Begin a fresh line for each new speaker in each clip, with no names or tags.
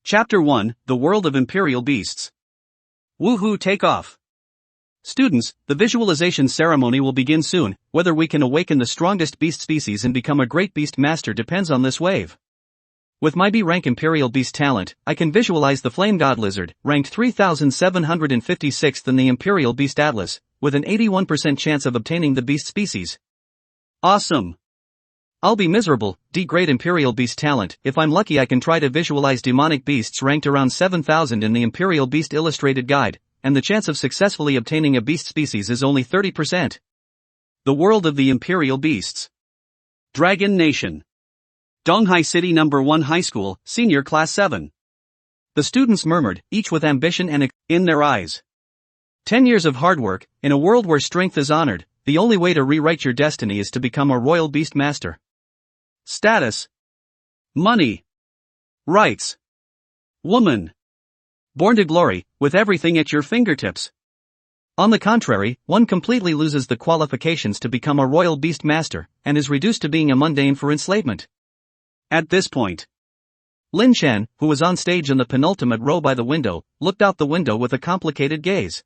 Chapter 1, The World of Imperial Beasts. Woohoo, take off! Students, the visualization ceremony will begin soon. Whether we can awaken the strongest beast species and become a great beast master depends on this wave. With my B-rank Imperial Beast talent, I can visualize the Flame God Lizard, ranked 3756th in the Imperial Beast Atlas, with an 81% chance of obtaining the beast species. Awesome! I'll be miserable, D-grade Imperial Beast talent. If I'm lucky I can try to visualize demonic beasts ranked around 7000 in the Imperial Beast Illustrated Guide, and the chance of successfully obtaining a beast species is only 30%. The World of the Imperial Beasts. Dragon Nation. Donghai City No. 1 High School, Senior Class 7. The students murmured, each with ambition and in their eyes. 10 years of hard work, in a world where strength is honored, the only way to rewrite your destiny is to become a royal beast master. Status. Money. Rights. Woman. Born to glory, with everything at your fingertips. On the contrary, one completely loses the qualifications to become a royal beast master, and is reduced to being a mundane for enslavement. At this point, Lin Chen, who was on stage in the penultimate row by the window, looked out the window with a complicated gaze.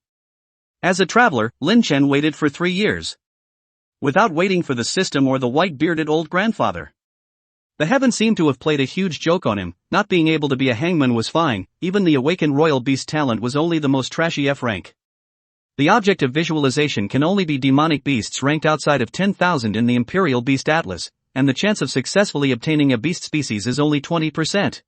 As a traveler, Lin Chen waited for 3 years. Without waiting for the system or the white-bearded old grandfather. The heaven seemed to have played a huge joke on him. Not being able to be a hangman was fine, even the awakened royal beast talent was only the most trashy F rank. The object of visualization can only be demonic beasts ranked outside of 10,000 in the Imperial Beast Atlas, and the chance of successfully obtaining a beast species is only 20%.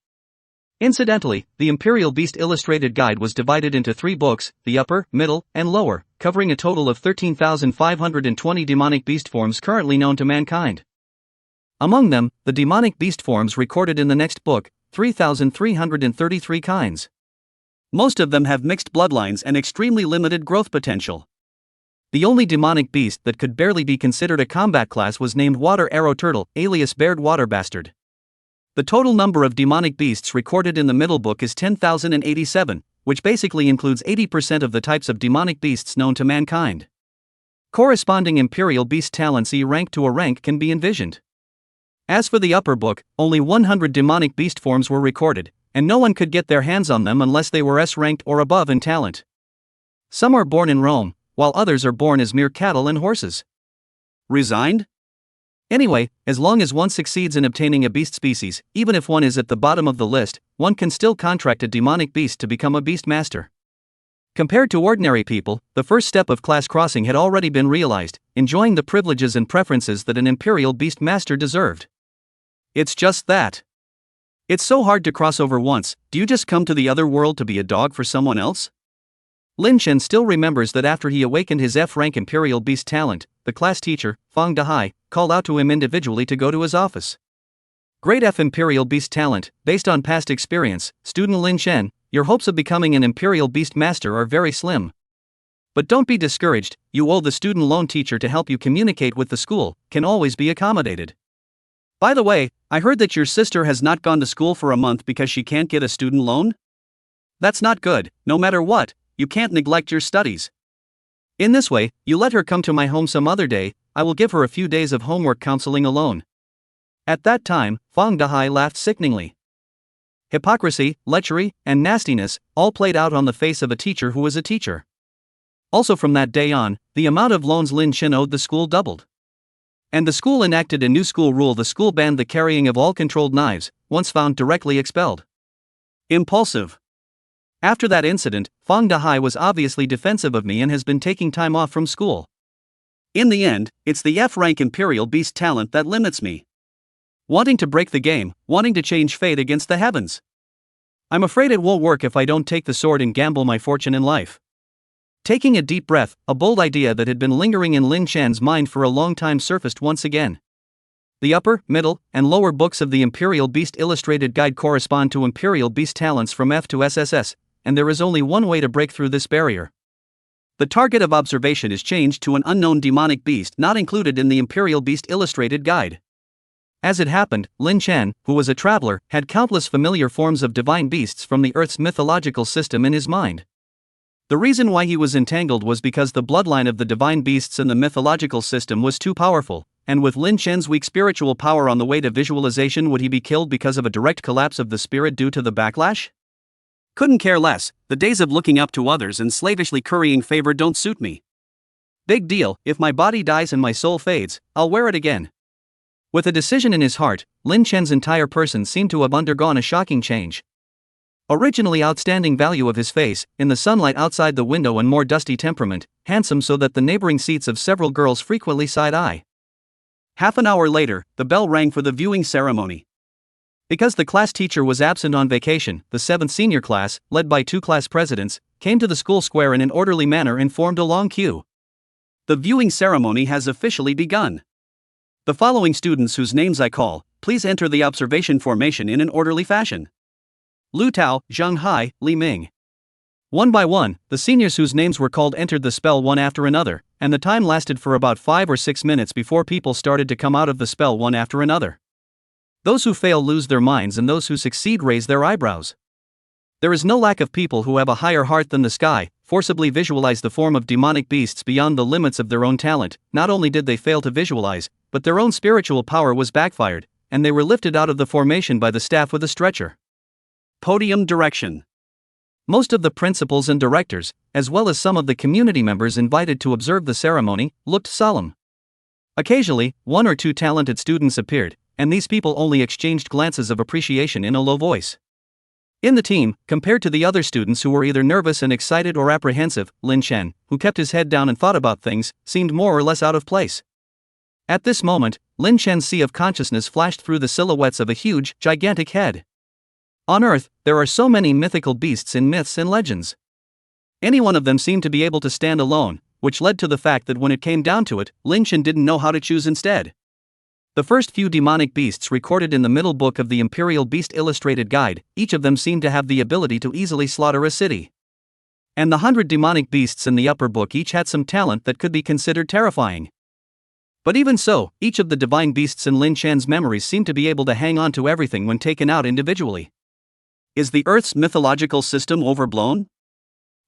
Incidentally, the Imperial Beast Illustrated Guide was divided into 3 books, the upper, middle, and lower, covering a total of 13,520 demonic beast forms currently known to mankind. Among them, the demonic beast forms recorded in the next book, 3,333 kinds. Most of them have mixed bloodlines and extremely limited growth potential. The only demonic beast that could barely be considered a combat class was named Water Arrow Turtle, alias Baird Water Bastard. The total number of demonic beasts recorded in the middle book is 10,087, which basically includes 80% of the types of demonic beasts known to mankind. Corresponding Imperial Beast talents E-rank to a rank can be envisioned. As for the upper book, only 100 demonic beast forms were recorded, and no one could get their hands on them unless they were S-ranked or above in talent. Some are born in Rome, while others are born as mere cattle and horses. Resigned? Anyway, as long as one succeeds in obtaining a beast species, even if one is at the bottom of the list, one can still contract a demonic beast to become a beast master. Compared to ordinary people, the first step of class crossing had already been realized, enjoying the privileges and preferences that an Imperial Beast Master deserved. It's just that. It's so hard to cross over once. Do you just come to the other world to be a dog for someone else? Lin Chen still remembers that after he awakened his F-rank Imperial Beast talent, the class teacher, Fang Dahai, called out to him individually to go to his office. Great F Imperial Beast talent, based on past experience, student Lin Chen, your hopes of becoming an Imperial Beast Master are very slim. But don't be discouraged, you owe the student loan teacher to help you communicate with the school, can always be accommodated. By the way, I heard that your sister has not gone to school for a month because she can't get a student loan? That's not good. No matter what, you can't neglect your studies. In this way, you let her come to my home some other day. I will give her a few days of homework counseling alone. At that time, Fang Dahai laughed sickeningly. Hypocrisy, lechery, and nastiness, all played out on the face of a teacher who was a teacher. Also from that day on, the amount of loans Lin Chen owed the school doubled. And the school enacted a new school rule. The school banned the carrying of all controlled knives, once found directly expelled. Impulsive. After that incident, Fang Dahai was obviously defensive of me and has been taking time off from school. In the end, it's the F-rank Imperial Beast talent that limits me. Wanting to break the game, wanting to change fate against the heavens. I'm afraid it won't work if I don't take the sword and gamble my fortune in life. Taking a deep breath, a bold idea that had been lingering in Lin Chen's mind for a long time surfaced once again. The upper, middle, and lower books of the Imperial Beast Illustrated Guide correspond to Imperial Beast talents from F to SSS, and there is only one way to break through this barrier. The target of observation is changed to an unknown demonic beast not included in the Imperial Beast Illustrated Guide. As it happened, Lin Chen, who was a traveler, had countless familiar forms of divine beasts from the Earth's mythological system in his mind. The reason why he was entangled was because the bloodline of the divine beasts in the mythological system was too powerful, and with Lin Chen's weak spiritual power on the way to visualization, would he be killed because of a direct collapse of the spirit due to the backlash? Couldn't care less, the days of looking up to others and slavishly currying favor don't suit me. Big deal, if my body dies and my soul fades, I'll wear it again. With a decision in his heart, Lin Chen's entire person seemed to have undergone a shocking change. Originally outstanding value of his face, in the sunlight outside the window and more dusty temperament, handsome so that the neighboring seats of several girls frequently side-eye. Half an hour later, the bell rang for the viewing ceremony. Because the class teacher was absent on vacation, the 7th senior class, led by 2 class presidents, came to the school square in an orderly manner and formed a long queue. The viewing ceremony has officially begun. The following students whose names I call, please enter the observation formation in an orderly fashion. Lu Tao, Zhang Hai, Li Ming. One by one, the seniors whose names were called entered the spell one after another, and the time lasted for about 5 or 6 minutes before people started to come out of the spell one after another. Those who fail lose their minds and those who succeed raise their eyebrows. There is no lack of people who have a higher heart than the sky, forcibly visualize the form of demonic beasts beyond the limits of their own talent. Not only did they fail to visualize, but their own spiritual power was backfired, and they were lifted out of the formation by the staff with a stretcher. Podium direction. Most of the principals and directors, as well as some of the community members invited to observe the ceremony, looked solemn. Occasionally, 1 or 2 talented students appeared, and these people only exchanged glances of appreciation in a low voice. In the team, compared to the other students who were either nervous and excited or apprehensive, Lin Chen, who kept his head down and thought about things, seemed more or less out of place. At this moment, Lin Chen's sea of consciousness flashed through the silhouettes of a huge, gigantic head. On Earth, there are so many mythical beasts in myths and legends. Any one of them seemed to be able to stand alone, which led to the fact that when it came down to it, Lin Chen didn't know how to choose instead. The first few demonic beasts recorded in the middle book of the Imperial Beast Illustrated Guide, each of them seemed to have the ability to easily slaughter a city. And the 100 demonic beasts in the upper book each had some talent that could be considered terrifying. But even so, each of the divine beasts in Lin Chen's memories seemed to be able to hang on to everything when taken out individually. Is the Earth's mythological system overblown?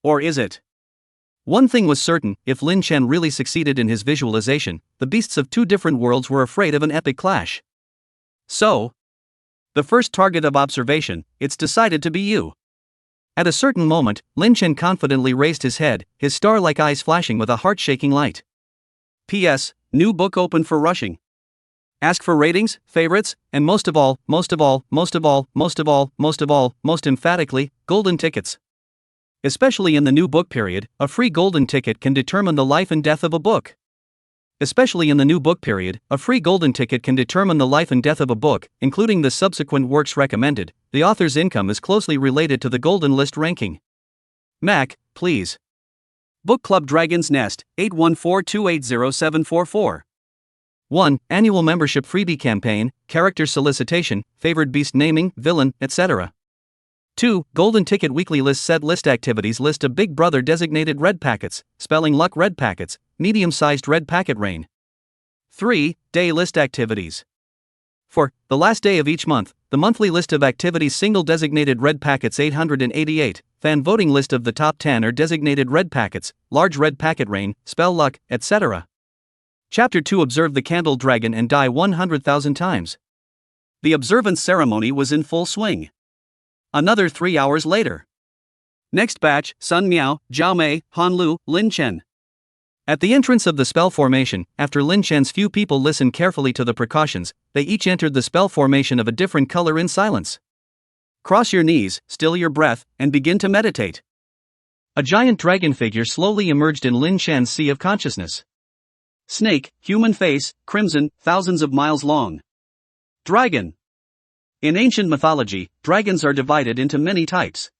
Or is it? One thing was certain, if Lin Chen really succeeded in his visualization, the beasts of 2 different worlds were afraid of an epic clash. So, the first target of observation, it's decided to be you. At a certain moment, Lin Chen confidently raised his head, his star-like eyes flashing with a heart-shaking light. P.S. New book open for rushing. Ask for ratings, favorites, and most emphatically, golden tickets. Especially in the new book period, a free golden ticket can determine the life and death of a book. Especially in the new book period, a free golden ticket can determine the life and death of a book, including the subsequent works recommended. The author's income is closely related to the golden list ranking. Mac, please. Book Club Dragon's Nest, 814280744. 1. Annual membership freebie campaign, character solicitation, favored beast naming, villain, etc. 2. Golden ticket weekly list set list activities list of Big Brother designated red packets, spelling luck red packets, medium-sized red packet rain. 3. Day list activities. 4. The last day of each month, the monthly list of activities single designated red packets 888, fan voting list of the top 10 or designated red packets, large red packet rain, spell luck, etc. Chapter 2. Observe the candle dragon and die 100,000 times. The observance ceremony was in full swing. Another 3 hours later. Next batch, Sun Miao, Zhao Mei, Han Lu, Lin Chen. At the entrance of the spell formation, after Lin Chen's few people listened carefully to the precautions, they each entered the spell formation of a different color in silence. Cross your knees, still your breath, and begin to meditate. A giant dragon figure slowly emerged in Lin Chen's sea of consciousness. Snake, human face, crimson, thousands of miles long. Dragon. In ancient mythology, dragons are divided into many types.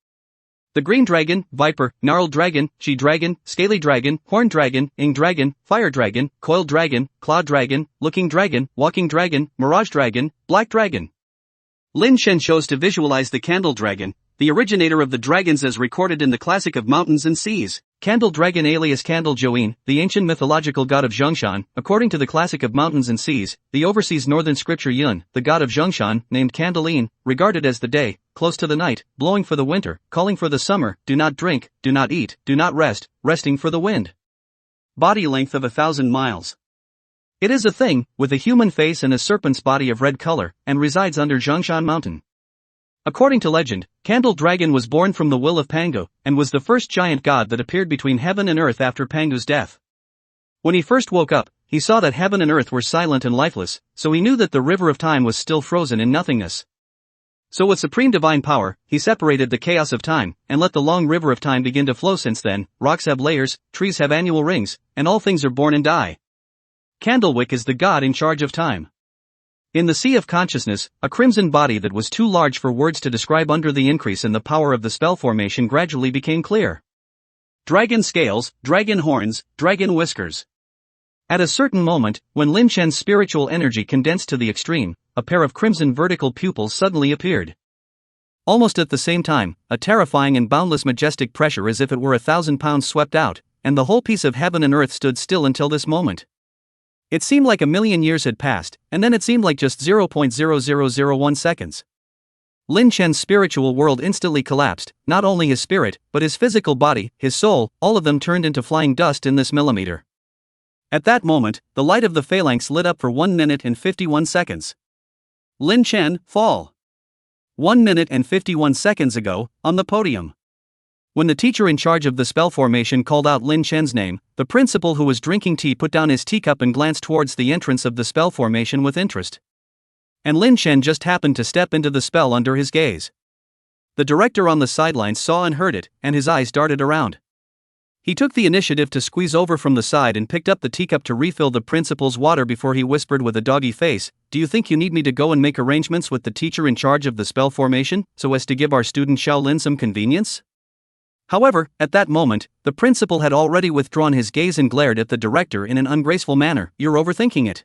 The green dragon, viper, gnarled dragon, she-dragon, scaly dragon, horned dragon, ing dragon, fire dragon, coiled dragon, claw dragon, looking dragon, walking dragon, mirage dragon, black dragon. Lin Chen chose to visualize the candle dragon, the originator of the dragons as recorded in the classic of mountains and seas. Candle dragon alias Candle Join, the ancient mythological god of Zhongshan, according to the classic of mountains and seas, the overseas northern scripture Yun, the god of Zhongshan, named Candeline, regarded as the day, close to the night, blowing for the winter, calling for the summer, do not drink, do not eat, do not rest, resting for the wind. Body length of 1,000 miles. It is a thing, with a human face and a serpent's body of red color, and resides under Zhongshan mountain. According to legend, Candle Dragon was born from the will of Pangu, and was the first giant god that appeared between heaven and earth after Pangu's death. When he first woke up, he saw that heaven and earth were silent and lifeless, so he knew that the river of time was still frozen in nothingness. So with supreme divine power, he separated the chaos of time, and let the long river of time begin to flow. Since then, rocks have layers, trees have annual rings, and all things are born and die. Candlewick is the god in charge of time. In the sea of consciousness, a crimson body that was too large for words to describe under the increase in the power of the spell formation gradually became clear. Dragon scales, dragon horns, dragon whiskers. At a certain moment, when Lin Chen's spiritual energy condensed to the extreme, a pair of crimson vertical pupils suddenly appeared. Almost at the same time, a terrifying and boundless majestic pressure as if it were 1,000 pounds swept out, and the whole piece of heaven and earth stood still until this moment. It seemed like a million years had passed, and then it seemed like just 0.0001 seconds. Lin Chen's spiritual world instantly collapsed, not only his spirit, but his physical body, his soul, all of them turned into flying dust in this millimeter. At that moment, the light of the phalanx lit up for 1 minute and 51 seconds. Lin Chen, fall. 1 minute and 51 seconds ago, on the podium. When the teacher in charge of the spell formation called out Lin Chen's name, the principal who was drinking tea put down his teacup and glanced towards the entrance of the spell formation with interest. And Lin Chen just happened to step into the spell under his gaze. The director on the sidelines saw and heard it, and his eyes darted around. He took the initiative to squeeze over from the side and picked up the teacup to refill the principal's water before he whispered with a doggy face, "Do you think you need me to go and make arrangements with the teacher in charge of the spell formation, so as to give our student Shaolin some convenience?" However, at that moment, the principal had already withdrawn his gaze and glared at the director in an ungraceful manner. "You're overthinking it."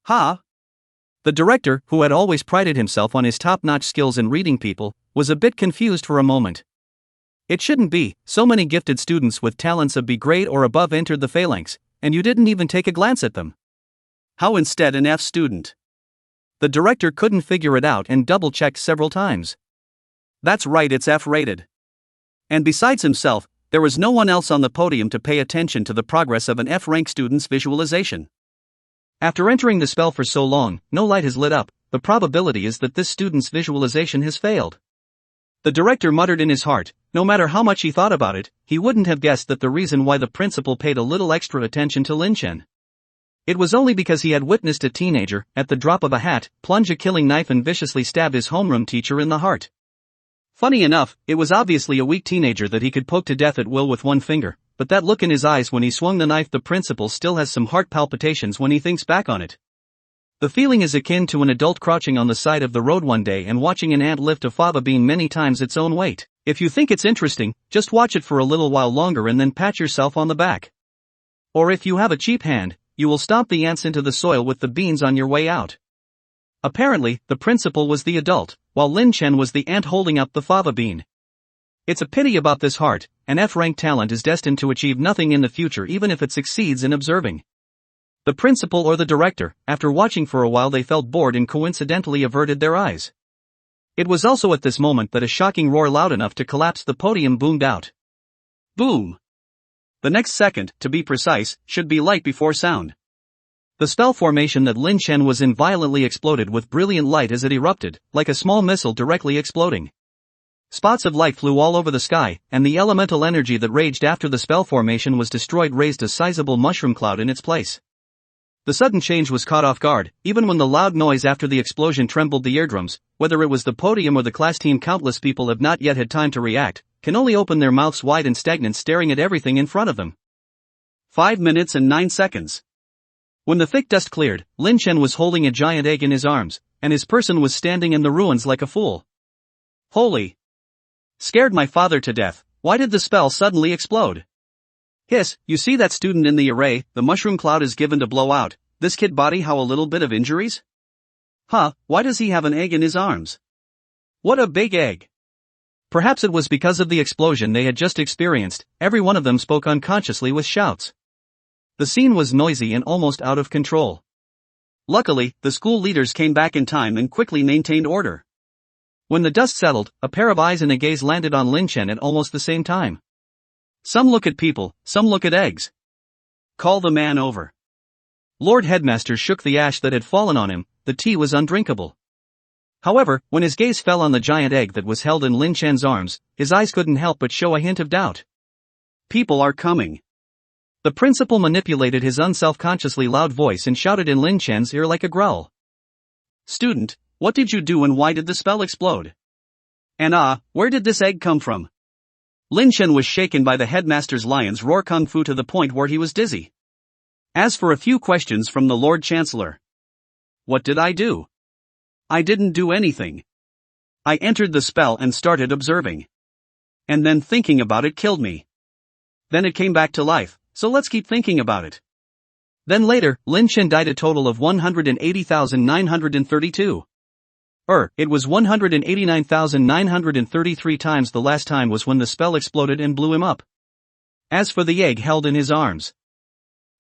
"Ha?" The director, who had always prided himself on his top-notch skills in reading people, was a bit confused for a moment. It shouldn't be, so many gifted students with talents of B grade or above entered the phalanx, and you didn't even take a glance at them. How instead an F student? The director couldn't figure it out and double-checked several times. That's right, it's F-rated. And besides himself, there was no one else on the podium to pay attention to the progress of an F-rank student's visualization. After entering the spell for so long, no light has lit up. The probability is that this student's visualization has failed. The director muttered in his heart. No matter how much he thought about it, he wouldn't have guessed that the reason why the principal paid a little extra attention to Lin Chen. It was only because he had witnessed a teenager, at the drop of a hat, plunge a killing knife and viciously stab his homeroom teacher in the heart. Funny enough, it was obviously a weak teenager that he could poke to death at will with one finger, but that look in his eyes when he swung the knife, the principal still has some heart palpitations when he thinks back on it. The feeling is akin to an adult crouching on the side of the road one day and watching an ant lift a fava bean many times its own weight. If you think it's interesting, just watch it for a little while longer and then pat yourself on the back. Or if you have a cheap hand, you will stomp the ants into the soil with the beans on your way out. Apparently, the principal was the adult, while Lin Chen was the ant holding up the fava bean. It's a pity about this heart. An F-rank talent is destined to achieve nothing in the future even if it succeeds in observing. The principal or the director, after watching for a while they felt bored and coincidentally averted their eyes. It was also at this moment that a shocking roar loud enough to collapse the podium boomed out. Boom! The next second, to be precise, should be light before sound. The spell formation that Lin Chen was in violently exploded with brilliant light as it erupted, like a small missile directly exploding. Spots of light flew all over the sky, and the elemental energy that raged after the spell formation was destroyed raised a sizable mushroom cloud in its place. The sudden change was caught off guard. Even when the loud noise after the explosion trembled the eardrums, whether it was the podium or the class team, countless people have not yet had time to react, can only open their mouths wide and stagnant staring at everything in front of them. 5 minutes and 9 seconds. When the thick dust cleared, Lin Chen was holding a giant egg in his arms, and his person was standing in the ruins like a fool. Holy! Scared my father to death. Why did the spell suddenly explode? Hiss, you see that student in the array, the mushroom cloud is given to blow out. This kid body, how a little bit of injuries? Huh, why does he have an egg in his arms? What a big egg! Perhaps it was because of the explosion they had just experienced. Every one of them spoke unconsciously with shouts. The scene was noisy and almost out of control. Luckily, the school leaders came back in time and quickly maintained order. When the dust settled, a pair of eyes and a gaze landed on Lin Chen at almost the same time. Some look at people, some look at eggs. Call the man over. Lord Headmaster shook the ash that had fallen on him. The tea was undrinkable. However, when his gaze fell on the giant egg that was held in Lin Chen's arms, his eyes couldn't help but show a hint of doubt. People are coming. The principal manipulated his unself-consciously loud voice and shouted in Lin Chen's ear like a growl. Student, what did you do and why did the spell explode? And where did this egg come from? Lin Chen was shaken by the headmaster's lion's roar kung fu to the point where he was dizzy. As for a few questions from the Lord Chancellor. What did I do? I didn't do anything. I entered the spell and started observing. And then thinking about it killed me. Then it came back to life, so let's keep thinking about it. Then later, Lin Chen died a total of 180,932. It was 189,933 times. The last time was when the spell exploded and blew him up. As for the egg held in his arms.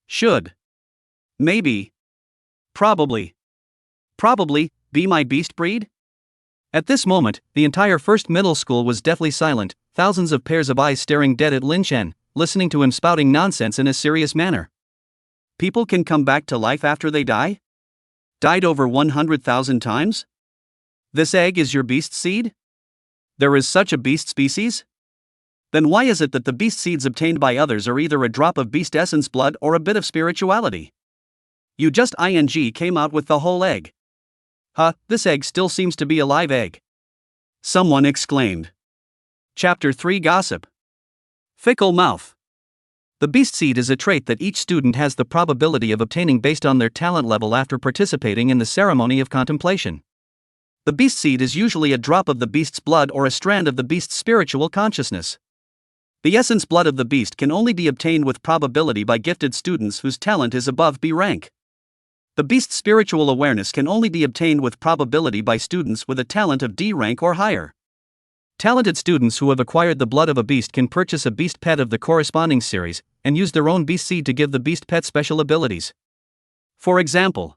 Should. Maybe. Probably be my beast breed? At this moment, the entire first middle school was deathly silent, thousands of pairs of eyes staring dead at Lin Chen, listening to him spouting nonsense in a serious manner. People can come back to life after they die? Died over 100,000 times? This egg is your beast seed? There is such a beast species? Then why is it that the beast seeds obtained by others are either a drop of beast essence blood or a bit of spirituality? You just came out with the whole egg. This egg still seems to be a live egg. Someone exclaimed. Chapter 3 Gossip. Fickle mouth. The beast seed is a trait that each student has the probability of obtaining based on their talent level after participating in the ceremony of contemplation. The beast seed is usually a drop of the beast's blood or a strand of the beast's spiritual consciousness. The essence blood of the beast can only be obtained with probability by gifted students whose talent is above B rank. The beast's spiritual awareness can only be obtained with probability by students with a talent of D rank or higher. Talented students who have acquired the blood of a beast can purchase a beast pet of the corresponding series, and use their own beast seed to give the beast pet special abilities. For example,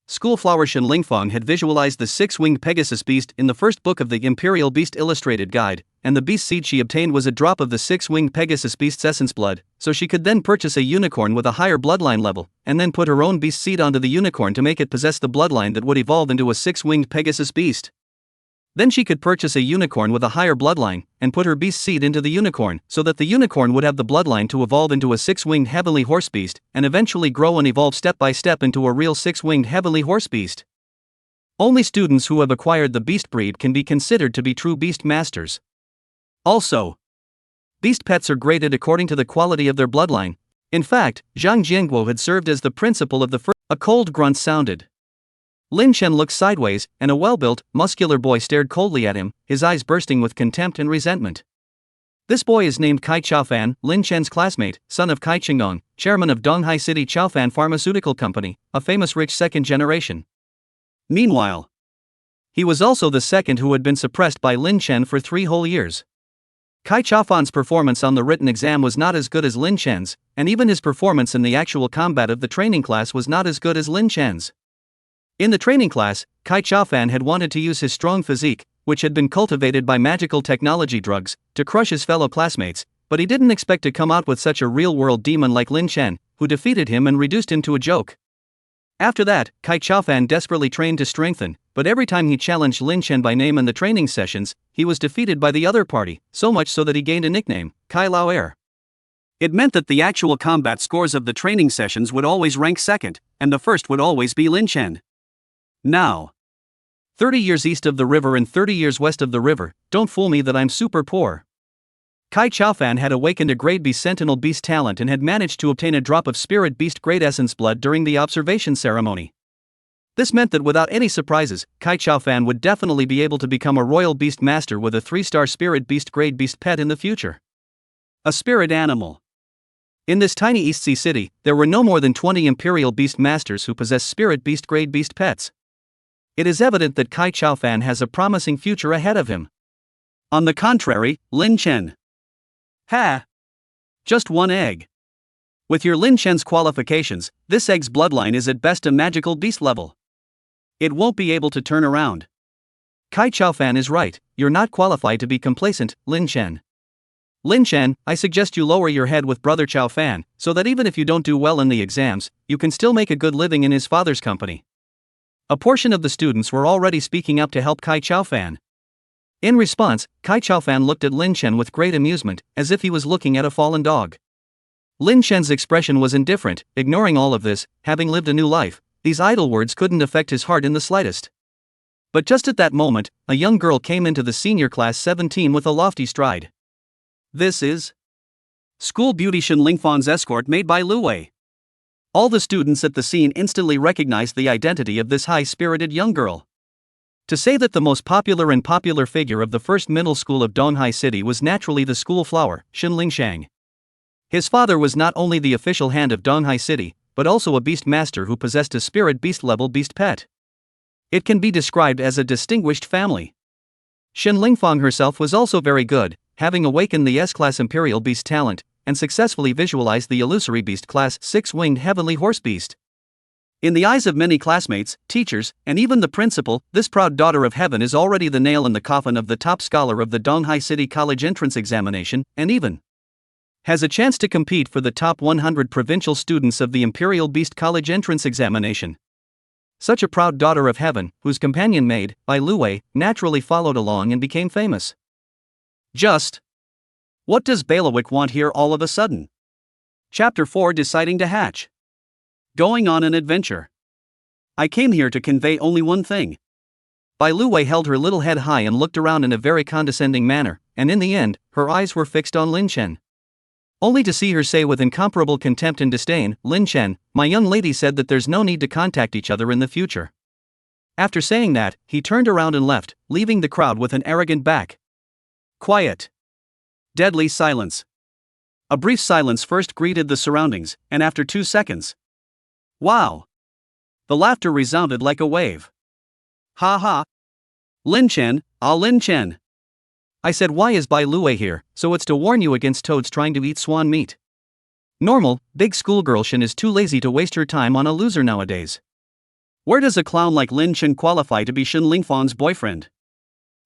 Schoolflower Shen Lingfang had visualized the six-winged Pegasus beast in the first book of the Imperial Beast Illustrated Guide, and the beast seed she obtained was a drop of the six-winged Pegasus beast's essence blood, so she could then purchase a unicorn with a higher bloodline level, and then put her own beast seed onto the unicorn to make it possess the bloodline that would evolve into a six-winged Pegasus beast. Then she could purchase a unicorn with a higher bloodline, and put her beast seed into the unicorn, so that the unicorn would have the bloodline to evolve into a six-winged heavenly horse beast, and eventually grow and evolve step by step into a real six-winged heavenly horse beast. Only students who have acquired the beast breed can be considered to be true beast masters. Also, beast pets are graded according to the quality of their bloodline. In fact, Zhang Jianguo had served as the principal of the first. A cold grunt sounded. Lin Chen looked sideways, and a well-built, muscular boy stared coldly at him, his eyes bursting with contempt and resentment. This boy is named Cai Chaofan, Lin Chen's classmate, son of Cai Chaofan, chairman of Donghai City Chaofan Pharmaceutical Company, a famous rich second generation. Meanwhile, he was also the second who had been suppressed by Lin Chen for 3 whole years. Cai Chaofan's performance on the written exam was not as good as Lin Chen's, and even his performance in the actual combat of the training class was not as good as Lin Chen's. In the training class, Cai Chaofan had wanted to use his strong physique, which had been cultivated by magical technology drugs, to crush his fellow classmates, but he didn't expect to come out with such a real-world demon like Lin Chen, who defeated him and reduced him to a joke. After that, Cai Chaofan desperately trained to strengthen, but every time he challenged Lin Chen by name in the training sessions, he was defeated by the other party, so much so that he gained a nickname, Cai Lao Er. It meant that the actual combat scores of the training sessions would always rank second, and the first would always be Lin Chen. Now, 30 years east of the river and 30 years west of the river, don't fool me that I'm super poor. Cai Chaofan had awakened a grade B sentinel beast talent and had managed to obtain a drop of spirit beast grade essence blood during the observation ceremony. This meant that without any surprises, Cai Chaofan would definitely be able to become a royal beast master with a 3-star spirit beast grade beast pet in the future. A spirit animal. In this tiny East Sea city, there were no more than 20 imperial beast masters who possess spirit beast grade beast pets. It is evident that Cai Chaofan has a promising future ahead of him. On the contrary, Lin Chen. Just one egg. With your Lin Chen's qualifications, this egg's bloodline is at best a magical beast level. It won't be able to turn around. Cai Chaofan is right, you're not qualified to be complacent, Lin Chen. Lin Chen, I suggest you lower your head with Brother Chaofan, so that even if you don't do well in the exams, you can still make a good living in his father's company. A portion of the students were already speaking up to help Cai Chaofan. In response, Cai Chaofan looked at Lin Chen with great amusement, as if he was looking at a fallen dog. Lin Chen's expression was indifferent, ignoring all of this. Having lived a new life, these idle words couldn't affect his heart in the slightest. But just at that moment, a young girl came into the senior class 17 with a lofty stride. This is school beauty Shen Lingfang's escort made by Lu Wei. All the students at the scene instantly recognized the identity of this high-spirited young girl. To say that the most popular figure of the first middle school of Donghai City was naturally the school flower, Shen Lingfang. His father was not only the official hand of Donghai City, but also a beast master who possessed a spirit beast-level beast pet. It can be described as a distinguished family. Shen Lingfang herself was also very good, having awakened the S-class Imperial Beast talent, and successfully visualized the illusory beast class 6-winged heavenly horse beast. In the eyes of many classmates, teachers, and even the principal, this proud daughter of heaven is already the nail in the coffin of the top scholar of the Donghai City College entrance examination, and even has a chance to compete for the top 100 provincial students of the Imperial Beast College entrance examination. Such a proud daughter of heaven, whose companion maid, by Lu Wei, naturally followed along and became famous. Just what does Bailiwick want here all of a sudden? Chapter 4 Deciding to Hatch. Going on an adventure. I came here to convey only one thing. Bai Lu Wei held her little head high and looked around in a very condescending manner, and in the end, her eyes were fixed on Lin Chen. Only to see her say with incomparable contempt and disdain, "Lin Chen, my young lady said that there's no need to contact each other in the future." After saying that, he turned around and left, leaving the crowd with an arrogant back. Quiet. Deadly silence. A brief silence first greeted the surroundings, and after 2 seconds. Wow! The laughter resounded like a wave. Ha ha! Lin Chen, Lin Chen! I said, why is Bai Lu Wei here? So it's to warn you against toads trying to eat swan meat. Normal, big schoolgirl Shen is too lazy to waste her time on a loser nowadays. Where does a clown like Lin Chen qualify to be Shen Lingfang's boyfriend?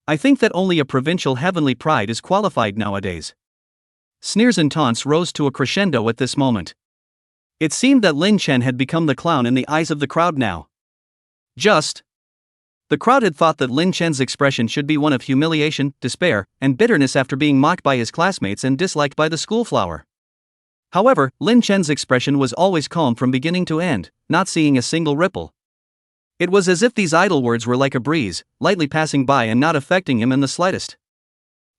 I think that only a provincial heavenly pride is qualified nowadays. Sneers and taunts rose to a crescendo at this moment. It seemed that Lin Chen had become the clown in the eyes of the crowd now. The crowd had thought that Lin Chen's expression should be one of humiliation, despair, and bitterness after being mocked by his classmates and disliked by the school flower. However, Lin Chen's expression was always calm from beginning to end, not seeing a single ripple. It was as if these idle words were like a breeze, lightly passing by and not affecting him in the slightest.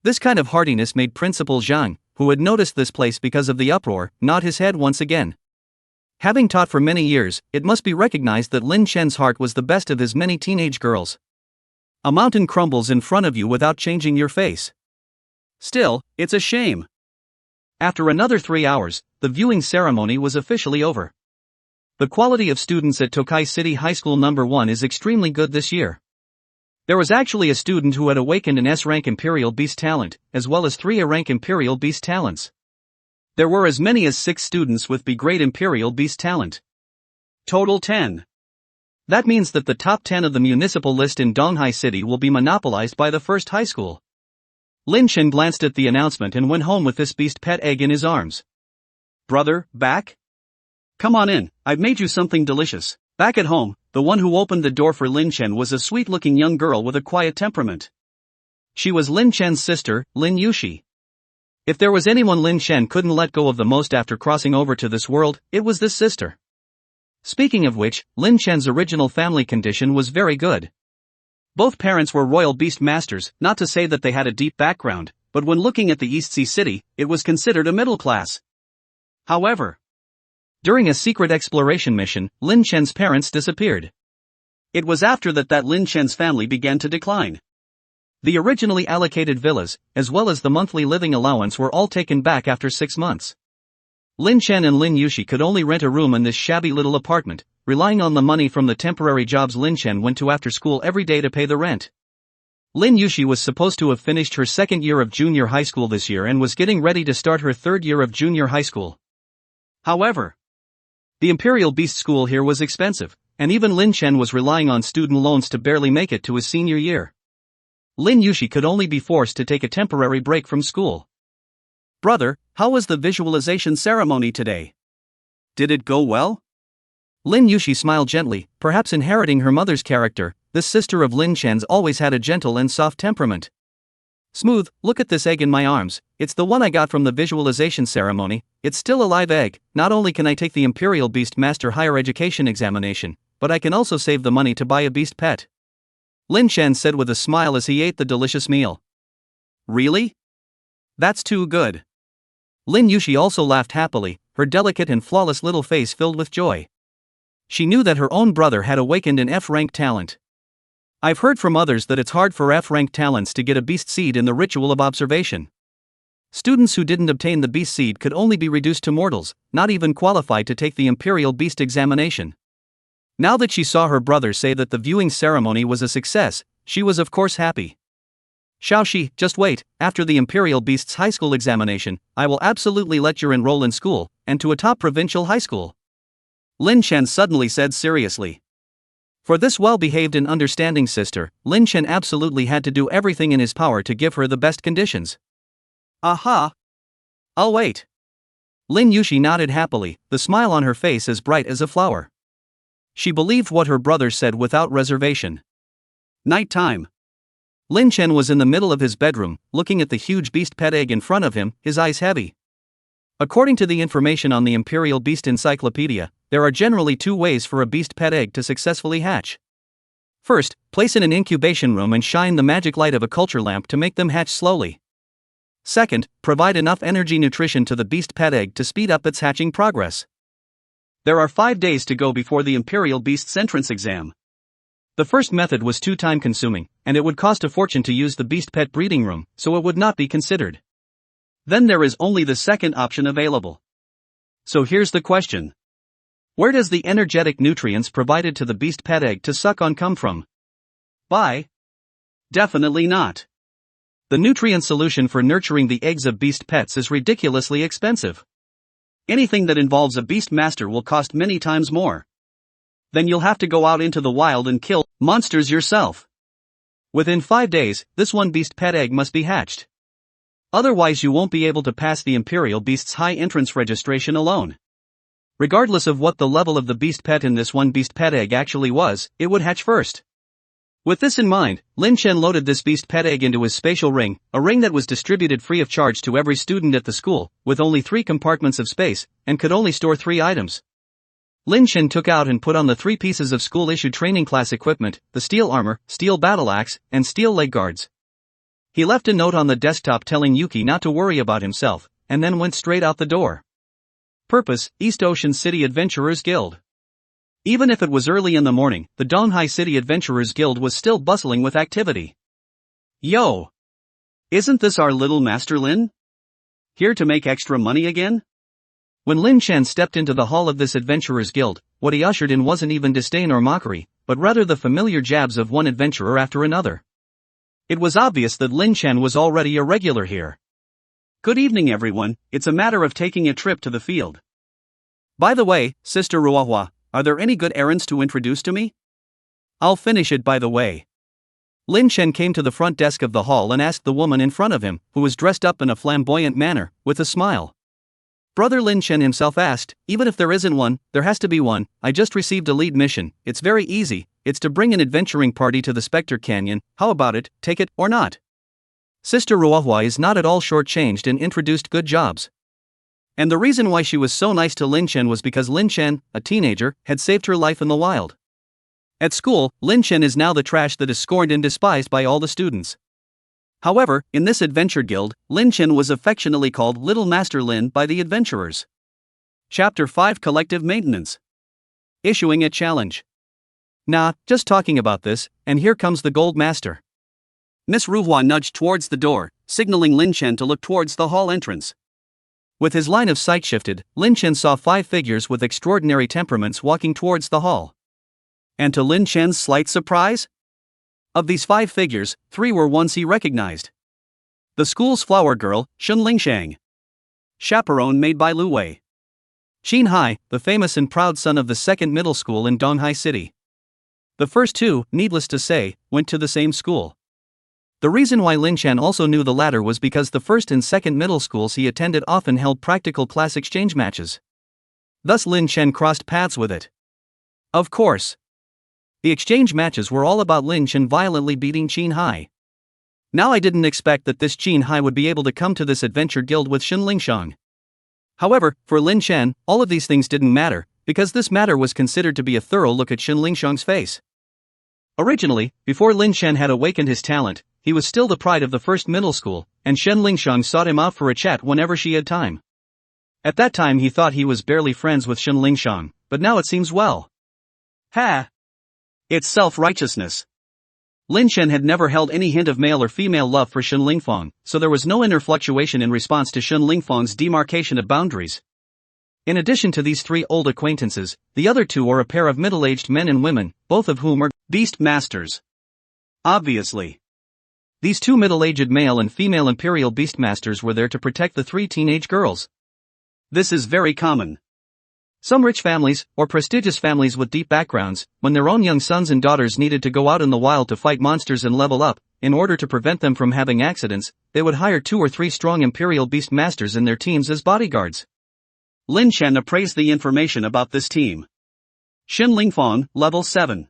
This kind of heartiness made Principal Zhang, who had noticed this place because of the uproar, nod his head once again. Having taught for many years, it must be recognized that Lin Chen's heart was the best of his many teenage girls. A mountain crumbles in front of you without changing your face. Still, it's a shame. After another 3 hours, the viewing ceremony was officially over. The quality of students at Tokai City High School No. 1 is extremely good this year. There was actually a student who had awakened an S-rank Imperial Beast talent, as well as 3 A-rank Imperial Beast talents. There were as many as 6 students with B-grade Imperial Beast talent. Total 10. That means that the top 10 of the municipal list in Donghai City will be monopolized by the first high school. Lin Chen glanced at the announcement and went home with this beast pet egg in his arms. Brother, back? Come on in, I've made you something delicious. Back at home, the one who opened the door for Lin Chen was a sweet-looking young girl with a quiet temperament. She was Lin Chen's sister, Lin Yushi. If there was anyone Lin Chen couldn't let go of the most after crossing over to this world, it was this sister. Speaking of which, Lin Chen's original family condition was very good. Both parents were royal beast masters, not to say that they had a deep background, but when looking at the East Sea City, it was considered a middle class. However, during a secret exploration mission, Lin Chen's parents disappeared. It was after that Lin Chen's family began to decline. The originally allocated villas, as well as the monthly living allowance were all taken back after 6 months. Lin Chen and Lin Yushi could only rent a room in this shabby little apartment, relying on the money from the temporary jobs Lin Chen went to after school every day to pay the rent. Lin Yushi was supposed to have finished her 2nd year of junior high school this year and was getting ready to start her 3rd year of junior high school. However, the Imperial Beast School here was expensive, and even Lin Chen was relying on student loans to barely make it to his senior year. Lin Yushi could only be forced to take a temporary break from school. Brother, how was the visualization ceremony today? Did it go well? Lin Yushi smiled gently, perhaps inheriting her mother's character. This sister of Lin Chen's always had a gentle and soft temperament. Smooth, look at this egg in my arms, it's the one I got from the visualization ceremony, it's still a live egg. Not only can I take the Imperial Beast Master Higher Education examination, but I can also save the money to buy a beast pet. Lin Chen said with a smile as he ate the delicious meal. Really? That's too good. Lin Yushi also laughed happily, her delicate and flawless little face filled with joy. She knew that her own brother had awakened an F-rank talent. I've heard from others that it's hard for F-rank talents to get a beast seed in the ritual of observation. Students who didn't obtain the beast seed could only be reduced to mortals, not even qualified to take the Imperial Beast examination. Now that she saw her brother say that the viewing ceremony was a success, she was of course happy. Xiaoxi, just wait, after the Imperial Beast's high school examination, I will absolutely let you enroll in school, and to a top provincial high school. Lin Chen suddenly said seriously. For this well-behaved and understanding sister, Lin Chen absolutely had to do everything in his power to give her the best conditions. Aha! I'll wait. Lin Yushi nodded happily, the smile on her face as bright as a flower. She believed what her brother said without reservation. Night time. Lin Chen was in the middle of his bedroom, looking at the huge beast pet egg in front of him, his eyes heavy. According to the information on the Imperial Beast Encyclopedia, there are generally 2 ways for a beast pet egg to successfully hatch. First, place in an incubation room and shine the magic light of a culture lamp to make them hatch slowly. Second, provide enough energy nutrition to the beast pet egg to speed up its hatching progress. There are 5 days to go before the Imperial Beast's entrance exam. The first method was too time-consuming, and it would cost a fortune to use the beast pet breeding room, so it would not be considered. Then there is only the second option available. So here's the question. Where does the energetic nutrients provided to the beast pet egg to suck on come from? By? Definitely not. The nutrient solution for nurturing the eggs of beast pets is ridiculously expensive. Anything that involves a beast master will cost many times more. Then you'll have to go out into the wild and kill monsters yourself. Within 5 days, this one beast pet egg must be hatched. Otherwise you won't be able to pass the Imperial Beast's high entrance registration alone. Regardless of what the level of the beast pet in this one beast pet egg actually was, it would hatch first. With this in mind, Lin Chen loaded this beast pet egg into his spatial ring, a ring that was distributed free of charge to every student at the school, with only 3 compartments of space, and could only store 3 items. Lin Chen took out and put on the 3 pieces of school-issued training class equipment, the steel armor, steel battle axe, and steel leg guards. He left a note on the desktop telling Yuki not to worry about himself, and then went straight out the door. Purpose, East Ocean City Adventurers Guild. Even if it was early in the morning, the Donghai City Adventurers Guild was still bustling with activity. Yo! Isn't this our little Master Lin? Here to make extra money again? When Lin Chen stepped into the hall of this Adventurers Guild, what he ushered in wasn't even disdain or mockery, but rather the familiar jabs of one adventurer after another. It was obvious that Lin Chen was already a regular here. Good evening everyone, it's a matter of taking a trip to the field. By the way, Sister Ruahua, are there any good errands to introduce to me? I'll finish it by the way. Lin Chen came to the front desk of the hall and asked the woman in front of him, who was dressed up in a flamboyant manner, with a smile. Brother Lin Chen himself asked, even if there isn't one, there has to be one. I just received a lead mission, it's very easy, it's to bring an adventuring party to the Spectre Canyon, how about it, take it or not? Sister Ruahua is not at all shortchanged and introduced good jobs. And the reason why she was so nice to Lin Chen was because Lin Chen, a teenager, had saved her life in the wild. At school, Lin Chen is now the trash that is scorned and despised by all the students. However, in this adventure guild, Lin Chen was affectionately called Little Master Lin by the adventurers. Chapter 5 Collective Maintenance. Issuing a challenge. Nah, just talking about this, and here comes the Gold Master. Miss Ruhua nudged towards the door, signaling Lin Chen to look towards the hall entrance. With his line of sight shifted, Lin Chen saw 5 figures with extraordinary temperaments walking towards the hall. And to Lin Chen's slight surprise? Of these 5 figures, 3 were ones he recognized. The school's flower girl, Shen Lingfang. Chaperone made by Lu Wei. Xin Hai, the famous and proud son of the second middle school in Donghai City. The first 2, needless to say, went to the same school. The reason why Lin Chen also knew the latter was because the first and second middle schools he attended often held practical class exchange matches. Thus Lin Chen crossed paths with it. Of course. The exchange matches were all about Lin Chen violently beating Qin Hai. Now I didn't expect that this Qin Hai would be able to come to this adventure guild with Shen Lingfang. However, for Lin Chen, all of these things didn't matter, because this matter was considered to be a thorough look at Shen Lingfang's face. Originally, before Lin Chen had awakened his talent, he was still the pride of the first middle school, and Shen Lingfang sought him out for a chat whenever she had time. At that time he thought he was barely friends with Shen Lingfang, but now it seems well. Ha! It's self-righteousness. Lin Chen had never held any hint of male or female love for Shen Lingfang, so there was no inner fluctuation in response to Shen Lingfang's demarcation of boundaries. In addition to these three old acquaintances, the other two are a pair of middle-aged men and women, both of whom are beast masters. Obviously. These two middle-aged male and female imperial beast masters were there to protect the three teenage girls. This is very common. Some rich families, or prestigious families with deep backgrounds, when their own young sons and daughters needed to go out in the wild to fight monsters and level up, in order to prevent them from having accidents, they would hire 2 or 3 strong imperial beast masters in their teams as bodyguards. Lin Chen appraised the information about this team. Shen Lingfang, level 7.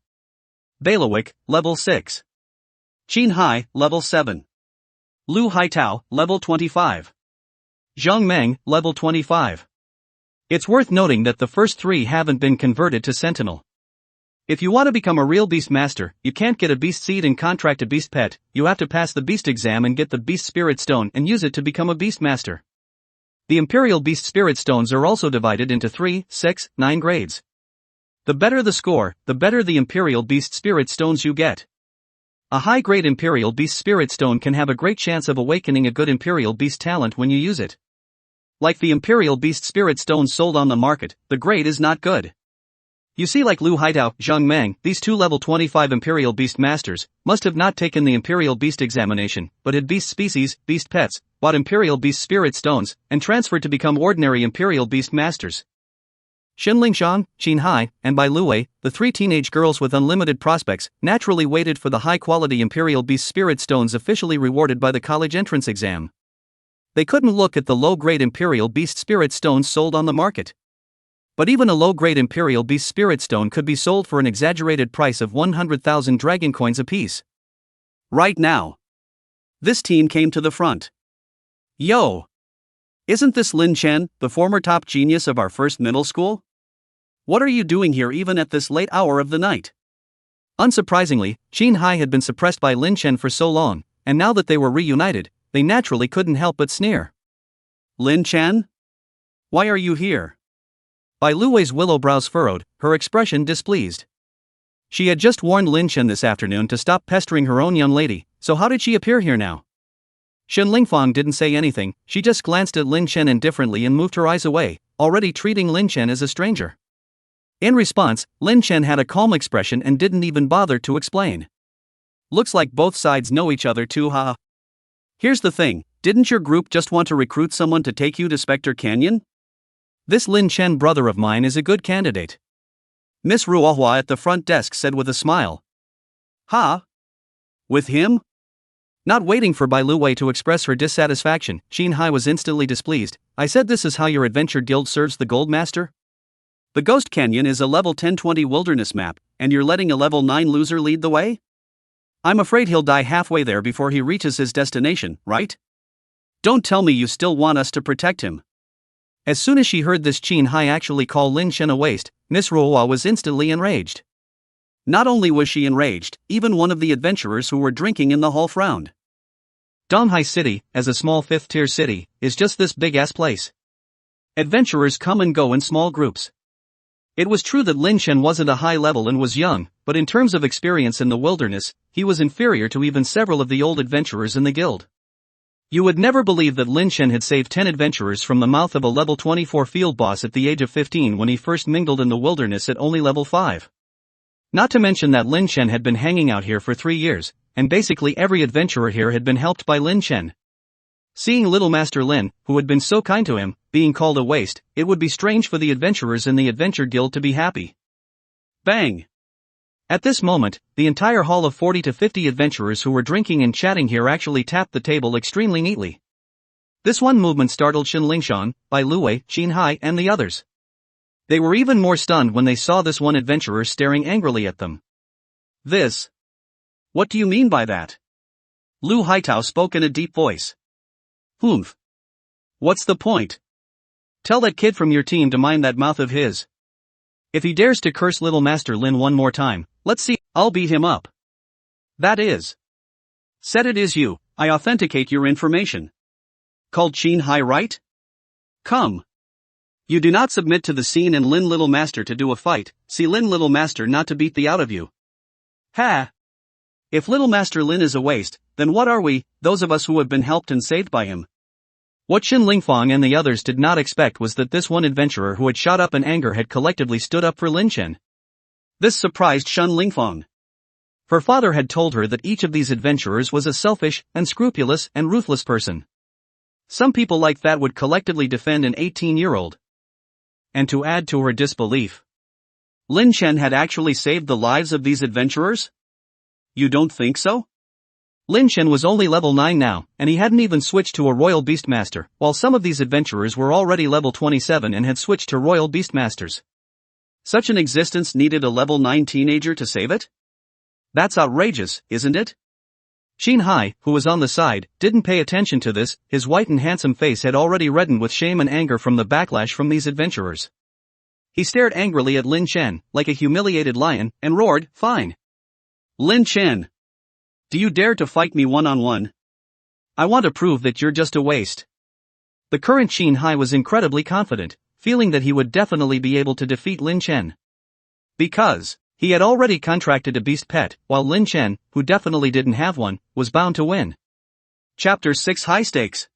Bailowick, level 6. Qin Hai, level 7. Lu Haitao, level 25. Zhang Meng, level 25. It's worth noting that the first 3 haven't been converted to Sentinel. If you want to become a real beast master, you can't get a beast seed and contract a beast pet, you have to pass the beast exam and get the beast spirit stone and use it to become a beast master. The imperial beast spirit stones are also divided into 3, 6, 9 grades. The better the score, the better the imperial beast spirit stones you get. A high-grade imperial beast spirit stone can have a great chance of awakening a good imperial beast talent when you use it. Like the imperial beast spirit stones sold on the market, the grade is not good. You see, like Lu Haitao, Zhang Meng, these 2 level 25 imperial beast masters must have not taken the imperial beast examination, but had beast species, beast pets, bought imperial beast spirit stones, and transferred to become ordinary imperial beast masters. Shen Lingfang, Qin Hai, and Bai Luwei, the 3 teenage girls with unlimited prospects, naturally waited for the high-quality imperial beast spirit stones officially rewarded by the college entrance exam. They couldn't look at the low-grade imperial beast spirit stones sold on the market. But even a low-grade imperial beast spirit stone could be sold for an exaggerated price of 100,000 dragon coins apiece. Right now. This team came to the front. Yo! Isn't this Lin Chen, the former top genius of our first middle school? What are you doing here even at this late hour of the night? Unsurprisingly, Qin Hai had been suppressed by Lin Chen for so long, and now that they were reunited, they naturally couldn't help but sneer. Lin Chen? Why are you here? Bai Luwei's willow brows furrowed, her expression displeased. She had just warned Lin Chen this afternoon to stop pestering her own young lady, so how did she appear here now? Shen Lingfang didn't say anything, she just glanced at Lin Chen indifferently and moved her eyes away, already treating Lin Chen as a stranger. In response, Lin Chen had a calm expression and didn't even bother to explain. Looks like both sides know each other too, ha. Here's the thing, didn't your group just want to recruit someone to take you to Spectre Canyon? This Lin Chen brother of mine is a good candidate. Miss Ruohua at the front desk said with a smile. Ha? With him? Not waiting for Bai Luwei to express her dissatisfaction, Qin Hai was instantly displeased. I said this is how your adventure guild serves the gold master? The Ghost Canyon is a level 1020 wilderness map, and you're letting a level 9 loser lead the way? I'm afraid he'll die halfway there before he reaches his destination, right? Don't tell me you still want us to protect him. As soon as she heard this Qin Hai actually call Lin Chen a waste, Miss Ruohua was instantly enraged. Not only was she enraged, even one of the adventurers who were drinking in the hall frowned. Donghai City, as a small 5th-tier city, is just this big-ass place. Adventurers come and go in small groups. It was true that Lin Chen wasn't a high level and was young, but in terms of experience in the wilderness, he was inferior to even several of the old adventurers in the guild. You would never believe that Lin Chen had saved 10 adventurers from the mouth of a level 24 field boss at the age of 15 when he first mingled in the wilderness at only level 5. Not to mention that Lin Chen had been hanging out here for 3 years, and basically every adventurer here had been helped by Lin Chen. Seeing Little Master Lin, who had been so kind to him, being called a waste, it would be strange for the adventurers in the Adventure Guild to be happy. Bang! At this moment, the entire hall of 40 to 50 adventurers who were drinking and chatting here actually tapped the table extremely neatly. This one movement startled Shen Lingfang, Bai Luwei, Qin Hai, and the others. They were even more stunned when they saw this one adventurer staring angrily at them. This. What do you mean by that? Lu Haitao spoke in a deep voice. Humph. What's the point? Tell that kid from your team to mind that mouth of his. If he dares to curse little Master Lin one more time, let's see, I'll beat him up. That is. Said it is you, I authenticate your information. Called Qin Hai, right? Come. You do not submit to the scene and Lin Little Master to do a fight, see Lin Little Master not to beat the out of you. Ha! If Little Master Lin is a waste, then what are we, those of us who have been helped and saved by him? What Shen Lingfang and the others did not expect was that this one adventurer who had shot up in anger had collectively stood up for Lin Chen. This surprised Shen Lingfang. Her father had told her that each of these adventurers was a selfish, unscrupulous, and ruthless person. Some people like that would collectively defend an 18-year-old. And to add to her disbelief, Lin Chen had actually saved the lives of these adventurers? You don't think so? Lin Chen was only level 9 now, and he hadn't even switched to a Royal Beastmaster, while some of these adventurers were already level 27 and had switched to Royal Beastmasters. Such an existence needed a level 9 teenager to save it? That's outrageous, isn't it? Qin Hai, who was on the side, didn't pay attention to this. His white and handsome face had already reddened with shame and anger from the backlash from these adventurers. He stared angrily at Lin Chen, like a humiliated lion, and roared, "Fine! Lin Chen! Do you dare to fight me one-on-one? I want to prove that you're just a waste." The current Qin Hai was incredibly confident, feeling that he would definitely be able to defeat Lin Chen. Because he had already contracted a beast pet, while Lin Chen, who definitely didn't have one, was bound to win. Chapter 6 High Stakes.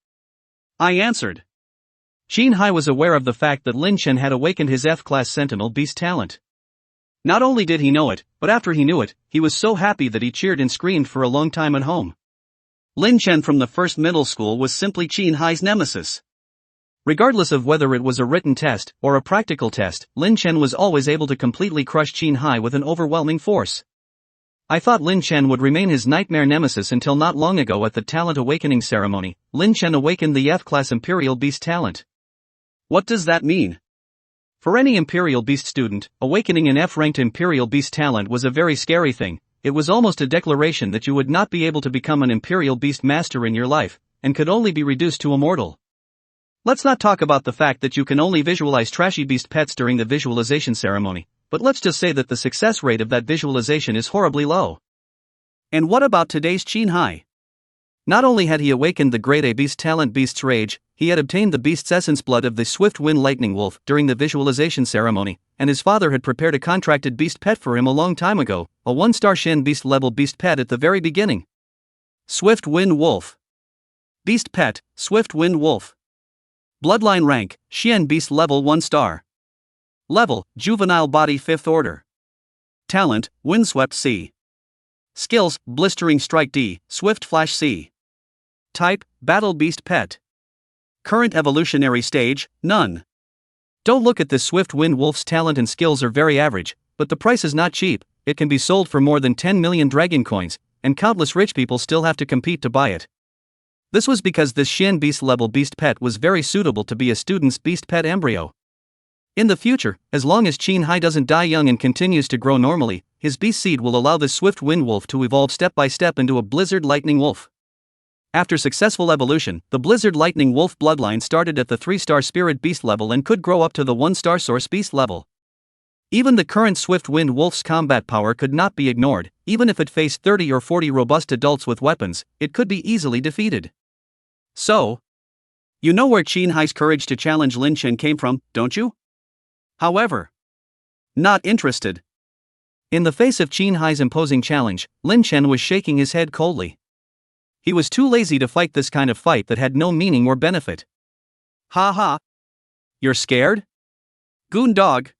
I answered. Qin Hai was aware of the fact that Lin Chen had awakened his F-class Sentinel beast talent. Not only did he know it, but after he knew it, he was so happy that he cheered and screamed for a long time at home. Lin Chen from the first middle school was simply Qin Hai's nemesis. Regardless of whether it was a written test or a practical test, Lin Chen was always able to completely crush Qin Hai with an overwhelming force. I thought Lin Chen would remain his nightmare nemesis until not long ago at the talent awakening ceremony. Lin Chen awakened the F-class Imperial Beast talent. What does that mean? For any Imperial Beast student, awakening an F-ranked Imperial Beast talent was a very scary thing. It was almost a declaration that you would not be able to become an Imperial Beast master in your life, and could only be reduced to a mortal. Let's not talk about the fact that you can only visualize trashy beast pets during the visualization ceremony, but let's just say that the success rate of that visualization is horribly low. And what about today's Qin Hai? Not only had he awakened the Grade A Beast talent Beast's Rage, he had obtained the Beast's Essence Blood of the Swift Wind Lightning Wolf during the visualization ceremony, and his father had prepared a contracted beast pet for him a long time ago, a 1-star Shen Beast level beast pet at the very beginning. Swift Wind Wolf. Beast Pet, Swift Wind Wolf. Bloodline rank, Shen Beast level 1 star. Level, Juvenile Body 5th Order. Talent, Windswept C. Skills, Blistering Strike D, Swift Flash C. Type, Battle Beast Pet. Current evolutionary stage, none. Don't look at this Swift Wind Wolf's talent and skills are very average, but the price is not cheap. It can be sold for more than 10 million dragon coins, and countless rich people still have to compete to buy it. This was because this Shen Beast level beast pet was very suitable to be a student's beast pet embryo. In the future, as long as Qin Hai doesn't die young and continues to grow normally, his beast seed will allow this Swift Wind Wolf to evolve step by step into a Blizzard Lightning Wolf. After successful evolution, the Blizzard Lightning Wolf bloodline started at the 3-star Spirit Beast level and could grow up to the 1-star Source Beast level. Even the current Swift Wind Wolf's combat power could not be ignored. Even if it faced 30 or 40 robust adults with weapons, it could be easily defeated. So, you know where Qin Hai's courage to challenge Lin Chen came from, don't you? However, not interested. In the face of Qin Hai's imposing challenge, Lin Chen was shaking his head coldly. He was too lazy to fight this kind of fight that had no meaning or benefit. Ha ha. You're scared? Goon dog.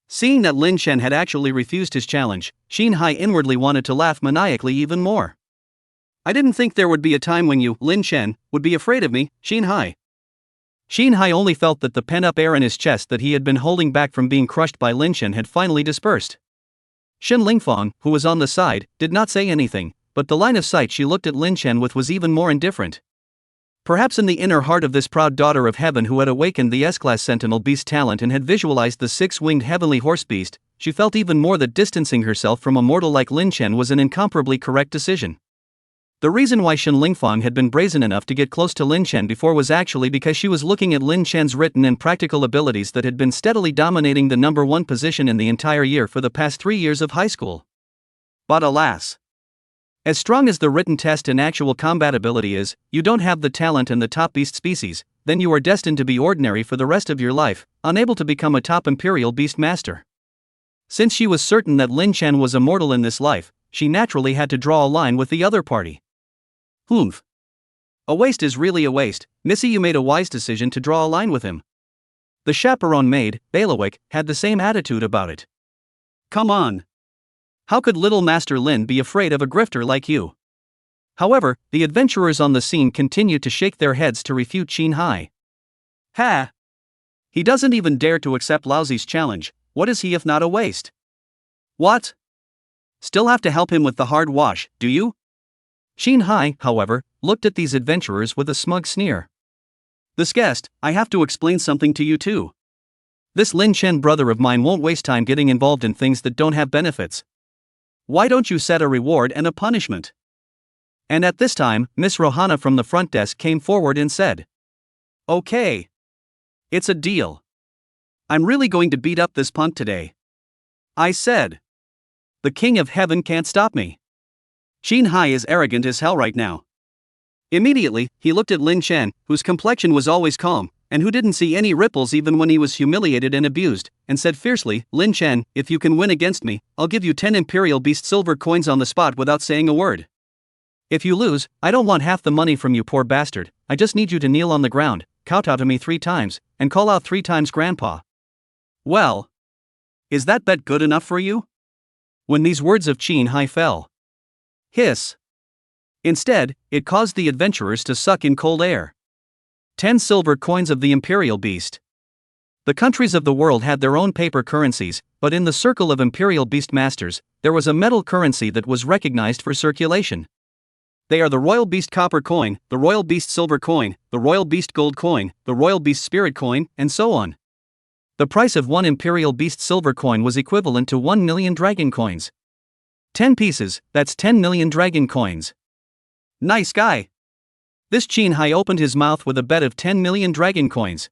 Seeing that Lin Chen had actually refused his challenge, Qin Hai inwardly wanted to laugh maniacally even more. I didn't think there would be a time when you, Lin Chen, would be afraid of me, Qin Hai. Qin Hai only felt that the pent-up air in his chest that he had been holding back from being crushed by Lin Chen had finally dispersed. Shen Lingfang, who was on the side, did not say anything, but the line of sight she looked at Lin Chen with was even more indifferent. Perhaps in the inner heart of this proud daughter of heaven who had awakened the S-class sentinel beast talent and had visualized the six-winged heavenly horse beast, she felt even more that distancing herself from a mortal like Lin Chen was an incomparably correct decision. The reason why Shen Lingfang had been brazen enough to get close to Lin Chen before was actually because she was looking at Lin Chen's written and practical abilities that had been steadily dominating the number one position in the entire year for the past 3 years of high school. But alas, as strong as the written test and actual combat ability is, you don't have the talent and the top beast species, then you are destined to be ordinary for the rest of your life, unable to become a top imperial beast master. Since she was certain that Lin Chen was immortal in this life, she naturally had to draw a line with the other party. Humph. A waste is really a waste, Missy. You made a wise decision to draw a line with him. The chaperone maid, Balawick, had the same attitude about it. Come on. How could little Master Lin be afraid of a grifter like you? However, the adventurers on the scene continued to shake their heads to refute Qin Hai. Ha! He doesn't even dare to accept Laozi's challenge. What is he if not a waste? What? Still have to help him with the hard wash, do you? Qin Hai, however, looked at these adventurers with a smug sneer. This guest, I have to explain something to you too. This Lin Chen brother of mine won't waste time getting involved in things that don't have benefits. Why don't you set a reward and a punishment? And at this time, Miss Rohana from the front desk came forward and said, Okay. It's a deal. I'm really going to beat up this punk today. I said. The king of heaven can't stop me. Qin Hai is arrogant as hell right now. Immediately, he looked at Lin Chen, whose complexion was always calm, and who didn't see any ripples even when he was humiliated and abused, and said fiercely, Lin Chen, if you can win against me, I'll give you 10 Imperial Beast silver coins on the spot without saying a word. If you lose, I don't want half the money from you, poor bastard. I just need you to kneel on the ground, kowtow to me 3 times, and call out 3 times Grandpa. Well, is that bet good enough for you? When these words of Qin Hai fell. Hiss. Instead, it caused the adventurers to suck in cold air. 10 silver coins of the Imperial Beast. The countries of the world had their own paper currencies, but in the circle of Imperial Beast Masters, there was a metal currency that was recognized for circulation. They are the Royal Beast Copper Coin, the Royal Beast Silver Coin, the Royal Beast Gold Coin, the Royal Beast Spirit Coin, and so on. The price of 1 Imperial Beast Silver Coin was equivalent to 1 million Dragon Coins. 10 pieces, that's 10 million Dragon Coins. Nice guy. This Qin Hai opened his mouth with a bet of 10 million Dragon Coins.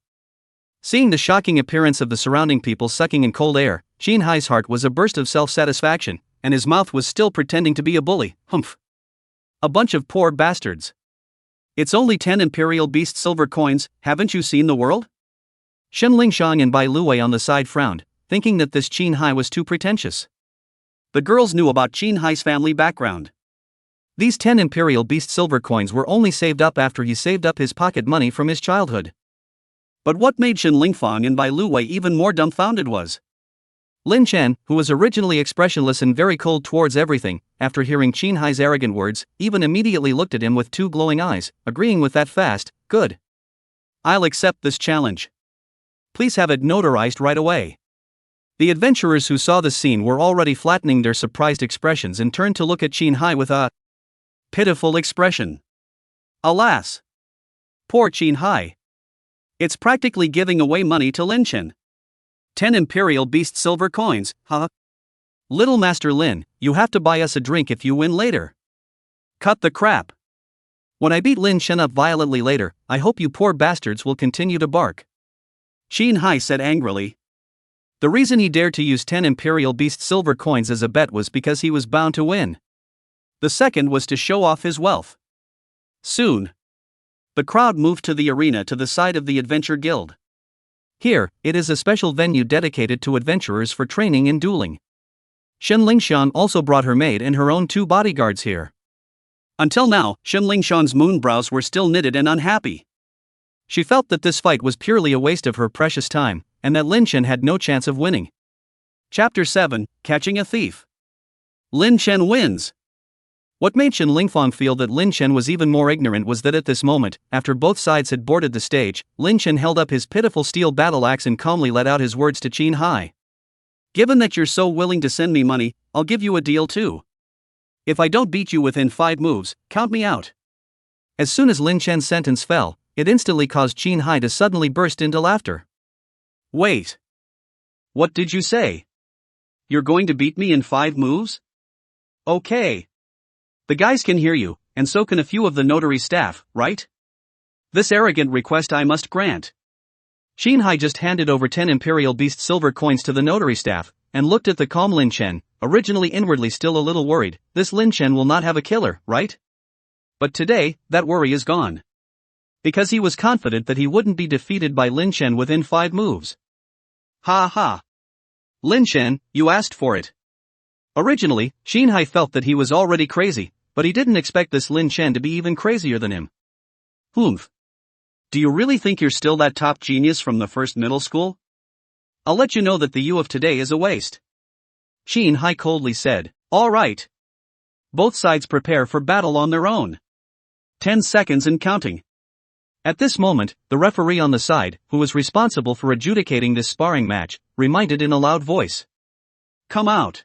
Seeing the shocking appearance of the surrounding people sucking in cold air, Qin Hai's heart was a burst of self-satisfaction, and his mouth was still pretending to be a bully. Humph. A bunch of poor bastards. It's only 10 Imperial Beast silver coins, haven't you seen the world? Shen Lingfang and Bai Luwei on the side frowned, thinking that this Qin Hai was too pretentious. The girls knew about Qin Hai's family background. These 10 Imperial Beast silver coins were only saved up after he saved up his pocket money from his childhood. But what made Shen Lingfang and Bai Luwei even more dumbfounded was Lin Chen, who was originally expressionless and very cold towards everything, after hearing Qin Hai's arrogant words, even immediately looked at him with 2 glowing eyes, agreeing with that fast. Good. I'll accept this challenge. Please have it notarized right away. The adventurers who saw the scene were already flattening their surprised expressions and turned to look at Qin Hai with a pitiful expression. Alas! Poor Qin Hai. It's practically giving away money to Lin Chen. 10 Imperial Beast silver coins, huh? Little Master Lin, you have to buy us a drink if you win later. Cut the crap. When I beat Lin Chen up violently later, I hope you poor bastards will continue to bark. Qin Hai said angrily. The reason he dared to use 10 Imperial Beast silver coins as a bet was because he was bound to win. The second was to show off his wealth. Soon, the crowd moved to the arena to the side of the Adventure Guild. Here, it is a special venue dedicated to adventurers for training in dueling. Shen Lingfang also brought her maid and her own 2 bodyguards here. Until now, Shen Lingfang's moonbrows were still knitted and unhappy. She felt that this fight was purely a waste of her precious time, and that Lin Chen had no chance of winning. Chapter 7, Catching a Thief. Lin Chen wins. What made Shen Lingfang feel that Lin Chen was even more ignorant was that at this moment, after both sides had boarded the stage, Lin Chen held up his pitiful steel battle axe and calmly let out his words to Qin Hai. Given that you're so willing to send me money, I'll give you a deal too. If I don't beat you within 5 moves, count me out. As soon as Lin Chen's sentence fell, it instantly caused Qin Hai to suddenly burst into laughter. Wait. What did you say? You're going to beat me in 5 moves? Okay. The guys can hear you, and so can a few of the notary staff, right? This arrogant request I must grant. Qin Hai just handed over 10 Imperial Beast silver coins to the notary staff, and looked at the calm Lin Chen, originally inwardly still a little worried. This Lin Chen will not have a killer, right? But today, that worry is gone. Because he was confident that he wouldn't be defeated by Lin Chen within 5 moves. Ha ha. Lin Chen, you asked for it. Originally, Qin Hai felt that he was already crazy, but he didn't expect this Lin Chen to be even crazier than him. Humph. Do you really think you're still that top genius from the first middle school? I'll let you know that the you of today is a waste. Qin Hai coldly said, all right. Both sides prepare for battle on their own. 10 seconds and counting. At this moment, the referee on the side, who was responsible for adjudicating this sparring match, reminded in a loud voice. Come out.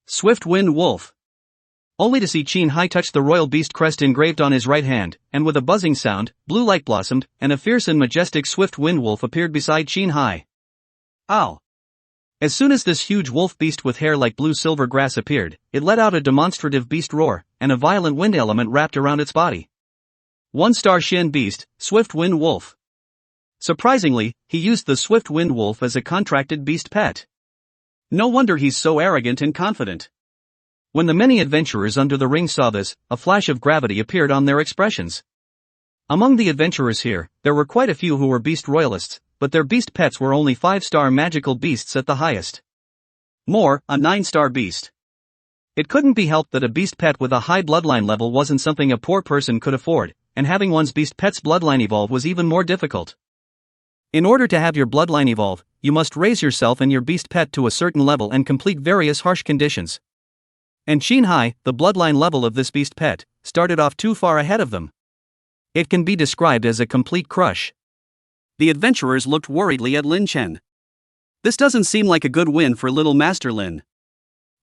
Swift Wind Wolf. Only to see Qin Hai touch the royal beast crest engraved on his right hand, and with a buzzing sound, blue light blossomed, and a fierce and majestic swift wind wolf appeared beside Qin Hai. Ow! As soon as this huge wolf beast with hair like blue silver grass appeared, it let out a demonstrative beast roar, and a violent wind element wrapped around its body. 1-star Shen Beast, Swift Wind Wolf. Surprisingly, he used the Swift Wind Wolf as a contracted beast pet. No wonder he's so arrogant and confident. When the many adventurers under the ring saw this, a flash of gravity appeared on their expressions. Among the adventurers here, there were quite a few who were beast royalists, but their beast pets were only 5-star magical beasts at the highest. More, a 9-star beast. It couldn't be helped that a beast pet with a high bloodline level wasn't something a poor person could afford, and having one's beast pet's bloodline evolve was even more difficult. In order to have your bloodline evolve, you must raise yourself and your beast pet to a certain level and complete various harsh conditions. And Qin Hai, the bloodline level of this beast pet, started off too far ahead of them. It can be described as a complete crush. The adventurers looked worriedly at Lin Chen. This doesn't seem like a good win for Little Master Lin.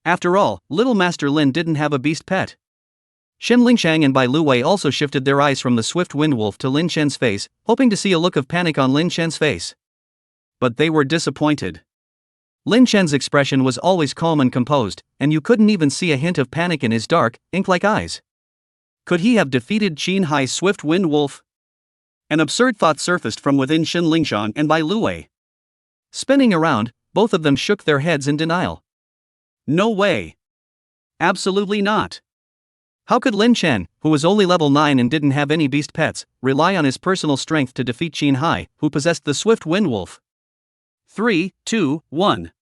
After all, Little Master Lin didn't have a beast pet. Shen Lingfang and Bai Luwei also shifted their eyes from the swift wind wolf to Lin Chen's face, hoping to see a look of panic on Lin Chen's face. But they were disappointed. Lin Chen's expression was always calm and composed, and you couldn't even see a hint of panic in his dark, ink-like eyes. Could he have defeated Qin Hai's swift wind wolf? An absurd thought surfaced from within Shen Lingfang and Bai Luwei. Spinning around, both of them shook their heads in denial. No way. Absolutely not. How could Lin Chen, who was only level 9 and didn't have any beast pets, rely on his personal strength to defeat Qin Hai, who possessed the swift wind wolf? 3, 2, 1.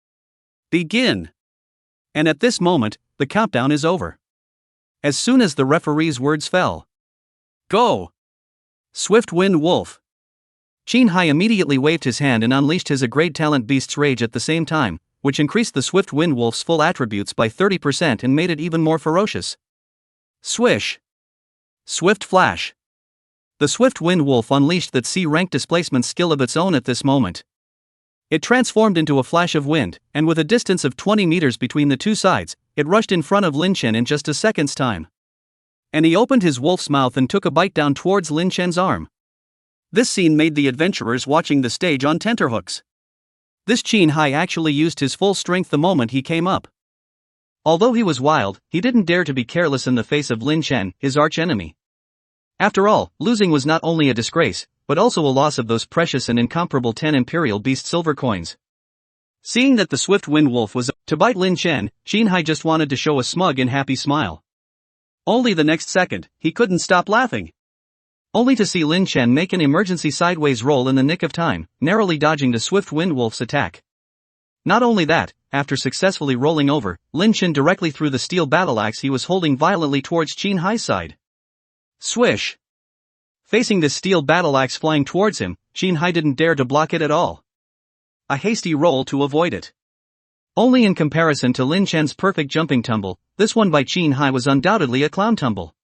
Begin. And at this moment, the countdown is over. As soon as the referee's words fell. Go! Swift Wind Wolf. Qin Hai immediately waved his hand and unleashed his great talent Beast's Rage at the same time, which increased the Swift Wind Wolf's full attributes by 30% and made it even more ferocious. Swish. Swift Flash. The Swift Wind Wolf unleashed that C-rank displacement skill of its own at this moment. It transformed into a flash of wind, and with a distance of 20 meters between the two sides, it rushed in front of Lin Chen in just a second's time. And he opened his wolf's mouth and took a bite down towards Lin Chen's arm. This scene made the adventurers watching the stage on tenterhooks. This Qin Hai actually used his full strength the moment he came up. Although he was wild, he didn't dare to be careless in the face of Lin Chen, his arch-enemy. After all, losing was not only a disgrace, but also a loss of those precious and incomparable 10 Imperial Beast silver coins. Seeing that the swift wind wolf was to bite Lin Chen, Qin Hai just wanted to show a smug and happy smile. Only the next second, he couldn't stop laughing. Only to see Lin Chen make an emergency sideways roll in the nick of time, narrowly dodging the swift wind wolf's attack. Not only that, after successfully rolling over, Lin Chen directly threw the steel battle axe he was holding violently towards Qin Hai's side. Swish! Facing the steel battle axe flying towards him, Qin Hai didn't dare to block it at all. A hasty roll to avoid it. Only in comparison to Lin Chen's perfect jumping tumble, this one by Qin Hai was undoubtedly a clown tumble.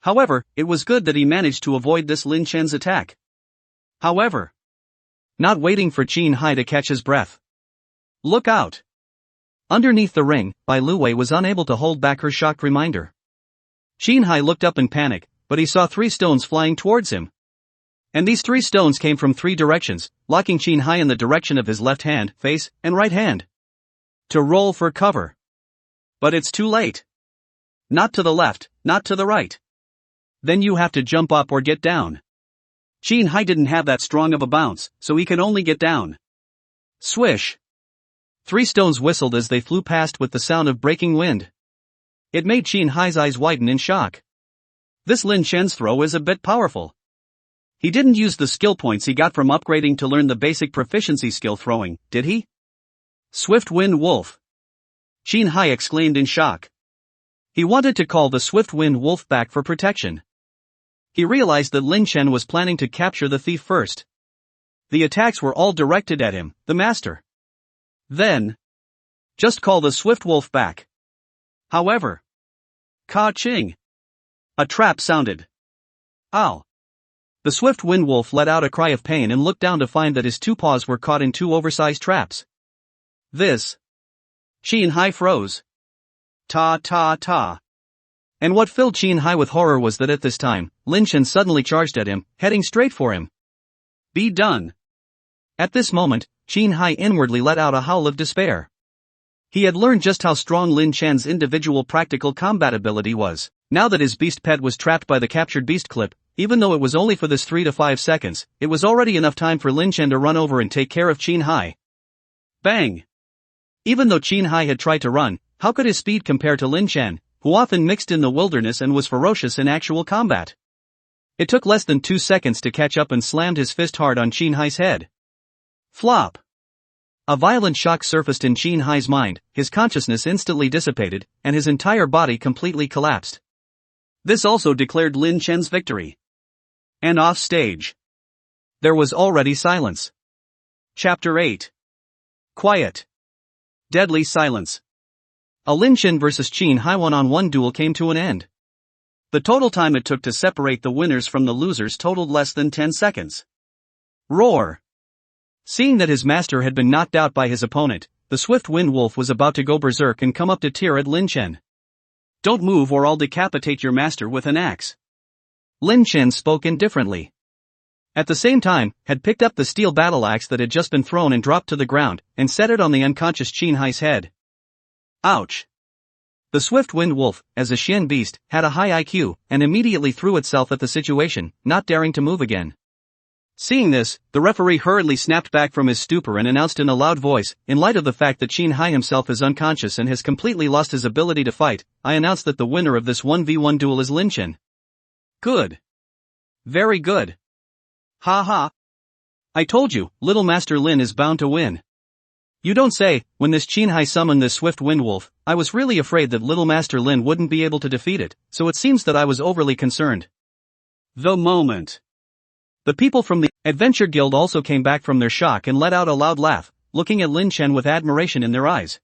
However, it was good that he managed to avoid this Lin Chen's attack. However, not waiting for Qin Hai to catch his breath. Look out! Underneath the ring, Bai Luwei was unable to hold back her shocked reminder. Qin Hai looked up in panic, but he saw 3 stones flying towards him. And these 3 stones came from 3 directions, locking Qin Hai in the direction of his left hand, face, and right hand. To roll for cover. But it's too late. Not to the left, not to the right. Then you have to jump up or get down. Qin Hai didn't have that strong of a bounce, so he could only get down. Swish. 3 stones whistled as they flew past with the sound of breaking wind. It made Qin Hai's eyes widen in shock. This Lin Chen's throw is a bit powerful. He didn't use the skill points he got from upgrading to learn the basic proficiency skill throwing, did he? Swift Wind Wolf. Qin Hai exclaimed in shock. He wanted to call the Swift Wind Wolf back for protection. He realized that Lin Chen was planning to capture the thief first. The attacks were all directed at him, the master. Then, just call the Swift Wolf back. However, Ka-ching! A trap sounded. Ow! The Swift Wind Wolf let out a cry of pain and looked down to find that his 2 paws were caught in 2 oversized traps. This. Qin Hai froze. Ta. And what filled Qin Hai with horror was that at this time, Lin Chen suddenly charged at him, heading straight for him. Be done. At this moment, Qin Hai inwardly let out a howl of despair. He had learned just how strong Lin Chen's individual practical combat ability was. Now that his beast pet was trapped by the captured beast clip, even though it was only for this 3 to 5 seconds, it was already enough time for Lin Chen to run over and take care of Qin Hai. Bang! Even though Qin Hai had tried to run, how could his speed compare to Lin Chen, who often mixed in the wilderness and was ferocious in actual combat? It took less than 2 seconds to catch up and slammed his fist hard on Qin Hai's head. Flop! A violent shock surfaced in Qin Hai's mind, his consciousness instantly dissipated, and his entire body completely collapsed. This also declared Lin Chen's victory. And off stage, there was already silence. Chapter 8. Quiet. Deadly silence. A Lin Chen vs Qin Hai 1-on-1 duel came to an end. The total time it took to separate the winners from the losers totaled less than 10 seconds. Roar! Seeing that his master had been knocked out by his opponent, the Swift Wind Wolf was about to go berserk and come up to tear at Lin Chen. Don't move or I'll decapitate your master with an axe. Lin Chen spoke indifferently. At the same time, had picked up the steel battle axe that had just been thrown and dropped to the ground, and set it on the unconscious Qin Hai's head. Ouch! The Swift Wind Wolf, as a Shen beast, had a high IQ, and immediately threw itself at the situation, not daring to move again. Seeing this, the referee hurriedly snapped back from his stupor and announced in a loud voice, in light of the fact that Qin Hai himself is unconscious and has completely lost his ability to fight, I announce that the winner of this 1v1 duel is Lin Chen. Good. Very good. Ha ha. I told you, Little Master Lin is bound to win. You don't say. When this Qin Hai summoned this Swift Wind Wolf, I was really afraid that Little Master Lin wouldn't be able to defeat it, so it seems that I was overly concerned. The moment. The people from the Adventure Guild also came back from their shock and let out a loud laugh, looking at Lin Chen with admiration in their eyes.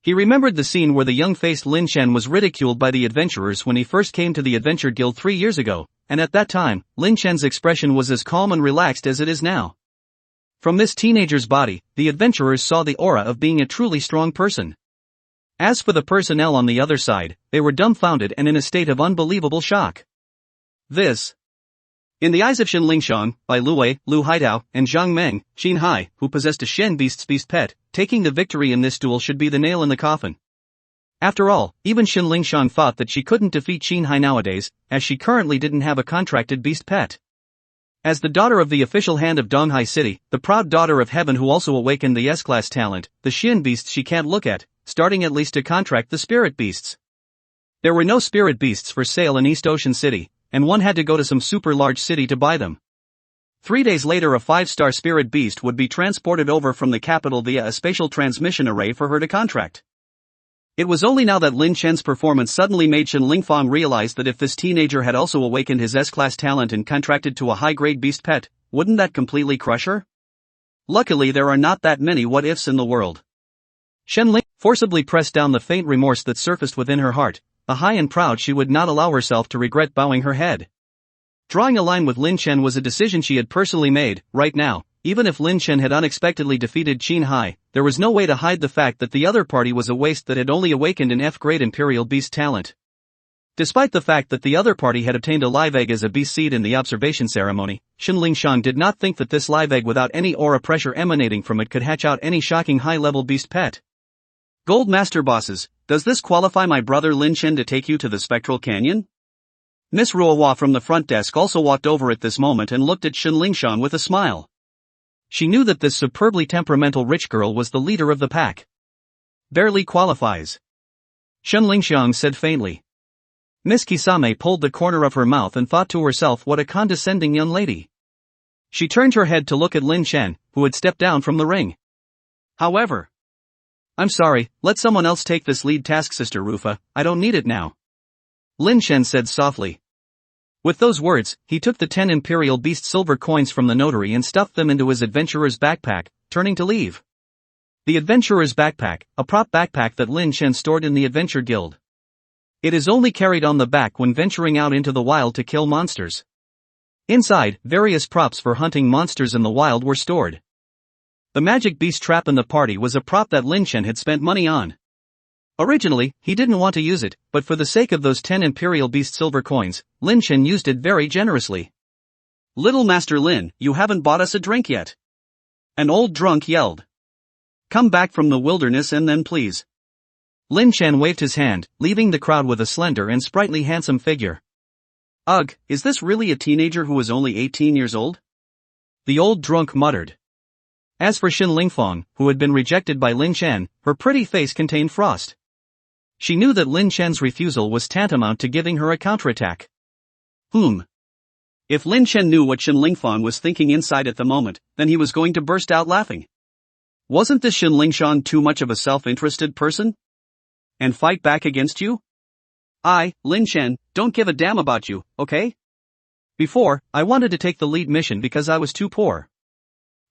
He remembered the scene where the young-faced Lin Chen was ridiculed by the adventurers when he first came to the Adventure Guild 3 years ago, and at that time, Lin Chen's expression was as calm and relaxed as it is now. From this teenager's body, the adventurers saw the aura of being a truly strong person. As for the personnel on the other side, they were dumbfounded and in a state of unbelievable shock. This. In the eyes of Shen Lingfang, by Lu Wei, Lu Haidao, and Zhang Meng, Qin Hai, who possessed a Shen beast's beast pet, taking the victory in this duel should be the nail in the coffin. After all, even Shen Lingfang thought that she couldn't defeat Qin Hai nowadays, as she currently didn't have a contracted beast pet. As the daughter of the official hand of Donghai City, the proud daughter of heaven who also awakened the S-class talent, the Shen beasts she can't look at, starting at least to contract the spirit beasts. There were no spirit beasts for sale in East Ocean City, and one had to go to some super large city to buy them. 3 days later a 5-star spirit beast would be transported over from the capital via a spatial transmission array for her to contract. It was only now that Lin Chen's performance suddenly made Shen Lingfang realize that if this teenager had also awakened his S-class talent and contracted to a high-grade beast pet, wouldn't that completely crush her? Luckily there are not that many what-ifs in the world. Shen Ling forcibly pressed down the faint remorse that surfaced within her heart. The high and proud she would not allow herself to regret bowing her head. Drawing a line with Lin Chen was a decision she had personally made. Right now, even if Lin Chen had unexpectedly defeated Qin Hai, there was no way to hide the fact that the other party was a waste that had only awakened an F-grade Imperial Beast talent. Despite the fact that the other party had obtained a live egg as a beast seed in the observation ceremony, Shen Lingfang did not think that this live egg without any aura pressure emanating from it could hatch out any shocking high-level beast pet. Gold Master Bosses, does this qualify my brother Lin Chen to take you to the Spectral Canyon? Miss Ruohua from the front desk also walked over at this moment and looked at Shen Lingfang with a smile. She knew that this superbly temperamental rich girl was the leader of the pack. Barely qualifies. Shen Lingfang said faintly. Miss Kisame pulled the corner of her mouth and thought to herself, what a condescending young lady. She turned her head to look at Lin Chen, who had stepped down from the ring. However, I'm sorry, let someone else take this lead task, Sister Rufa, I don't need it now. Lin Chen said softly. With those words, he took the 10 Imperial Beast silver coins from the notary and stuffed them into his adventurer's backpack, turning to leave. The adventurer's backpack, a prop backpack that Lin Chen stored in the Adventure Guild. It is only carried on the back when venturing out into the wild to kill monsters. Inside, various props for hunting monsters in the wild were stored. The magic beast trap in the party was a prop that Lin Chen had spent money on. Originally, he didn't want to use it, but for the sake of those 10 Imperial Beast silver coins, Lin Chen used it very generously. Little Master Lin, you haven't bought us a drink yet. An old drunk yelled. Come back from the wilderness and then please. Lin Chen waved his hand, leaving the crowd with a slender and sprightly handsome figure. Ugh, is this really a teenager who is only 18 years old? The old drunk muttered. As for Shen Lingfang, who had been rejected by Lin Chen, her pretty face contained frost. She knew that Lin Chen's refusal was tantamount to giving her a counterattack. If Lin Chen knew what Shen Lingfang was thinking inside at the moment, then he was going to burst out laughing. Wasn't this Shen Lingfang too much of a self-interested person? And fight back against you? Lin Chen, don't give a damn about you, okay? Before, I wanted to take the lead mission because I was too poor.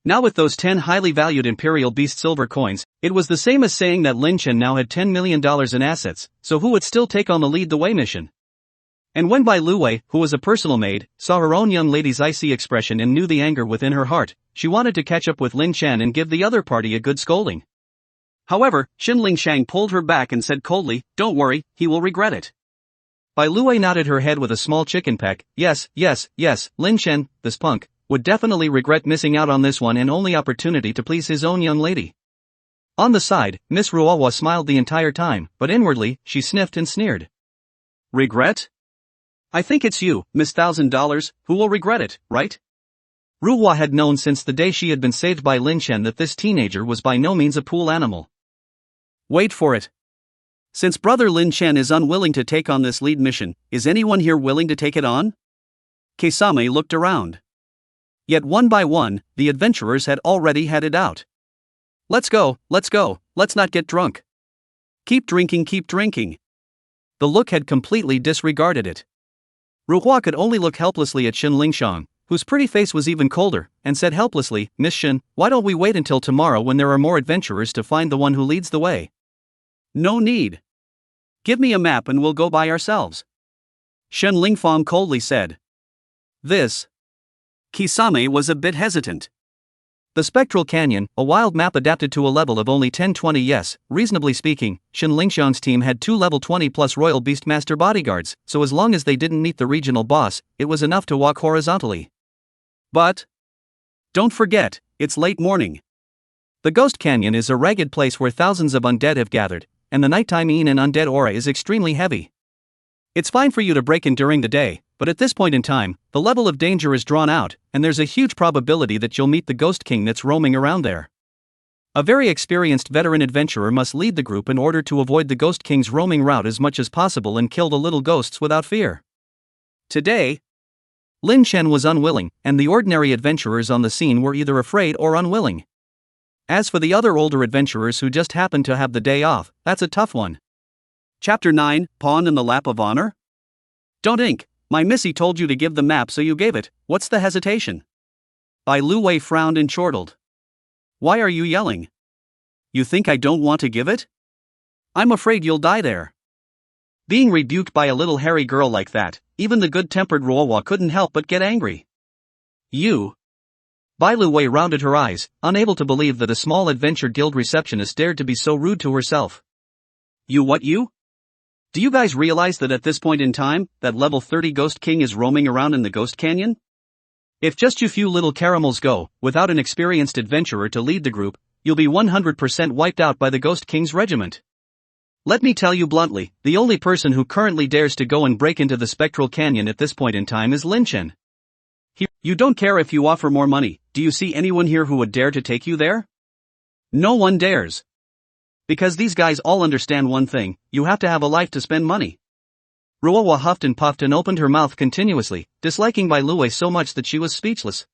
Now with those 10 highly valued Imperial Beast silver coins, it was the same as saying that Lin Chen now had $10 million in assets, so who would still take on the lead the way mission? And when Bai Luwei, who was a personal maid, saw her own young lady's icy expression and knew the anger within her heart, she wanted to catch up with Lin Chen and give the other party a good scolding. However, Shen Lingfang pulled her back and said coldly, don't worry, he will regret it. Bai Luwei nodded her head with a small chicken peck, yes, Lin Chen, this punk, would definitely regret missing out on this one and only opportunity to please his own young lady. On the side, Miss Ruohua smiled the entire time, but inwardly, she sniffed and sneered. Regret? I think it's you, Miss $1,000, who will regret it, right? Ruohua had known since the day she had been saved by Lin Chen that this teenager was by no means a pool animal. Wait for it. Since brother Lin Chen is unwilling to take on this lead mission, is anyone here willing to take it on? Kisame looked around. Yet one by one, the adventurers had already headed out. Let's go, let's not get drunk. Keep drinking. The look had completely disregarded it. Ruohua could only look helplessly at Shen Lingfang, whose pretty face was even colder, and said helplessly, Miss Shen, why don't we wait until tomorrow when there are more adventurers to find the one who leads the way? No need. Give me a map and we'll go by ourselves. Shen Lingfang coldly said. This. Kisame was a bit hesitant. The Spectral Canyon, a wild map adapted to a level of only 10-20. Yes, reasonably speaking, Shen Lingfang's team had 2 level 20 plus Royal Beastmaster bodyguards, so as long as they didn't meet the regional boss, it was enough to walk horizontally. But don't forget, it's late morning. The Ghost Canyon is a ragged place where thousands of undead have gathered, and the nighttime and undead aura is extremely heavy. It's fine for you to break in during the day, but at this point in time, the level of danger is drawn out, and there's a huge probability that you'll meet the Ghost King that's roaming around there. A very experienced veteran adventurer must lead the group in order to avoid the Ghost King's roaming route as much as possible and kill the little ghosts without fear. Today, Lin Chen was unwilling, and the ordinary adventurers on the scene were either afraid or unwilling. As for the other older adventurers who just happened to have the day off, that's a tough one. Chapter 9, Pawn in the Lap of Honor? Don't ink, my missy told you to give the map so you gave it, what's the hesitation? Bai Luwei frowned and chortled. Why are you yelling? You think I don't want to give it? I'm afraid you'll die there. Being rebuked by a little hairy girl like that, even the good-tempered Ruohua couldn't help but get angry. You? Bai Luwei rounded her eyes, unable to believe that a small adventure guild receptionist dared to be so rude to herself. You what you? Do you guys realize that at this point in time, that level 30 Ghost King is roaming around in the Ghost Canyon? If just you few little caramels go, without an experienced adventurer to lead the group, you'll be 100% wiped out by the Ghost King's regiment. Let me tell you bluntly, the only person who currently dares to go and break into the Spectral Canyon at this point in time is Lin Chen. You don't care if you offer more money. Do you see anyone here who would dare to take you there? No one dares. Because these guys all understand one thing, you have to have a life to spend money. Ruowa huffed and puffed and opened her mouth continuously, disliking Bai Luwei so much that she was speechless.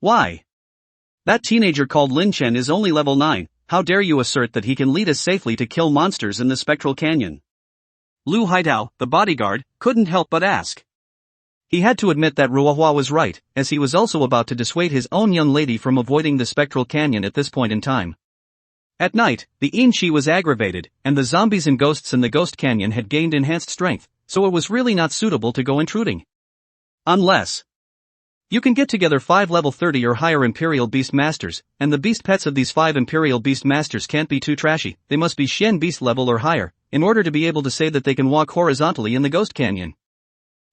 Why? That teenager called Lin Chen is only level 9, how dare you assert that he can lead us safely to kill monsters in the Spectral Canyon? Lu Haidao, the bodyguard, couldn't help but ask. He had to admit that Ruohua was right, as he was also about to dissuade his own young lady from avoiding the Spectral Canyon at this point in time. At night, the Inchi was aggravated, and the zombies and ghosts in the Ghost Canyon had gained enhanced strength, so it was really not suitable to go intruding. Unless you can get together 5 level 30 or higher Imperial Beast Masters, and the beast pets of these 5 Imperial Beast Masters can't be too trashy, they must be Shen Beast level or higher, in order to be able to say that they can walk horizontally in the Ghost Canyon.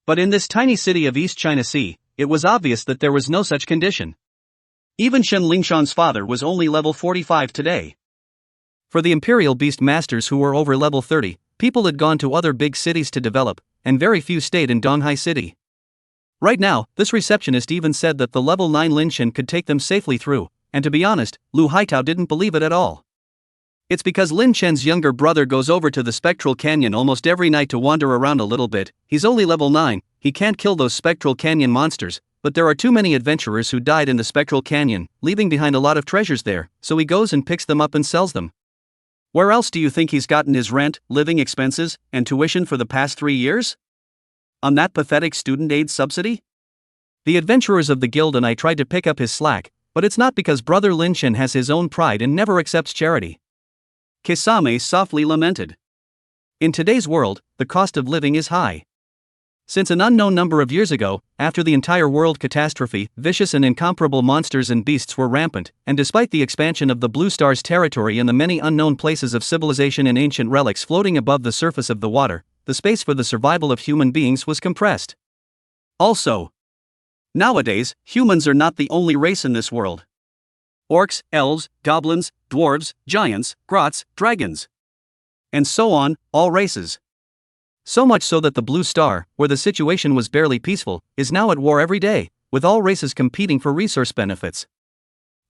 But in this tiny city of East China Sea, it was obvious that there was no such condition. Even Shen Lingfang's father was only level 45 today. For the Imperial Beast Masters who were over level 30, people had gone to other big cities to develop, and very few stayed in Donghai City. Right now, this receptionist even said that the level 9 Lin Chen could take them safely through, and to be honest, Lu Haitao didn't believe it at all. It's because Lin Chen's younger brother goes over to the Spectral Canyon almost every night to wander around a little bit. He's only level 9, he can't kill those Spectral Canyon monsters, but there are too many adventurers who died in the Spectral Canyon, leaving behind a lot of treasures there, so he goes and picks them up and sells them. Where else do you think he's gotten his rent, living expenses, and tuition for the past 3 years? On that pathetic student aid subsidy? The adventurers of the guild and I tried to pick up his slack, but it's not because brother Lin Chen has his own pride and never accepts charity. Kisame softly lamented. In today's world, the cost of living is high. Since an unknown number of years ago, after the entire world catastrophe, vicious and incomparable monsters and beasts were rampant, and despite the expansion of the Blue Star's territory and the many unknown places of civilization and ancient relics floating above the surface of the water, the space for the survival of human beings was compressed. Also, nowadays, humans are not the only race in this world. Orcs, elves, goblins, dwarves, giants, grots, dragons, and so on, all races. So much so that the Blue Star, where the situation was barely peaceful, is now at war every day, with all races competing for resource benefits.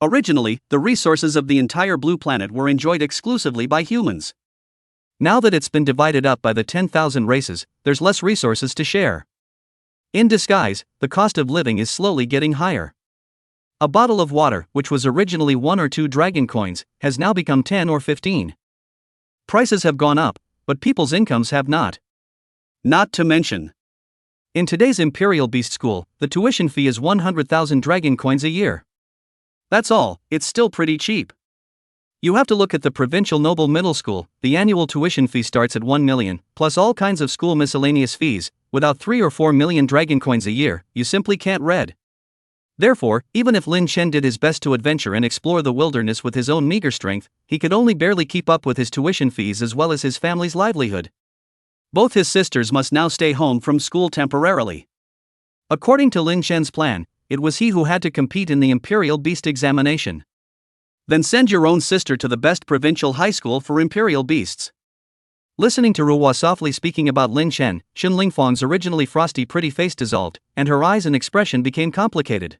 Originally, the resources of the entire blue planet were enjoyed exclusively by humans. Now that it's been divided up by the 10,000 races, there's less resources to share. In disguise, the cost of living is slowly getting higher. A bottle of water, which was originally 1 or 2 dragon coins, has now become 10 or 15. Prices have gone up, but people's incomes have not. Not to mention, in today's Imperial Beast School, the tuition fee is 100,000 dragon coins a year. That's all, it's still pretty cheap. You have to look at the Provincial Noble Middle School, the annual tuition fee starts at 1 million, plus all kinds of school miscellaneous fees. Without 3 or 4 million dragon coins a year, you simply can't read. Therefore, even if Lin Chen did his best to adventure and explore the wilderness with his own meager strength, he could only barely keep up with his tuition fees as well as his family's livelihood. Both his sisters must now stay home from school temporarily. According to Lin Chen's plan, it was he who had to compete in the Imperial Beast examination. Then send your own sister to the best provincial high school for Imperial Beasts. Listening to Ruohua softly speaking about Lin Chen, Shen Lingfang's originally frosty pretty face dissolved, and her eyes and expression became complicated.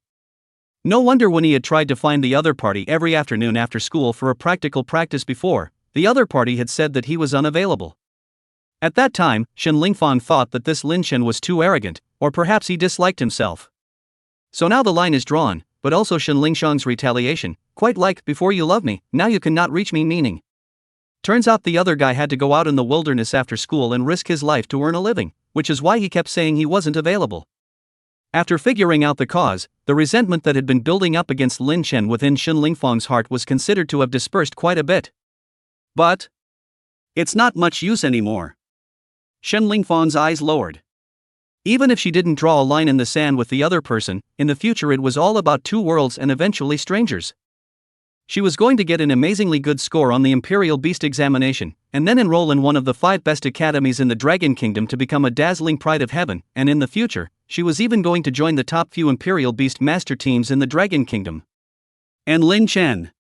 No wonder when he had tried to find the other party every afternoon after school for a practical practice before, the other party had said that he was unavailable. At that time, Shen Lingfang thought that this Lin Chen was too arrogant, or perhaps he disliked himself. So now the line is drawn, but also Shen Lingfang's retaliation, quite like, before you love me, now you cannot reach me meaning. Turns out the other guy had to go out in the wilderness after school and risk his life to earn a living, which is why he kept saying he wasn't available. After figuring out the cause, the resentment that had been building up against Lin Chen within Shen Lingfang's heart was considered to have dispersed quite a bit. But it's not much use anymore. Shen Lingfang's eyes lowered. Even if she didn't draw a line in the sand with the other person, in the future it was all about 2 worlds and eventually strangers. She was going to get an amazingly good score on the Imperial Beast examination, and then enroll in one of the 5 best academies in the Dragon Kingdom to become a dazzling pride of heaven, and in the future, she was even going to join the top few Imperial Beast master teams in the Dragon Kingdom. And Lin Chen.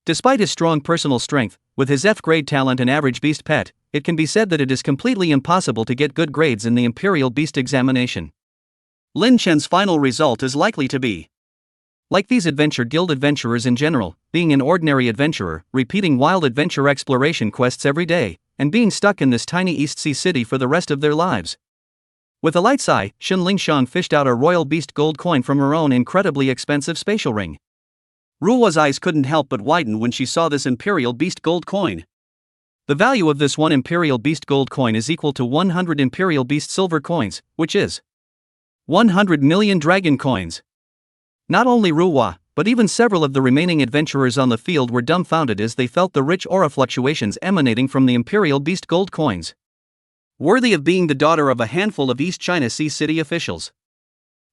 Despite his strong personal strength, with his F-grade talent and average beast pet, it can be said that it is completely impossible to get good grades in the Imperial Beast examination. Lin Chen's final result is likely to be like these Adventure Guild adventurers in general, being an ordinary adventurer, repeating wild adventure exploration quests every day, and being stuck in this tiny East Sea city for the rest of their lives. With a light sigh, Shen Lingfang fished out a royal beast gold coin from her own incredibly expensive spatial ring. Ruo's eyes couldn't help but widen when she saw this Imperial Beast gold coin. The value of this one Imperial Beast gold coin is equal to 100 Imperial Beast silver coins, which is 100 million dragon coins. Not only Ruo, but even several of the remaining adventurers on the field were dumbfounded as they felt the rich aura fluctuations emanating from the Imperial Beast gold coins. Worthy of being the daughter of a handful of East China Sea city officials.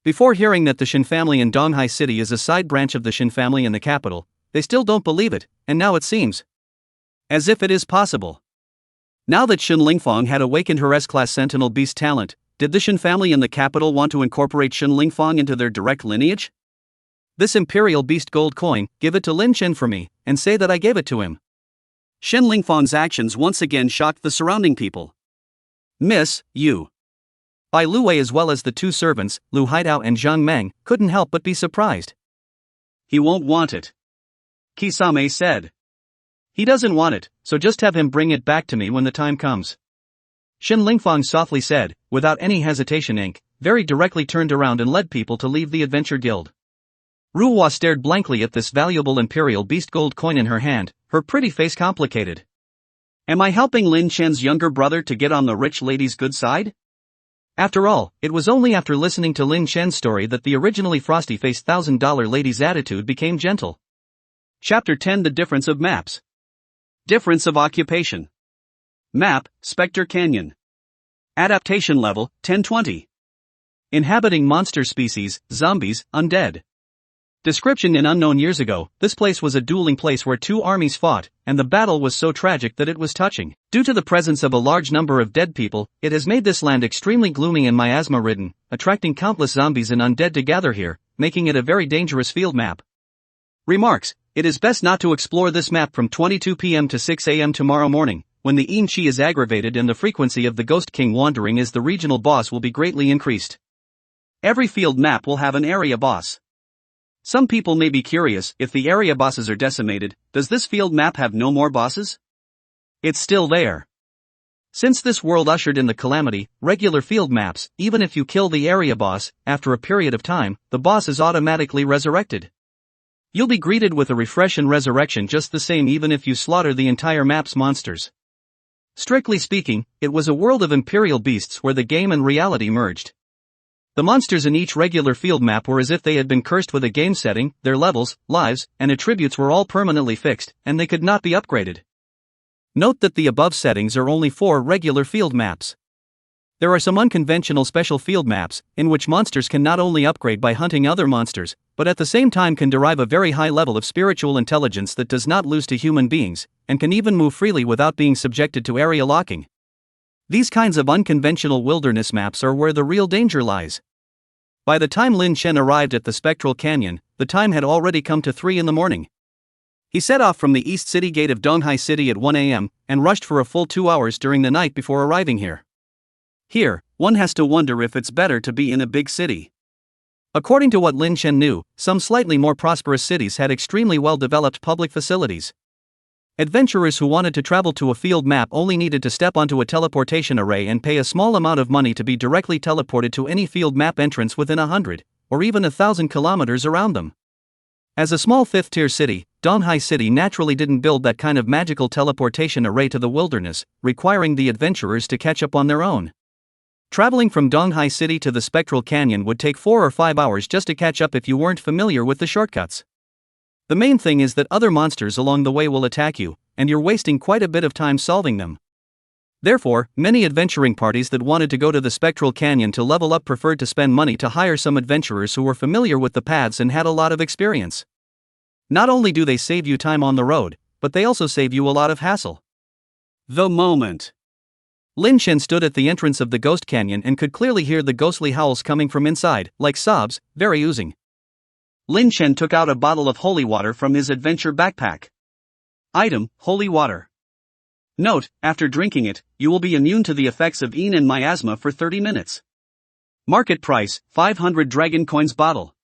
Before hearing that the Shen family in Donghai City is a side branch of the Shen family in the capital, they still don't believe it, and now it seems as if it is possible. Now that Shen Lingfang had awakened her S-class Sentinel Beast talent, did the Shen family in the capital want to incorporate Shen Lingfang into their direct lineage? This Imperial Beast gold coin, give it to Lin Chen for me, and say that I gave it to him. Shen Lingfang's actions once again shocked the surrounding people. Miss, you. Bai Luwei as well as the 2 servants, Lu Haidao and Zhang Meng, couldn't help but be surprised. He won't want it. Kisame said. He doesn't want it, so just have him bring it back to me when the time comes. Shen Lingfang softly said, without any hesitation very directly turned around and led people to leave the Adventure Guild. Ruo stared blankly at this valuable Imperial Beast gold coin in her hand, her pretty face complicated. Am I helping Lin Chen's younger brother to get on the rich lady's good side? After all, it was only after listening to Lin Chen's story that the originally frosty-faced $1,000 lady's attitude became gentle. Chapter 10 The Difference of Maps. Difference of Occupation. Map, Spectre Canyon. Adaptation level, 1020. Inhabiting monster species, zombies, undead. Description: in unknown years ago, this place was a dueling place where 2 armies fought, and the battle was so tragic that it was touching. Due to the presence of a large number of dead people, it has made this land extremely gloomy and miasma-ridden, attracting countless zombies and undead to gather here, making it a very dangerous field map. Remarks: it is best not to explore this map from 22 p.m. to 6 a.m. tomorrow morning, when the Yin Chi is aggravated and the frequency of the Ghost King wandering as the regional boss will be greatly increased. Every field map will have an area boss. Some people may be curious, if the area bosses are decimated, does this field map have no more bosses? It's still there. Since this world ushered in the calamity, regular field maps, even if you kill the area boss, after a period of time, the boss is automatically resurrected. You'll be greeted with a refresh and resurrection just the same even if you slaughter the entire map's monsters. Strictly speaking, it was a world of Imperial beasts where the game and reality merged. The monsters in each regular field map were as if they had been cursed with a game setting, their levels, lives, and attributes were all permanently fixed, and they could not be upgraded. Note that the above settings are only for regular field maps. There are some unconventional special field maps, in which monsters can not only upgrade by hunting other monsters, but at the same time can derive a very high level of spiritual intelligence that does not lose to human beings, and can even move freely without being subjected to area locking. These kinds of unconventional wilderness maps are where the real danger lies. By the time Lin Chen arrived at the Spectral Canyon, the time had already come to 3 in the morning. He set off from the East City gate of Donghai City at 1 a.m., and rushed for a full 2 hours during the night before arriving here. Here, one has to wonder if it's better to be in a big city. According to what Lin Chen knew, some slightly more prosperous cities had extremely well-developed public facilities. Adventurers who wanted to travel to a field map only needed to step onto a teleportation array and pay a small amount of money to be directly teleported to any field map entrance within 100, or even 1,000 kilometers around them. As a small 5th-tier city, Donghai City naturally didn't build that kind of magical teleportation array to the wilderness, requiring the adventurers to catch up on their own. Traveling from Donghai City to the Spectral Canyon would take 4 or 5 hours just to catch up if you weren't familiar with the shortcuts. The main thing is that other monsters along the way will attack you, and you're wasting quite a bit of time solving them. Therefore, many adventuring parties that wanted to go to the Spectral Canyon to level up preferred to spend money to hire some adventurers who were familiar with the paths and had a lot of experience. Not only do they save you time on the road, but they also save you a lot of hassle. The moment Lin Chen stood at the entrance of the ghost canyon and could clearly hear the ghostly howls coming from inside, like sobs, very oozing. Lin Chen took out a bottle of holy water from his adventure backpack. Item: holy water. Note: after drinking it, you will be immune to the effects of Yin and miasma for 30 minutes. Market price: 500 dragon coins bottle.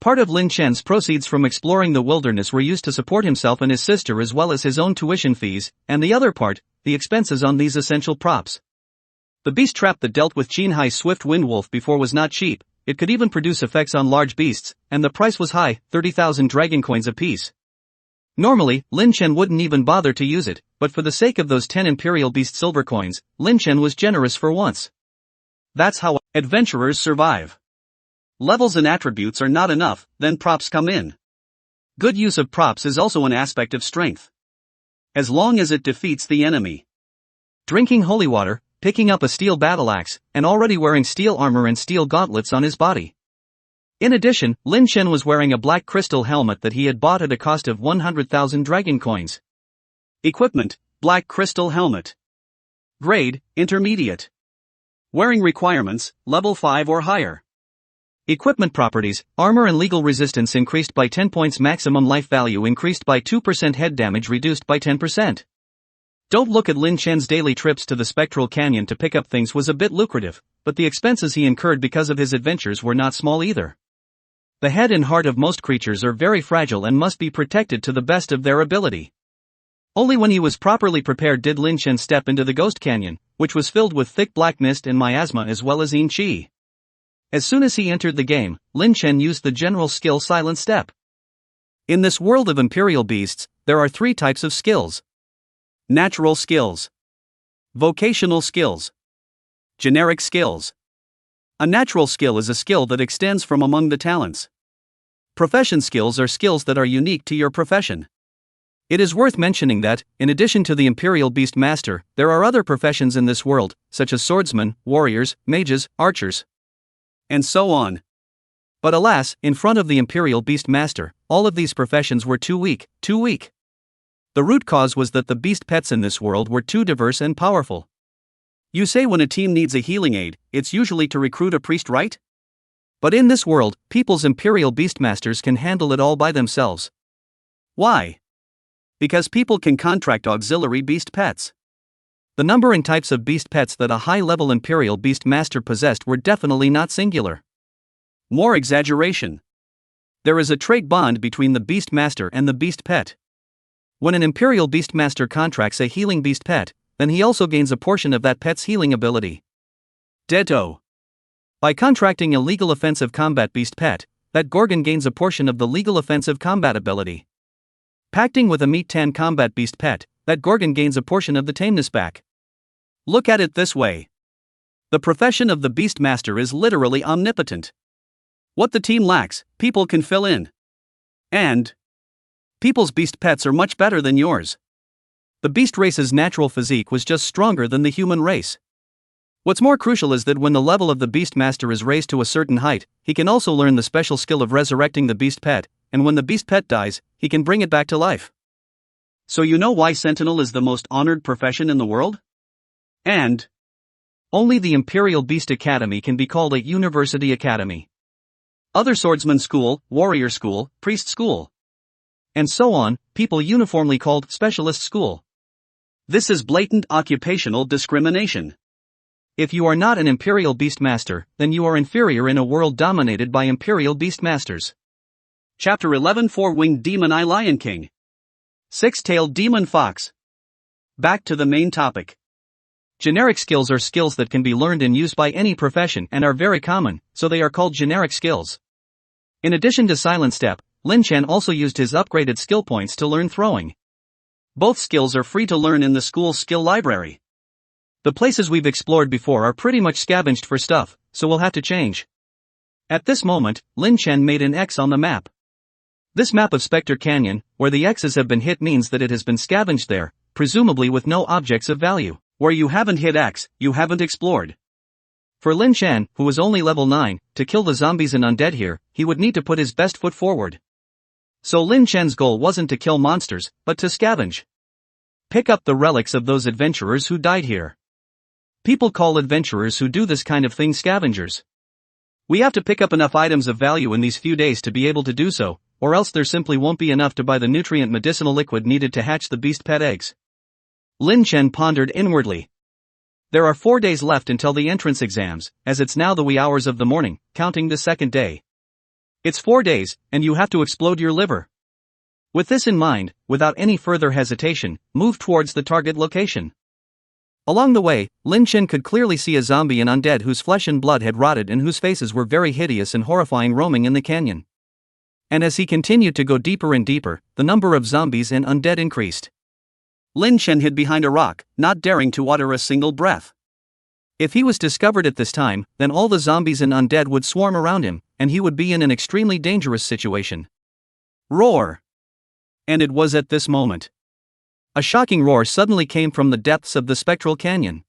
Part of Lin Chen's proceeds from exploring the wilderness were used to support himself and his sister as well as his own tuition fees, and the other part, the expenses on these essential props. The beast trap that dealt with Qinhai's swift wind wolf before was not cheap, it could even produce effects on large beasts, and the price was high, 30,000 dragon coins apiece. Normally, Lin Chen wouldn't even bother to use it, but for the sake of those 10 Imperial Beast silver coins, Lin Chen was generous for once. That's how adventurers survive. Levels and attributes are not enough, then props come in. Good use of props is also an aspect of strength. As long as it defeats the enemy. Drinking holy water, picking up a steel battle axe, and already wearing steel armor and steel gauntlets on his body. In addition, Lin Chen was wearing a black crystal helmet that he had bought at a cost of 100,000 dragon coins. Equipment: black crystal helmet. Grade: intermediate. Wearing requirements: level 5 or higher. Equipment properties: armor and legal resistance increased by 10 points, maximum life value increased by 2%, head damage reduced by 10%. Don't look at Lin Chen's daily trips to the Spectral Canyon to pick up things was a bit lucrative, but the expenses he incurred because of his adventures were not small either. The head and heart of most creatures are very fragile and must be protected to the best of their ability. Only when he was properly prepared did Lin Chen step into the Ghost Canyon, which was filled with thick black mist and miasma as well as Yin Qi. As soon as he entered the game, Lin Chen used the general skill Silent Step. In this world of Imperial Beasts, there are 3 types of skills. Natural skills. Vocational skills. Generic skills. A natural skill is a skill that extends from among the talents. Profession skills are skills that are unique to your profession. It is worth mentioning that, in addition to the Imperial Beast Master, there are other professions in this world, such as swordsmen, warriors, mages, archers, and so on. But alas, in front of the Imperial Beast Master, all of these professions were too weak. The root cause was that the beast pets in this world were too diverse and powerful. You say when a team needs a healing aid, it's usually to recruit a priest, right? But in this world, people's Imperial Beastmasters can handle it all by themselves. Why? Because people can contract auxiliary beast pets. The number and types of beast pets that a high-level Imperial Beast Master possessed were definitely not singular. More exaggeration. There is a trait bond between the Beast Master and the beast pet. When an Imperial Beast Master contracts a healing beast pet, then he also gains a portion of that pet's healing ability. Ditto. By contracting a legal offensive combat beast pet, that Gorgon gains a portion of the legal offensive combat ability. Pacting with a meat tan combat beast pet, that Gorgon gains a portion of the tameness back. Look at it this way. The profession of the Beast Master is literally omnipotent. What the team lacks, people can fill in. And people's beast pets are much better than yours. The beast race's natural physique was just stronger than the human race. What's more crucial is that when the level of the Beast Master is raised to a certain height, he can also learn the special skill of resurrecting the beast pet, and when the beast pet dies, he can bring it back to life. So you know why Sentinel is the most honored profession in the world? And only the Imperial Beast Academy can be called a University Academy. Other swordsman school, warrior school, priest school, and so on, people uniformly called specialist school. This is blatant occupational discrimination. If you are not an Imperial Beastmaster, then you are inferior in a world dominated by Imperial Beastmasters. Chapter 11: Four-Winged Demon Eye Lion King. Six-Tailed Demon Fox. Back to the main topic. Generic skills are skills that can be learned and used by any profession and are very common, so they are called generic skills. In addition to Silent Step, Lin Chen also used his upgraded skill points to learn throwing. Both skills are free to learn in the school's skill library. The places we've explored before are pretty much scavenged for stuff, so we'll have to change. At this moment, Lin Chen made an X on the map. This map of Spectre Canyon, where the X's have been hit, means that it has been scavenged there, presumably with no objects of value. Where you haven't hit X, you haven't explored. For Lin Chen, who was only level 9, to kill the zombies and undead here, he would need to put his best foot forward. So Lin Chen's goal wasn't to kill monsters, but to scavenge. Pick up the relics of those adventurers who died here. People call adventurers who do this kind of thing scavengers. We have to pick up enough items of value in these few days to be able to do so, or else there simply won't be enough to buy the nutrient medicinal liquid needed to hatch the beast pet eggs. Lin Chen pondered inwardly. There are 4 days left until the entrance exams, as it's now the wee hours of the morning, counting the second day. It's 4 days, and you have to explode your liver. With this in mind, without any further hesitation, move towards the target location. Along the way, Lin Chen could clearly see a zombie and undead whose flesh and blood had rotted and whose faces were very hideous and horrifying roaming in the canyon. And as he continued to go deeper and deeper, the number of zombies and undead increased. Lin Chen hid behind a rock, not daring to utter a single breath. If he was discovered at this time, then all the zombies and undead would swarm around him, and he would be in an extremely dangerous situation. Roar! And it was at this moment. A shocking roar suddenly came from the depths of the spectral canyon.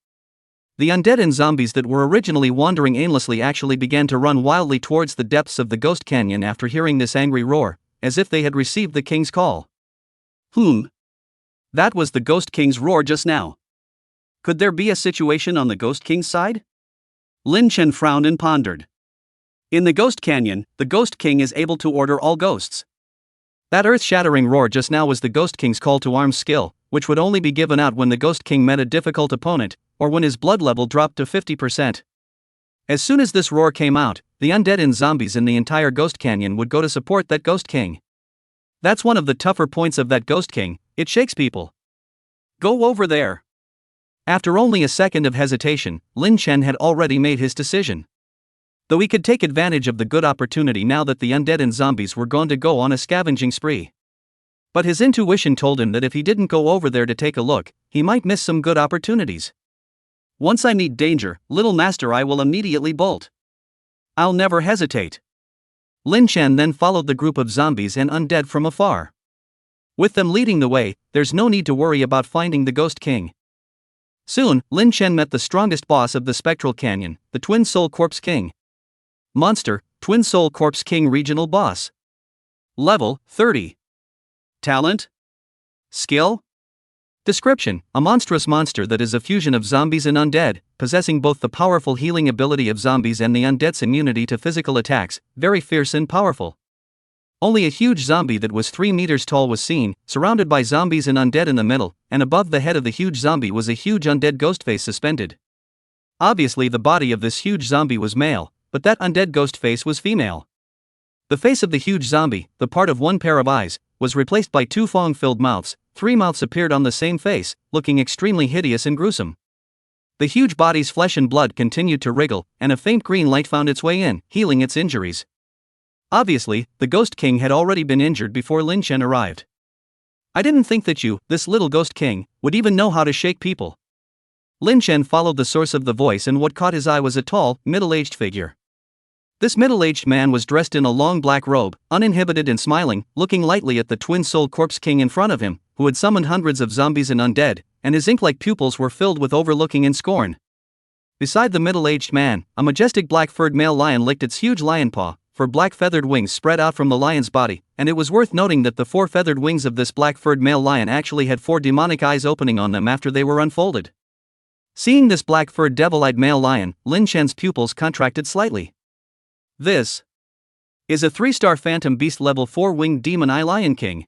The undead and zombies that were originally wandering aimlessly actually began to run wildly towards the depths of the ghost canyon after hearing this angry roar, as if they had received the king's call. That was the ghost king's roar just now. Could there be a situation on the ghost king's side? Lin Chen frowned and pondered. In the ghost canyon, the ghost king is able to order all ghosts. That earth-shattering roar just now was the Ghost King's call to arms skill, which would only be given out when the Ghost King met a difficult opponent, or when his blood level dropped to 50%. As soon as this roar came out, the undead and zombies in the entire Ghost Canyon would go to support that Ghost King. That's one of the tougher points of that Ghost King, it shakes people. Go over there. After only a second of hesitation, Lin Chen had already made his decision. Though he could take advantage of the good opportunity now that the undead and zombies were going to go on a scavenging spree. But his intuition told him that if he didn't go over there to take a look, he might miss some good opportunities. Once I meet danger, little master, I will immediately bolt. I'll never hesitate. Lin Chen then followed the group of zombies and undead from afar. With them leading the way, there's no need to worry about finding the Ghost King. Soon, Lin Chen met the strongest boss of the Spectral Canyon, the Twin Soul Corpse King. Monster, Twin Soul Corpse King Regional Boss. Level, 30. Talent? Skill? Description: a monstrous monster that is a fusion of zombies and undead, possessing both the powerful healing ability of zombies and the undead's immunity to physical attacks, very fierce and powerful. Only a huge zombie that was 3 meters tall was seen, surrounded by zombies and undead in the middle, and above the head of the huge zombie was a huge undead ghost face suspended. Obviously the body of this huge zombie was male, but that undead ghost face was female. The face of the huge zombie, the part of one pair of eyes, was replaced by 2 fong-filled mouths. 3 mouths appeared on the same face, looking extremely hideous and gruesome. The huge body's flesh and blood continued to wriggle, and a faint green light found its way in, healing its injuries. Obviously, the Ghost King had already been injured before Lin Chen arrived. I didn't think that you, this little Ghost King, would even know how to shake people. Lin Chen followed the source of the voice, and what caught his eye was a tall, middle-aged figure. This middle-aged man was dressed in a long black robe, uninhibited and smiling, looking lightly at the Twin Soul Corpse King in front of him, who had summoned hundreds of zombies and undead, and his ink-like pupils were filled with overlooking and scorn. Beside the middle-aged man, a majestic black-furred male lion licked its huge lion paw, for black feathered wings spread out from the lion's body, and it was worth noting that the 4 feathered wings of this black-furred male lion actually had 4 demonic eyes opening on them after they were unfolded. Seeing this black-furred devil-eyed male lion, Lin Chen's pupils contracted slightly. This is a 3-star Phantom Beast Level 4 Winged Demon Eye Lion King.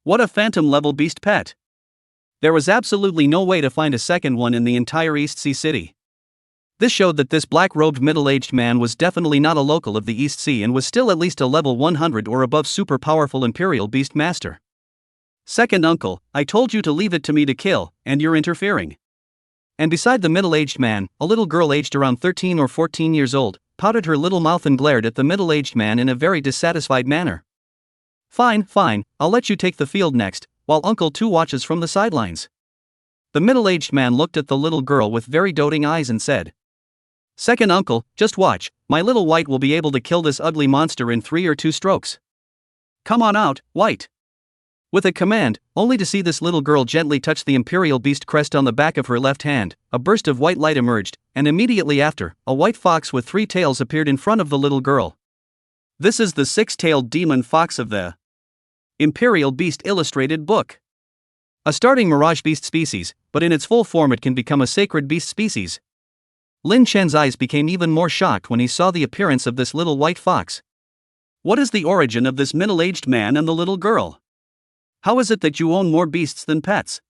What a Phantom level beast pet! There was absolutely no way to find a second one in the entire East Sea City. This showed that this black-robed middle-aged man was definitely not a local of the East Sea and was still at least a level 100 or above super powerful Imperial Beast Master. Second uncle, I told you to leave it to me to kill, and you're interfering. And beside the middle-aged man, a little girl aged around 13 or 14 years old, pouted her little mouth and glared at the middle-aged man in a very dissatisfied manner. Fine, I'll let you take the field next, while Uncle 2 watches from the sidelines. The middle-aged man looked at the little girl with very doting eyes and said, Second uncle, just watch, my little White will be able to kill this ugly monster in 3 or 2 strokes. Come on out, White. With a command, only to see this little girl gently touch the Imperial Beast crest on the back of her left hand, a burst of white light emerged, and immediately after, a white fox with 3 tails appeared in front of the little girl. This is the 6-tailed demon fox of the Imperial Beast Illustrated Book. A starting mirage beast species, but in its full form it can become a sacred beast species. Lin Chen's eyes became even more shocked when he saw the appearance of this little white fox. What is the origin of this middle-aged man and the little girl? How is it that you own more beasts than pets?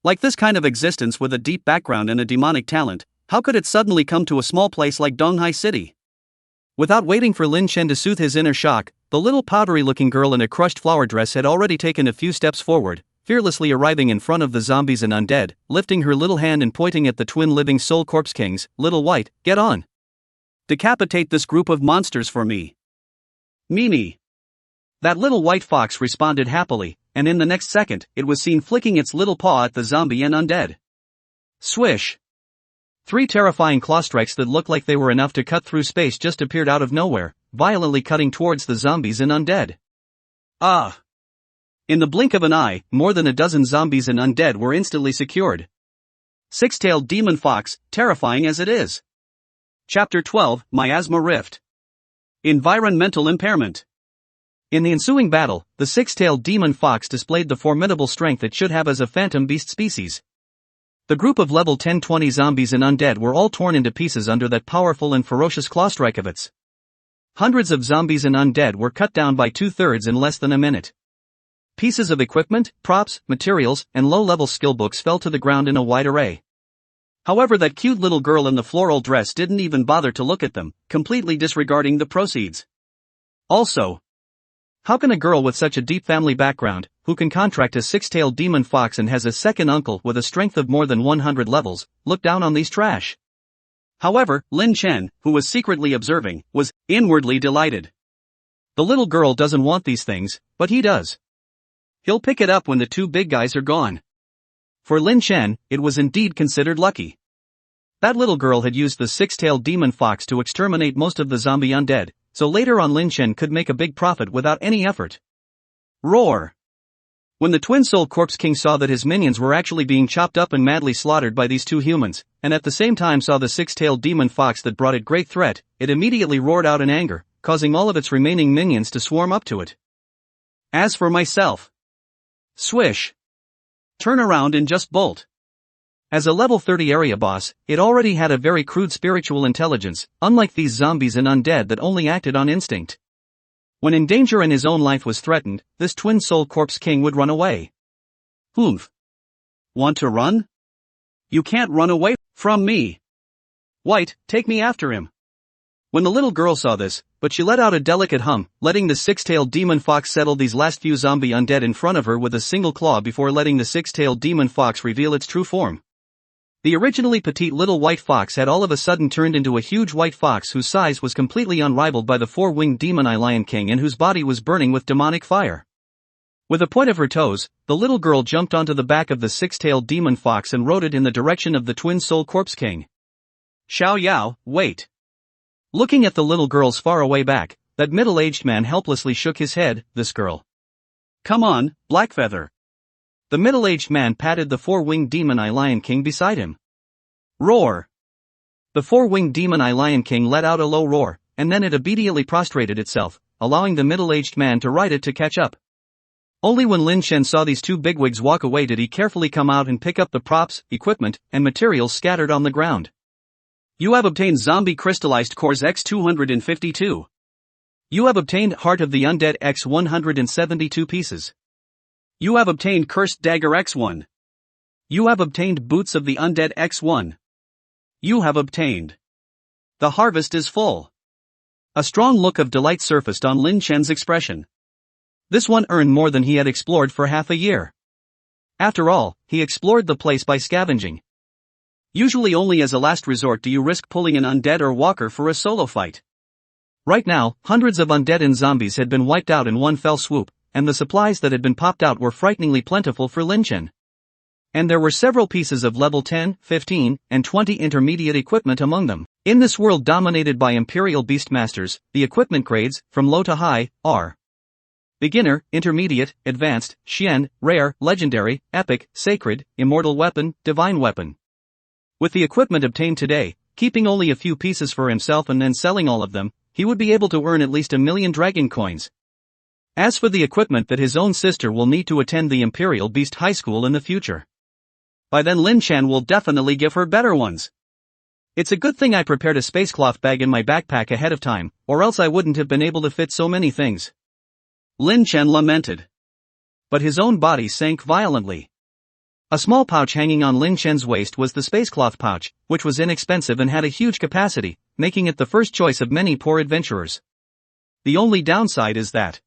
Like this kind of existence with a deep background and a demonic talent, how could it suddenly come to a small place like Donghai City? Without waiting for Lin Chen to soothe his inner shock, the little powdery-looking girl in a crushed flower dress had already taken a few steps forward, fearlessly arriving in front of the zombies and undead, lifting her little hand and pointing at the twin living soul corpse kings. Little White, get on. Decapitate this group of monsters for me. Mimi. That little white fox responded happily, and in the next second, it was seen flicking its little paw at the zombie and undead. Swish. 3 terrifying claw strikes that looked like they were enough to cut through space just appeared out of nowhere, violently cutting towards the zombies and undead. Ah! In the blink of an eye, more than a dozen zombies and undead were instantly secured. Six-tailed demon fox, terrifying as it is. Chapter 12, Miasma Rift. Environmental impairment. In the ensuing battle, the six-tailed demon fox displayed the formidable strength it should have as a phantom beast species. The group of level 10-20 zombies and undead were all torn into pieces under that powerful and ferocious claw strike of its. Hundreds of zombies and undead were cut down by 2/3 in less than a minute. Pieces of equipment, props, materials, and low-level skill books fell to the ground in a wide array. However, that cute little girl in the floral dress didn't even bother to look at them, completely disregarding the proceeds. Also, how can a girl with such a deep family background, who can contract a six-tailed demon fox and has a second uncle with a strength of more than 100 levels, look down on these trash? However, Lin Chen, who was secretly observing, was inwardly delighted. The little girl doesn't want these things, but he does. He'll pick it up when the 2 big guys are gone. For Lin Chen, it was indeed considered lucky. That little girl had used the six-tailed demon fox to exterminate most of the zombie undead, so later on Lin Chen could make a big profit without any effort. Roar! When the twin soul corpse king saw that his minions were actually being chopped up and madly slaughtered by these 2 humans, and at the same time saw the six-tailed demon fox that brought it great threat, it immediately roared out in anger, causing all of its remaining minions to swarm up to it. As for myself, swish! Turn around and just bolt. As a level 30 area boss, it already had a very crude spiritual intelligence, unlike these zombies and undead that only acted on instinct. When in danger and his own life was threatened, this twin soul corpse king would run away. Oomph. Want to run? You can't run away from me. White, take me after him. When the little girl saw this, but she let out a delicate hum, letting the six-tailed demon fox settle these last few zombie undead in front of her with a single claw before letting the six-tailed demon fox reveal its true form. The originally petite little white fox had all of a sudden turned into a huge white fox whose size was completely unrivaled by the 4-winged demon eye lion king and whose body was burning with demonic fire. With a point of her toes, the little girl jumped onto the back of the six-tailed demon fox and rode it in the direction of the twin soul corpse king. Xiao Yao, wait. Looking at the little girl's faraway back, that middle-aged man helplessly shook his head. This girl. Come on, Blackfeather. The middle-aged man patted the 4-winged demon eye lion king beside him. Roar! The 4-winged demon eye lion king let out a low roar, and then it obediently prostrated itself, allowing the middle-aged man to ride it to catch up. Only when Lin Chen saw these 2 bigwigs walk away did he carefully come out and pick up the props, equipment, and materials scattered on the ground. You have obtained Zombie Crystallized Cores X252. You have obtained Heart of the Undead X172 pieces. You have obtained Cursed Dagger X1. You have obtained Boots of the Undead X1. You have obtained. The harvest is full. A strong look of delight surfaced on Lin Chen's expression. This one earned more than he had explored for half a year. After all, he explored the place by scavenging. Usually only as a last resort do you risk pulling an undead or walker for a solo fight. Right now, hundreds of undead and zombies had been wiped out in one fell swoop, and the supplies that had been popped out were frighteningly plentiful for Lin Chen. And there were several pieces of level 10, 15, and 20 intermediate equipment among them. In this world dominated by Imperial Beastmasters, the equipment grades, from low to high, are Beginner, Intermediate, Advanced, Xian, Rare, Legendary, Epic, Sacred, Immortal Weapon, Divine Weapon. With the equipment obtained today, keeping only a few pieces for himself and then selling all of them, he would be able to earn at least 1,000,000 dragon coins. As for the equipment that his own sister will need to attend the Imperial Beast High School in the future, by then Lin Chen will definitely give her better ones. It's a good thing I prepared a spacecloth bag in my backpack ahead of time, or else I wouldn't have been able to fit so many things. Lin Chen lamented. But his own body sank violently. A small pouch hanging on Lin Chen's waist was the spacecloth pouch, which was inexpensive and had a huge capacity, making it the first choice of many poor adventurers. The only downside is that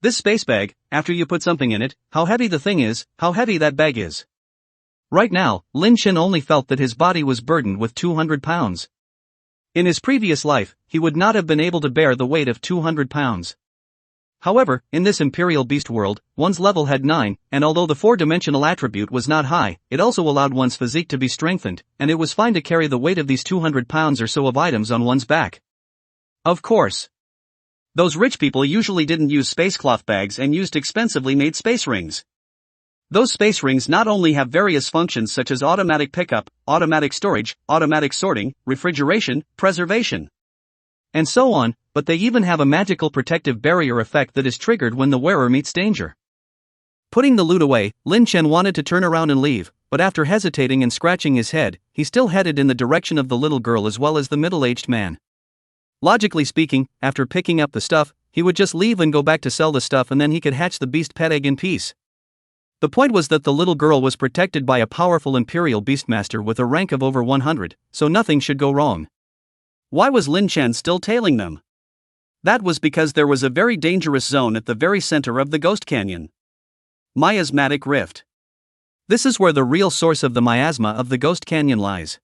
this space bag, after you put something in it, how heavy the thing is, how heavy that bag is. Right now, Lin Chen only felt that his body was burdened with 200 pounds. In his previous life, he would not have been able to bear the weight of 200 pounds. However, in this Imperial Beast world, one's level had 9, and although the 4-dimensional attribute was not high, it also allowed one's physique to be strengthened, and it was fine to carry the weight of these 200 pounds or so of items on one's back. Of course, those rich people usually didn't use spacecloth bags and used expensively made space rings. Those space rings not only have various functions such as automatic pickup, automatic storage, automatic sorting, refrigeration, preservation, and so on, but they even have a magical protective barrier effect that is triggered when the wearer meets danger. Putting the loot away, Lin Chen wanted to turn around and leave, but after hesitating and scratching his head, he still headed in the direction of the little girl as well as the middle-aged man. Logically speaking, after picking up the stuff, he would just leave and go back to sell the stuff and then he could hatch the beast pet egg in peace. The point was that the little girl was protected by a powerful Imperial Beastmaster with a rank of over 100, so nothing should go wrong. Why was Lin Chen still tailing them? That was because there was a very dangerous zone at the very center of the Ghost Canyon. Miasmatic Rift. This is where the real source of the miasma of the Ghost Canyon lies.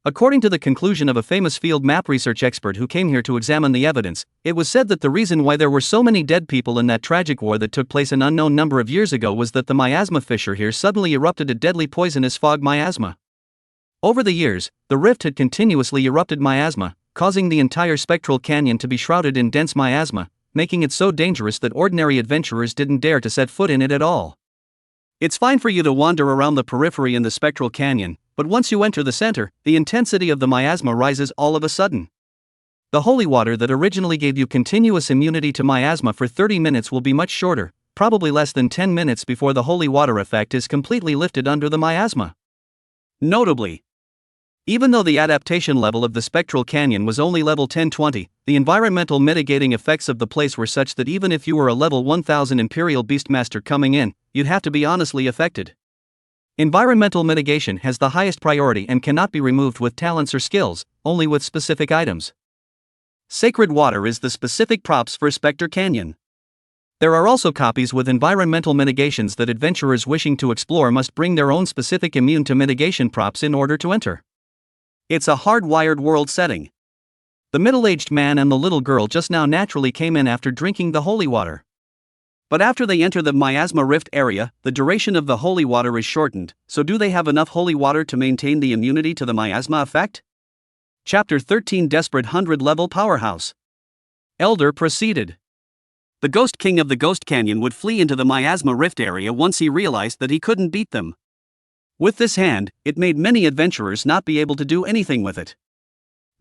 According to the conclusion of a famous field map research expert who came here to examine the evidence, it was said that the reason why there were so many dead people in that tragic war that took place an unknown number of years ago was that the miasma fissure here suddenly erupted a deadly poisonous fog miasma. Over the years, the rift had continuously erupted miasma, causing the entire spectral canyon to be shrouded in dense miasma, making it so dangerous that ordinary adventurers didn't dare to set foot in it at all. It's fine for you to wander around the periphery in the spectral canyon, but once you enter the center, the intensity of the miasma rises all of a sudden. The holy water that originally gave you continuous immunity to miasma for 30 minutes will be much shorter, probably less than 10 minutes before the holy water effect is completely lifted under the miasma. Notably, even though the adaptation level of the spectral canyon was only level 1020, the environmental mitigating effects of the place were such that even if you were a level 1000 Imperial Beastmaster coming in, you'd have to be honestly affected. Environmental mitigation has the highest priority and cannot be removed with talents or skills, only with specific items. Sacred water is the specific props for Spectre Canyon. There are also copies with environmental mitigations that adventurers wishing to explore must bring their own specific immune to mitigation props in order to enter. It's a hardwired world setting. The middle-aged man and the little girl just now naturally came in after drinking the holy water. But after they enter the miasma rift area, the duration of the holy water is shortened, so do they have enough holy water to maintain the immunity to the miasma effect? Chapter 13 Desperate 100-Level Powerhouse. Elder proceeded. The Ghost King of the Ghost Canyon would flee into the miasma rift area once he realized that he couldn't beat them. With this hand, it made many adventurers not be able to do anything with it.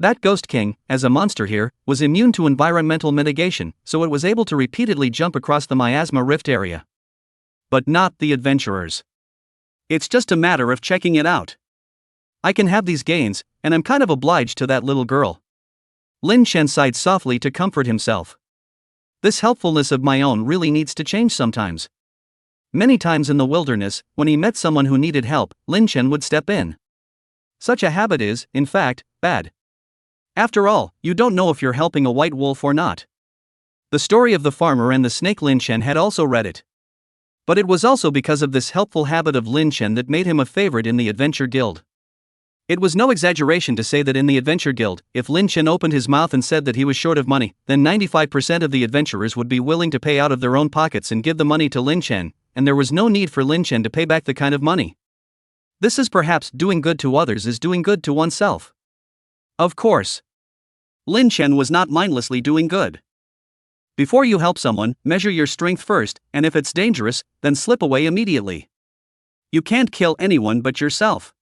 That Ghost King, as a monster here, was immune to environmental mitigation, so it was able to repeatedly jump across the miasma rift area. But not the adventurers. It's just a matter of checking it out. I can have these gains, and I'm kind of obliged to that little girl. Lin Chen sighed softly to comfort himself. This helpfulness of my own really needs to change sometimes. Many times in the wilderness, when he met someone who needed help, Lin Chen would step in. Such a habit is, in fact, bad. After all, you don't know if you're helping a white wolf or not. The story of the farmer and the snake Lin Chen had also read it. But it was also because of this helpful habit of Lin Chen that made him a favorite in the Adventure Guild. It was no exaggeration to say that in the Adventure Guild, if Lin Chen opened his mouth and said that he was short of money, then 95% of the adventurers would be willing to pay out of their own pockets and give the money to Lin Chen, and there was no need for Lin Chen to pay back the kind of money. This is perhaps doing good to others is doing good to oneself. Of course, Lin Chen was not mindlessly doing good. Before you help someone, measure your strength first, and if it's dangerous, then slip away immediately. You can't kill anyone but yourself.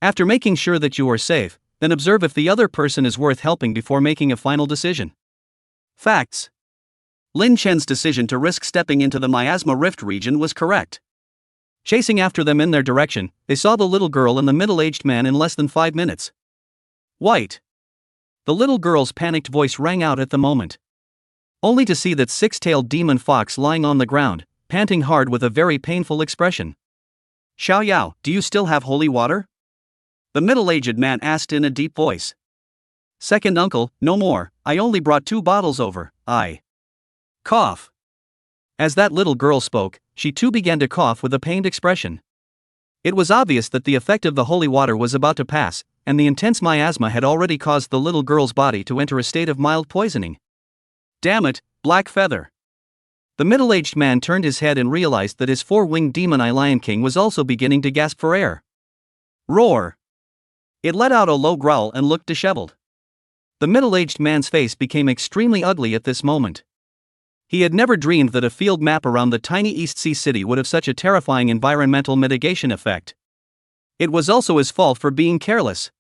After making sure that you are safe, then observe if the other person is worth helping before making a final decision. Facts. Lin Chen's decision to risk stepping into the miasma rift region was correct. Chasing after them in their direction, they saw the little girl and the middle-aged man in less than 5 minutes. White. The little girl's panicked voice rang out at the moment. Only to see that six-tailed demon fox lying on the ground, panting hard with a very painful expression. Xiao Yao, do you still have holy water? The middle-aged man asked in a deep voice. Second uncle, no more, I only brought 2 bottles over, I. Cough. As that little girl spoke, she too began to cough with a pained expression. It was obvious that the effect of the holy water was about to pass, and the intense miasma had already caused the little girl's body to enter a state of mild poisoning. Damn it, Black Feather. The middle-aged man turned his head and realized that his 4-winged demon eye Lion King was also beginning to gasp for air. Roar. It let out a low growl and looked disheveled. The middle-aged man's face became extremely ugly at this moment. He had never dreamed that a field map around the tiny East Sea city would have such a terrifying environmental mitigation effect. It was also his fault for being careless.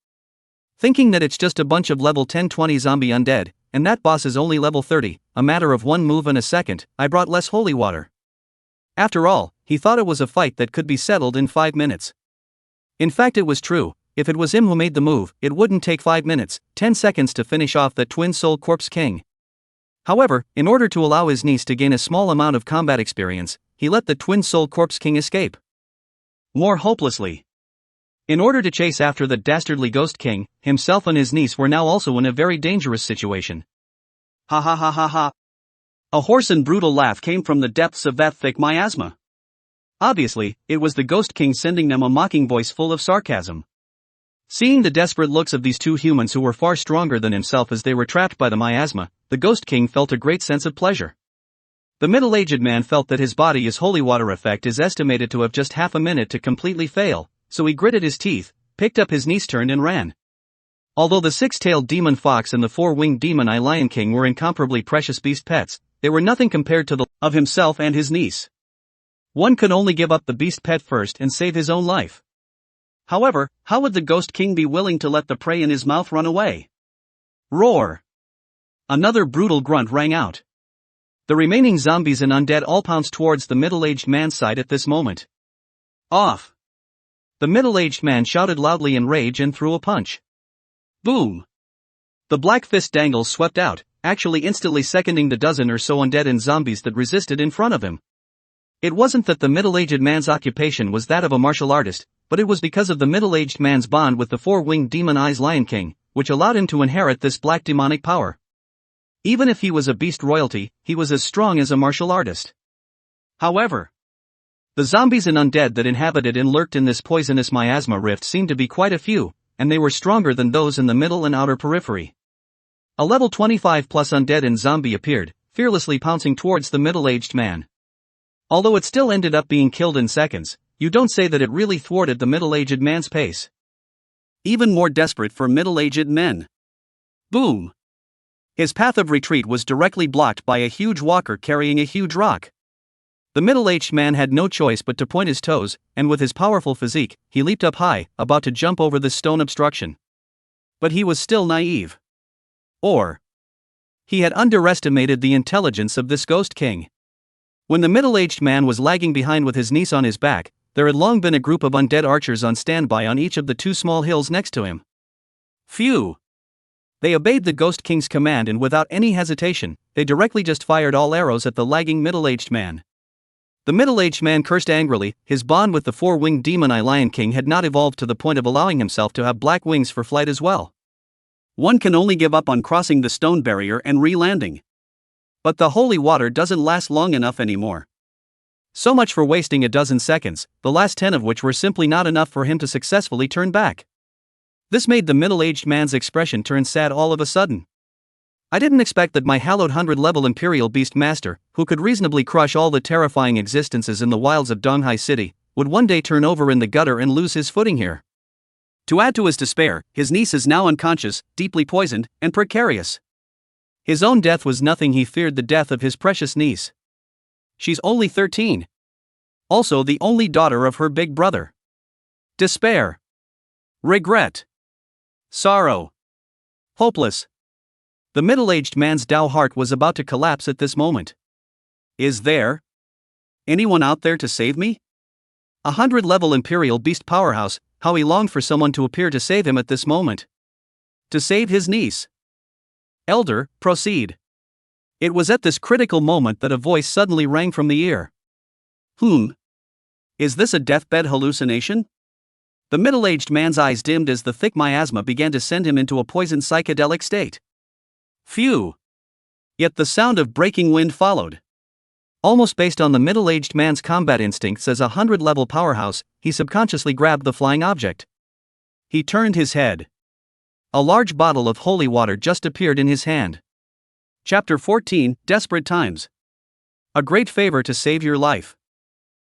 Thinking that it's just a bunch of level 10-20 zombie undead, and that boss is only level 30, a matter of one move and a second, I brought less holy water. After all, he thought it was a fight that could be settled in 5 minutes. In fact, it was true. If it was him who made the move, it wouldn't take 5 minutes, 10 seconds to finish off that twin soul corpse king. However, in order to allow his niece to gain a small amount of combat experience, he let the twin soul corpse king escape. More hopelessly. In order to chase after the dastardly ghost king, himself and his niece were now also in a very dangerous situation. Ha ha ha ha ha. A hoarse and brutal laugh came from the depths of that thick miasma. Obviously, it was the ghost king sending them a mocking voice full of sarcasm. Seeing the desperate looks of these 2 humans who were far stronger than himself as they were trapped by the miasma, the Ghost King felt a great sense of pleasure. The middle-aged man felt that his body's holy water effect is estimated to have just half a minute to completely fail, so he gritted his teeth, picked up his niece turned and ran. Although the 6-tailed demon fox and the 4-winged demon eye Lion King were incomparably precious beast pets, they were nothing compared to the of himself and his niece. One could only give up the beast pet first and save his own life. However, how would the Ghost King be willing to let the prey in his mouth run away? Roar! Another brutal grunt rang out. The remaining zombies and undead all pounced towards the middle-aged man's side at this moment. Off! The middle-aged man shouted loudly in rage and threw a punch. Boom! The black fist dangles swept out, actually instantly seconding the dozen or so undead and zombies that resisted in front of him. It wasn't that the middle-aged man's occupation was that of a martial artist, but it was because of the middle-aged man's bond with the 4-winged demon eyes Lion King, which allowed him to inherit this black demonic power. Even if he was a beast royalty, he was as strong as a martial artist. However, the zombies and undead that inhabited and lurked in this poisonous miasma rift seemed to be quite a few, and they were stronger than those in the middle and outer periphery. A level 25 plus undead and zombie appeared, fearlessly pouncing towards the middle-aged man. Although it still ended up being killed in seconds, you don't say that it really thwarted the middle-aged man's pace. Even more desperate for middle-aged men. Boom! His path of retreat was directly blocked by a huge walker carrying a huge rock. The middle-aged man had no choice but to point his toes, and with his powerful physique, he leaped up high, about to jump over this stone obstruction. But he was still naive. Or he had underestimated the intelligence of this Ghost King. When the middle-aged man was lagging behind with his niece on his back, there had long been a group of undead archers on standby on each of the 2 small hills next to him. Phew! They obeyed the Ghost King's command and without any hesitation, they directly just fired all arrows at the lagging middle-aged man. The middle-aged man cursed angrily. His bond with the 4-winged demon eye Lion King had not evolved to the point of allowing himself to have black wings for flight as well. One can only give up on crossing the stone barrier and re-landing. But the holy water doesn't last long enough anymore. So much for wasting a dozen seconds, the last 10 of which were simply not enough for him to successfully turn back. This made the middle-aged man's expression turn sad all of a sudden. I didn't expect that my hallowed 100-level Imperial Beast Master, who could reasonably crush all the terrifying existences in the wilds of Donghai City, would one day turn over in the gutter and lose his footing here. To add to his despair, his niece is now unconscious, deeply poisoned, and precarious. His own death was nothing. He feared the death of his precious niece. She's only 13. Also the only daughter of her big brother. Despair. Regret. Sorrow. Hopeless. The middle-aged man's Dao heart was about to collapse at this moment. Is there anyone out there to save me? 100-level Imperial Beast powerhouse, how he longed for someone to appear to save him at this moment. To save his niece. Elder, proceed. It was at this critical moment that a voice suddenly rang from the ear. Is this a deathbed hallucination? The middle-aged man's eyes dimmed as the thick miasma began to send him into a poisoned psychedelic state. Phew! Yet the sound of breaking wind followed. Almost based on the middle-aged man's combat instincts as a 100-level powerhouse, he subconsciously grabbed the flying object. He turned his head. A large bottle of holy water just appeared in his hand. Chapter 14, Desperate Times. A great favor to save your life.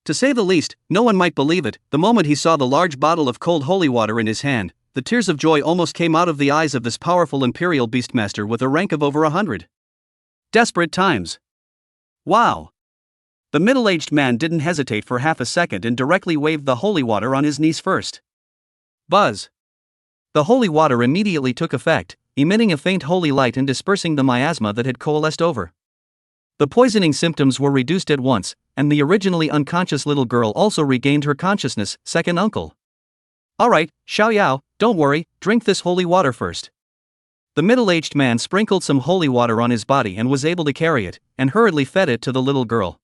To say the least, no one might believe it. The moment he saw the large bottle of cold holy water in his hand, the tears of joy almost came out of the eyes of this powerful Imperial Beastmaster with a rank of over 100. Desperate times. Wow! The middle-aged man didn't hesitate for half a second and directly waved the holy water on his niece first. Buzz! The holy water immediately took effect, emitting a faint holy light and dispersing the miasma that had coalesced over. The poisoning symptoms were reduced at once, and the originally unconscious little girl also regained her consciousness, second uncle. Alright, Xiaoyao, don't worry, drink this holy water first. The middle-aged man sprinkled some holy water on his body and was able to carry it, and hurriedly fed it to the little girl.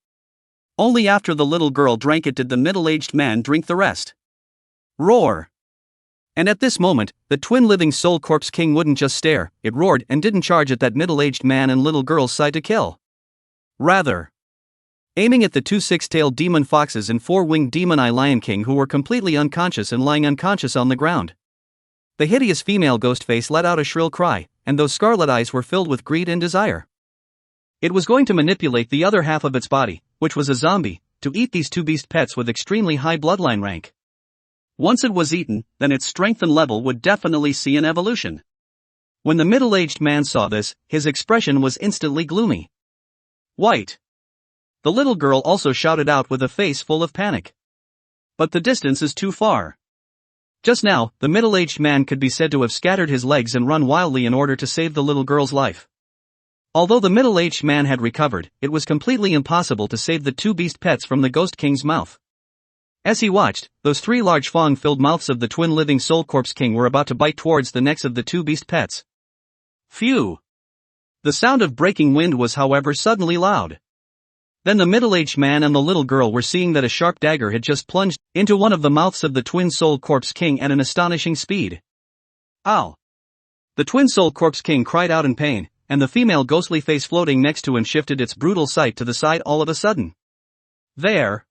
Only after the little girl drank it did the middle-aged man drink the rest. Roar! And at this moment, the twin living soul corpse king wouldn't just stare, it roared and didn't charge at that middle-aged man and little girl's side to kill. Rather, aiming at the two six-tailed demon foxes and four-winged demon eye lion king who were completely unconscious and lying unconscious on the ground. The hideous female ghost face let out a shrill cry, and those scarlet eyes were filled with greed and desire. It was going to manipulate the other half of its body, which was a zombie, to eat these two beast pets with extremely high bloodline rank. Once it was eaten, then its strength and level would definitely see an evolution. When the middle-aged man saw this, his expression was instantly gloomy. White. The little girl also shouted out with a face full of panic. But the distance is too far. Just now, the middle-aged man could be said to have scattered his legs and run wildly in order to save the little girl's life. Although the middle-aged man had recovered, it was completely impossible to save the two beast pets from the Ghost King's mouth. As he watched, those three large fang-filled mouths of the twin living soul corpse king were about to bite towards the necks of the two beast pets. Phew! The sound of breaking wind was, however, suddenly loud. Then the middle-aged man and the little girl were seeing that a sharp dagger had just plunged into one of the mouths of the twin soul corpse king at an astonishing speed. Ow! The twin soul corpse king cried out in pain, and the female ghostly face floating next to him shifted its brutal sight to the side all of a sudden. There!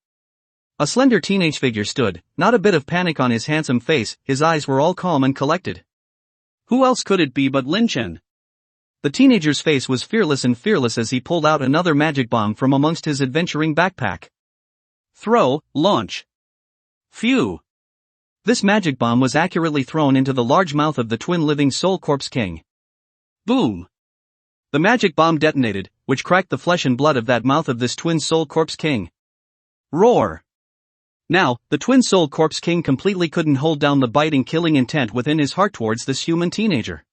A slender teenage figure stood, not a bit of panic on his handsome face, his eyes were all calm and collected. Who else could it be but Lin Chen? The teenager's face was fearless as he pulled out another magic bomb from amongst his adventuring backpack. Throw, launch. Phew! This magic bomb was accurately thrown into the large mouth of the twin living soul corpse king. Boom! The magic bomb detonated, which cracked the flesh and blood of that mouth of this twin soul corpse king. Roar! Now, the twin soul corpse king completely couldn't hold down the biting killing intent within his heart towards this human teenager.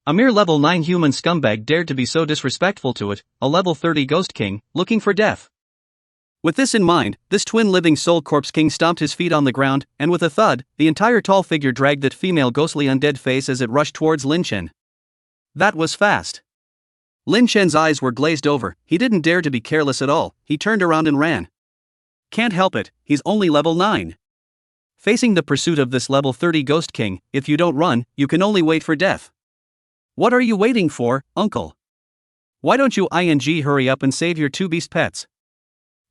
A mere level 9 human scumbag dared to be so disrespectful to it, a level 30 ghost king, looking for death. With this in mind, this twin living soul corpse king stomped his feet on the ground, and with a thud, the entire tall figure dragged that female ghostly undead face as it rushed towards Lin Chen. That was fast. Lin Chen's eyes were glazed over, he didn't dare to be careless at all, he turned around and ran. Can't help it, he's only level 9. Facing the pursuit of this level 30 ghost king, if you don't run, you can only wait for death. What are you waiting for, uncle? Why don't you hurry up and save your two beast pets?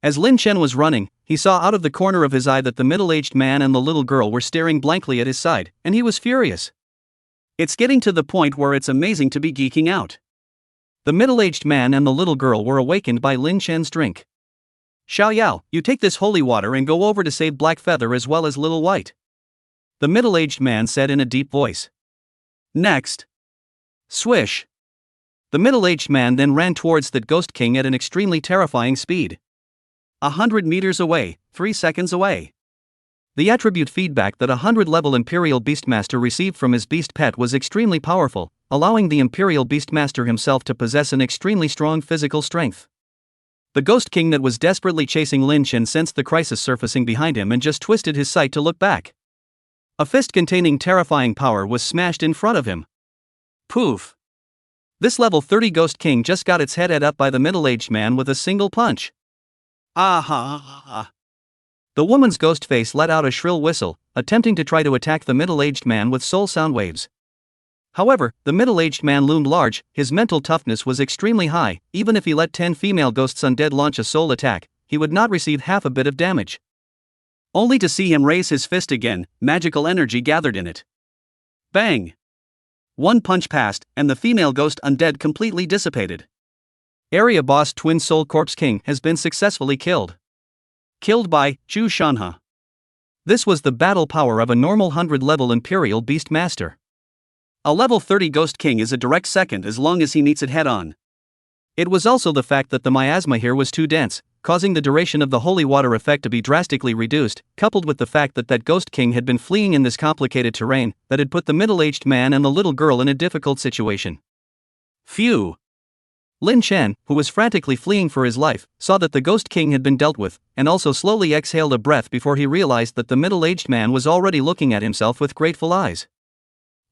As Lin Chen was running, he saw out of the corner of his eye that the middle-aged man and the little girl were staring blankly at his side, and he was furious. It's getting to the point where it's amazing to be geeking out. The middle-aged man and the little girl were awakened by Lin Chen's drink. Xiaoyao, you take this holy water and go over to save Black Feather as well as Little White. The middle-aged man said in a deep voice. Next. Swish. The middle-aged man then ran towards the Ghost King at an extremely terrifying speed. 100 meters away, 3 seconds away. The attribute feedback that a 100-level Imperial Beastmaster received from his beast pet was extremely powerful, allowing the Imperial Beastmaster himself to possess an extremely strong physical strength. The Ghost King that was desperately chasing Lin Chen sensed the crisis surfacing behind him and just twisted his sight to look back. A fist containing terrifying power was smashed in front of him. Poof! This level 30 Ghost King just got its head ate up by the middle-aged man with a single punch. Ah! The woman's ghost face let out a shrill whistle, attempting to try to attack the middle-aged man with soul sound waves. However, the middle-aged man loomed large, his mental toughness was extremely high. Even if he let 10 female ghosts undead launch a soul attack, he would not receive half a bit of damage. Only to see him raise his fist again, magical energy gathered in it. Bang! One punch passed, and the female ghost undead completely dissipated. Area boss Twin Soul Corpse King has been successfully killed. Killed by Zhu Shanhe. This was the battle power of a normal 100-level Imperial Beast Master. A level 30 Ghost King is a direct second as long as he meets it head-on. It was also the fact that the miasma here was too dense, causing the duration of the holy water effect to be drastically reduced, coupled with the fact that that Ghost King had been fleeing in this complicated terrain that had put the middle-aged man and the little girl in a difficult situation. Phew! Lin Chen, who was frantically fleeing for his life, saw that the Ghost King had been dealt with, and also slowly exhaled a breath before he realized that the middle-aged man was already looking at himself with grateful eyes.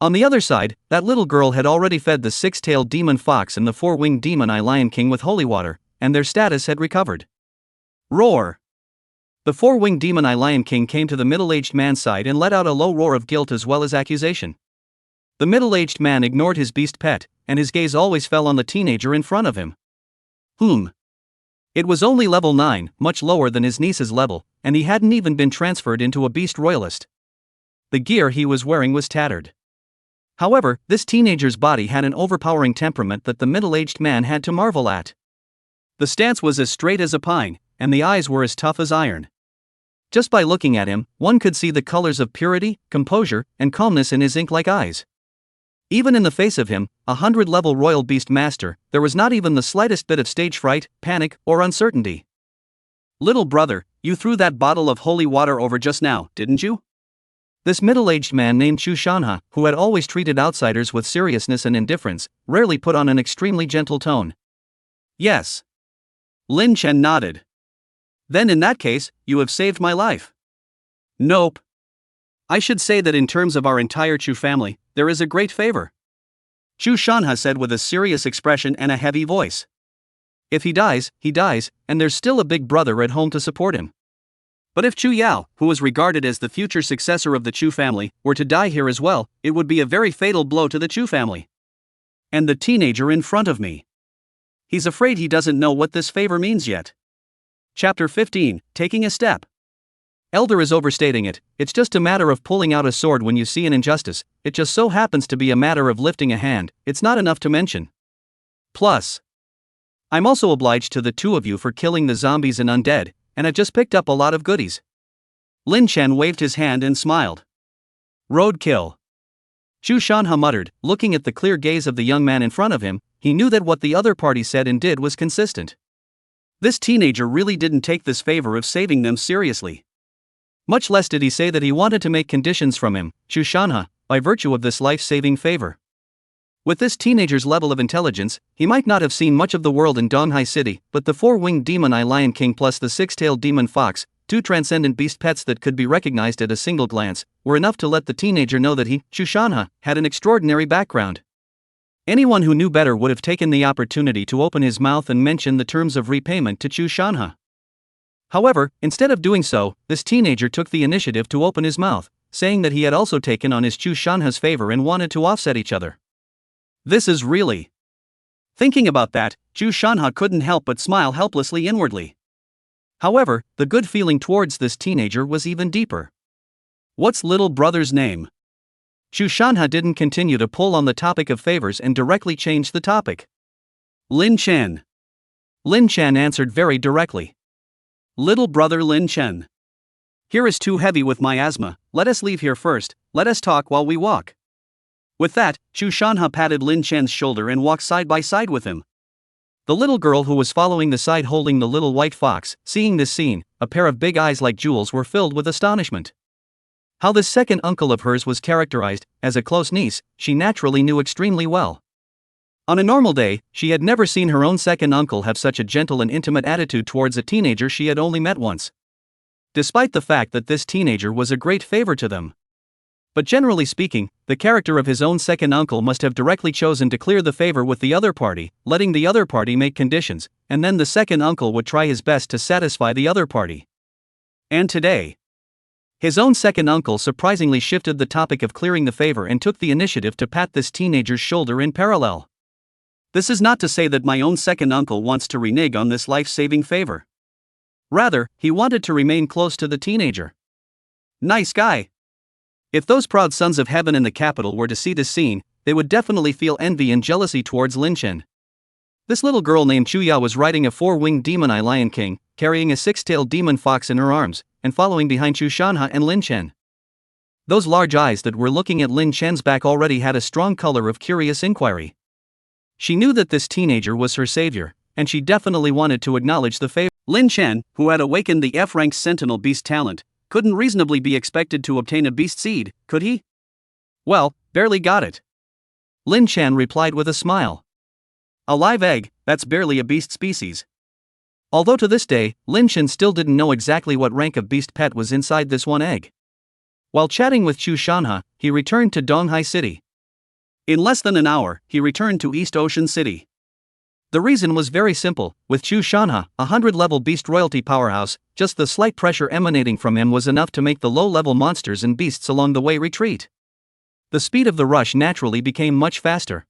On the other side, that little girl had already fed the 6-tailed demon fox and the 4-winged demon eye lion king with holy water, and their status had recovered. Roar! The 4-winged demon eye lion king came to the middle-aged man's side and let out a low roar of guilt as well as accusation. The middle-aged man ignored his beast pet, and his gaze always fell on the teenager in front of him. It was only level 9, much lower than his niece's level, and he hadn't even been transferred into a beast royalist. The gear he was wearing was tattered. However, this teenager's body had an overpowering temperament that the middle-aged man had to marvel at. The stance was as straight as a pine, and the eyes were as tough as iron. Just by looking at him, one could see the colors of purity, composure, and calmness in his ink-like eyes. Even in the face of him, a 100-level royal beast master, there was not even the slightest bit of stage fright, panic, or uncertainty. "Little brother, you threw that bottle of holy water over just now, didn't you?" This middle-aged man named Zhu Shanhe, who had always treated outsiders with seriousness and indifference, rarely put on an extremely gentle tone. "Yes." Lin Chen nodded. "Then in that case, you have saved my life." "Nope. I should say that in terms of our entire Chu family, there is a great favor," Zhu Shanhe said with a serious expression and a heavy voice. "If he dies, and there's still a big brother at home to support him. But if Chu Yao, who was regarded as the future successor of the Chu family, were to die here as well, it would be a very fatal blow to the Chu family. And the teenager in front of me. He's afraid he doesn't know what this favor means yet." Chapter 15, Taking a Step. Elder is overstating it. It's just a matter of pulling out a sword when you see an injustice. It just so happens to be a matter of lifting a hand. It's not enough to mention. Plus, I'm also obliged to the two of you for killing the zombies and undead, and I just picked up a lot of goodies. Lin Chen waved his hand and smiled. "Roadkill," Zhu Shanhe muttered, looking at the clear gaze of the young man in front of him. He knew that what the other party said and did was consistent. This teenager really didn't take this favor of saving them seriously. Much less did he say that he wanted to make conditions from him, Zhu Shanhe, by virtue of this life-saving favor. With this teenager's level of intelligence, he might not have seen much of the world in Donghai City, but the 4-winged demon eye lion king plus the 6-tailed demon fox, two transcendent beast pets that could be recognized at a single glance, were enough to let the teenager know that he, Zhu Shanhe, had an extraordinary background. Anyone who knew better would have taken the opportunity to open his mouth and mention the terms of repayment to Zhu Shanhe. However, instead of doing so, this teenager took the initiative to open his mouth, saying that he had also taken on his Zhu Shanhe's favor and wanted to offset each other. This is really... Thinking about that, Zhu Shanhe couldn't help but smile helplessly inwardly. However, the good feeling towards this teenager was even deeper. What's little brother's name? Zhu Shanhe didn't continue to pull on the topic of favors and directly changed the topic. Lin Chen. Lin Chen answered very directly. Little brother Lin Chen. Here is too heavy with miasma, let us leave here first, let us talk while we walk. With that, Zhu Shanhe patted Lin Chen's shoulder and walked side by side with him. The little girl who was following the side holding the little white fox, seeing this scene, a pair of big eyes like jewels were filled with astonishment. How this second uncle of hers was characterized, as a close niece, she naturally knew extremely well. On a normal day, she had never seen her own second uncle have such a gentle and intimate attitude towards a teenager she had only met once. Despite the fact that this teenager was a great favor to them. But generally speaking, the character of his own second uncle must have directly chosen to clear the favor with the other party, letting the other party make conditions, and then the second uncle would try his best to satisfy the other party. And today, his own second uncle surprisingly shifted the topic of clearing the favor and took the initiative to pat this teenager's shoulder in parallel. This is not to say that my own second uncle wants to renege on this life-saving favor. Rather, he wanted to remain close to the teenager. Nice guy. If those proud sons of heaven in the capital were to see this scene, they would definitely feel envy and jealousy towards Lin Chen. This little girl named Chuya was riding a four-winged demon-eye lion king, carrying a six-tailed demon fox in her arms, and following behind Chu Shanha and Lin Chen. Those large eyes that were looking at Lin Chen's back already had a strong color of curious inquiry. She knew that this teenager was her savior, and she definitely wanted to acknowledge the favor. Lin Chen, who had awakened the F-rank Sentinel Beast talent, couldn't reasonably be expected to obtain a beast seed, could he? Well, barely got it. Lin Chen replied with a smile. A live egg, that's barely a beast species. Although to this day, Lin Chen still didn't know exactly what rank of beast pet was inside this one egg. While chatting with Chu Shanha, he returned to Donghai City. In less than an hour, he returned to East Ocean City. The reason was very simple. With Chu Shanha, a 100-level beast royalty powerhouse, just the slight pressure emanating from him was enough to make the low-level monsters and beasts along the way retreat. The speed of the rush naturally became much faster.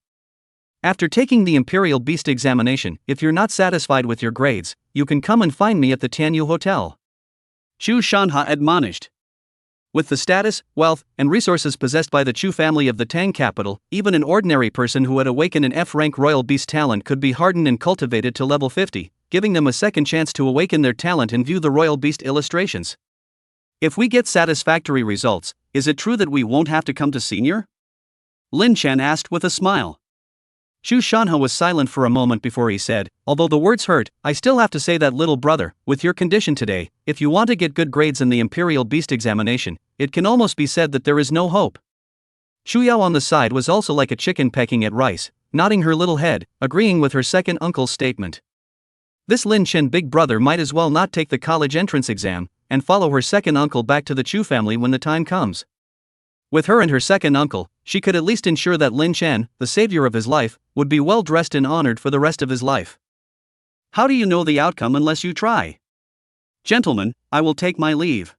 After taking the Imperial Beast examination, if you're not satisfied with your grades, you can come and find me at the Tianyu Hotel. Chu Shanha admonished. With the status, wealth, and resources possessed by the Chu family of the Tang capital, even an ordinary person who had awakened an F-rank royal beast talent could be hardened and cultivated to level 50, giving them a second chance to awaken their talent and view the royal beast illustrations. If we get satisfactory results, is it true that we won't have to come to senior? Lin Chen asked with a smile. Chu Shanha was silent for a moment before he said, although the words hurt, I still have to say that little brother, with your condition today, if you want to get good grades in the Imperial Beast examination, it can almost be said that there is no hope. Chu Yao on the side was also like a chicken pecking at rice, nodding her little head, agreeing with her second uncle's statement. This Lin Chen big brother might as well not take the college entrance exam, and follow her second uncle back to the Chu family when the time comes. With her and her second uncle, she could at least ensure that Lin Chen, the savior of his life, would be well dressed and honored for the rest of his life. How do you know the outcome unless you try? Gentlemen, I will take my leave.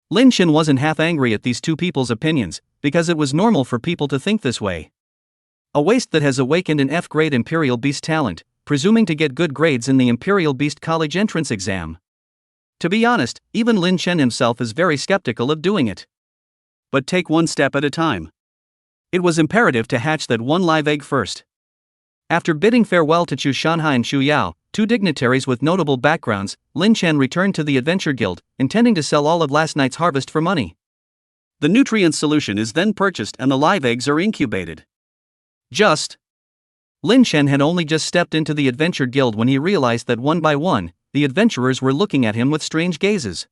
Lin Chen wasn't half angry at these two people's opinions, because it was normal for people to think this way. A waste that has awakened an F-grade Imperial Beast talent, presuming to get good grades in the Imperial Beast college entrance exam. To be honest, even Lin Chen himself is very skeptical of doing it. But take one step at a time. It was imperative to hatch that one live egg first. After bidding farewell to Chu Shanha and Chu Yao, two dignitaries with notable backgrounds, Lin Chen returned to the Adventure Guild, intending to sell all of last night's harvest for money. The nutrient solution is then purchased and the live eggs are incubated. Lin Chen had only just stepped into the Adventure Guild when he realized that one by one, the adventurers were looking at him with strange gazes.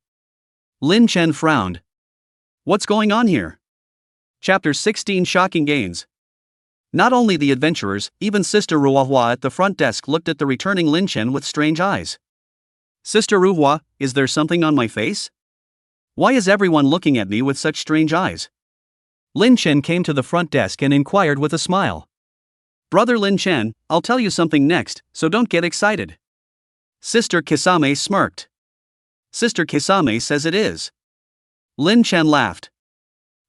Lin Chen frowned. What's going on here? Chapter 16 Shocking Gains. Not only the adventurers, even Sister Ruohua at the front desk looked at the returning Lin Chen with strange eyes. Sister Ruohua, is there something on my face? Why is everyone looking at me with such strange eyes? Lin Chen came to the front desk and inquired with a smile. Brother Lin Chen, I'll tell you something next, so don't get excited. Sister Kisame smirked. Sister Kisame says it is. Lin Chen laughed.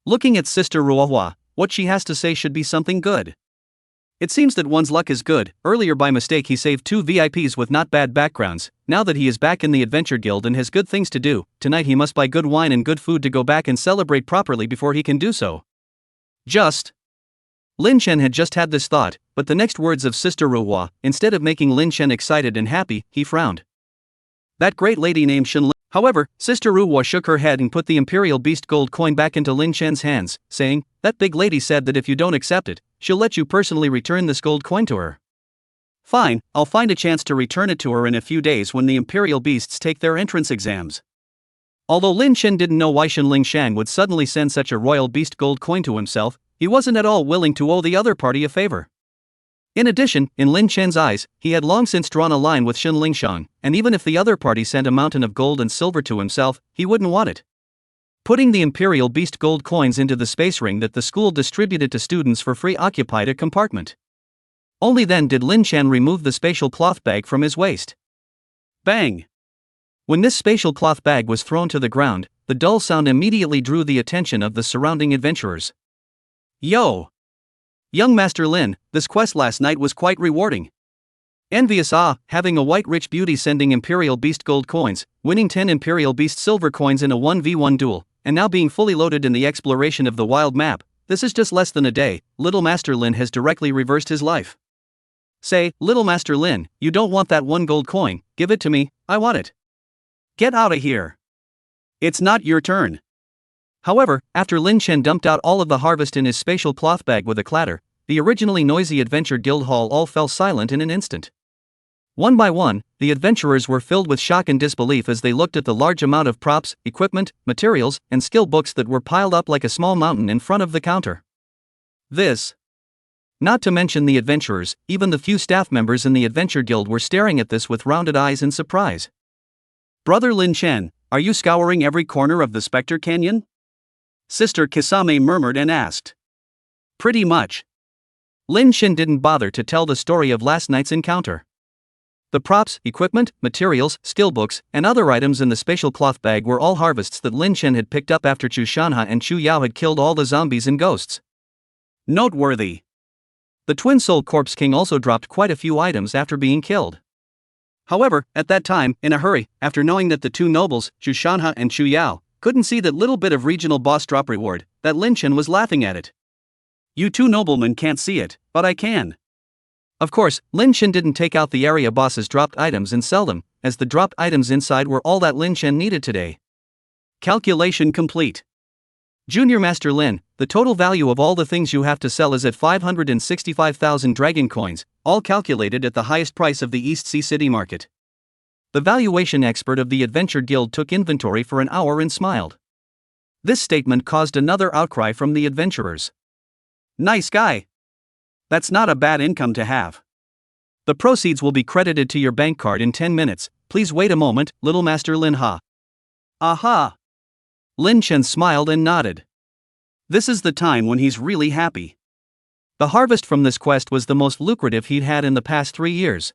Looking at Sister Ruohua, what she has to say should be something good. It seems that one's luck is good. Earlier by mistake he saved two VIPs with not bad backgrounds. Now that he is back in the Adventure Guild and has good things to do, tonight he must buy good wine and good food to go back and celebrate properly before he can do so. Lin Chen had just had this thought, but the next words of Sister Ruohua, instead of making Lin Chen excited and happy, he frowned. That great lady named Shen Lingfang. However, Sister Ruohua shook her head and put the Imperial Beast gold coin back into Lin Chen's hands, saying, that big lady said that if you don't accept it, she'll let you personally return this gold coin to her. Fine, I'll find a chance to return it to her in a few days when the Imperial Beasts take their entrance exams. Although Lin Chen didn't know why Shen Lingfang would suddenly send such a royal beast gold coin to himself, he wasn't at all willing to owe the other party a favor. In addition, in Lin Chen's eyes, he had long since drawn a line with Shen Lingfang, and even if the other party sent a mountain of gold and silver to himself, he wouldn't want it. Putting the Imperial Beast gold coins into the space ring that the school distributed to students for free occupied a compartment. Only then did Lin Chen remove the spatial cloth bag from his waist. Bang! When this spatial cloth bag was thrown to the ground, the dull sound immediately drew the attention of the surrounding adventurers. Yo! Young Master Lin, this quest last night was quite rewarding. Envious having a white rich beauty sending Imperial Beast gold coins, winning 10 Imperial Beast silver coins in a 1v1 duel, and now being fully loaded in the exploration of the wild map. This is just less than a day. Little Master Lin has directly reversed his life. Say, Little Master Lin, you don't want that 1 gold coin, give it to me, I want it. Get out of here. It's not your turn. However, after Lin Chen dumped out all of the harvest in his spatial cloth bag with a clatter, the originally noisy Adventure Guild Hall all fell silent in an instant. One by one, the adventurers were filled with shock and disbelief as they looked at the large amount of props, equipment, materials, and skill books that were piled up like a small mountain in front of the counter. This. Not to mention the adventurers, even the few staff members in the Adventure Guild were staring at this with rounded eyes in surprise. Brother Lin Chen, are you scouring every corner of the Spectre Canyon? Sister Kisame murmured and asked. Pretty much. Lin Chen didn't bother to tell the story of last night's encounter. The props, equipment, materials, skill books, and other items in the spatial cloth bag were all harvests that Lin Chen had picked up after Chu Shanha and Chu Yao had killed all the zombies and ghosts. Noteworthy. The Twin Soul Corpse King also dropped quite a few items after being killed. However, at that time, in a hurry, after knowing that the two nobles, Chu Shanha and Chu Yao, couldn't see that little bit of regional boss drop reward, that Lin Chen was laughing at it. You two noblemen can't see it, but I can. Of course, Lin Chen didn't take out the area boss's dropped items and sell them, as the dropped items inside were all that Lin Chen needed today. Calculation complete. Junior Master Lin, the total value of all the things you have to sell is at 565,000 dragon coins, all calculated at the highest price of the East Sea City market. The valuation expert of the Adventure Guild took inventory for an hour and smiled. This statement caused another outcry from the adventurers. Nice guy. That's not a bad income to have. The proceeds will be credited to your bank card in 10 minutes, please wait a moment, Little Master Lin Ha. Aha! Lin Chen smiled and nodded. This is the time when he's really happy. The harvest from this quest was the most lucrative he'd had in the past 3 years.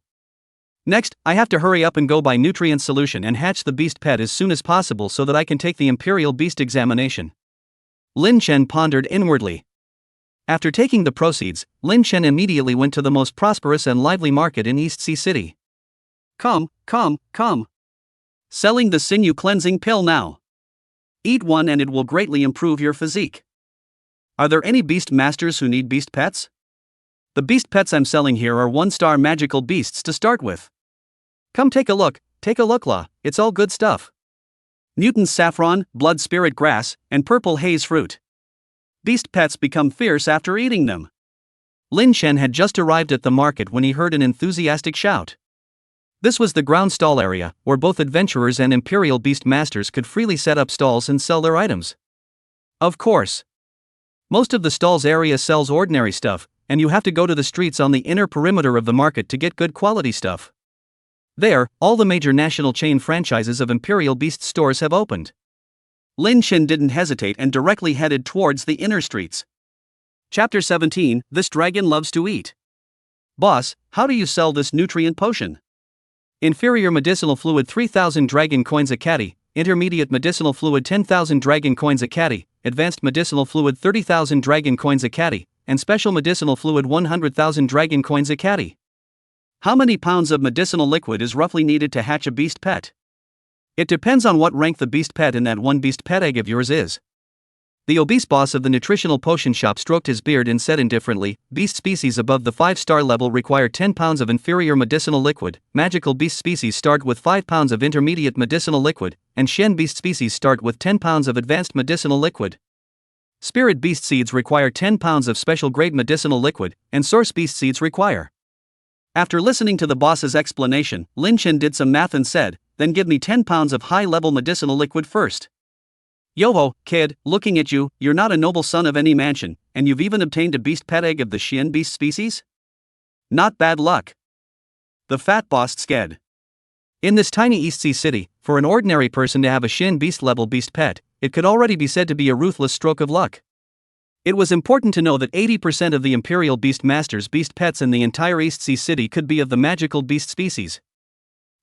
Next, I have to hurry up and go buy nutrient solution and hatch the beast pet as soon as possible so that I can take the Imperial Beast examination. Lin Chen pondered inwardly. After taking the proceeds, Lin Chen immediately went to the most prosperous and lively market in East Sea City. Come. Selling the sinew cleansing pill now. Eat one and it will greatly improve your physique. Are there any beast masters who need beast pets? The beast pets I'm selling here are 1-star magical beasts to start with. Come take a look la, it's all good stuff. Mutant saffron, blood spirit grass, and purple haze fruit. Beast pets become fierce after eating them. Lin Chen had just arrived at the market when he heard an enthusiastic shout. This was the ground stall area, where both adventurers and Imperial Beast Masters could freely set up stalls and sell their items. Of course. Most of the stalls area sells ordinary stuff, and you have to go to the streets on the inner perimeter of the market to get good quality stuff. There, all the major national chain franchises of Imperial Beast stores have opened. Lin Chen didn't hesitate and directly headed towards the inner streets. Chapter 17, This Dragon Loves to Eat. Boss, how do you sell this nutrient potion? Inferior medicinal fluid 3,000 dragon coins a caddy, intermediate medicinal fluid 10,000 dragon coins a caddy, advanced medicinal fluid 30,000 dragon coins a caddy, and special medicinal fluid 100,000 dragon coins a caddy. How many pounds of medicinal liquid is roughly needed to hatch a beast pet? It depends on what rank the beast pet in that one beast pet egg of yours is. The obese boss of the nutritional potion shop stroked his beard and said indifferently, beast species above the 5-star level require 10 pounds of inferior medicinal liquid, magical beast species start with 5 pounds of intermediate medicinal liquid, and Shen beast species start with 10 pounds of advanced medicinal liquid. Spirit beast seeds require 10 pounds of special grade medicinal liquid, and source beast seeds require. After listening to the boss's explanation, Lin Chen did some math and said, then give me 10 pounds of high-level medicinal liquid first. Yo-ho, kid, looking at you, you're not a noble son of any mansion, and you've even obtained a beast pet egg of the Shen beast species? Not bad luck. The fat boss sked. In this tiny East Sea city, for an ordinary person to have a Shin beast level beast pet, it could already be said to be a ruthless stroke of luck. It was important to know that 80% of the Imperial Beast Master's beast pets in the entire East Sea city could be of the magical beast species.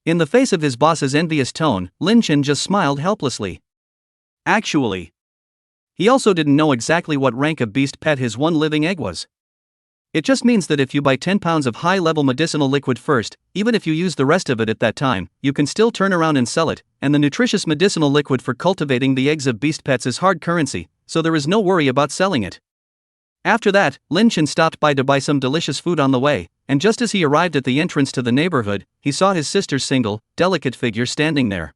In the face of his boss's envious tone, Lin Chen just smiled helplessly. Actually, he also didn't know exactly what rank of beast pet his one living egg was. It just means that if you buy 10 pounds of high-level medicinal liquid first, even if you use the rest of it at that time, you can still turn around and sell it, and the nutritious medicinal liquid for cultivating the eggs of beast pets is hard currency, so there is no worry about selling it. After that, Lin Chen stopped by to buy some delicious food on the way, and just as he arrived at the entrance to the neighborhood, he saw his sister's single, delicate figure standing there.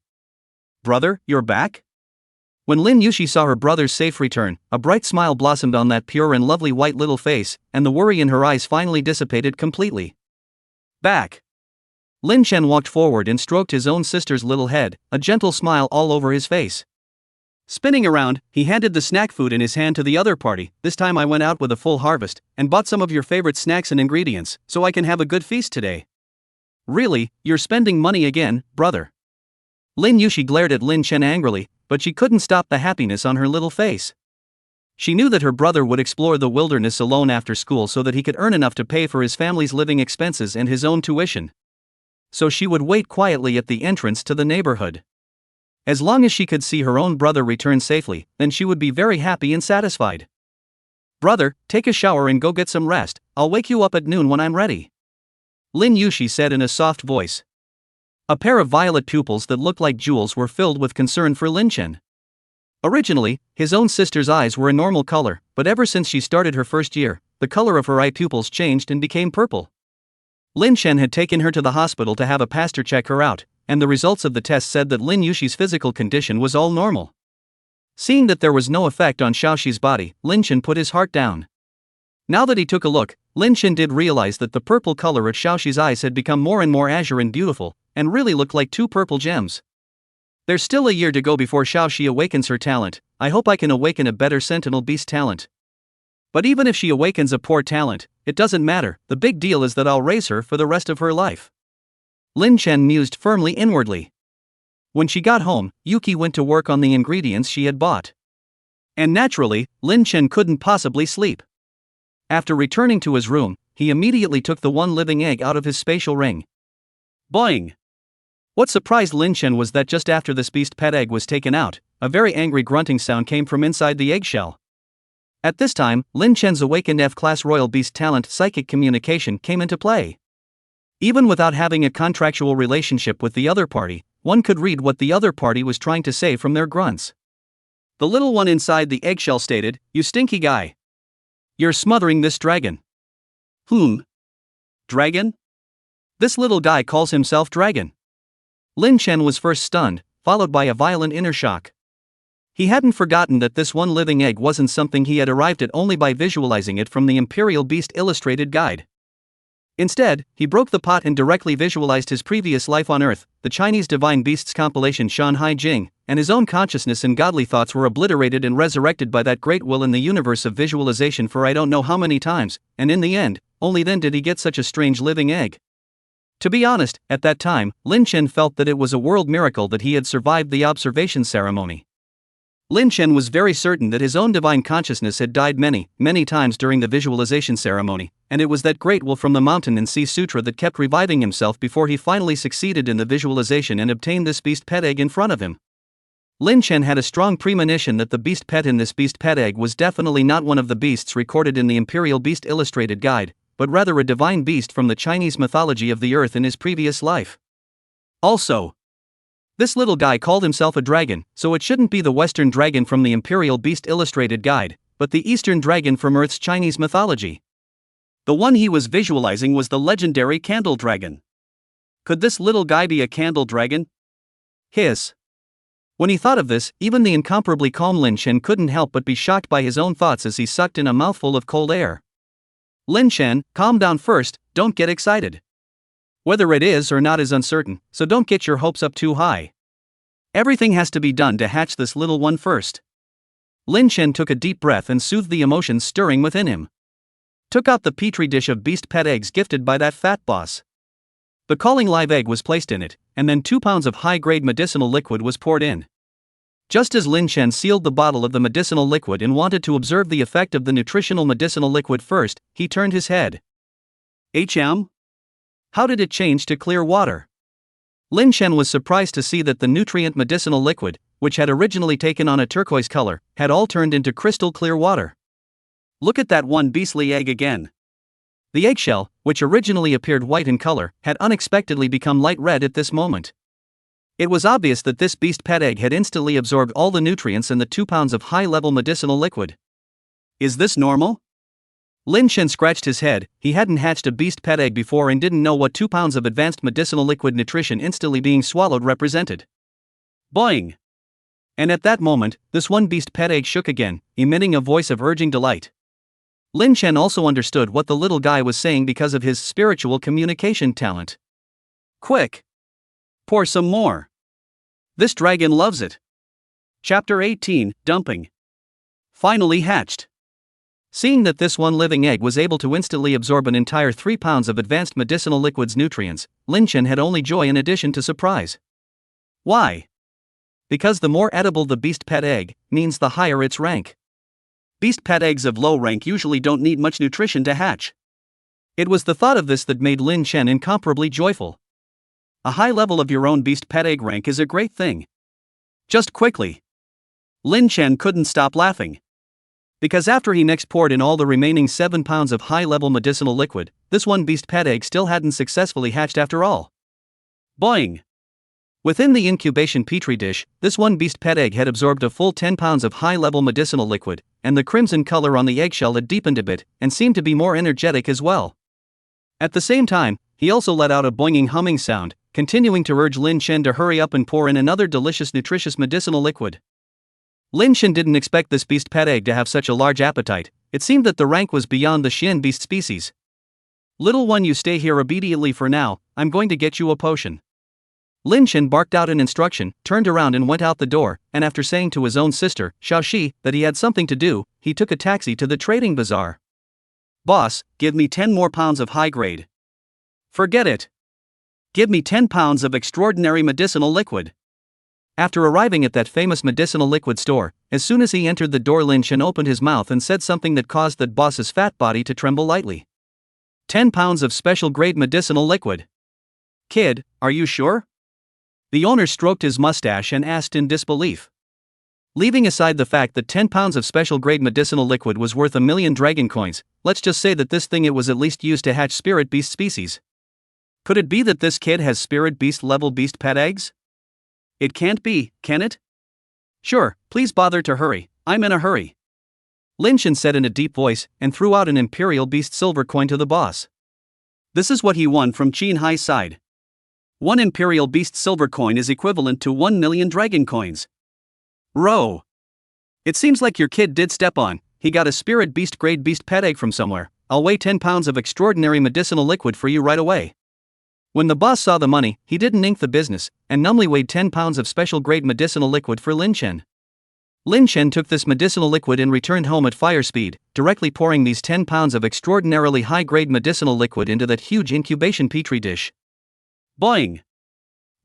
"Brother, you're back?" When Lin Yushi saw her brother's safe return, a bright smile blossomed on that pure and lovely white little face, and the worry in her eyes finally dissipated completely. "Back." Lin Chen walked forward and stroked his own sister's little head, a gentle smile all over his face. Spinning around, he handed the snack food in his hand to the other party. "This time I went out with a full harvest, and bought some of your favorite snacks and ingredients, so I can have a good feast today." "Really, you're spending money again, brother?" Lin Yushi glared at Lin Chen angrily, but she couldn't stop the happiness on her little face. She knew that her brother would explore the wilderness alone after school so that he could earn enough to pay for his family's living expenses and his own tuition. So she would wait quietly at the entrance to the neighborhood. As long as she could see her own brother return safely, then she would be very happy and satisfied. "Brother, take a shower and go get some rest. I'll wake you up at noon when I'm ready," Lin Yushi said in a soft voice. A pair of violet pupils that looked like jewels were filled with concern for Lin Chen. Originally, his own sister's eyes were a normal color, but ever since she started her first year, the color of her eye pupils changed and became purple. Lin Chen had taken her to the hospital to have a pastor check her out, and the results of the test said that Lin Yushi's physical condition was all normal. Seeing that there was no effect on Xiaoxi's body, Lin Chen put his heart down. Now that he took a look, Lin Chen did realize that the purple color of Xiaoxi's eyes had become more and more azure and beautiful, and really looked like two purple gems. "There's still a year to go before Xiaoxi awakens her talent. I hope I can awaken a better sentinel beast talent. But even if she awakens a poor talent, it doesn't matter, the big deal is that I'll raise her for the rest of her life," Lin Chen mused firmly inwardly. When she got home, Yuki went to work on the ingredients she had bought. And naturally, Lin Chen couldn't possibly sleep. After returning to his room, he immediately took the one living egg out of his spatial ring. Boing! What surprised Lin Chen was that just after this beast pet egg was taken out, a very angry grunting sound came from inside the eggshell. At this time, Lin Chen's awakened F-class royal beast talent psychic communication came into play. Even without having a contractual relationship with the other party, one could read what the other party was trying to say from their grunts. The little one inside the eggshell stated, "You stinky guy. You're smothering this dragon." Dragon? This little guy calls himself Dragon. Lin Chen was first stunned, followed by a violent inner shock. He hadn't forgotten that this one living egg wasn't something he had arrived at only by visualizing it from the Imperial Beast Illustrated Guide. Instead, he broke the pot and directly visualized his previous life on Earth, the Chinese Divine Beasts compilation Shanhai Jing, and his own consciousness and godly thoughts were obliterated and resurrected by that great will in the universe of visualization for I don't know how many times, and in the end, only then did he get such a strange living egg. To be honest, at that time, Lin Chen felt that it was a world miracle that he had survived the observation ceremony. Lin Chen was very certain that his own divine consciousness had died many, many times during the visualization ceremony, and it was that great will from the mountain and sea sutra that kept reviving himself before he finally succeeded in the visualization and obtained this beast pet egg in front of him. Lin Chen had a strong premonition that the beast pet in this beast pet egg was definitely not one of the beasts recorded in the Imperial Beast Illustrated Guide, but rather a divine beast from the Chinese mythology of the earth in his previous life. Also, this little guy called himself a dragon, so it shouldn't be the Western dragon from the Imperial Beast Illustrated Guide, but the Eastern dragon from Earth's Chinese mythology. The one he was visualizing was the legendary Candle Dragon. Could this little guy be a Candle Dragon? Hiss. When he thought of this, even the incomparably calm Lin Chen couldn't help but be shocked by his own thoughts as he sucked in a mouthful of cold air. Lin Chen, calm down first, don't get excited. Whether it is or not is uncertain, so don't get your hopes up too high. Everything has to be done to hatch this little one first. Lin Chen took a deep breath and soothed the emotions stirring within him. took out the petri dish of beast pet eggs gifted by that fat boss. The calling live egg was placed in it, and then 2 pounds of high-grade medicinal liquid was poured in. Just as Lin Chen sealed the bottle of the medicinal liquid and wanted to observe the effect of the nutritional medicinal liquid first, he turned his head. How did it change to clear water? Lin Chen was surprised to see that the nutrient medicinal liquid, which had originally taken on a turquoise color, had all turned into crystal clear water. Look at that one beastly egg again. The eggshell, which originally appeared white in color, had unexpectedly become light red at this moment. It was obvious that this beast pet egg had instantly absorbed all the nutrients in the 2 pounds of high-level medicinal liquid. Is this normal? Lin Chen scratched his head. He hadn't hatched a beast pet egg before and didn't know what 2 pounds of advanced medicinal liquid nutrition instantly being swallowed represented. Boing! And at that moment, this one beast pet egg shook again, emitting a voice of urging delight. Lin Chen also understood what the little guy was saying because of his spiritual communication talent. Quick! Pour some more. This dragon loves it. Chapter 18, Dumping. Finally hatched. Seeing that this one living egg was able to instantly absorb an entire 3 pounds of advanced medicinal liquid's nutrients, Lin Chen had only joy in addition to surprise. Why? Because the more edible the beast pet egg, means the higher its rank. Beast pet eggs of low rank usually don't need much nutrition to hatch. It was the thought of this that made Lin Chen incomparably joyful. A high level of your own beast pet egg rank is a great thing. Just quickly. Lin Chen couldn't stop laughing. Because after he next poured in all the remaining 7 pounds of high-level medicinal liquid, this one beast pet egg still hadn't successfully hatched after all. Boing! Within the incubation petri dish, this one beast pet egg had absorbed a full 10 pounds of high-level medicinal liquid, and the crimson color on the eggshell had deepened a bit, and seemed to be more energetic as well. At the same time, he also let out a boinging humming sound, continuing to urge Lin Chen to hurry up and pour in another delicious nutritious medicinal liquid. Lin Chen didn't expect this beast pet egg to have such a large appetite. It seemed that the rank was beyond the Xian beast species. Little one, you stay here obediently for now, I'm going to get you a potion. Lin Chen barked out an instruction, turned around and went out the door, and after saying to his own sister, Xiaoxi, that he had something to do, he took a taxi to the trading bazaar. Boss, give me 10 more pounds of high grade. Forget it. Give me 10 pounds of extraordinary medicinal liquid. After arriving at that famous medicinal liquid store, as soon as he entered the door, Lin Chen opened his mouth and said something that caused that boss's fat body to tremble lightly. 10 pounds of special grade medicinal liquid. Kid, are you sure? The owner stroked his mustache and asked in disbelief. Leaving aside the fact that 10 pounds of special grade medicinal liquid was worth 1 million dragon coins, let's just say that this thing it was at least used to hatch spirit beast species. Could it be that this kid has spirit beast level beast pet eggs? It can't be, can it? Sure, please bother to hurry, I'm in a hurry. Lin Chen said in a deep voice, and threw out an imperial beast silver coin to the boss. This is what he won from Qin Hai's side. 1 imperial beast silver coin is equivalent to 1 million dragon coins. Row. It seems like your kid did step on, he got a spirit beast grade beast pet egg from somewhere. I'll weigh 10 pounds of extraordinary medicinal liquid for you right away. When the boss saw the money, he didn't ink the business, and numbly weighed 10 pounds of special grade medicinal liquid for Lin Chen. Lin Chen took this medicinal liquid and returned home at fire speed, directly pouring these 10 pounds of extraordinarily high-grade medicinal liquid into that huge incubation petri dish. Boing!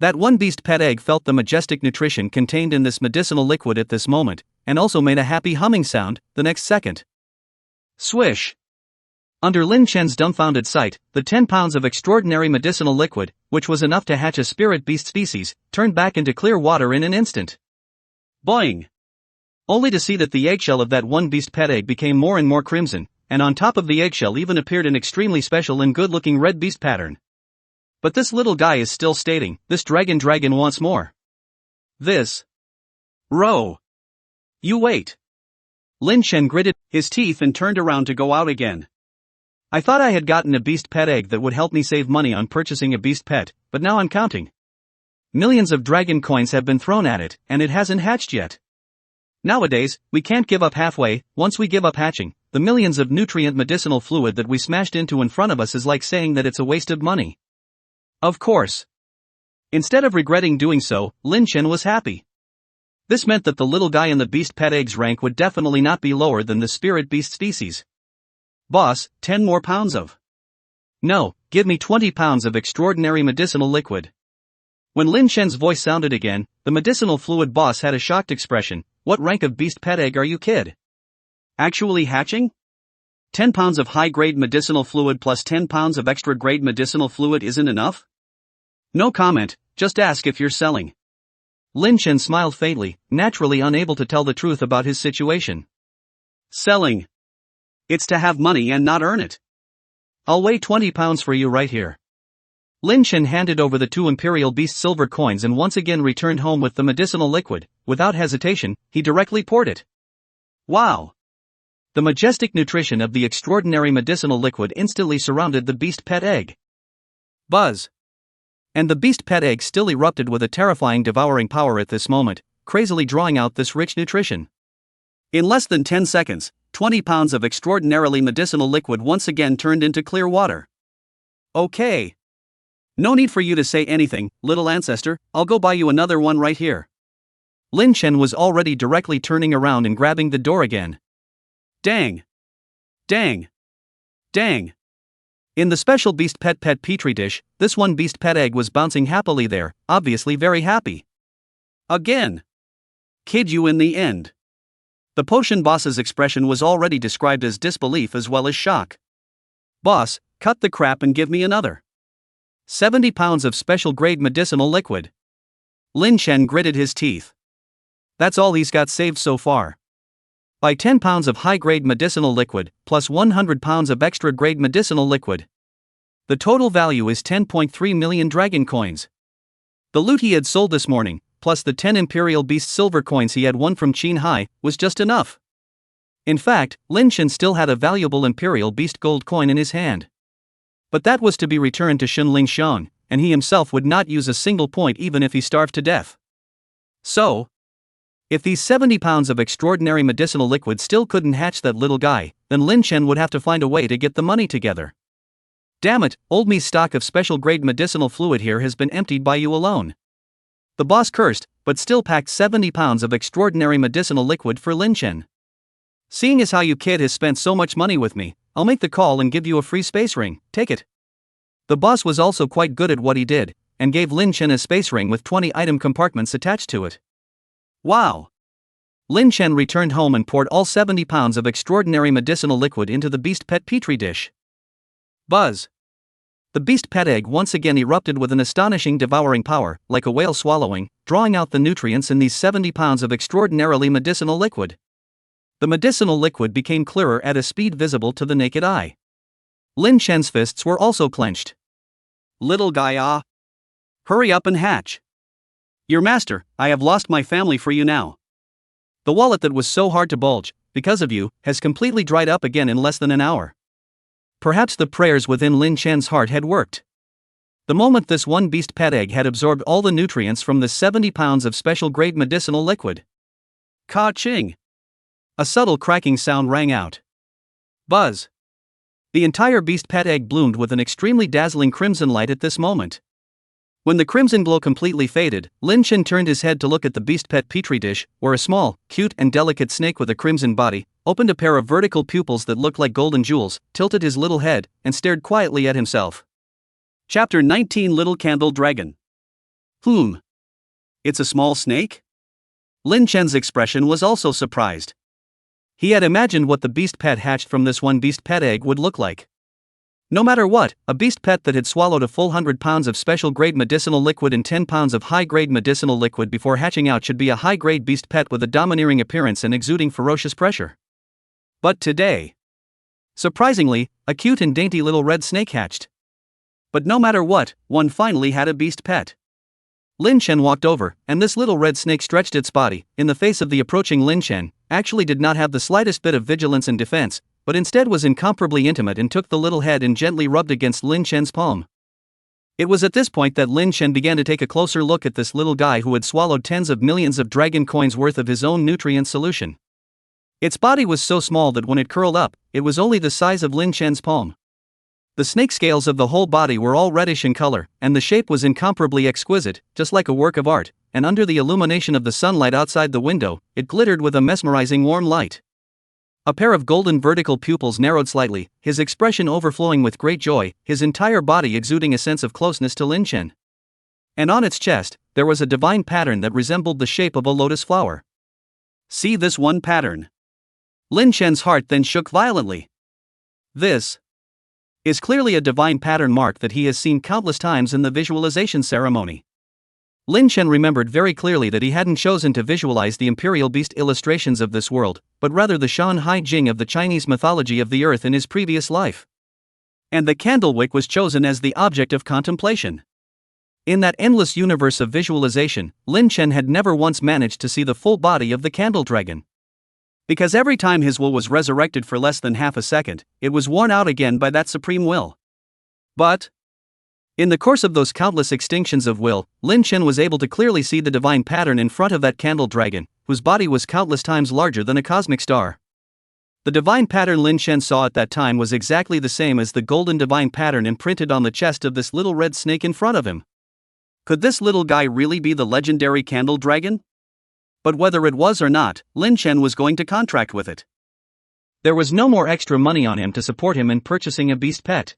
That one beast pet egg felt the majestic nutrition contained in this medicinal liquid at this moment, and also made a happy humming sound the next second. Swish! Under Lin Chen's dumbfounded sight, the 10 pounds of extraordinary medicinal liquid, which was enough to hatch a spirit beast species, turned back into clear water in an instant. Boing! Only to see that the eggshell of that one beast pet egg became more and more crimson, and on top of the eggshell even appeared an extremely special and good-looking red beast pattern. But this little guy is still stating, this dragon wants more. This. Row. You wait. Lin Chen gritted his teeth and turned around to go out again. I thought I had gotten a beast pet egg that would help me save money on purchasing a beast pet, but now I'm counting. Millions of dragon coins have been thrown at it, and it hasn't hatched yet. Nowadays, we can't give up halfway. Once we give up hatching, the millions of nutrient medicinal fluid that we smashed into in front of us is like saying that it's a waste of money. Of course. Instead of regretting doing so, Lin Chen was happy. This meant that the little guy in the beast pet egg's rank would definitely not be lower than the spirit beast species. Boss, 10 more pounds of. No, give me 20 pounds of extraordinary medicinal liquid. When Lin Chen's voice sounded again, the medicinal fluid boss had a shocked expression. What rank of beast pet egg are you, kid? Actually hatching? 10 pounds of high-grade medicinal fluid plus 10 pounds of extra-grade medicinal fluid isn't enough? No comment, just ask if you're selling. Lin Chen smiled faintly, naturally unable to tell the truth about his situation. Selling. It's to have money and not earn it. I'll weigh 20 pounds for you right here. Lin Chen handed over the 2 Imperial Beast silver coins and once again returned home with the medicinal liquid. Without hesitation, he directly poured it. Wow! The majestic nutrition of the extraordinary medicinal liquid instantly surrounded the beast pet egg. Buzz! And the beast pet egg still erupted with a terrifying devouring power at this moment, crazily drawing out this rich nutrition. In less than 10 seconds, 20 pounds of extraordinarily medicinal liquid once again turned into clear water. Okay. No need for you to say anything, little ancestor, I'll go buy you another one right here. Lin Chen was already directly turning around and grabbing the door again. Dang. Dang. Dang. In the special beast pet petri dish, this one beast pet egg was bouncing happily there, obviously very happy. Again. Kid you in the end. The potion boss's expression was already described as disbelief as well as shock. Boss, cut the crap and give me another. 70 pounds of special grade medicinal liquid. Lin Chen gritted his teeth. That's all he's got saved so far. Buy 10 pounds of high-grade medicinal liquid, plus 100 pounds of extra-grade medicinal liquid. The total value is 10.3 million dragon coins. The loot he had sold this morning, plus the 10 Imperial Beast silver coins he had won from Qinghai, was just enough. In fact, Lin Chen still had a valuable Imperial Beast gold coin in his hand. But that was to be returned to Shen Lingfang, and he himself would not use a single point even if he starved to death. So, if these 70 pounds of extraordinary medicinal liquid still couldn't hatch that little guy, then Lin Chen would have to find a way to get the money together. Damn it, old me's stock of special grade medicinal fluid here has been emptied by you alone. The boss cursed, but still packed 70 pounds of extraordinary medicinal liquid for Lin Chen. Seeing as how you kid has spent so much money with me, I'll make the call and give you a free space ring, take it. The boss was also quite good at what he did, and gave Lin Chen a space ring with 20 item compartments attached to it. Wow! Lin Chen returned home and poured all 70 pounds of extraordinary medicinal liquid into the beast pet petri dish. Buzz! The beast pet egg once again erupted with an astonishing devouring power, like a whale swallowing, drawing out the nutrients in these 70 pounds of extraordinarily medicinal liquid. The medicinal liquid became clearer at a speed visible to the naked eye. Lin Chen's fists were also clenched. Little guy, hurry up and hatch. Your master, I have lost my family for you now. The wallet that was so hard to bulge, because of you, has completely dried up again in less than an hour. Perhaps the prayers within Lin Chen's heart had worked. The moment this one beast pet egg had absorbed all the nutrients from the 70 pounds of special grade medicinal liquid. Ka-ching! A subtle cracking sound rang out. Buzz! The entire beast pet egg bloomed with an extremely dazzling crimson light at this moment. When the crimson glow completely faded, Lin Chen turned his head to look at the beast pet petri dish, where a small, cute and delicate snake with a crimson body, opened a pair of vertical pupils that looked like golden jewels, tilted his little head, and stared quietly at himself. Chapter 19 Little Candle Dragon. It's a small snake? Lin Chen's expression was also surprised. He had imagined what the beast pet hatched from this one beast pet egg would look like. No matter what, a beast pet that had swallowed a full 100 pounds of special grade medicinal liquid and 10 pounds of high grade medicinal liquid before hatching out should be a high grade beast pet with a domineering appearance and exuding ferocious pressure. But today, surprisingly, a cute and dainty little red snake hatched. But no matter what, one finally had a beast pet. Lin Chen walked over, and this little red snake stretched its body, in the face of the approaching Lin Chen, actually did not have the slightest bit of vigilance and defense, but instead was incomparably intimate and took the little head and gently rubbed against Lin Chen's palm. It was at this point that Lin Chen began to take a closer look at this little guy who had swallowed tens of millions of dragon coins worth of his own nutrient solution. Its body was so small that when it curled up, it was only the size of Lin Chen's palm. The snake scales of the whole body were all reddish in color, and the shape was incomparably exquisite, just like a work of art, and under the illumination of the sunlight outside the window, it glittered with a mesmerizing warm light. A pair of golden vertical pupils narrowed slightly, his expression overflowing with great joy, his entire body exuding a sense of closeness to Lin Chen. And on its chest, there was a divine pattern that resembled the shape of a lotus flower. See this one pattern. Lin Chen's heart then shook violently. This is clearly a divine pattern mark that he has seen countless times in the visualization ceremony. Lin Chen remembered very clearly that he hadn't chosen to visualize the imperial beast illustrations of this world, but rather the Shan Hai Jing of the Chinese mythology of the earth in his previous life. And the candle wick was chosen as the object of contemplation. In that endless universe of visualization, Lin Chen had never once managed to see the full body of the candle dragon. Because every time his will was resurrected for less than half a second, it was worn out again by that supreme will. But in the course of those countless extinctions of will, Lin Chen was able to clearly see the divine pattern in front of that candle dragon, whose body was countless times larger than a cosmic star. The divine pattern Lin Chen saw at that time was exactly the same as the golden divine pattern imprinted on the chest of this little red snake in front of him. Could this little guy really be the legendary candle dragon? But whether it was or not, Lin Chen was going to contract with it. There was no more extra money on him to support him in purchasing a beast pet.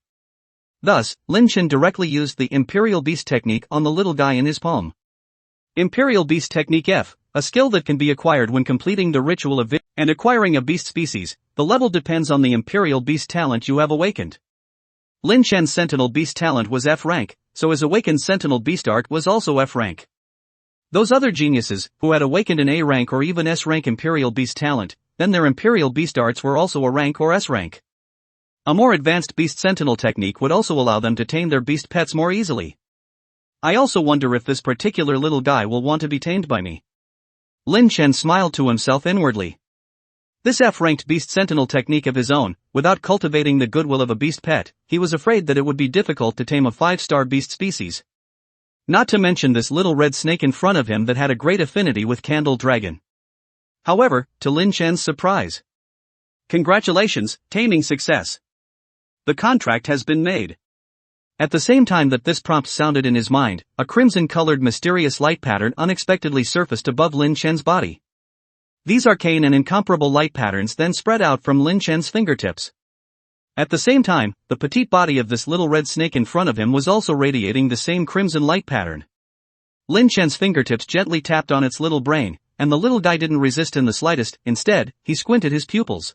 Thus, Lin Chen directly used the Imperial Beast technique on the little guy in his palm. Imperial Beast Technique F, a skill that can be acquired when completing the ritual of and acquiring a beast species. The level depends on the Imperial Beast talent you have awakened. Lin Chen's Sentinel Beast talent was F rank, so his awakened Sentinel Beast art was also F rank. Those other geniuses, who had awakened an A rank or even S rank Imperial Beast talent, then their Imperial Beast arts were also a rank or S rank. A more advanced Beast Sentinel technique would also allow them to tame their beast pets more easily. I also wonder if this particular little guy will want to be tamed by me. Lin Chen smiled to himself inwardly. This F-ranked Beast Sentinel technique of his own, without cultivating the goodwill of a beast pet, he was afraid that it would be difficult to tame a 5-star beast species. Not to mention this little red snake in front of him that had a great affinity with Candle Dragon. However, to Lin Chen's surprise. Congratulations, taming success. The contract has been made. At the same time that this prompt sounded in his mind, a crimson-colored mysterious light pattern unexpectedly surfaced above Lin Chen's body. These arcane and incomparable light patterns then spread out from Lin Chen's fingertips. At the same time, the petite body of this little red snake in front of him was also radiating the same crimson light pattern. Lin Chen's fingertips gently tapped on its little brain, and the little guy didn't resist in the slightest. Instead, he squinted his pupils.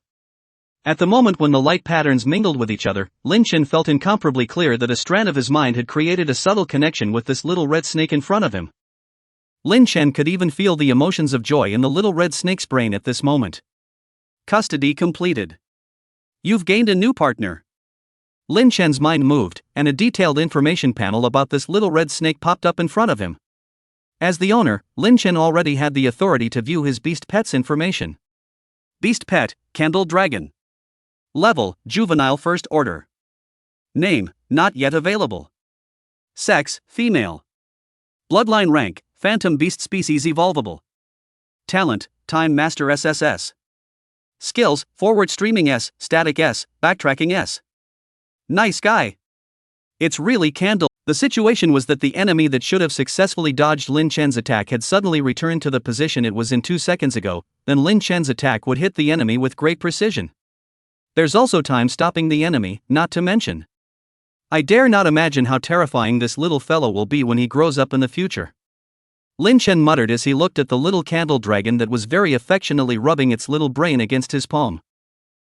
At the moment when the light patterns mingled with each other, Lin Chen felt incomparably clear that a strand of his mind had created a subtle connection with this little red snake in front of him. Lin Chen could even feel the emotions of joy in the little red snake's brain at this moment. Custody completed. You've gained a new partner. Lin Chen's mind moved, and a detailed information panel about this little red snake popped up in front of him. As the owner, Lin Chen already had the authority to view his beast pet's information. Beast pet, Candle Dragon. Level, Juvenile First Order. Name, not yet available. Sex, female. Bloodline rank, Phantom Beast Species Evolvable. Talent, Time Master SSS. Skills, Forward Streaming S, Static S, Backtracking S. Nice guy. It's really Candle. The situation was that the enemy that should have successfully dodged Lin Chen's attack had suddenly returned to the position it was in 2 seconds ago. Then Lin Chen's attack would hit the enemy with great precision. There's also time stopping the enemy, not to mention. I dare not imagine how terrifying this little fellow will be when he grows up in the future. Lin Chen muttered as he looked at the little candle dragon that was very affectionately rubbing its little brain against his palm.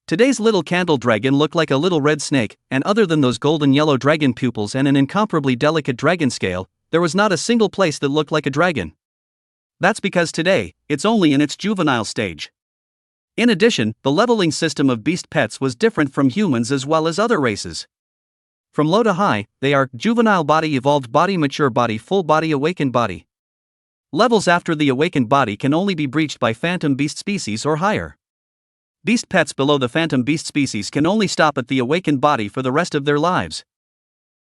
Today's little candle dragon looked like a little red snake, and other than those golden yellow dragon pupils and an incomparably delicate dragon scale, there was not a single place that looked like a dragon. That's because today, it's only in its juvenile stage. In addition, the leveling system of beast pets was different from humans as well as other races. From low to high, they are juvenile body, evolved body, mature body, full body, awakened body. Levels after the awakened body can only be breached by phantom beast species or higher. Beast pets below the phantom beast species can only stop at the awakened body for the rest of their lives.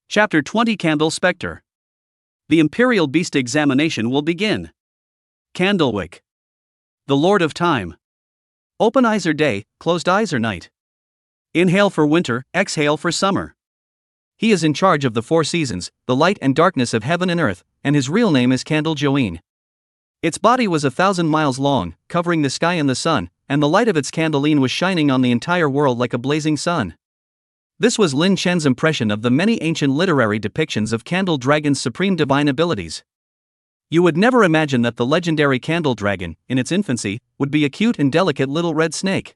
Chapter 20 Candle Spectre. The Imperial Beast Examination will begin. Candlewick. The Lord of Time. Open eyes are day, closed eyes are night. Inhale for winter, exhale for summer. He is in charge of the 4 seasons, the light and darkness of heaven and earth, and his real name is Candle Join. Its body was 1,000 miles long, covering the sky and the sun, and the light of its candeline was shining on the entire world like a blazing sun. This was Lin Chen's impression of the many ancient literary depictions of Candle Dragon's supreme divine abilities. You would never imagine that the legendary Candle Dragon, in its infancy, would be a cute and delicate little red snake.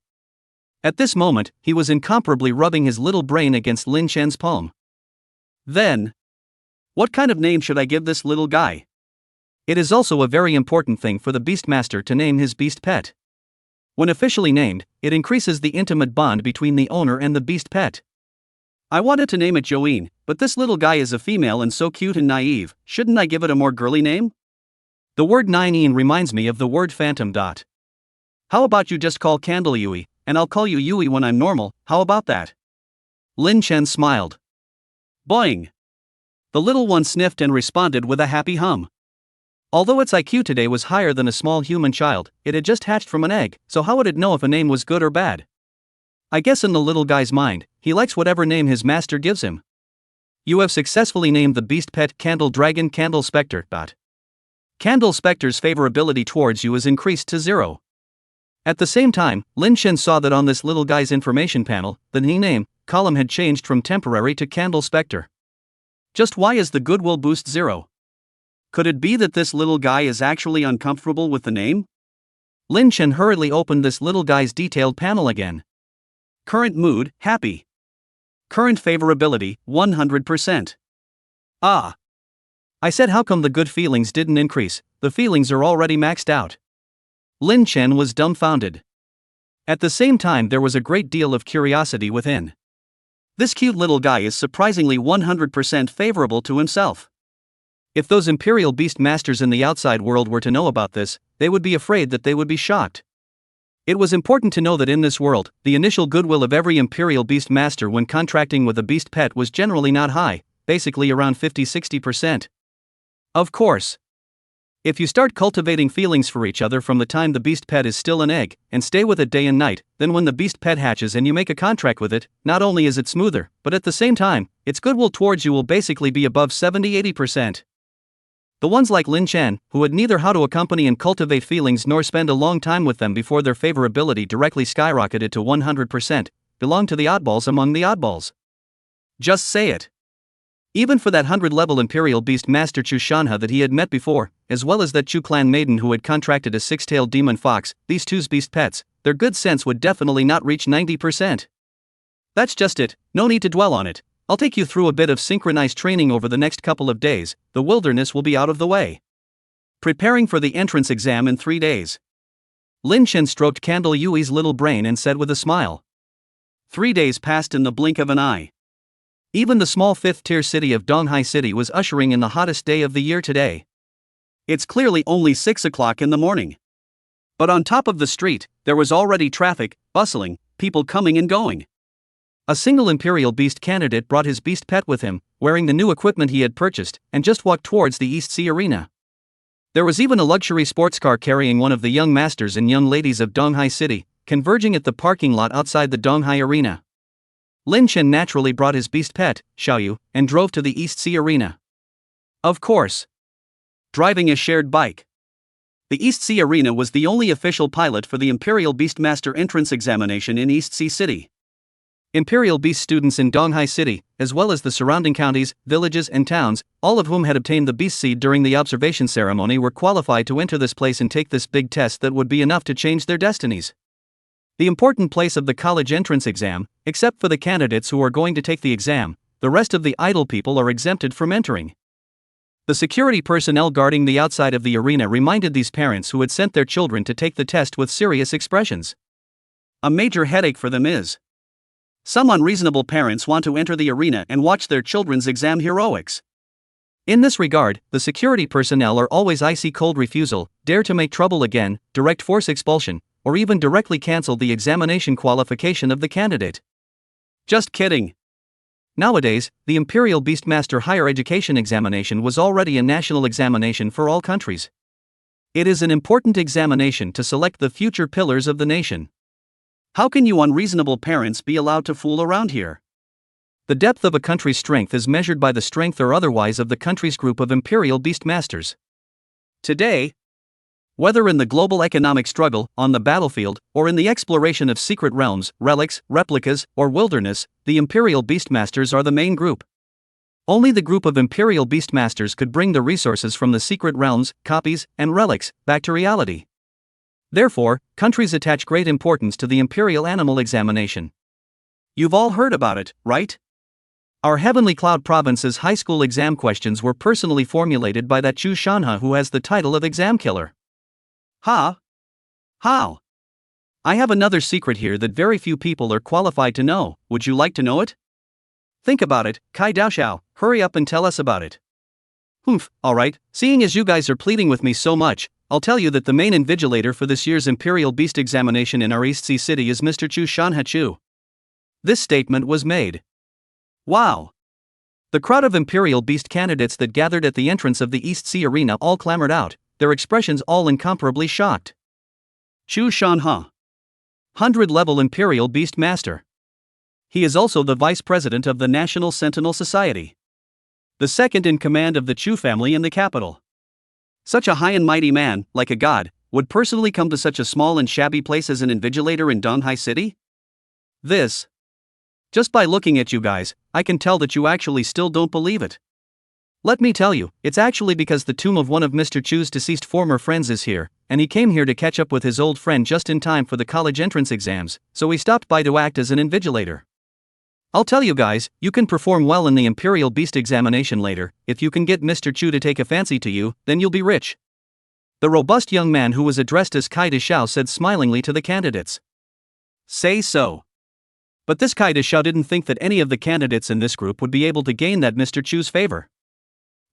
At this moment, he was incomparably rubbing his little brain against Lin Chen's palm. Then, what kind of name should I give this little guy? It is also a very important thing for the Beastmaster to name his beast pet. When officially named, it increases the intimate bond between the owner and the beast pet. I wanted to name it Joeen, but this little guy is a female and so cute and naive, shouldn't I give it a more girly name? The word Nine reminds me of the word phantom. How about you just call Candle Yui, and I'll call you Yui when I'm normal, how about that? Lin Chen smiled. Boing! The little one sniffed and responded with a happy hum. Although its IQ today was higher than a small human child, it had just hatched from an egg, so how would it know if a name was good or bad? I guess in the little guy's mind, he likes whatever name his master gives him. You have successfully named the beast pet Candle Dragon Candle Spectre. Candle Spectre's favorability towards you is increased to 0. At the same time, Lin Chen saw that on this little guy's information panel, the name column had changed from temporary to Candle Spectre. Just why is the goodwill boost 0? Could it be that this little guy is actually uncomfortable with the name? Lin Chen hurriedly opened this little guy's detailed panel again. Current mood, happy. Current favorability, 100%. Ah. I said how come the good feelings didn't increase, the feelings are already maxed out. Lin Chen was dumbfounded. At the same time there was a great deal of curiosity within. This cute little guy is surprisingly 100% favorable to himself. If those Imperial Beast Masters in the outside world were to know about this, they would be afraid that they would be shocked. It was important to know that in this world, the initial goodwill of every Imperial Beast Master when contracting with a beast pet was generally not high, basically around 50-60%. Of course. If you start cultivating feelings for each other from the time the beast pet is still an egg, and stay with it day and night, then when the beast pet hatches and you make a contract with it, not only is it smoother, but at the same time, its goodwill towards you will basically be above 70-80%. The ones like Lin Chen, who had neither how to accompany and cultivate feelings nor spend a long time with them before their favorability directly skyrocketed to 100%, belong to the oddballs among the oddballs. Just say it. Even for that 100-level Imperial Beast Master Chu Shanha that he had met before, as well as that Chu clan maiden who had contracted a 6-tailed demon fox, these two's beast pets, their good sense would definitely not reach 90%. That's just it, no need to dwell on it. I'll take you through a bit of synchronized training over the next couple of days, the wilderness will be out of the way. Preparing for the entrance exam in 3 days. Lin Chen stroked Candle Yui's little brain and said with a smile. 3 days passed in the blink of an eye. Even the small 5th-tier city of Donghai City was ushering in the hottest day of the year today. It's clearly only 6 o'clock in the morning. But on top of the street, there was already traffic, bustling, people coming and going. A single Imperial Beast candidate brought his beast pet with him, wearing the new equipment he had purchased, and just walked towards the East Sea Arena. There was even a luxury sports car carrying one of the young masters and young ladies of Donghai City, converging at the parking lot outside the Donghai Arena. Lin Chen naturally brought his beast pet, Xiaoyu, and drove to the East Sea Arena. Of course. Driving a shared bike. The East Sea Arena was the only official pilot for the Imperial Beastmaster entrance examination in East Sea City. Imperial Beast students in Donghai City, as well as the surrounding counties, villages and towns, all of whom had obtained the beast seed during the observation ceremony were qualified to enter this place and take this big test that would be enough to change their destinies. The important place of the college entrance exam, except for the candidates who are going to take the exam, the rest of the idle people are exempted from entering. The security personnel guarding the outside of the arena reminded these parents who had sent their children to take the test with serious expressions. A major headache for them is some unreasonable parents want to enter the arena and watch their children's exam heroics. In this regard, the security personnel are always icy cold refusal, dare to make trouble again, direct force expulsion, or even directly cancel the examination qualification of the candidate. Just kidding. Nowadays, the Imperial Beastmaster Higher Education Examination was already a national examination for all countries. It is an important examination to select the future pillars of the nation. How can you unreasonable parents be allowed to fool around here? The depth of a country's strength is measured by the strength or otherwise of the country's group of Imperial Beastmasters. Today, Whether in the global economic struggle, on the battlefield, or in the exploration of secret realms, relics, replicas, or wilderness, the Imperial Beastmasters are the main group. Only the group of Imperial Beastmasters could bring the resources from the secret realms, copies, and relics back to reality. Therefore, countries attach great importance to the Imperial Animal Examination. You've all heard about it, right? Our Heavenly Cloud Province's high school exam questions were personally formulated by that Chu Shanha who has the title of exam killer. Ha! How? I have another secret here that very few people are qualified to know. Would you like to know it? Think about it, Cai Chaofan, hurry up and tell us about it. Humph, alright, seeing as you guys are pleading with me so much, I'll tell you that the main invigilator for this year's Imperial Beast examination in our East Sea City is Mr. Chu Shanha Chu. This statement was made. Wow! The crowd of Imperial Beast candidates that gathered at the entrance of the East Sea Arena all clamored out, their expressions all incomparably shocked. Chu Shanha. 100-level Imperial Beast Master. He is also the Vice President of the National Sentinel Society. The second in command of the Chu family in the capital. Such a high and mighty man, like a god, would personally come to such a small and shabby place as an invigilator in Donghai City? This. Just by looking at you guys, I can tell that you actually still don't believe it. Let me tell you, it's actually because the tomb of one of Mr. Chu's deceased former friends is here, and he came here to catch up with his old friend just in time for the college entrance exams, so he stopped by to act as an invigilator. I'll tell you guys, you can perform well in the Imperial Beast examination later. If you can get Mr. Chu to take a fancy to you, then you'll be rich. The robust young man who was addressed as Cai Chaofan said smilingly to the candidates. Say so. But this Cai Chaofan didn't think that any of the candidates in this group would be able to gain that Mr. Chu's favor.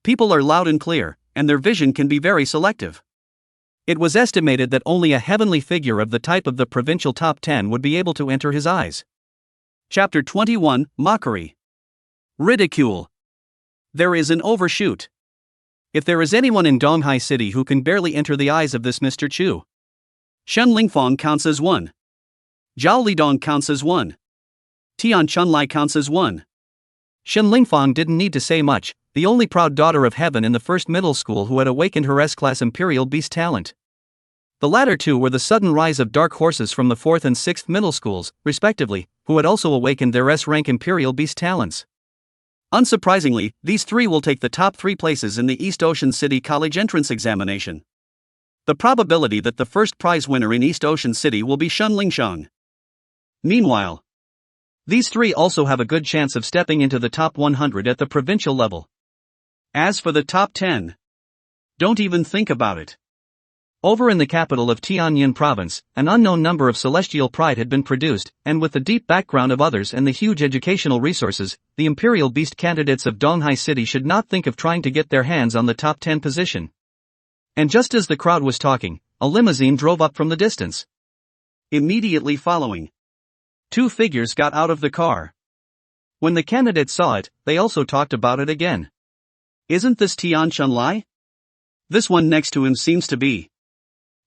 People are loud and clear, and their vision can be very selective. It was estimated that only a heavenly figure of the type of the provincial top 10 would be able to enter his eyes. Chapter 21, Mockery. Ridicule. There is an overshoot. If there is anyone in Donghai City who can barely enter the eyes of this Mr. Chu, Shen Lingfang counts as 1. Zhao Lidong counts as 1. Tian Chunlai counts as 1. Shen Lingfang didn't need to say much, the only proud daughter of heaven in the first middle school who had awakened her S-class Imperial Beast talent. The latter two were the sudden rise of dark horses from the 4th and 6th middle schools, respectively, who had also awakened their S-rank Imperial Beast talents. Unsurprisingly, these three will take the top 3 places in the East Ocean City College entrance examination. The probability that the first prize winner in East Ocean City will be Shen Lingfang. Meanwhile, these three also have a good chance of stepping into the top 100 at the provincial level. As for the top 10, don't even think about it. Over in the capital of Tianjin province, an unknown number of celestial pride had been produced, and with the deep background of others and the huge educational resources, the Imperial Beast candidates of Donghai City should not think of trying to get their hands on the top 10 position. And just as the crowd was talking, a limousine drove up from the distance. Immediately following, 2 figures got out of the car. When the candidates saw it, they also talked about it again. Isn't this Tian Chunlai? This one next to him seems to be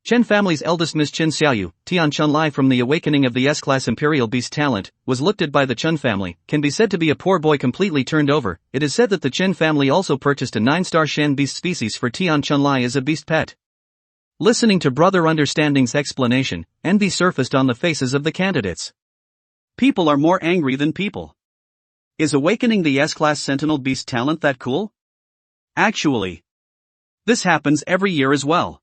Chen family's eldest Miss Chen Xiaoyu. Tian Chunlai from the awakening of the S-class Imperial Beast talent, was looked at by the Chen family, can be said to be a poor boy completely turned over. It is said that the Chen family also purchased a 9-star Shen beast species for Tian Chunlai as a beast pet. Listening to Brother Understanding's explanation, envy surfaced on the faces of the candidates. People are more angry than people. Is awakening the S-class Sentinel Beast talent that cool? Actually, this happens every year as well.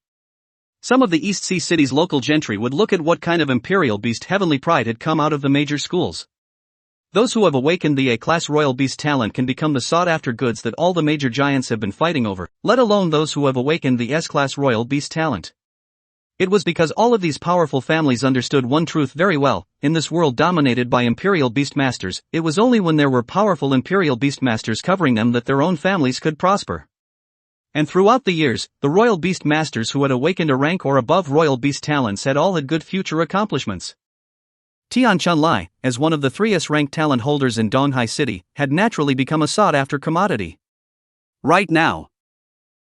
Some of the East Sea City's local gentry would look at what kind of Imperial Beast heavenly pride had come out of the major schools. Those who have awakened the A-class Royal Beast talent can become the sought-after goods that all the major giants have been fighting over, let alone those who have awakened the S-class Royal Beast talent. It was because all of these powerful families understood one truth very well: in this world dominated by Imperial Beastmasters, it was only when there were powerful Imperial Beastmasters covering them that their own families could prosper. And throughout the years, the Royal Beastmasters who had awakened a rank or above Royal Beast talents had all had good future accomplishments. Tian Chunlai, as one of the 3S rank talent holders in Donghai City, had naturally become a sought-after commodity. Right now,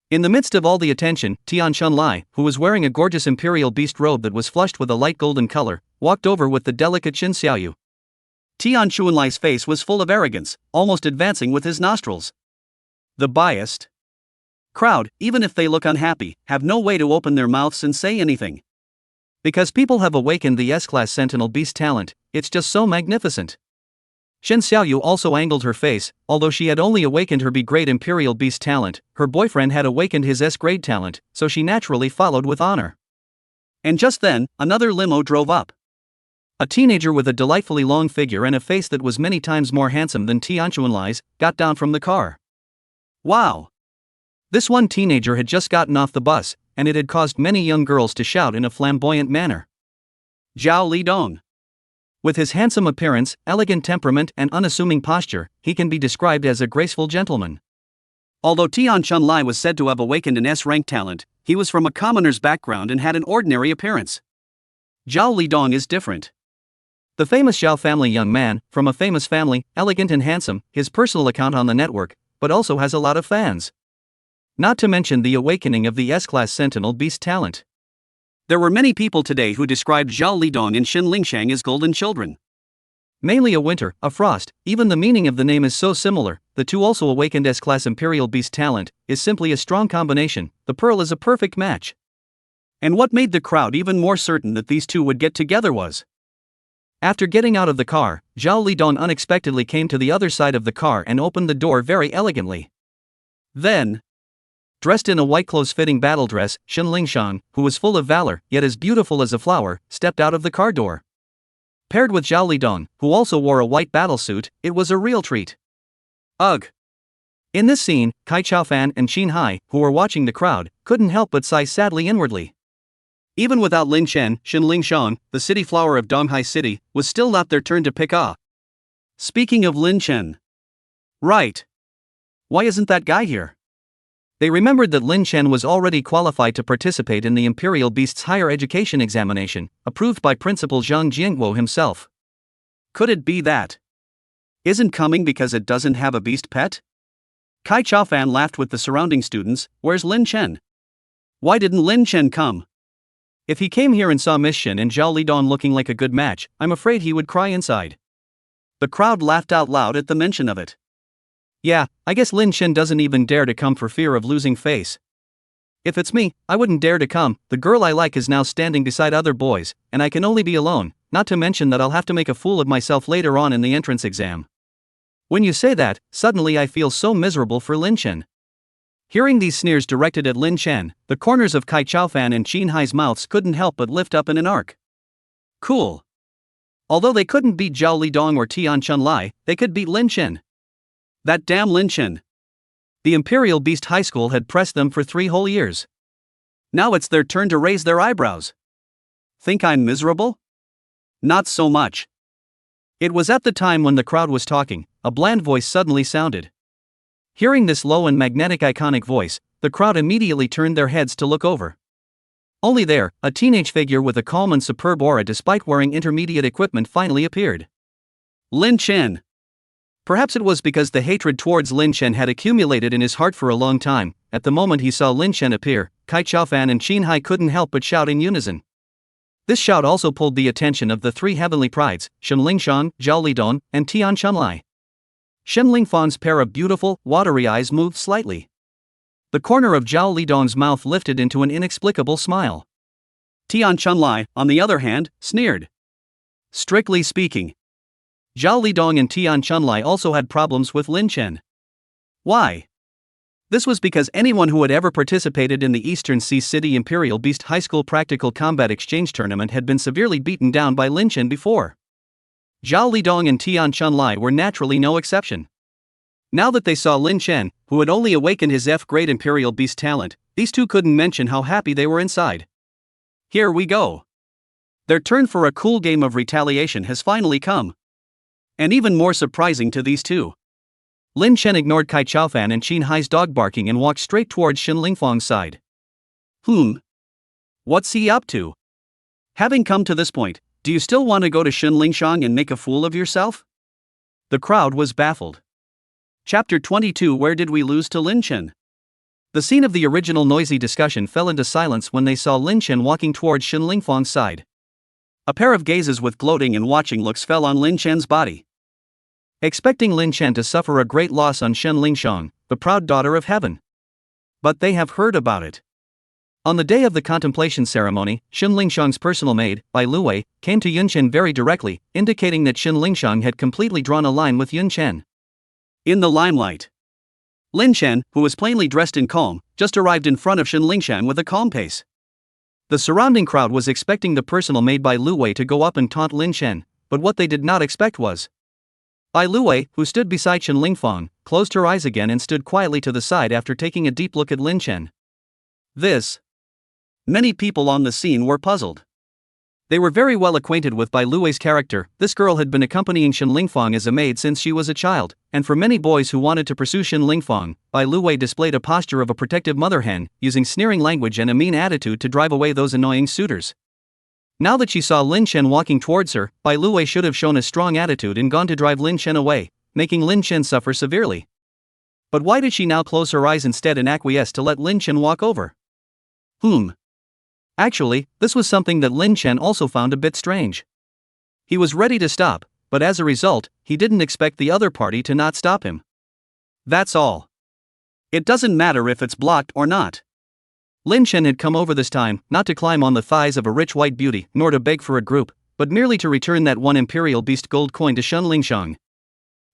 in the midst of all the attention, Tian Chunlai, who was wearing a gorgeous Imperial Beast robe that was flushed with a light golden color, walked over with the delicate Chen Xiaoyu. Tian Chunlai's face was full of arrogance, almost advancing with his nostrils. The biased Crowd, even if they look unhappy, have no way to open their mouths and say anything. Because people have awakened the S-Class Sentinel Beast talent, it's just so magnificent. Shen Xiaoyu also angled her face. Although she had only awakened her B-grade Imperial Beast talent, her boyfriend had awakened his S-grade talent, so she naturally followed with honor. And just then, another limo drove up. A teenager with a delightfully long figure and a face that was many times more handsome than Tian Chunlai's got down from the car. Wow! This one teenager had just gotten off the bus, and it had caused many young girls to shout in a flamboyant manner. Zhao Lidong. With his handsome appearance, elegant temperament and unassuming posture, he can be described as a graceful gentleman. Although Tian Chunlai was said to have awakened an S-rank talent, he was from a commoner's background and had an ordinary appearance. Zhao Lidong is different. The famous Zhao family young man, from a famous family, elegant and handsome, his personal account on the network, but also has a lot of fans. Not to mention the awakening of the S-Class Sentinel Beast talent. There were many people today who described Zhao Lidong and Shen Lingfang as golden children. Mainly a winter, a frost, even the meaning of the name is so similar. The two also awakened S-Class Imperial Beast talent is simply a strong combination. The pearl is a perfect match. And what made the crowd even more certain that these two would get together was, after getting out of the car, Zhao Lidong unexpectedly came to the other side of the car and opened the door very elegantly. Then, dressed in a white close-fitting battle dress, Shen Lingfang, who was full of valor, yet as beautiful as a flower, stepped out of the car door. Paired with Zhao Lidong, who also wore a white battle suit, it was a real treat. Ugh! In this scene, Cai Chaofan and Qin Hai, who were watching the crowd, couldn't help but sigh sadly inwardly. Even without Lin Chen, Shen Lingfang, the city flower of Donghai City, was still not their turn to pick off. Speaking of Lin Chen. Right. Why isn't that guy here? They remembered that Lin Chen was already qualified to participate in the Imperial Beast's higher education examination, approved by Principal Zhang Jiangguo himself. Could it be that isn't coming because it doesn't have a beast pet? Cai Chaofan laughed with the surrounding students. Where's Lin Chen? Why didn't Lin Chen come? If he came here and saw Miss Shen and Zhao Lidong looking like a good match, I'm afraid he would cry inside. The crowd laughed out loud at the mention of it. Yeah, I guess Lin Chen doesn't even dare to come for fear of losing face. If it's me, I wouldn't dare to come. The girl I like is now standing beside other boys, and I can only be alone, not to mention that I'll have to make a fool of myself later on in the entrance exam. When you say that, suddenly I feel so miserable for Lin Chen. Hearing these sneers directed at Lin Chen, the corners of Cai Chaofan and Qin Hai's mouths couldn't help but lift up in an arc. Cool. Although they couldn't beat Zhao Lidong or Tian Chunlai, they could beat Lin Chen. That damn Lin Chen. The Imperial Beast High School had pressed them for 3 whole years. Now it's their turn to raise their eyebrows. Think I'm miserable? Not so much. It was at the time when the crowd was talking, a bland voice suddenly sounded. Hearing this low and magnetic iconic voice, the crowd immediately turned their heads to look over. Only there, a teenage figure with a calm and superb aura despite wearing intermediate equipment finally appeared. Lin Chen. Perhaps it was because the hatred towards Lin Chen had accumulated in his heart for a long time. At the moment he saw Lin Chen appear, Cai Chaofan and Qin Hai couldn't help but shout in unison. This shout also pulled the attention of the 3 heavenly prides, Shen Lingfang, Zhao Lidong, and Tian Chunlai. Shen Lingfang's pair of beautiful, watery eyes moved slightly. The corner of Zhao Lidong's mouth lifted into an inexplicable smile. Tian Chunlai, on the other hand, sneered. Strictly speaking, Zhao Lidong and Tian Chunlai also had problems with Lin Chen. Why? This was because anyone who had ever participated in the Eastern Sea City Imperial Beast High School Practical Combat Exchange Tournament had been severely beaten down by Lin Chen before. Zhao Lidong and Tian Chunlai were naturally no exception. Now that they saw Lin Chen, who had only awakened his F-grade Imperial Beast talent, these two couldn't mention how happy they were inside. Here we go. Their turn for a cool game of retaliation has finally come. And even more surprising to these two, Lin Chen ignored Cai Chaofan and Qin Hai's dog barking and walked straight towards Shen Lingfang's side. What's he up to? Having come to this point, do you still want to go to Shen Lingfang and make a fool of yourself? The crowd was baffled. Chapter 22. Where did we lose to Lin Chen? The scene of the original noisy discussion fell into silence when they saw Lin Chen walking towards Shen Lingfang's side. A pair of gazes with gloating and watching looks fell on Lin Chen's body. Expecting Lin Chen to suffer a great loss on Shen Lingfang, the proud daughter of heaven. But they have heard about it. On the day of the contemplation ceremony, Shen Lingfang's personal maid, Bai Luwei, came to Yun Chen very directly, indicating that Shen Lingfang had completely drawn a line with Yun Chen. In the limelight, Lin Chen, who was plainly dressed in calm, just arrived in front of Shen Lingfang with a calm pace. The surrounding crowd was expecting the personal maid Bai Luwei to go up and taunt Lin Chen, but what they did not expect was Bai Luwei, who stood beside Shen Lingfang, closed her eyes again and stood quietly to the side after taking a deep look at Lin Chen. Many people on the scene were puzzled. They were very well acquainted with Bai Luwei's character. This girl had been accompanying Shen Lingfang as a maid since she was a child, and for many boys who wanted to pursue Shen Lingfang, Bai Luwei displayed a posture of a protective mother hen, using sneering language and a mean attitude to drive away those annoying suitors. Now that she saw Lin Chen walking towards her, Bai Luwei should have shown a strong attitude and gone to drive Lin Chen away, making Lin Chen suffer severely. But why did she now close her eyes instead and acquiesce to let Lin Chen walk over? Actually, this was something that Lin Chen also found a bit strange. He was ready to stop, but as a result, he didn't expect the other party to not stop him. That's all. It doesn't matter if it's blocked or not. Lin Chen had come over this time, not to climb on the thighs of a rich white beauty, nor to beg for a group, but merely to return that one Imperial Beast gold coin to Shen Lingfang.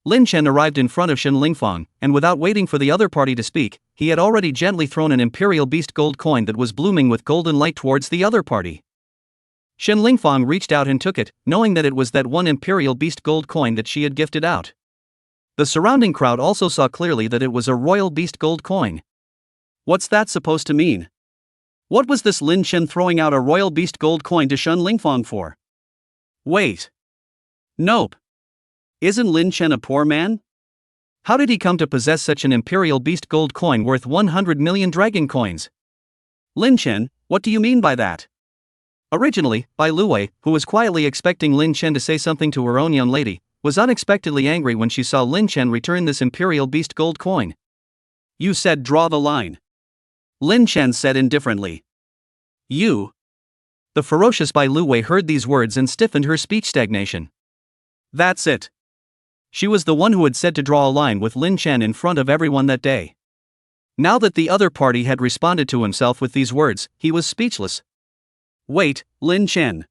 Lin Chen arrived in front of Shen Lingfang, and without waiting for the other party to speak, he had already gently thrown an Imperial Beast gold coin that was blooming with golden light towards the other party. Shen Lingfang reached out and took it, knowing that it was that one Imperial Beast gold coin that she had gifted out. The surrounding crowd also saw clearly that it was a Royal Beast gold coin. What's that supposed to mean? What was this Lin Chen throwing out a Royal Beast gold coin to Shen Lingfang for? Wait. Nope. Isn't Lin Chen a poor man? How did he come to possess such an Imperial Beast gold coin worth 100 million dragon coins? Lin Chen, what do you mean by that? Originally, Bai Luwei, who was quietly expecting Lin Chen to say something to her own young lady, was unexpectedly angry when she saw Lin Chen return this Imperial Beast gold coin. You said draw the line. Lin Chen said indifferently. You. The ferocious Bai Luwei heard these words and stiffened her speech stagnation. That's it. She was the one who had said to draw a line with Lin Chen in front of everyone that day. Now that the other party had responded to himself with these words, he was speechless. Wait, Lin Chen.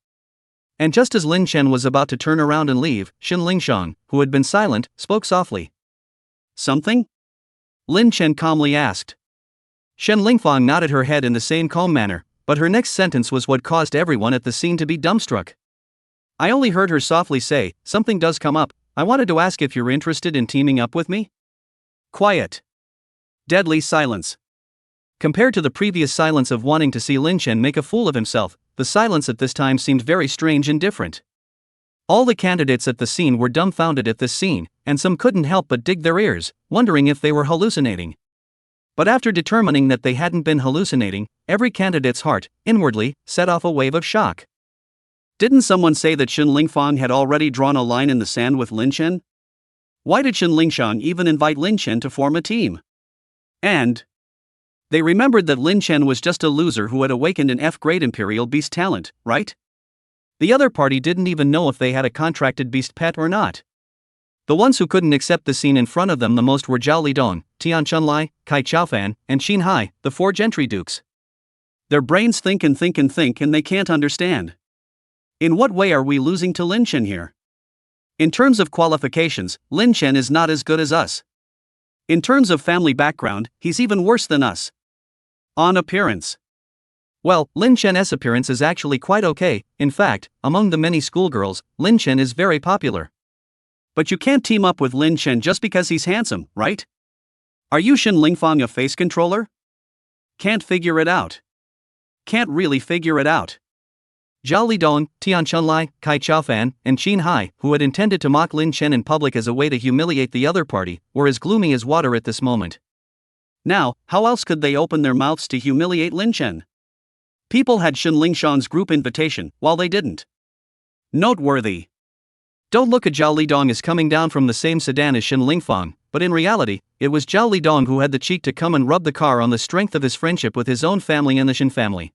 And just as Lin Chen was about to turn around and leave, Shen Lingfang, who had been silent, spoke softly. Something? Lin Chen calmly asked. Shen Lingfang nodded her head in the same calm manner, but her next sentence was what caused everyone at the scene to be dumbstruck. I only heard her softly say, something does come up. I wanted to ask if you're interested in teaming up with me? Quiet. Deadly silence. Compared to the previous silence of wanting to see Lin Chen make a fool of himself, the silence at this time seemed very strange and different. All the candidates at the scene were dumbfounded at this scene, and some couldn't help but dig their ears, wondering if they were hallucinating. But after determining that they hadn't been hallucinating, every candidate's heart, inwardly, set off a wave of shock. Didn't someone say that Shen Lingfang had already drawn a line in the sand with Lin Chen? Why did Shen Lingfang even invite Lin Chen to form a team? And they remembered that Lin Chen was just a loser who had awakened an F-grade Imperial Beast talent, right? The other party didn't even know if they had a contracted beast pet or not. The ones who couldn't accept the scene in front of them the most were Zhao Lidong, Tian Chunlai, Cai Chaofan, and Xin Hai, the four gentry dukes. Their brains think and think and think and they can't understand. In what way are we losing to Lin Chen here? In terms of qualifications, Lin Chen is not as good as us. In terms of family background, he's even worse than us. On appearance. Well, Lin Chen's appearance is actually quite okay. In fact, among the many schoolgirls, Lin Chen is very popular. But you can't team up with Lin Chen just because he's handsome, right? Are you Shen Lingfang a face controller? Can't figure it out. Can't really figure it out. Zhao Lidong, Tian Chunlai, Cai Chaofan, and Xin Hai, who had intended to mock Lin Chen in public as a way to humiliate the other party, were as gloomy as water at this moment. Now, how else could they open their mouths to humiliate Lin Chen? People had Shen Lingfang's group invitation, while they didn't. Noteworthy. Don't look at Zhao Lidong as coming down from the same sedan as Shen Lingfang, but in reality, it was Zhao Lidong who had the cheek to come and rub the car on the strength of his friendship with his own family and the Shen family.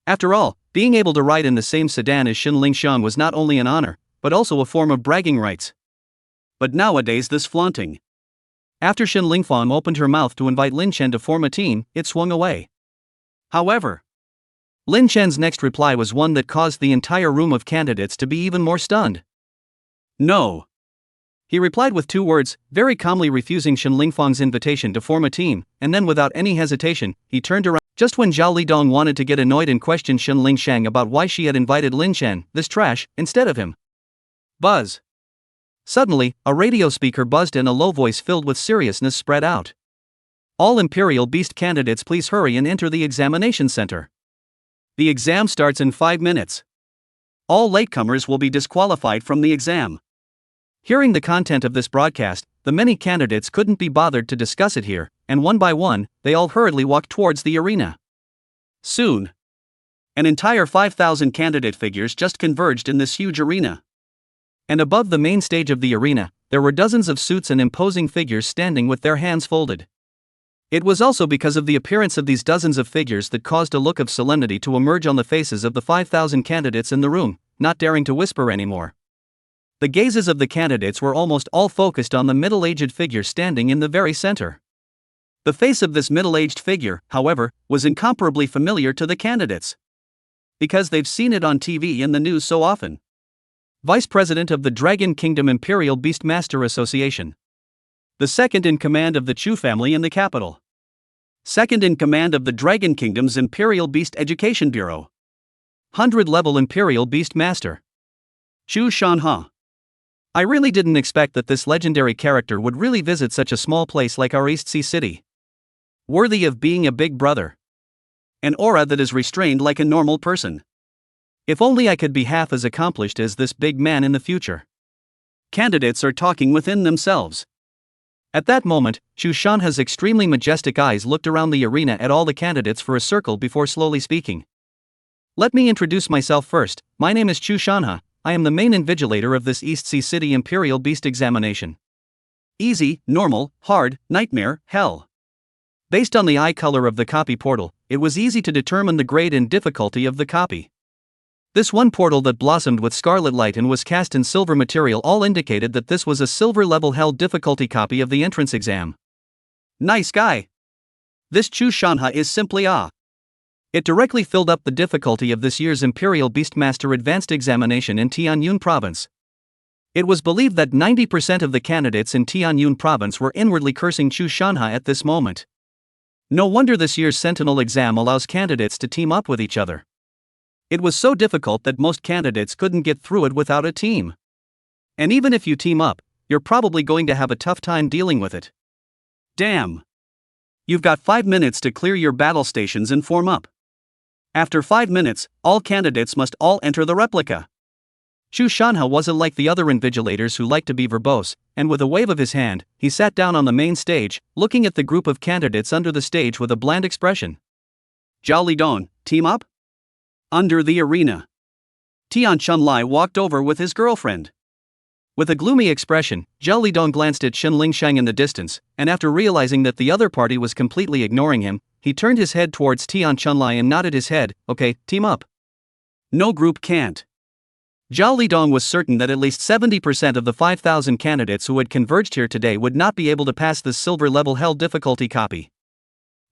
After all, being able to ride in the same sedan as Shen Lingfang was not only an honor, but also a form of bragging rights. But nowadays this flaunting After Shen Lingfang opened her mouth to invite Lin Chen to form a team, it swung away. However, Lin Chen's next reply was one that caused the entire room of candidates to be even more stunned. No. He replied with 2 words, very calmly refusing Shen Lingfang's invitation to form a team, and then without any hesitation, he turned around. Just when Zhao Lidong wanted to get annoyed and question Shen Lingfang about why she had invited Lin Chen, this trash, instead of him. Buzz. Suddenly, a radio speaker buzzed and a low voice filled with seriousness spread out. All Imperial Beast candidates, please hurry and enter the examination center. The exam starts in 5 minutes. All latecomers will be disqualified from the exam. Hearing the content of this broadcast, the many candidates couldn't be bothered to discuss it here, and one by one, they all hurriedly walked towards the arena. Soon, an entire 5,000 candidate figures just converged in this huge arena. And above the main stage of the arena, there were dozens of suits and imposing figures standing with their hands folded. It was also because of the appearance of these dozens of figures that caused a look of solemnity to emerge on the faces of the 5,000 candidates in the room, not daring to whisper anymore. The gazes of the candidates were almost all focused on the middle-aged figure standing in the very center. The face of this middle-aged figure, however, was incomparably familiar to the candidates, because they've seen it on TV and the news so often. Vice President of the Dragon Kingdom Imperial Beastmaster Association. The second in command of the Chu family in the capital. Second in command of the Dragon Kingdom's Imperial Beast Education Bureau. 100-level Imperial Beastmaster. Chu Shanha. I really didn't expect that this legendary character would really visit such a small place like our East Sea City. Worthy of being a big brother. An aura that is restrained like a normal person. If only I could be half as accomplished as this big man in the future. Candidates are talking within themselves. At that moment, Chu Shanha's extremely majestic eyes looked around the arena at all the candidates for a circle before slowly speaking. Let me introduce myself first. My name is Chu Shanha. I am the main invigilator of this East Sea City Imperial Beast examination. Easy, normal, hard, nightmare, hell. Based on the eye color of the copy portal, it was easy to determine the grade and difficulty of the copy. This one portal that blossomed with scarlet light and was cast in silver material all indicated that this was a silver level hell difficulty copy of the entrance exam. Nice guy. This Chu Shanha is simply It directly filled up the difficulty of this year's Imperial Beastmaster Advanced Examination in Tianyun Province. It was believed that 90% of the candidates in Tianyun Province were inwardly cursing Chu Shanha at this moment. No wonder this year's Sentinel exam allows candidates to team up with each other. It was so difficult that most candidates couldn't get through it without a team. And even if you team up, you're probably going to have a tough time dealing with it. Damn. You've got 5 minutes to clear your battle stations and form up. After 5 minutes, all candidates must all enter the replica. Chu Shanha wasn't like the other invigilators who liked to be verbose, and with a wave of his hand, he sat down on the main stage, looking at the group of candidates under the stage with a bland expression. Zhao Lidong, team up? Under the arena. Tian Chunlai walked over with his girlfriend. With a gloomy expression, Zhao Lidong glanced at Shen Lingfang in the distance, and after realizing that the other party was completely ignoring him, he turned his head towards Tian Chunlai and nodded his head. Okay, team up. No group can't. Zhao Lidong was certain that at least 70% of the 5,000 candidates who had converged here today would not be able to pass this silver-level hell difficulty copy.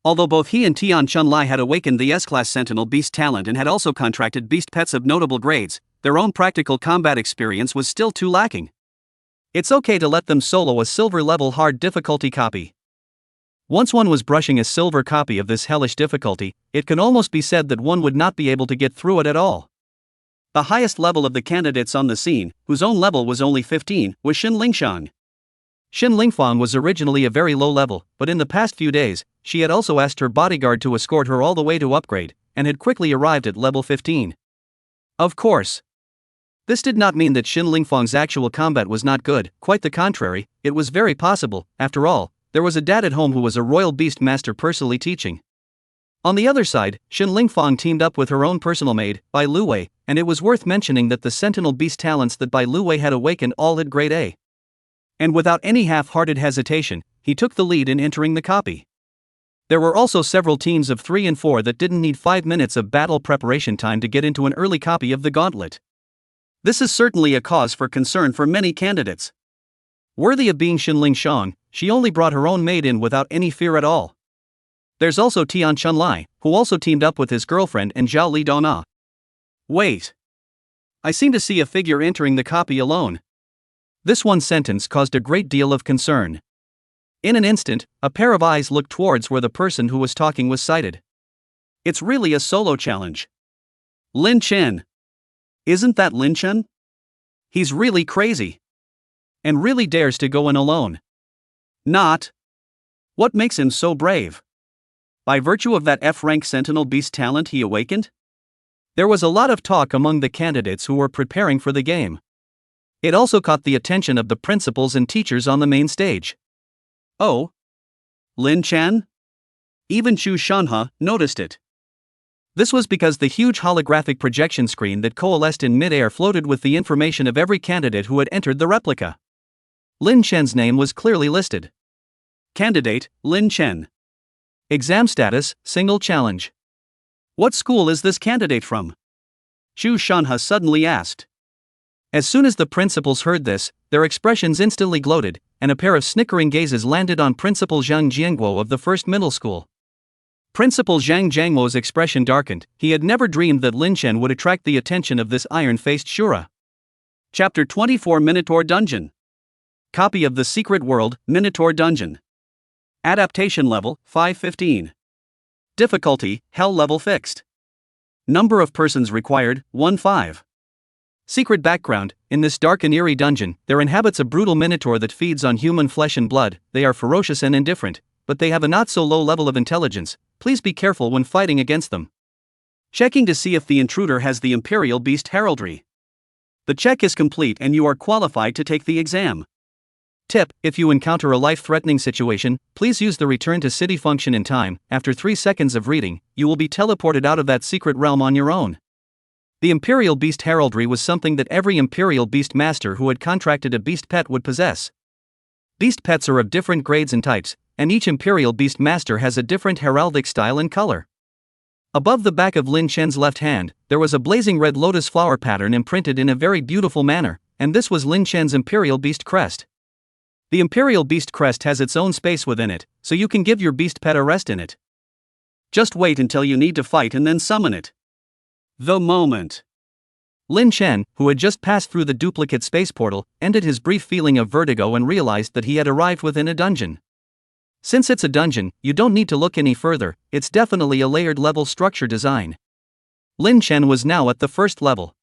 Although both he and Tian Chunlai had awakened the S-Class Sentinel Beast talent and had also contracted beast pets of notable grades, their own practical combat experience was still too lacking. It's okay to let them solo a silver-level hard difficulty copy. Once one was brushing a silver copy of this hellish difficulty, it can almost be said that one would not be able to get through it at all. The highest level of the candidates on the scene, whose own level was only 15, was Shen Lingfang. Shen Lingfang was originally a very low level, but in the past few days, she had also asked her bodyguard to escort her all the way to upgrade, and had quickly arrived at level 15. Of course. This did not mean that Shen Lingfang's actual combat was not good, quite the contrary, it was very possible. After all, there was a dad at home who was a royal beast master personally teaching. On the other side, Shen Lingfang teamed up with her own personal maid, Bai Luwei, and it was worth mentioning that the sentinel beast talents that Bai Luwei had awakened all had grade A. And without any half-hearted hesitation, he took the lead in entering the copy. There were also several teams of 3 and 4 that didn't need 5 minutes of battle preparation time to get into an early copy of the gauntlet. This is certainly a cause for concern for many candidates. Worthy of being Shen Lingfang, she only brought her own maid in without any fear at all. There's also Tian Chunlai, who also teamed up with his girlfriend and Zhao Li Dona. Wait. I seem to see a figure entering the copy alone. This one sentence caused a great deal of concern. In an instant, a pair of eyes looked towards where the person who was talking was sighted. It's really a solo challenge. Lin Chen. Isn't that Lin Chen? He's really crazy. And really dares to go in alone. Not. What makes him so brave? By virtue of that F-rank Sentinel Beast talent he awakened? There was a lot of talk among the candidates who were preparing for the game. It also caught the attention of the principals and teachers on the main stage. Oh? Lin Chen? Even Chu Shanha noticed it. This was because the huge holographic projection screen that coalesced in mid-air floated with the information of every candidate who had entered the replica. Lin Chen's name was clearly listed. Candidate, Lin Chen. Exam status, single challenge. What school is this candidate from? Chu Shanha suddenly asked. As soon as the principals heard this, their expressions instantly gloated, and a pair of snickering gazes landed on Principal Zhang Jiangguo of the first middle school. Principal Zhang Jiangguo's expression darkened. He had never dreamed that Lin Chen would attract the attention of this iron-faced Shura. Chapter 24 Minotaur Dungeon. Copy of The Secret World, Minotaur Dungeon. Adaptation level, 515. Difficulty, Hell level fixed. Number of persons required, 1-5. Secret background: in this dark and eerie dungeon, there inhabits a brutal minotaur that feeds on human flesh and blood. They are ferocious and indifferent, but they have a not-so-low level of intelligence. Please be careful when fighting against them. Checking to see if the intruder has the Imperial Beast Heraldry. The check is complete and you are qualified to take the exam. Tip: if you encounter a life-threatening situation, please use the return to city function in time. After 3 seconds of reading, you will be teleported out of that secret realm on your own. The Imperial Beast Heraldry was something that every Imperial Beast Master who had contracted a beast pet would possess. Beast pets are of different grades and types, and each Imperial Beast Master has a different heraldic style and color. Above the back of Lin Chen's left hand, there was a blazing red lotus flower pattern imprinted in a very beautiful manner, and this was Lin Chen's Imperial Beast crest. The Imperial Beast crest has its own space within it, so you can give your beast pet a rest in it. Just wait until you need to fight and then summon it. The moment. Lin Chen, who had just passed through the duplicate space portal, ended his brief feeling of vertigo and realized that he had arrived within a dungeon. Since it's a dungeon, you don't need to look any further. It's definitely a layered level structure design. Lin Chen was now at the first level.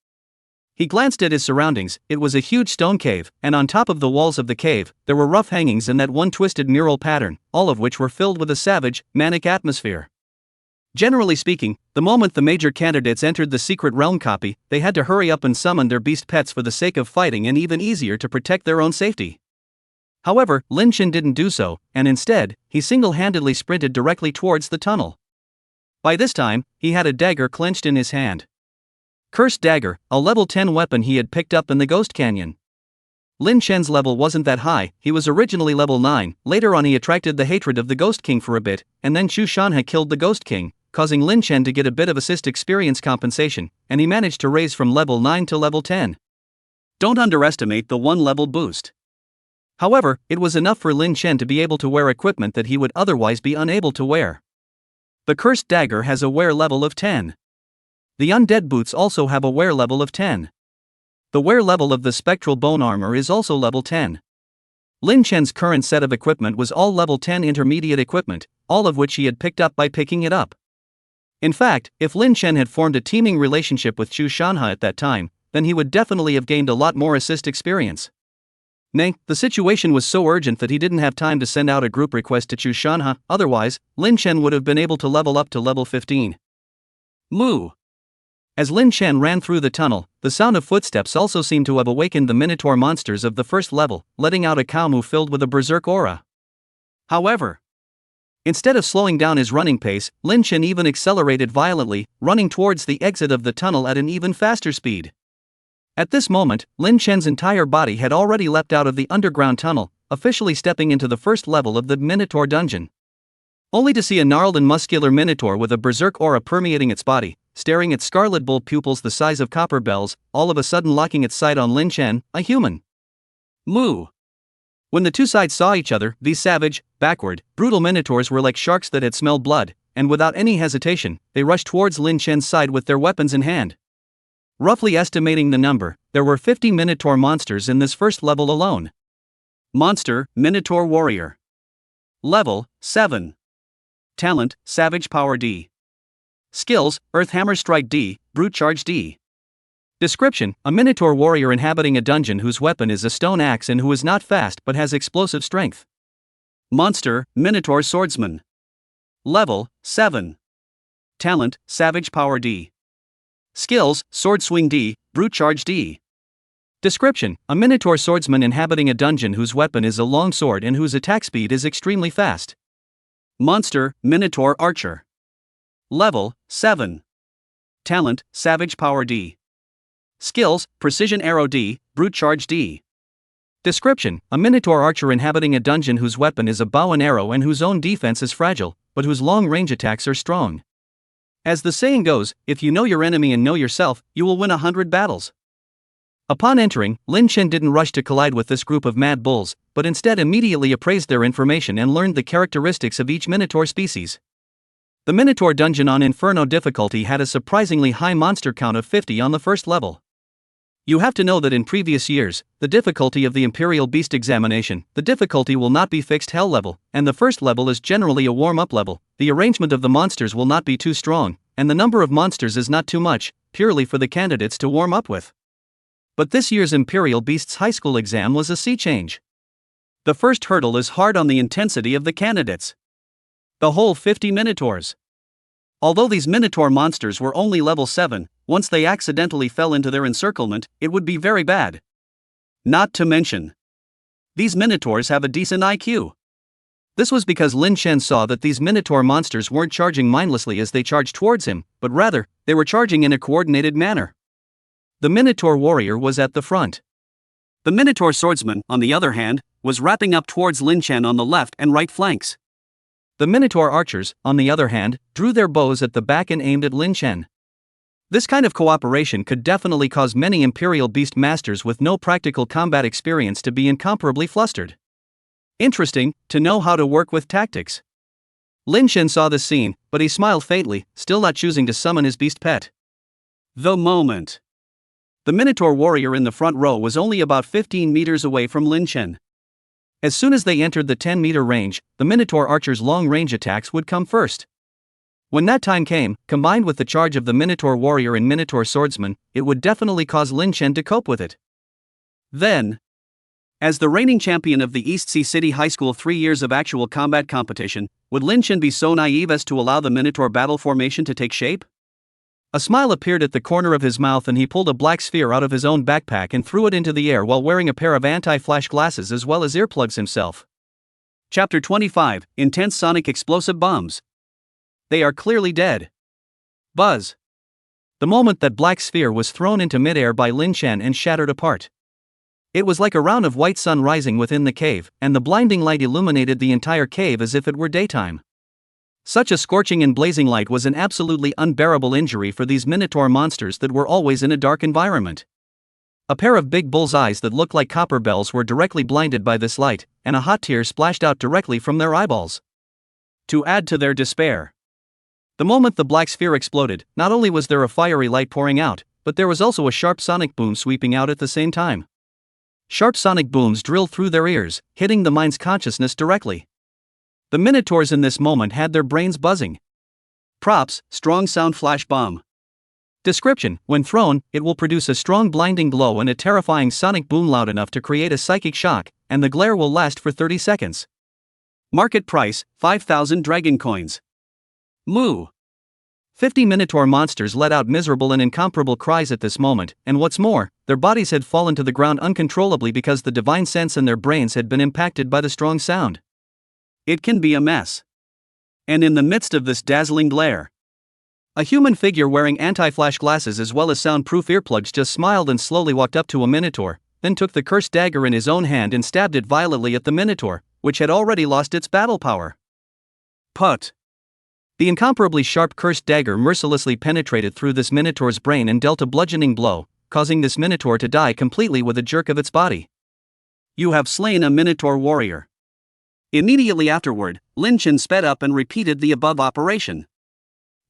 He glanced at his surroundings. It was a huge stone cave, and on top of the walls of the cave, there were rough hangings and that one twisted mural pattern, all of which were filled with a savage, manic atmosphere. Generally speaking, the moment the major candidates entered the secret realm copy, they had to hurry up and summon their beast pets for the sake of fighting and even easier to protect their own safety. However, Lin Chen didn't do so, and instead, he single-handedly sprinted directly towards the tunnel. By this time, he had a dagger clenched in his hand. Cursed dagger, a level 10 weapon he had picked up in the Ghost Canyon. Lin Chen's level wasn't that high. He was originally level 9, later on he attracted the hatred of the Ghost King for a bit, and then Chu Shanha killed the Ghost King, causing Lin Chen to get a bit of assist experience compensation, and he managed to raise from level 9 to level 10. Don't underestimate the 1-level boost. However, it was enough for Lin Chen to be able to wear equipment that he would otherwise be unable to wear. The cursed dagger has a wear level of 10. The undead boots also have a wear level of 10. The wear level of the spectral bone armor is also level 10. Lin Chen's current set of equipment was all level 10 intermediate equipment, all of which he had picked up by picking it up. In fact, if Lin Chen had formed a teaming relationship with Chu Shanha at that time, then he would definitely have gained a lot more assist experience. Nay, the situation was so urgent that he didn't have time to send out a group request to Chu Shanha, otherwise, Lin Chen would have been able to level up to level 15. Moo! As Lin Chen ran through the tunnel, the sound of footsteps also seemed to have awakened the Minotaur monsters of the first level, letting out a cow moo filled with a berserk aura. However, instead of slowing down his running pace, Lin Chen even accelerated violently, running towards the exit of the tunnel at an even faster speed. At this moment, Lin Chen's entire body had already leapt out of the underground tunnel, officially stepping into the first level of the Minotaur dungeon. Only to see a gnarled and muscular Minotaur with a berserk aura permeating its body, staring at scarlet bull pupils the size of copper bells, all of a sudden locking its sight on Lin Chen, a human. Moo! When the two sides saw each other, these savage, backward, brutal minotaurs were like sharks that had smelled blood, and without any hesitation, they rushed towards Lin Chen's side with their weapons in hand. Roughly estimating the number, there were 50 minotaur monsters in this first level alone. Monster, Minotaur Warrior. Level, 7. Talent, Savage Power D. Skills, Earth Hammer Strike D, Brute Charge D. Description: a Minotaur warrior inhabiting a dungeon whose weapon is a stone axe and who is not fast but has explosive strength. Monster, Minotaur Swordsman. Level, 7. Talent, Savage Power D. Skills, Sword Swing D, Brute Charge D. Description: a Minotaur swordsman inhabiting a dungeon whose weapon is a long sword and whose attack speed is extremely fast. Monster, Minotaur Archer. Level, 7. Talent, Savage Power D. Skills, Precision Arrow D, Brute Charge D. Description: a Minotaur archer inhabiting a dungeon whose weapon is a bow and arrow and whose own defense is fragile, but whose long-range attacks are strong. As the saying goes, if you know your enemy and know yourself, you will win 100 battles. Upon entering, Lin Chen didn't rush to collide with this group of mad bulls, but instead immediately appraised their information and learned the characteristics of each Minotaur species. The Minotaur dungeon on Inferno difficulty had a surprisingly high monster count of 50 on the first level. You have to know that in previous years, the difficulty of the Imperial Beast examination, the difficulty will not be fixed hell level, and the first level is generally a warm-up level. The arrangement of the monsters will not be too strong, and the number of monsters is not too much, purely for the candidates to warm up with. But this year's Imperial Beasts high school exam was a sea change. The first hurdle is hard on the intensity of the candidates. The whole 50 Minotaurs. Although these Minotaur monsters were only level 7, once they accidentally fell into their encirclement, it would be very bad. Not to mention, these Minotaurs have a decent IQ. This was because Lin Chen saw that these Minotaur monsters weren't charging mindlessly as they charged towards him, but rather, they were charging in a coordinated manner. The Minotaur warrior was at the front. The Minotaur swordsman, on the other hand, was wrapping up towards Lin Chen on the left and right flanks. The Minotaur archers, on the other hand, drew their bows at the back and aimed at Lin Chen. This kind of cooperation could definitely cause many Imperial Beast masters with no practical combat experience to be incomparably flustered. Interesting, to know how to work with tactics. Lin Chen saw this scene, but he smiled faintly, still not choosing to summon his beast pet. The moment. The Minotaur warrior in the front row was only about 15 meters away from Lin Chen. As soon as they entered the 10-meter range, the Minotaur archer's long-range attacks would come first. When that time came, combined with the charge of the Minotaur warrior and Minotaur swordsman, it would definitely cause Lin Chen to cope with it. Then, as the reigning champion of the East Sea City High School 3 years of actual combat competition, would Lin Chen be so naive as to allow the Minotaur battle formation to take shape? A smile appeared at the corner of his mouth and he pulled a black sphere out of his own backpack and threw it into the air while wearing a pair of anti-flash glasses as well as earplugs himself. Chapter 25, Intense Sonic Explosive Bombs. They are clearly dead. Buzz. The moment that black sphere was thrown into midair by Lin Chen and shattered apart. It was like a round of white sun rising within the cave, and the blinding light illuminated the entire cave as if it were daytime. Such a scorching and blazing light was an absolutely unbearable injury for these Minotaur monsters that were always in a dark environment. A pair of big bull's eyes that looked like copper bells were directly blinded by this light, and a hot tear splashed out directly from their eyeballs. To add to their despair, the moment the black sphere exploded, not only was there a fiery light pouring out, but there was also a sharp sonic boom sweeping out at the same time. Sharp sonic booms drilled through their ears, hitting the mind's consciousness directly. The Minotaurs in this moment had their brains buzzing. Props, strong sound flash bomb. Description: when thrown, it will produce a strong blinding glow and a terrifying sonic boom loud enough to create a psychic shock, and the glare will last for 30 seconds. Market price, 5,000 dragon coins. Moo. 50 Minotaur monsters let out miserable and incomparable cries at this moment, and what's more, their bodies had fallen to the ground uncontrollably because the divine sense in their brains had been impacted by the strong sound. It can be a mess. And in the midst of this dazzling glare, a human figure wearing anti-flash glasses as well as soundproof earplugs just smiled and slowly walked up to a Minotaur, then took the cursed dagger in his own hand and stabbed it violently at the Minotaur, which had already lost its battle power. Put. The incomparably sharp cursed dagger mercilessly penetrated through this Minotaur's brain and dealt a bludgeoning blow, causing this Minotaur to die completely with a jerk of its body. You have slain a Minotaur warrior. Immediately afterward, Lin Chen sped up and repeated the above operation.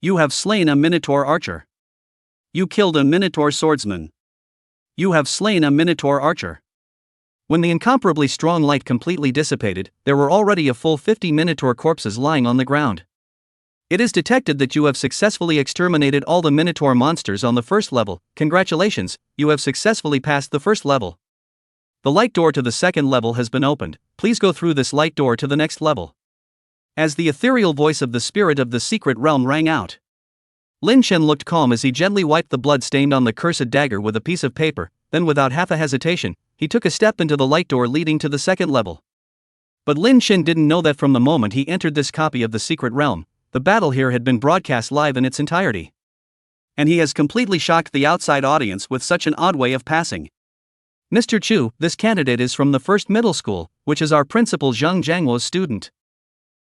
You have slain a Minotaur archer. You killed a Minotaur swordsman. You have slain a Minotaur archer. When the incomparably strong light completely dissipated, there were already a full 50 Minotaur corpses lying on the ground. It is detected that you have successfully exterminated all the Minotaur monsters on the first level. Congratulations, you have successfully passed the first level. The light door to the second level has been opened. Please go through this light door to the next level. As the ethereal voice of the spirit of the secret realm rang out, Lin Chen looked calm as he gently wiped the blood stained on the cursed dagger with a piece of paper. Then without half a hesitation, he took a step into the light door leading to the second level. But Lin Chen didn't know that from the moment he entered this copy of the secret realm, the battle here had been broadcast live in its entirety. And he has completely shocked the outside audience with such an odd way of passing. Mr. Chu, this candidate is from the first middle school, which is our principal Zhang Jiangwo's student.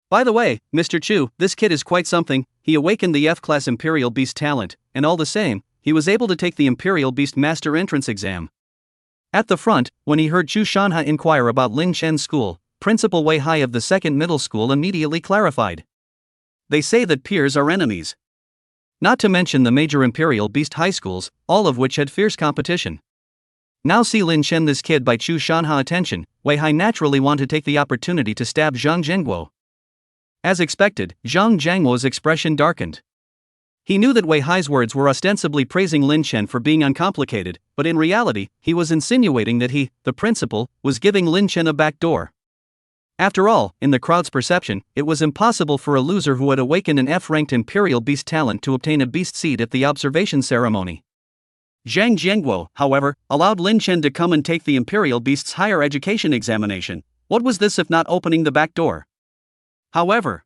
By the way, Mr. Chu, this kid is quite something. He awakened the F-class Imperial Beast talent, and all the same, he was able to take the Imperial Beast Master Entrance exam. At the front, when he heard Chu Shanha inquire about Lin Chen's school, Principal Wei Hai of the second middle school immediately clarified. They say that peers are enemies. Not to mention the major Imperial Beast high schools, all of which had fierce competition. Now see Lin Chen, this kid, by Chu Shanha attention, Wei Hai naturally wanted to take the opportunity to stab Zhang Jiangwo. As expected, Zhang Jiangwo's expression darkened. He knew that Wei Hai's words were ostensibly praising Lin Chen for being uncomplicated, but in reality, he was insinuating that he, the principal, was giving Lin Chen a back door. After all, in the crowd's perception, it was impossible for a loser who had awakened an F-ranked Imperial Beast talent to obtain a beast seat at the observation ceremony. Zhang Jiangwo, however, allowed Lin Chen to come and take the Imperial Beast's higher education examination. What was this if not opening the back door? However,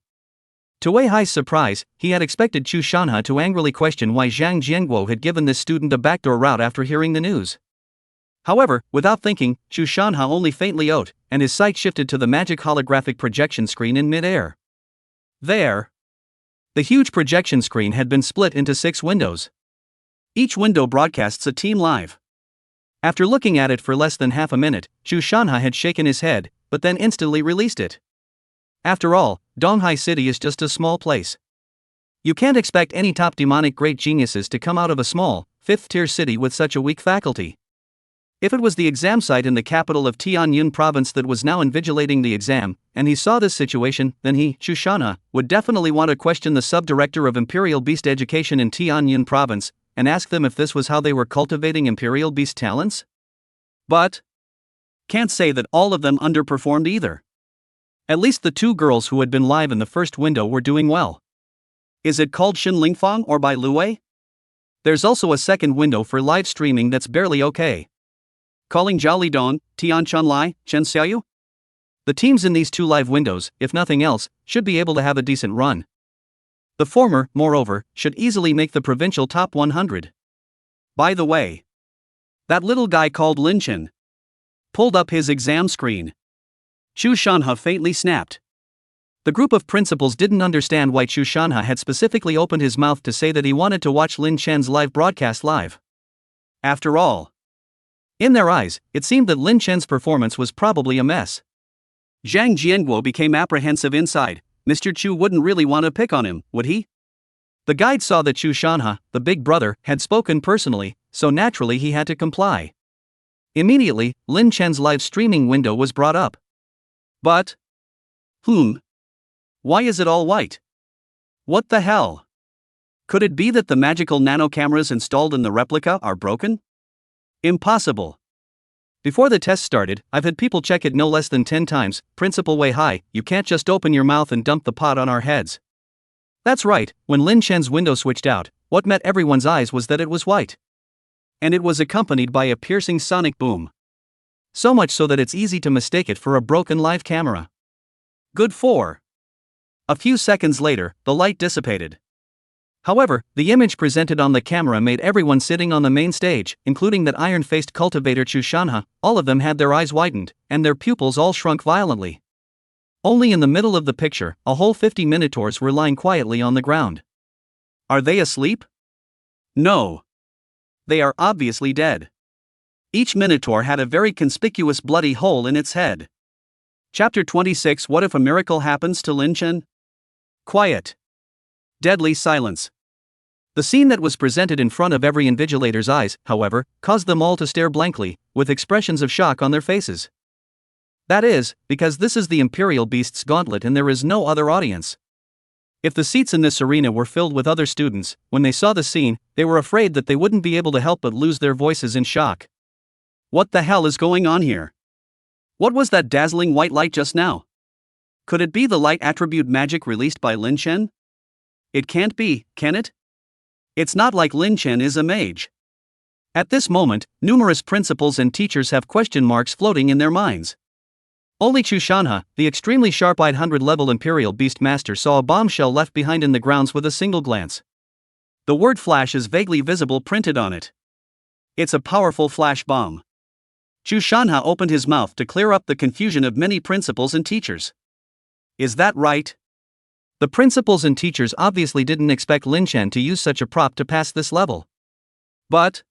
to Wei Hai's surprise, he had expected Chu Shanha to angrily question why Zhang Jiangwo had given this student a backdoor route after hearing the news. However, without thinking, Chu Shanha only faintly owned, and his sight shifted to the magic holographic projection screen in mid-air. There, the huge projection screen had been split into 6 windows. Each window broadcasts a team live. After looking at it for less than half a minute, Chu Shanha had shaken his head, but then instantly released it. After all, Donghai City is just a small place. You can't expect any top demonic great geniuses to come out of a small, 5th-tier city with such a weak faculty. If it was the exam site in the capital of Tianyun province that was now invigilating the exam, and he saw this situation, then he, Chu Shanha, would definitely want to question the sub-director of Imperial Beast Education in Tianyun province, and ask them if this was how they were cultivating Imperial Beast talents? But can't say that all of them underperformed either. At least the 2 girls who had been live in the first window were doing well. Is it called Shen Lingfang or by Luwei? There's also a second window for live streaming that's barely okay. Calling Zhao Lidong, Tian Chunlai, Chen Xiaoyu? The teams in these 2 live windows, if nothing else, should be able to have a decent run. The former, moreover, should easily make the provincial top 100. By the way, that little guy called Lin Chen pulled up his exam screen. Chu Shanha faintly snapped. The group of principals didn't understand why Chu Shanha had specifically opened his mouth to say that he wanted to watch Lin Chen's live broadcast live. After all, in their eyes, it seemed that Lin Chen's performance was probably a mess. Zhang Jiangwo became apprehensive inside. Mr. Chu wouldn't really want to pick on him, would he? The guide saw that Chu Shanha, the big brother, had spoken personally, so naturally he had to comply. Immediately, Lin Chen's live streaming window was brought up. But why is it all white? What the hell? Could it be that the magical nano cameras installed in the replica are broken? Impossible. Before the test started, I've had people check it no less than 10 times. Principal Wei Hai, you can't just open your mouth and dump the pot on our heads. That's right, when Lin Chen's window switched out, what met everyone's eyes was that it was white. And it was accompanied by a piercing sonic boom. So much so that it's easy to mistake it for a broken live camera. Good for. A few seconds later, the light dissipated. However, the image presented on the camera made everyone sitting on the main stage, including that iron-faced cultivator Chu Shanha, all of them had their eyes widened, and their pupils all shrunk violently. Only in the middle of the picture, a whole 50 minotaurs were lying quietly on the ground. Are they asleep? No. They are obviously dead. Each minotaur had a very conspicuous bloody hole in its head. Chapter 26. What if a miracle happens to Lin Chen? Quiet. Deadly silence. The scene that was presented in front of every invigilator's eyes, however, caused them all to stare blankly, with expressions of shock on their faces. That is, because this is the Imperial Beast's gauntlet and there is no other audience. If the seats in this arena were filled with other students, when they saw the scene, they were afraid that they wouldn't be able to help but lose their voices in shock. What the hell is going on here? What was that dazzling white light just now? Could it be the light attribute magic released by Lin Chen? It can't be, can it? It's not like Lin Chen is a mage. At this moment, numerous principals and teachers have question marks floating in their minds. Only Chu Shanha, the extremely sharp-eyed 100-level Imperial Beast Master, saw a bombshell left behind in the grounds with a single glance. The word flash is vaguely visible printed on it. It's a powerful flash bomb. Chu Shanha opened his mouth to clear up the confusion of many principals and teachers. Is that right? The principals and teachers obviously didn't expect Lin Chen to use such a prop to pass this level. But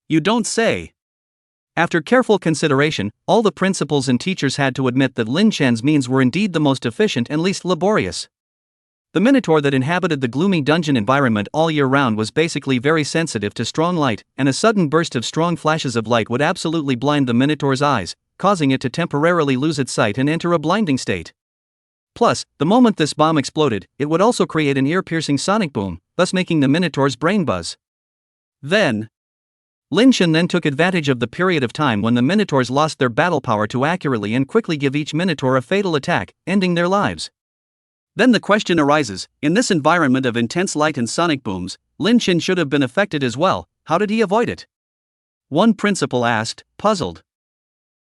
you don't say. After careful consideration, all the principals and teachers had to admit that Lin Chen's means were indeed the most efficient and least laborious. The minotaur that inhabited the gloomy dungeon environment all year round was basically very sensitive to strong light, and a sudden burst of strong flashes of light would absolutely blind the minotaur's eyes, causing it to temporarily lose its sight and enter a blinding state. Plus, the moment this bomb exploded, it would also create an ear-piercing sonic boom, thus making the minotaur's brain buzz. Then, Lin Chen then took advantage of the period of time when the minotaurs lost their battle power to accurately and quickly give each minotaur a fatal attack, ending their lives. Then the question arises, in this environment of intense light and sonic booms, Lin Chen should have been affected as well. How did he avoid it? One principal asked, puzzled.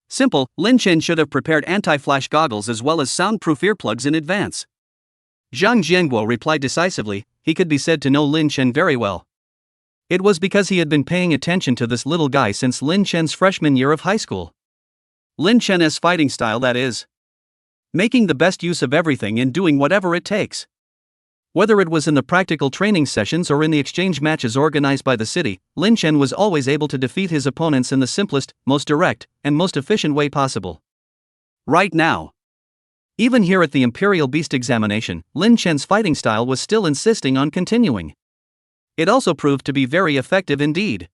Simple, Lin Chen should have prepared anti-flash goggles as well as soundproof earplugs in advance. Zhang Jianguo replied decisively. He could be said to know Lin Chen very well. It was because he had been paying attention to this little guy since Lin Chen's freshman year of high school. Lin Chen's fighting style, that is. Making the best use of everything and doing whatever it takes. Whether it was in the practical training sessions or in the exchange matches organized by the city, Lin Chen was always able to defeat his opponents in the simplest, most direct, and most efficient way possible. Right now, even here at the Imperial Beast examination, Lin Chen's fighting style was still insisting on continuing. It also proved to be very effective indeed.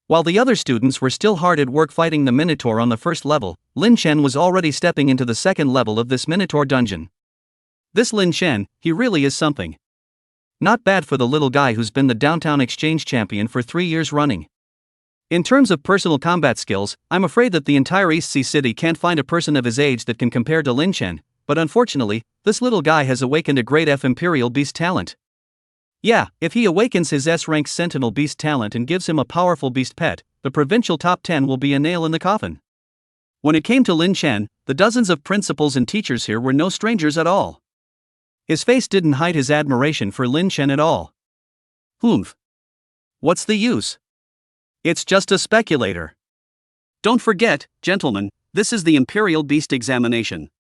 While the other students were still hard at work fighting the Minotaur on the first level, Lin Chen was already stepping into the second level of this Minotaur dungeon. This Lin Chen, he really is something. Not bad for the little guy who's been the downtown exchange champion for 3 years running. In terms of personal combat skills, I'm afraid that the entire East Sea City can't find a person of his age that can compare to Lin Chen, but unfortunately, this little guy has awakened a great Imperial Beast talent. Yeah, if he awakens his S-rank Sentinel Beast talent and gives him a powerful beast pet, the provincial top 10 will be a nail in the coffin. When it came to Lin Chen, the dozens of principals and teachers here were no strangers at all. His face didn't hide his admiration for Lin Chen at all. Humph. What's the use? It's just a speculator. Don't forget, gentlemen, this is the Imperial Beast examination.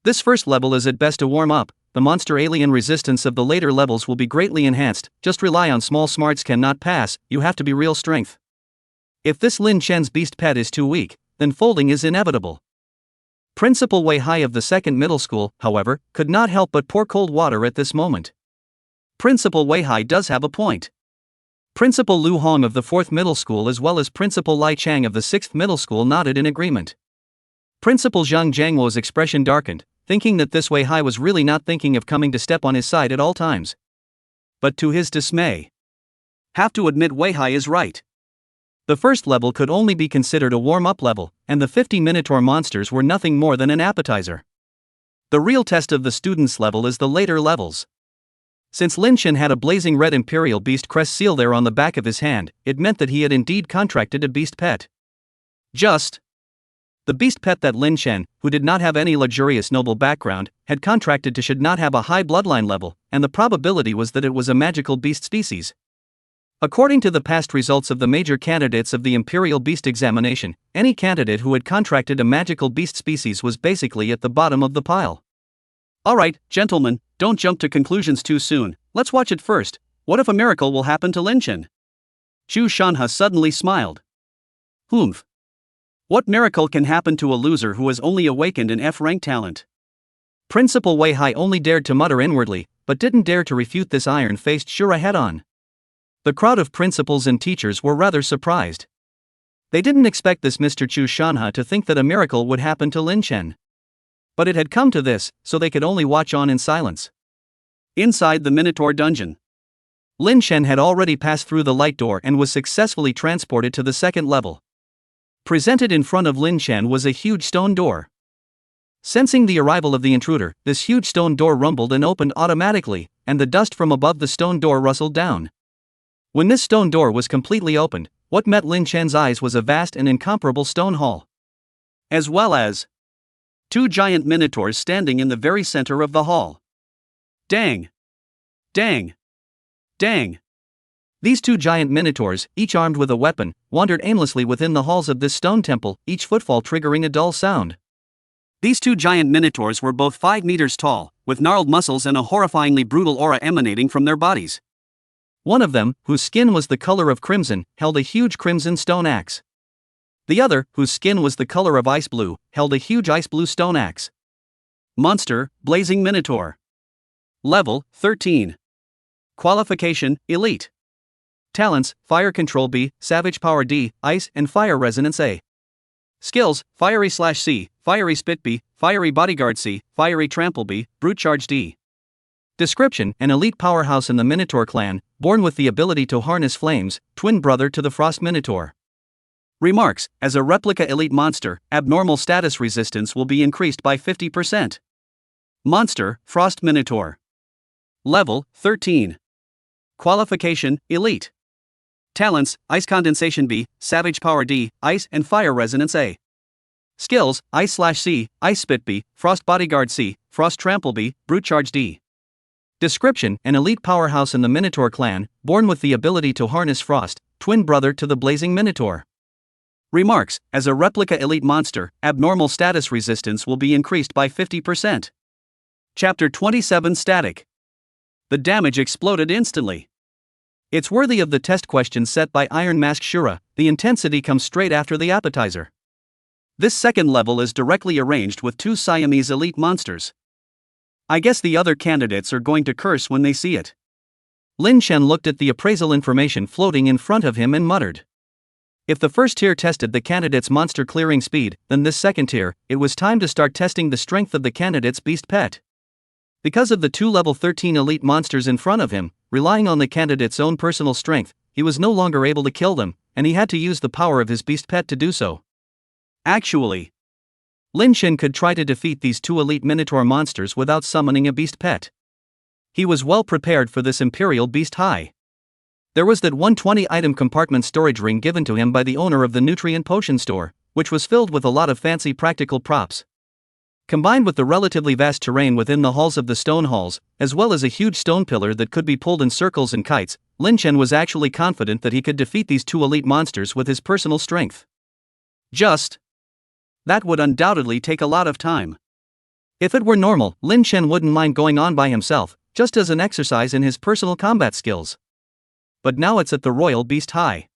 This first level is at best a warm-up. The monster alien resistance of the later levels will be greatly enhanced. Just rely on small smarts cannot pass, you have to be real strength. If this Lin Chen's beast pet is too weak, then folding is inevitable. Principal Wei Hai of the second middle school, however, could not help but pour cold water at this moment. Principal Wei Hai does have a point. Principal Lu Hong of the fourth middle school as well as Principal Lai Chang of the sixth middle school nodded in agreement. Principal Zhang Jianguo's expression darkened, thinking that this Wei Hai was really not thinking of coming to step on his side at all times. But to his dismay, have to admit Wei Hai is right. The first level could only be considered a warm-up level, and the 50 Minotaur monsters were nothing more than an appetizer. The real test of the student's level is the later levels. Since Lin Chen had a blazing red Imperial Beast crest seal there on the back of his hand, it meant that he had indeed contracted a beast pet. Just the beast pet that Lin Chen, who did not have any luxurious noble background, had contracted to should not have a high bloodline level, and the probability was that it was a magical beast species. According to the past results of the major candidates of the Imperial Beast examination, any candidate who had contracted a magical beast species was basically at the bottom of the pile. Alright, gentlemen, don't jump to conclusions too soon, let's watch it first. What if a miracle will happen to Lin Chen? Chu Shanha suddenly smiled. Humph. What miracle can happen to a loser who has only awakened an F-rank talent? Principal Wei Hai only dared to mutter inwardly, but didn't dare to refute this iron-faced Shura head-on. The crowd of principals and teachers were rather surprised. They didn't expect this Mr. Chu Shanha to think that a miracle would happen to Lin Chen. But it had come to this, so they could only watch on in silence. Inside the Minotaur dungeon, Lin Chen had already passed through the light door and was successfully transported to the second level. Presented in front of Lin Chen was a huge stone door. Sensing the arrival of the intruder, this huge stone door rumbled and opened automatically, and the dust from above the stone door rustled down. When this stone door was completely opened, what met Lin Chen's eyes was a vast and incomparable stone hall. As well as 2 giant minotaurs standing in the very center of the hall. Dang! Dang! Dang! These 2 giant minotaurs, each armed with a weapon, wandered aimlessly within the halls of this stone temple, each footfall triggering a dull sound. These 2 giant minotaurs were both 5 meters tall, with gnarled muscles and a horrifyingly brutal aura emanating from their bodies. One of them, whose skin was the color of crimson, held a huge crimson stone axe. The other, whose skin was the color of ice blue, held a huge ice blue stone axe. Monster, Blazing Minotaur. Level, 13. Qualification, Elite. Talents, Fire Control B, Savage Power D, Ice and Fire Resonance A. Skills, Fiery/C, Fiery Spit B, Fiery Bodyguard C, Fiery Trample B, Brute Charge D. Description: an elite powerhouse in the Minotaur clan, born with the ability to harness flames, twin brother to the Frost Minotaur. Remarks: as a replica elite monster, abnormal status resistance will be increased by 50%. Monster, Frost Minotaur. Level, 13. Qualification, Elite. Talents, Ice Condensation B, Savage Power D, Ice and Fire Resonance A. Skills, Ice/C, Ice Spit B, Frost Bodyguard C, Frost Trample B, Brute Charge D. Description: an elite powerhouse in the Minotaur clan, born with the ability to harness frost, twin brother to the Blazing Minotaur. Remarks: as a replica elite monster, abnormal status resistance will be increased by 50%. Chapter 27 Static. The damage exploded instantly. It's worthy of the test question set by Iron Mask Shura. The intensity comes straight after the appetizer. This second level is directly arranged with 2 Siamese elite monsters. I guess the other candidates are going to curse when they see it. Lin Chen looked at the appraisal information floating in front of him and muttered. If the first tier tested the candidate's monster clearing speed, then this second tier, it was time to start testing the strength of the candidate's beast pet. Because of the 2 level 13 elite monsters in front of him, relying on the candidate's own personal strength, he was no longer able to kill them, and he had to use the power of his beast pet to do so. Actually, Lin Chen could try to defeat these 2 elite Minotaur monsters without summoning a beast pet. He was well prepared for this Imperial Beast High. There was that 120-item compartment storage ring given to him by the owner of the Nutrient Potion Store, which was filled with a lot of fancy practical props. Combined with the relatively vast terrain within the halls of the stone halls, as well as a huge stone pillar that could be pulled in circles and kites, Lin Chen was actually confident that he could defeat these 2 elite monsters with his personal strength. That would undoubtedly take a lot of time. If it were normal, Lin Chen wouldn't mind going on by himself, just as an exercise in his personal combat skills. But now it's at the Royal Beast High.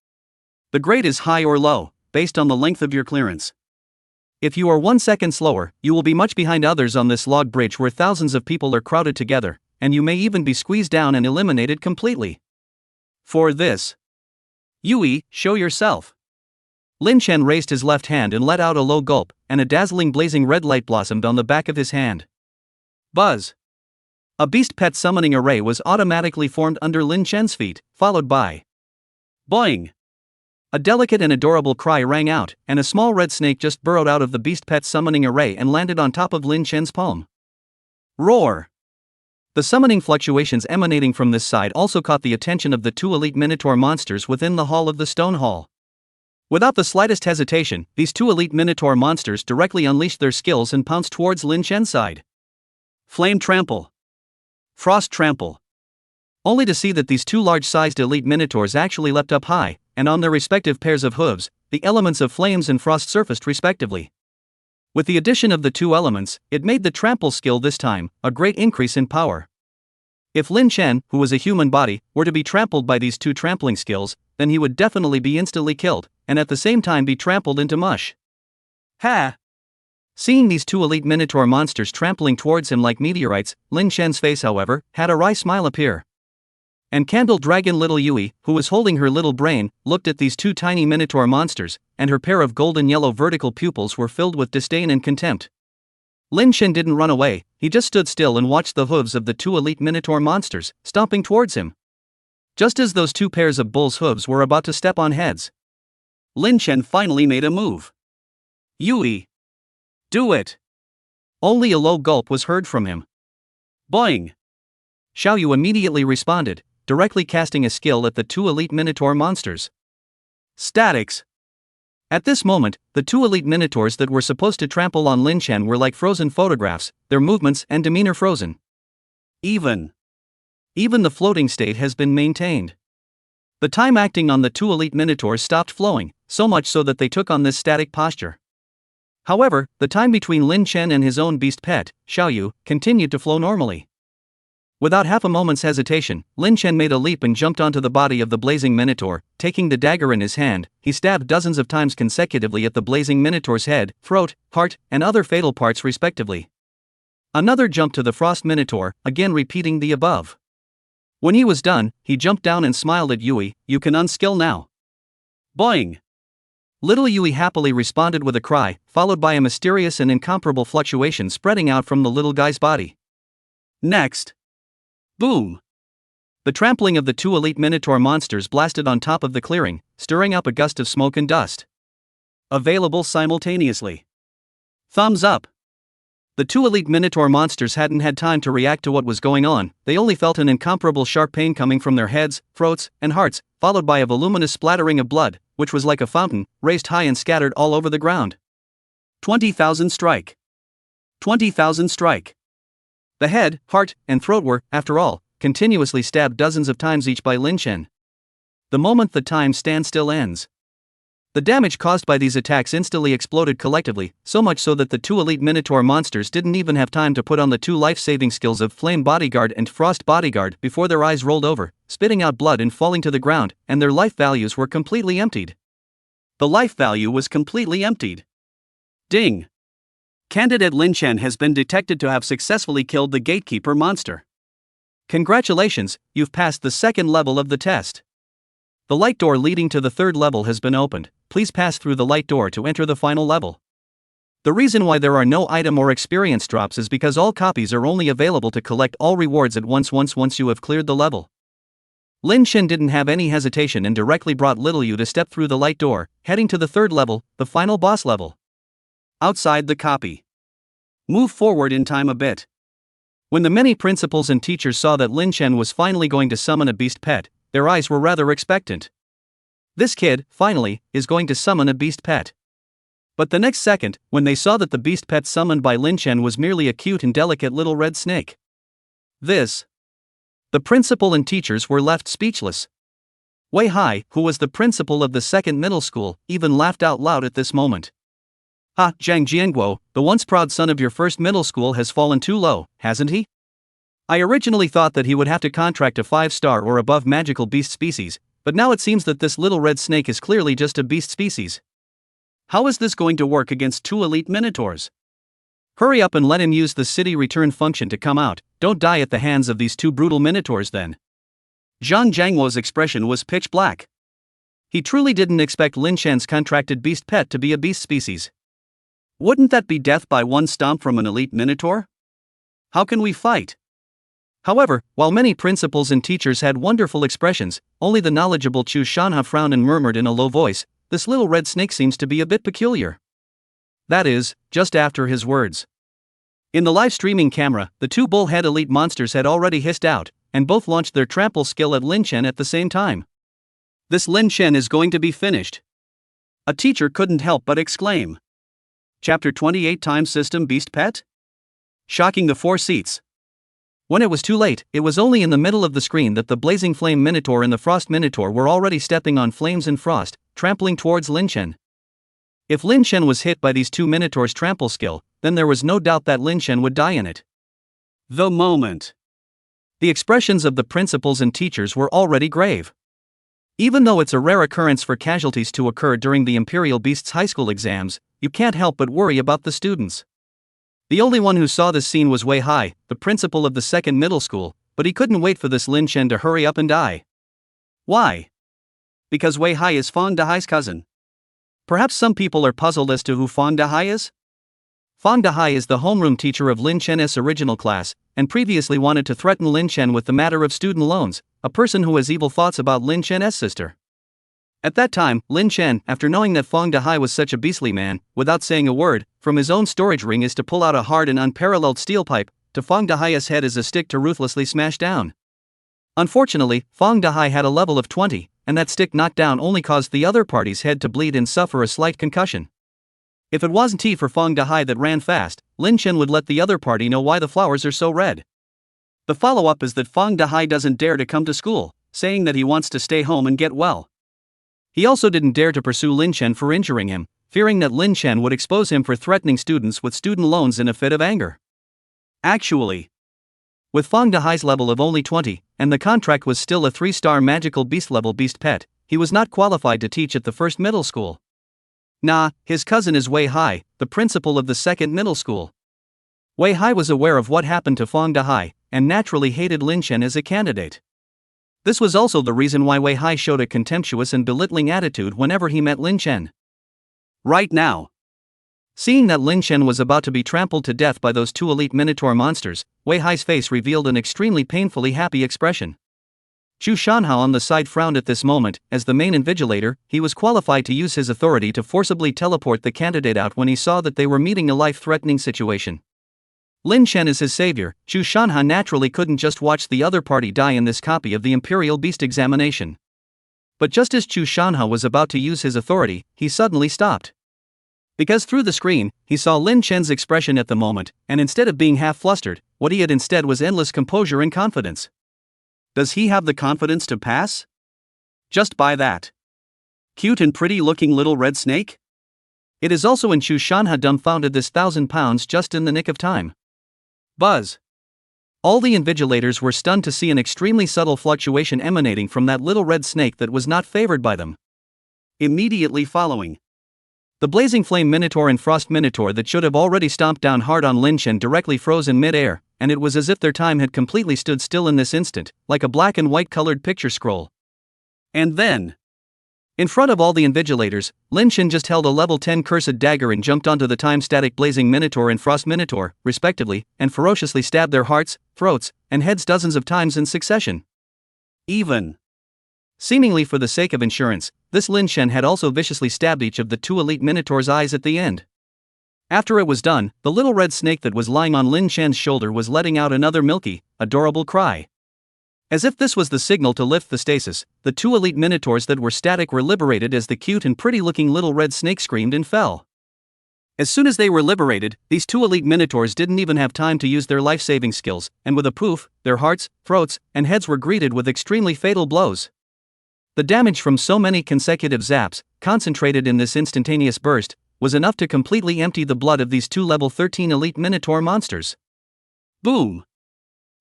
The grade is high or low, based on the length of your clearance. If you are 1 second slower, you will be much behind others on this log bridge where thousands of people are crowded together, and you may even be squeezed down and eliminated completely. For this, Yui, show yourself. Lin Chen raised his left hand and let out a low gulp, and a dazzling blazing red light blossomed on the back of his hand. Buzz! A beast pet summoning array was automatically formed under Lin Chen's feet, followed by boing! A delicate and adorable cry rang out, and a small red snake just burrowed out of the beast pet summoning array and landed on top of Lin Chen's palm. Roar! The summoning fluctuations emanating from this side also caught the attention of the 2 elite Minotaur monsters within the hall of the stone hall. Without the slightest hesitation, these 2 elite Minotaur monsters directly unleashed their skills and pounced towards Lin Chen's side. Flame Trample. Frost Trample. Only to see that these 2 large-sized elite Minotaurs actually leapt up high, and on their respective pairs of hooves, the elements of flames and frost surfaced respectively. With the addition of the 2 elements, it made the trample skill this time a great increase in power. If Lin Chen, who was a human body, were to be trampled by these two trampling skills, then he would definitely be instantly killed, and at the same time be trampled into mush. Ha! Seeing these two elite minotaur monsters trampling towards him like meteorites, Lin Chen's face, however, had a wry smile appear. And Candle Dragon little Yui, who was holding her little brain, looked at these two tiny minotaur monsters, and her pair of golden yellow vertical pupils were filled with disdain and contempt. Lin Chen didn't run away, he just stood still and watched the hooves of the two elite minotaur monsters, stomping towards him. Just as those two pairs of bull's hooves were about to step on heads, Lin Chen finally made a move. Yui! Do it! Only a low gulp was heard from him. Boing! Xiaoyu immediately responded, directly casting a skill at the two elite minotaur monsters. Statics! At this moment, the two elite minotaurs that were supposed to trample on Lin Chen were like frozen photographs, their movements and demeanor frozen. Even the floating state has been maintained. The time acting on the two elite minotaurs stopped flowing, so much so that they took on this static posture. However, the time between Lin Chen and his own beast pet, Xiaoyu, continued to flow normally. Without half a moment's hesitation, Lin Chen made a leap and jumped onto the body of the blazing minotaur. Taking the dagger in his hand, he stabbed dozens of times consecutively at the blazing minotaur's head, throat, heart, and other fatal parts respectively. Another jump to the frost minotaur, again repeating the above. When he was done, he jumped down and smiled at Yui. You can unskill now. Boing! Little Yui happily responded with a cry, followed by a mysterious and incomparable fluctuation spreading out from the little guy's body. Next. Boom! The trampling of the two elite minotaur monsters blasted on top of the clearing, stirring up a gust of smoke and dust. Available simultaneously. Thumbs up! The two elite minotaur monsters hadn't had time to react to what was going on, they only felt an incomparable sharp pain coming from their heads, throats, and hearts, followed by a voluminous splattering of blood, which was like a fountain, raised high and scattered all over the ground. 20,000 strike! 20,000 strike! The head, heart, and throat were, after all, continuously stabbed dozens of times each by Lin Chen. The moment the time standstill ends, the damage caused by these attacks instantly exploded collectively, so much so that the two elite minotaur monsters didn't even have time to put on the two life-saving skills of Flame Bodyguard and Frost Bodyguard before their eyes rolled over, spitting out blood and falling to the ground, and their life values were completely emptied. The life value was completely emptied. Ding! Candidate Lin Chen has been detected to have successfully killed the gatekeeper monster. Congratulations, you've passed the second level of the test. The light door leading to the third level has been opened. Please pass through the light door to enter the final level. The reason why there are no item or experience drops is because all copies are only available to collect all rewards at once you have cleared the level. Lin Chen didn't have any hesitation and directly brought little Yu to step through the light door, heading to the third level, the final boss level. Outside the copy. Move forward in time a bit. When the many principals and teachers saw that Lin Chen was finally going to summon a beast pet, their eyes were rather expectant. This kid, finally, is going to summon a beast pet. But the next second, when they saw that the beast pet summoned by Lin Chen was merely a cute and delicate little red snake. The principal and teachers were left speechless. Wei Hai, who was the principal of the second middle school, even laughed out loud at this moment. Ha, Zhang Jianguo, the once proud son of your first middle school has fallen too low, hasn't he? I originally thought that he would have to contract a 5-star or above magical beast species, but now it seems that this little red snake is clearly just a beast species. How is this going to work against two elite minotaurs? Hurry up and let him use the city return function to come out, don't die at the hands of these two brutal minotaurs then. Zhang Jianguo's expression was pitch black. He truly didn't expect Lin Chen's contracted beast pet to be a beast species. Wouldn't that be death by one stomp from an elite minotaur? How can we fight? However, while many principals and teachers had wonderful expressions, only the knowledgeable Chu Shanha frowned and murmured in a low voice, this little red snake seems to be a bit peculiar. That is, just after his words. In the live streaming camera, the two bullhead elite monsters had already hissed out, and both launched their trample skill at Lin Chen at the same time. This Lin Chen is going to be finished. A teacher couldn't help but exclaim. Chapter 28 Time System Beast Pet? Shocking the 4 seats. When it was too late, it was only in the middle of the screen that the Blazing Flame Minotaur and the Frost Minotaur were already stepping on flames and frost, trampling towards Lin Chen. If Lin Chen was hit by these two Minotaurs' trample skill, then there was no doubt that Lin Chen would die in it. The moment. The expressions of the principals and teachers were already grave. Even though it's a rare occurrence for casualties to occur during the Imperial Beast's high school exams, you can't help but worry about the students. The only one who saw this scene was Wei Hai, the principal of the second middle school, but he couldn't wait for this Lin Chen to hurry up and die. Why? Because Wei Hai is Fang Dahai's cousin. Perhaps some people are puzzled as to who Fang Dahai is? Fang Dahai is the homeroom teacher of Lin Chen's original class, and previously wanted to threaten Lin Chen with the matter of student loans, a person who has evil thoughts about Lin Chen's sister. At that time, Lin Chen, after knowing that Fang Dahai was such a beastly man, without saying a word, from his own storage ring is to pull out a hard and unparalleled steel pipe, to Fang Dahai's head as a stick to ruthlessly smash down. Unfortunately, Fang Dahai had a level of 20, and that stick knocked down only caused the other party's head to bleed and suffer a slight concussion. If it wasn't for Fang Dahai that ran fast, Lin Chen would let the other party know why the flowers are so red. The follow-up is that Fang Dahai doesn't dare to come to school, saying that he wants to stay home and get well. He also didn't dare to pursue Lin Chen for injuring him, fearing that Lin Chen would expose him for threatening students with student loans in a fit of anger. Actually, with Fang Dahai's level of only 20, and the contract was still a 3-star magical beast level beast pet, he was not qualified to teach at the first middle school. Nah, his cousin is Wei Hai, the principal of the second middle school. Wei Hai was aware of what happened to Fang Dahai, and naturally hated Lin Chen as a candidate. This was also the reason why Wei Hai showed a contemptuous and belittling attitude whenever he met Lin Chen. Right now, seeing that Lin Chen was about to be trampled to death by those 2 elite minotaur monsters, Wei Hai's face revealed an extremely painfully happy expression. Chu Shanhao on the side frowned at this moment. As the main invigilator, he was qualified to use his authority to forcibly teleport the candidate out when he saw that they were meeting a life-threatening situation. Lin Chen is his savior. Chu Shanhao naturally couldn't just watch the other party die in this copy of the Imperial Beast examination. But just as Chu Shanhao was about to use his authority, he suddenly stopped. Because through the screen, he saw Lin Chen's expression at the moment, and instead of being half flustered, what he had instead was endless composure and confidence. Does he have the confidence to pass? Just by that cute and pretty looking little red snake? It is also in Chu Shanhao dumbfounded this 1,000 pounds just in the nick of time. Buzz. All the invigilators were stunned to see an extremely subtle fluctuation emanating from that little red snake that was not favored by them. Immediately following, the blazing flame minotaur and frost minotaur that should have already stomped down hard on Lin Chen directly froze in mid-air, and it was as if their time had completely stood still in this instant, like a black and white colored picture scroll. And then, in front of all the invigilators, Lin Chen just held a level 10 cursed dagger and jumped onto the time-static blazing minotaur and frost minotaur, respectively, and ferociously stabbed their hearts, throats, and heads dozens of times in succession. Even seemingly for the sake of insurance, this Lin Chen had also viciously stabbed each of the 2 elite minotaurs' eyes at the end. After it was done, the little red snake that was lying on Lin Chen's shoulder was letting out another milky, adorable cry. As if this was the signal to lift the stasis, the 2 elite minotaurs that were static were liberated as the cute and pretty-looking little red snake screamed and fell. As soon as they were liberated, these 2 elite minotaurs didn't even have time to use their life-saving skills, and with a poof, their hearts, throats, and heads were greeted with extremely fatal blows. The damage from so many consecutive zaps, concentrated in this instantaneous burst, was enough to completely empty the blood of these 2 level 13 elite minotaur monsters. Boom!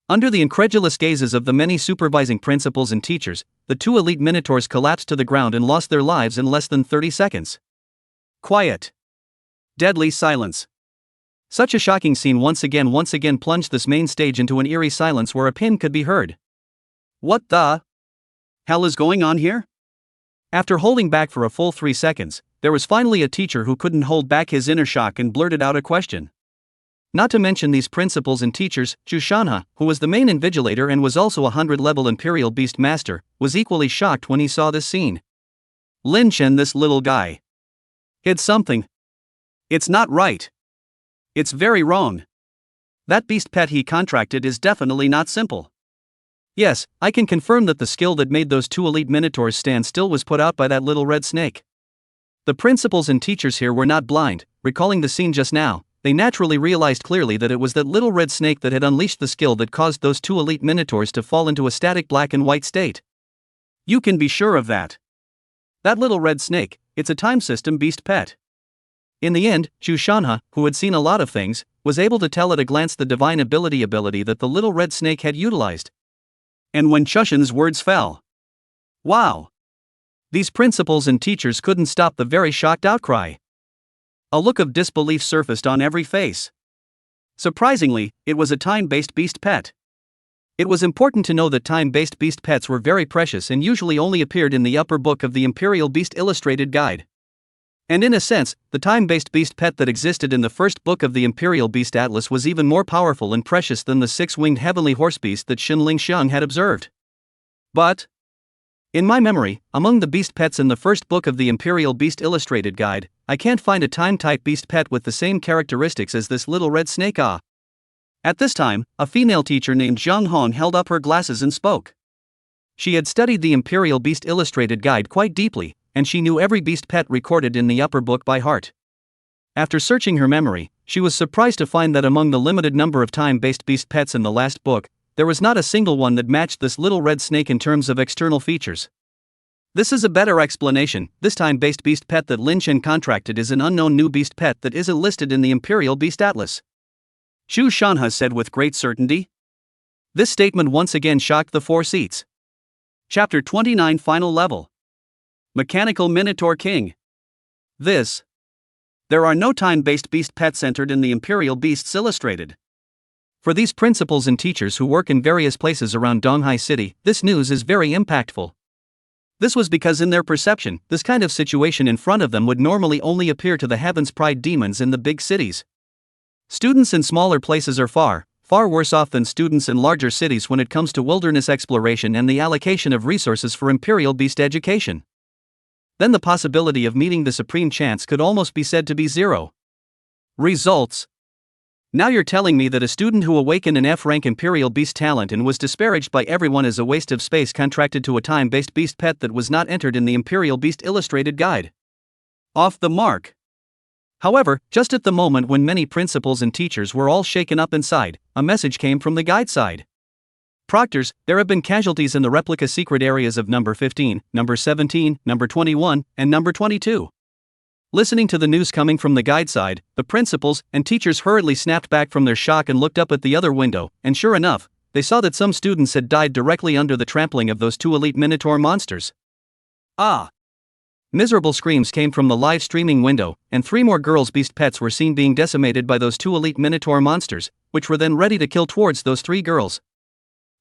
Under the incredulous gazes of the many supervising principals and teachers, the 2 elite minotaurs collapsed to the ground and lost their lives in less than 30 seconds. Quiet. Deadly silence. Such a shocking scene once again plunged this main stage into an eerie silence where a pin could be heard. What the hell is going on here? After holding back for a full 3 seconds, there was finally a teacher who couldn't hold back his inner shock and blurted out a question. Not to mention these principals and teachers, Chu Shanhao, who was the main invigilator and was also a 100-level Imperial Beast Master, was equally shocked when he saw this scene. Lin Chen, this little guy, hid something. It's not right. It's very wrong. That beast pet he contracted is definitely not simple. Yes, I can confirm that the skill that made those 2 elite minotaurs stand still was put out by that little red snake. The principals and teachers here were not blind. Recalling the scene just now, they naturally realized clearly that it was that little red snake that had unleashed the skill that caused those 2 elite minotaurs to fall into a static black and white state. You can be sure of that. That little red snake, it's a time system beast pet. In the end, Chu Shanhao, who had seen a lot of things, was able to tell at a glance the divine ability that the little red snake had utilized. And when Chushan's words fell, wow! These principals and teachers couldn't stop the very shocked outcry. A look of disbelief surfaced on every face. Surprisingly, it was a time-based beast pet. It was important to know that time-based beast pets were very precious and usually only appeared in the upper book of the Imperial Beast Illustrated Guide. And in a sense, the time-based beast pet that existed in the first book of the Imperial Beast Atlas was even more powerful and precious than the six-winged heavenly horse beast that Shen Lingfang had observed. But, in my memory, among the beast pets in the first book of the Imperial Beast Illustrated Guide, I can't find a time-type beast pet with the same characteristics as this little red snake. At this time, a female teacher named Zhang Hong held up her glasses and spoke. She had studied the Imperial Beast Illustrated Guide quite deeply, and she knew every beast pet recorded in the upper book by heart. After searching her memory, she was surprised to find that among the limited number of time-based beast pets in the last book, there was not a single one that matched this little red snake in terms of external features. This is a better explanation. This time-based beast pet that Lin Chen contracted is an unknown new beast pet that isn't listed in the Imperial Beast Atlas, Xu Shanhe said with great certainty. This statement once again shocked the four seats. Chapter 29 Final Level. Mechanical Minotaur King. There are no time-based beast pets entered in the Imperial Beasts Illustrated. For these principals and teachers who work in various places around Donghai City, this news is very impactful. This was because in their perception, this kind of situation in front of them would normally only appear to the Heaven's Pride demons in the big cities. Students in smaller places are far worse off than students in larger cities when it comes to wilderness exploration and the allocation of resources for Imperial Beast education. Then the possibility of meeting the supreme chance could almost be said to be zero. Results. Now you're telling me that a student who awakened an F-rank Imperial Beast talent and was disparaged by everyone as a waste of space contracted to a time-based beast pet that was not entered in the Imperial Beast Illustrated Guide. Off the mark. However, just at the moment when many principals and teachers were all shaken up inside, a message came from the guide side. Proctors, there have been casualties in the replica secret areas of number 15, number 17, number 21, and number 22. Listening to the news coming from the guide side, the principals and teachers hurriedly snapped back from their shock and looked up at the other window, and sure enough, they saw that some students had died directly under the trampling of those two elite Minotaur monsters. Ah! Miserable screams came from the live streaming window, and 3 more girls' beast pets were seen being decimated by those 2 elite Minotaur monsters, which were then ready to kill towards those 3 girls.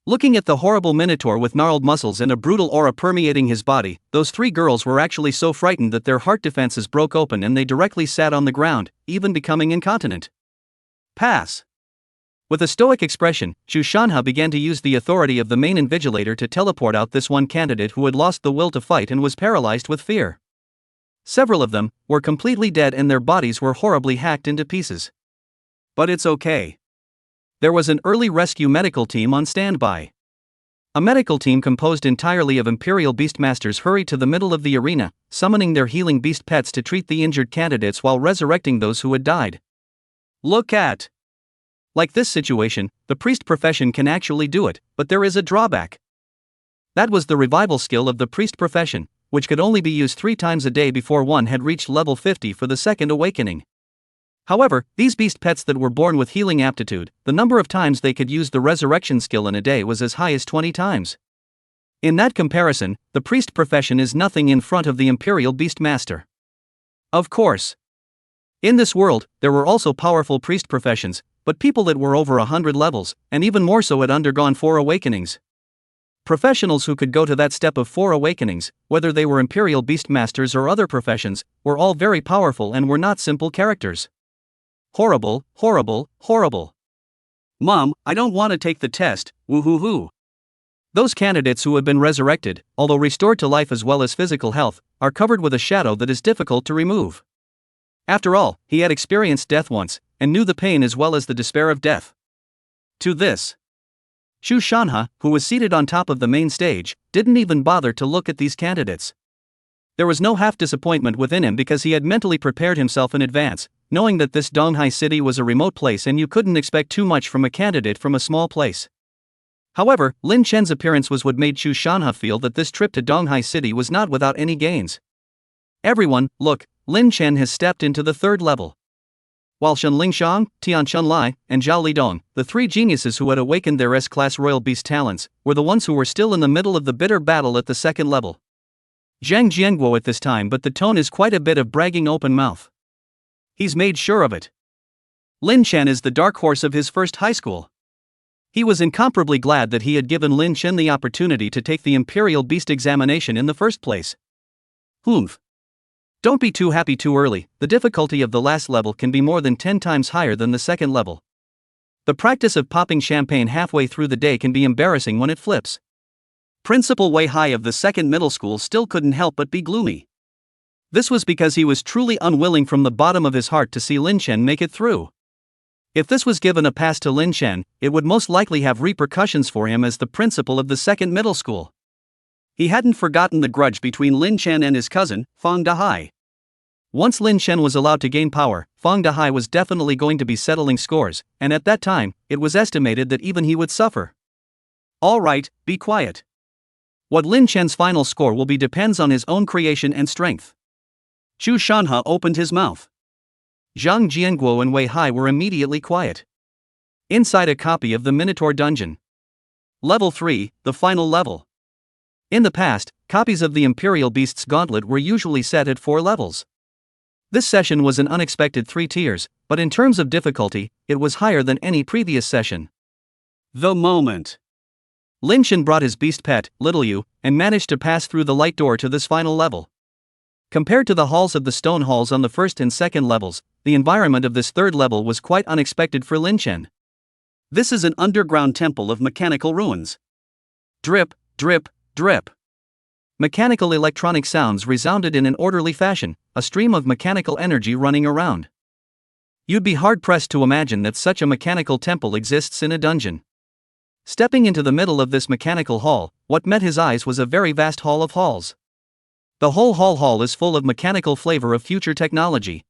Looking at the horrible Minotaur with gnarled muscles and a brutal aura permeating his body, those 3 girls were actually so frightened that their heart defenses broke open and they directly sat on the ground, even becoming incontinent. Pass. With a stoic expression, Xu Shanhe began to use the authority of the main invigilator to teleport out this one candidate who had lost the will to fight and was paralyzed with fear. Several of them were completely dead and their bodies were horribly hacked into pieces. But it's okay. There was an early rescue medical team on standby. A medical team composed entirely of Imperial Beastmasters hurried to the middle of the arena, summoning their healing beast pets to treat the injured candidates while resurrecting those who had died. Look at. Like this situation, the priest profession can actually do it, but there is a drawback. That was the revival skill of the priest profession, which could only be used 3 times a day before one had reached level 50 for the second awakening. However, these beast pets that were born with healing aptitude, the number of times they could use the resurrection skill in a day was as high as 20 times. In that comparison, the priest profession is nothing in front of the Imperial Beastmaster. Of course. In this world, there were also powerful priest professions, but people that were over 100 levels, and even more so had undergone 4 awakenings. Professionals who could go to that step of 4 awakenings, whether they were Imperial Beastmasters or other professions, were all very powerful and were not simple characters. Horrible, horrible, horrible. Mom, I don't want to take the test, woo-hoo-hoo. Those candidates who have been resurrected, although restored to life as well as physical health, are covered with a shadow that is difficult to remove. After all, he had experienced death once, and knew the pain as well as the despair of death. To this, Xu Shanhe, who was seated on top of the main stage, didn't even bother to look at these candidates. There was no half-disappointment within him because he had mentally prepared himself in advance, knowing that this Donghai City was a remote place and you couldn't expect too much from a candidate from a small place. However, Lin Chen's appearance was what made Xu Shanhe feel that this trip to Donghai City was not without any gains. Everyone, look, Lin Chen has stepped into the 3rd level. while Shen Lingfang, Tian Chunlai, and Zhao Lidong, the three geniuses who had awakened their S-class royal beast talents, were the ones who were still in the middle of the bitter battle at the second level. Zhang Jianguo at this time, but the tone is quite a bit of bragging open mouth. He's made sure of it. Lin Chen is the dark horse of his first high school. He was incomparably glad that he had given Lin Chen the opportunity to take the Imperial Beast examination in the first place. Humph. Don't be too happy too early, the difficulty of the last level can be more than 10 times higher than the second level. The practice of popping champagne halfway through the day can be embarrassing when it flips. Principal Wei Hai of the second middle school still couldn't help but be gloomy. This was because he was truly unwilling from the bottom of his heart to see Lin Chen make it through. If this was given a pass to Lin Chen, it would most likely have repercussions for him as the principal of the second middle school. He hadn't forgotten the grudge between Lin Chen and his cousin, Fang Dahai. Once Lin Chen was allowed to gain power, Fang Dahai was definitely going to be settling scores, and at that time, it was estimated that even he would suffer. All right, be quiet. What Lin Chen's final score will be depends on his own creation and strength. Chu Shanhe opened his mouth. Zhang Jianguo and Wei Hai were immediately quiet. Inside a copy of the Minotaur Dungeon. Level 3, the final level. In the past, copies of the Imperial Beast's Gauntlet were usually set at 4 levels. This session was an unexpected 3 tiers, but in terms of difficulty, it was higher than any previous session. The moment. Lin Chen brought his beast pet, Little Yu, and managed to pass through the light door to this final level. Compared to the halls of the stone halls on the first and second levels, the environment of this third level was quite unexpected for Lin Chen. This is an underground temple of mechanical ruins. Drip, drip, drip. Mechanical electronic sounds resounded in an orderly fashion, a stream of mechanical energy running around. You'd be hard-pressed to imagine that such a mechanical temple exists in a dungeon. Stepping into the middle of this mechanical hall, what met his eyes was a very vast hall of halls. The whole hall is full of mechanical flavor of future technology.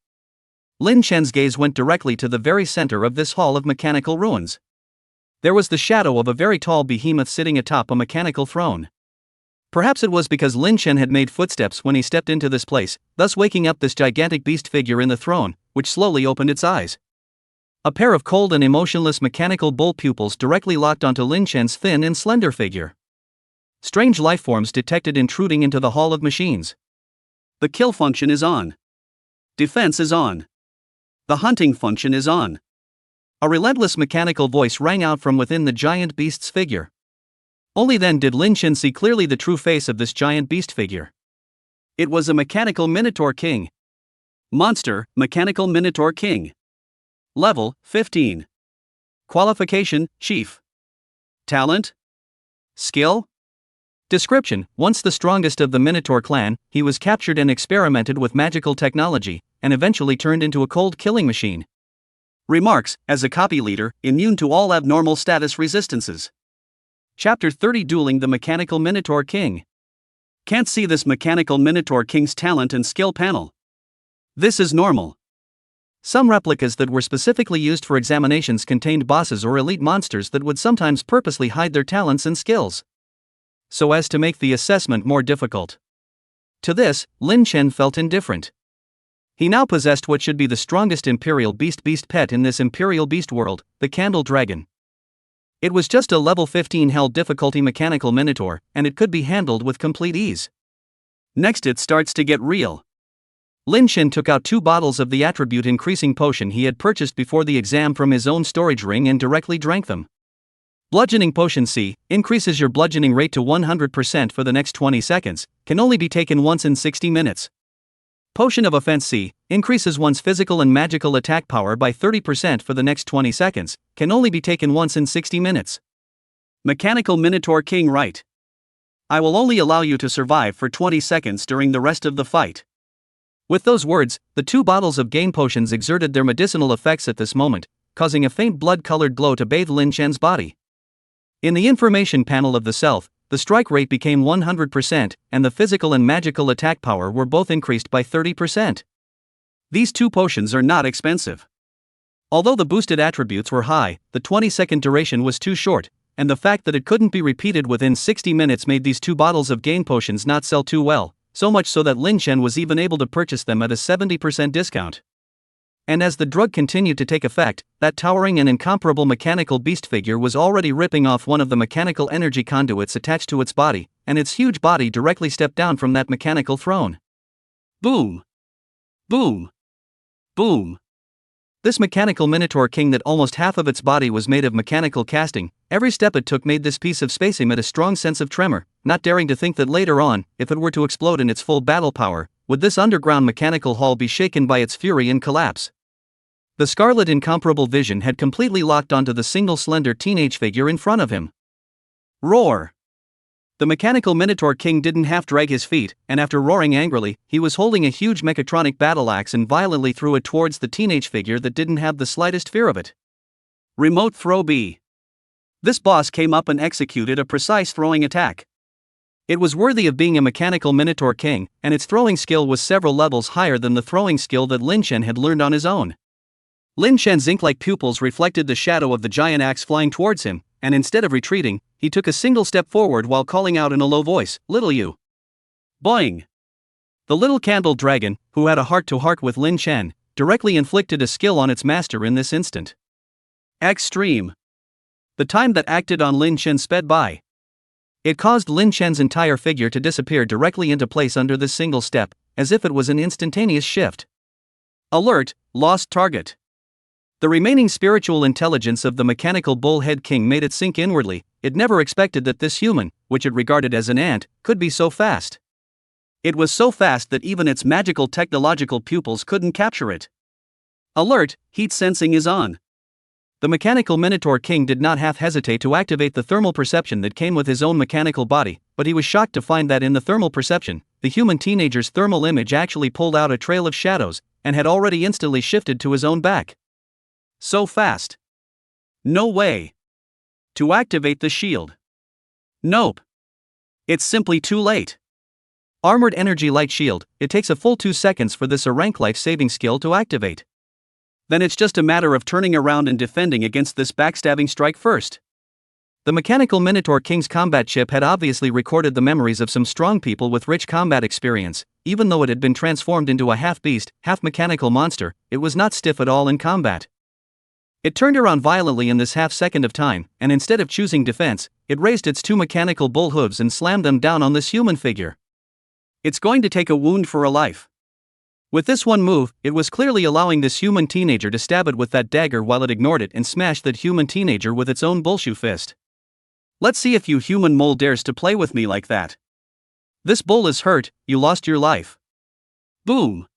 Lin Chen's gaze went directly to the very center of this hall of mechanical ruins. There was the shadow of a very tall behemoth sitting atop a mechanical throne. Perhaps it was because Lin Chen had made footsteps when he stepped into this place, thus waking up this gigantic beast figure in the throne, which slowly opened its eyes. A pair of cold and emotionless mechanical bull pupils directly locked onto Lin Chen's thin and slender figure. Strange lifeforms detected intruding into the Hall of Machines. The kill function is on. Defense is on. The hunting function is on. A relentless mechanical voice rang out from within the giant beast's figure. Only then did Lin Chen see clearly the true face of this giant beast figure. It was a mechanical Minotaur King. Monster, Mechanical Minotaur King. Level, 15. Qualification, Chief. Talent? Skill? Description: once the strongest of the Minotaur clan, he was captured and experimented with magical technology, and eventually turned into a cold killing machine. Remarks: as a copy leader, immune to all abnormal status resistances. Chapter 30: Dueling the Mechanical Minotaur King. Can't see this Mechanical Minotaur King's talent and skill panel. This is normal. Some replicas that were specifically used for examinations contained bosses or elite monsters that would sometimes purposely hide their talents and skills, so as to make the assessment more difficult. To this, Lin Chen felt indifferent. He now possessed what should be the strongest Imperial Beast pet in this Imperial Beast world, the Candle Dragon. It was just a level 15 hell difficulty mechanical minotaur, and it could be handled with complete ease. Next it starts to get real. Lin Chen took out 2 bottles of the attribute increasing potion he had purchased before the exam from his own storage ring and directly drank them. Bludgeoning Potion C increases your bludgeoning rate to 100% for the next 20 seconds, can only be taken once in 60 minutes. Potion of Offense C increases one's physical and magical attack power by 30% for the next 20 seconds, can only be taken once in 60 minutes. Mechanical Minotaur King right. I will only allow you to survive for 20 seconds during the rest of the fight. With those words, the 2 bottles of gain potions exerted their medicinal effects at this moment, causing a faint blood-colored glow to bathe Lin Chen's body. In the information panel of the self, the strike rate became 100%, and the physical and magical attack power were both increased by 30%. These 2 potions are not expensive. Although the boosted attributes were high, the 20-second duration was too short, and the fact that it couldn't be repeated within 60 minutes made these 2 bottles of gain potions not sell too well, so much so that Lin Chen was even able to purchase them at a 70% discount. And as the drug continued to take effect, that towering and incomparable mechanical beast figure was already ripping off one of the mechanical energy conduits attached to its body, and its huge body directly stepped down from that mechanical throne. Boom! Boom! Boom! This mechanical Minotaur King that almost half of its body was made of mechanical casting, every step it took made this piece of space emit a strong sense of tremor, not daring to think that later on, if it were to explode in its full battle power, would this underground mechanical hall be shaken by its fury and collapse. The scarlet incomparable vision had completely locked onto the single slender teenage figure in front of him. Roar! The mechanical Minotaur King didn't half drag his feet, and after roaring angrily, he was holding a huge mechatronic battle axe and violently threw it towards the teenage figure that didn't have the slightest fear of it. Remote throw B. This boss came up and executed a precise throwing attack. It was worthy of being a mechanical Minotaur King, and its throwing skill was several levels higher than the throwing skill that Lin Chen had learned on his own. Lin Chen's ink-like pupils reflected the shadow of the giant axe flying towards him, and instead of retreating, he took a single step forward while calling out in a low voice, "Little you!" Boing! The little candle dragon, who had a heart-to-heart with Lin Chen, directly inflicted a skill on its master in this instant. Extreme! The time that acted on Lin Chen sped by. It caused Lin Chen's entire figure to disappear directly into place under this single step, as if it was an instantaneous shift. Alert, lost target. The remaining spiritual intelligence of the mechanical bullhead king made it sink inwardly. It never expected that this human, which it regarded as an ant, could be so fast. It was so fast that even its magical technological pupils couldn't capture it. Alert, heat sensing is on. The mechanical Minotaur King did not half hesitate to activate the thermal perception that came with his own mechanical body, but he was shocked to find that in the thermal perception, the human teenager's thermal image actually pulled out a trail of shadows, and had already instantly shifted to his own back. So fast. No way. To activate the shield. Nope. It's simply too late. Armored Energy Light Shield, it takes a full 2 seconds for this rank life-saving skill to activate. Then it's just a matter of turning around and defending against this backstabbing strike first. The mechanical Minotaur King's combat chip had obviously recorded the memories of some strong people with rich combat experience. Even though it had been transformed into a half-beast, half-mechanical monster, it was not stiff at all in combat. It turned around violently in this half-second of time, and instead of choosing defense, it raised its 2 mechanical bull hooves and slammed them down on this human figure. It's going to take a wound for a life. With this one move, it was clearly allowing this human teenager to stab it with that dagger while it ignored it and smashed that human teenager with its own bullshoe fist. Let's see if you human mole dares to play with me like that. This bull is hurt, you lost your life. Boom!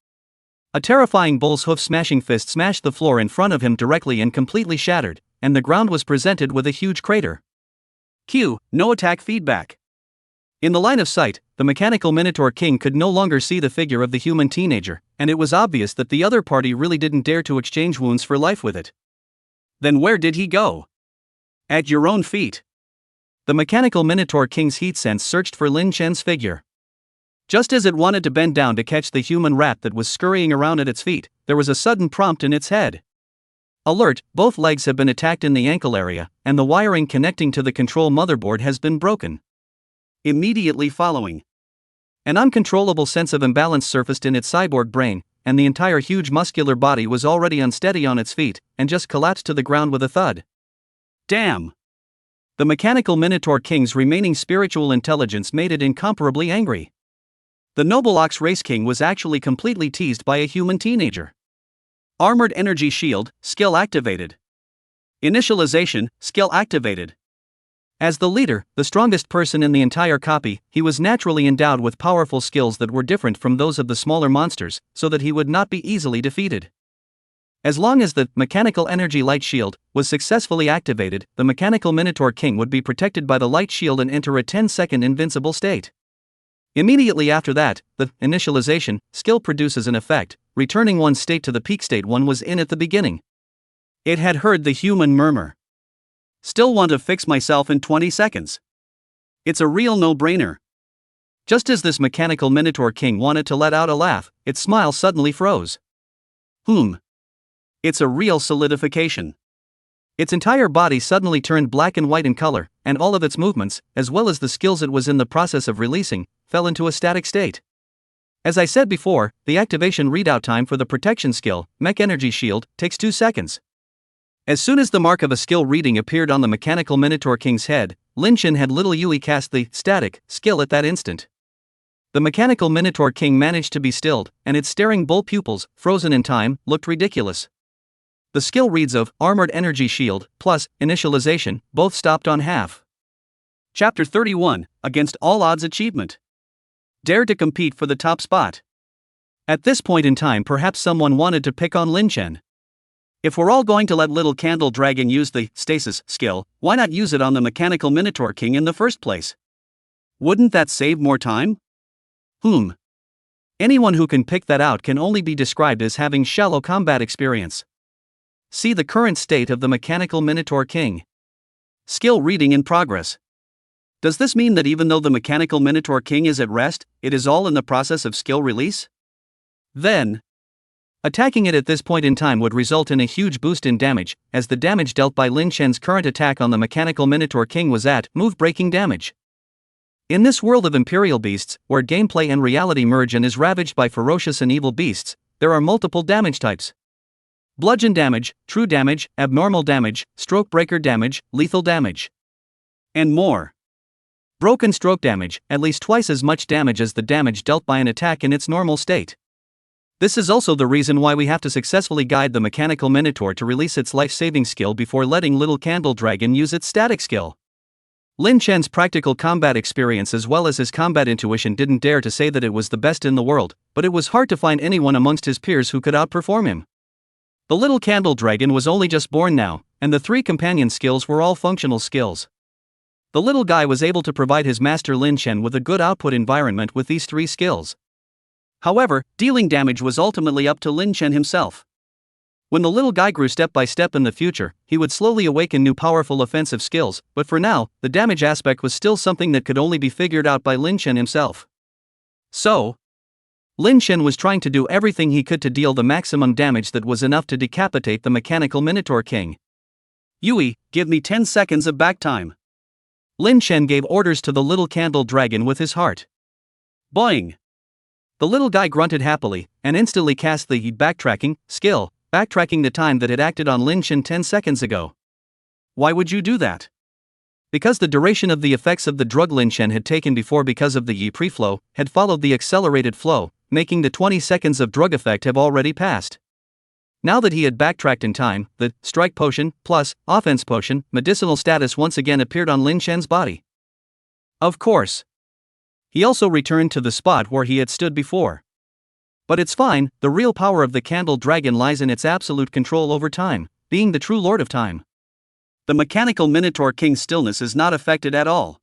A terrifying bull's hoof-smashing fist smashed the floor in front of him directly and completely shattered, and the ground was presented with a huge crater. Q. No attack feedback. In the line of sight, the mechanical Minotaur King could no longer see the figure of the human teenager, and it was obvious that the other party really didn't dare to exchange wounds for life with it. Then where did he go? At your own feet. The mechanical Minotaur King's heat sense searched for Lin Chen's figure. Just as it wanted to bend down to catch the human rat that was scurrying around at its feet, there was a sudden prompt in its head. Alert, both legs have been attacked in the ankle area, and the wiring connecting to the control motherboard has been broken. Immediately following, an uncontrollable sense of imbalance surfaced in its cyborg brain, and the entire huge muscular body was already unsteady on its feet, and just collapsed to the ground with a thud. Damn! The mechanical Minotaur King's remaining spiritual intelligence made it incomparably angry. The noble Ox Race King was actually completely teased by a human teenager. Armored Energy Shield, skill activated. Initialization, skill activated. As the leader, the strongest person in the entire copy, he was naturally endowed with powerful skills that were different from those of the smaller monsters, so that he would not be easily defeated. As long as the Mechanical Energy Light Shield was successfully activated, the Mechanical Minotaur King would be protected by the light shield and enter a 10-second invincible state. Immediately after that, the initialization skill produces an effect, returning one's state to the peak state one was in at the beginning. It had heard the human murmur. Still want to fix myself in 20 seconds. It's a real no-brainer. Just as this mechanical Minotaur King wanted to let out a laugh, its smile suddenly froze. It's a real solidification. Its entire body suddenly turned black and white in color, and all of its movements, as well as the skills it was in the process of releasing, fell into a static state. As I said before, the activation readout time for the protection skill, Mech Energy Shield, takes 2 seconds. As soon as the mark of a skill reading appeared on the Mechanical Minotaur King's head, Lin Chen had little Yui cast the static skill at that instant. The Mechanical Minotaur King managed to be stilled, and its staring bull pupils, frozen in time, looked ridiculous. The skill reads of Armored Energy Shield plus Initialization both stopped on half. Chapter 31, Against All Odds Achievement. Dare to compete for the top spot. At this point in time, perhaps someone wanted to pick on Lin Chen. If we're all going to let Little Candle Dragon use the stasis skill, why not use it on the Mechanical Minotaur King in the first place? Wouldn't that save more time? Anyone who can pick that out can only be described as having shallow combat experience. See the current state of the Mechanical Minotaur King. Skill reading in progress. Does this mean that even though the Mechanical Minotaur King is at rest, it is all in the process of skill release? Then, attacking it at this point in time would result in a huge boost in damage, as the damage dealt by Lin Chen's current attack on the Mechanical Minotaur King was at move-breaking damage. In this world of Imperial Beasts, where gameplay and reality merge and is ravaged by ferocious and evil beasts, there are multiple damage types. Bludgeon damage, true damage, abnormal damage, stroke breaker damage, lethal damage, and more. Broken stroke damage, at least twice as much damage as the damage dealt by an attack in its normal state. This is also the reason why we have to successfully guide the Mechanical Minotaur to release its life-saving skill before letting Little Candle Dragon use its static skill. Lin Chen's practical combat experience as well as his combat intuition didn't dare to say that it was the best in the world, but it was hard to find anyone amongst his peers who could outperform him. The Little Candle Dragon was only just born now, and the 3 companion skills were all functional skills. The little guy was able to provide his master Lin Chen with a good output environment with these 3 skills. However, dealing damage was ultimately up to Lin Chen himself. When the little guy grew step by step in the future, he would slowly awaken new powerful offensive skills, but for now, the damage aspect was still something that could only be figured out by Lin Chen himself. So, Lin Chen was trying to do everything he could to deal the maximum damage that was enough to decapitate the Mechanical Minotaur King. Yui, give me 10 seconds of back time. Lin Chen gave orders to the Little Candle Dragon with his heart. Boing! The little guy grunted happily, and instantly cast the backtracking skill, backtracking the time that had acted on Lin Chen 10 seconds ago. Why would you do that? Because the duration of the effects of the drug Lin Chen had taken before because of the Yi preflow had followed the accelerated flow, making the 20 seconds of drug effect have already passed. Now that he had backtracked in time, the strike potion plus offense potion medicinal status once again appeared on Lin Chen's body. Of course. He also returned to the spot where he had stood before. But it's fine, the real power of the Candle Dragon lies in its absolute control over time, being the true Lord of Time. The Mechanical Minotaur King's stillness is not affected at all.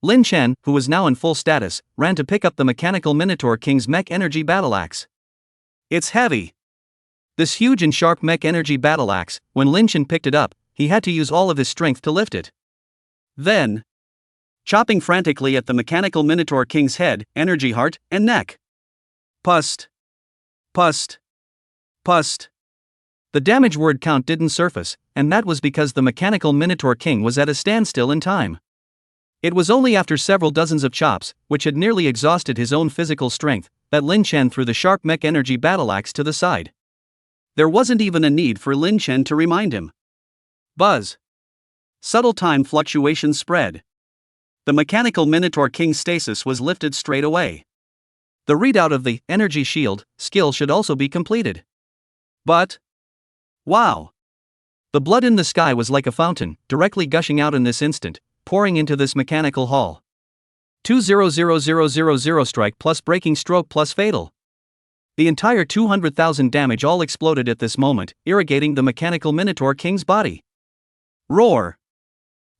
Lin Chen, who was now in full status, ran to pick up the Mechanical Minotaur King's Mech Energy Battle Axe. It's heavy. This huge and sharp Mech Energy Battle Axe, when Lin Chen picked it up, he had to use all of his strength to lift it. Then, chopping frantically at the Mechanical Minotaur King's head, energy heart, and neck. Pust. Pust. Pust. The damage word count didn't surface, and that was because the Mechanical Minotaur King was at a standstill in time. It was only after several dozens of chops, which had nearly exhausted his own physical strength, that Lin Chen threw the sharp Mech Energy Battle Axe to the side. There wasn't even a need for Lin Chen to remind him. Buzz. Subtle time fluctuations spread. The Mechanical Minotaur King's stasis was lifted straight away. The readout of the Energy Shield skill should also be completed. But, wow! The blood in the sky was like a fountain, directly gushing out in this instant, pouring into this mechanical hall. 200000 strike plus breaking stroke plus fatal. The entire 200,000 damage all exploded at this moment, irrigating the Mechanical Minotaur King's body. Roar!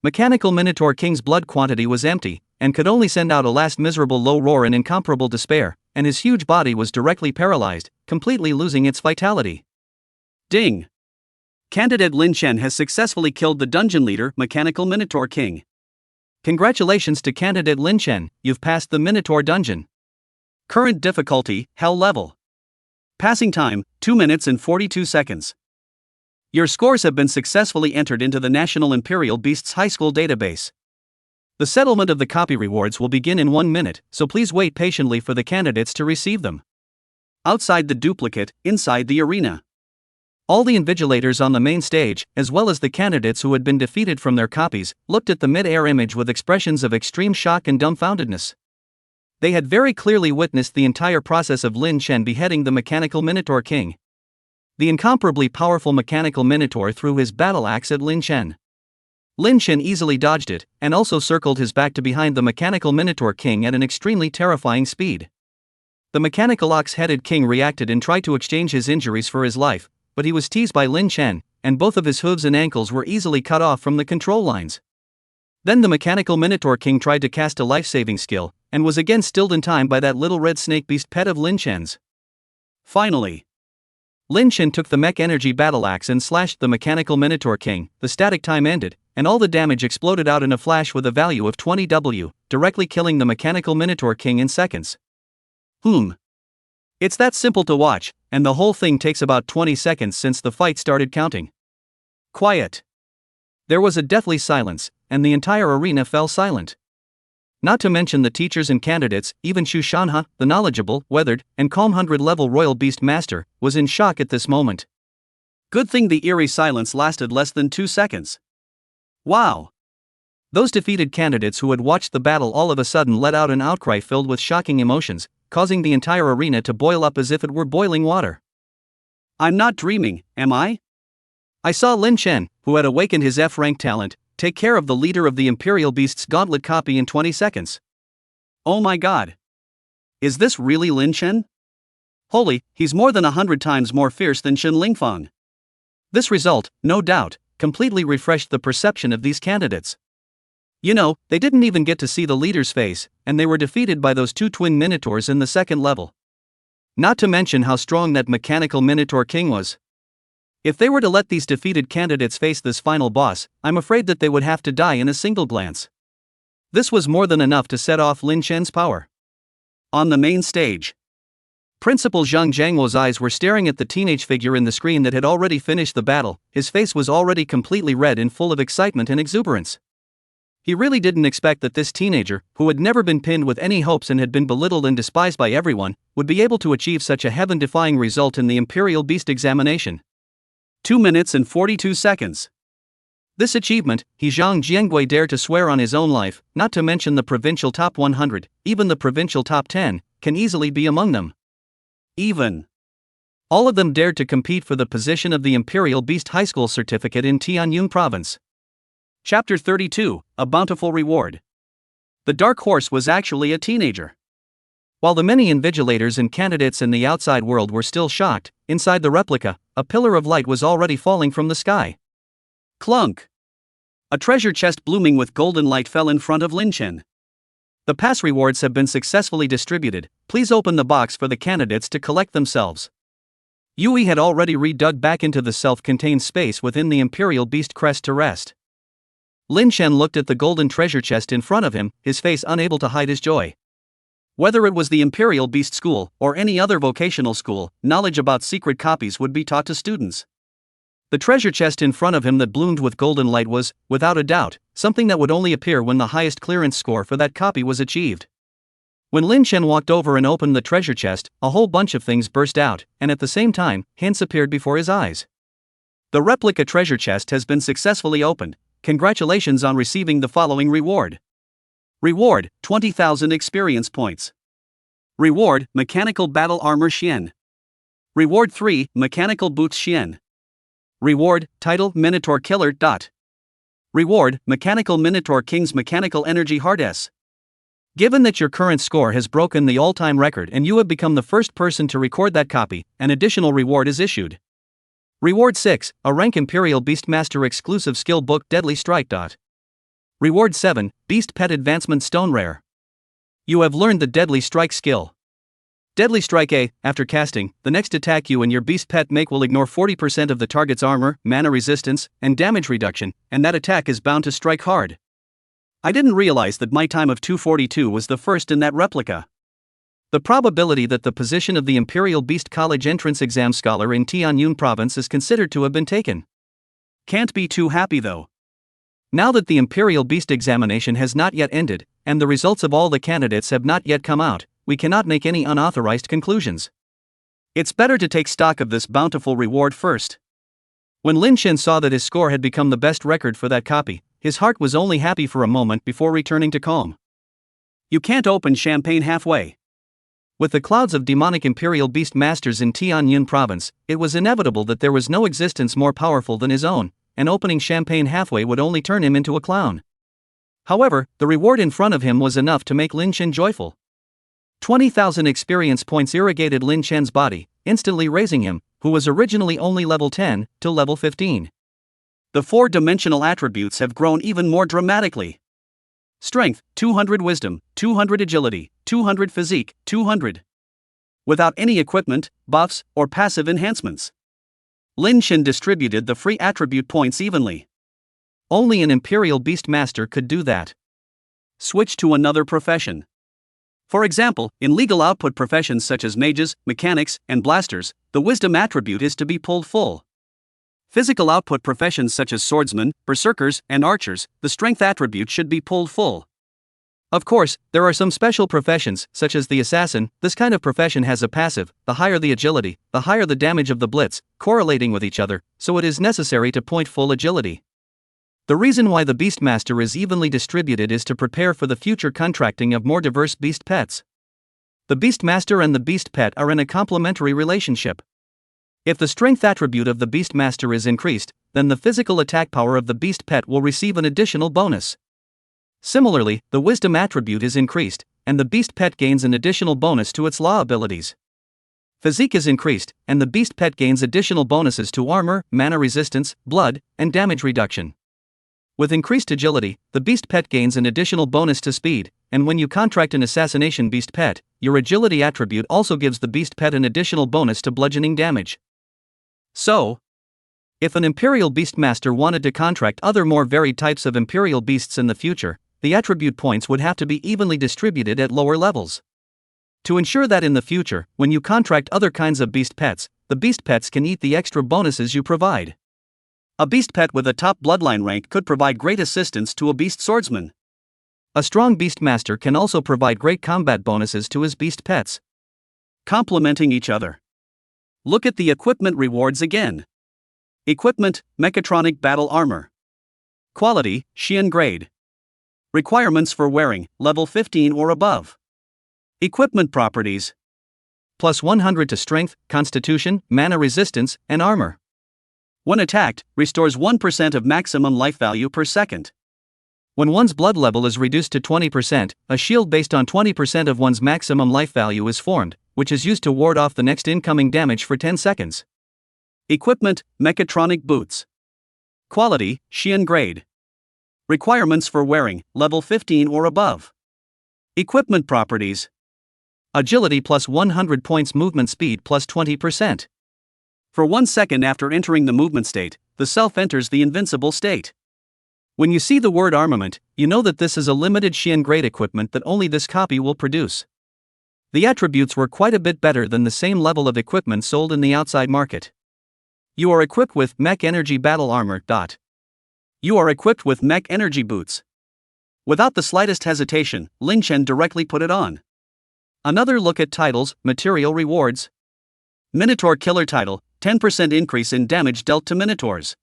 Mechanical Minotaur King's blood quantity was empty, and could only send out a last miserable low roar in incomparable despair, and his huge body was directly paralyzed, completely losing its vitality. Ding! Candidate Lin Chen has successfully killed the dungeon leader, Mechanical Minotaur King. Congratulations to candidate Lin Chen, you've passed the Minotaur dungeon. Current difficulty, Hell level. Passing time, 2 minutes and 42 seconds. Your scores have been successfully entered into the National Imperial Beasts High School database. The settlement of the copy rewards will begin in 1 minute, so please wait patiently for the candidates to receive them. Outside the duplicate, inside the arena. All the invigilators on the main stage, as well as the candidates who had been defeated from their copies, looked at the mid-air image with expressions of extreme shock and dumbfoundedness. They had very clearly witnessed the entire process of Lin Chen beheading the mechanical Minotaur King. The incomparably powerful mechanical Minotaur threw his battle axe at Lin Chen. Lin Chen easily dodged it, and also circled his back to behind the mechanical Minotaur King at an extremely terrifying speed. The mechanical ox-headed king reacted and tried to exchange his injuries for his life, but he was teased by Lin Chen, and both of his hooves and ankles were easily cut off from the control lines. Then the mechanical Minotaur King tried to cast a life-saving skill, and was again stilled in time by that little red snake beast pet of Lin Chen's. Finally, Lin Chen took the mech energy battle axe and slashed the mechanical Minotaur King. The static time ended, and all the damage exploded out in a flash with a value of 20 W, directly killing the mechanical Minotaur King in seconds. It's that simple to watch, and the whole thing takes about 20 seconds since the fight started counting. Quiet. There was a deathly silence, and the entire arena fell silent. Not to mention the teachers and candidates, even Shu Shanha, the knowledgeable, weathered, and calm 100-level Royal Beast Master, was in shock at this moment. Good thing the eerie silence lasted less than 2 seconds. Wow! Those defeated candidates who had watched the battle all of a sudden let out an outcry filled with shocking emotions, causing the entire arena to boil up as if it were boiling water. I'm not dreaming, am I? I saw Lin Chen, who had awakened his F-rank talent, take care of the leader of the Imperial Beast's gauntlet copy in 20 seconds. Oh my god! Is this really Lin Chen? Holy, he's more than 100 times more fierce than Shen Lingfang. This result, no doubt, completely refreshed the perception of these candidates. You know, they didn't even get to see the leader's face, and they were defeated by those 2 twin Minotaurs in the second level. Not to mention how strong that mechanical Minotaur King was. If they were to let these defeated candidates face this final boss, I'm afraid that they would have to die in a single glance. This was more than enough to set off Lin Chen's power. On the main stage, Principal Zhang Jiangwo's eyes were staring at the teenage figure in the screen that had already finished the battle. His face was already completely red and full of excitement and exuberance. He really didn't expect that this teenager, who had never been pinned with any hopes and had been belittled and despised by everyone, would be able to achieve such a heaven-defying result in the Imperial Beast examination. 2 minutes and 42 seconds. This achievement, Zhang Jiangwei dared to swear on his own life, not to mention the provincial top 100, even the provincial top 10, can easily be among them. Even all of them dared to compete for the position of the Imperial Beast High School certificate in Tianyong Province. Chapter 32, A Bountiful Reward. The dark horse was actually a teenager. While the many invigilators and candidates in the outside world were still shocked, inside the replica, a pillar of light was already falling from the sky. Clunk! A treasure chest blooming with golden light fell in front of Lin Chen. The pass rewards have been successfully distributed. Please open the box for the candidates to collect themselves. Yui had already redug back into the self-contained space within the Imperial Beast crest to rest. Lin Chen looked at the golden treasure chest in front of him, his face unable to hide his joy. Whether it was the Imperial Beast School or any other vocational school, knowledge about secret copies would be taught to students. The treasure chest in front of him that bloomed with golden light was, without a doubt, something that would only appear when the highest clearance score for that copy was achieved. When Lin Chen walked over and opened the treasure chest, a whole bunch of things burst out, and at the same time, hints appeared before his eyes. The replica treasure chest has been successfully opened. Congratulations on receiving the following reward. Reward, 20,000 experience points. Reward, Mechanical Battle Armor Xian. Reward 3, Mechanical Boots Xian. Reward, Title, Minotaur Killer. Reward, Mechanical Minotaur King's Mechanical Energy Heart S. Given that your current score has broken the all-time record and you have become the first person to record that copy, an additional reward is issued. Reward 6, a rank Imperial Beastmaster exclusive skill book Deadly Strike. Reward 7, Beast Pet Advancement Stone Rare. You have learned the Deadly Strike skill. Deadly Strike A, after casting, the next attack you and your beast pet make will ignore 40% of the target's armor, mana resistance, and damage reduction, and that attack is bound to strike hard. I didn't realize that my time of 242 was the first in that replica. The probability that the position of the Imperial Beast College entrance exam scholar in Tianyong Province is considered to have been taken. Can't be too happy though. Now that the Imperial Beast examination has not yet ended, and the results of all the candidates have not yet come out, we cannot make any unauthorized conclusions. It's better to take stock of this bountiful reward first. When Lin Chen saw that his score had become the best record for that copy, his heart was only happy for a moment before returning to calm. You can't open champagne halfway. With the clouds of demonic Imperial Beast Masters in Tianyun province, it was inevitable that there was no existence more powerful than his own, and opening champagne halfway would only turn him into a clown. However, the reward in front of him was enough to make Lin Chen joyful. 20,000 experience points irrigated Lin Chen's body, instantly raising him, who was originally only level 10, to level 15. The four-dimensional attributes have grown even more dramatically. Strength, 200 wisdom, 200 agility, 200 physique, 200. Without any equipment, buffs, or passive enhancements. Lin Chen distributed the free attribute points evenly. Only an Imperial Beast Master could do that. Switch to another profession. For example, in legal output professions such as mages, mechanics, and blasters, the wisdom attribute is to be pulled full. Physical output professions such as swordsmen, berserkers, and archers, the strength attribute should be pulled full. Of course, there are some special professions, such as the assassin. This kind of profession has a passive. The higher the agility, the higher the damage of the blitz, correlating with each other, so it is necessary to point full agility. The reason why the Beastmaster is evenly distributed is to prepare for the future contracting of more diverse beast pets. The Beastmaster and the beast pet are in a complementary relationship. If the strength attribute of the Beastmaster is increased, then the physical attack power of the beast pet will receive an additional bonus. Similarly, the wisdom attribute is increased, and the beast pet gains an additional bonus to its law abilities. Physique is increased, and the beast pet gains additional bonuses to armor, mana resistance, blood, and damage reduction. With increased agility, the beast pet gains an additional bonus to speed, and when you contract an assassination beast pet, your agility attribute also gives the beast pet an additional bonus to bludgeoning damage. So, if an Imperial Beastmaster wanted to contract other more varied types of Imperial Beasts in the future, the attribute points would have to be evenly distributed at lower levels. To ensure that in the future, when you contract other kinds of beast pets, the beast pets can eat the extra bonuses you provide. A beast pet with a top bloodline rank could provide great assistance to a beast swordsman. A strong Beastmaster can also provide great combat bonuses to his beast pets, complementing each other. Look at the equipment rewards again. Equipment, Mechatronic Battle Armor. Quality, Xian grade. Requirements for wearing, level 15 or above. Equipment properties. Plus 100 to strength, constitution, mana resistance, and armor. When attacked, restores 1% of maximum life value per second. When one's blood level is reduced to 20%, a shield based on 20% of one's maximum life value is formed, which is used to ward off the next incoming damage for 10 seconds. Equipment, Mechatronic Boots. Quality, Xian grade. Requirements for wearing, level 15 or above. Equipment properties. Agility plus 100 points, movement speed plus 20%. For 1 second after entering the movement state, the self enters the invincible state. When you see the word armament, you know that this is a limited Xian grade equipment that only this copy will produce. The attributes were quite a bit better than the same level of equipment sold in the outside market. You are equipped with Mech Energy Battle Armor. You are equipped with Mech Energy Boots. Without the slightest hesitation, Lin Chen directly put it on. Another look at titles, material rewards. Minotaur Killer title, 10% increase in damage dealt to Minotaurs.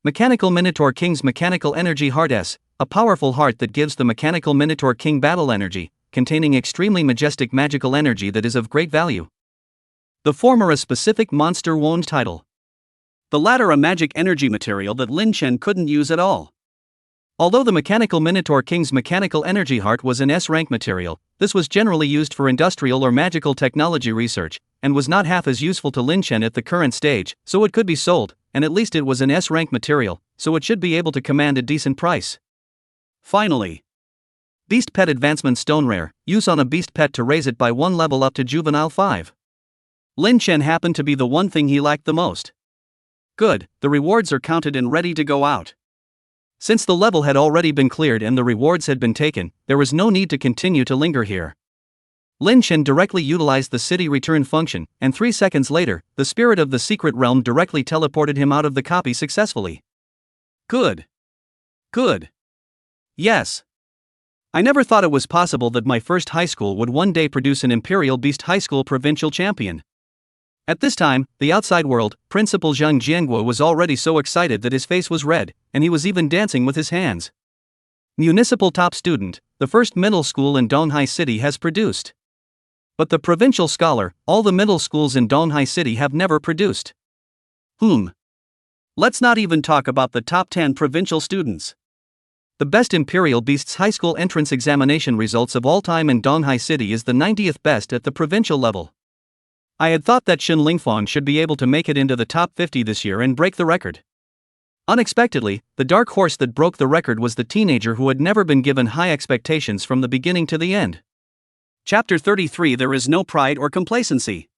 Mechanical Minotaur King's Mechanical Energy Heart S, a powerful heart that gives the Mechanical Minotaur King battle energy, containing extremely majestic magical energy that is of great value. The former a specific monster wound title. The latter a magic energy material that Lin Chen couldn't use at all. Although the Mechanical Minotaur King's Mechanical Energy Heart was an S-rank material, this was generally used for industrial or magical technology research, and was not half as useful to Lin Chen at the current stage, so it could be sold, and at least it was an S-rank material, so it should be able to command a decent price. Finally, Beast Pet Advancement Stone Rare, use on a beast pet to raise it by 1 level up to Juvenile 5. Lin Chen happened to be the one thing he lacked the most. Good, the rewards are counted and ready to go out. Since the level had already been cleared and the rewards had been taken, there was no need to continue to linger here. Lin Chen directly utilized the city return function, and 3 seconds later, the spirit of the secret realm directly teleported him out of the copy successfully. Good. Good. Yes. I never thought it was possible that my first high school would one day produce an Imperial Beast High School provincial champion. At this time, the outside world, Principal Zhang Jianguo was already so excited that his face was red, and he was even dancing with his hands. Municipal top student, the first middle school in Donghai City has produced. But the provincial scholar, all the middle schools in Donghai City have never produced. Let's not even talk about the top 10 provincial students. The best Imperial Beasts High School entrance examination results of all time in Donghai City is the 90th best at the provincial level. I had thought that Shen Lingfang should be able to make it into the top 50 this year and break the record. Unexpectedly, the dark horse that broke the record was the teenager who had never been given high expectations from the beginning to the end. Chapter 33 There is no pride or complacency.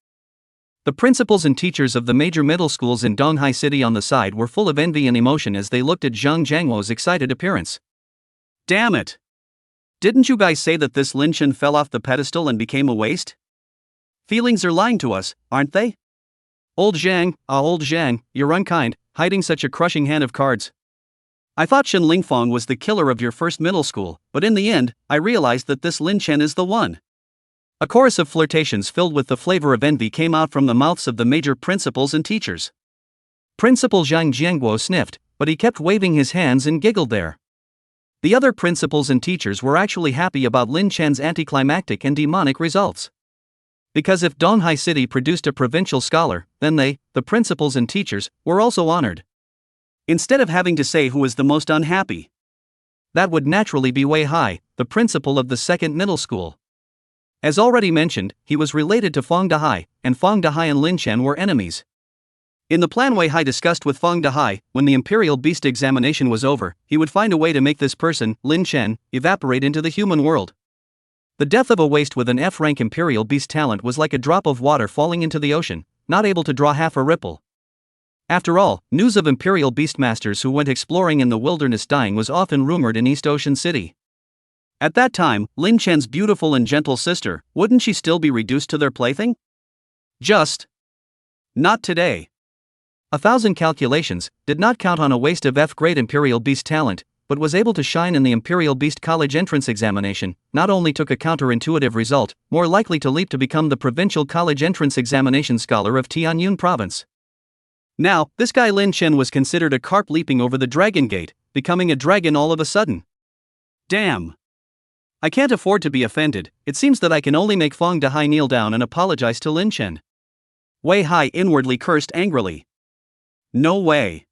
The principals and teachers of the major middle schools in Donghai City on the side were full of envy and emotion as they looked at Zhang Jianguo's excited appearance. Damn it! Didn't you guys say that this Lin Chen fell off the pedestal and became a waste? Feelings are lying to us, aren't they? Old Zhang, you're unkind, hiding such a crushing hand of cards. I thought Shen Lingfang was the killer of your first middle school, but in the end, I realized that this Lin Chen is the one. A chorus of flirtations filled with the flavor of envy came out from the mouths of the major principals and teachers. Principal Zhang Jianguo sniffed, but he kept waving his hands and giggled there. The other principals and teachers were actually happy about Lin Chen's anticlimactic and demonic results. Because if Donghai City produced a provincial scholar, then they, the principals and teachers, were also honored. Instead of having to say who was the most unhappy. That would naturally be Wei Hai, the principal of the second middle school. As already mentioned, he was related to Fang Dahai, and Fang Dahai and Lin Chen were enemies. In the plan Wei Hai discussed with Fang Dahai, when the Imperial Beast examination was over, he would find a way to make this person, Lin Chen, evaporate into the human world. The death of a waste with an F-rank Imperial Beast talent was like a drop of water falling into the ocean, not able to draw half a ripple. After all, news of Imperial Beastmasters who went exploring in the wilderness dying was often rumored in East Ocean City. At that time, Lin Chen's beautiful and gentle sister, wouldn't she still be reduced to their plaything? Not today. 1,000 calculations did not count on a waste of F-grade Imperial Beast talent, but was able to shine in the Imperial Beast College entrance examination, not only took a counterintuitive result, more likely to leap to become the provincial college entrance examination scholar of Tianyun province. Now, this guy Lin Chen was considered a carp leaping over the dragon gate, becoming a dragon all of a sudden. Damn. I can't afford to be offended, it seems that I can only make Fang Dahai kneel down and apologize to Lin Chen. Wei Hai inwardly cursed angrily. No way.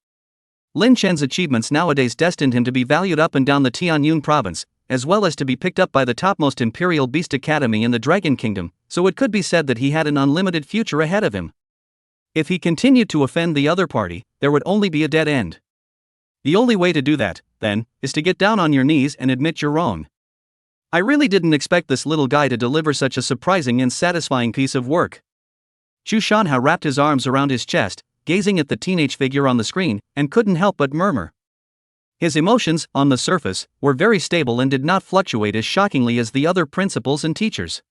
Lin Chen's achievements nowadays destined him to be valued up and down the Tianyun province, as well as to be picked up by the topmost Imperial Beast Academy in the Dragon Kingdom, so it could be said that he had an unlimited future ahead of him. If he continued to offend the other party, there would only be a dead end. The only way to do that, then, is to get down on your knees and admit you're wrong. I really didn't expect this little guy to deliver such a surprising and satisfying piece of work. Chu Shanha wrapped his arms around his chest, gazing at the teenage figure on the screen, and couldn't help but murmur. His emotions, on the surface, were very stable and did not fluctuate as shockingly as the other principals and teachers.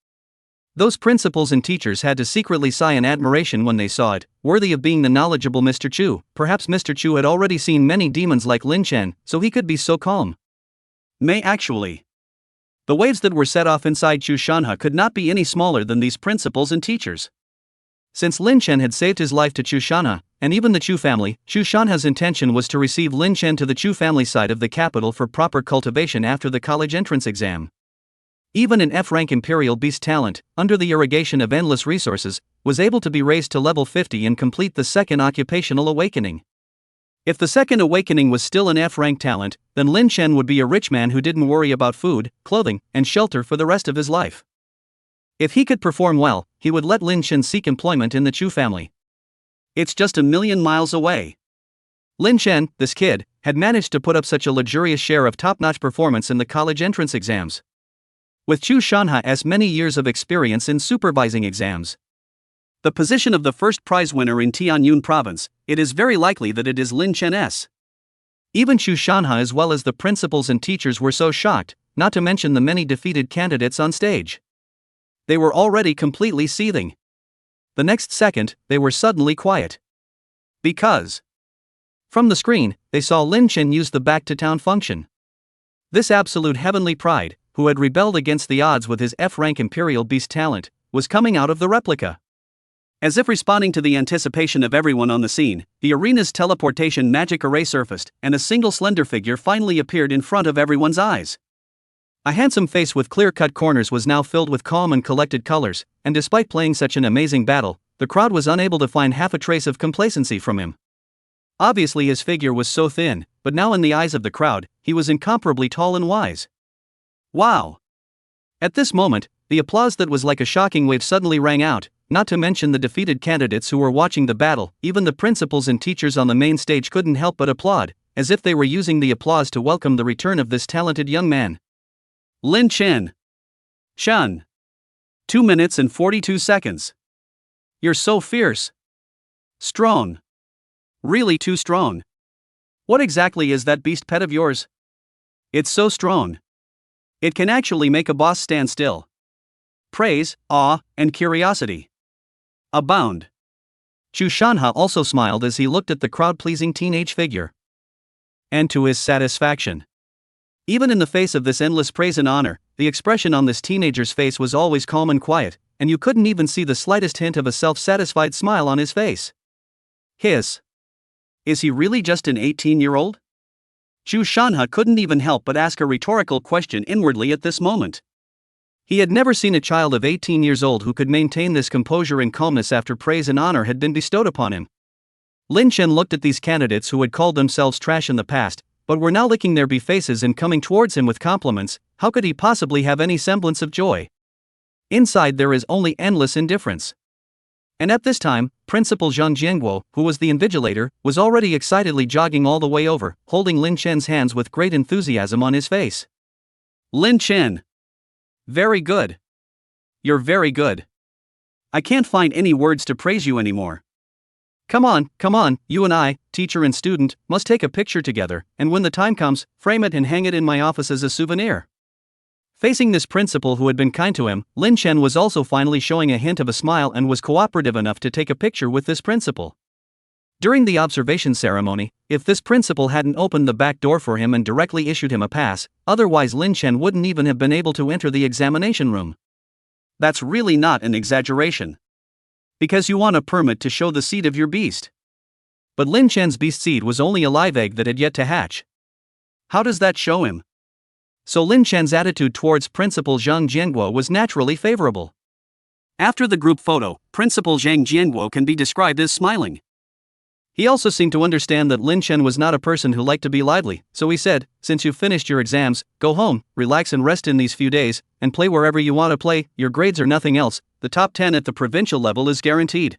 Those principals and teachers had to secretly sigh in admiration when they saw it, worthy of being the knowledgeable Mr. Chu. Perhaps Mr. Chu had already seen many demons like Lin Chen, so he could be so calm. Actually. The waves that were set off inside Chu Shanha could not be any smaller than these principals and teachers. Since Lin Chen had saved his life to Chu Shanha, and even the Chu family, Chu Shanha's intention was to receive Lin Chen to the Chu family side of the capital for proper cultivation after the college entrance exam. Even an F-rank Imperial Beast talent, under the irrigation of endless resources, was able to be raised to level 50 and complete the second occupational awakening. If the second awakening was still an F-rank talent, then Lin Chen would be a rich man who didn't worry about food, clothing, and shelter for the rest of his life. If he could perform well, he would let Lin Chen seek employment in the Chu family. It's just a million miles away. Lin Chen, this kid, had managed to put up such a luxurious share of top-notch performance in the college entrance exams. With Chu Shanha's many years of experience in supervising exams, the position of the first prize winner in Tianyun province, it is very likely that it is Lin Chen's. Even Chu Shanha as well as the principals and teachers were so shocked, not to mention the many defeated candidates on stage. They were already completely seething. The next second, they were suddenly quiet. Because From the screen, they saw Lin Chen use the back-to-town function. This absolute heavenly pride, who had rebelled against the odds with his F-rank Imperial Beast talent, was coming out of the replica. As if responding to the anticipation of everyone on the scene, the arena's teleportation magic array surfaced, and a single slender figure finally appeared in front of everyone's eyes. A handsome face with clear-cut corners was now filled with calm and collected colors, and despite playing such an amazing battle, the crowd was unable to find half a trace of complacency from him. Obviously his figure was so thin, but now in the eyes of the crowd, he was incomparably tall and wise. Wow! At this moment, the applause that was like a shocking wave suddenly rang out, not to mention the defeated candidates who were watching the battle. Even the principals and teachers on the main stage couldn't help but applaud, as if they were using the applause to welcome the return of this talented young man. Lin Chen. Shen. 2 minutes and 42 seconds. You're so fierce. Strong. Really too strong. What exactly is that beast pet of yours? It's so strong. It can actually make a boss stand still. Praise, awe, and curiosity abound. Chu Shanha also smiled as he looked at the crowd-pleasing teenage figure. And to his satisfaction. Even in the face of this endless praise and honor, the expression on this teenager's face was always calm and quiet, and you couldn't even see the slightest hint of a self-satisfied smile on his face. Hiss. Is he really just an 18-year-old? Chu Shanha couldn't even help but ask a rhetorical question inwardly at this moment. He had never seen a child of 18 years old who could maintain this composure and calmness after praise and honor had been bestowed upon him. Lin Chen looked at these candidates who had called themselves trash in the past, but were now licking their faces and coming towards him with compliments. How could he possibly have any semblance of joy? Inside there is only endless indifference. And at this time, Principal Zhang Jianguo, who was the invigilator, was already excitedly jogging all the way over, holding Lin Chen's hands with great enthusiasm on his face. Lin Chen. Very good. You're very good. I can't find any words to praise you anymore. Come on, you and I, teacher and student, must take a picture together, and when the time comes, frame it and hang it in my office as a souvenir. Facing this principal who had been kind to him, Lin Chen was also finally showing a hint of a smile and was cooperative enough to take a picture with this principal. During the observation ceremony, if this principal hadn't opened the back door for him and directly issued him a pass, otherwise Lin Chen wouldn't even have been able to enter the examination room. That's really not an exaggeration. Because you want a permit to show the seed of your beast. But Lin Chen's beast seed was only a live egg that had yet to hatch. How does that show him? So Lin Chen's attitude towards Principal Zhang Jianguo was naturally favorable. After the group photo, Principal Zhang Jianguo can be described as smiling. He also seemed to understand that Lin Chen was not a person who liked to be lively, so he said, since you've finished your exams, go home, relax and rest in these few days, and play wherever you want to play. Your grades are nothing else, the top 10 at the provincial level is guaranteed.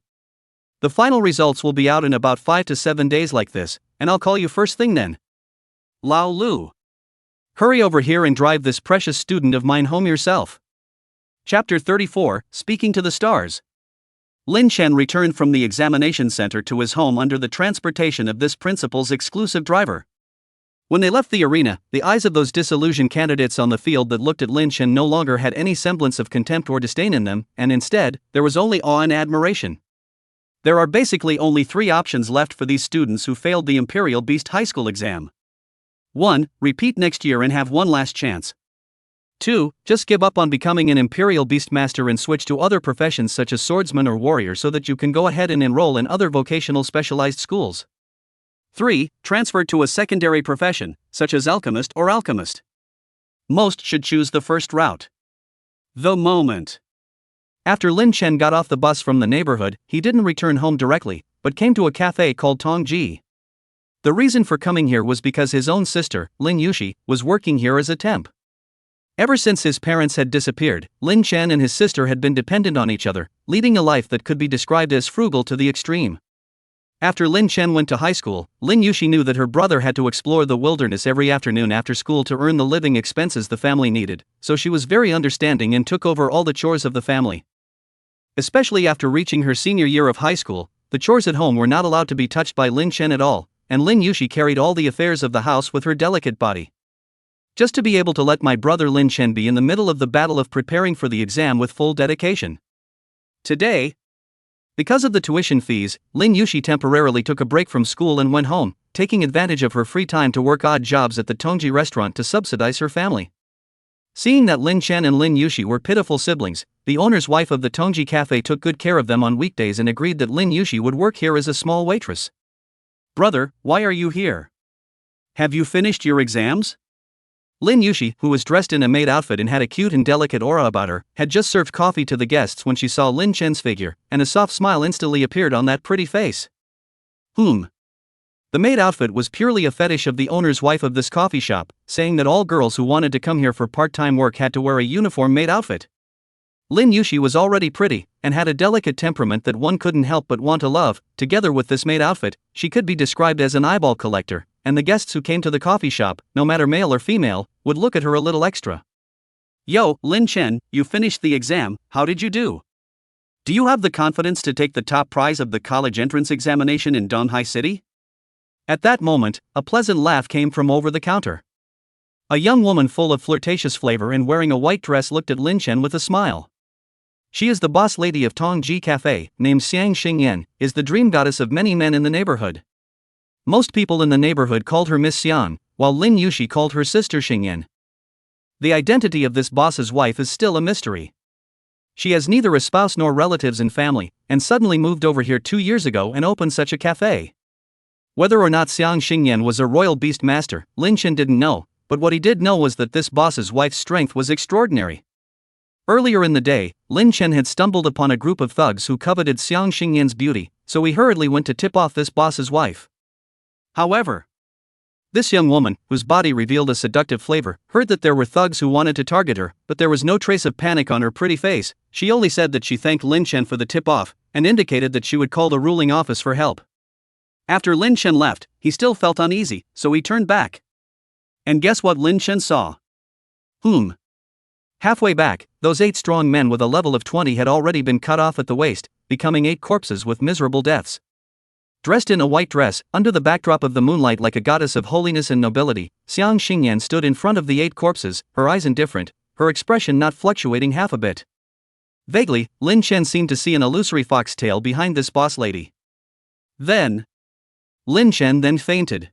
The final results will be out in about 5 to 7 days like this, and I'll call you first thing then. Lao Lu. Hurry over here and drive this precious student of mine home yourself. Chapter 34, Speaking to the Stars. Lin Chen returned from the examination center to his home under the transportation of this principal's exclusive driver. When they left the arena, the eyes of those disillusioned candidates on the field that looked at Lin Chen no longer had any semblance of contempt or disdain in them, and instead, there was only awe and admiration. There are basically only 3 options left for these students who failed the Imperial Beast High School exam. 1. Repeat next year and have one last chance. 2. Just give up on becoming an Imperial Beast Master and switch to other professions such as swordsman or warrior so that you can go ahead and enroll in other vocational specialized schools. 3. Transfer to a secondary profession, such as alchemist or alchemist. Most should choose the first route. The moment. After Lin Chen got off the bus from the neighborhood, he didn't return home directly, but came to a cafe called Tongji. The reason for coming here was because his own sister, Lin Yushi, was working here as a temp. Ever since his parents had disappeared, Lin Chen and his sister had been dependent on each other, leading a life that could be described as frugal to the extreme. After Lin Chen went to high school, Lin Yushi knew that her brother had to explore the wilderness every afternoon after school to earn the living expenses the family needed, so she was very understanding and took over all the chores of the family. Especially after reaching her senior year of high school, the chores at home were not allowed to be touched by Lin Chen at all, and Lin Yushi carried all the affairs of the house with her delicate body. Just to be able to let my brother Lin Chen be in the middle of the battle of preparing for the exam with full dedication. Today, Because of the tuition fees, Lin Yushi temporarily took a break from school and went home, taking advantage of her free time to work odd jobs at the Tongji restaurant to subsidize her family. Seeing that Lin Chen and Lin Yushi were pitiful siblings, the owner's wife of the Tongji cafe took good care of them on weekdays and agreed that Lin Yushi would work here as a small waitress. "Brother, why are you here? Have you finished your exams?" Lin Yushi, who was dressed in a maid outfit and had a cute and delicate aura about her, had just served coffee to the guests when she saw Lin Chen's figure, and a soft smile instantly appeared on that pretty face. The maid outfit was purely a fetish of the owner's wife of this coffee shop, saying that all girls who wanted to come here for part-time work had to wear a uniform maid outfit. Lin Yushi was already pretty, and had a delicate temperament that one couldn't help but want to love. Together with this maid outfit, she could be described as an eyeball collector, and the guests who came to the coffee shop, no matter male or female, would look at her a little extra. "Yo, Lin Chen, you finished the exam, how did you do? Do you have the confidence to take the top prize of the college entrance examination in Donghai City?" At that moment, a pleasant laugh came from over the counter. A young woman full of flirtatious flavor and wearing a white dress looked at Lin Chen with a smile. She is the boss lady of Tongji Cafe, named Xiang Xingyan, is the dream goddess of many men in the neighborhood. Most people in the neighborhood called her Miss Xiang, while Lin Yushi called her sister Xingyan. The identity of this boss's wife is still a mystery. She has neither a spouse nor relatives in family, and suddenly moved over here 2 years ago and opened such a cafe. Whether or not Xiang Xingyan was a royal beast master, Lin Chen didn't know, but what he did know was that this boss's wife's strength was extraordinary. Earlier in the day, Lin Chen had stumbled upon a group of thugs who coveted Xiang Xingyan's beauty, so he hurriedly went to tip off this boss's wife. However, this young woman, whose body revealed a seductive flavor, heard that there were thugs who wanted to target her, but there was no trace of panic on her pretty face. She only said that she thanked Lin Chen for the tip-off, and indicated that she would call the ruling office for help. After Lin Chen left, he still felt uneasy, so he turned back. And guess what Lin Chen saw? Halfway back, those 8 strong men with a level of 20 had already been cut off at the waist, becoming 8 corpses with miserable deaths. Dressed in a white dress, under the backdrop of the moonlight like a goddess of holiness and nobility, Xiang Xingyan stood in front of the 8 corpses, her eyes indifferent, her expression not fluctuating half a bit. Vaguely, Lin Chen seemed to see an illusory foxtail behind this boss lady. Lin Chen then fainted.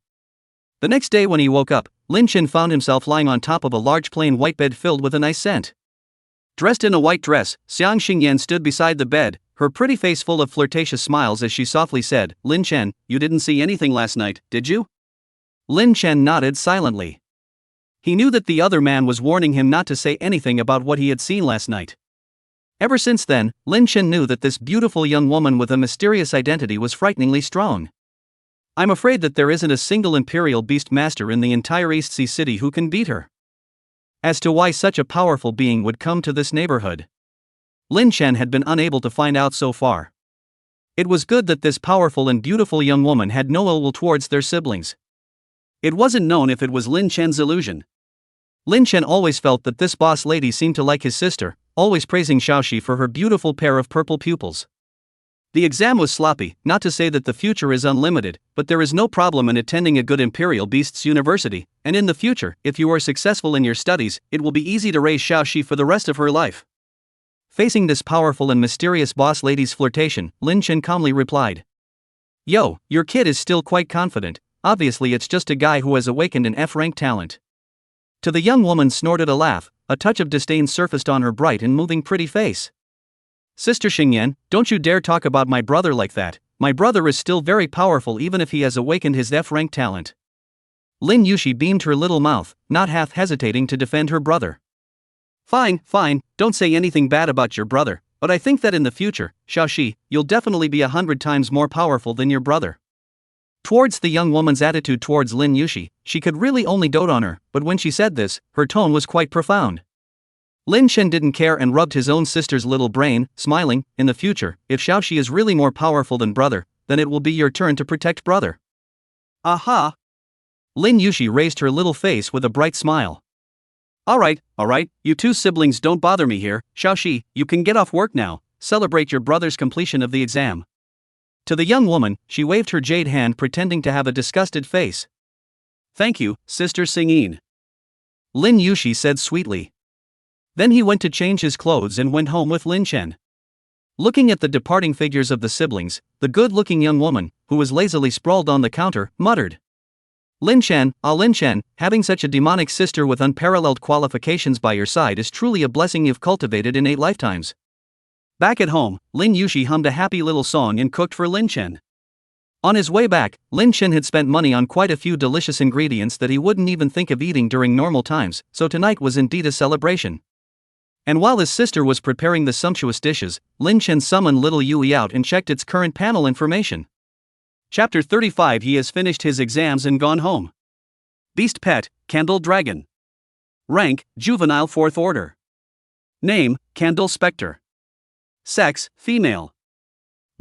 The next day when he woke up, Lin Chen found himself lying on top of a large plain white bed filled with a nice scent. Dressed in a white dress, Xiang Xingyan stood beside the bed, her pretty face full of flirtatious smiles as she softly said, "Lin Chen, you didn't see anything last night, did you?" Lin Chen nodded silently. He knew that the other man was warning him not to say anything about what he had seen last night. Ever since then, Lin Chen knew that this beautiful young woman with a mysterious identity was frighteningly strong. "I'm afraid that there isn't a single Imperial Beast Master in the entire East Sea City who can beat her." As to why such a powerful being would come to this neighborhood, Lin Chen had been unable to find out so far. It was good that this powerful and beautiful young woman had no ill will towards their siblings. It wasn't known if it was Lin Chen's illusion. Lin Chen always felt that this boss lady seemed to like his sister, always praising Xiaoxi for her beautiful pair of purple pupils. The exam was sloppy, not to say that the future is unlimited, but there is no problem in attending a good Imperial Beasts University, and in the future, if you are successful in your studies, it will be easy to raise Xiaoxi for the rest of her life. Facing this powerful and mysterious boss lady's flirtation, Lin Chen calmly replied, "Yo, your kid is still quite confident, obviously it's just a guy who has awakened an F-rank talent." To the young woman snorted a laugh, a touch of disdain surfaced on her bright and moving pretty face. "Sister Xingyan, don't you dare talk about my brother like that, my brother is still very powerful even if he has awakened his F-rank talent." Lin Yushi beamed her little mouth, not half hesitating to defend her brother. Fine, don't say anything bad about your brother, but I think that in the future, Xiaoxi, you'll definitely be 100 times more powerful than your brother." Towards the young woman's attitude towards Lin Yushi, she could really only dote on her, but when she said this, her tone was quite profound. Lin Chen didn't care and rubbed his own sister's little brain, smiling, "In the future, if Xiaoxi is really more powerful than brother, then it will be your turn to protect brother." "Aha!" Lin Yushi raised her little face with a bright smile. Alright, you 2 siblings don't bother me here, Xiaoxi, you can get off work now, celebrate your brother's completion of the exam." To the young woman, she waved her jade hand pretending to have a disgusted face. "Thank you, Sister Xingyin," Lin Yushi said sweetly. Then he went to change his clothes and went home with Lin Chen. Looking at the departing figures of the siblings, the good-looking young woman, who was lazily sprawled on the counter, muttered, Lin Chen, Lin Chen, having such a demonic sister with unparalleled qualifications by your side is truly a blessing you've cultivated in 8 lifetimes. Back at home, Lin Yushi hummed a happy little song and cooked for Lin Chen. On his way back, Lin Chen had spent money on quite a few delicious ingredients that he wouldn't even think of eating during normal times, so tonight was indeed a celebration. And while his sister was preparing the sumptuous dishes, Lin Chen summoned little Yui out and checked its current panel information. Chapter 35. He has finished his exams and gone home. Beast pet, Candle Dragon. Rank, Juvenile 4th Order. Name, Candle Spectre. Sex, female.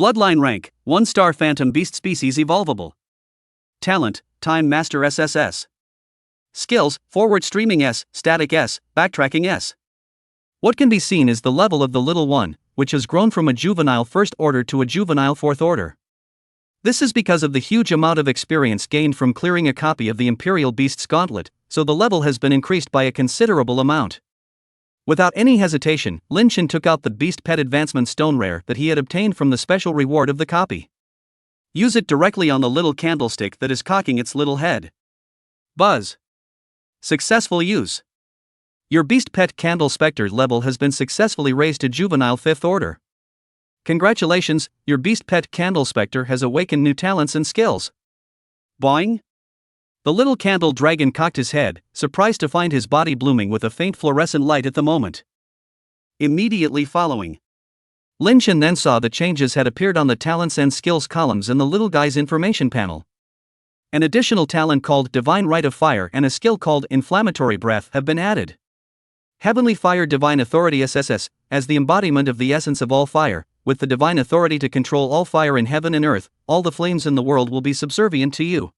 Bloodline rank, 1-star Phantom Beast Species Evolvable. Talent, Time Master SSS. Skills, Forward Streaming S, Static S, Backtracking S. What can be seen is the level of the little one, which has grown from a juvenile 1st order to a juvenile 4th order. This is because of the huge amount of experience gained from clearing a copy of the Imperial Beast's Gauntlet, so the level has been increased by a considerable amount. Without any hesitation, Lin Chen took out the Beast Pet Advancement Stone Rare that he had obtained from the special reward of the copy. Use it directly on the little candlestick that is cocking its little head. Buzz. Successful use. Your Beast Pet Candle Spectre level has been successfully raised to Juvenile 5th Order. Congratulations, your Beast Pet Candle Spectre has awakened new talents and skills. Boing! The little candle dragon cocked his head, surprised to find his body blooming with a faint fluorescent light at the moment. Immediately following, Lin Chen then saw the changes had appeared on the talents and skills columns in the little guy's information panel. An additional talent called Divine Rite of Fire and a skill called Inflammatory Breath have been added. Heavenly Fire Divine Authority SSS, as the embodiment of the essence of all fire, with the divine authority to control all fire in heaven and earth, all the flames in the world will be subservient to you.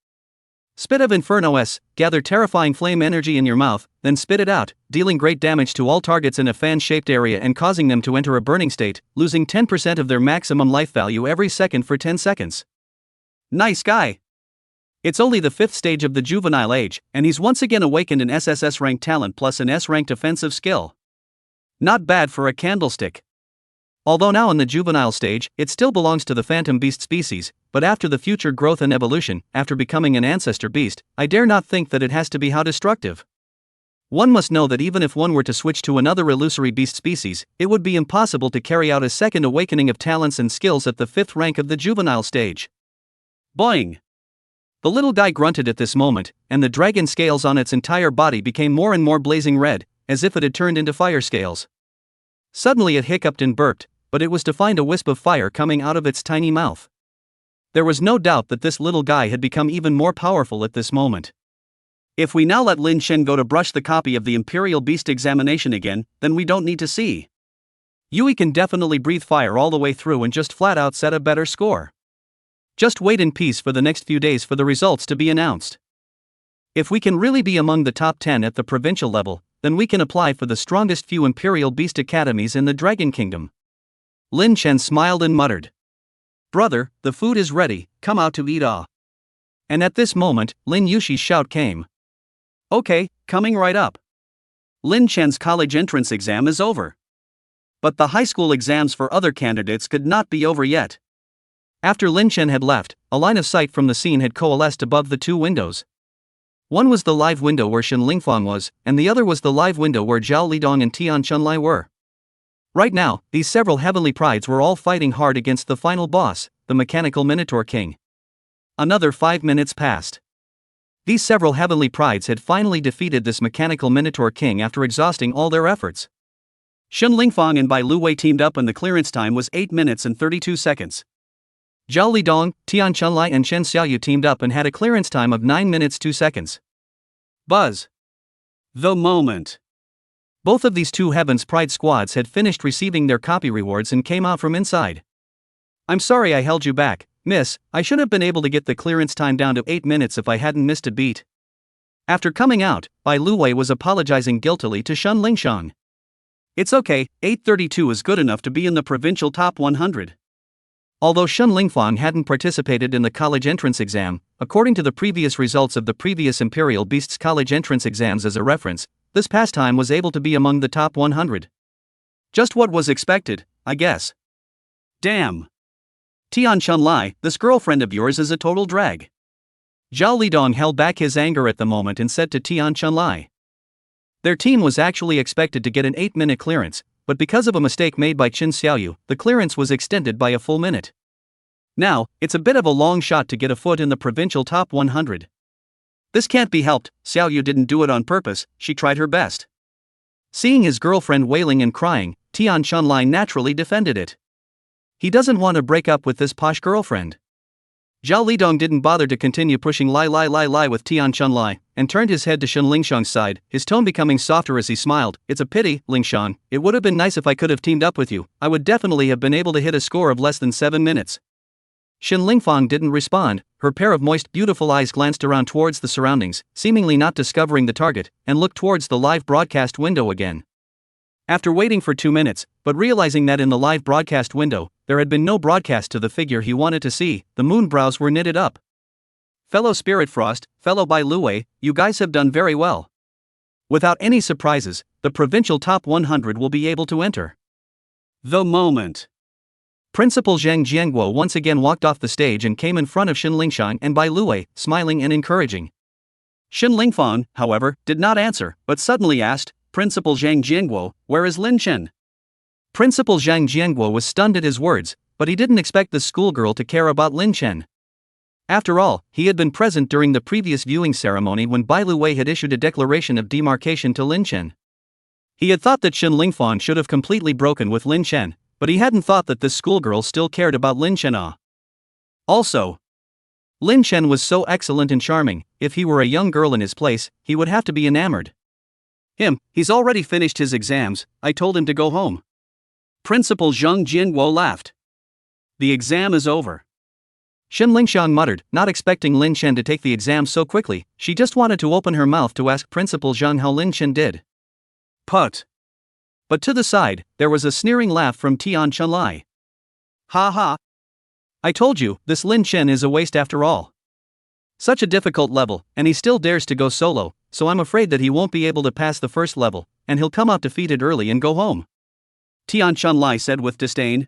Spit of Inferno S, gather terrifying flame energy in your mouth, then spit it out, dealing great damage to all targets in a fan-shaped area and causing them to enter a burning state, losing 10% of their maximum life value every second for 10 seconds. Nice guy! It's only the 5th stage of the juvenile age, and he's once again awakened an SSS ranked talent plus an S-ranked offensive skill. Not bad for a candlestick. Although now in the juvenile stage, it still belongs to the Phantom Beast species, but after the future growth and evolution, after becoming an ancestor beast, I dare not think that it has to be how destructive. One must know that even if one were to switch to another illusory beast species, it would be impossible to carry out a second awakening of talents and skills at the 5th rank of the juvenile stage. Boing! The little guy grunted at this moment, and the dragon scales on its entire body became more and more blazing red, as if it had turned into fire scales. Suddenly it hiccuped and burped, but it was to find a wisp of fire coming out of its tiny mouth. There was no doubt that this little guy had become even more powerful at this moment. If we now let Lin Chen go to brush the copy of the Imperial Beast examination again, then we don't need to see. Yui can definitely breathe fire all the way through and just flat out set a better score. Just wait in peace for the next few days for the results to be announced. If we can really be among the top 10 at the provincial level, then we can apply for the strongest few Imperial Beast Academies in the Dragon Kingdom. Lin Chen smiled and muttered, Brother, the food is ready, come out to eat And at this moment, Lin Yushi's shout came. Okay, coming right up. Lin Chen's college entrance exam is over. But the high school exams for other candidates could not be over yet. After Lin Chen had left, a line of sight from the scene had coalesced above the 2 windows. One was the live window where Shen Lingfang was, and the other was the live window where Zhao Lidong and Tian Chunlai were. Right now, these several heavenly prides were all fighting hard against the final boss, the Mechanical Minotaur King. Another 5 minutes passed. These several heavenly prides had finally defeated this Mechanical Minotaur King after exhausting all their efforts. Shen Lingfang and Bai Luwei teamed up and the clearance time was 8 minutes and 32 seconds. Zhao Lidong, Tian Chunlai and Shen Xiaoyu teamed up and had a clearance time of 9 minutes 2 seconds. Buzz. The moment. Both of these 2 Heaven's Pride squads had finished receiving their copy rewards and came out from inside. I'm sorry I held you back, miss, I should have been able to get the clearance time down to 8 minutes if I hadn't missed a beat. After coming out, Bai Luwei was apologizing guiltily to Shen Lingfang. It's okay, 8:32 is good enough to be in the provincial top 100. Although Shen Lingfang hadn't participated in the college entrance exam, according to the previous results of the previous Imperial Beasts college entrance exams as a reference, this pastime was able to be among the top 100. Just what was expected, I guess. Damn. Tian Chunlai, this girlfriend of yours is a total drag. Zhao Lidong held back his anger at the moment and said to Tian Chunlai. Their team was actually expected to get an 8-minute clearance, but because of a mistake made by Qin Xiaoyu, the clearance was extended by a full minute. Now, it's a bit of a long shot to get a foot in the provincial top 100. This can't be helped, Xiaoyu didn't do it on purpose, she tried her best. Seeing his girlfriend wailing and crying, Tian Chunlai naturally defended it. He doesn't want to break up with this posh girlfriend. Zhao Lidong didn't bother to continue pushing lie with Tian Chunlai, and turned his head to Shen Lingfang's side, his tone becoming softer as he smiled. It's a pity, Lingfang, it would have been nice if I could have teamed up with you, I would definitely have been able to hit a score of less than 7 minutes. Shen Lingfang didn't respond, her pair of moist beautiful eyes glanced around towards the surroundings, seemingly not discovering the target, and looked towards the live broadcast window again. After waiting for 2 minutes, but realizing that in the live broadcast window, there had been no broadcast to the figure he wanted to see, the moon brows were knitted up. Fellow Spirit Frost, fellow Bai Luwei, you guys have done very well. Without any surprises, the provincial top 100 will be able to enter. The moment. Principal Zhang Jianguo once again walked off the stage and came in front of Shen Lingfang and Bai Luwei, smiling and encouraging. Shen Lingfang, however, did not answer, but suddenly asked, Principal Zhang Jianguo, where is Lin Chen? Principal Zhang Jianguo was stunned at his words, but he didn't expect the schoolgirl to care about Lin Chen. After all, he had been present during the previous viewing ceremony when Bai Luwei had issued a declaration of demarcation to Lin Chen. He had thought that Shen Lingfang should have completely broken with Lin Chen, but he hadn't thought that this schoolgirl still cared about Lin Chen. Also, Lin Chen was so excellent and charming, if he were a young girl in his place, he would have to be enamored. He's already finished his exams, I told him to go home. Principal Zhang Jianguo laughed. The exam is over. Shen Lingfang muttered, not expecting Lin Chen to take the exam so quickly, she just wanted to open her mouth to ask Principal Zhang how Lin Chen did. Put. But to the side, there was a sneering laugh from Tian Chunlai. Ha ha. I told you, this Lin Chen is a waste after all. Such a difficult level, and he still dares to go solo, so I'm afraid that he won't be able to pass the first level, and he'll come out defeated early and go home. Tian Chunlai said with disdain.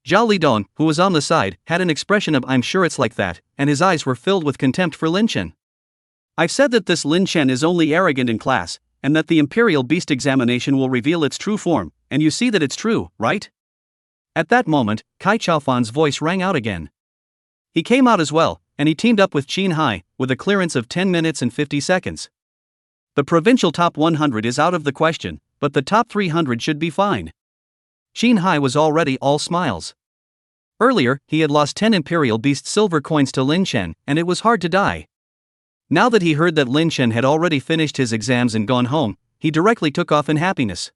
Zhao Lidong, who was on the side, had an expression of I'm sure it's like that, and his eyes were filled with contempt for Lin Chen. I've said that this Lin Chen is only arrogant in class, and that the Imperial Beast examination will reveal its true form, and you see that it's true, right? At that moment, Cai Chaofan's voice rang out again. He came out as well, and he teamed up with Qin Hai, with a clearance of 10 minutes and 50 seconds. The provincial top 100 is out of the question, but the top 300 should be fine. Qin Hai was already all smiles. Earlier, he had lost 10 Imperial Beast silver coins to Lin Chen, and it was hard to die. Now that he heard that Lin Chen had already finished his exams and gone home, he directly took off in happiness.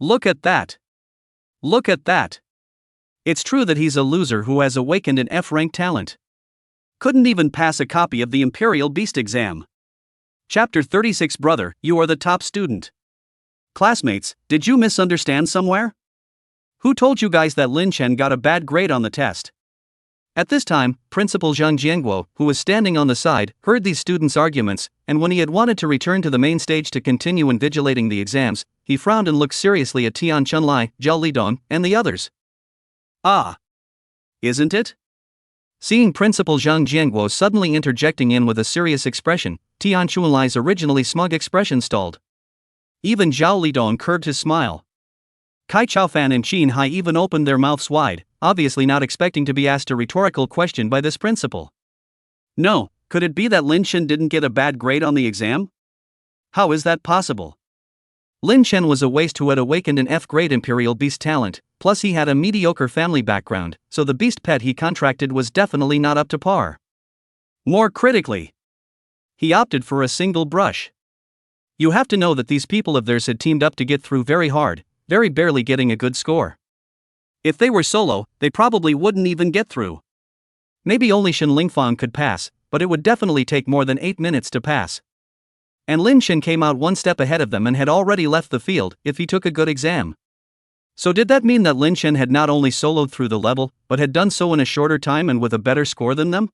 Look at that! Look at that! It's true that he's a loser who has awakened an F-rank talent. Couldn't even pass a copy of the Imperial Beast exam. Chapter 36 Brother, you are the top student. Classmates, did you misunderstand somewhere? Who told you guys that Lin Chen got a bad grade on the test? At this time, Principal Zhang Jianguo, who was standing on the side, heard these students' arguments, and when he had wanted to return to the main stage to continue invigilating the exams, he frowned and looked seriously at Tian Chunlai, Zhao Lidong, and the others. Ah! Isn't it? Seeing Principal Zhang Jianguo suddenly interjecting in with a serious expression, Tian Chunlai's originally smug expression stalled. Even Zhao Lidong curbed his smile. Cai Chaofan and Qin Hai even opened their mouths wide, obviously not expecting to be asked a rhetorical question by this principal. No, could it be that Lin Chen didn't get a bad grade on the exam? How is that possible? Lin Chen was a waste who had awakened an F-grade Imperial Beast talent, plus he had a mediocre family background, so the beast pet he contracted was definitely not up to par. More critically, he opted for a single brush. You have to know that these people of theirs had teamed up to get through very hard, very barely getting a good score. If they were solo, they probably wouldn't even get through. Maybe only Shen Lingfang could pass, but it would definitely take more than 8 minutes to pass. And Lin Chen came out one step ahead of them and had already left the field if he took a good exam. So did that mean that Lin Chen had not only soloed through the level, but had done so in a shorter time and with a better score than them?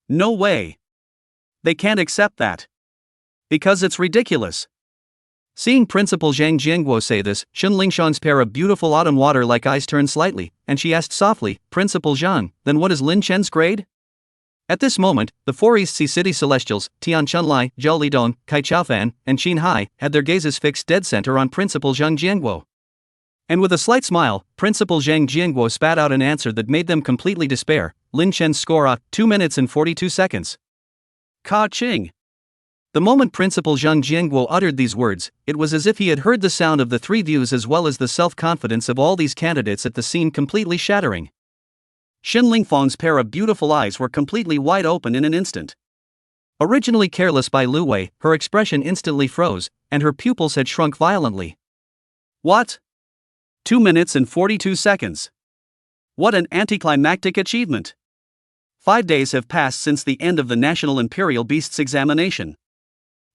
No way. They can't accept that. Because it's ridiculous. Seeing Principal Zhang Jianguo say this, Shen Lingfang's pair of beautiful autumn water-like eyes turned slightly, and she asked softly, "Principal Zhang, then what is Lin Chen's grade?" At this moment, the four East Sea City Celestials, Tian Chunlai, Zhou Lidong, Cai Chaofan, and Qin Hai, had their gazes fixed dead center on Principal Zhang Jianguo. And with a slight smile, Principal Zhang Jianguo spat out an answer that made them completely despair. Lin Chen's score 2 minutes and 42 seconds. Ka-ching! The moment Principal Zhang Jianguo uttered these words, it was as if he had heard the sound of the three views as well as the self-confidence of all these candidates at the scene completely shattering. Shen Lingfang's pair of beautiful eyes were completely wide open in an instant. Originally careless by Lu Wei, her expression instantly froze, and her pupils had shrunk violently. What? 2 minutes and 42 seconds. What an anticlimactic achievement! 5 days have passed since the end of the National Imperial Beasts examination.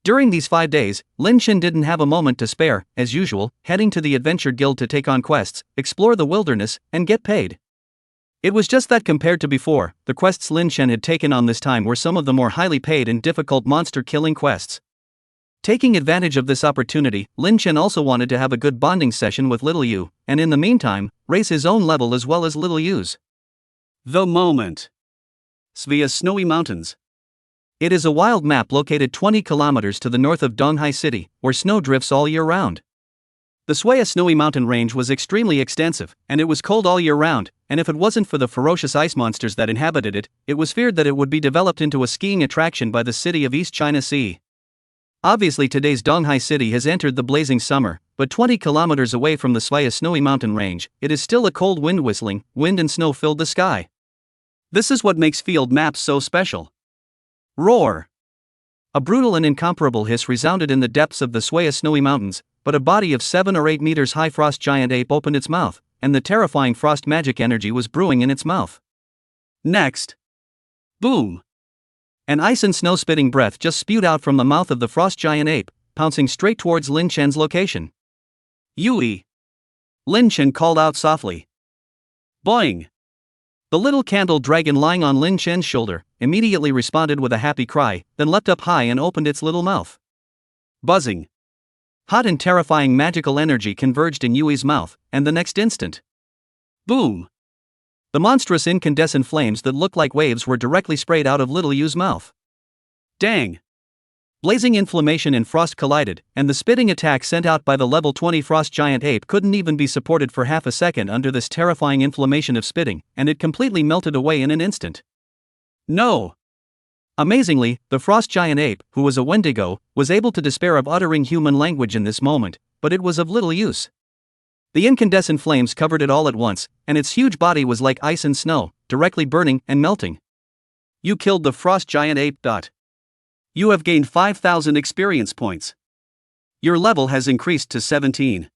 During these 5 days, Lin Chen didn't have a moment to spare, as usual, heading to the Adventure Guild to take on quests, explore the wilderness, and get paid. It was just that compared to before, the quests Lin Chen had taken on this time were some of the more highly paid and difficult monster-killing quests. Taking advantage of this opportunity, Lin Chen also wanted to have a good bonding session with Little Yu, and in the meantime, raise his own level as well as Little Yu's. The moment. Svia's Snowy Mountains. It is a wild map located 20 kilometers to the north of Donghai City, where snow drifts all year round. The Shuya Snowy Mountain Range was extremely extensive, and it was cold all year round, and if it wasn't for the ferocious ice monsters that inhabited it, it was feared that it would be developed into a skiing attraction by the city of East China Sea. Obviously today's Donghai City has entered the blazing summer, but 20 kilometers away from the Shuya Snowy Mountain Range, it is still a cold wind whistling, wind and snow filled the sky. This is what makes field maps so special. Roar! A brutal and incomparable hiss resounded in the depths of the Shuya Snowy Mountains, but a body of 7 or 8 meters high frost giant ape opened its mouth, and the terrifying frost magic energy was brewing in its mouth. Next. Boom! An ice and snow spitting breath just spewed out from the mouth of the frost giant ape, pouncing straight towards Lin Chen's location. Yui! Lin Chen called out softly. Boing! The little candle dragon lying on Lin Chen's shoulder immediately responded with a happy cry, then leapt up high and opened its little mouth. Buzzing! Hot and terrifying magical energy converged in Yui's mouth, and the next instant. Boom! The monstrous incandescent flames that looked like waves were directly sprayed out of Little Yu's mouth. Dang! Blazing inflammation and frost collided, and the spitting attack sent out by the level 20 frost giant ape couldn't even be supported for half a second under this terrifying inflammation of spitting, and it completely melted away in an instant. No! Amazingly, the frost giant ape, who was a Wendigo, was able to despair of uttering human language in this moment, but it was of little use. The incandescent flames covered it all at once, and its huge body was like ice and snow, directly burning and melting. You killed the frost giant ape. You have gained 5,000 experience points. Your level has increased to 17.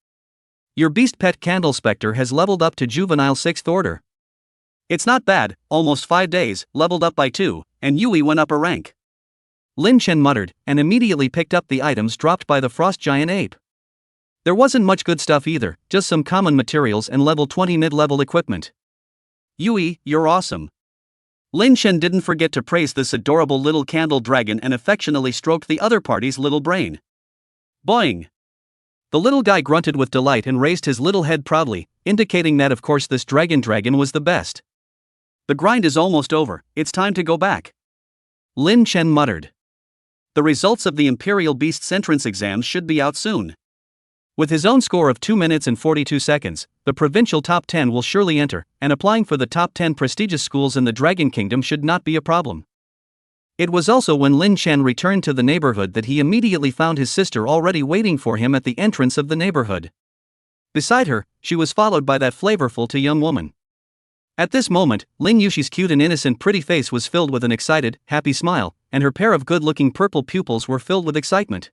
Your beast pet Candle Spectre has leveled up to juvenile 6th order. It's not bad, almost 5 days, leveled up by 2, and Yui went up a rank. Lin Chen muttered, and immediately picked up the items dropped by the frost giant ape. There wasn't much good stuff either, just some common materials and level 20 mid-level equipment. Yui, you're awesome. Lin Chen didn't forget to praise this adorable little candle dragon and affectionately stroked the other party's little brain. Boing! The little guy grunted with delight and raised his little head proudly, indicating that of course this dragon was the best. The grind is almost over, it's time to go back. Lin Chen muttered. The results of the Imperial Beasts entrance exams should be out soon. With his own score of 2 minutes and 42 seconds, the provincial top 10 will surely enter, and applying for the top 10 prestigious schools in the Dragon Kingdom should not be a problem. It was also when Lin Chen returned to the neighborhood that he immediately found his sister already waiting for him at the entrance of the neighborhood. Beside her, she was followed by that flavorful young woman. At this moment, Ling Yushi's cute and innocent pretty face was filled with an excited, happy smile, and her pair of good-looking purple pupils were filled with excitement.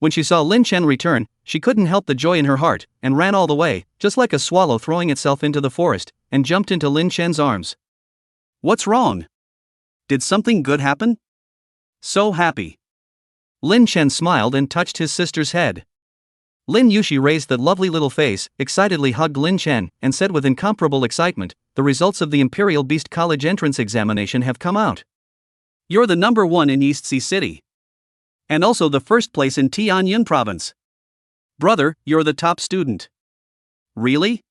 When she saw Lin Chen return, she couldn't help the joy in her heart, and ran all the way, just like a swallow throwing itself into the forest, and jumped into Lin Chen's arms. What's wrong? Did something good happen? So happy. Lin Chen smiled and touched his sister's head. Lin Yushi raised that lovely little face, excitedly hugged Lin Chen, and said with incomparable excitement, the results of the Imperial Beast College entrance examination have come out. You're the #1 in East Sea City. And also the first place in Tianyun province. Brother, you're the top student. Really?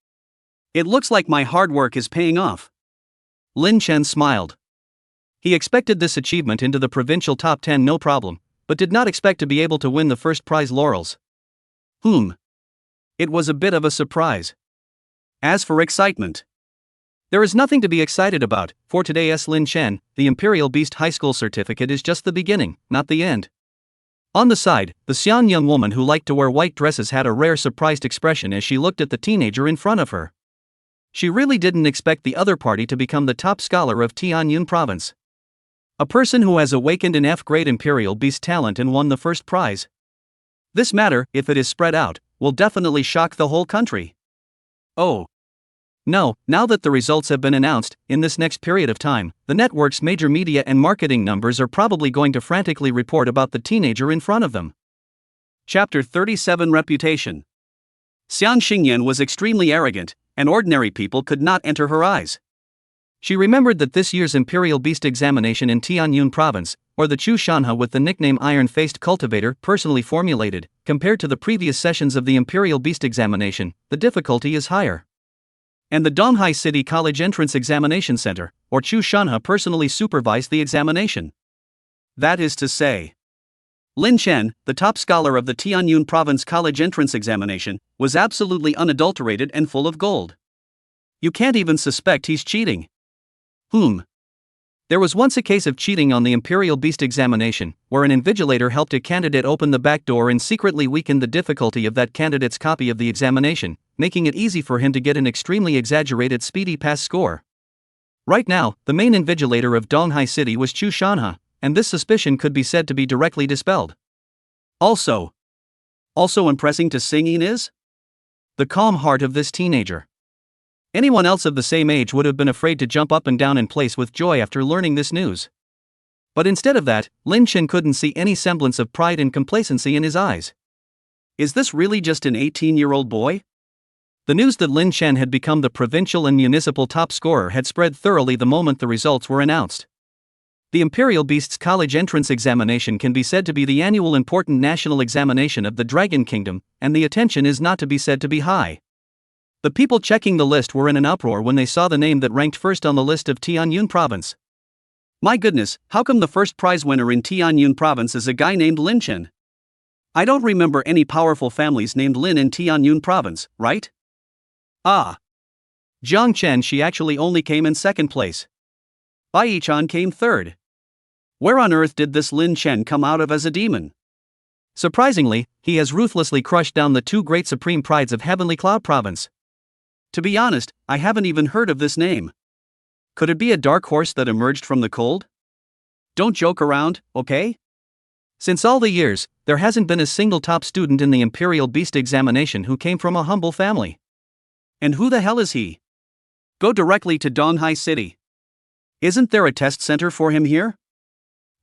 It looks like my hard work is paying off. Lin Chen smiled. He expected this achievement into the provincial top 10 no problem, but did not expect to be able to win the first prize laurels. It was a bit of a surprise. As for excitement, there is nothing to be excited about. For today's Lin Chen, the Imperial Beast High School certificate is just the beginning, not the end. On the side, the Xian young woman who liked to wear white dresses had a rare surprised expression as she looked at the teenager in front of her. She really didn't expect the other party to become the top scholar of Tianyun province. A person who has awakened an F-grade Imperial Beast talent and won the first prize. This matter, if it is spread out, will definitely shock the whole country. Oh. No, now that the results have been announced, in this next period of time, the network's major media and marketing numbers are probably going to frantically report about the teenager in front of them. Chapter 37 Reputation. Xian Xingyan was extremely arrogant, and ordinary people could not enter her eyes. She remembered that this year's Imperial Beast examination in Tianyun province, or the Chu Shanha with the nickname Iron-Faced Cultivator, personally formulated, compared to the previous sessions of the Imperial Beast examination, the difficulty is higher. And the Donghai City College Entrance Examination Center, or Chu Shanha, personally supervised the examination. That is to say, Lin Chen, the top scholar of the Tianyun Province College Entrance Examination, was absolutely unadulterated and full of gold. You can't even suspect he's cheating. There was once a case of cheating on the Imperial Beast examination, where an invigilator helped a candidate open the back door and secretly weakened the difficulty of that candidate's copy of the examination, making it easy for him to get an extremely exaggerated speedy pass score. Right now, the main invigilator of Donghai City was Chu Shanha, and this suspicion could be said to be directly dispelled. Also impressing to Xingyin is the calm heart of this teenager. Anyone else of the same age would have been afraid to jump up and down in place with joy after learning this news. But instead of that, Lin Chen couldn't see any semblance of pride and complacency in his eyes. Is this really just an 18-year-old boy? The news that Lin Chen had become the provincial and municipal top scorer had spread thoroughly the moment the results were announced. The Imperial Beast's college entrance examination can be said to be the annual important national examination of the Dragon Kingdom, and the attention is not to be said to be high. The people checking the list were in an uproar when they saw the name that ranked first on the list of Tianyun province. My goodness, how come the first prize winner in Tianyun province is a guy named Lin Chen? I don't remember any powerful families named Lin in Tianyun province, right? Ah. Jiang Chen, she actually only came in second place. Bai Yichan came third. Where on earth did this Lin Chen come out of as a demon? Surprisingly, he has ruthlessly crushed down the two great supreme prides of Heavenly Cloud province. To be honest, I haven't even heard of this name. Could it be a dark horse that emerged from the cold? Don't joke around, okay? Since all the years, there hasn't been a single top student in the Imperial Beast examination who came from a humble family. And who the hell is he? Go directly to Donghai City. Isn't there a test center for him here?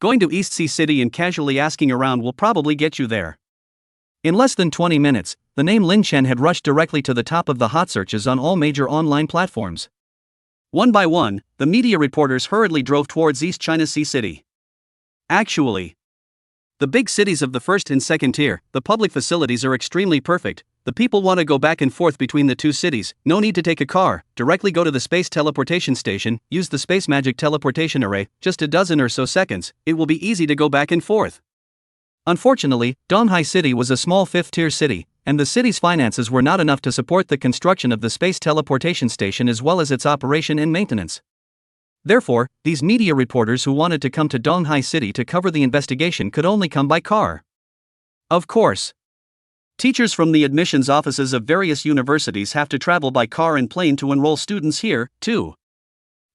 Going to East Sea City and casually asking around will probably get you there. In less than 20 minutes, the name Lin Chen had rushed directly to the top of the hot searches on all major online platforms. One by one, the media reporters hurriedly drove towards East China Sea City. Actually, the big cities of the first and second tier, the public facilities are extremely perfect. The people want to go back and forth between the two cities, no need to take a car, directly go to the space teleportation station, use the space magic teleportation array, just a dozen or so seconds, it will be easy to go back and forth. Unfortunately, Donghai City was a small fifth-tier city, and the city's finances were not enough to support the construction of the space teleportation station as well as its operation and maintenance. Therefore, these media reporters who wanted to come to Donghai City to cover the investigation could only come by car. Of course, teachers from the admissions offices of various universities have to travel by car and plane to enroll students here, too.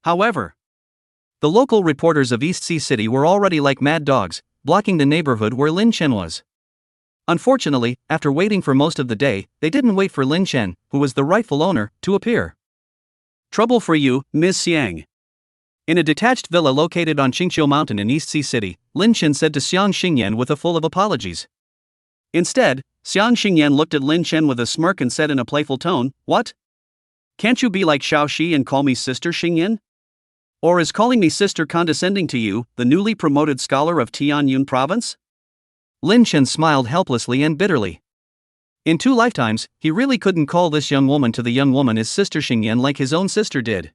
However, the local reporters of East Sea City were already like mad dogs, blocking the neighborhood where Lin Chen was. Unfortunately, after waiting for most of the day, they didn't wait for Lin Chen, who was the rightful owner, to appear. Trouble for you, Ms. Xiang. In a detached villa located on Qingqiu Mountain in East Sea City, Lin Chen said to Xiang Xingyan with a full of apologies. Instead, Xiang Xingyan looked at Lin Chen with a smirk and said in a playful tone, "What? Can't you be like Xiaoxi and call me Sister Xingyan? Or is calling me sister condescending to you, the newly promoted scholar of Tianyun province?" Lin Chen smiled helplessly and bitterly. In 2 lifetimes, he really couldn't call this young woman to the young woman his sister Xingyan like his own sister did.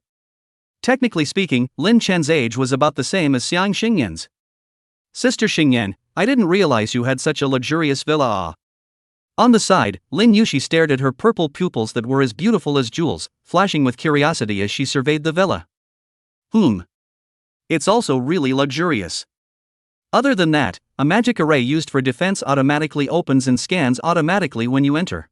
Technically speaking, Lin Chen's age was about the same as Xiang Xingyan's. Sister Xingyan, I didn't realize you had such a luxurious villa. Ah. On the side, Lin Yushi stared at her purple pupils that were as beautiful as jewels, flashing with curiosity as she surveyed the villa. It's also really luxurious. Other than that, a magic array used for defense automatically opens and scans automatically when you enter.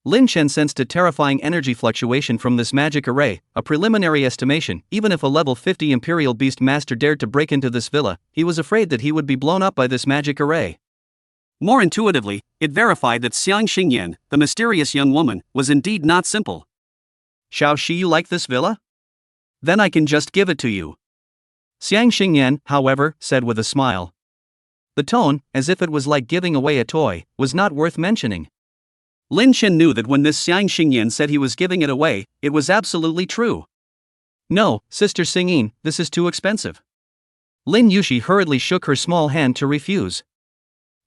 Lin Chen sensed a terrifying energy fluctuation from this magic array, a preliminary estimation. Even if a level 50 Imperial Beast Master dared to break into this villa, he was afraid that he would be blown up by this magic array. More intuitively, it verified that Xiang Xingyan, the mysterious young woman, was indeed not simple. Xiao Shi, you like this villa? Then I can just give it to you. Xiang Xingyan, however, said with a smile. The tone, as if it was like giving away a toy, was not worth mentioning. Lin Chen knew that when this Xiang Xingyan said he was giving it away, it was absolutely true. No, Sister Xingyin, this is too expensive. Lin Yushi hurriedly shook her small hand to refuse.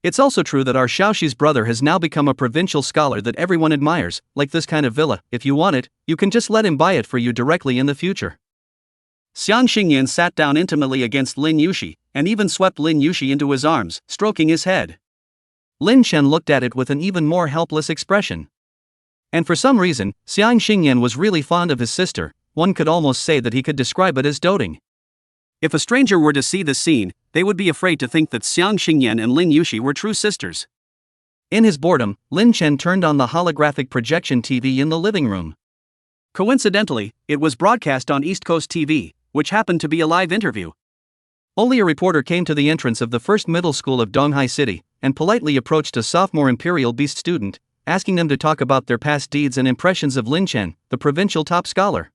It's also true that our Xiaoxi's brother has now become a provincial scholar that everyone admires. Like this kind of villa, if you want it, you can just let him buy it for you directly in the future. Xiang Xingyan sat down intimately against Lin Yushi, and even swept Lin Yushi into his arms, stroking his head. Lin Chen looked at it with an even more helpless expression. And for some reason, Xiang Xingyan was really fond of his sister. One could almost say that he could describe it as doting. If a stranger were to see this scene, they would be afraid to think that Xiang Xingyan and Lin Yushi were true sisters. In his boredom, Lin Chen turned on the holographic projection TV in the living room. Coincidentally, it was broadcast on East Coast TV, which happened to be a live interview. Only a reporter came to the entrance of the first middle school of Donghai City, and politely approached a sophomore Imperial Beast student, asking them to talk about their past deeds and impressions of Lin Chen, the provincial top scholar.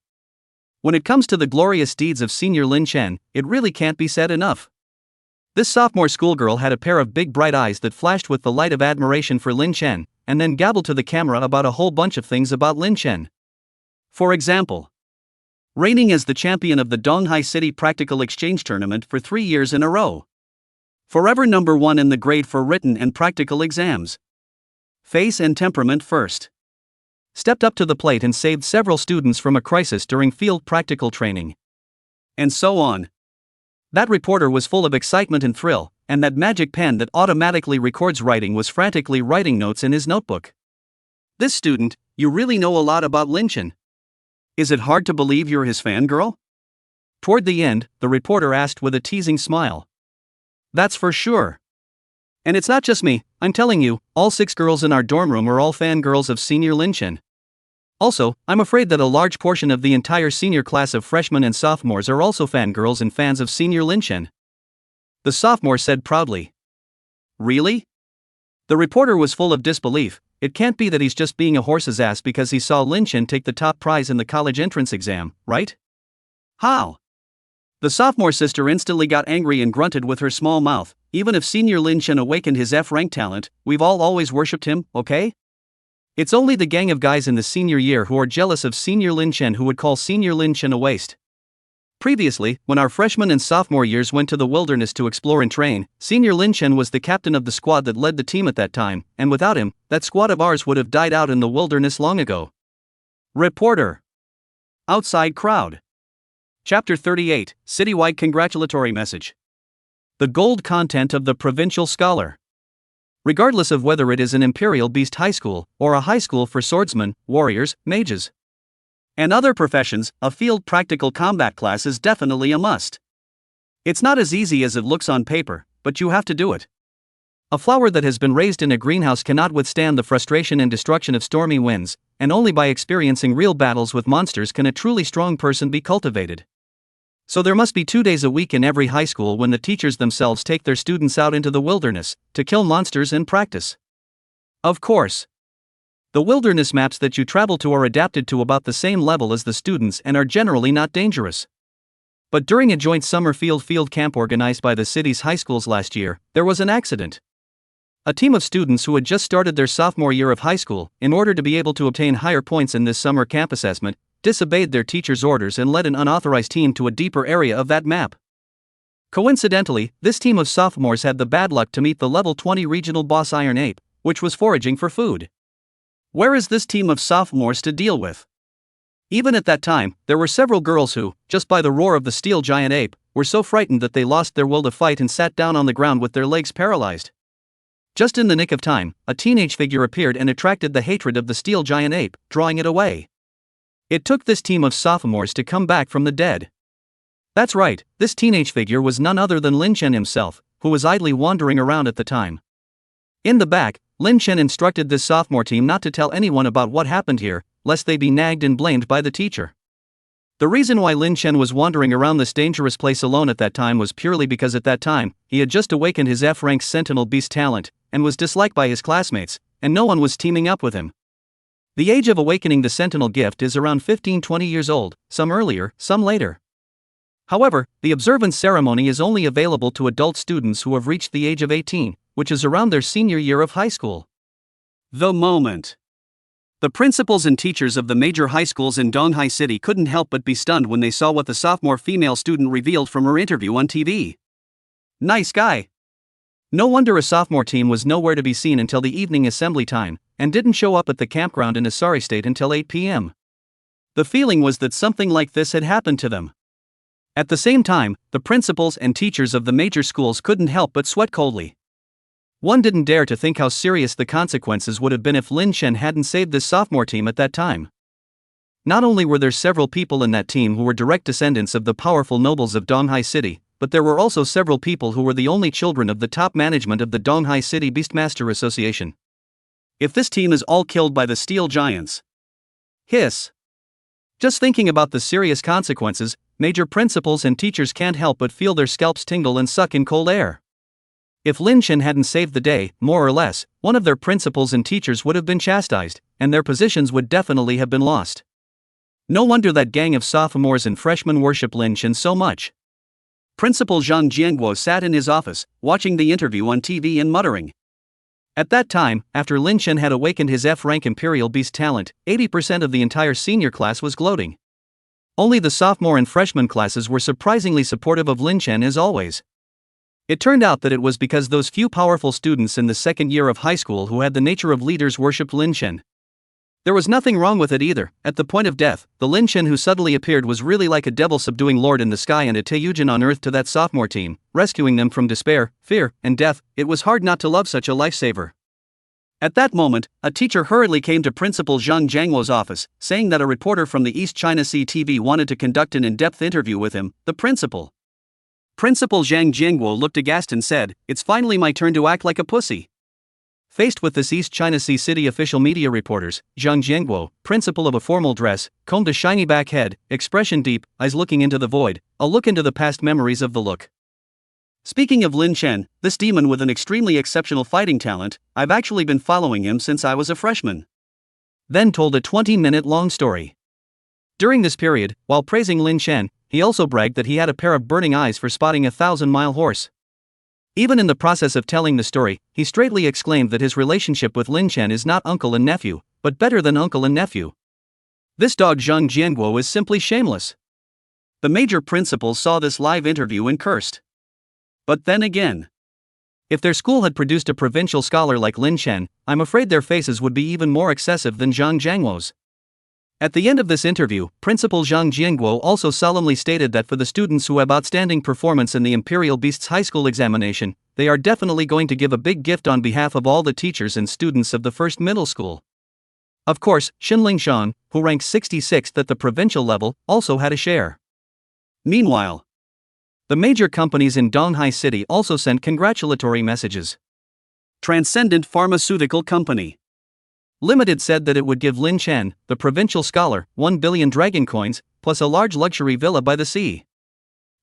When it comes to the glorious deeds of senior Lin Chen, it really can't be said enough. This sophomore schoolgirl had a pair of big bright eyes that flashed with the light of admiration for Lin Chen, and then gabbled to the camera about a whole bunch of things about Lin Chen. For example, reigning as the champion of the Donghai City Practical Exchange Tournament for 3 years in a row. Forever number 1 in the grade for written and practical exams. Face and temperament first. Stepped up to the plate and saved several students from a crisis during field practical training. And so on. That reporter was full of excitement and thrill, and that magic pen that automatically records writing was frantically writing notes in his notebook. This student, you really know a lot about Lin Chen. Is it hard to believe you're his fangirl? Toward the end, the reporter asked with a teasing smile. That's for sure. And it's not just me, I'm telling you, all 6 girls in our dorm room are all fangirls of senior Lin Chen. Also, I'm afraid that a large portion of the entire senior class of freshmen and sophomores are also fangirls and fans of senior Lin Chen. The sophomore said proudly. Really? The reporter was full of disbelief. It can't be that he's just being a horse's ass because he saw Lin Chen take the top prize in the college entrance exam, right? How? The sophomore sister instantly got angry and grunted with her small mouth. Even if senior Lin Chen awakened his F-rank talent, we've all always worshipped him, okay? It's only the gang of guys in the senior year who are jealous of senior Lin Chen who would call senior Lin Chen a waste. Previously, when our freshman and sophomore years went to the wilderness to explore and train, senior Lin Chen was the captain of the squad that led the team at that time, and without him, that squad of ours would have died out in the wilderness long ago. Reporter. Outside crowd. Chapter 38, Citywide Congratulatory Message. The gold content of the provincial scholar. Regardless of whether it is an Imperial Beast High School, or a high school for swordsmen, warriors, mages, and other professions, a field practical combat class is definitely a must. It's not as easy as it looks on paper, but you have to do it. A flower that has been raised in a greenhouse cannot withstand the frustration and destruction of stormy winds, and only by experiencing real battles with monsters can a truly strong person be cultivated. So there must be 2 days a week in every high school when the teachers themselves take their students out into the wilderness to kill monsters and practice. Of course, the wilderness maps that you travel to are adapted to about the same level as the students and are generally not dangerous. But during a joint summer field camp organized by the city's high schools last year, there was an accident. A team of students who had just started their sophomore year of high school, in order to be able to obtain higher points in this summer camp assessment, disobeyed their teacher's orders and led an unauthorized team to a deeper area of that map. Coincidentally, this team of sophomores had the bad luck to meet the level 20 regional boss Iron Ape, which was foraging for food. Where is this team of sophomores to deal with? Even at that time, there were several girls who, just by the roar of the steel giant ape, were so frightened that they lost their will to fight and sat down on the ground with their legs paralyzed. Just in the nick of time, a teenage figure appeared and attracted the hatred of the steel giant ape, drawing it away. It took this team of sophomores to come back from the dead. That's right, this teenage figure was none other than Lin Chen himself, who was idly wandering around at the time. In the back, Lin Chen instructed this sophomore team not to tell anyone about what happened here, lest they be nagged and blamed by the teacher. The reason why Lin Chen was wandering around this dangerous place alone at that time was purely because at that time, he had just awakened his F-rank Sentinel Beast talent, and was disliked by his classmates, and no one was teaming up with him. The age of awakening the Sentinel gift is around 15-20 years old, some earlier, some later. However, the observance ceremony is only available to adult students who have reached the age of 18, which is around their senior year of high school. The moment. The principals and teachers of the major high schools in Donghai City couldn't help but be stunned when they saw what the sophomore female student revealed from her interview on TV. Nice guy. No wonder a sophomore team was nowhere to be seen until the evening assembly time, and didn't show up at the campground in a sorry state until 8 p.m. The feeling was that something like this had happened to them. At the same time, the principals and teachers of the major schools couldn't help but sweat coldly. One didn't dare to think how serious the consequences would have been if Lin Chen hadn't saved this sophomore team at that time. Not only were there several people in that team who were direct descendants of the powerful nobles of Donghai City, but there were also several people who were the only children of the top management of the Donghai City Beastmaster Association. If this team is all killed by the steel giants. Hiss. Just thinking about the serious consequences, major principals and teachers can't help but feel their scalps tingle and suck in cold air. If Lin Chen hadn't saved the day, more or less, one of their principals and teachers would have been chastised, and their positions would definitely have been lost. No wonder that gang of sophomores and freshmen worship Lin Chen so much. Principal Zhang Jianguo sat in his office, watching the interview on TV and muttering. At that time, after Lin Chen had awakened his F-rank Imperial Beast talent, 80% of the entire senior class was gloating. Only the sophomore and freshman classes were surprisingly supportive of Lin Chen as always. It turned out that it was because those few powerful students in the second year of high school who had the nature of leaders worshipped Lin Chen. There was nothing wrong with it either. At the point of death, the Lin Chen who suddenly appeared was really like a devil-subduing lord in the sky and a Taiyujin on earth to that sophomore team, rescuing them from despair, fear, and death. It was hard not to love such a lifesaver. At that moment, a teacher hurriedly came to Principal Zhang Jianguo's office, saying that a reporter from the East China Sea TV wanted to conduct an in-depth interview with him, the principal. Principal Zhang Jianguo looked aghast and said, "It's finally my turn to act like a pussy." Faced with this East China Sea City official media reporters, Zhang Jianguo, principal of a formal dress, combed a shiny back head, expression deep, eyes looking into the void, a look into the past memories of the look. Speaking of Lin Chen, this demon with an extremely exceptional fighting talent, I've actually been following him since I was a freshman. Then told a 20-minute long story. During this period, while praising Lin Chen, he also bragged that he had a pair of burning eyes for spotting a 1,000-mile horse. Even in the process of telling the story, he straightly exclaimed that his relationship with Lin Chen is not uncle and nephew, but better than uncle and nephew. This dog Zhang Jianguo is simply shameless. The major principals saw this live interview and cursed. But then again, if their school had produced a provincial scholar like Lin Chen, I'm afraid their faces would be even more excessive than Zhang Jianguo's. At the end of this interview, Principal Zhang Jianguo also solemnly stated that for the students who have outstanding performance in the Imperial Beasts High School examination, they are definitely going to give a big gift on behalf of all the teachers and students of the first middle school. Of course, Shen Lingfang, who ranked 66th at the provincial level, also had a share. Meanwhile, the major companies in Donghai City also sent congratulatory messages. Transcendent Pharmaceutical Company Limited said that it would give Lin Chen, the provincial scholar, 1 billion dragon coins, plus a large luxury villa by the sea.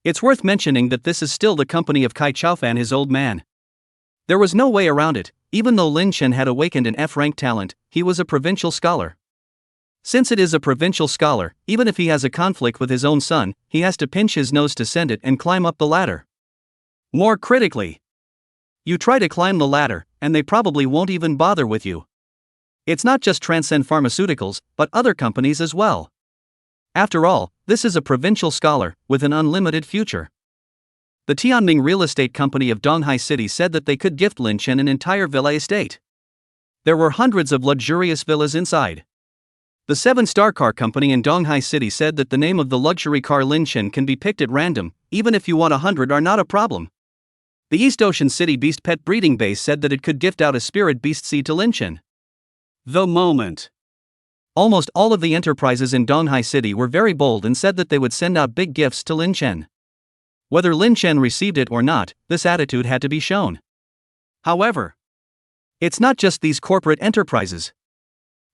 It's worth mentioning that this is still the company of Cai Chaofan, his old man. There was no way around it. Even though Lin Chen had awakened an F-rank talent, he was a provincial scholar. Since it is a provincial scholar, even if he has a conflict with his own son, he has to pinch his nose to send it and climb up the ladder. More critically, you try to climb the ladder, and they probably won't even bother with you. It's not just Transcend Pharmaceuticals, but other companies as well. After all, this is a provincial scholar, with an unlimited future. The Tianming Real Estate Company of Donghai City said that they could gift Lin Chen an entire villa estate. There were hundreds of luxurious villas inside. The 7-star car company in Donghai City said that the name of the luxury car Lin Chen can be picked at random, even if you want 100 are not a problem. The East Ocean City Beast Pet Breeding Base said that it could gift out a spirit beast seed to Lin Chen. The moment. Almost all of the enterprises in Donghai City were very bold and said that they would send out big gifts to Lin Chen. Whether Lin Chen received it or not, this attitude had to be shown. However, it's not just these corporate enterprises.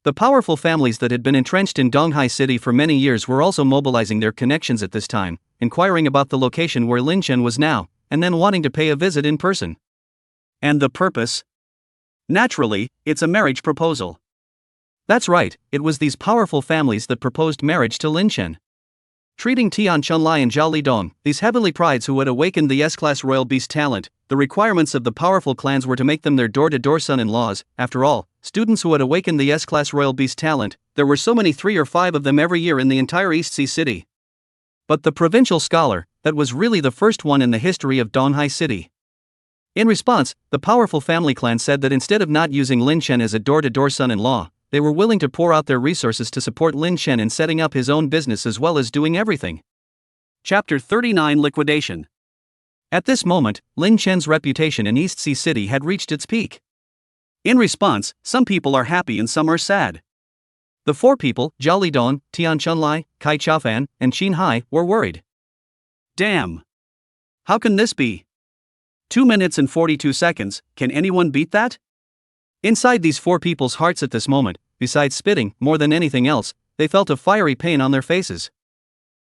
The powerful families that had been entrenched in Donghai City for many years were also mobilizing their connections at this time, inquiring about the location where Lin Chen was now, and then wanting to pay a visit in person. And the purpose? Naturally, it's a marriage proposal. That's right, it was these powerful families that proposed marriage to Lin Chen. Treating Tian Chunlai and Zhao Lidong, these heavenly prides who had awakened the S-class royal beast talent, the requirements of the powerful clans were to make them their door-to-door son-in-laws. After all, students who had awakened the S-class royal beast talent, there were so many 3 or 5 of them every year in the entire East Sea City. But the provincial scholar, that was really the first one in the history of Donghai City. In response, the powerful family clan said that instead of not using Lin Chen as a door-to-door son-in-law, they were willing to pour out their resources to support Lin Chen in setting up his own business as well as doing everything. Chapter 39 Liquidation. At this moment, Lin Chen's reputation in East Sea City had reached its peak. In response, some people are happy and some are sad. The 4 people, Zhao Lidong, Tian Chunlai, Cai Chaofan, and Qin Hai, were worried. Damn! How can this be? 2 minutes and 42 seconds, can anyone beat that? Inside these 4 people's hearts at this moment, besides spitting, more than anything else, they felt a fiery pain on their faces.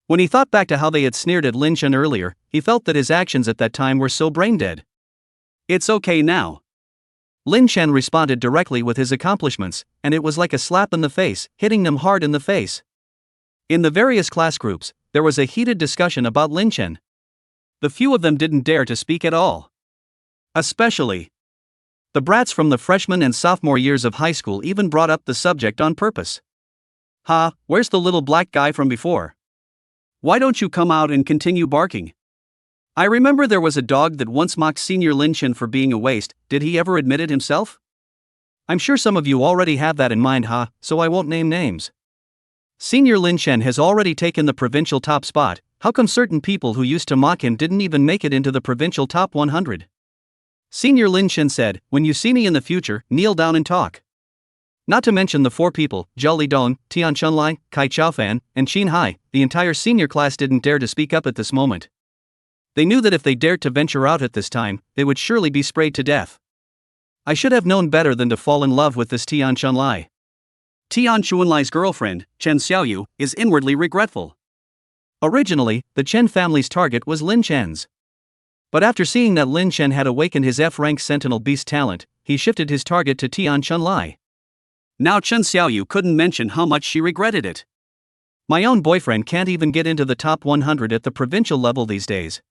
When he thought back to how they had sneered at Lin Chen earlier, he felt that his actions at that time were so brain-dead. It's okay now. Lin Chen responded directly with his accomplishments, and it was like a slap in the face, hitting them hard in the face. In the various class groups, there was a heated discussion about Lin Chen. The few of them didn't dare to speak at all. Especially the brats from the freshman and sophomore years of high school even brought up the subject on purpose. Ha, where's the little black guy from before? Why don't you come out and continue barking? I remember there was a dog that once mocked Senior Lin Chen for being a waste. Did he ever admit it himself? I'm sure some of you already have that in mind, so I won't name names. Senior Lin Chen has already taken the provincial top spot. How come certain people who used to mock him didn't even make it into the provincial top 100? Senior Lin Chen said, when you see me in the future, kneel down and talk. Not to mention the 4 people, Zhao Lidong, Tian Chunlai, Cai Chaofan, and Qin Hai, the entire senior class didn't dare to speak up at this moment. They knew that if they dared to venture out at this time, they would surely be sprayed to death. I should have known better than to fall in love with this Tian Chunlai. Tian Chunlai's girlfriend, Chen Xiaoyu, is inwardly regretful. Originally, the Chen family's target was Lin Chen's. But after seeing that Lin Chen had awakened his F-rank Sentinel Beast talent, he shifted his target to Tian Chunlai. Now Chen Xiaoyu couldn't mention how much she regretted it. My own boyfriend can't even get into the top 100 at the provincial level these days.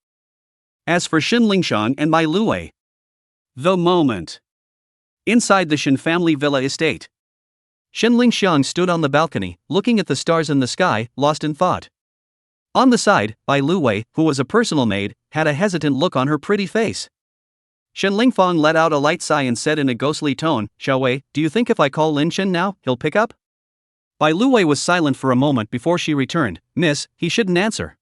As for Shen Lingfang and Mai Luwei. The moment. Inside the Shen family villa estate. Shen Lingfang stood on the balcony, looking at the stars in the sky, lost in thought. On the side, Bai Luwei, who was a personal maid, had a hesitant look on her pretty face. Shen Lingfang let out a light sigh and said in a ghostly tone, Xiaowei, do you think if I call Lin Chen now, he'll pick up? Bai Luwei was silent for a moment before she returned, Miss, he shouldn't answer.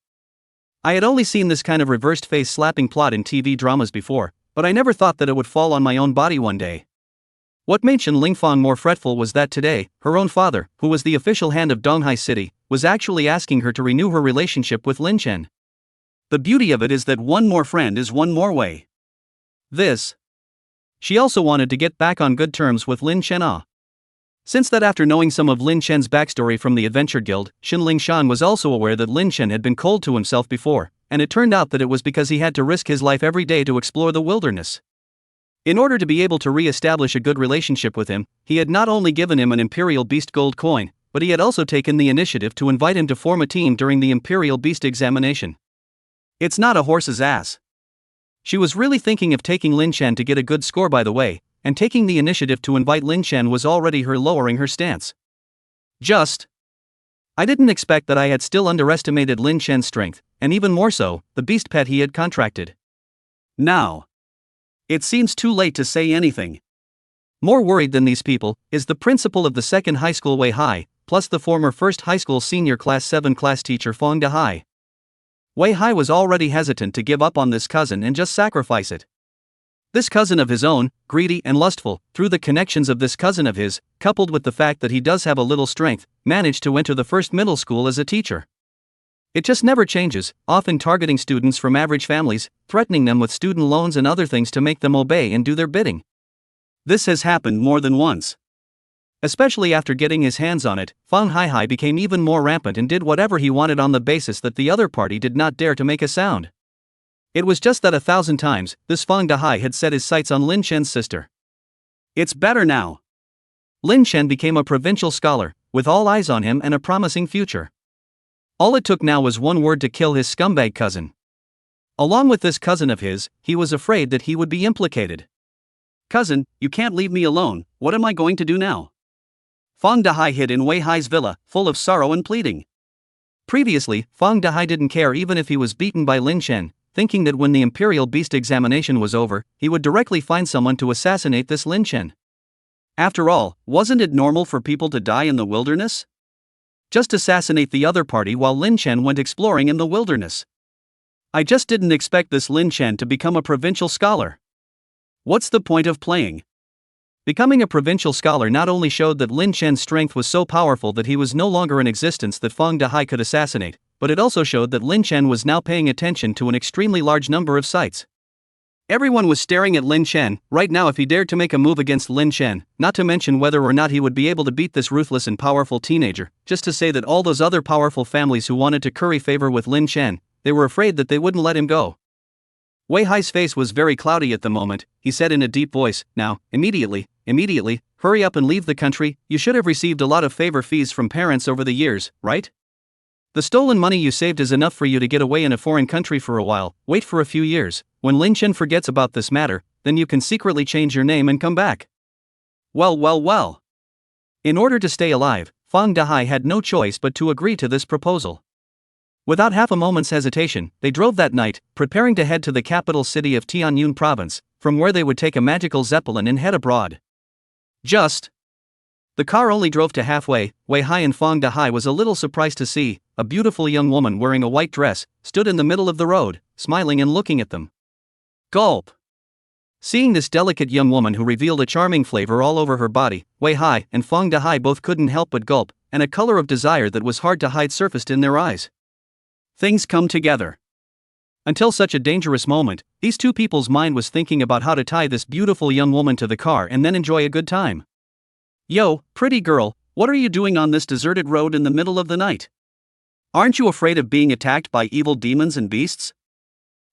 I had only seen this kind of reversed face slapping plot in TV dramas before, but I never thought that it would fall on my own body one day. What made Shen Lingfang more fretful was that today, her own father, who was the official hand of Donghai City, was actually asking her to renew her relationship with Lin Chen. The beauty of it is that one more friend is one more way. She also wanted to get back on good terms with Lin Chen. Since that after knowing some of Lin Chen's backstory from the Adventure Guild, Shen Lingfang was also aware that Lin Chen had been cold to himself before, and it turned out that it was because he had to risk his life every day to explore the wilderness. In order to be able to re-establish a good relationship with him, he had not only given him an Imperial Beast gold coin, but he had also taken the initiative to invite him to form a team during the Imperial Beast examination. It's not a horse's ass. She was really thinking of taking Lin Chen to get a good score, by the way, and taking the initiative to invite Lin Chen was already her lowering her stance. I didn't expect that I had still underestimated Lin Chen's strength, and even more so, the beast pet he had contracted. Now, it seems too late to say anything. More worried than these people is the principal of the second high school Wei Hai, plus the former first high school senior class 7 class teacher Fong Dahai. Wei Hai was already hesitant to give up on this cousin and just sacrifice it. This cousin of his own, greedy and lustful, through the connections of this cousin of his, coupled with the fact that he does have a little strength, managed to enter the first middle school as a teacher. It just never changes, often targeting students from average families, threatening them with student loans and other things to make them obey and do their bidding. This has happened more than once. Especially after getting his hands on it, Fong Hai became even more rampant and did whatever he wanted on the basis that the other party did not dare to make a sound. It was just that 1,000 times, this Fong Dahai had set his sights on Lin Chen's sister. It's better now. Lin Chen became a provincial scholar, with all eyes on him and a promising future. All it took now was one word to kill his scumbag cousin. Along with this cousin of his, he was afraid that he would be implicated. Cousin, you can't leave me alone, what am I going to do now? Fong Dahai hid in Wei Hai's villa, full of sorrow and pleading. Previously, Fong Dahai didn't care even if he was beaten by Lin Chen, thinking that when the Imperial Beast examination was over, he would directly find someone to assassinate this Lin Chen. After all, wasn't it normal for people to die in the wilderness? Just assassinate the other party while Lin Chen went exploring in the wilderness. I just didn't expect this Lin Chen to become a provincial scholar. What's the point of playing? Becoming a provincial scholar not only showed that Lin Chen's strength was so powerful that he was no longer in existence that Fong Dahai could assassinate, but it also showed that Lin Chen was now paying attention to an extremely large number of sites. Everyone was staring at Lin Chen. Right now, if he dared to make a move against Lin Chen, not to mention whether or not he would be able to beat this ruthless and powerful teenager, just to say that all those other powerful families who wanted to curry favor with Lin Chen, they were afraid that they wouldn't let him go. Wei Hai's face was very cloudy at the moment. He said in a deep voice, "Now, immediately, hurry up and leave the country. You should have received a lot of favor fees from parents over the years, right? The stolen money you saved is enough for you to get away in a foreign country for a while. Wait for a few years. When Lin Chen forgets about this matter, then you can secretly change your name and come back." Well. In order to stay alive, Fong Dahai had no choice but to agree to this proposal. Without half a moment's hesitation, they drove that night, preparing to head to the capital city of Tianyun province, from where they would take a magical zeppelin and head abroad. The car only drove to halfway. Wei Hai and Fong Dahai was a little surprised to see a beautiful young woman wearing a white dress stood in the middle of the road, smiling and looking at them. Gulp. Seeing this delicate young woman who revealed a charming flavor all over her body, Wei Hai and Fong Dahai both couldn't help but gulp, and a color of desire that was hard to hide surfaced in their eyes. Things come together. Until such a dangerous moment, these two people's mind was thinking about how to tie this beautiful young woman to the car and then enjoy a good time. Yo, pretty girl, what are you doing on this deserted road in the middle of the night? Aren't you afraid of being attacked by evil demons and beasts?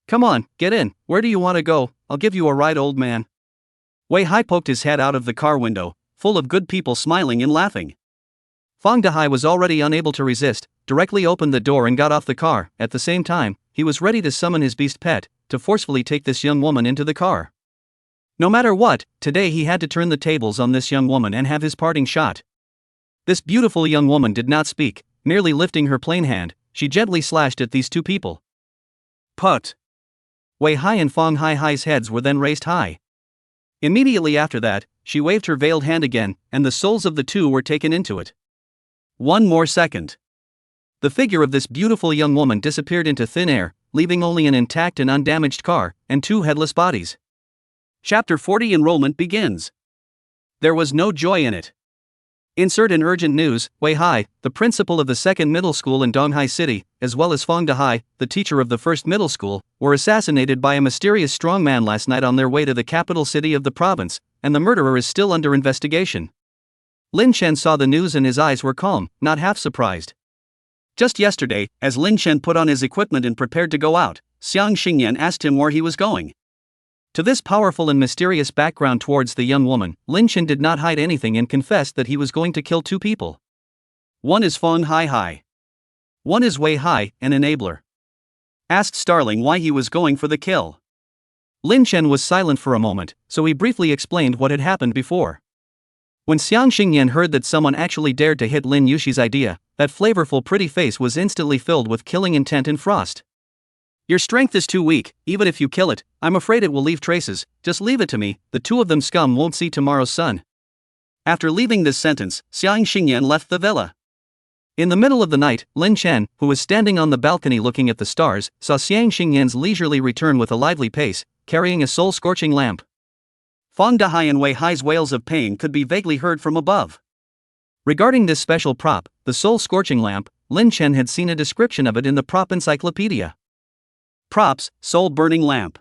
Come on, get in. Where do you want to go? I'll give you a ride, old man. Wei Hai poked his head out of the car window, full of good people smiling and laughing. Fong Dahai was already unable to resist, directly opened the door and got off the car. At the same time, he was ready to summon his beast pet, to forcefully take this young woman into the car. No matter what, today he had to turn the tables on this young woman and have his parting shot. This beautiful young woman did not speak, merely lifting her plain hand, she gently slashed at these two people. Put! Wei Hai and Fong Hai's heads were then raised high. Immediately after that, she waved her veiled hand again, and the souls of the two were taken into it. One more second. The figure of this beautiful young woman disappeared into thin air, leaving only an intact and undamaged car, and two headless bodies. Chapter 40 Enrollment begins. There was no joy in it. Insert in urgent news, Wei Hai, the principal of the second middle school in Donghai City, as well as Fong Dahai, the teacher of the first middle school, were assassinated by a mysterious strongman last night on their way to the capital city of the province, and the murderer is still under investigation. Lin Chen saw the news and his eyes were calm, not half surprised. Just yesterday, as Lin Chen put on his equipment and prepared to go out, Xiang Xingyan asked him where he was going. To this powerful and mysterious background towards the young woman, Lin Chen did not hide anything and confessed that he was going to kill two people. One is Fong Hai. One is Wei Hai, an enabler. Asked Starling why he was going for the kill. Lin Chen was silent for a moment, so he briefly explained what had happened before. When Xiang Xingyan heard that someone actually dared to hit Lin Yushi's idea, that flavorful pretty face was instantly filled with killing intent and frost. Your strength is too weak, even if you kill it, I'm afraid it will leave traces, just leave it to me, the two of them scum won't see tomorrow's sun. After leaving this sentence, Xiang Xingyan left the villa. In the middle of the night, Lin Chen, who was standing on the balcony looking at the stars, saw Xiang Xingyan's leisurely return with a lively pace, carrying a soul-scorching lamp. Fong Dahai and Wei Hai's wails of pain could be vaguely heard from above. Regarding this special prop, the soul-scorching lamp, Lin Chen had seen a description of it in the prop encyclopedia. Props, soul-burning lamp.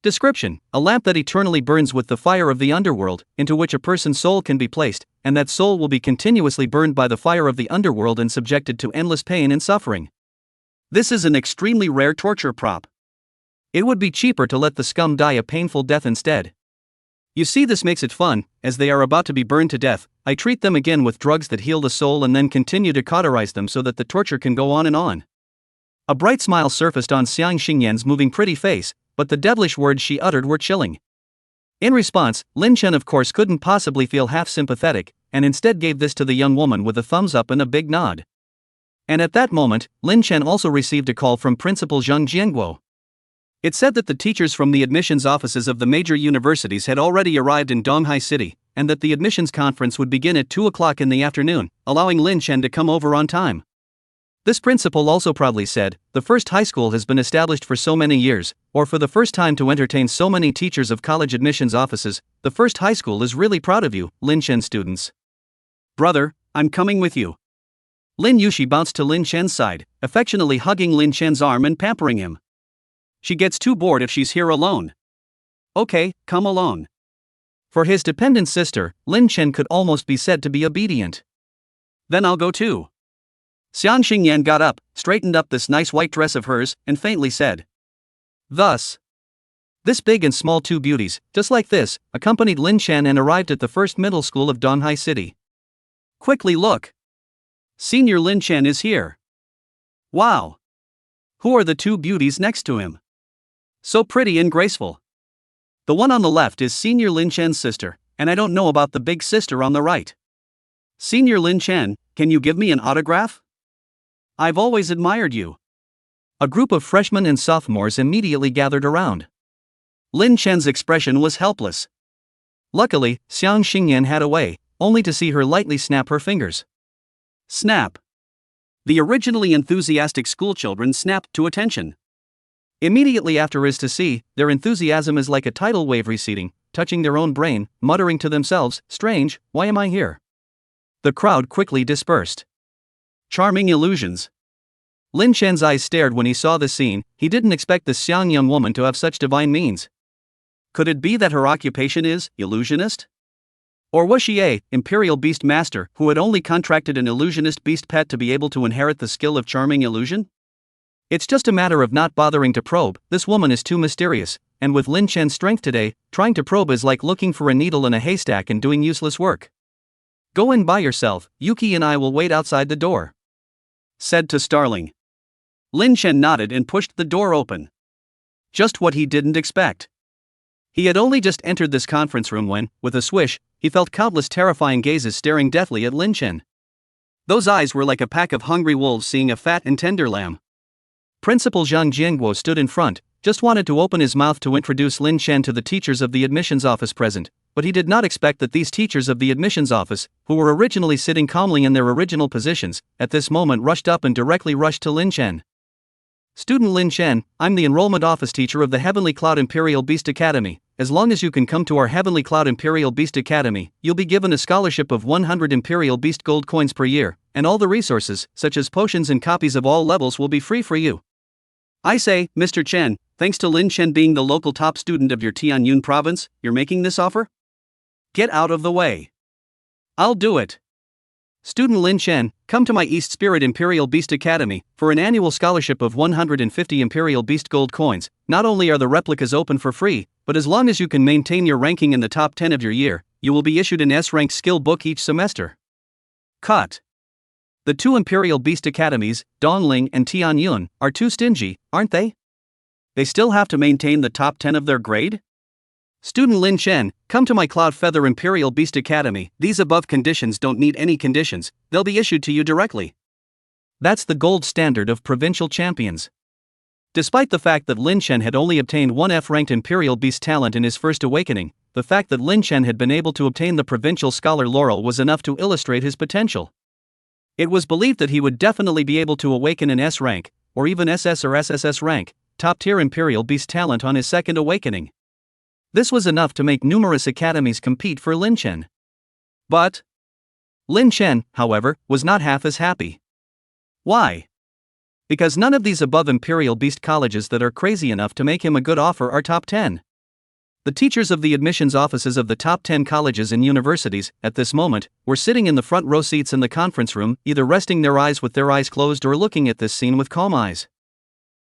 Description: a lamp that eternally burns with the fire of the underworld, into which a person's soul can be placed, and that soul will be continuously burned by the fire of the underworld and subjected to endless pain and suffering. This is an extremely rare torture prop. It would be cheaper to let the scum die a painful death instead. You see, this makes it fun. As they are about to be burned to death, I treat them again with drugs that heal the soul and then continue to cauterize them so that the torture can go on and on. A bright smile surfaced on Xiang Xingyan's moving pretty face, but the devilish words she uttered were chilling. In response, Lin Chen of course couldn't possibly feel half sympathetic, and instead gave this to the young woman with a thumbs up and a big nod. And at that moment, Lin Chen also received a call from Principal Zhang Jianguo. It said that the teachers from the admissions offices of the major universities had already arrived in Donghai City, and that the admissions conference would begin at 2 o'clock in the afternoon, allowing Lin Chen to come over on time. This principal also proudly said, "The first high school has been established for so many years, or for the first time to entertain so many teachers of college admissions offices. The first high school is really proud of you, Lin Chen students." "Brother, I'm coming with you." Lin Yushi bounced to Lin Chen's side, affectionately hugging Lin Chen's arm and pampering him. "She gets too bored if she's here alone." "Okay, come along." For his dependent sister, Lin Chen could almost be said to be obedient. "Then I'll go too." Xiang Xingyan got up, straightened up this nice white dress of hers, and faintly said. Thus, this big and small two beauties, just like this, accompanied Lin Chen and arrived at the first middle school of Donghai City. "Quickly look. Senior Lin Chen is here. Wow. Who are the two beauties next to him? So pretty and graceful." "The one on the left is Senior Lin Chen's sister, and I don't know about the big sister on the right. Senior Lin Chen, can you give me an autograph? I've always admired you." A group of freshmen and sophomores immediately gathered around. Lin Chen's expression was helpless. Luckily, Xiang Xingyan had a way, only to see her lightly snap her fingers. Snap. The originally enthusiastic schoolchildren snapped to attention. Immediately after is to see, their enthusiasm is like a tidal wave receding, touching their own brain, muttering to themselves, "Strange, why am I here?" The crowd quickly dispersed. Charming illusions. Lin Chen's eyes stared when he saw the scene. He didn't expect this Xiang young woman to have such divine means. Could it be that her occupation is illusionist? Or was she a imperial beast master who had only contracted an illusionist beast pet to be able to inherit the skill of charming illusion? It's just a matter of not bothering to probe. This woman is too mysterious, and with Lin Chen's strength today, trying to probe is like looking for a needle in a haystack and doing useless work. "Go in by yourself, Yuki and I will wait outside the door," said to Starling. Lin Chen nodded and pushed the door open. Just what he didn't expect. He had only just entered this conference room when, with a swish, he felt countless terrifying gazes staring deathly at Lin Chen. Those eyes were like a pack of hungry wolves seeing a fat and tender lamb. Principal Zhang Jianguo stood in front, just wanted to open his mouth to introduce Lin Chen to the teachers of the admissions office present, but he did not expect that these teachers of the admissions office, who were originally sitting calmly in their original positions, at this moment rushed up and directly rushed to Lin Chen. "Student Lin Chen, I'm the enrollment office teacher of the Heavenly Cloud Imperial Beast Academy. As long as you can come to our Heavenly Cloud Imperial Beast Academy, you'll be given a scholarship of 100 Imperial Beast Gold coins per year, and all the resources, such as potions and copies of all levels, will be free for you." "I say, Mr. Chen, thanks to Lin Chen being the local top student of your Tianyun province, you're making this offer? Get out of the way. I'll do it. Student Lin Chen, come to my East Spirit Imperial Beast Academy for an annual scholarship of 150 Imperial Beast Gold coins. Not only are the replicas open for free, but as long as you can maintain your ranking in the top 10 of your year, you will be issued an S-rank skill book each semester." Cut. The two Imperial Beast Academies, Dongling and Tianyun, are too stingy, aren't they? They still have to maintain the top 10 of their grade? Student Lin Chen, come to my Cloud Feather Imperial Beast Academy. These above conditions don't need any conditions, they'll be issued to you directly. That's the gold standard of provincial champions. Despite the fact that Lin Chen had only obtained one F-ranked Imperial Beast talent in his first awakening, the fact that Lin Chen had been able to obtain the Provincial Scholar laurel was enough to illustrate his potential. It was believed that he would definitely be able to awaken an S rank, or even SS or SSS rank, top-tier Imperial Beast talent on his second awakening. This was enough to make numerous academies compete for Lin Chen. But Lin Chen, however, was not half as happy. Why? Because none of these above Imperial Beast colleges that are crazy enough to make him a good offer are top 10. The teachers of the admissions offices of the top 10 colleges and universities, at this moment, were sitting in the front row seats in the conference room, either resting their eyes with their eyes closed or looking at this scene with calm eyes.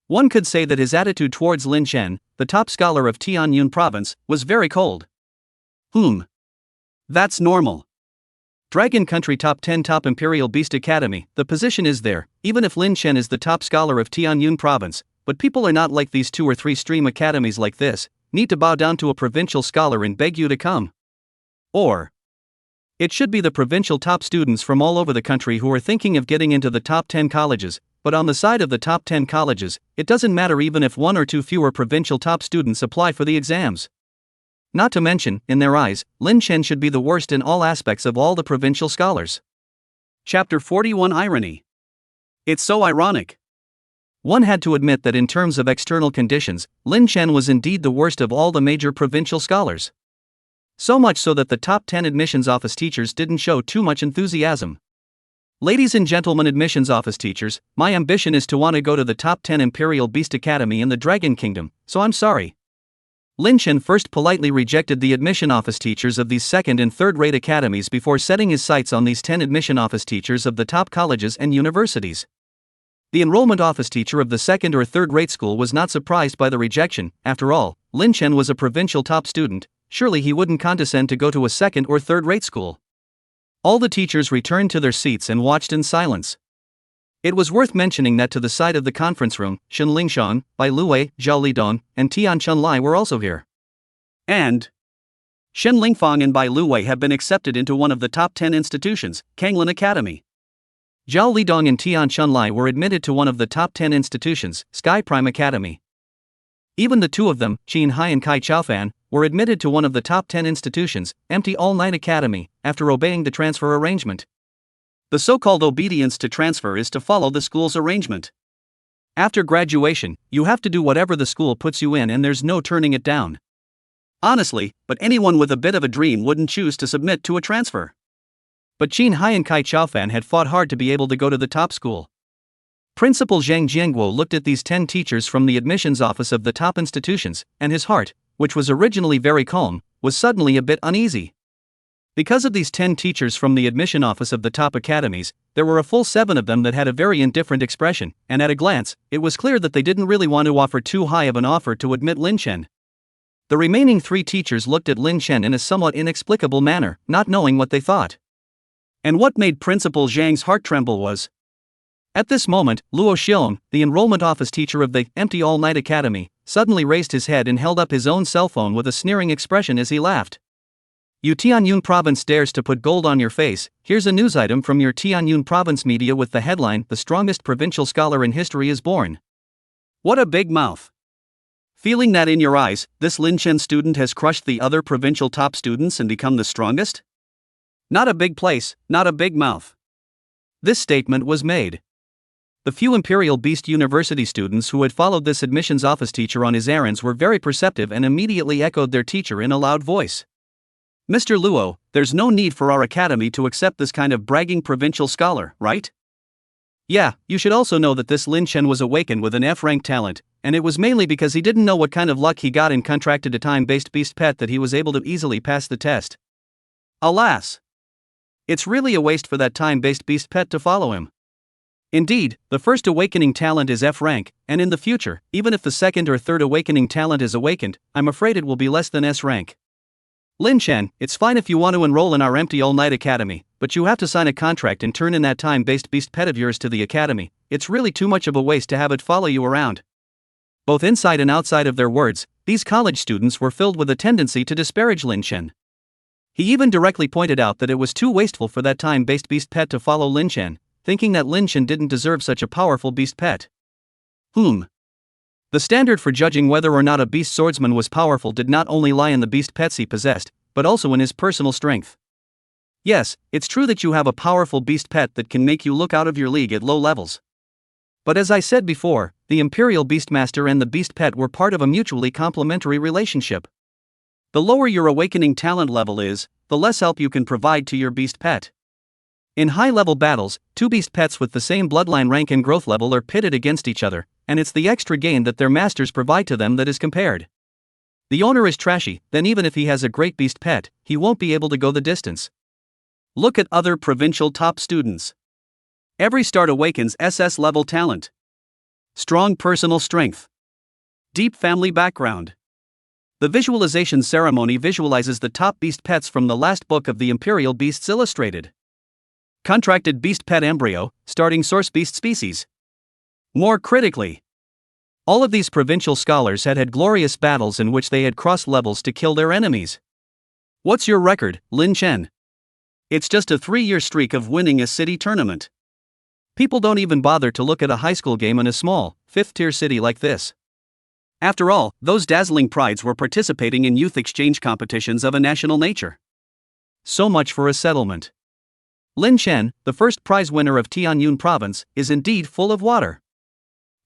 One could say that his attitude towards Lin Chen, the top scholar of Tianyun province, was very cold. That's normal. Dragon Country Top 10 Top Imperial Beast Academy, the position is there, even if Lin Chen is the top scholar of Tianyun province, but people are not like these 2 or 3 stream academies like this, need to bow down to a provincial scholar and beg you to come. Or it should be the provincial top students from all over the country who are thinking of getting into the top 10 colleges, but on the side of the top 10 colleges, it doesn't matter even if 1 or 2 fewer provincial top students apply for the exams. Not to mention, in their eyes, Lin Chen should be the worst in all aspects of all the provincial scholars. Chapter 41 Irony. It's so ironic. One had to admit that in terms of external conditions, Lin Chen was indeed the worst of all the major provincial scholars. So much so that the top 10 admissions office teachers didn't show too much enthusiasm. Ladies and gentlemen admissions office teachers, my ambition is to want to go to the top 10 Imperial Beast Academy in the Dragon Kingdom, so I'm sorry. Lin Chen first politely rejected the admission office teachers of these second and third-rate academies before setting his sights on these 10 admission office teachers of the top colleges and universities. The enrollment office teacher of the second or third-rate school was not surprised by the rejection. After all, Lin Chen was a provincial top student, surely he wouldn't condescend to go to a second or third-rate school. All the teachers returned to their seats and watched in silence. It was worth mentioning that to the side of the conference room, Shen Lingfang, Bai Luwei, Zhao Lidong, and Tian Chunlai were also here. And Shen Lingfang and Bai Luwei have been accepted into one of the top 10 institutions, Kanglin Academy. Zhao Lidong and Tian Chunlai were admitted to one of the top 10 institutions, Sky Prime Academy. Even the 2 of them, Qin Hai and Cai Chaofan, were admitted to one of the top 10 institutions, Empty All-Night Academy, after obeying the transfer arrangement. The so-called obedience to transfer is to follow the school's arrangement. After graduation, you have to do whatever the school puts you in and there's no turning it down. Honestly, but anyone with a bit of a dream wouldn't choose to submit to a transfer. But Qin Hai and Cai Chaofan had fought hard to be able to go to the top school. Principal Zhang Jianguo looked at these 10 teachers from the admissions office of the top institutions, and his heart, which was originally very calm, was suddenly a bit uneasy. Because of these 10 teachers from the admission office of the top academies, there were a full 7 of them that had a very indifferent expression, and at a glance, it was clear that they didn't really want to offer too high of an offer to admit Lin Chen. The remaining 3 teachers looked at Lin Chen in a somewhat inexplicable manner, not knowing what they thought. And what made Principal Zhang's heart tremble was, at this moment, Luo Xiong, the enrollment office teacher of the Empty All-Night Academy, suddenly raised his head and held up his own cell phone with a sneering expression as he laughed. You Tianyun province dares to put gold on your face. Here's a news item from your Tianyun province media with the headline, "The strongest provincial scholar in history is born." What a big mouth. Feeling that in your eyes, this Lin Chen student has crushed the other provincial top students and become the strongest? Not a big place, not a big mouth. This statement was made. The few Imperial Beast University students who had followed this admissions office teacher on his errands were very perceptive and immediately echoed their teacher in a loud voice. Mr. Luo, there's no need for our academy to accept this kind of bragging provincial scholar, right? Yeah, you should also know that this Lin Chen was awakened with an F-rank talent, and it was mainly because he didn't know what kind of luck he got in contracted a time-based beast pet that he was able to easily pass the test. Alas! It's really a waste for that time-based beast pet to follow him. Indeed, the first awakening talent is F-rank, and in the future, even if the second or third awakening talent is awakened, I'm afraid it will be less than S-rank. Lin Chen, it's fine if you want to enroll in our Empty All-Night Academy, but you have to sign a contract and turn in that time-based beast pet of yours to the academy. It's really too much of a waste to have it follow you around. Both inside and outside of their words, these college students were filled with a tendency to disparage Lin Chen. He even directly pointed out that it was too wasteful for that time-based beast pet to follow Lin Chen, thinking that Lin Chen didn't deserve such a powerful beast pet. The standard for judging whether or not a beast swordsman was powerful did not only lie in the beast pets he possessed, but also in his personal strength. Yes, it's true that you have a powerful beast pet that can make you look out of your league at low levels. But as I said before, the Imperial Beastmaster and the beast pet were part of a mutually complementary relationship. The lower your awakening talent level is, the less help you can provide to your beast pet. In high-level battles, two beast pets with the same bloodline rank and growth level are pitted against each other, and it's the extra gain that their masters provide to them that is compared. The owner is trashy, then even if he has a great beast pet, he won't be able to go the distance. Look at other provincial top students. Every start awakens SS level talent. Strong personal strength. Deep family background. The visualization ceremony visualizes the top beast pets from the last book of the Imperial Beasts Illustrated. Contracted beast pet embryo, starting source beast species. More critically, all of these provincial scholars had glorious battles in which they had crossed levels to kill their enemies. What's your record, Lin Chen? It's just a 3-year streak of winning a city tournament. People don't even bother to look at a high school game in a small, 5th-tier city like this. After all, those dazzling prides were participating in youth exchange competitions of a national nature. So much for a settlement. Lin Chen, the first prize winner of Tianyun province, is indeed full of water.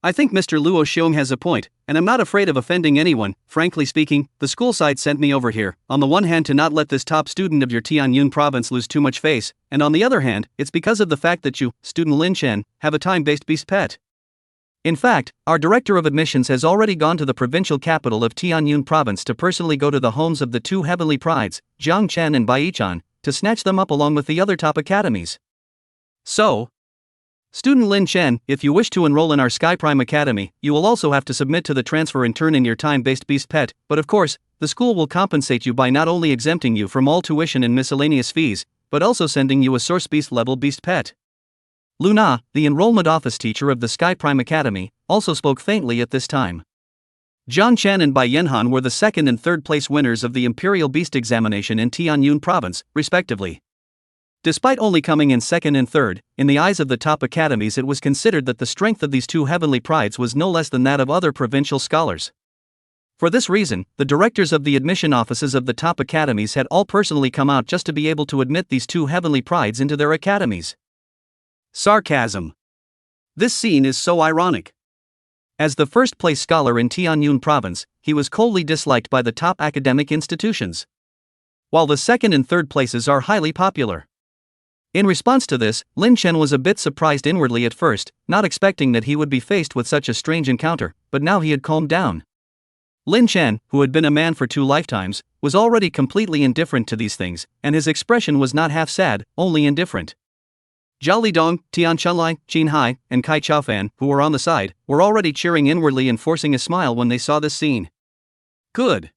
I think Mr. Luo Xiong has a point, and I'm not afraid of offending anyone. Frankly speaking, the school side sent me over here, on the one hand to not let this top student of your Tianyun province lose too much face, and on the other hand, it's because of the fact that you, student Lin Chen, have a time-based beast pet. In fact, our director of admissions has already gone to the provincial capital of Tianyun province to personally go to the homes of the two heavenly prides, Jiang Chen and Baichan, to snatch them up along with the other top academies. So, student Lin Chen, if you wish to enroll in our Sky Prime Academy, you will also have to submit to the transfer and turn in your time-based beast pet, but of course, the school will compensate you by not only exempting you from all tuition and miscellaneous fees, but also sending you a source beast level beast pet. Luna, the enrollment office teacher of the Sky Prime Academy, also spoke faintly at this time. Zhang Chen and Bai Yanhan were the 2nd and 3rd place winners of the Imperial Beast examination in Tianyun province, respectively. Despite only coming in 2nd and 3rd, in the eyes of the top academies it was considered that the strength of these two heavenly prides was no less than that of other provincial scholars. For this reason, the directors of the admission offices of the top academies had all personally come out just to be able to admit these two heavenly prides into their academies. Sarcasm. This scene is so ironic. As the first-place scholar in Tianyun province, he was coldly disliked by the top academic institutions, while the 2nd and 3rd places are highly popular. In response to this, Lin Chen was a bit surprised inwardly at first, not expecting that he would be faced with such a strange encounter, but now he had calmed down. Lin Chen, who had been a man for 2 lifetimes, was already completely indifferent to these things, and his expression was not half sad, only indifferent. Zhao Lidong, Tian Chunlai, Qin Hai, and Cai Chaofan, who were on the side, were already cheering inwardly and forcing a smile when they saw this scene. Good.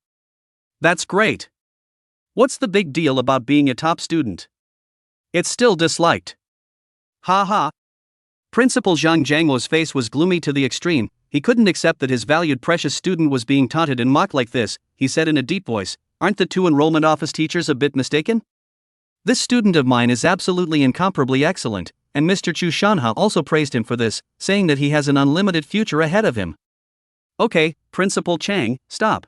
That's great. What's the big deal about being a top student? It's still disliked. Ha ha. Principal Zhang Jiangluo's face was gloomy to the extreme. He couldn't accept that his valued precious student was being taunted and mocked like this. He said in a deep voice, "Aren't the two enrollment office teachers a bit mistaken? This student of mine is absolutely incomparably excellent," and Mr. Chu Shanha also praised him for this, saying that he has an unlimited future ahead of him. Okay, Principal Chang, stop.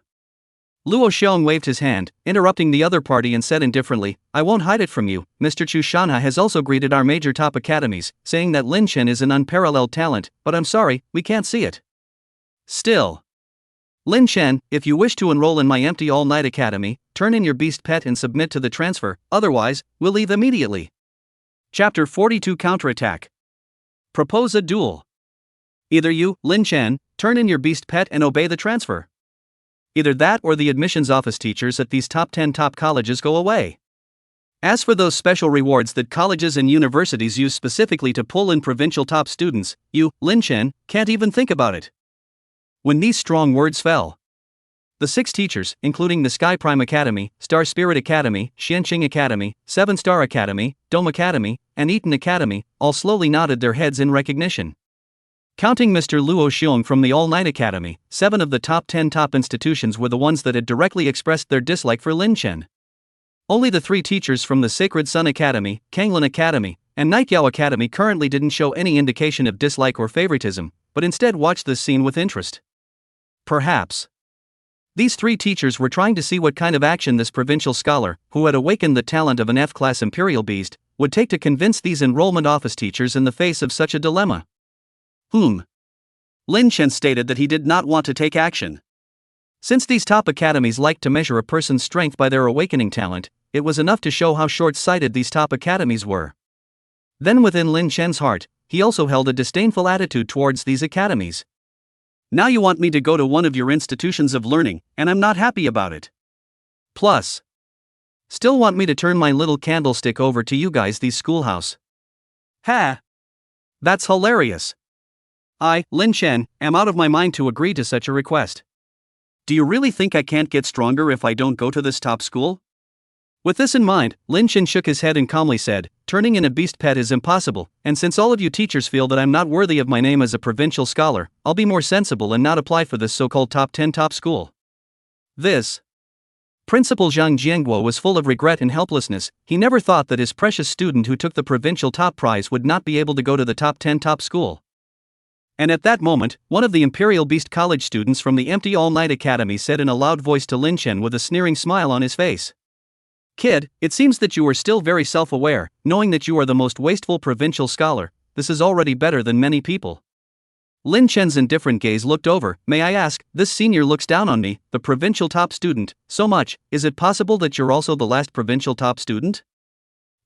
Luo Xiong waved his hand, interrupting the other party and said indifferently, "I won't hide it from you, Mr. Chu Shanha has also greeted our major top academies, saying that Lin Chen is an unparalleled talent, but I'm sorry, we can't see it." Still. Lin Chen, if you wish to enroll in my empty all-night academy, turn in your beast pet and submit to the transfer, otherwise, we'll leave immediately. Chapter 42 Counterattack. Propose a duel. Either you, Lin Chen, turn in your beast pet and obey the transfer. Either that or the admissions office teachers at these top 10 top colleges go away. As for those special rewards that colleges and universities use specifically to pull in provincial top students, you, Lin Chen, can't even think about it. When these strong words fell, the 6 teachers, including the Sky Prime Academy, Star Spirit Academy, Xianqing Academy, 7-Star Academy, Dome Academy, and Eton Academy, all slowly nodded their heads in recognition. Counting Mr. Luo Xiong from the All-Night Academy, 7 of the top 10 top institutions were the ones that had directly expressed their dislike for Lin Chen. Only the 3 teachers from the Sacred Sun Academy, Kanglin Academy, and Nightyao Academy currently didn't show any indication of dislike or favoritism, but instead watched this scene with interest. Perhaps. These three teachers were trying to see what kind of action this provincial scholar, who had awakened the talent of an F-class imperial beast, would take to convince these enrollment office teachers in the face of such a dilemma. Lin Chen stated that he did not want to take action. Since these top academies liked to measure a person's strength by their awakening talent, it was enough to show how short-sighted these top academies were. Then within Lin Chen's heart, he also held a disdainful attitude towards these academies. Now you want me to go to one of your institutions of learning, and I'm not happy about it. Plus, still want me to turn my little candlestick over to you guys, these schoolhouse. Ha! That's hilarious. I, Lin Chen, am out of my mind to agree to such a request. Do you really think I can't get stronger if I don't go to this top school? With this in mind, Lin Chen shook his head and calmly said, turning in a beast pet is impossible, and since all of you teachers feel that I'm not worthy of my name as a provincial scholar, I'll be more sensible and not apply for this so-called top 10 top school. This. Principal Zhang Jianguo was full of regret and helplessness. He never thought that his precious student who took the provincial top prize would not be able to go to the top 10 top school. And at that moment, one of the Imperial Beast College students from the empty all-night academy said in a loud voice to Lin Chen with a sneering smile on his face. Kid, it seems that you are still very self-aware, knowing that you are the most wasteful provincial scholar. This is already better than many people. Lin Chen's indifferent gaze looked over. May I ask, this senior looks down on me, the provincial top student, so much. Is it possible that you're also the last provincial top student?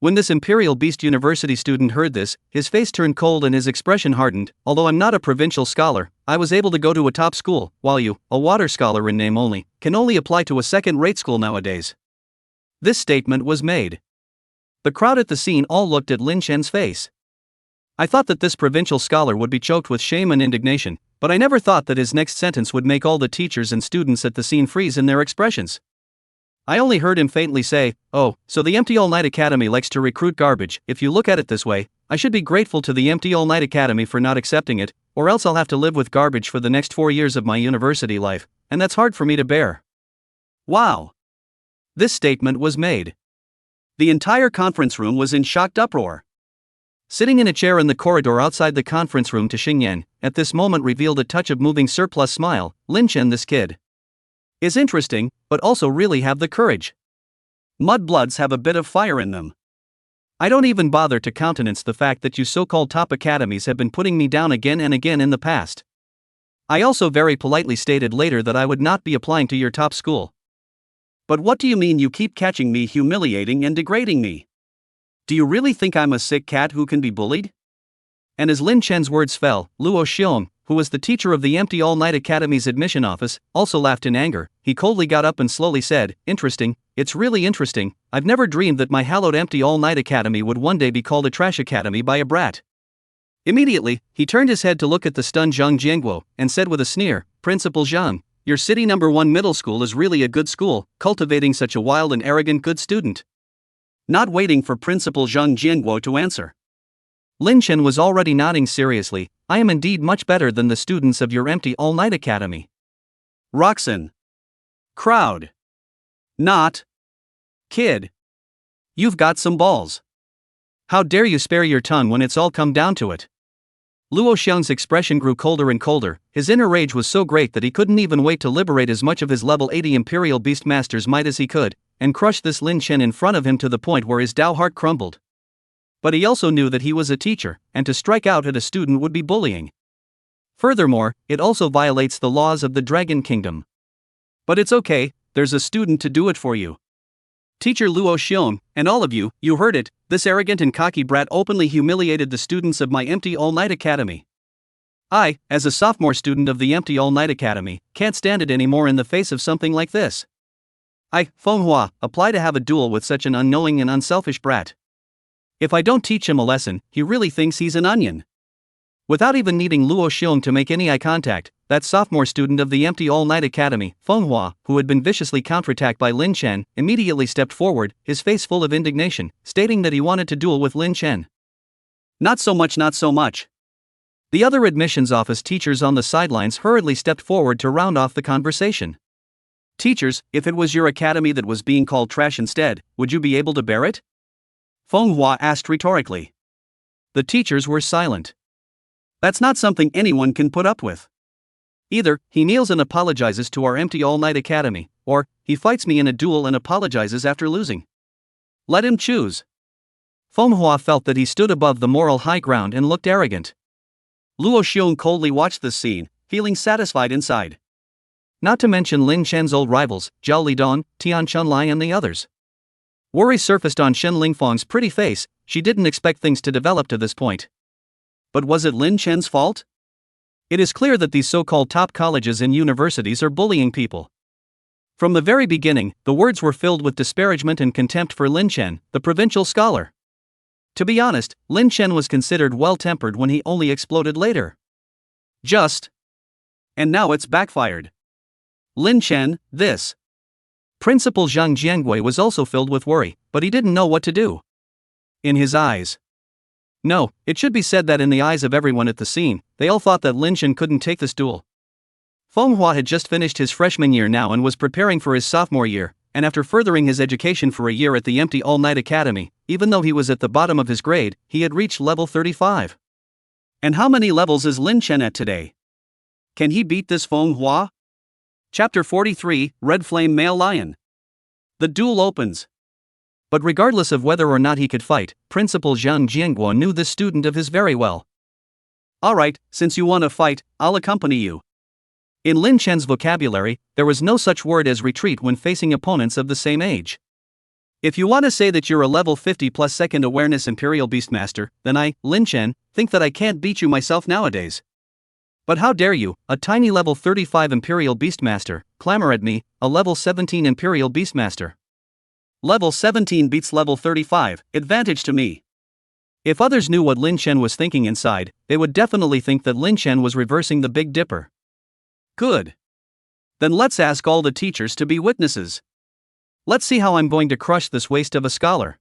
When this Imperial Beast University student heard this, his face turned cold and his expression hardened. Although I'm not a provincial scholar, I was able to go to a top school, while you, a water scholar in name only, can only apply to a second-rate school nowadays. This statement was made. The crowd at the scene all looked at Lin Chen's face. I thought that this provincial scholar would be choked with shame and indignation, but I never thought that his next sentence would make all the teachers and students at the scene freeze in their expressions. I only heard him faintly say, oh, so the Empty All Night Academy likes to recruit garbage. If you look at it this way, I should be grateful to the Empty All Night Academy for not accepting it, or else I'll have to live with garbage for the next 4 years of my university life, and that's hard for me to bear. Wow. This statement was made. The entire conference room was in shocked uproar. Sitting in a chair in the corridor outside the conference room to Xingyan, at this moment revealed a touch of moving surplus smile. Lin Chen, this kid is interesting, but also really have the courage. Mudbloods have a bit of fire in them. I don't even bother to countenance the fact that you so-called top academies have been putting me down again and again in the past. I also very politely stated later that I would not be applying to your top school. But what do you mean you keep catching me humiliating and degrading me? Do you really think I'm a sick cat who can be bullied? And as Lin Chen's words fell, Luo Xiong, who was the teacher of the Empty All Night Academy's admission office, also laughed in anger. He coldly got up and slowly said, interesting, it's really interesting. I've never dreamed that my hallowed Empty All Night Academy would one day be called a trash academy by a brat. Immediately, he turned his head to look at the stunned Zhang Jianguo, and said with a sneer, Principal Zhang, your city number 1 middle school is really a good school, cultivating such a wild and arrogant good student. Not waiting for Principal Zhang Jianguo to answer, Lin Chen was already nodding seriously. I am indeed much better than the students of your Empty All Night Academy. Roxanne. Crowd. Not. Kid. You've got some balls. How dare you spare your tongue when it's all come down to it? Luo Xiang's expression grew colder and colder. His inner rage was so great that he couldn't even wait to liberate as much of his level 80 Imperial Beast Master's might as he could, and crush this Lin Chen in front of him to the point where his Dao heart crumbled. But he also knew that he was a teacher, and to strike out at a student would be bullying. Furthermore, it also violates the laws of the Dragon Kingdom. But it's okay, there's a student to do it for you. Teacher Luo Xiong, and all of you, you heard it, this arrogant and cocky brat openly humiliated the students of my Empty All Night Academy. I, as a sophomore student of the Empty All Night Academy, can't stand it anymore in the face of something like this. I, Manhwa, apply to have a duel with such an unknowing and unselfish brat. If I don't teach him a lesson, he really thinks he's an onion. Without even needing Luo Xiong to make any eye contact, that sophomore student of the Empty All Night Academy, Manhwa, who had been viciously counterattacked by Lin Chen, immediately stepped forward, his face full of indignation, stating that he wanted to duel with Lin Chen. Not so much, not so much. The other admissions office teachers on the sidelines hurriedly stepped forward to round off the conversation. Teachers, if it was your academy that was being called trash instead, would you be able to bear it? Manhwa asked rhetorically. The teachers were silent. That's not something anyone can put up with. Either he kneels and apologizes to our empty all-night academy, or he fights me in a duel and apologizes after losing. Let him choose. Manhwa felt that he stood above the moral high ground and looked arrogant. Luo Xiong coldly watched this scene, feeling satisfied inside. Not to mention Lin Chen's old rivals, Zhao Lidong, Tian Chunlai and the others. Worry surfaced on Shen Lingfang's pretty face. She didn't expect things to develop to this point. But was it Lin Chen's fault? It is clear that these so-called top colleges and universities are bullying people. From the very beginning, the words were filled with disparagement and contempt for Lin Chen, the provincial scholar. To be honest, Lin Chen was considered well-tempered when he only exploded later. And now it's backfired. Lin Chen, this. Principal Zhang Jiangui was also filled with worry, but he didn't know what to do. In his eyes. No, it should be said that in the eyes of everyone at the scene, they all thought that Lin Chen couldn't take this duel. Manhwa had just finished his freshman year now and was preparing for his sophomore year, and after furthering his education for a year at the empty all-night academy, even though he was at the bottom of his grade, he had reached level 35. And how many levels is Lin Chen at today? Can he beat this Manhwa? Chapter 43, Red Flame Male Lion. The duel opens. But regardless of whether or not he could fight, Principal Zhang Jiangguo knew this student of his very well. Alright, since you want to fight, I'll accompany you. In Lin Chen's vocabulary, there was no such word as retreat when facing opponents of the same age. If you want to say that you're a level 50 plus second awareness Imperial Beastmaster, then I, Lin Chen, think that I can't beat you myself nowadays. But how dare you, a tiny level 35 Imperial Beastmaster, clamor at me, a level 17 Imperial Beastmaster. Level 17 beats level 35, advantage to me. If others knew what Lin Chen was thinking inside, they would definitely think that Lin Chen was reversing the Big Dipper. Good. Then let's ask all the teachers to be witnesses. Let's see how I'm going to crush this waste of a scholar.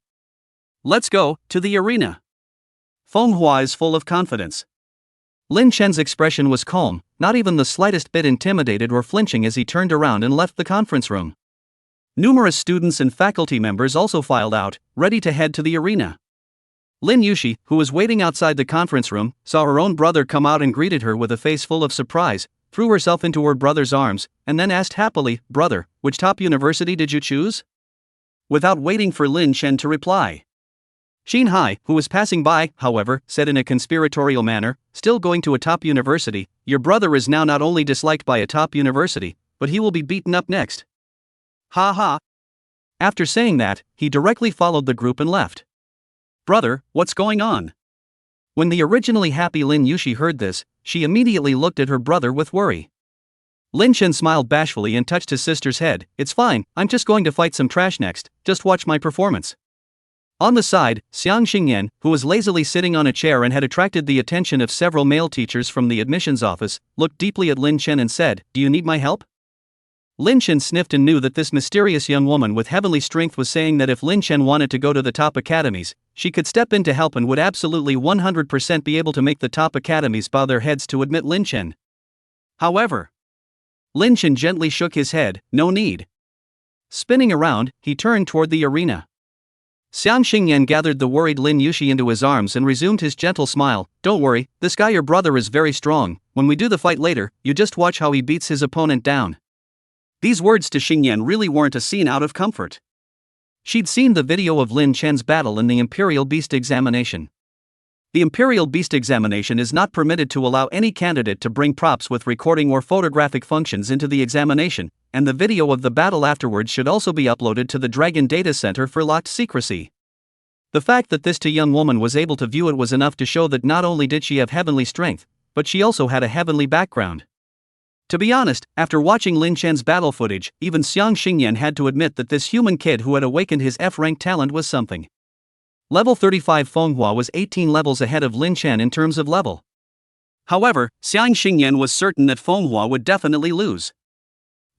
Let's go to the arena. Manhwa is full of confidence. Lin Chen's expression was calm, not even the slightest bit intimidated or flinching as he turned around and left the conference room. Numerous students and faculty members also filed out, ready to head to the arena. Lin Yushi, who was waiting outside the conference room, saw her own brother come out and greeted her with a face full of surprise, threw herself into her brother's arms, and then asked happily, "Brother, which top university did you choose?" Without waiting for Lin Chen to reply. Xin Hai, who was passing by, however, said in a conspiratorial manner, "Still going to a top university, your brother is now not only disliked by a top university, but he will be beaten up next." Ha ha. After saying that, he directly followed the group and left. Brother, what's going on? When the originally happy Lin Yushi heard this, she immediately looked at her brother with worry. Lin Chen smiled bashfully and touched his sister's head. "It's fine, I'm just going to fight some trash next, just watch my performance." On the side, Xiang Xingyan, who was lazily sitting on a chair and had attracted the attention of several male teachers from the admissions office, looked deeply at Lin Chen and said, "Do you need my help?" Lin Chen sniffed and knew that this mysterious young woman with heavenly strength was saying that if Lin Chen wanted to go to the top academies, she could step in to help and would absolutely 100% be able to make the top academies bow their heads to admit Lin Chen. However, Lin Chen gently shook his head, "No need." Spinning around, he turned toward the arena. Xiang Xingyan gathered the worried Lin Yushi into his arms and resumed his gentle smile. "Don't worry, this guy your brother is very strong. When we do the fight later, you just watch how he beats his opponent down." These words to Xingyan really weren't a scene out of comfort. She'd seen the video of Lin Chen's battle in the Imperial Beast examination. The Imperial Beast examination is not permitted to allow any candidate to bring props with recording or photographic functions into the examination, and the video of the battle afterwards should also be uploaded to the Dragon Data Center for locked secrecy. The fact that this young woman was able to view it was enough to show that not only did she have heavenly strength, but she also had a heavenly background. To be honest, after watching Lin Chen's battle footage, even Xiang Xingyan had to admit that this human kid who had awakened his F-rank talent was something. Level 35 Manhwa was 18 levels ahead of Lin Chen in terms of level. However, Xiang Xingyan was certain that Manhwa would definitely lose.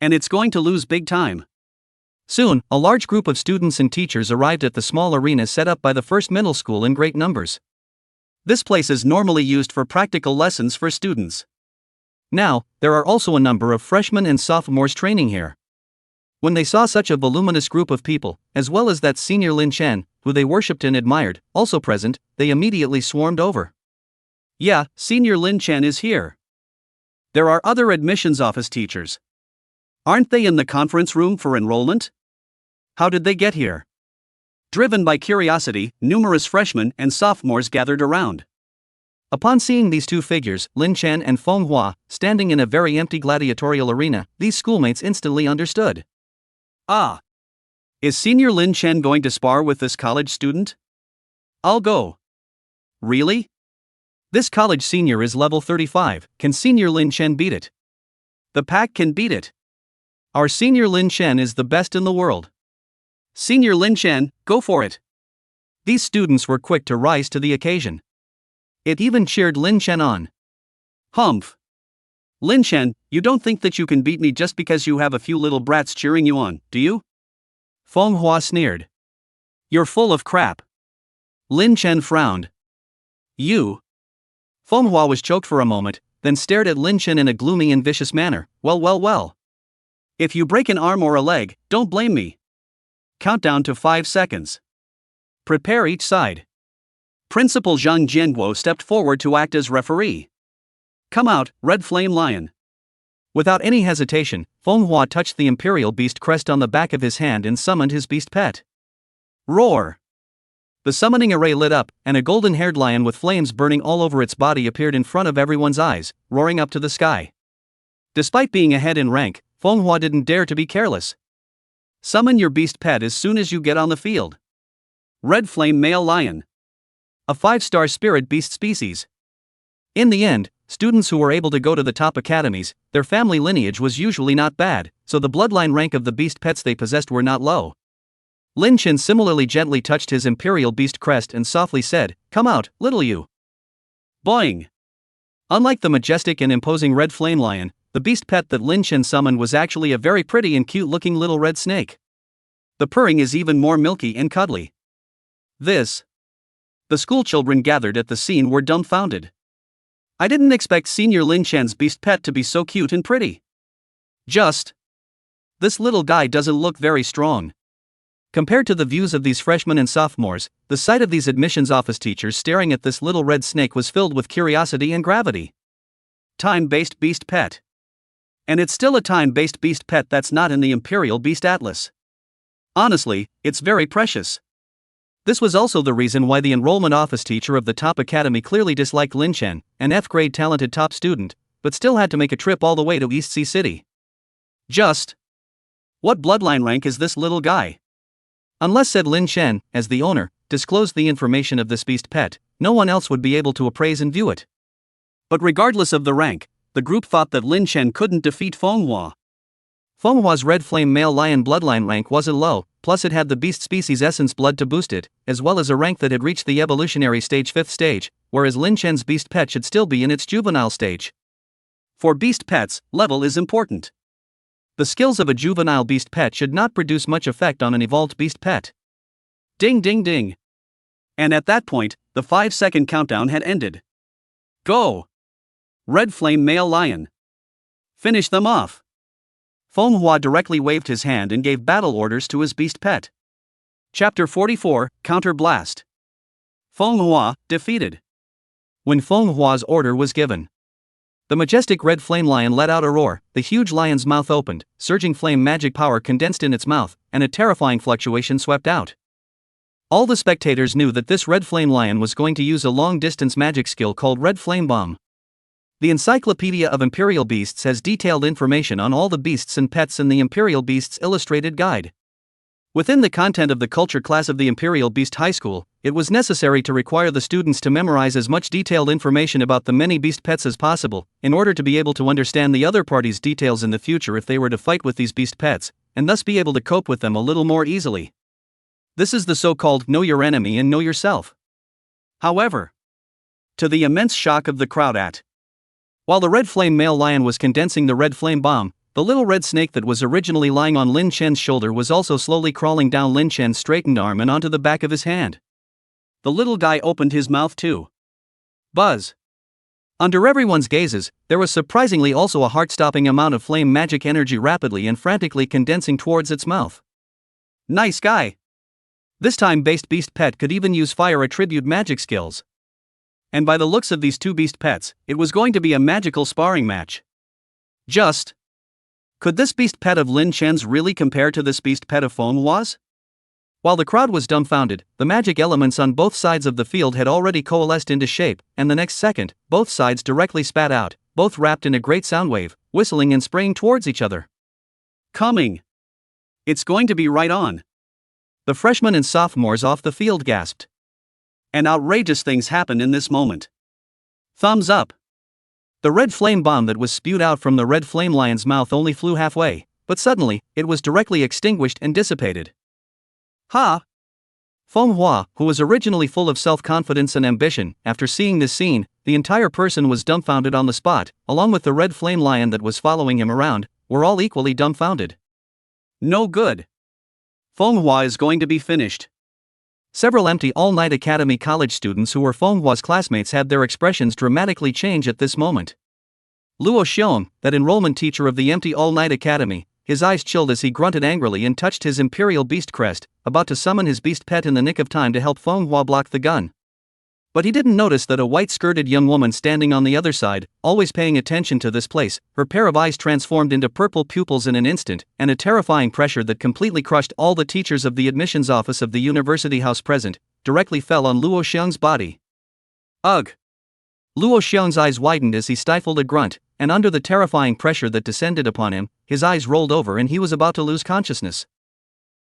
And it's going to lose big time. Soon, a large group of students and teachers arrived at the small arena set up by the first middle school in great numbers. This place is normally used for practical lessons for students. Now, there are also a number of freshmen and sophomores training here. When they saw such a voluminous group of people, as well as that senior Lin Chen, who they worshipped and admired, also present, they immediately swarmed over. "Yeah, senior Lin Chen is here." There are other admissions office teachers. Aren't they in the conference room for enrollment? How did they get here? Driven by curiosity, numerous freshmen and sophomores gathered around. Upon seeing these two figures, Lin Chen and Feng Hua, standing in a very empty gladiatorial arena, these schoolmates instantly understood. Ah! Is Senior Lin Chen going to spar with this college student? I'll go. Really? This college senior is level 35, can Senior Lin Chen beat it? The pack can beat it. Our Senior Lin Chen is the best in the world. Senior Lin Chen, go for it. These students were quick to rise to the occasion. It even cheered Lin Chen on. Humph. Lin Chen, you don't think that you can beat me just because you have a few little brats cheering you on, do you? Feng Hua sneered. You're full of crap. Lin Chen frowned. You? Feng Hua was choked for a moment, then stared at Lin Chen in a gloomy and vicious manner. Well. If you break an arm or a leg, don't blame me. Countdown to 5 seconds. Prepare each side. Principal Zhang Jianguo stepped forward to act as referee. Come out, Red Flame Lion. Without any hesitation, Feng Hua touched the Imperial Beast crest on the back of his hand and summoned his beast pet. Roar! The summoning array lit up, and a golden-haired lion with flames burning all over its body appeared in front of everyone's eyes, roaring up to the sky. Despite being ahead in rank, Feng Hua didn't dare to be careless. Summon your beast pet as soon as you get on the field. Red Flame Male Lion. A 5-star spirit beast species. In the end, students who were able to go to the top academies, their family lineage was usually not bad, so the bloodline rank of the beast pets they possessed were not low. Lin Chen similarly gently touched his imperial beast crest and softly said, "Come out, little you." Boing! Unlike the majestic and imposing red flame lion, the beast pet that Lin Chen summoned was actually a very pretty and cute-looking little red snake. The purring is even more milky and cuddly. The schoolchildren gathered at the scene were dumbfounded. I didn't expect Senior Lin Chen's beast pet to be so cute and pretty. This little guy doesn't look very strong. Compared to the views of these freshmen and sophomores, the sight of these admissions office teachers staring at this little red snake was filled with curiosity and gravity. Time-based beast pet. And it's still a time-based beast pet that's not in the Imperial Beast Atlas. Honestly, it's very precious. This was also the reason why the enrollment office teacher of the top academy clearly disliked Lin Chen, an F-grade talented top student, but still had to make a trip all the way to East Sea City. What bloodline rank is this little guy? Unless said Lin Chen, as the owner, disclosed the information of this beast pet, no one else would be able to appraise and view it. But regardless of the rank, the group thought that Lin Chen couldn't defeat Feng Hua. Feng Hua's red flame male lion bloodline rank wasn't low, plus it had the beast species essence blood to boost it, as well as a rank that had reached the evolutionary stage 5th stage, whereas Lin Chen's beast pet should still be in its juvenile stage. For beast pets, level is important. The skills of a juvenile beast pet should not produce much effect on an evolved beast pet. Ding ding ding. And at that point, the 5-second countdown had ended. Go! Red Flame Male Lion. Finish them off. Feng Hua directly waved his hand and gave battle orders to his beast pet. Chapter 44, Counter Blast. Feng Hua, defeated. When Feng Hua's order was given, the majestic red flame lion let out a roar, the huge lion's mouth opened, surging flame magic power condensed in its mouth, and a terrifying fluctuation swept out. All the spectators knew that this red flame lion was going to use a long-distance magic skill called Red Flame Bomb. The Encyclopedia of Imperial Beasts has detailed information on all the beasts and pets in the Imperial Beasts Illustrated Guide. Within the content of the culture class of the Imperial Beast High School, it was necessary to require the students to memorize as much detailed information about the many beast pets as possible, in order to be able to understand the other party's details in the future if they were to fight with these beast pets, and thus be able to cope with them a little more easily. This is the so-called know your enemy and know yourself. However, to the immense shock of the crowd while the red flame male lion was condensing the red flame bomb, the little red snake that was originally lying on Lin Chen's shoulder was also slowly crawling down Lin Chen's straightened arm and onto the back of his hand. The little guy opened his mouth too. Buzz! Under everyone's gazes, there was surprisingly also a heart-stopping amount of flame magic energy rapidly and frantically condensing towards its mouth. Nice guy! This time-based beast pet could even use fire attribute magic skills. And by the looks of these two beast pets, it was going to be a magical sparring match. Just. Could this beast pet of Lin Chen's really compare to this beast pet of Manhwa's? While the crowd was dumbfounded, the magic elements on both sides of the field had already coalesced into shape, and the next second, both sides directly spat out, both wrapped in a great sound wave, whistling and spraying towards each other. Coming! It's going to be right on! The freshmen and sophomores off the field gasped. And outrageous things happened in this moment. Thumbs up! The red flame bomb that was spewed out from the red flame lion's mouth only flew halfway, but suddenly, it was directly extinguished and dissipated. Ha! Manhwa, who was originally full of self-confidence and ambition, after seeing this scene, the entire person was dumbfounded on the spot, along with the red flame lion that was following him around, were all equally dumbfounded. No good. Manhwa is going to be finished. Several empty all-night academy college students who were Manhwa's classmates had their expressions dramatically change at this moment. Luo Xiong, that enrollment teacher of the empty all-night academy, his eyes chilled as he grunted angrily and touched his imperial beast crest, about to summon his beast pet in the nick of time to help Manhwa block the gun. But he didn't notice that a white-skirted young woman standing on the other side, always paying attention to this place, her pair of eyes transformed into purple pupils in an instant, and a terrifying pressure that completely crushed all the teachers of the admissions office of the university house present, directly fell on Luo Xiong's body. Ugh! Luo Xiong's eyes widened as he stifled a grunt, and under the terrifying pressure that descended upon him, his eyes rolled over and he was about to lose consciousness.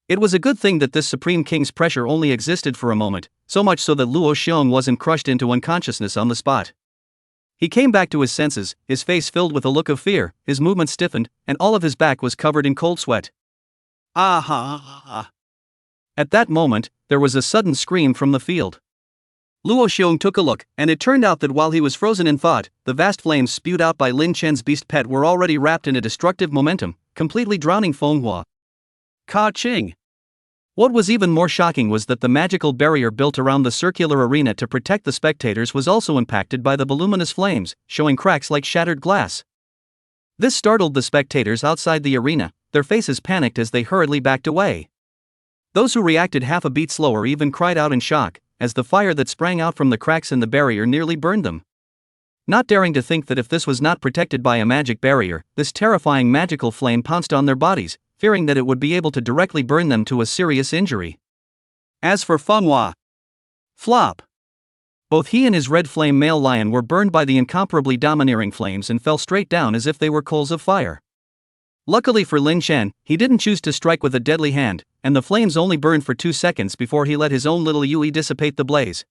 It was a good thing that this Supreme King's pressure only existed for a moment, so much so that Luo Xiong wasn't crushed into unconsciousness on the spot. He came back to his senses, his face filled with a look of fear, his movements stiffened, and all of his back was covered in cold sweat. Ah! At that moment, there was a sudden scream from the field. Luo Xiong took a look, and it turned out that while he was frozen in thought, the vast flames spewed out by Lin Chen's beast pet were already wrapped in a destructive momentum, completely drowning Manhwa. Ka-ching! What was even more shocking was that the magical barrier built around the circular arena to protect the spectators was also impacted by the voluminous flames, showing cracks like shattered glass. This startled the spectators outside the arena, their faces panicked as they hurriedly backed away. Those who reacted half a beat slower even cried out in shock, as the fire that sprang out from the cracks in the barrier nearly burned them. Not daring to think that if this was not protected by a magic barrier, this terrifying magical flame pounced on their bodies, fearing that it would be able to directly burn them to a serious injury. As for Manhwa, flop! Both he and his red flame male lion were burned by the incomparably domineering flames and fell straight down as if they were coals of fire. Luckily for Lin Chen, he didn't choose to strike with a deadly hand, and the flames only burned for 2 seconds before he let his own little Yui dissipate the blaze.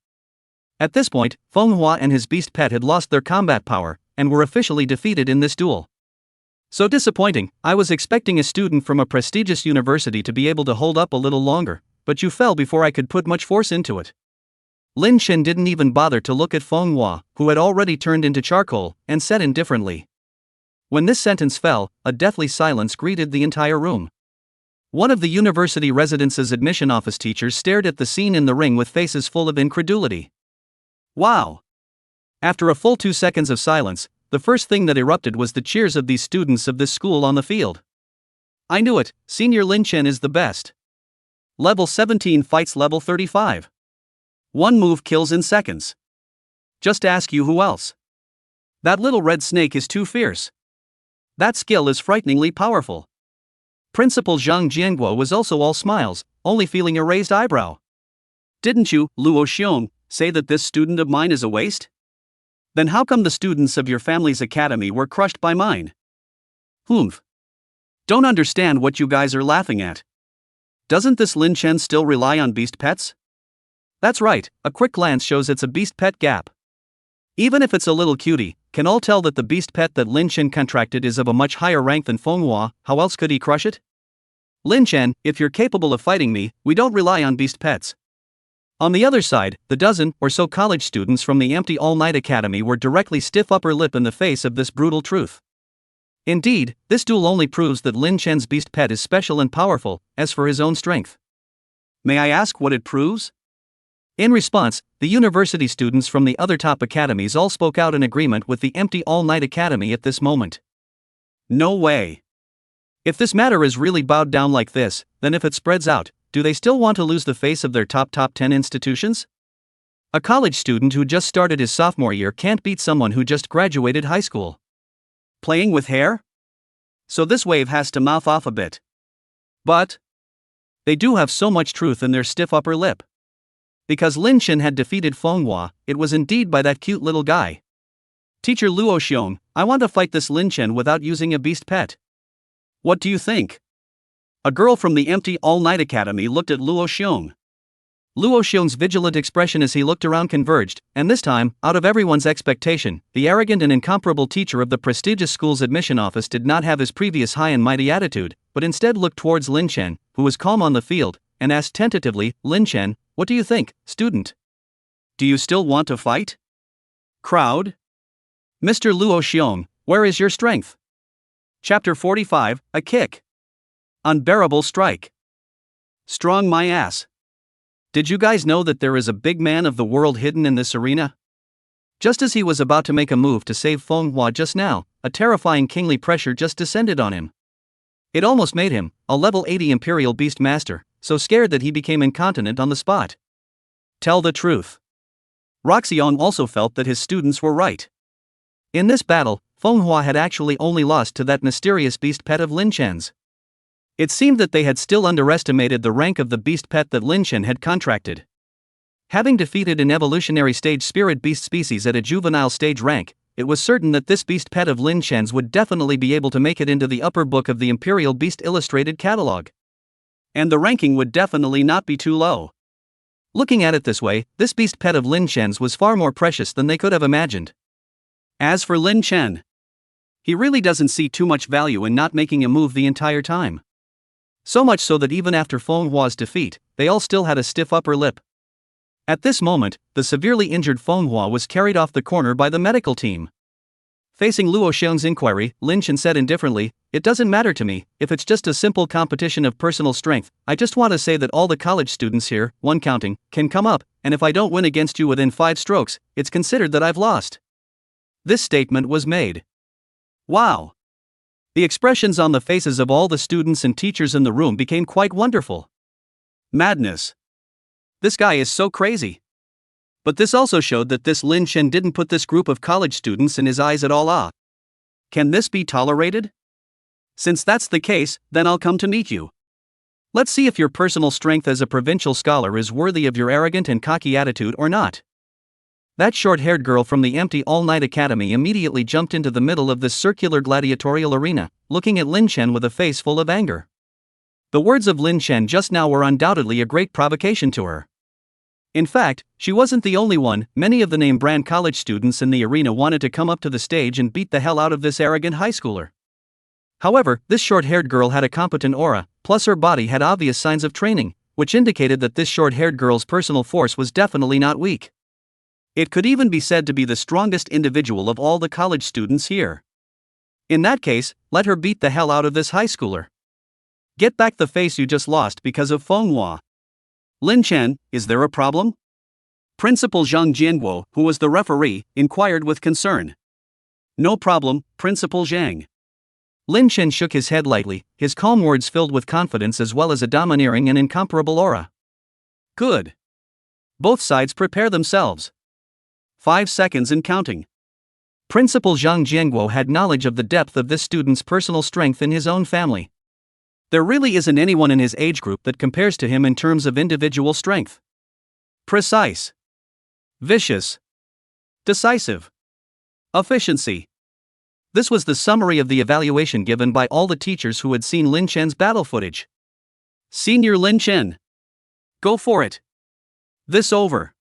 At this point, Manhwa and his beast pet had lost their combat power, and were officially defeated in this duel. So disappointing. I was expecting a student from a prestigious university to be able to hold up a little longer, but you fell before I could put much force into it. Lin Chen didn't even bother to look at Manhwa, who had already turned into charcoal, and said indifferently. When this sentence fell, a deathly silence greeted the entire room. One of the university residence's admission office teachers stared at the scene in the ring with faces full of incredulity. Wow! After a full 2 seconds of silence, the first thing that erupted was the cheers of these students of this school on the field. I knew it, Senior Lin Chen is the best. Level 17 fights level 35. One move kills in seconds. Just ask you who else. That little red snake is too fierce. That skill is frighteningly powerful. Principal Zhang Jianguo was also all smiles, only feeling a raised eyebrow. Didn't you, Luo Xiong, say that this student of mine is a waste? Then how come the students of your family's academy were crushed by mine? Humph. Don't understand what you guys are laughing at. Doesn't this Lin Chen still rely on beast pets? That's right, a quick glance shows it's a beast pet gap. Even if it's a little cutie, can all tell that the beast pet that Lin Chen contracted is of a much higher rank than Manhwa, how else could he crush it? Lin Chen, if you're capable of fighting me, we don't rely on beast pets. On the other side, the dozen or so college students from the empty all-night academy were directly stiff upper lip in the face of this brutal truth. Indeed, this duel only proves that Lin Chen's beast pet is special and powerful, as for his own strength. May I ask what it proves? In response, the university students from the other top academies all spoke out in agreement with the empty all-night academy at this moment. No way. If this matter is really bowed down like this, then if it spreads out, do they still want to lose the face of their top 10 institutions? A college student who just started his sophomore year can't beat someone who just graduated high school. Playing with hair? So this wave has to mouth off a bit. But they do have so much truth in their stiff upper lip. Because Lin Chen had defeated Manhwa, it was indeed by that cute little guy. Teacher Luo Xiong, I want to fight this Lin Chen without using a beast pet. What do you think? A girl from the empty all-night academy looked at Luo Xiong. Luo Xiong's vigilant expression as he looked around converged, and this time, out of everyone's expectation, the arrogant and incomparable teacher of the prestigious school's admission office did not have his previous high and mighty attitude, but instead looked towards Lin Chen, who was calm on the field, and asked tentatively, Lin Chen, what do you think, student? Do you still want to fight? Crowd? Mr. Luo Xiong, where is your strength? Chapter 45, A Kick. Unbearable strike. Strong my ass. Did you guys know that there is a big man of the world hidden in this arena? Just as he was about to make a move to save Manhwa just now, a terrifying kingly pressure just descended on him. It almost made him, a level 80 Imperial Beast Master, so scared that he became incontinent on the spot. Tell the truth. Roxiong also felt that his students were right. In this battle, Manhwa had actually only lost to that mysterious beast pet of Lin Chen's. It seemed that they had still underestimated the rank of the beast pet that Lin Chen had contracted. Having defeated an evolutionary stage spirit beast species at a juvenile stage rank, it was certain that this beast pet of Lin Chen's would definitely be able to make it into the upper book of the Imperial Beast Illustrated Catalog. And the ranking would definitely not be too low. Looking at it this way, this beast pet of Lin Chen's was far more precious than they could have imagined. As for Lin Chen, he really doesn't see too much value in not making a move the entire time. So much so that even after Manhwa's defeat, they all still had a stiff upper lip. At this moment, the severely injured Manhwa was carried off the corner by the medical team. Facing Luo Xiong's inquiry, Lin Chen said indifferently, it doesn't matter to me, if it's just a simple competition of personal strength, I just want to say that all the college students here, one counting, can come up, and if I don't win against you within 5 strokes, it's considered that I've lost. This statement was made. Wow! The expressions on the faces of all the students and teachers in the room became quite wonderful. Madness. This guy is so crazy. But this also showed that this Lin Chen didn't put this group of college students in his eyes at all. Can this be tolerated? Since that's the case, then I'll come to meet you. Let's see if your personal strength as a provincial scholar is worthy of your arrogant and cocky attitude or not. That short-haired girl from the empty all-night academy immediately jumped into the middle of this circular gladiatorial arena, looking at Lin Chen with a face full of anger. The words of Lin Chen just now were undoubtedly a great provocation to her. In fact, she wasn't the only one. Many of the name-brand college students in the arena wanted to come up to the stage and beat the hell out of this arrogant high schooler. However, this short-haired girl had a competent aura, plus her body had obvious signs of training, which indicated that this short-haired girl's personal force was definitely not weak. It could even be said to be the strongest individual of all the college students here. In that case, let her beat the hell out of this high schooler. Get back the face you just lost because of Manhwa. Lin Chen, is there a problem? Principal Zhang Jianguo, who was the referee, inquired with concern. No problem, Principal Zhang. Lin Chen shook his head lightly, his calm words filled with confidence as well as a domineering and incomparable aura. Good. Both sides prepare themselves. 5 seconds and counting. Principal Zhang Jianguo had knowledge of the depth of this student's personal strength in his own family. There really isn't anyone in his age group that compares to him in terms of individual strength. Precise. Vicious. Decisive. Efficiency. This was the summary of the evaluation given by all the teachers who had seen Lin Chen's battle footage. Senior Lin Chen. Go for it. This over.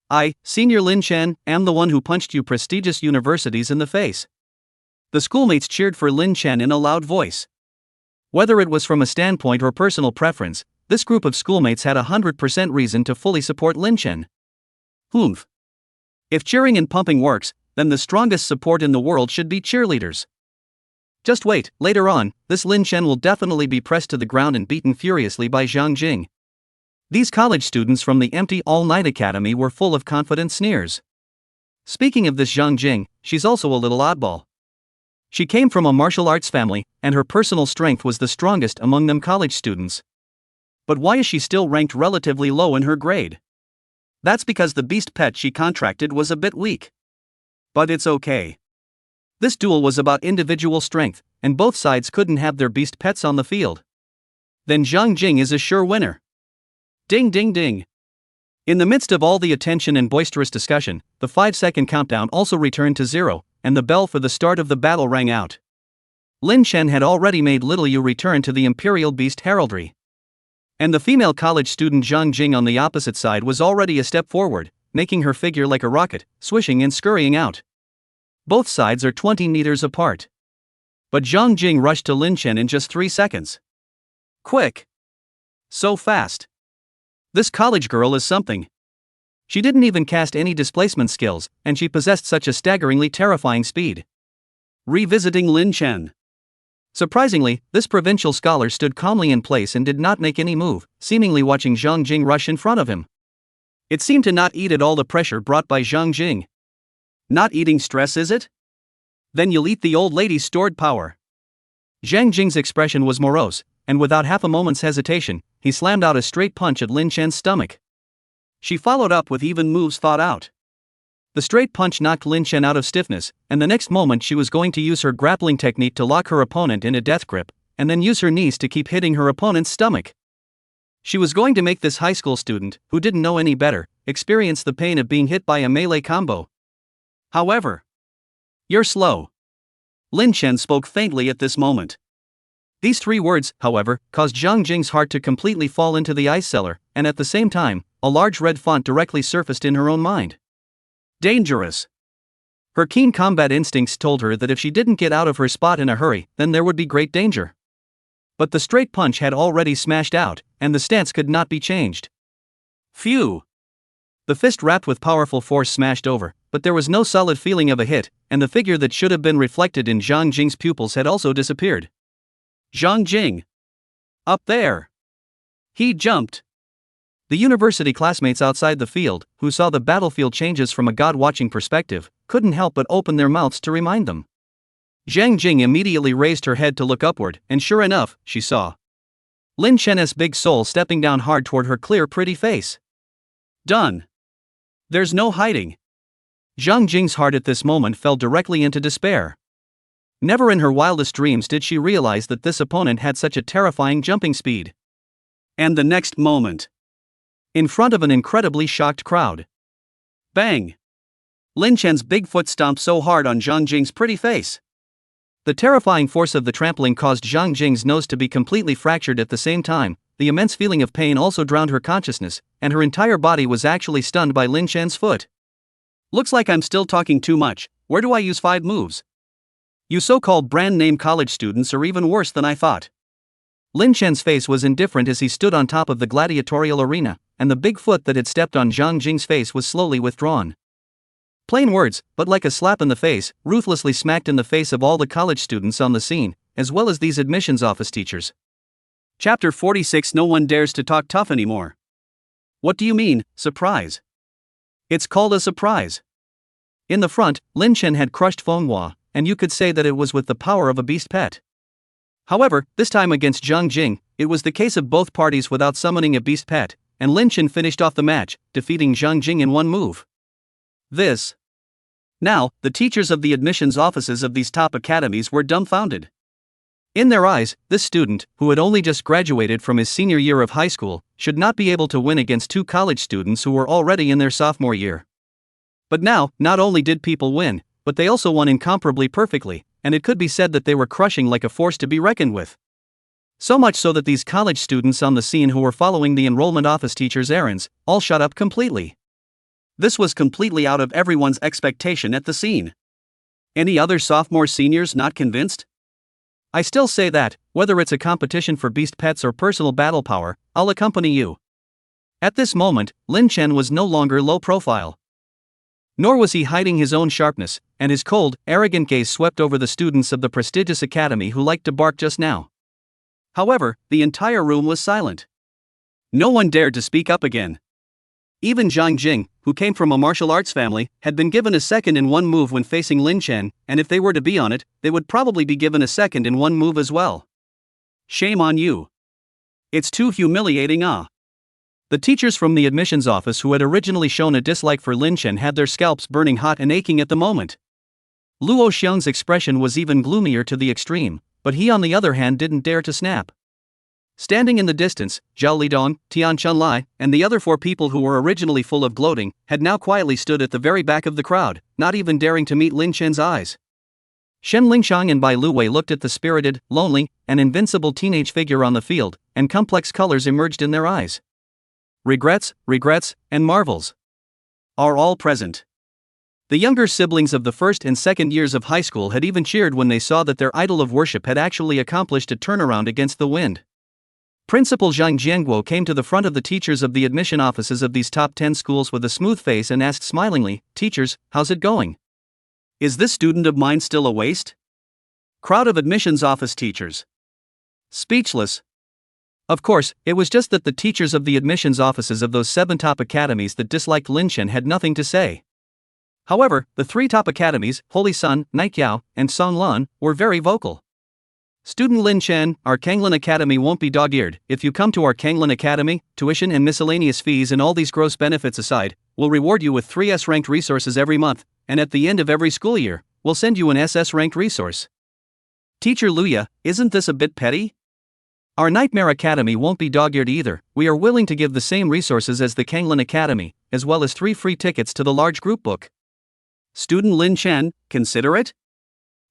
I, Senior Lin Chen, am the one who punched you prestigious universities in the face. The schoolmates cheered for Lin Chen in a loud voice. Whether it was from a standpoint or personal preference, this group of schoolmates had 100% reason to fully support Lin Chen. Humph. If cheering and pumping works, then the strongest support in the world should be cheerleaders. Just wait, later on, this Lin Chen will definitely be pressed to the ground and beaten furiously by Zhang Jing. These college students from the empty all-night academy were full of confident sneers. Speaking of this Zhang Jing, she's also a little oddball. She came from a martial arts family, and her personal strength was the strongest among them college students. But why is she still ranked relatively low in her grade? That's because the beast pet she contracted was a bit weak. But it's okay. This duel was about individual strength, and both sides couldn't have their beast pets on the field. Then Zhang Jing is a sure winner. Ding ding ding. In the midst of all the attention and boisterous discussion, the 5-second countdown also returned to 0, and the bell for the start of the battle rang out. Lin Chen had already made Little Yu return to the Imperial Beast heraldry. And the female college student Zhang Jing on the opposite side was already a step forward, making her figure like a rocket, swishing and scurrying out. Both sides are 20 meters apart. But Zhang Jing rushed to Lin Chen in just 3 seconds. Quick! So fast! This college girl is something. She didn't even cast any displacement skills, and she possessed such a staggeringly terrifying speed. Revisiting Lin Chen. Surprisingly, this provincial scholar stood calmly in place and did not make any move, seemingly watching Zhang Jing rush in front of him. It seemed to not eat at all the pressure brought by Zhang Jing. Not eating stress, is it? Then you'll eat the old lady's stored power. Zhang Jing's expression was morose, and without half a moment's hesitation, he slammed out a straight punch at Lin Chen's stomach. She followed up with even moves thought out. The straight punch knocked Lin Chen out of stiffness, and the next moment she was going to use her grappling technique to lock her opponent in a death grip, and then use her knees to keep hitting her opponent's stomach. She was going to make this high school student, who didn't know any better, experience the pain of being hit by a melee combo. However, "You're slow." Lin Chen spoke faintly at this moment. These 3 words, however, caused Zhang Jing's heart to completely fall into the ice cellar, and at the same time, a large red font directly surfaced in her own mind. Dangerous. Her keen combat instincts told her that if she didn't get out of her spot in a hurry, then there would be great danger. But the straight punch had already smashed out, and the stance could not be changed. Phew! The fist wrapped with powerful force smashed over, but there was no solid feeling of a hit, and the figure that should have been reflected in Zhang Jing's pupils had also disappeared. Zhang Jing! Up there! He jumped! The university classmates outside the field, who saw the battlefield changes from a god-watching perspective, couldn't help but open their mouths to remind them. Zhang Jing immediately raised her head to look upward, and sure enough, she saw Lin Chen's big soul stepping down hard toward her clear, pretty face. Done. There's no hiding. Zhang Jing's heart at this moment fell directly into despair. Never in her wildest dreams did she realize that this opponent had such a terrifying jumping speed. And the next moment, in front of an incredibly shocked crowd, bang! Lin Chen's big foot stomped so hard on Zhang Jing's pretty face. The terrifying force of the trampling caused Zhang Jing's nose to be completely fractured at the same time. The immense feeling of pain also drowned her consciousness, and her entire body was actually stunned by Lin Chen's foot. Looks like I'm still talking too much. Where do I use 5 moves? You so-called brand-name college students are even worse than I thought. Lin Chen's face was indifferent as he stood on top of the gladiatorial arena, and the big foot that had stepped on Zhang Jing's face was slowly withdrawn. Plain words, but like a slap in the face, ruthlessly smacked in the face of all the college students on the scene, as well as these admissions office teachers. Chapter 46. No one dares to talk tough anymore. What do you mean, surprise? It's called a surprise. In the front, Lin Chen had crushed Manhwa, and you could say that it was with the power of a beast pet. However, this time against Zhang Jing, it was the case of both parties without summoning a beast pet, and Lin Chen finished off the match, defeating Zhang Jing in 1 move. Now, the teachers of the admissions offices of these top academies were dumbfounded. In their eyes, this student, who had only just graduated from his senior year of high school, should not be able to win against 2 college students who were already in their sophomore year. But now, not only did people win, but they also won incomparably perfectly, and it could be said that they were crushing like a force to be reckoned with. So much so that these college students on the scene who were following the enrollment office teacher's errands, all shut up completely. This was completely out of everyone's expectation at the scene. Any other sophomore seniors not convinced? I still say that, whether it's a competition for beast pets or personal battle power, I'll accompany you. At this moment, Lin Chen was no longer low profile. Nor was he hiding his own sharpness, and his cold, arrogant gaze swept over the students of the prestigious academy who liked to bark just now. However, the entire room was silent. No one dared to speak up again. Even Zhang Jing, who came from a martial arts family, had been given a second in 1 move when facing Lin Chen, and if they were to be on it, they would probably be given a second in 1 move as well. Shame on you. It's too humiliating. The teachers from the admissions office who had originally shown a dislike for Lin Chen had their scalps burning hot and aching at the moment. Luo Xiong's expression was even gloomier to the extreme, but he on the other hand didn't dare to snap. Standing in the distance, Zhao Lidong, Tian Chunlai, and the other 4 people who were originally full of gloating, had now quietly stood at the very back of the crowd, not even daring to meet Lin Chen's eyes. Shen Lingfang and Bai Luwei looked at the spirited, lonely, and invincible teenage figure on the field, and complex colors emerged in their eyes. Regrets, and marvels are all present. The younger siblings of the first and second years of high school had even cheered when they saw that their idol of worship had actually accomplished a turnaround against the wind. Principal Zhang Jianguo came to the front of the teachers of the admission offices of these top 10 schools with a smooth face and asked smilingly, "Teachers, how's it going? Is this student of mine still a waste?" Crowd of admissions office teachers. Speechless. Of course, it was just that the teachers of the admissions offices of those 7 top academies that disliked Lin Chen had nothing to say. However, the 3 top academies, Holy Sun, Nikyao, and Songlan, were very vocal. "Student Lin Chen, our Kanglin Academy won't be dog-eared. If you come to our Kanglin Academy, tuition and miscellaneous fees and all these gross benefits aside, we'll reward you with 3 S-ranked resources every month, and at the end of every school year, we'll send you an SS-ranked resource." Teacher Luya, isn't this a bit petty? "Our Nightmare Academy won't be dog-eared either. We are willing to give the same resources as the Kanglin Academy, as well as 3 free tickets to the large group book." Student Lin Chen, consider it?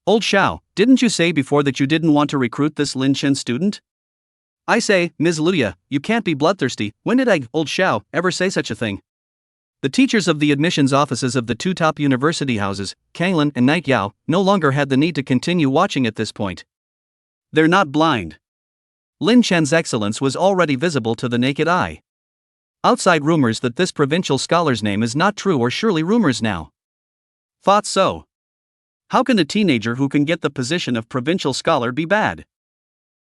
"Old Xiao, didn't you say before that you didn't want to recruit this Lin Chen student?" "I say, Ms. Luya, you can't be bloodthirsty. When did I, Old Xiao, ever say such a thing?" The teachers of the admissions offices of the 2 top university houses, Kanglin and Nityao, no longer had the need to continue watching at this point. They're not blind. Lin Chen's excellence was already visible to the naked eye. Outside rumors that this provincial scholar's name is not true are surely rumors now. Thought so. How can a teenager who can get the position of provincial scholar be bad?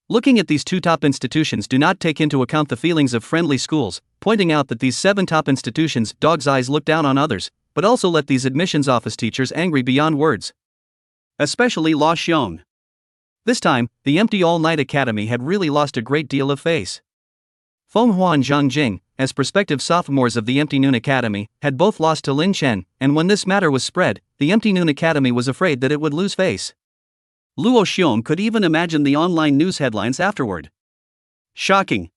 Looking at these 2 top institutions do not take into account the feelings of friendly schools, pointing out that these 7 top institutions, dog's eyes, look down on others, but also let these admissions office teachers angry beyond words. Especially Luo Xiong. This time, the empty all-night academy had really lost a great deal of face. Fenghua and Zhang Jing, as prospective sophomores of the Empty Noon Academy, had both lost to Lin Chen, and when this matter was spread, the Empty Noon Academy was afraid that it would lose face. Luo Xiong could even imagine the online news headlines afterward. Shocking.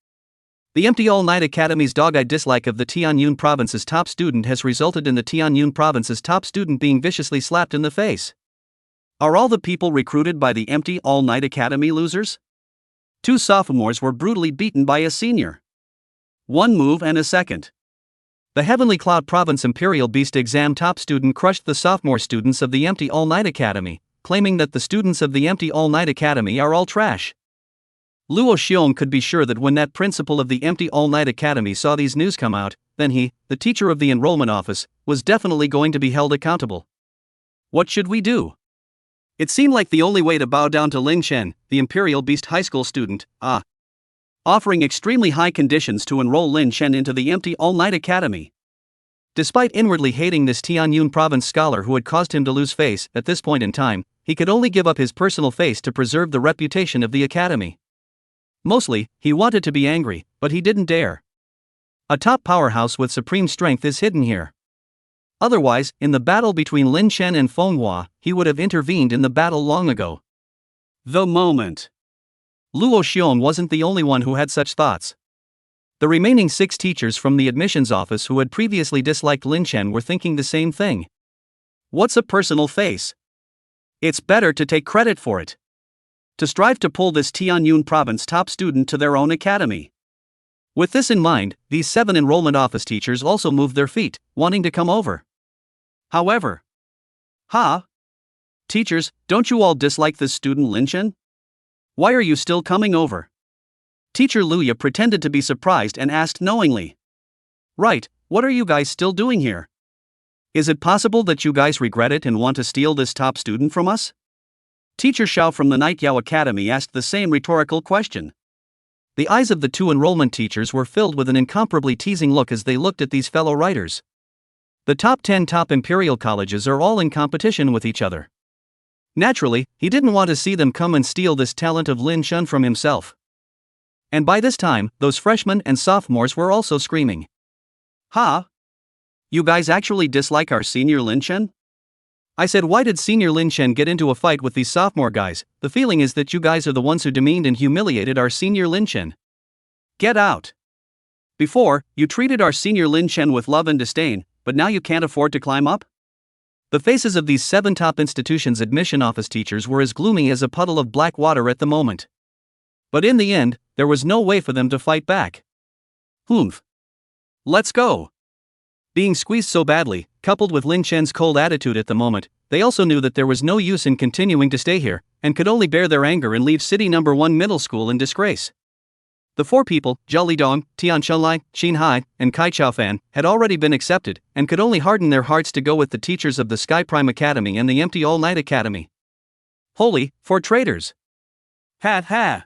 The Empty All-Night Academy's dog-eyed dislike of the Tianyun province's top student has resulted in the Tianyun province's top student being viciously slapped in the face. Are all the people recruited by the Empty All-Night Academy losers? 2 sophomores were brutally beaten by a senior. 1 move and a second. The Heavenly Cloud Province Imperial Beast exam top student crushed the sophomore students of the Empty All-Night Academy, claiming that the students of the Empty All-Night Academy are all trash. Luo Xiong could be sure that when that principal of the Empty All-Night Academy saw these news come out, then he, the teacher of the enrollment office, was definitely going to be held accountable. What should we do? It seemed like the only way to bow down to Lin Chen, the Imperial Beast high school student, offering extremely high conditions to enroll Lin Chen into the Empty All-Night Academy. Despite inwardly hating this Tianyun province scholar who had caused him to lose face, at this point in time, he could only give up his personal face to preserve the reputation of the academy. Mostly, he wanted to be angry, but he didn't dare. A top powerhouse with supreme strength is hidden here. Otherwise, in the battle between Lin Chen and Fenghua, he would have intervened in the battle long ago. The moment. Luo Xiong wasn't the only one who had such thoughts. The remaining 6 teachers from the admissions office who had previously disliked Lin Chen were thinking the same thing. What's a personal face? It's better to take credit for it. To strive to pull this Tianyun province top student to their own academy. With this in mind, these 7 enrollment office teachers also moved their feet, wanting to come over. However, teachers, don't you all dislike this student Lin Chen? Why are you still coming over? Teacher Luya pretended to be surprised and asked knowingly. Right, what are you guys still doing here? Is it possible that you guys regret it and want to steal this top student from us? Teacher Xiao from the Nityao Academy asked the same rhetorical question. The eyes of the 2 enrollment teachers were filled with an incomparably teasing look as they looked at these fellow writers. The top 10 top imperial colleges are all in competition with each other. Naturally, he didn't want to see them come and steal this talent of Lin Chen from himself. And by this time, those freshmen and sophomores were also screaming. You guys actually dislike our senior Lin Chen? I said, why did senior Lin Chen get into a fight with these sophomore guys? The feeling is that you guys are the ones who demeaned and humiliated our senior Lin Chen. Get out. Before, you treated our senior Lin Chen with love and disdain, but now you can't afford to climb up? The faces of these 7 top institutions' admission office teachers were as gloomy as a puddle of black water at the moment. But in the end, there was no way for them to fight back. Humph. Let's go. Being squeezed so badly, coupled with Lin Chen's cold attitude at the moment, they also knew that there was no use in continuing to stay here, and could only bear their anger and leave City No. 1 Middle School in disgrace. The 4 people, Zhao Lidong, Tian Chenlai, Xin Hai, and Cai Chaofan, had already been accepted, and could only harden their hearts to go with the teachers of the Sky Prime Academy and the Empty All-Night Academy. Holy, 4 traitors! Ha ha!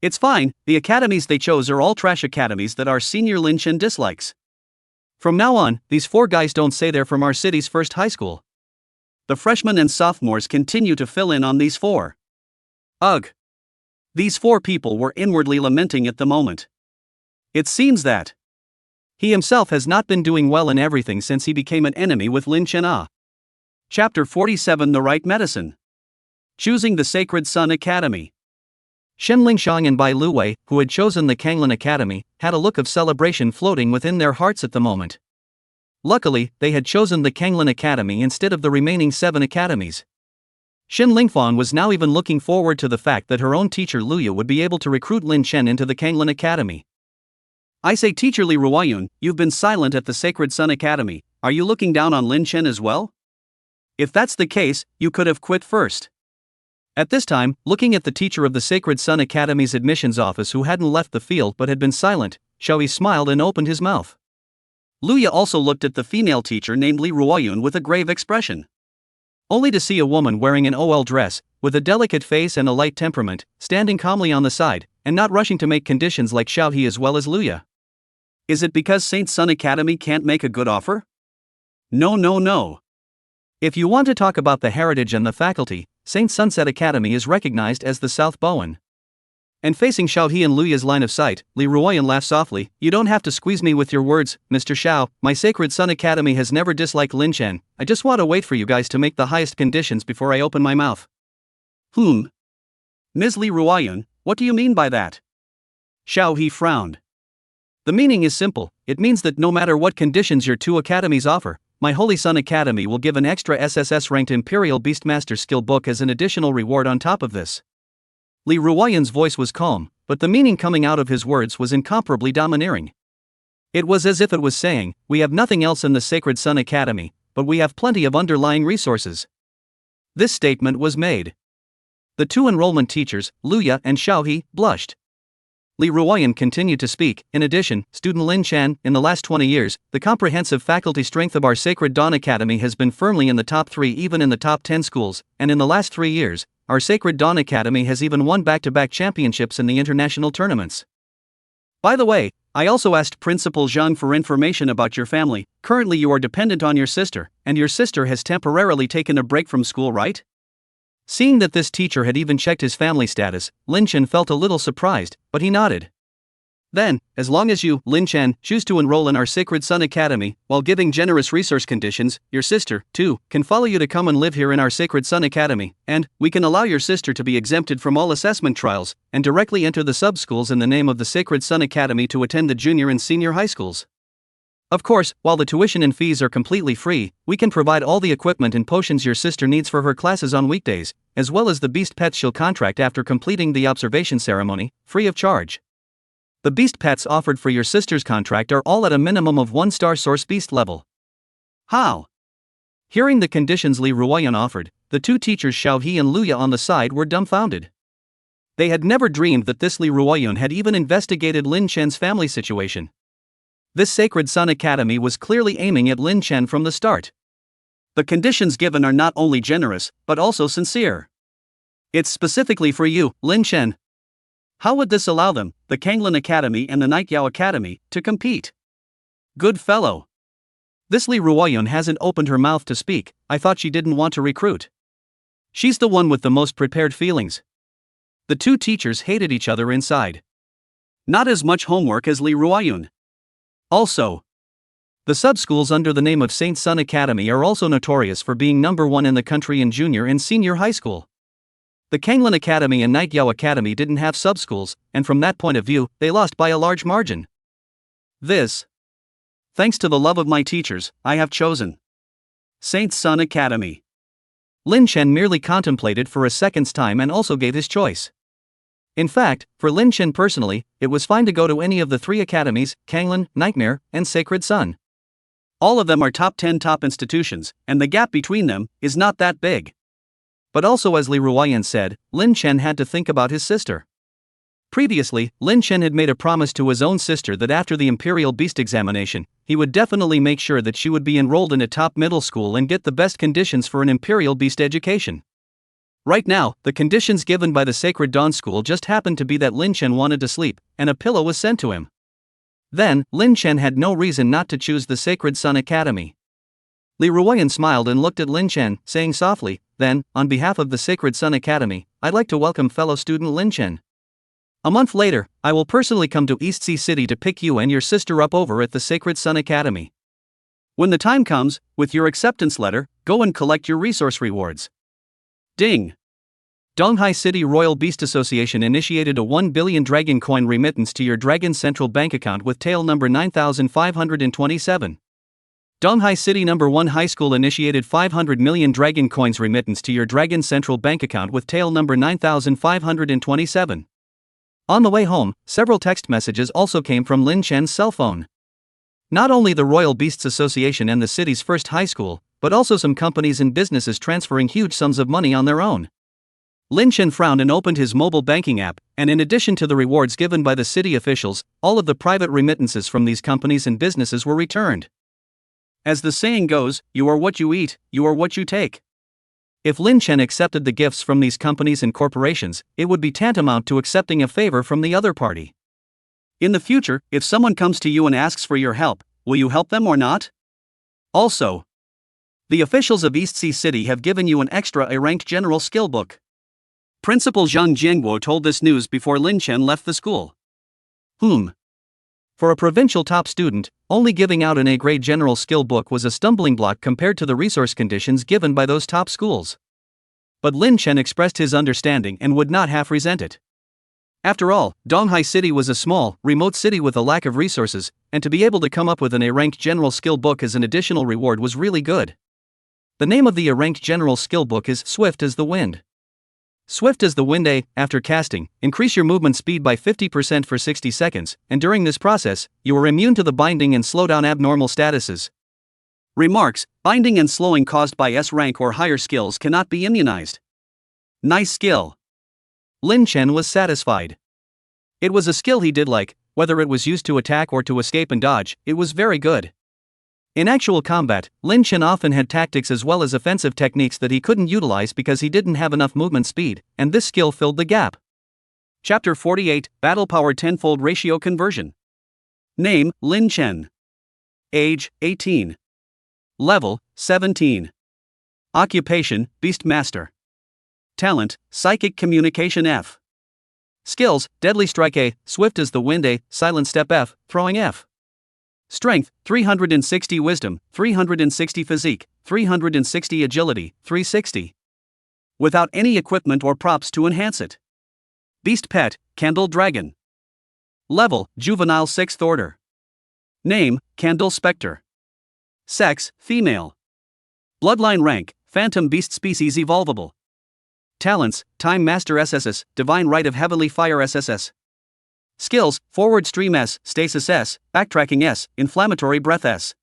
It's fine, the academies they chose are all trash academies that our senior Lin Chen dislikes. From now on, these 4 guys don't say they're from our city's first high school. The freshmen and sophomores continue to fill in on these 4. Ugh! These 4 people were inwardly lamenting at the moment. It seems that he himself has not been doing well in everything since he became an enemy with Lin Chen. Chapter 47: The Right Medicine. Choosing the Sacred Sun Academy. Shen Lingfang and Bai Luwei, who had chosen the Kanglin Academy, had a look of celebration floating within their hearts at the moment. Luckily, they had chosen the Kanglin Academy instead of the remaining 7 academies. Shen Lingfang was now even looking forward to the fact that her own teacher Luya would be able to recruit Lin Chen into the Kanglin Academy. I say, Teacher Li Ruoyun, you've been silent at the Sacred Sun Academy. Are you looking down on Lin Chen as well? If that's the case, you could have quit first. At this time, looking at the teacher of the Sacred Sun Academy's admissions office who hadn't left the field but had been silent, Xiaoyi smiled and opened his mouth. Luya also looked at the female teacher named Li Ruoyun with a grave expression. Only to see a woman wearing an OL dress, with a delicate face and a light temperament, standing calmly on the side, and not rushing to make conditions like Xiaoyi as well as Luya. Is it because Saint Sun Academy can't make a good offer? No. If you want to talk about the heritage and the faculty, Saint Sunset Academy is recognized as the South Bowen. And facing Xiaoyi and Luya's line of sight, Li Ruoyan laughed softly. You don't have to squeeze me with your words, Mr. Xiao. My Sacred Sun Academy has never disliked Lin Chen. I just want to wait for you guys to make the highest conditions before I open my mouth. Ms. Li Ruoyan, what do you mean by that? Xiaoyi frowned. The meaning is simple. It means that no matter what conditions your 2 academies offer, my Holy Sun Academy will give an extra SSS-ranked Imperial Beastmaster skill book as an additional reward on top of this. Li Ruoyan's voice was calm, but the meaning coming out of his words was incomparably domineering. It was as if it was saying, we have nothing else in the Sacred Sun Academy, but we have plenty of underlying resources. This statement was made. The 2 enrollment teachers, Luya and Xiaoyi, blushed. Li Ruoyan continued to speak. In addition, student Lin Chen, in the last 20 years, the comprehensive faculty strength of our Sacred Dawn Academy has been firmly in the top 3, even in the top 10 schools, and in the last 3 years, our Sacred Dawn Academy has even won back-to-back championships in the international tournaments. By the way, I also asked Principal Zhang for information about your family. Currently you are dependent on your sister, and your sister has temporarily taken a break from school, right? Seeing that this teacher had even checked his family status, Lin Chen felt a little surprised, but he nodded. Then, as long as you, Lin Chen, choose to enroll in our Sacred Sun Academy, while giving generous resource conditions, your sister, too, can follow you to come and live here in our Sacred Sun Academy, and we can allow your sister to be exempted from all assessment trials, and directly enter the sub-schools in the name of the Sacred Sun Academy to attend the junior and senior high schools. Of course, while the tuition and fees are completely free, we can provide all the equipment and potions your sister needs for her classes on weekdays, as well as the beast pets she'll contract after completing the observation ceremony, free of charge. The beast pets offered for your sister's contract are all at a minimum of 1-star source beast level. How? Hearing the conditions Li Ruoyan offered, the 2 teachers Xiaoyi and Luya on the side were dumbfounded. They had never dreamed that this Li Ruoyan had even investigated Lin Chen's family situation. This Sacred Sun Academy was clearly aiming at Lin Chen from the start. The conditions given are not only generous, but also sincere. It's specifically for you, Lin Chen. How would this allow them, the Kanglin Academy and the Nightyao Academy, to compete? Good fellow. This Li Ruoyan hasn't opened her mouth to speak. I thought she didn't want to recruit. She's the one with the most prepared feelings. The 2 teachers hated each other inside. Not as much homework as Li Ruoyan. Also, The sub-schools under the name of Saint Sun Academy are also notorious for being number 1 in the country in junior and senior high school. The Kanglin Academy and Nightyao Academy didn't have sub-schools, and from that point of view, they lost by a large margin. Thanks to the love of my teachers, I have chosen Saint Sun Academy. Lin Chen merely contemplated for a second's time and also gave his choice. In fact, for Lin Chen personally, it was fine to go to any of the 3 academies, Kanglin, Nightmare, and Sacred Sun. All of them are top 10 top institutions, and the gap between them is not that big. But also, as Li Ruoyan said, Lin Chen had to think about his sister. Previously, Lin Chen had made a promise to his own sister that after the Imperial Beast examination, he would definitely make sure that she would be enrolled in a top middle school and get the best conditions for an Imperial Beast education. Right now, the conditions given by the Sacred Dawn School just happened to be that Lin Chen wanted to sleep, and a pillow was sent to him. Then, Lin Chen had no reason not to choose the Sacred Sun Academy. Li Ruoyan smiled and looked at Lin Chen, saying softly, "Then, on behalf of the Sacred Sun Academy, I'd like to welcome fellow student Lin Chen. A month later, I will personally come to East Sea City to pick you and your sister up over at the Sacred Sun Academy. When the time comes, with your acceptance letter, go and collect your resource rewards." Ding! Donghai City Royal Beast Association initiated a 1 billion dragon coin remittance to your Dragon Central Bank account with tail number 9527. Donghai City No. 1 High School initiated 500 million dragon coins remittance to your Dragon Central Bank account with tail number 9527. On the way home, several text messages also came from Lin Chen's cell phone. Not only the Royal Beasts Association and the city's first high school, but also some companies and businesses transferring huge sums of money on their own. Lin Chen frowned and opened his mobile banking app, and in addition to the rewards given by the city officials, all of the private remittances from these companies and businesses were returned. As the saying goes, you are what you eat, you are what you take. If Lin Chen accepted the gifts from these companies and corporations, it would be tantamount to accepting a favor from the other party. In the future, if someone comes to you and asks for your help, will you help them or not? Also, the officials of East Sea City have given you an extra A-ranked general skill book. Principal Zhang Jianguo told this news before Lin Chen left the school. For a provincial top student, only giving out an A-grade general skill book was a stumbling block compared to the resource conditions given by those top schools. But Lin Chen expressed his understanding and would not half resent it. After all, Donghai City was a small, remote city with a lack of resources, and to be able to come up with an A-ranked general skill book as an additional reward was really good. The name of the A-ranked general skill book is Swift as the Wind. Swift as the Wind A, after casting, increase your movement speed by 50% for 60 seconds, and during this process, you are immune to the binding and slowdown abnormal statuses. Remarks: binding and slowing caused by S rank or higher skills cannot be immunized. Nice skill. Lin Chen was satisfied. It was a skill he did like, whether it was used to attack or to escape and dodge, it was very good. In actual combat, Lin Chen often had tactics as well as offensive techniques that he couldn't utilize because he didn't have enough movement speed, and this skill filled the gap. Chapter 48, Battle Power Tenfold Ratio Conversion. Name: Lin Chen. Age: 18. Level: 17. Occupation: Beast Master. Talent: Psychic Communication F. Skills: Deadly Strike A, Swift as the Wind A, Silent Step F, Throwing F. Strength: 360 Wisdom, 360 Physique, 360 Agility, 360. Without any equipment or props to enhance it. Beast Pet: Candle Dragon. Level: Juvenile 6th Order. Name: Candle Spectre. Sex: Female. Bloodline rank: Phantom Beast Species Evolvable. Talents: Time Master SSS, Divine Right of Heavenly Fire SSS. Skills: Forward Stream S, Stasis S, Backtracking S, Inflammatory Breath S.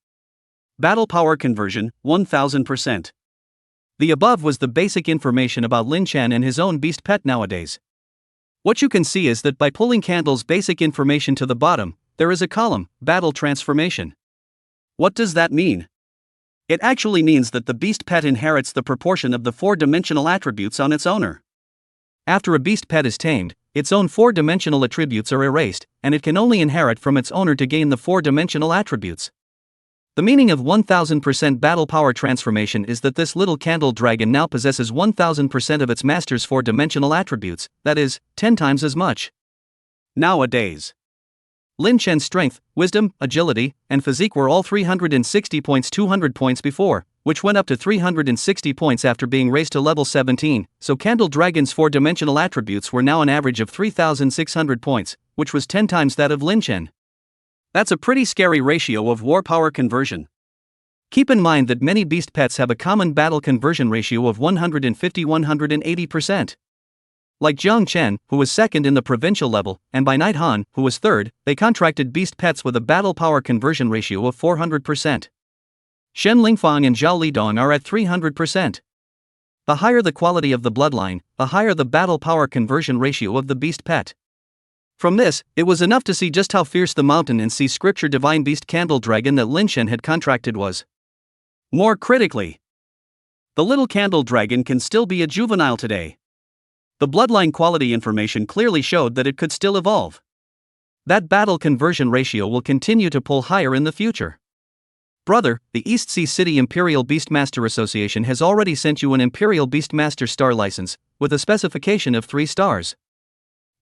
Battle Power Conversion: 1000%. The above was the basic information about Lin Chen and his own beast pet nowadays. What you can see is that by pulling Candle's basic information to the bottom, there is a column, Battle Transformation. What does that mean? It actually means that the beast pet inherits the proportion of the 4-dimensional attributes on its owner. After a beast pet is tamed, its own 4-dimensional attributes are erased, and it can only inherit from its owner to gain the 4-dimensional attributes. The meaning of 1000% battle power transformation is that this little candle dragon now possesses 1000% of its master's 4-dimensional attributes, that is, 10 times as much. Nowadays, Lin Chen's strength, wisdom, agility, and physique were all 360 points 200 points before, which went up to 360 points after being raised to level 17, so Candle Dragon's 4-dimensional attributes were now an average of 3,600 points, which was 10 times that of Lin Chen. That's a pretty scary ratio of war power conversion. Keep in mind that many beast pets have a common battle conversion ratio of 150-180%. Like Jiang Chen, who was second in the provincial level, and by Night Han, who was third, they contracted beast pets with a battle power conversion ratio of 400%. Shen Lingfang and Zhao Lidong are at 300%. The higher the quality of the bloodline, the higher the battle power conversion ratio of the beast pet. From this, it was enough to see just how fierce the mountain and sea scripture divine beast Candle Dragon that Lin Chen had contracted was. More critically, the little Candle Dragon can still be a juvenile today. The bloodline quality information clearly showed that it could still evolve. That battle conversion ratio will continue to pull higher in the future. Brother, the East Sea City Imperial Beastmaster Association has already sent you an Imperial Beastmaster Star license, with a specification of 3 stars.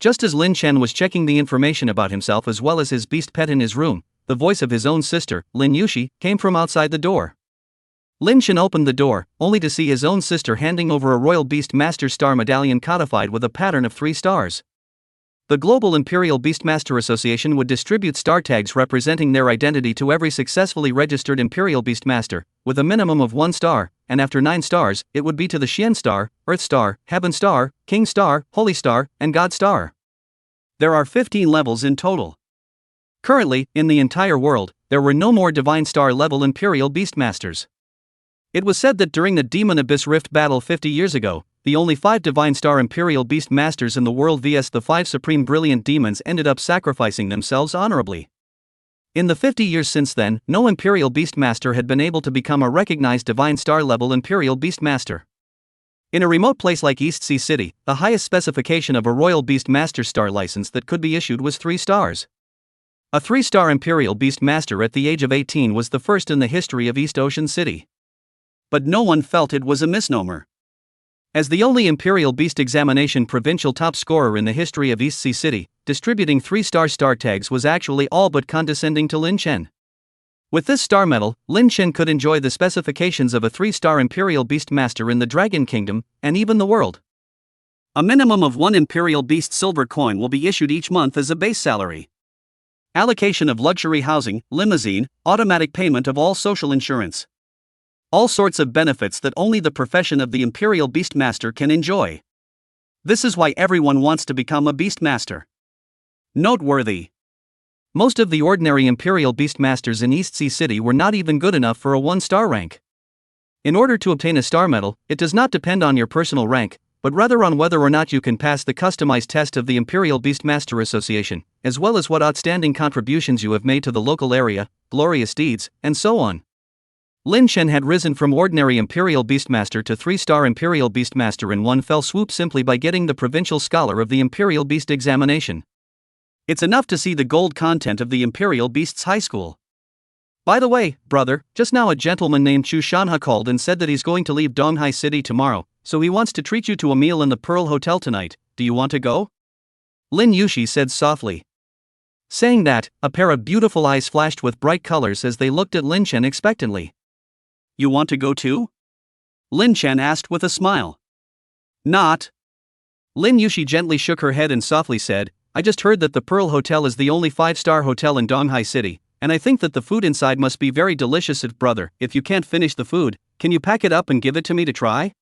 Just as Lin Chen was checking the information about himself as well as his beast pet in his room, the voice of his own sister, Lin Yushi, came from outside the door. Lin Chen opened the door, only to see his own sister handing over a Royal Beast Master Star medallion codified with a pattern of 3 stars. The Global Imperial Beastmaster Association would distribute star tags representing their identity to every successfully registered Imperial Beastmaster, with a minimum of 1 star, and after 9 stars, it would be to the Xian Star, Earth Star, Heaven Star, King Star, Holy Star, and God Star. There are 15 levels in total. Currently, in the entire world, there were no more Divine Star level Imperial Beastmasters. It was said that during the Demon Abyss Rift battle 50 years ago, the only 5 Divine Star Imperial Beast Masters in the world vs the 5 Supreme Brilliant Demons ended up sacrificing themselves honorably. In the 50 years since then, no Imperial Beastmaster had been able to become a recognized Divine Star level Imperial Beastmaster. In a remote place like East Sea City, the highest specification of a Royal Beastmaster Star license that could be issued was 3 stars. A 3-star Imperial Beastmaster at the age of 18 was the first in the history of East Ocean City. But no one felt it was a misnomer. As the only Imperial Beast Examination provincial top scorer in the history of East Sea City, distributing 3-star star tags was actually all but condescending to Lin Chen. With this star medal, Lin Chen could enjoy the specifications of a 3-star Imperial Beastmaster in the Dragon Kingdom, and even the world. A minimum of 1 Imperial Beast silver coin will be issued each month as a base salary. Allocation of luxury housing, limousine, automatic payment of all social insurance. All sorts of benefits that only the profession of the Imperial Beastmaster can enjoy. This is why everyone wants to become a Beastmaster. Noteworthy. Most of the ordinary Imperial Beastmasters in East Sea City were not even good enough for a 1-star rank. In order to obtain a star medal, it does not depend on your personal rank, but rather on whether or not you can pass the customized test of the Imperial Beastmaster Association, as well as what outstanding contributions you have made to the local area, glorious deeds, and so on. Lin Chen had risen from ordinary Imperial Beastmaster to 3-star Imperial Beastmaster in one fell swoop simply by getting the Provincial Scholar of the Imperial Beast Examination. It's enough to see the gold content of the Imperial Beasts High School. By the way, brother, just now a gentleman named Chu Shanha called and said that he's going to leave Donghai City tomorrow, so he wants to treat you to a meal in the Pearl Hotel tonight. Do you want to go? Lin Yushi said softly. Saying that, a pair of beautiful eyes flashed with bright colors as they looked at Lin Chen expectantly. You want to go too? Lin Chen asked with a smile. Not. Lin Yushi gently shook her head and softly said, I just heard that the Pearl Hotel is the only 5-star hotel in Donghai City, and I think that the food inside must be very delicious. Brother, if you can't finish the food, can you pack it up and give it to me to try?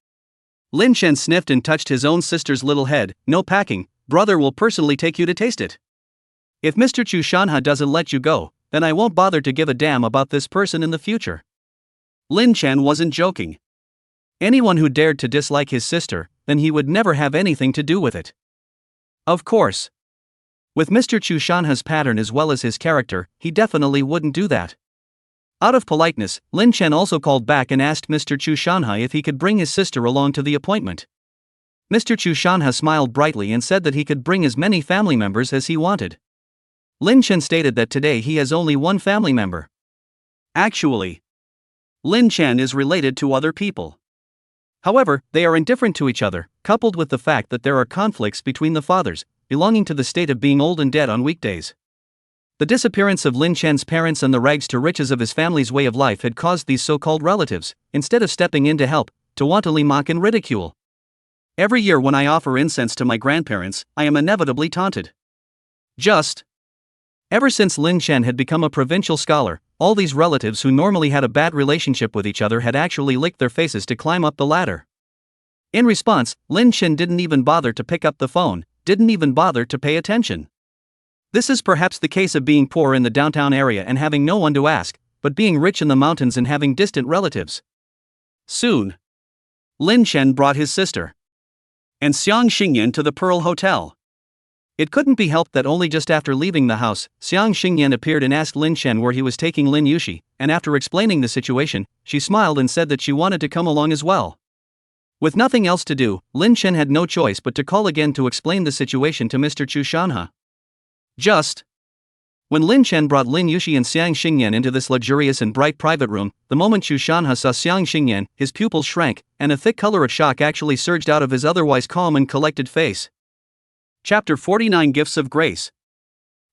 Lin Chen sniffed and touched his own sister's little head. No packing, brother will personally take you to taste it. If Mr. Chu Shanha doesn't let you go, then I won't bother to give a damn about this person in the future. Lin Chen wasn't joking. Anyone who dared to dislike his sister, then he would never have anything to do with it. Of course. With Mr. Chu Shanha's pattern as well as his character, he definitely wouldn't do that. Out of politeness, Lin Chen also called back and asked Mr. Chu Shanha if he could bring his sister along to the appointment. Mr. Chu Shanha smiled brightly and said that he could bring as many family members as he wanted. Lin Chen stated that today he has only 1 family member. Actually, Lin Chen is related to other people. However, they are indifferent to each other, coupled with the fact that there are conflicts between the fathers, belonging to the state of being old and dead on weekdays. The disappearance of Lin Chen's parents and the rags to riches of his family's way of life had caused these so-called relatives, instead of stepping in to help, to wantonly mock and ridicule. Every year when I offer incense to my grandparents, I am inevitably taunted. Ever since Lin Chen had become a provincial scholar, all these relatives who normally had a bad relationship with each other had actually licked their faces to climb up the ladder. In response, Lin Chen didn't even bother to pick up the phone, didn't even bother to pay attention. This is perhaps the case of being poor in the downtown area and having no one to ask, but being rich in the mountains and having distant relatives. Soon, Lin Chen brought his sister and Xiang Xingyan to the Pearl Hotel. It couldn't be helped that only just after leaving the house, Xiang Xingyan appeared and asked Lin Chen where he was taking Lin Yushi, and after explaining the situation, she smiled and said that she wanted to come along as well. With nothing else to do, Lin Chen had no choice but to call again to explain the situation to Mr. Chu Shanha. When Lin Chen brought Lin Yushi and Xiang Xingyan into this luxurious and bright private room, the moment Chu Shanha saw Xiang Xingyan, his pupils shrank, and a thick color of shock actually surged out of his otherwise calm and collected face. Chapter 49 Gifts of Grace.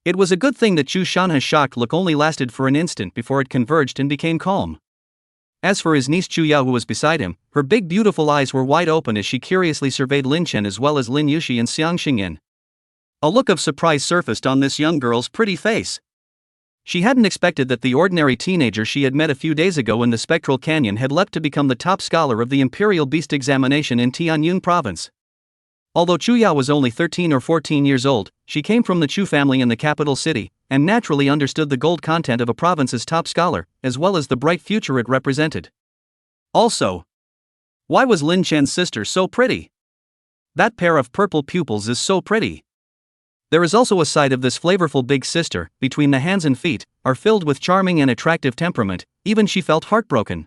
It was a good thing that Chu Shanha's shocked look only lasted for an instant before it converged and became calm. As for his niece Chu Yao, who was beside him, her big beautiful eyes were wide open as she curiously surveyed Lin Chen as well as Lin Yushi and Xiang Xingyan. A look of surprise surfaced on this young girl's pretty face. She hadn't expected that the ordinary teenager she had met a few days ago in the Spectral Canyon had leapt to become the top scholar of the Imperial Beast examination in Tianyun province. Although Chu Yao was only 13 or 14 years old, she came from the Chu family in the capital city, and naturally understood the gold content of a province's top scholar, as well as the bright future it represented. Also, why was Lin Chen's sister so pretty? That pair of purple pupils is so pretty. There is also a side of this flavorful big sister, between the hands and feet, are filled with charming and attractive temperament, even she felt heartbroken.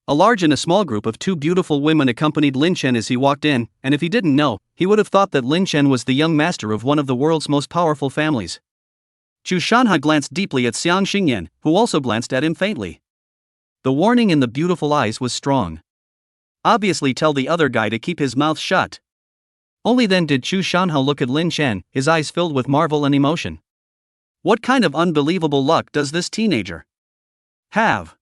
A large and a small group of two beautiful women accompanied Lin Chen as he walked in, and if he didn't know, he would have thought that Lin Chen was the young master of one of the world's most powerful families. Chu Shanha glanced deeply at Xiang Xingyan, who also glanced at him faintly. The warning in the beautiful eyes was strong. Obviously tell the other guy to keep his mouth shut. Only then did Chu Shanha look at Lin Chen, his eyes filled with marvel and emotion. What kind of unbelievable luck does this teenager have?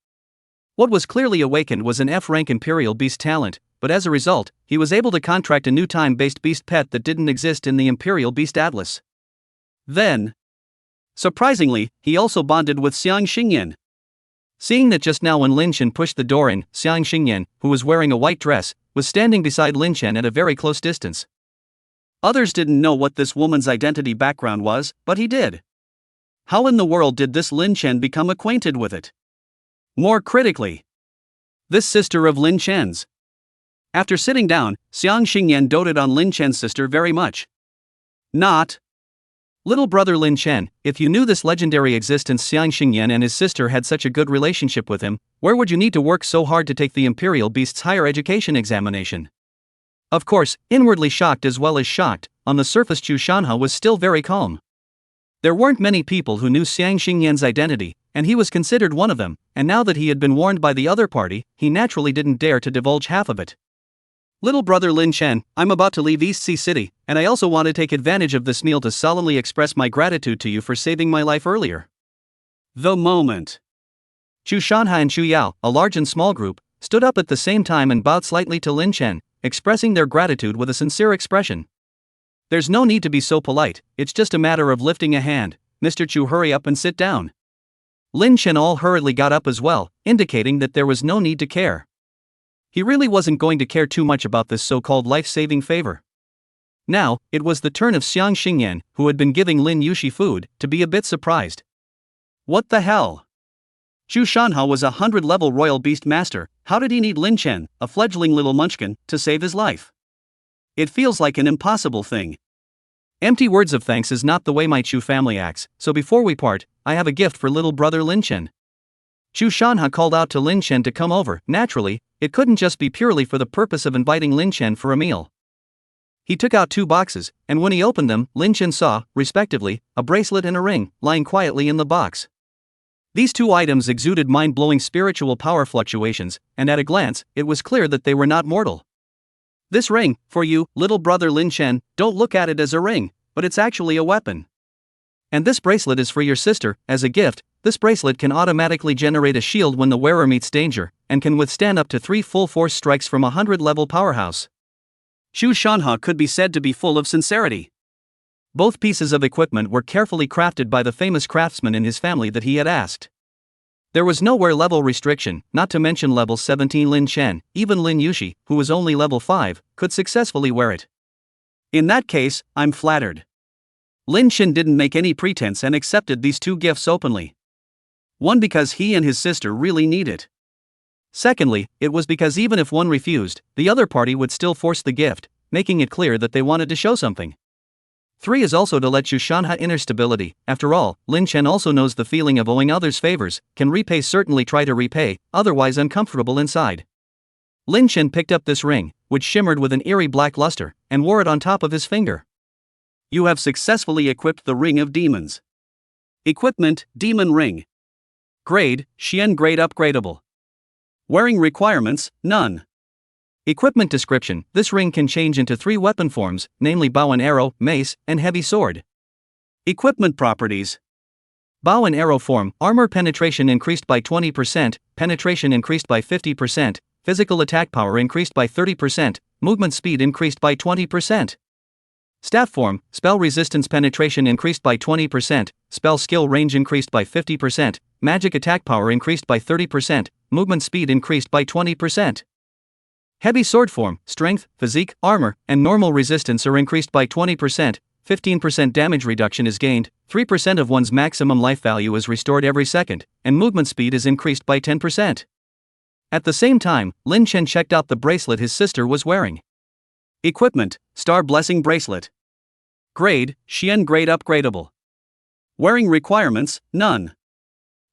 What was clearly awakened was an F-rank Imperial Beast talent, but as a result, he was able to contract a new time-based beast pet that didn't exist in the Imperial Beast Atlas. Then, surprisingly, he also bonded with Xiang Xingyan. Seeing that just now when Lin Chen pushed the door in, Xiang Xingyan, who was wearing a white dress, was standing beside Lin Chen at a very close distance. Others didn't know what this woman's identity background was, but he did. How in the world did this Lin Chen become acquainted with it? More critically, this sister of Lin Chen's. After sitting down, Xiang Xingyan doted on Lin Chen's sister very much. Not. Little brother Lin Chen, if you knew this legendary existence Xiang Xingyan and his sister had such a good relationship with him, where would you need to work so hard to take the Imperial Beast's higher education examination? Of course, inwardly shocked as well as shocked, on the surface Chu Shanha was still very calm. There weren't many people who knew Xiang Xingyan's identity, and he was considered one of them, and now that he had been warned by the other party, he naturally didn't dare to divulge half of it. Little brother Lin Chen, I'm about to leave East Sea City, and I also want to take advantage of this meal to solemnly express my gratitude to you for saving my life earlier. The moment Chu Shanha and Chu Yao, a large and small group, stood up at the same time and bowed slightly to Lin Chen, expressing their gratitude with a sincere expression. There's no need to be so polite, it's just a matter of lifting a hand. Mr. Chu, hurry up and sit down. Lin Chen all hurriedly got up as well, indicating that there was no need to care. He really wasn't going to care too much about this so-called life-saving favor. Now, it was the turn of Xiang Xingyan, who had been giving Lin Yushi food, to be a bit surprised. What the hell? Chu Shanha was a 100-level royal beast master. How did he need Lin Chen, a fledgling little munchkin, to save his life? It feels like an impossible thing. Empty words of thanks is not the way my Chu family acts, so before we part, I have a gift for little brother Lin Chen. Chu Shanha called out to Lin Chen to come over. Naturally, it couldn't just be purely for the purpose of inviting Lin Chen for a meal. He took out 2 boxes, and when he opened them, Lin Chen saw, respectively, a bracelet and a ring, lying quietly in the box. These 2 items exuded mind-blowing spiritual power fluctuations, and at a glance, it was clear that they were not mortal. This ring, for you, little brother Lin Chen, don't look at it as a ring, but it's actually a weapon. And this bracelet is for your sister. As a gift, this bracelet can automatically generate a shield when the wearer meets danger, and can withstand up to 3 full-force strikes from a 100-level powerhouse. Xu Shanhe could be said to be full of sincerity. Both pieces of equipment were carefully crafted by the famous craftsman in his family that he had asked. There was no wear level restriction, not to mention level 17 Lin Chen. Even Lin Yushi, who was only level 5, could successfully wear it. In that case, I'm flattered. Lin Chen didn't make any pretense and accepted these 2 gifts openly. One, because he and his sister really need it. Secondly, it was because even if one refused, the other party would still force the gift, making it clear that they wanted to show something. 3 is also to let Xu Shanhe inner stability. After all, Lin Chen also knows the feeling of owing others favors, can repay, certainly try to repay, otherwise uncomfortable inside. Lin Chen picked up this ring, which shimmered with an eerie black luster, and wore it on top of his finger. You have successfully equipped the Ring of Demons. Equipment, Demon Ring. Grade, Xian grade upgradable. Wearing requirements, none. Equipment description: this ring can change into 3 weapon forms, namely bow and arrow, mace, and heavy sword. Equipment properties: bow and arrow form, armor penetration increased by 20%, penetration increased by 50%, physical attack power increased by 30%, movement speed increased by 20%. Staff form, spell resistance penetration increased by 20%, spell skill range increased by 50%, magic attack power increased by 30%, movement speed increased by 20%. Heavy sword form, strength, physique, armor, and normal resistance are increased by 20%, 15% damage reduction is gained, 3% of one's maximum life value is restored every second, and movement speed is increased by 10%. At the same time, Lin Chen checked out the bracelet his sister was wearing. Equipment, Star Blessing Bracelet. Grade, Xian grade upgradable. Wearing requirements, none.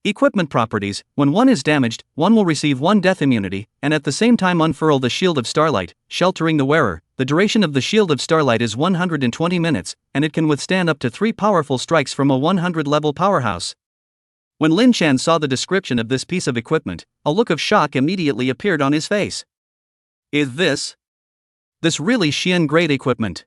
Equipment properties: when one is damaged, one will receive 1 death immunity, and at the same time unfurl the Shield of Starlight, sheltering the wearer. The duration of the Shield of Starlight is 120 minutes, and it can withstand up to 3 powerful strikes from a 100-level powerhouse. When Lin Chen saw the description of this piece of equipment, a look of shock immediately appeared on his face. Is this really Xian grade equipment?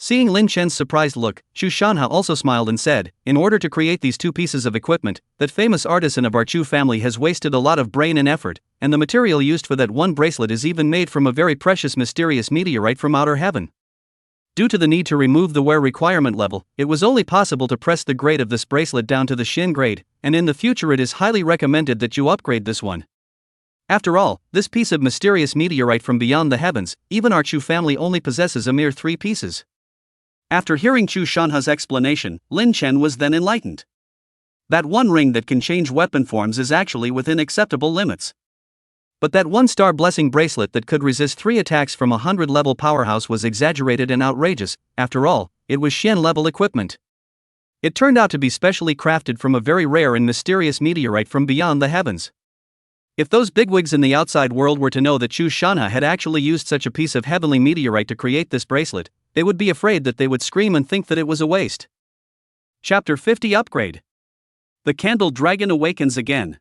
Seeing Lin Chen's surprised look, Xu Shanhe also smiled and said, in order to create these 2 pieces of equipment, that famous artisan of our Chu family has wasted a lot of brain and effort, and the material used for that one bracelet is even made from a very precious mysterious meteorite from outer heaven. Due to the need to remove the wear requirement level, it was only possible to press the grade of this bracelet down to the Xin grade, and in the future it is highly recommended that you upgrade this one. After all, this piece of mysterious meteorite from beyond the heavens, even our Chu family only possesses a mere 3 pieces. After hearing Xu Shanhe's explanation, Lin Chen was then enlightened. That one ring that can change weapon forms is actually within acceptable limits. But that one star blessing bracelet that could resist 3 attacks from a 100-level powerhouse was exaggerated and outrageous. After all, it was Xian-level equipment. It turned out to be specially crafted from a very rare and mysterious meteorite from beyond the heavens. If those bigwigs in the outside world were to know that Xu Shanhe had actually used such a piece of heavenly meteorite to create this bracelet, they would be afraid that they would scream and think that it was a waste. Chapter 50 Upgrade. The Candle Dragon awakens again.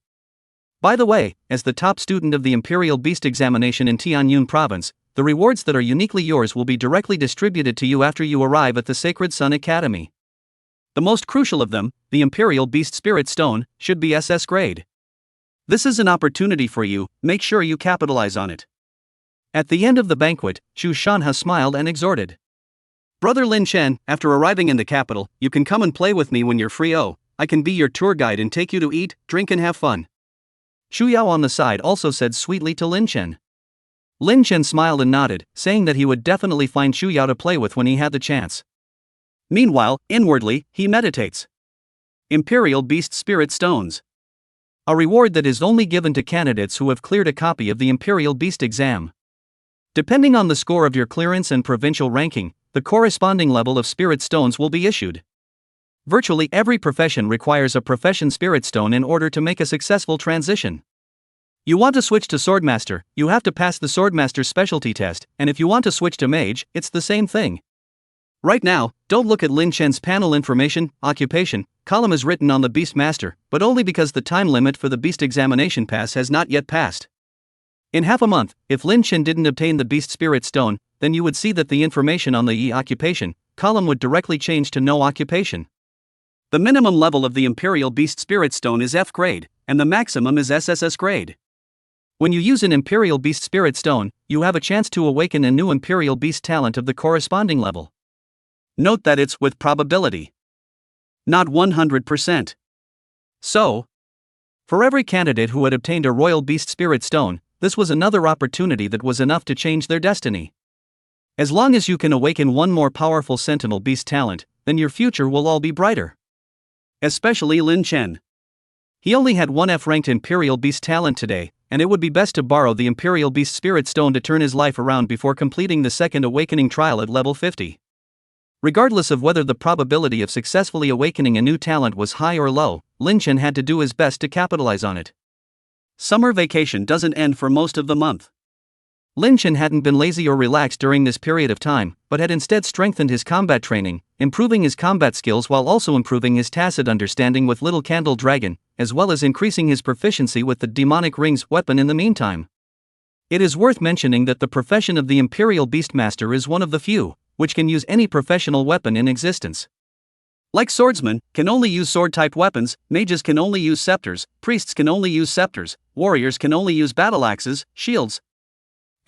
By the way, as the top student of the Imperial Beast examination in Tianyun Province, the rewards that are uniquely yours will be directly distributed to you after you arrive at the Sacred Sun Academy. The most crucial of them, the Imperial Beast Spirit Stone, should be SS grade. This is an opportunity for you, make sure you capitalize on it. At the end of the banquet, Xu Shanhe smiled and exhorted. Brother Lin Chen, after arriving in the capital, you can come and play with me when you're free. I can be your tour guide and take you to eat, drink and have fun. Xu Yao on the side also said sweetly to Lin Chen. Lin Chen smiled and nodded, saying that he would definitely find Xu Yao to play with when he had the chance. Meanwhile, inwardly, he meditates. Imperial Beast Spirit Stones. A reward that is only given to candidates who have cleared a copy of the Imperial Beast exam. Depending on the score of your clearance and provincial ranking, the corresponding level of spirit stones will be issued. Virtually every profession requires a profession spirit stone in order to make a successful transition. You want to switch to Swordmaster, you have to pass the Swordmaster specialty test, and if you want to switch to Mage, it's the same thing. Right now, don't look at Lin Chen's panel information, occupation, column is written on the Beast Master, but only because the time limit for the Beast examination pass has not yet passed. In half a month, if Lin Chen didn't obtain the Beast Spirit Stone, then you would see that the information on the occupation column would directly change to no occupation. The minimum level of the Imperial Beast Spirit Stone is F grade, and the maximum is SSS grade. When you use an Imperial Beast Spirit Stone, you have a chance to awaken a new Imperial Beast talent of the corresponding level. Note that it's with probability, not 100%. So, for every candidate who had obtained a Royal Beast Spirit Stone, this was another opportunity that was enough to change their destiny. As long as you can awaken one more powerful Sentinel Beast talent, then your future will all be brighter. Especially Lin Chen. He only had one F-ranked Imperial Beast talent today, and it would be best to borrow the Imperial Beast Spirit Stone to turn his life around before completing the second awakening trial at level 50. Regardless of whether the probability of successfully awakening a new talent was high or low, Lin Chen had to do his best to capitalize on it. Summer vacation doesn't end for most of the month. Lin Chen hadn't been lazy or relaxed during this period of time, but had instead strengthened his combat training, improving his combat skills while also improving his tacit understanding with Little Candle Dragon, as well as increasing his proficiency with the Demonic Rings weapon in the meantime. It is worth mentioning that the profession of the Imperial Beastmaster is one of the few which can use any professional weapon in existence. Like swordsmen, can only use sword-type weapons, mages can only use scepters, priests can only use scepters, warriors can only use battle axes, shields,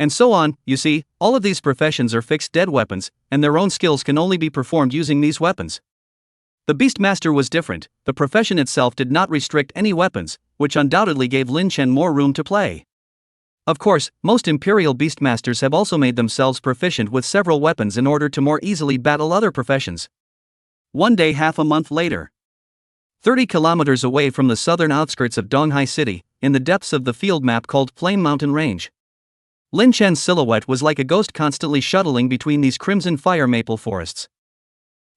and so on. You see, all of these professions are fixed dead weapons, and their own skills can only be performed using these weapons. The Beastmaster was different. The profession itself did not restrict any weapons, which undoubtedly gave Lin Chen more room to play. Of course, most Imperial Beastmasters have also made themselves proficient with several weapons in order to more easily battle other professions. One day half a month later, 30 kilometers away from the southern outskirts of Donghai City, in the depths of the field map called Flame Mountain Range, Lin Chen's silhouette was like a ghost constantly shuttling between these crimson fire maple forests.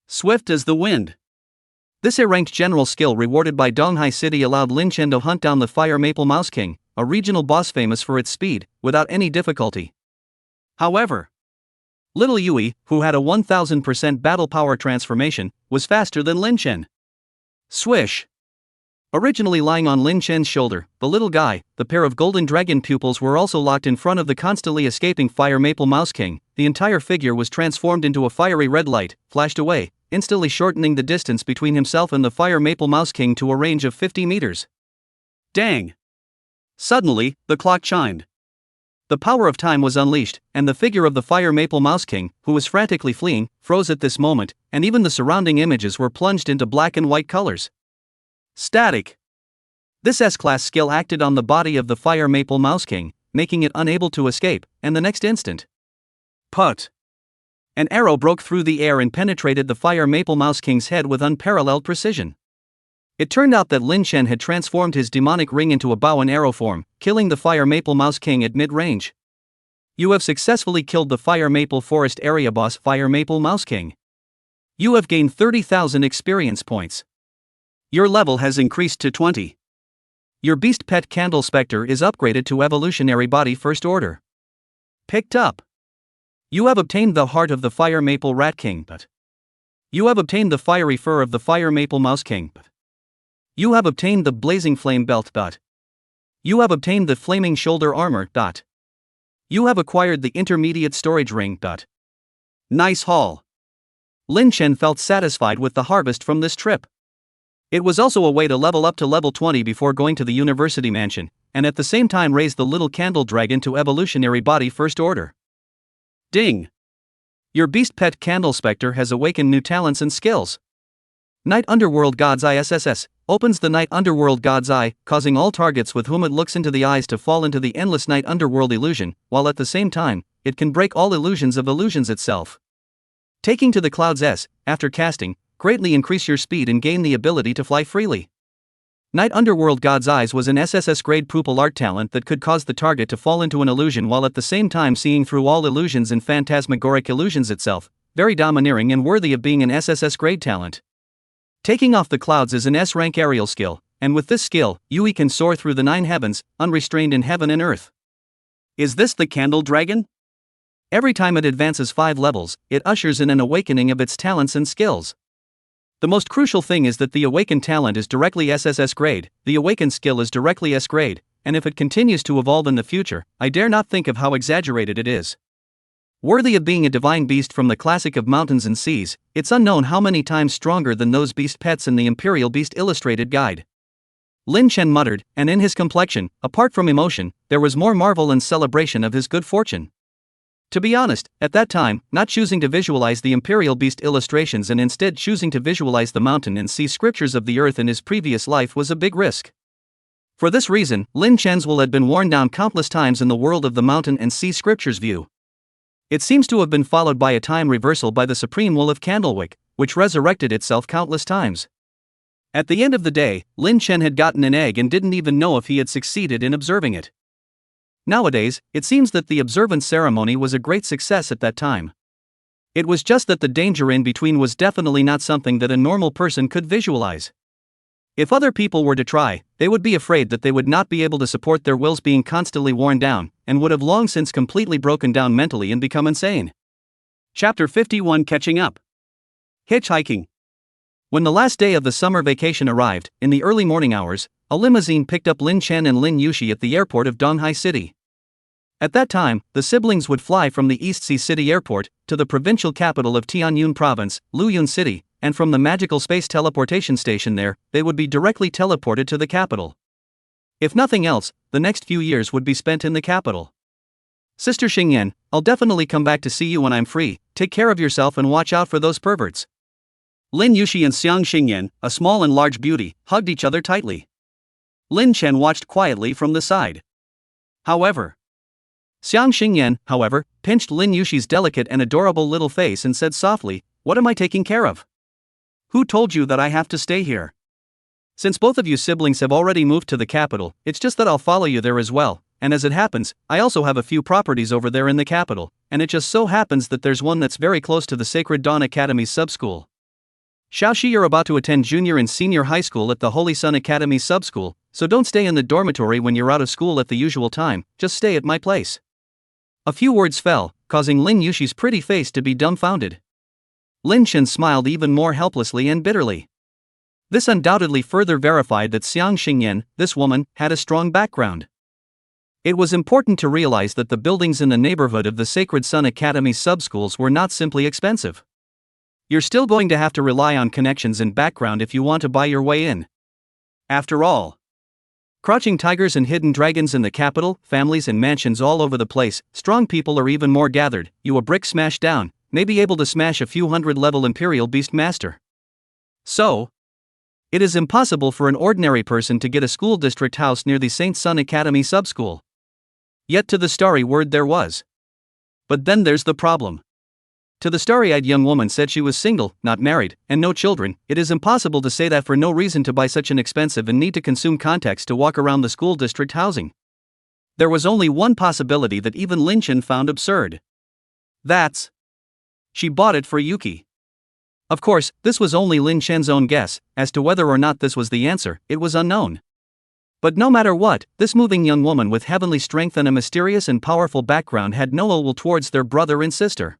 Swift as the wind. This A-ranked general skill rewarded by Donghai City allowed Lin Chen to hunt down the Fire Maple Mouse King, a regional boss famous for its speed, without any difficulty. However, Little Yui, who had a 1000% battle power transformation, was faster than Lin Chen. Swish! Originally lying on Lin Chen's shoulder, the little guy, the pair of golden dragon pupils were also locked in front of the constantly escaping Fire Maple Mouse King. The entire figure was transformed into a fiery red light, flashed away, instantly shortening the distance between himself and the Fire Maple Mouse King to a range of 50 meters. Dang! Suddenly, the clock chimed. The power of time was unleashed, and the figure of the Fire Maple Mouse King, who was frantically fleeing, froze at this moment, and even the surrounding images were plunged into black and white colors. Static. This S-class skill acted on the body of the Fire Maple Mouse King, making it unable to escape, and the next instant, put! An arrow broke through the air and penetrated the Fire Maple Mouse King's head with unparalleled precision. It turned out that Lin Chen had transformed his demonic ring into a bow and arrow form, killing the Fire Maple Mouse King at mid-range. You have successfully killed the Fire Maple Forest area boss Fire Maple Mouse King. You have gained 30,000 experience points. Your level has increased to 20. Your beast pet Candle Spectre is upgraded to Evolutionary Body First Order. Picked up. You have obtained the heart of the Fire Maple Rat King, but you have obtained the fiery fur of the Fire Maple Mouse King, but you have obtained the Blazing Flame Belt, but you have obtained the Flaming Shoulder Armor, but you have acquired the Intermediate Storage Ring, but nice haul. Lin Chen felt satisfied with the harvest from this trip. It was also a way to level up to level 20 before going to the University Mansion, and at the same time raise the Little Candle Dragon to Evolutionary Body First Order. Ding! Your beast pet Candle Spectre has awakened new talents and skills. Night Underworld God's Eye SSS opens the Night Underworld God's Eye, causing all targets with whom it looks into the eyes to fall into the endless Night Underworld illusion, while at the same time, it can break all illusions of illusions itself. Taking to the Clouds S, after casting, greatly increase your speed and gain the ability to fly freely. Night Underworld God's Eyes was an SSS grade pupil art talent that could cause the target to fall into an illusion while at the same time seeing through all illusions and phantasmagoric illusions itself, very domineering and worthy of being an SSS grade talent. Taking off the clouds is an S-rank aerial skill, and with this skill, Yui can soar through the 9 heavens, unrestrained in heaven and earth. Is this the Candle Dragon? Every time it advances 5 levels, it ushers in an awakening of its talents and skills. The most crucial thing is that the awakened talent is directly SSS grade, the awakened skill is directly S grade, and if it continues to evolve in the future, I dare not think of how exaggerated it is. Worthy of being a divine beast from the classic of mountains and seas, it's unknown how many times stronger than those beast pets in the Imperial Beast Illustrated Guide. Lin Chen muttered, and in his complexion, apart from emotion, there was more marvel and celebration of his good fortune. To be honest, at that time, not choosing to visualize the Imperial Beast illustrations and instead choosing to visualize the mountain and sea scriptures of the earth in his previous life was a big risk. For this reason, Lin Chen's will had been worn down countless times in the world of the mountain and sea scriptures view. It seems to have been followed by a time reversal by the supreme will of Candlewick, which resurrected itself countless times. At the end of the day, Lin Chen had gotten an egg and didn't even know if he had succeeded in observing it. Nowadays, it seems that the observance ceremony was a great success at that time. It was just that the danger in between was definitely not something that a normal person could visualize. If other people were to try, they would be afraid that they would not be able to support their wills being constantly worn down, and would have long since completely broken down mentally and become insane. Chapter 51 Catching Up. Hitchhiking. When the last day of the summer vacation arrived, in the early morning hours, a limousine picked up Lin Chen and Lin Yushi at the airport of Donghai City. At that time, the siblings would fly from the East Sea City Airport to the provincial capital of Tianyun Province, Luyun City, and from the magical space teleportation station there, they would be directly teleported to the capital. If nothing else, the next few years would be spent in the capital. Sister Xingyan, I'll definitely come back to see you when I'm free. Take care of yourself and watch out for those perverts. Lin Yushi and Xiang Xingyan, a small and large beauty, hugged each other tightly. Lin Chen watched quietly from the side. However, Xiang Xingyan, pinched Lin Yushi's delicate and adorable little face and said softly, "What am I taking care of? Who told you that I have to stay here? Since both of you siblings have already moved to the capital, it's just that I'll follow you there as well, and as it happens, I also have a few properties over there in the capital, and it just so happens that there's one that's very close to the Sacred Dawn Academy's sub-school. Xiaoxi, you're about to attend junior and senior high school at the Holy Sun Academy sub-school, so don't stay in the dormitory when you're out of school at the usual time, just stay at my place." A few words fell, causing Lin Yushi's pretty face to be dumbfounded. Lin Chen smiled even more helplessly and bitterly. This undoubtedly further verified that Xiang Xingyan, this woman, had a strong background. It was important to realize that the buildings in the neighborhood of the Sacred Sun Academy sub-schools were not simply expensive. You're still going to have to rely on connections and background if you want to buy your way in. After all, crouching tigers and hidden dragons in the capital, families and mansions all over the place, strong people are even more gathered, you a brick smash down, may be able to smash a few hundred-level Imperial Beast Master. So, it is impossible for an ordinary person to get a school district house near the Saint Sun Academy sub-school. Yet to the starry word there was. But then there's the problem. To the starry-eyed young woman said she was single, not married, and no children, it is impossible to say that for no reason to buy such an expensive and need-to-consume context to walk around the school district housing. There was only one possibility that even Lin Chen found absurd. That's, she bought it for Yuki. Of course, this was only Lin Chen's own guess, as to whether or not this was the answer, it was unknown. But no matter what, this moving young woman with heavenly strength and a mysterious and powerful background had no ill will towards their brother and sister.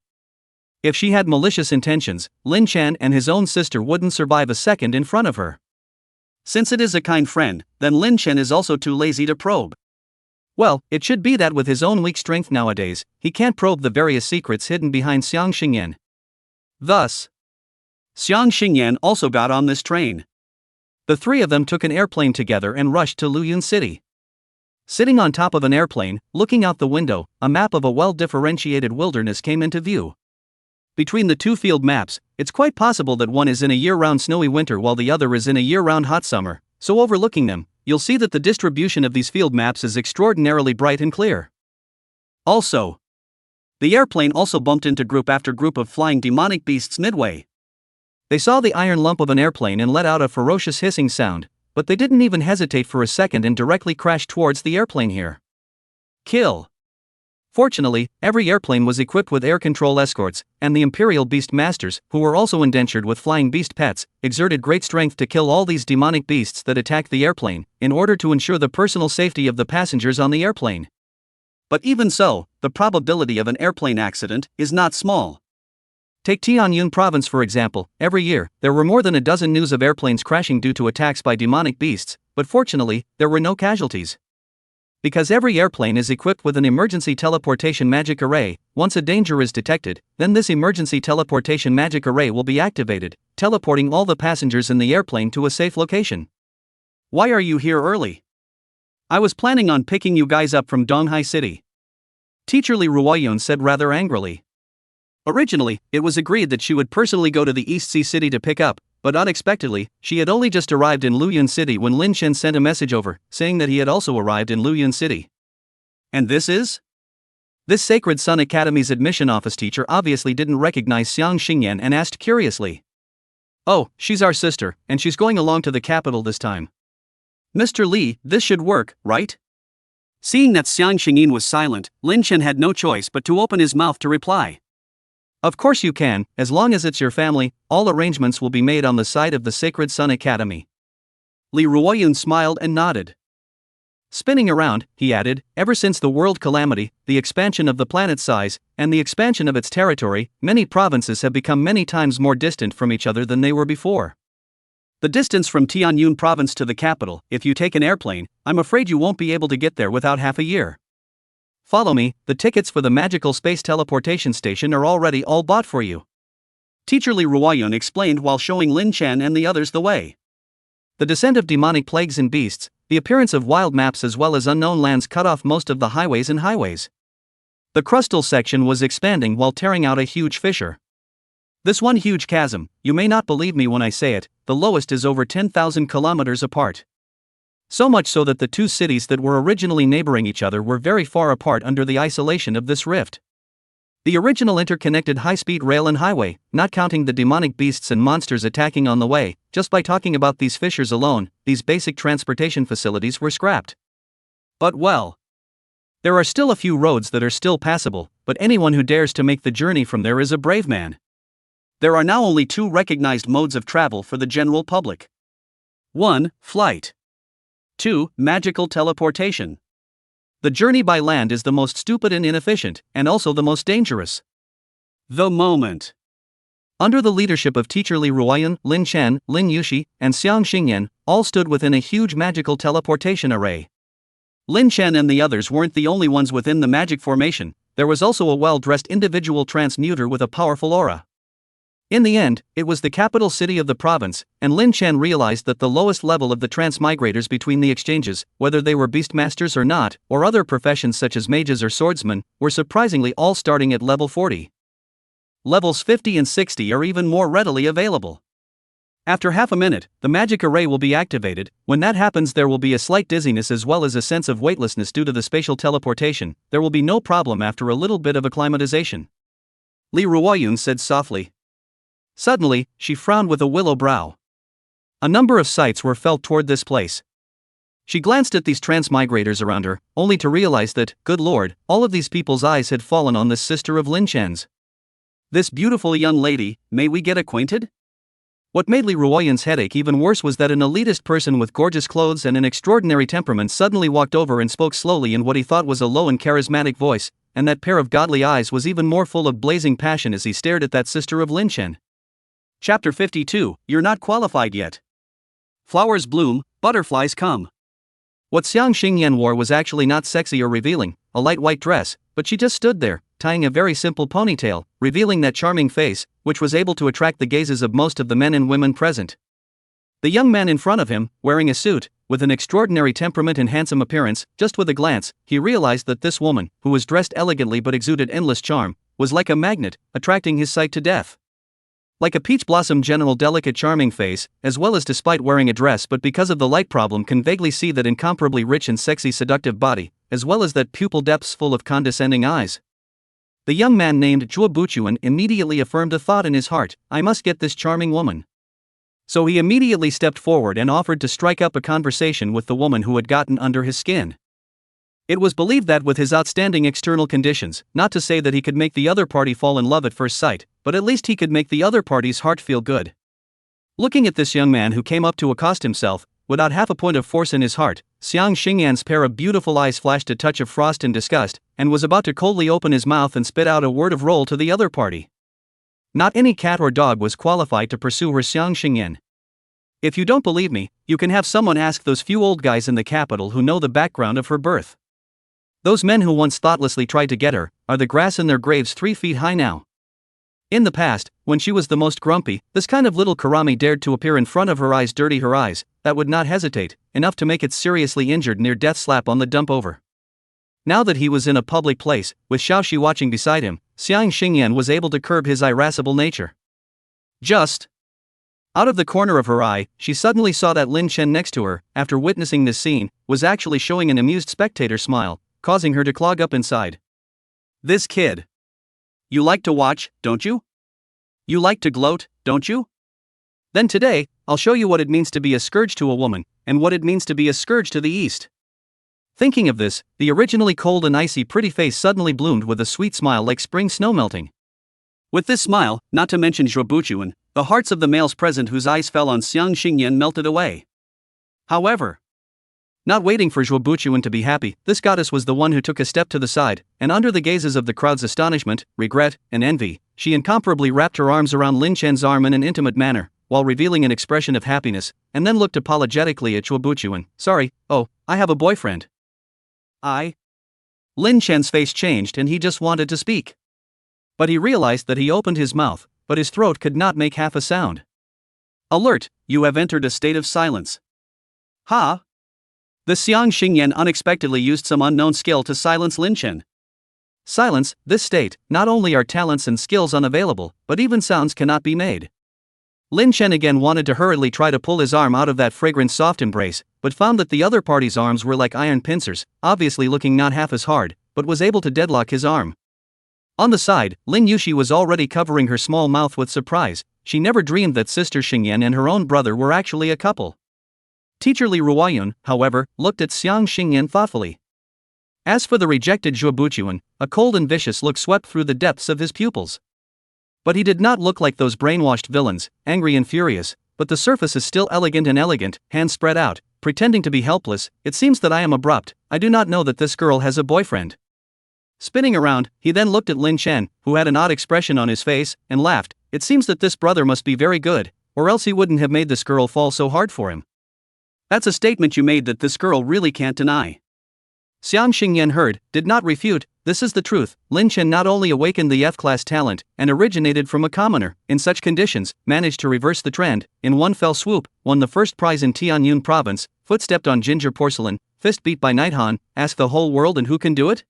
If she had malicious intentions, Lin Chen and his own sister wouldn't survive a second in front of her. Since it is a kind friend, then Lin Chen is also too lazy to probe. Well, it should be that with his own weak strength nowadays, he can't probe the various secrets hidden behind Xiang Xingyan. Thus, Xiang Xingyan also got on this train. The three of them took an airplane together and rushed to Luyun City. Sitting on top of an airplane, looking out the window, a map of a well-differentiated wilderness came into view. Between the two field maps, it's quite possible that one is in a year-round snowy winter while the other is in a year-round hot summer, so overlooking them, you'll see that the distribution of these field maps is extraordinarily bright and clear. Also, the airplane also bumped into group after group of flying demonic beasts midway. They saw the iron lump of an airplane and let out a ferocious hissing sound, but they didn't even hesitate for a second and directly crashed towards the airplane here. Kill. Fortunately, every airplane was equipped with air control escorts, and the Imperial Beast Masters, who were also indentured with flying beast pets, exerted great strength to kill all these demonic beasts that attacked the airplane, in order to ensure the personal safety of the passengers on the airplane. But even so, the probability of an airplane accident is not small. Take Tianyun Province for example, every year, there were more than a dozen news of airplanes crashing due to attacks by demonic beasts, but fortunately, there were no casualties. Because every airplane is equipped with an emergency teleportation magic array. Once a danger is detected, then this emergency teleportation magic array will be activated, teleporting all the passengers in the airplane to a safe location. Why are you here early? I was planning on picking you guys up from Donghai City. Teacher Li Ruoyun said rather angrily. Originally, it was agreed that she would personally go to the East Sea City to pick up, but unexpectedly, she had only just arrived in Luyun City when Lin Chen sent a message over, saying that he had also arrived in Luyun City. And this is? This Sacred Sun Academy's admission office teacher obviously didn't recognize Xiang Xingyan and asked curiously. Oh, she's our sister, and she's going along to the capital this time. Mr. Li, this should work, right? Seeing that Xiang Xingyan was silent, Lin Chen had no choice but to open his mouth to reply. Of course you can, as long as it's your family, all arrangements will be made on the side of the Sacred Sun Academy. Li Ruoyun smiled and nodded. Spinning around, he added, ever since the world calamity, the expansion of the planet's size, and the expansion of its territory, many provinces have become many times more distant from each other than they were before. The distance from Tianyun province to the capital, if you take an airplane, I'm afraid you won't be able to get there without half a year. Follow me, the tickets for the magical space teleportation station are already all bought for you. Teacher Li Ruoyun explained while showing Lin Chen and the others the way. The descent of demonic plagues and beasts, the appearance of wild maps as well as unknown lands cut off most of the highways and highways. The crustal section was expanding while tearing out a huge fissure. This one huge chasm, you may not believe me when I say it, the lowest is over 10,000 kilometers apart. So much so that the two cities that were originally neighboring each other were very far apart under the isolation of this rift. The original interconnected high-speed rail and highway, not counting the demonic beasts and monsters attacking on the way, just by talking about these fissures alone, these basic transportation facilities were scrapped. But well, there are still a few roads that are still passable, but anyone who dares to make the journey from there is a brave man. There are now only two recognized modes of travel for the general public. 1. Flight. 2. Magical teleportation. The journey by land is the most stupid and inefficient, and also the most dangerous. The moment. Under the leadership of Teacher Li Ruoyun, Lin Chen, Lin Yushi, and Xiang Xingyan, all stood within a huge magical teleportation array. Lin Chen and the others weren't the only ones within the magic formation, there was also a well-dressed individual transmuter with a powerful aura. In the end, it was the capital city of the province, and Lin Chen realized that the lowest level of the transmigrators between the exchanges, whether they were beastmasters or not, or other professions such as mages or swordsmen, were surprisingly all starting at level 40. Levels 50 and 60 are even more readily available. After half a minute, the magic array will be activated. When that happens, there will be a slight dizziness as well as a sense of weightlessness due to the spatial teleportation. There will be no problem after a little bit of acclimatization. Li Ruoyun said softly. Suddenly, she frowned with a willow brow. A number of sights were felt toward this place. She glanced at these transmigrators around her, only to realize that, good lord, all of these people's eyes had fallen on this sister of Lin Chen's. This beautiful young lady, may we get acquainted? What made Li Ruoyun's headache even worse was that an elitist person with gorgeous clothes and an extraordinary temperament suddenly walked over and spoke slowly in what he thought was a low and charismatic voice, and that pair of godly eyes was even more full of blazing passion as he stared at that sister of Lin Chen. Chapter 52, You're not qualified yet. Flowers bloom, butterflies come. What Xiang Xingyan wore was actually not sexy or revealing, a light white dress, but she just stood there, tying a very simple ponytail, revealing that charming face, which was able to attract the gazes of most of the men and women present. The young man in front of him, wearing a suit, with an extraordinary temperament and handsome appearance, just with a glance, he realized that this woman, who was dressed elegantly but exuded endless charm, was like a magnet, attracting his sight to death. Like a peach blossom general delicate charming face, as well as despite wearing a dress but because of the light problem can vaguely see that incomparably rich and sexy seductive body, as well as that pupil depths full of condescending eyes. The young man named Zhuo Buchuan immediately affirmed a thought in his heart, I must get this charming woman. So he immediately stepped forward and offered to strike up a conversation with the woman who had gotten under his skin. It was believed that with his outstanding external conditions, not to say that he could make the other party fall in love at first sight, but at least he could make the other party's heart feel good. Looking at this young man who came up to accost himself, without half a point of force in his heart, Xiang Xingyan's pair of beautiful eyes flashed a touch of frost and disgust, and was about to coldly open his mouth and spit out a word of roll to the other party. Not any cat or dog was qualified to pursue her Xiang Xingyan. If you don't believe me, you can have someone ask those few old guys in the capital who know the background of her birth. Those men who once thoughtlessly tried to get her, are the grass in their graves 3 feet high now. In the past, when she was the most grumpy, this kind of little Karami dared to appear in front of her eyes, dirty her eyes, that would not hesitate, enough to make it seriously injured near death slap on the dump over. Now that he was in a public place, with Xiaoxi watching beside him, Xiang Xingyan was able to curb his irascible nature. Just out of the corner of her eye, she suddenly saw that Lin Chen next to her, after witnessing this scene, was actually showing an amused spectator smile, causing her to clog up inside. This kid. You like to watch, don't you? You like to gloat, don't you? Then today, I'll show you what it means to be a scourge to a woman, and what it means to be a scourge to the East. Thinking of this, the originally cold and icy pretty face suddenly bloomed with a sweet smile like spring snow melting. With this smile, not to mention Zhuo Buchuan, the hearts of the males present whose eyes fell on Xiang Xingyan melted away. However, not waiting for Zhuo Buchuan to be happy, this goddess was the one who took a step to the side, and under the gazes of the crowd's astonishment, regret, and envy, she incomparably wrapped her arms around Lin Chen's arm in an intimate manner, while revealing an expression of happiness, and then looked apologetically at Zhuo Buchuan. Sorry, I have a boyfriend. Lin Chen's face changed and he just wanted to speak. But he realized that he opened his mouth, but his throat could not make half a sound. Alert, you have entered a state of silence. Ha! The Xiang Xingyan unexpectedly used some unknown skill to silence Lin Chen. Silence, this state, not only are talents and skills unavailable, but even sounds cannot be made. Lin Chen again wanted to hurriedly try to pull his arm out of that fragrant soft embrace, but found that the other party's arms were like iron pincers, obviously looking not half as hard, but was able to deadlock his arm. On the side, Lin Yuxi was already covering her small mouth with surprise. She never dreamed that Sister Xingyan and her own brother were actually a couple. Teacher Li Ruoyun, however, looked at Xiang Xingyan thoughtfully. As for the rejected Zhuo Buchuan, a cold and vicious look swept through the depths of his pupils. But he did not look like those brainwashed villains, angry and furious, but the surface is still elegant and elegant, hands spread out, pretending to be helpless. It seems that I am abrupt, I do not know that this girl has a boyfriend. Spinning around, he then looked at Lin Chen, who had an odd expression on his face, and laughed. It seems that this brother must be very good, or else he wouldn't have made this girl fall so hard for him. That's a statement you made that this girl really can't deny. Xiang Xingyan heard, did not refute. This is the truth. Lin Chen not only awakened the F-class talent, and originated from a commoner, in such conditions, managed to reverse the trend, in one fell swoop, won the first prize in Tianyun province, footstepped on ginger porcelain, fist beat by Night Han, ask the whole world and who can do it?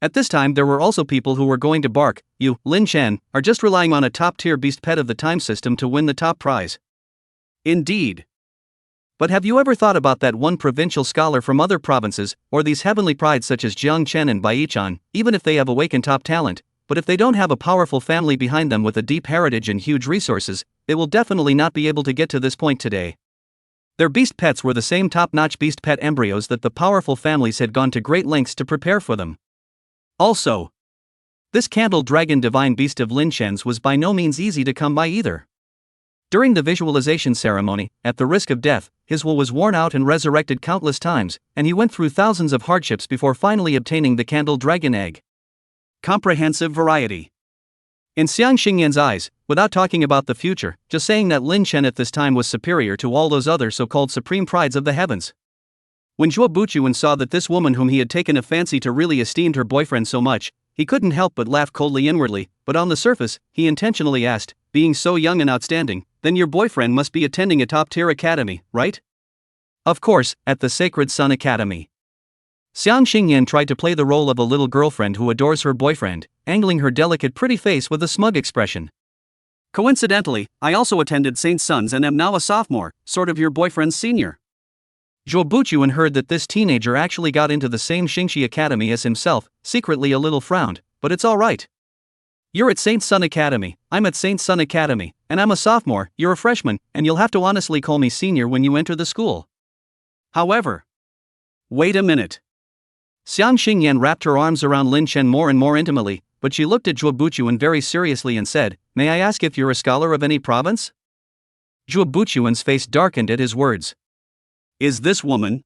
At this time there were also people who were going to bark, you, Lin Chen, are just relying on a top-tier beast pet of the time system to win the top prize. Indeed. But have you ever thought about that one provincial scholar from other provinces, or these heavenly prides such as Jiang Chen and Bai Chan, even if they have awakened top talent, but if they don't have a powerful family behind them with a deep heritage and huge resources, they will definitely not be able to get to this point today. Their beast pets were the same top-notch beast pet embryos that the powerful families had gone to great lengths to prepare for them. Also, this candle dragon divine beast of Lin Chen's was by no means easy to come by either. During the visualization ceremony, at the risk of death, his will was worn out and resurrected countless times, and he went through thousands of hardships before finally obtaining the candle dragon egg. Comprehensive variety. In Xiang Xingyan's eyes, without talking about the future, just saying that Lin Chen at this time was superior to all those other so-called supreme prides of the heavens. When Zhuo Buchuan saw that this woman whom he had taken a fancy to really esteemed her boyfriend so much, he couldn't help but laugh coldly inwardly, but on the surface, he intentionally asked, being so young and outstanding, then your boyfriend must be attending a top-tier academy, right? Of course, at the Sacred Sun Academy. Xiang Xingyan tried to play the role of a little girlfriend who adores her boyfriend, angling her delicate pretty face with a smug expression. Coincidentally, I also attended St. Sun's and am now a sophomore, sort of your boyfriend's senior. Zhuo Buchuan heard that this teenager actually got into the same Xingxi Academy as himself, secretly a little frowned, but it's alright. You're at St. Sun Academy, I'm at St. Sun Academy, and I'm a sophomore, you're a freshman, and you'll have to honestly call me senior when you enter the school. However, wait a minute. Xiang Xingyan wrapped her arms around Lin Chen more and more intimately, but she looked at Zhuo Buchuan very seriously and said, may I ask if you're a scholar of any province? Zhuo Buchuan's face darkened at his words. Is this woman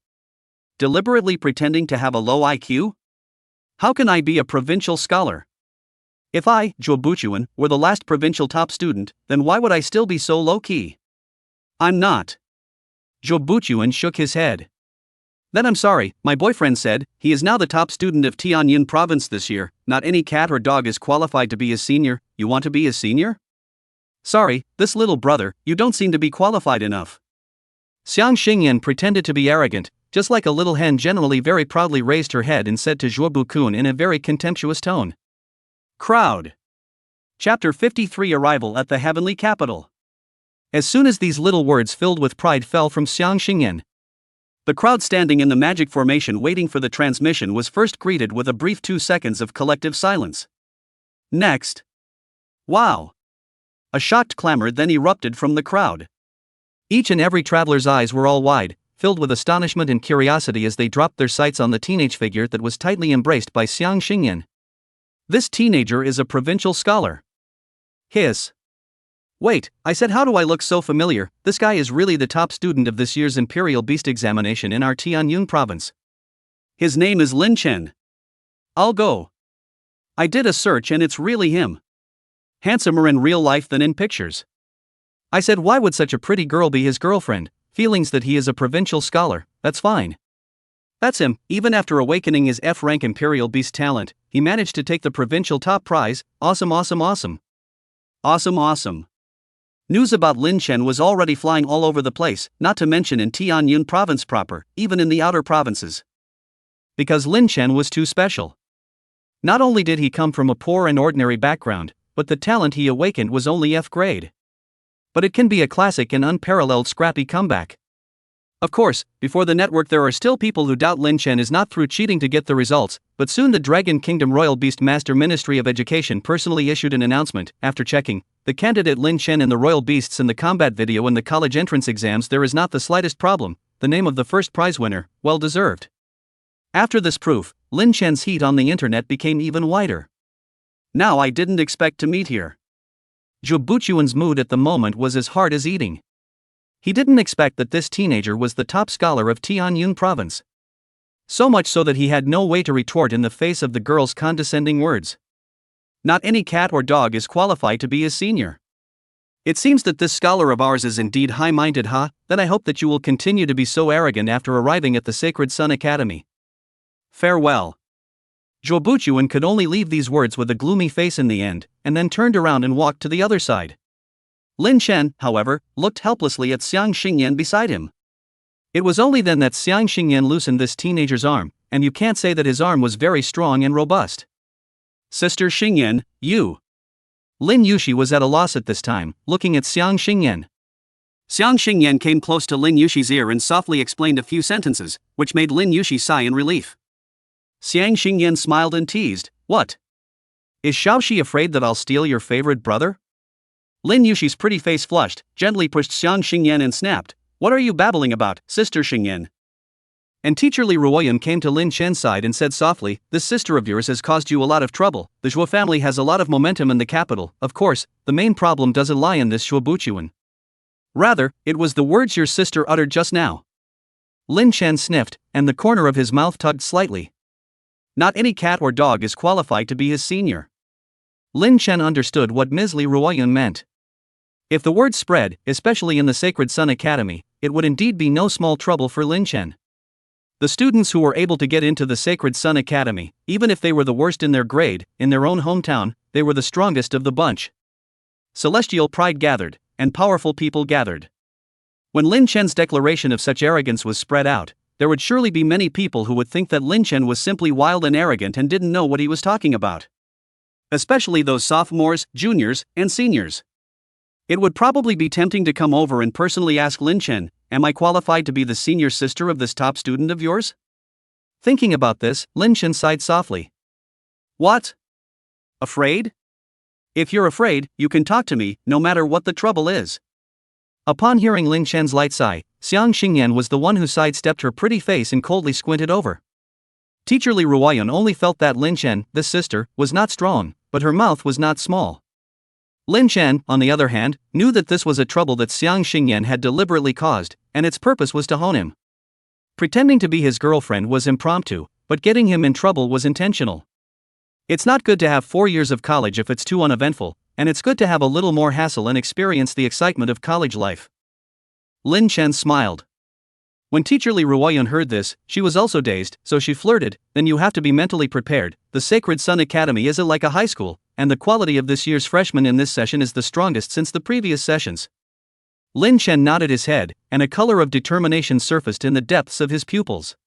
deliberately pretending to have a low IQ? How can I be a provincial scholar? If I, Zhuo Buchuan, were the last provincial top student, then why would I still be so low-key? I'm not. Zhuo Buchuan shook his head. Then I'm sorry, my boyfriend said, he is now the top student of Tianyun province this year, not any cat or dog is qualified to be his senior, you want to be his senior? Sorry, this little brother, you don't seem to be qualified enough. Xiang Xingyan pretended to be arrogant, just like a little hen generally very proudly raised her head and said to Zhuobu-kun in a very contemptuous tone. Crowd. Chapter 53 Arrival at the Heavenly Capital. As soon as these little words filled with pride fell from Xiang Xingyan, the crowd standing in the magic formation waiting for the transmission was first greeted with a brief 2 seconds of collective silence. Next. Wow! A shocked clamor then erupted from the crowd. Each and every traveler's eyes were all wide, filled with astonishment and curiosity as they dropped their sights on the teenage figure that was tightly embraced by Xiang Xingyan. This teenager is a provincial scholar. Hiss. Wait, I said how do I look so familiar, this guy is really the top student of this year's Imperial Beast examination in our Tianyun province. His name is Lin Chen. I'll go. I did a search and it's really him. Handsomer in real life than in pictures. I said why would such a pretty girl be his girlfriend, feelings that he is a provincial scholar, that's fine. That's him, even after awakening his F-rank Imperial Beast talent, he managed to take the provincial top prize, awesome awesome awesome. Awesome awesome. News about Lin Chen was already flying all over the place, not to mention in Tianyun province proper, even in the outer provinces. Because Lin Chen was too special. Not only did he come from a poor and ordinary background, but the talent he awakened was only F grade. But it can be a classic and unparalleled scrappy comeback. Of course, before the network there are still people who doubt Lin Chen is not through cheating to get the results, but soon the Dragon Kingdom Royal Beast Master Ministry of Education personally issued an announcement. After checking the candidate Lin Chen in the Royal Beasts in the combat video and the college entrance exams, there is not the slightest problem, the name of the first prize winner, well deserved. After this proof, Lin Chen's heat on the internet became even wider. Now I didn't expect to meet here. Zhuobuchuan's mood at the moment was as hard as eating. He didn't expect that this teenager was the top scholar of Tianyun province. So much so that he had no way to retort in the face of the girl's condescending words. Not any cat or dog is qualified to be his senior. It seems that this scholar of ours is indeed high-minded, huh? Then I hope that you will continue to be so arrogant after arriving at the Sacred Sun Academy. Farewell. Zhuobuchuan could only leave these words with a gloomy face in the end, and then turned around and walked to the other side. Lin Chen, however, looked helplessly at Xiang Xingyan beside him. It was only then that Xiang Xingyan loosened this teenager's arm, and you can't say that his arm was very strong and robust. Sister Xingyan, you. Lin Yushi was at a loss at this time, looking at Xiang Xingyan. Xiang Xingyan came close to Lin Yushi's ear and softly explained a few sentences, which made Lin Yushi sigh in relief. Xiang Xingyan smiled and teased, what? Is Shaoxi afraid that I'll steal your favorite brother? Lin Yushi's pretty face flushed, gently pushed Xiang Xingyan and snapped, what are you babbling about, Sister Xingyan? And teacher Li Ruoyan came to Lin Chen's side and said softly, this sister of yours has caused you a lot of trouble, the Zhuo family has a lot of momentum in the capital, of course, the main problem doesn't lie in this Zhuobuchuan. Rather, it was the words your sister uttered just now. Lin Chen sniffed, and the corner of his mouth tugged slightly. Not any cat or dog is qualified to be his senior. Lin Chen understood what Ms. Li Ruoyan meant. If the word spread, especially in the Sacred Sun Academy, it would indeed be no small trouble for Lin Chen. The students who were able to get into the Sacred Sun Academy, even if they were the worst in their grade, in their own hometown, they were the strongest of the bunch. Celestial pride gathered, and powerful people gathered. When Lin Chen's declaration of such arrogance was spread out, there would surely be many people who would think that Lin Chen was simply wild and arrogant and didn't know what he was talking about. Especially those sophomores, juniors, and seniors. It would probably be tempting to come over and personally ask Lin Chen, am I qualified to be the senior sister of this top student of yours? Thinking about this, Lin Chen sighed softly. What? Afraid? If you're afraid, you can talk to me, no matter what the trouble is. Upon hearing Lin Chen's light sigh, Xiang Xingyan was the one who sidestepped her pretty face and coldly squinted over. Teacher Li Ruoyan only felt that Lin Chen, this sister, was not strong, but her mouth was not small. Lin Chen, on the other hand, knew that this was a trouble that Xiang Xingyan had deliberately caused, and its purpose was to hone him. Pretending to be his girlfriend was impromptu, but getting him in trouble was intentional. It's not good to have 4 years of college if it's too uneventful, and it's good to have a little more hassle and experience the excitement of college life. Lin Chen smiled. When teacher Li Ruoyun heard this, she was also dazed, so she flirted, "Then you have to be mentally prepared. The Sacred Sun Academy is like a high school, and the quality of this year's freshmen in this session is the strongest since the previous sessions." Lin Chen nodded his head, and a color of determination surfaced in the depths of his pupils.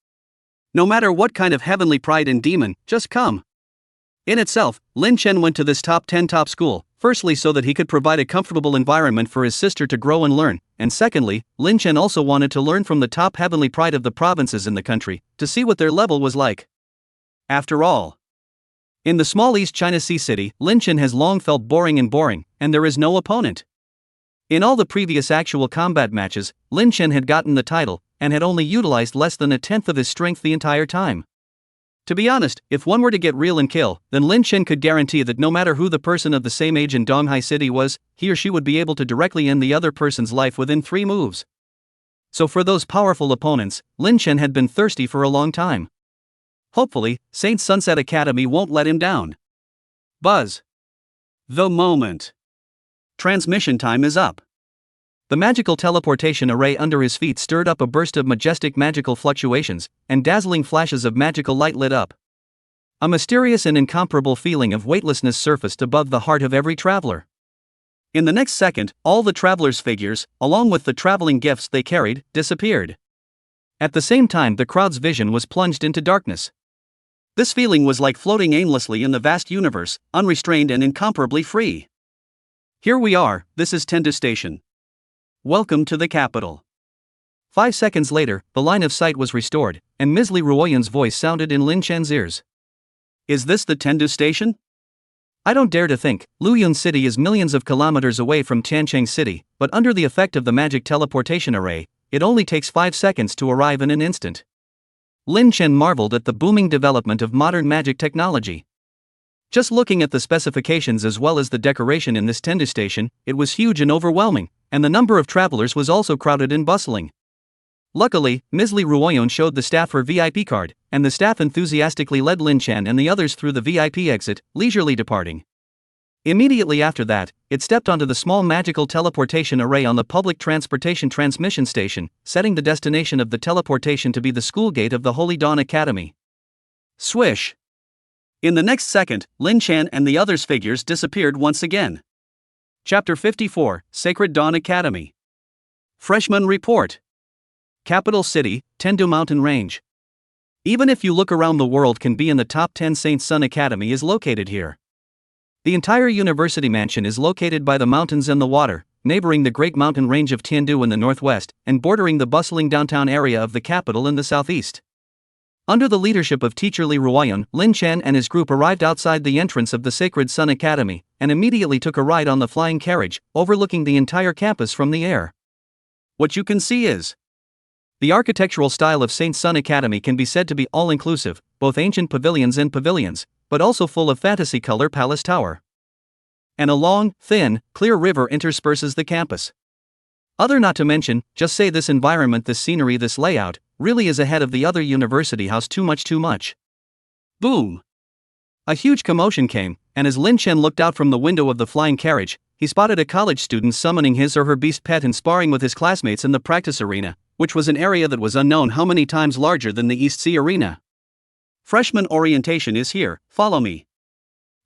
No matter what kind of heavenly pride and demon, just come. In itself, Lin Chen went to this top 10 top school, firstly so that he could provide a comfortable environment for his sister to grow and learn, and secondly, Lin Chen also wanted to learn from the top heavenly pride of the provinces in the country, to see what their level was like. After all, in the small East China Sea city, Lin Chen has long felt boring, and there is no opponent. In all the previous actual combat matches, Lin Chen had gotten the title, and had only utilized less than a tenth of his strength the entire time. To be honest, if one were to get real and kill, then Lin Chen could guarantee that no matter who the person of the same age in Donghai City was, he or she would be able to directly end the other person's life within 3 moves. So for those powerful opponents, Lin Chen had been thirsty for a long time. Hopefully, Saint Sunset Academy won't let him down. Buzz. The moment. Transmission time is up. The magical teleportation array under his feet stirred up a burst of majestic magical fluctuations, and dazzling flashes of magical light lit up. A mysterious and incomparable feeling of weightlessness surfaced above the heart of every traveler. In the next second, all the travelers' figures, along with the traveling gifts they carried, disappeared. At the same time, the crowd's vision was plunged into darkness. This feeling was like floating aimlessly in the vast universe, unrestrained and incomparably free. Here we are, this is Tendu Station. Welcome to the capital. 5 seconds later, the line of sight was restored, and Ms. Li Ruoyun's voice sounded in Lin Chen's ears. Is this the Tendu Station? I don't dare to think. Luyun City is millions of kilometers away from Tiancheng City, but under the effect of the magic teleportation array, it only takes 5 seconds to arrive in an instant. Lin Chen marveled at the booming development of modern magic technology. Just looking at the specifications as well as the decoration in this Tendu Station, it was huge and overwhelming, and the number of travelers was also crowded and bustling. Luckily, Ms. Li Ruoyun showed the staff her VIP card, and the staff enthusiastically led Lin Chen and the others through the VIP exit, leisurely departing. Immediately after that, it stepped onto the small magical teleportation array on the public transportation transmission station, setting the destination of the teleportation to be the school gate of the Holy Dawn Academy. Swish! In the next second, Lin Chen and the others' figures disappeared once again. Chapter 54, Sacred Dawn Academy. Freshman Report. Capital City, Tendu Mountain Range. Even if you look around the world can be in the top 10, Saint Sun Academy is located here. The entire university mansion is located by the mountains and the water, neighboring the great mountain range of Tiandu in the northwest, and bordering the bustling downtown area of the capital in the southeast. Under the leadership of teacher Li Ruoyun, Lin Chen and his group arrived outside the entrance of the Sacred Sun Academy, and immediately took a ride on the flying carriage, overlooking the entire campus from the air. What you can see is the architectural style of Saint Sun Academy can be said to be all-inclusive, both ancient pavilions and pavilions, but also full of fantasy color palace tower. And a long, thin, clear river intersperses the campus. Other not to mention, just say this environment, this scenery, this layout, really is ahead of the other university house too much. Boom! A huge commotion came, and as Lin Chen looked out from the window of the flying carriage, he spotted a college student summoning his or her beast pet and sparring with his classmates in the practice arena, which was an area that was unknown how many times larger than the East Sea Arena. Freshman orientation is here, follow me.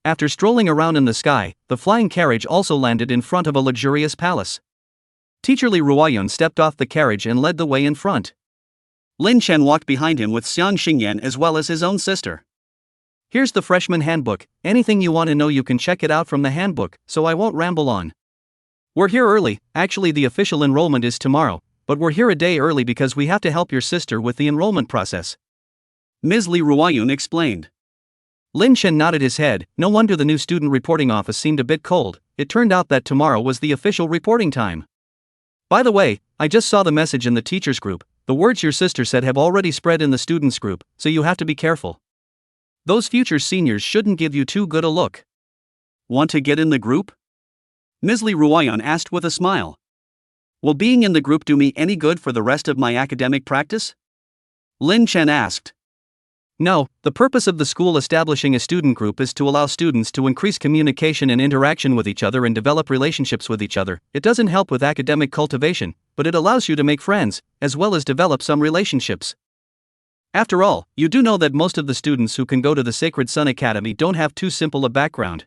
After strolling around in the sky, the flying carriage also landed in front of a luxurious palace. Teacher Li Ruoyun stepped off the carriage and led the way in front. Lin Chen walked behind him with Xiang Xingyan as well as his own sister. Here's the freshman handbook, anything you want to know you can check it out from the handbook, so I won't ramble on. We're here early, actually the official enrollment is tomorrow, but we're here a day early because we have to help your sister with the enrollment process. Ms. Li Ruoyun explained. Lin Chen nodded his head, no wonder the new student reporting office seemed a bit cold, it turned out that tomorrow was the official reporting time. By the way, I just saw the message in the teachers group, the words your sister said have already spread in the students group, so you have to be careful. Those future seniors shouldn't give you too good a look. Want to get in the group? Ms. Li Ruoyun asked with a smile. Will being in the group do me any good for the rest of my academic practice? Lin Chen asked. No, the purpose of the school establishing a student group is to allow students to increase communication and interaction with each other and develop relationships with each other. It doesn't help with academic cultivation, but it allows you to make friends, as well as develop some relationships. After all, you do know that most of the students who can go to the Sacred Sun Academy don't have too simple a background.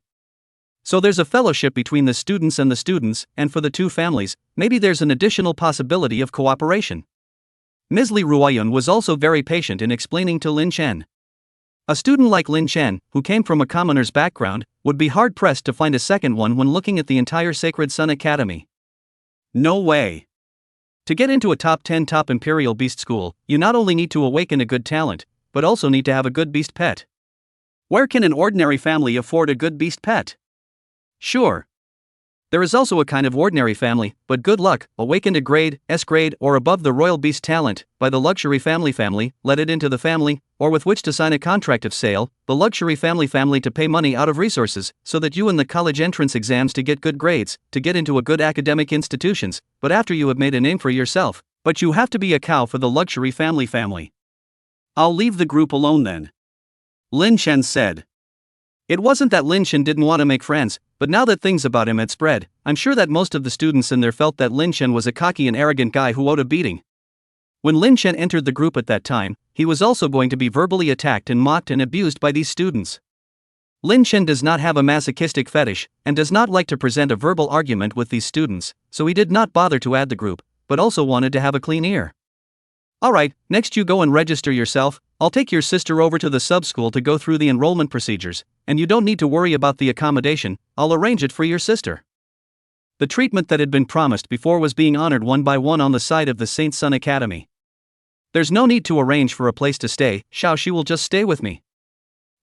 So there's a fellowship between the students, and for the two families, maybe there's an additional possibility of cooperation. Ms. Li Ruoyun was also very patient in explaining to Lin Chen. A student like Lin Chen, who came from a commoner's background, would be hard-pressed to find a second one when looking at the entire Sacred Sun Academy. No way. To get into a top 10 top Imperial Beast school, you not only need to awaken a good talent, but also need to have a good beast pet. Where can an ordinary family afford a good beast pet? Sure. There is also a kind of ordinary family, but good luck, awakened a grade, S grade, or above the royal beast talent, by the luxury family, let it into the family, or with which to sign a contract of sale, the luxury family to pay money out of resources, so that you in the college entrance exams to get good grades, to get into a good academic institutions, but after you have made a name for yourself, but you have to be a cow for the luxury family. I'll leave the group alone then. Lin Chen said. It wasn't that Lin Chen didn't want to make friends, but now that things about him had spread, I'm sure that most of the students in there felt that Lin Chen was a cocky and arrogant guy who owed a beating. When Lin Chen entered the group at that time, he was also going to be verbally attacked and mocked and abused by these students. Lin Chen does not have a masochistic fetish, and does not like to present a verbal argument with these students, so he did not bother to add the group, but also wanted to have a clean ear. Alright, next you go and register yourself. I'll take your sister over to the sub-school to go through the enrollment procedures, and you don't need to worry about the accommodation, I'll arrange it for your sister. The treatment that had been promised before was being honored one by one on the side of the Saint Sun Academy. There's no need to arrange for a place to stay, Xiaoxi will just stay with me.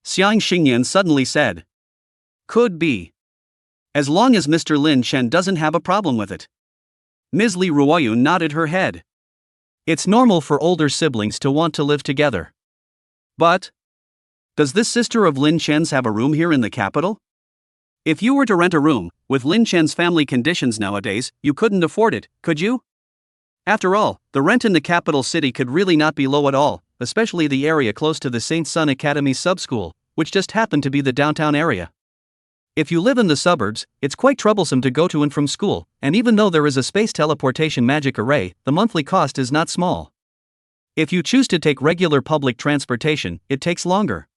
Xiang Xingyan suddenly said. Could be. As long as Mr. Lin Chen doesn't have a problem with it. Ms. Li Ruoyun nodded her head. It's normal for older siblings to want to live together. But does this sister of Lin Chen's have a room here in the capital? If you were to rent a room, with Lin Chen's family conditions nowadays, you couldn't afford it, could you? After all, the rent in the capital city could really not be low at all, especially the area close to the Saint Sun Academy sub-school, which just happened to be the downtown area. If you live in the suburbs, it's quite troublesome to go to and from school, and even though there is a space teleportation magic array, the monthly cost is not small. If you choose to take regular public transportation, it takes longer.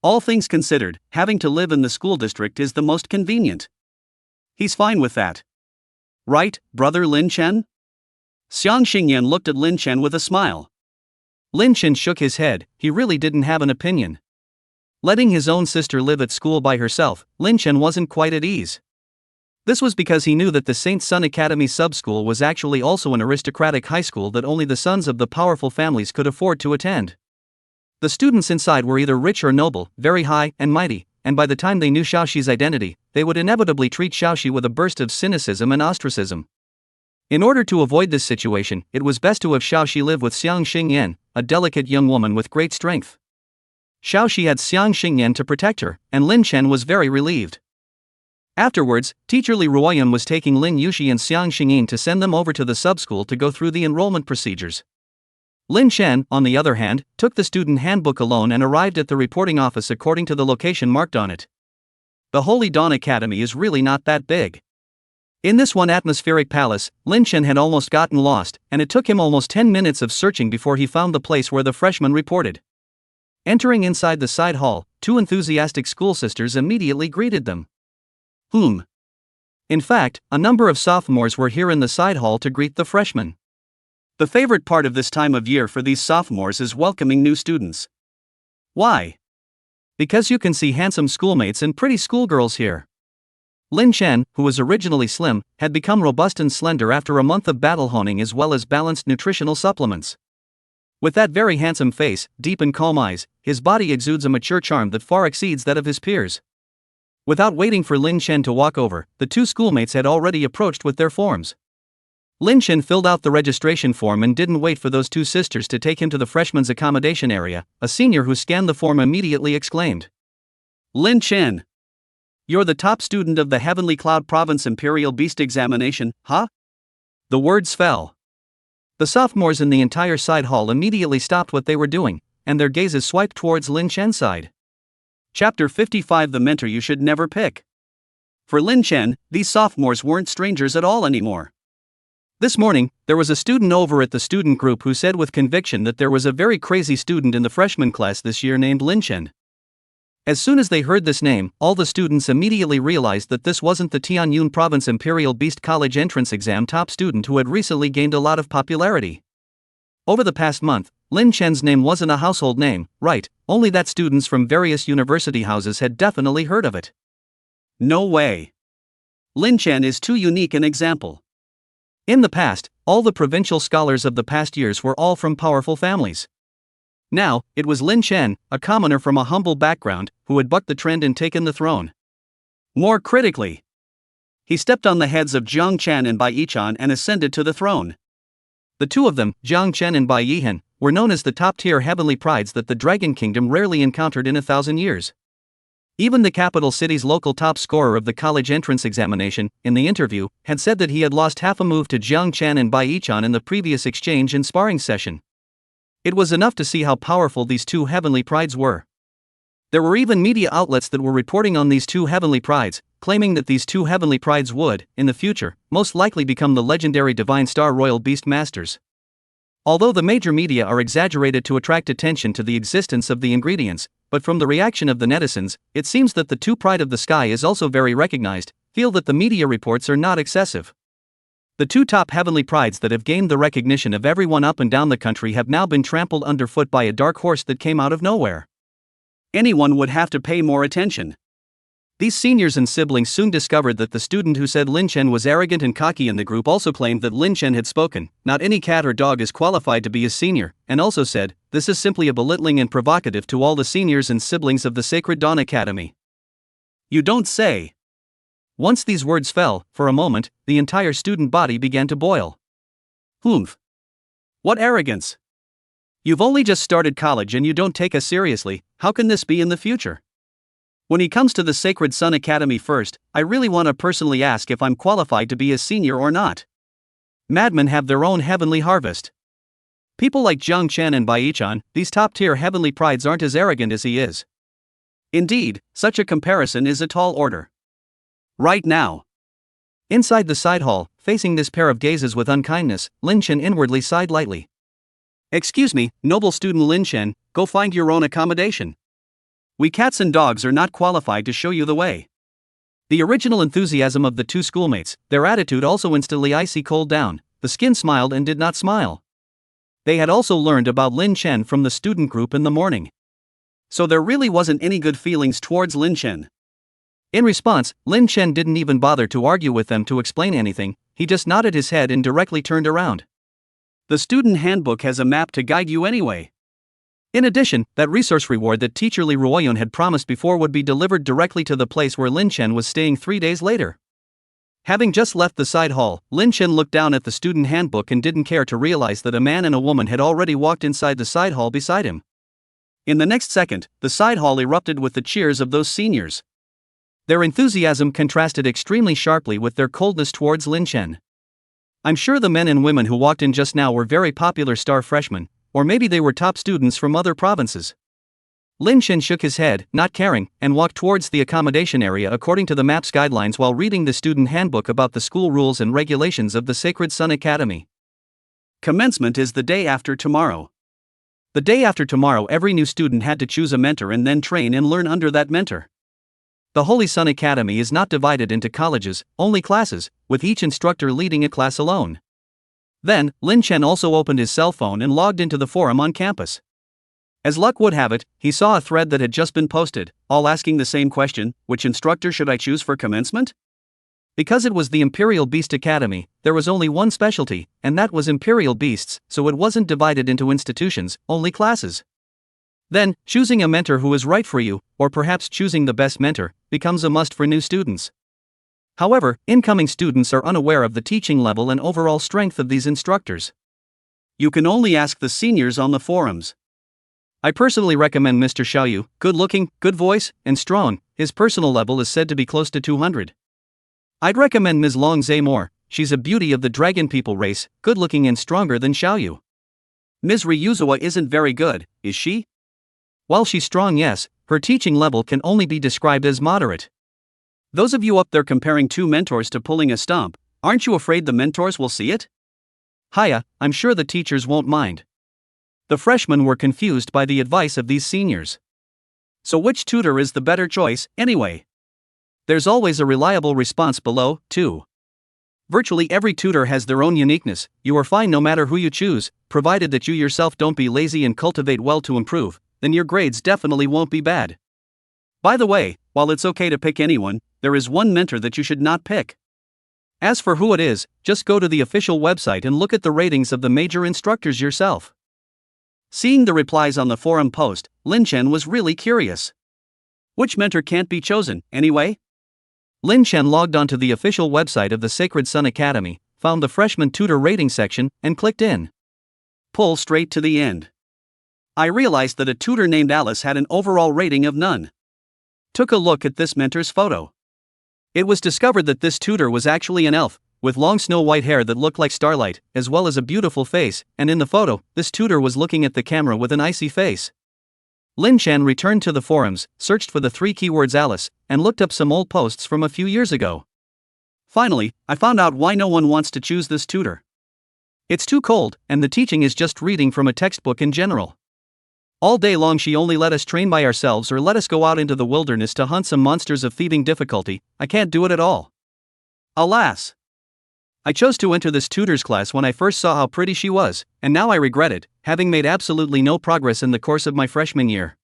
All things considered, having to live in the school district is the most convenient. He's fine with that. Right, brother Lin Chen? Xiang Xingyan looked at Lin Chen with a smile. Lin Chen shook his head, he really didn't have an opinion. Letting his own sister live at school by herself, Lin Chen wasn't quite at ease. This was because he knew that the Saint Sun Academy sub-school was actually also an aristocratic high school that only the sons of the powerful families could afford to attend. The students inside were either rich or noble, very high and mighty, and by the time they knew Xiaoxi's identity, they would inevitably treat Xiaoxi with a burst of cynicism and ostracism. In order to avoid this situation, it was best to have Xiaoxi live with Xiang Xingyan, a delicate young woman with great strength. Xiaoxi had Xiang Xingyan to protect her, and Lin Chen was very relieved. Afterwards, teacher Li Ruoyun was taking Lin Yuxi and Xiang Xingyin to send them over to the sub-school to go through the enrollment procedures. Lin Chen, on the other hand, took the student handbook alone and arrived at the reporting office according to the location marked on it. The Holy Dawn Academy is really not that big. In this one atmospheric palace, Lin Chen had almost gotten lost, and it took him almost 10 minutes of searching before he found the place where the freshman reported. Entering inside the side hall, two enthusiastic school sisters immediately greeted them. In fact, a number of sophomores were here in the side hall to greet the freshmen. The favorite part of this time of year for these sophomores is welcoming new students. Why? Because you can see handsome schoolmates and pretty schoolgirls here. Lin Chen, who was originally slim, had become robust and slender after a month of battle honing as well as balanced nutritional supplements. With that very handsome face, deep and calm eyes, his body exudes a mature charm that far exceeds that of his peers. Without waiting for Lin Chen to walk over, the two schoolmates had already approached with their forms. Lin Chen filled out the registration form and didn't wait for those two sisters to take him to the freshman's accommodation area. A senior who scanned the form immediately exclaimed. Lin Chen! You're the top student of the Heavenly Cloud Province Imperial Beast Examination, huh? The words fell. The sophomores in the entire side hall immediately stopped what they were doing, and their gazes swiped towards Lin Chen's side. Chapter 55: The Mentor You Should Never Pick. For Lin Chen, these sophomores weren't strangers at all anymore. This morning, there was a student over at the student group who said with conviction that there was a very crazy student in the freshman class this year named Lin Chen. As soon as they heard this name, all the students immediately realized that this wasn't the Tianyun Province Imperial Beast College entrance exam top student who had recently gained a lot of popularity. Over the past month, Lin Chen's name wasn't a household name, right? Only that students from various university houses had definitely heard of it. No way. Lin Chen is too unique an example. In the past, all the provincial scholars of the past years were all from powerful families. Now, it was Lin Chen, a commoner from a humble background, who had bucked the trend and taken the throne. More critically, he stepped on the heads of Jiang Chen and Bai Yichan and ascended to the throne. The two of them, Jiang Chen and Bai Yihan, were known as the top-tier heavenly prides that the Dragon Kingdom rarely encountered in 1,000 years. Even the capital city's local top scorer of the college entrance examination, in the interview, had said that he had lost half a move to Jiang Chen and Bai Yichan in the previous exchange and sparring session. It was enough to see how powerful these two heavenly prides were. There were even media outlets that were reporting on these two heavenly prides, claiming that these two heavenly prides would, in the future, most likely become the legendary Divine Star Royal Beast Masters. Although the major media are exaggerated to attract attention to the existence of the ingredients, but from the reaction of the netizens, it seems that the two pride of the sky is also very recognized, feel that the media reports are not excessive. The two top heavenly prides that have gained the recognition of everyone up and down the country have now been trampled underfoot by a dark horse that came out of nowhere. Anyone would have to pay more attention. These seniors and siblings soon discovered that the student who said Lin Chen was arrogant and cocky in the group also claimed that Lin Chen had spoken, "Not any cat or dog is qualified to be a senior," and also said, "This is simply a belittling and provocative to all the seniors and siblings of the Sacred Dawn Academy." You don't say. Once these words fell, for a moment, the entire student body began to boil. Humph. What arrogance! You've only just started college and you don't take us seriously. How can this be in the future? When he comes to the Sacred Sun Academy first, I really want to personally ask if I'm qualified to be a senior or not. Madmen have their own heavenly harvest. People like Jiang Chen and Bai Yichan, these top-tier heavenly prides aren't as arrogant as he is. Indeed, such a comparison is a tall order. Right now. Inside the side hall, facing this pair of gazes with unkindness, Lin Chen inwardly sighed lightly. "Excuse me, noble student Lin Chen, go find your own accommodation. We cats and dogs are not qualified to show you the way." The original enthusiasm of the two schoolmates, their attitude also instantly icy cold down. The skin smiled and did not smile. They had also learned about Lin Chen from the student group in the morning. So there really wasn't any good feelings towards Lin Chen. In response, Lin Chen didn't even bother to argue with them to explain anything, he just nodded his head and directly turned around. The student handbook has a map to guide you anyway. In addition, that resource reward that teacher Li Ruoyun had promised before would be delivered directly to the place where Lin Chen was staying 3 days later. Having just left the side hall, Lin Chen looked down at the student handbook and didn't care to realize that a man and a woman had already walked inside the side hall beside him. In the next second, the side hall erupted with the cheers of those seniors. Their enthusiasm contrasted extremely sharply with their coldness towards Lin Chen. I'm sure the men and women who walked in just now were very popular star freshmen, or maybe they were top students from other provinces. Lin Chen shook his head, not caring, and walked towards the accommodation area according to the map's guidelines while reading the student handbook about the school rules and regulations of the Sacred Sun Academy. Commencement is the day after tomorrow. The day after tomorrow, every new student had to choose a mentor and then train and learn under that mentor. The Holy Sun Academy is not divided into colleges, only classes, with each instructor leading a class alone. Then, Lin Chen also opened his cell phone and logged into the forum on campus. As luck would have it, he saw a thread that had just been posted, all asking the same question: which instructor should I choose for commencement? Because it was the Imperial Beast Academy, there was only one specialty, and that was Imperial Beasts, so it wasn't divided into institutions, only classes. Then, choosing a mentor who is right for you, or perhaps choosing the best mentor, becomes a must for new students. However, incoming students are unaware of the teaching level and overall strength of these instructors. You can only ask the seniors on the forums. I personally recommend Mr. Xiaoyu, good looking, good voice, and strong. His personal level is said to be close to 200. I'd recommend Ms. Long Zhe more, she's a beauty of the dragon people race, good looking and stronger than Xiaoyu. Ms. Ryuzawa isn't very good, is she? While she's strong, yes, her teaching level can only be described as moderate. Those of you up there comparing two mentors to pulling a stump, aren't you afraid the mentors will see it? Hiya, I'm sure the teachers won't mind. The freshmen were confused by the advice of these seniors. So which tutor is the better choice, anyway? There's always a reliable response below, too. Virtually every tutor has their own uniqueness. You are fine no matter who you choose, provided that you yourself don't be lazy and cultivate well to improve, then your grades definitely won't be bad. By the way, while it's okay to pick anyone, there is one mentor that you should not pick. As for who it is, just go to the official website and look at the ratings of the major instructors yourself. Seeing the replies on the forum post, Lin Chen was really curious. Which mentor can't be chosen, anyway? Lin Chen logged onto the official website of the Sacred Sun Academy, found the freshman tutor rating section, and clicked in. Pull straight to the end. I realized that a tutor named Alice had an overall rating of none. Took a look at this mentor's photo. It was discovered that this tutor was actually an elf, with long snow-white hair that looked like starlight, as well as a beautiful face, and in the photo, this tutor was looking at the camera with an icy face. Lin Chen returned to the forums, searched for the 3 keywords Alice, and looked up some old posts from a few years ago. Finally, I found out why no one wants to choose this tutor. It's too cold, and the teaching is just reading from a textbook in general. All day long she only let us train by ourselves or let us go out into the wilderness to hunt some monsters of thieving difficulty. I can't do it at all. Alas! I chose to enter this tutor's class when I first saw how pretty she was, and now I regret it, having made absolutely no progress in the course of my freshman year.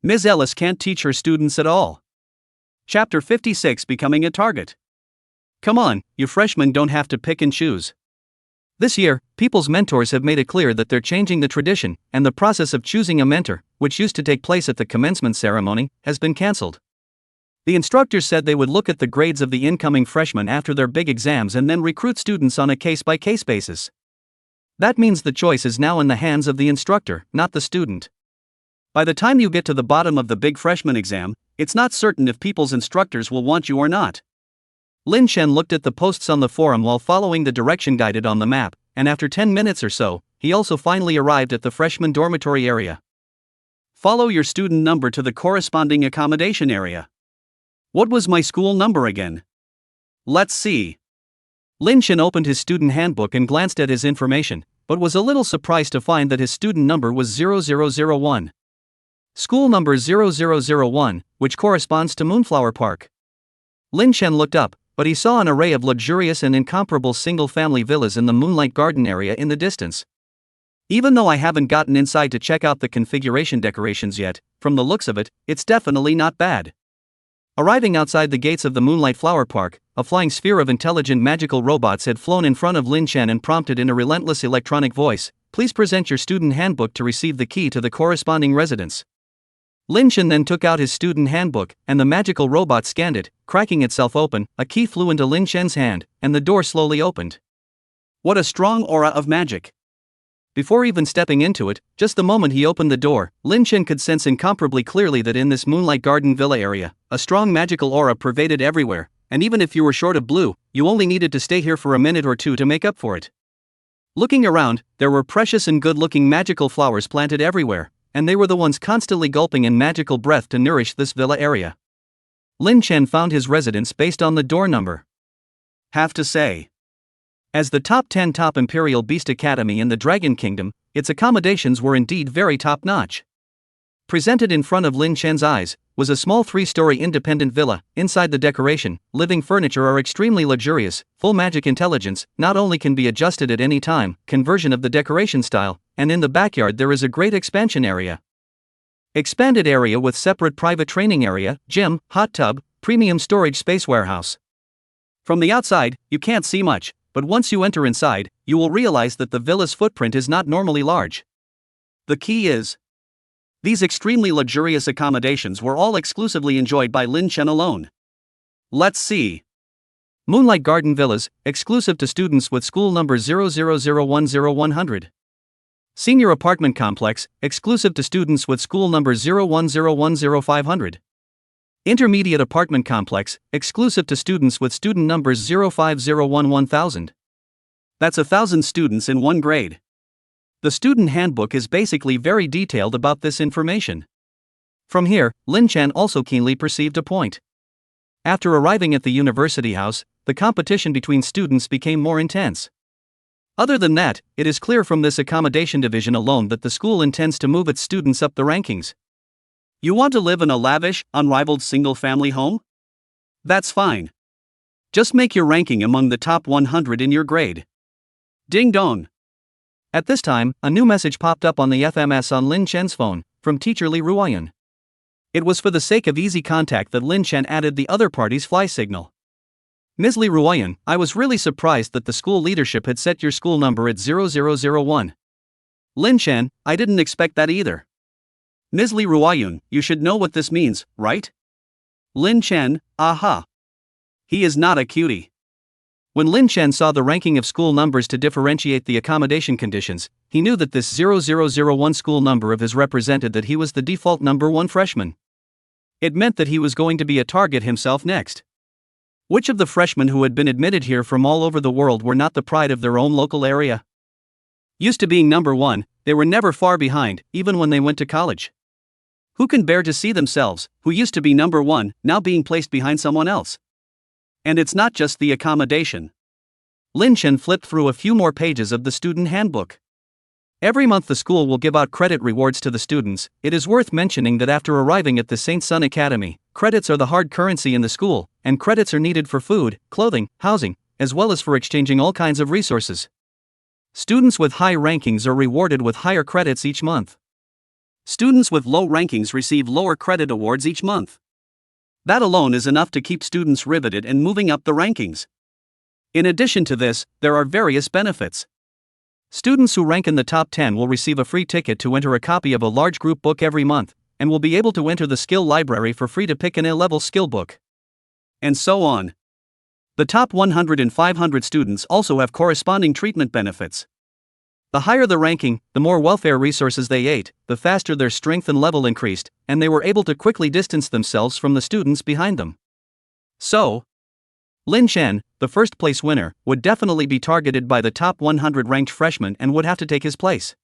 Ms. Ellis can't teach her students at all. Chapter 56: Becoming a Target. Come on, you freshmen don't have to pick and choose. This year, people's mentors have made it clear that they're changing the tradition, and the process of choosing a mentor, which used to take place at the commencement ceremony, has been cancelled. The instructors said they would look at the grades of the incoming freshmen after their big exams and then recruit students on a case-by-case basis. That means the choice is now in the hands of the instructor, not the student. By the time you get to the bottom of the big freshman exam, it's not certain if people's instructors will want you or not. Lin Chen looked at the posts on the forum while following the direction guided on the map, and after 10 minutes or so, he also finally arrived at the freshman dormitory area. Follow your student number to the corresponding accommodation area. What was my school number again? Let's see. Lin Chen opened his student handbook and glanced at his information, but was a little surprised to find that his student number was 0001. School number 0001, which corresponds to Moonflower Park. Lin Chen looked up, but he saw an array of luxurious and incomparable single-family villas in the Moonlight Garden area in the distance. Even though I haven't gotten inside to check out the configuration decorations yet, from the looks of it, it's definitely not bad. Arriving outside the gates of the Moonlight Flower Park, a flying sphere of intelligent magical robots had flown in front of Lin Chen and prompted in a relentless electronic voice, "Please present your student handbook to receive the key to the corresponding residence." Lin Chen then took out his student handbook, and the magical robot scanned it, cracking itself open. A key flew into Lin Chen's hand, and the door slowly opened. What a strong aura of magic! Before even stepping into it, just the moment he opened the door, Lin Chen could sense incomparably clearly that in this Moonlight Garden villa area, a strong magical aura pervaded everywhere, and even if you were short of blue, you only needed to stay here for a minute or two to make up for it. Looking around, there were precious and good-looking magical flowers planted everywhere, and they were the ones constantly gulping in magical breath to nourish this villa area. Lin Chen found his residence based on the door number. Have to say, as the top 10 top Imperial Beast Academy in the Dragon Kingdom, its accommodations were indeed very top-notch. Presented in front of Lin Chen's eyes was a small 3-story independent villa. Inside the decoration, living furniture are extremely luxurious, full magic intelligence, not only can be adjusted at any time, conversion of the decoration style, and in the backyard there is a great expansion area. Expanded area with separate private training area, gym, hot tub, premium storage space warehouse. From the outside, you can't see much, but once you enter inside, you will realize that the villa's footprint is not normally large. The key is, these extremely luxurious accommodations were all exclusively enjoyed by Lin Chen alone. Let's see. Moonlight Garden Villas, exclusive to students with school number 00010100. Senior Apartment Complex, exclusive to students with school number 01010500. Intermediate Apartment Complex, exclusive to students with student numbers 05011000. That's 1,000 students in one grade. The student handbook is basically very detailed about this information. From here, Lin Chen also keenly perceived a point. After arriving at the university house, the competition between students became more intense. Other than that, it is clear from this accommodation division alone that the school intends to move its students up the rankings. You want to live in a lavish, unrivaled single-family home? That's fine. Just make your ranking among the top 100 in your grade. Ding dong. At this time, a new message popped up on the FMS on Lin Chen's phone, from teacher Li Ruoyan. It was for the sake of easy contact that Lin Chen added the other party's fly signal. Ms. Li Ruoyan, I was really surprised that the school leadership had set your school number at 0001. Lin Chen, I didn't expect that either. Ms. Li Ruoyan, you should know what this means, right? Lin Chen, aha. He is not a cutie. When Lin Chen saw the ranking of school numbers to differentiate the accommodation conditions, he knew that this 0001 school number of his represented that he was the default number 1 freshman. It meant that he was going to be a target himself next. Which of the freshmen who had been admitted here from all over the world were not the pride of their own local area? Used to being number 1, they were never far behind, even when they went to college. Who can bear to see themselves, who used to be number 1, now being placed behind someone else? And it's not just the accommodation. Lin Chen flipped through a few more pages of the student handbook. Every month the school will give out credit rewards to the students. It is worth mentioning that after arriving at the St. Sun Academy, credits are the hard currency in the school, and credits are needed for food, clothing, housing, as well as for exchanging all kinds of resources. Students with high rankings are rewarded with higher credits each month. Students with low rankings receive lower credit awards each month. That alone is enough to keep students riveted and moving up the rankings. In addition to this, there are various benefits. Students who rank in the top 10 will receive a free ticket to enter a copy of a large group book every month, and will be able to enter the skill library for free to pick an A-level skill book. And so on. The top 100 and 500 students also have corresponding treatment benefits. The higher the ranking, the more welfare resources they ate, the faster their strength and level increased, and they were able to quickly distance themselves from the students behind them. So, Lin Chen, the first place winner, would definitely be targeted by the top 100 ranked freshmen and would have to take his place.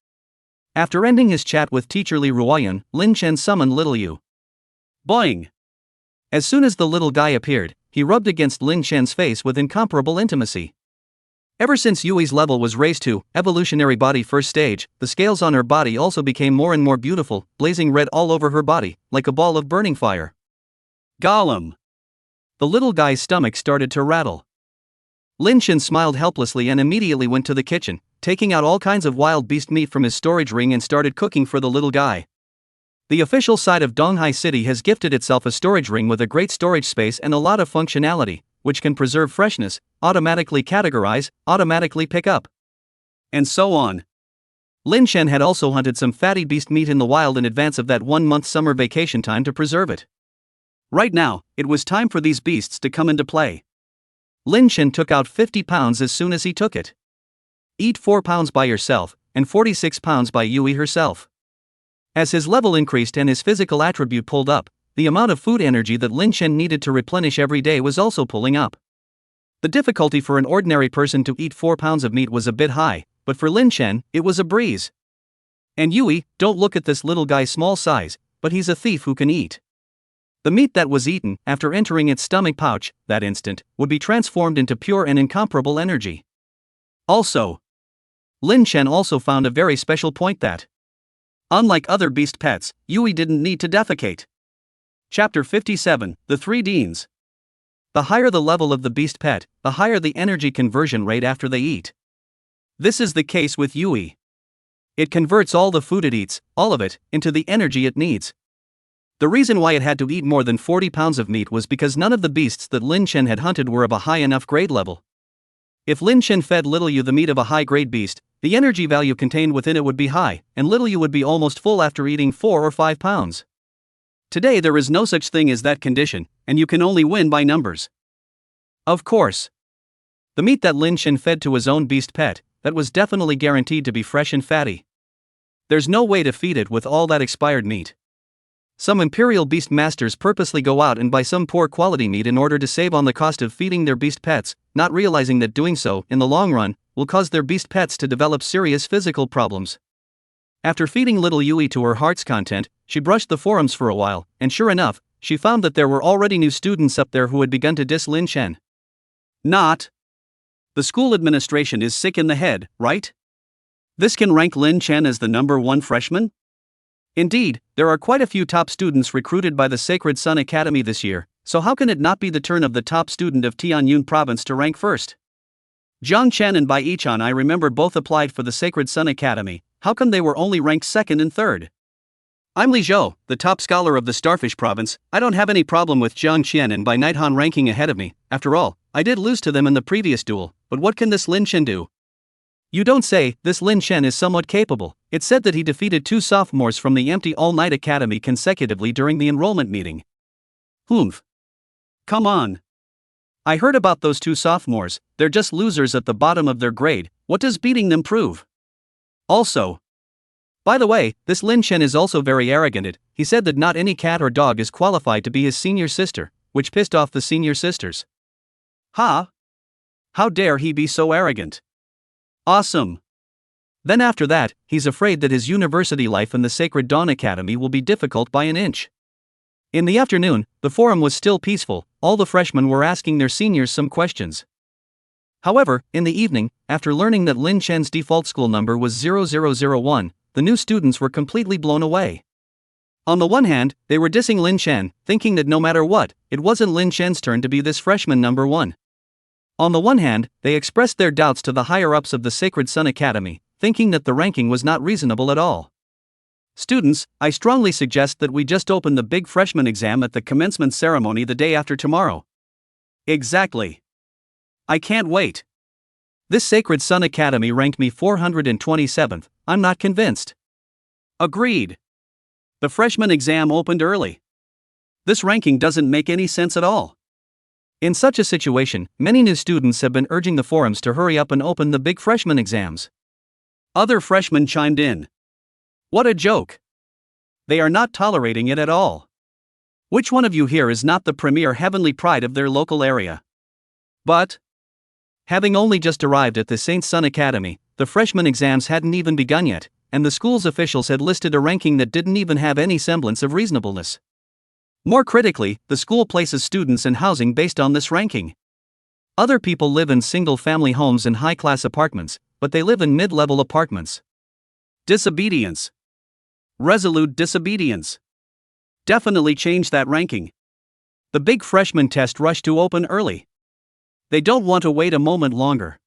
After ending his chat with teacher Li Ruoyan, Lin Chen summoned little Yu. Boing! As soon as the little guy appeared, he rubbed against Lin Chen's face with incomparable intimacy. Ever since Yui's level was raised to evolutionary body first stage, the scales on her body also became more and more beautiful, blazing red all over her body, like a ball of burning fire. Gollum! The little guy's stomach started to rattle. Lin Chen smiled helplessly and immediately went to the kitchen, taking out all kinds of wild beast meat from his storage ring and started cooking for the little guy. The official side of Donghai City has gifted itself a storage ring with a great storage space and a lot of functionality, which can preserve freshness, automatically categorize, automatically pick up, and so on. Lin Chen had also hunted some fatty beast meat in the wild in advance of that 1-month summer vacation time to preserve it. Right now, it was time for these beasts to come into play. Lin Chen took out 50 pounds as soon as he took it. Eat 4 pounds by yourself, and 46 pounds by Yui herself. As his level increased and his physical attribute pulled up, the amount of food energy that Lin Chen needed to replenish every day was also pulling up. The difficulty for an ordinary person to eat 4 pounds of meat was a bit high, but for Lin Chen, it was a breeze. And Yui, don't look at this little guy's small size, but he's a thief who can eat. The meat that was eaten, after entering its stomach pouch, that instant, would be transformed into pure and incomparable energy. Also, Lin Chen also found a very special point that, unlike other beast pets, Yui didn't need to defecate. Chapter 57, The Three Deans. The higher the level of the beast pet, the higher the energy conversion rate after they eat. This is the case with Yui. It converts all the food it eats, all of it, into the energy it needs. The reason why it had to eat more than 40 pounds of meat was because none of the beasts that Lin Chen had hunted were of a high enough grade level. If Lin Chen fed little Yu the meat of a high grade beast, the energy value contained within it would be high, and little Yu would be almost full after eating 4 or 5 pounds. Today there is no such thing as that condition, and you can only win by numbers. Of course. The meat that Lin Chen fed to his own beast pet, that was definitely guaranteed to be fresh and fatty. There's no way to feed it with all that expired meat. Some imperial beast masters purposely go out and buy some poor quality meat in order to save on the cost of feeding their beast pets, not realizing that doing so, in the long run, will cause their beast pets to develop serious physical problems. After feeding little Yui to her heart's content, she brushed the forums for a while, and sure enough, she found that there were already new students up there who had begun to diss Lin Chen. Not. The school administration is sick in the head, right? This can rank Lin Chen as the #1 freshman? Indeed, there are quite a few top students recruited by the Sacred Sun Academy this year, so how can it not be the turn of the top student of Tianyun province to rank first? Zhang Chen and Bai Yichan I remember both applied for the Sacred Sun Academy. How come they were only ranked second and third? I'm Li Zhou, the top scholar of the Starfish province. I don't have any problem with Zhang Chen and Bai Nighthan ranking ahead of me. After all, I did lose to them in the previous duel, but what can this Lin Chen do? You don't say. This Lin Chen is somewhat capable. It's said that he defeated 2 sophomores from the empty all-night academy consecutively during the enrollment meeting. Humph. Come on. I heard about those 2 sophomores. They're just losers at the bottom of their grade. What does beating them prove? Also, by the way, this Lin Chen is also very arrogant. He said that not any cat or dog is qualified to be his senior sister, which pissed off the senior sisters. Ha! How dare he be so arrogant? Awesome. Then after that, he's afraid that his university life in the Sacred Dawn Academy will be difficult by an inch. In the afternoon, the forum was still peaceful. All the freshmen were asking their seniors some questions. However, in the evening, after learning that Lin Chen's default school number was 0001, the new students were completely blown away. On the one hand, they were dissing Lin Chen, thinking that no matter what, it wasn't Lin Chen's turn to be this freshman #1. On the one hand, they expressed their doubts to the higher-ups of the Sacred Sun Academy, thinking that the ranking was not reasonable at all. Students, I strongly suggest that we just open the big freshman exam at the commencement ceremony the day after tomorrow. Exactly. I can't wait. This Sacred Sun Academy ranked me 427th, I'm not convinced. Agreed. The freshman exam opened early. This ranking doesn't make any sense at all. In such a situation, many new students have been urging the forums to hurry up and open the big freshman exams. Other freshmen chimed in. What a joke. They are not tolerating it at all. Which one of you here is not the premier heavenly pride of their local area? But, having only just arrived at the Saint Sun Academy, the freshman exams hadn't even begun yet, and the school's officials had listed a ranking that didn't even have any semblance of reasonableness. More critically, the school places students in housing based on this ranking. Other people live in single-family homes and high-class apartments, but they live in mid-level apartments. Disobedience. Resolute disobedience. Definitely change that ranking. The big freshman test rushed to open early. They don't want to wait a moment longer.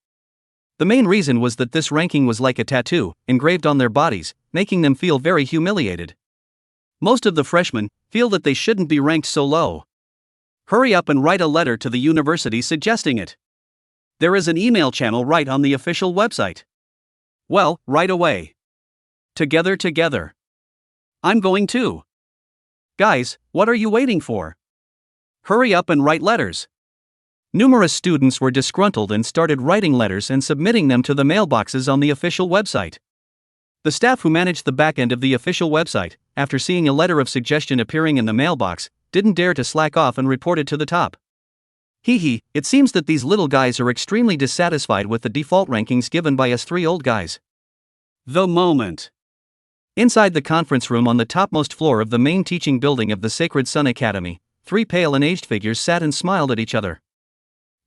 The main reason was that this ranking was like a tattoo, engraved on their bodies, making them feel very humiliated. Most of the freshmen feel that they shouldn't be ranked so low. Hurry up and write a letter to the university suggesting it. There is an email channel right on the official website. Well, right away. Together. I'm going too. Guys, what are you waiting for? Hurry up and write letters. Numerous students were disgruntled and started writing letters and submitting them to the mailboxes on the official website. The staff who managed the back end of the official website, after seeing a letter of suggestion appearing in the mailbox, didn't dare to slack off and report it to the top. It seems that these little guys are extremely dissatisfied with the default rankings given by us 3 old guys. The moment. Inside the conference room on the topmost floor of the main teaching building of the Sacred Sun Academy, 3 pale and aged figures sat and smiled at each other.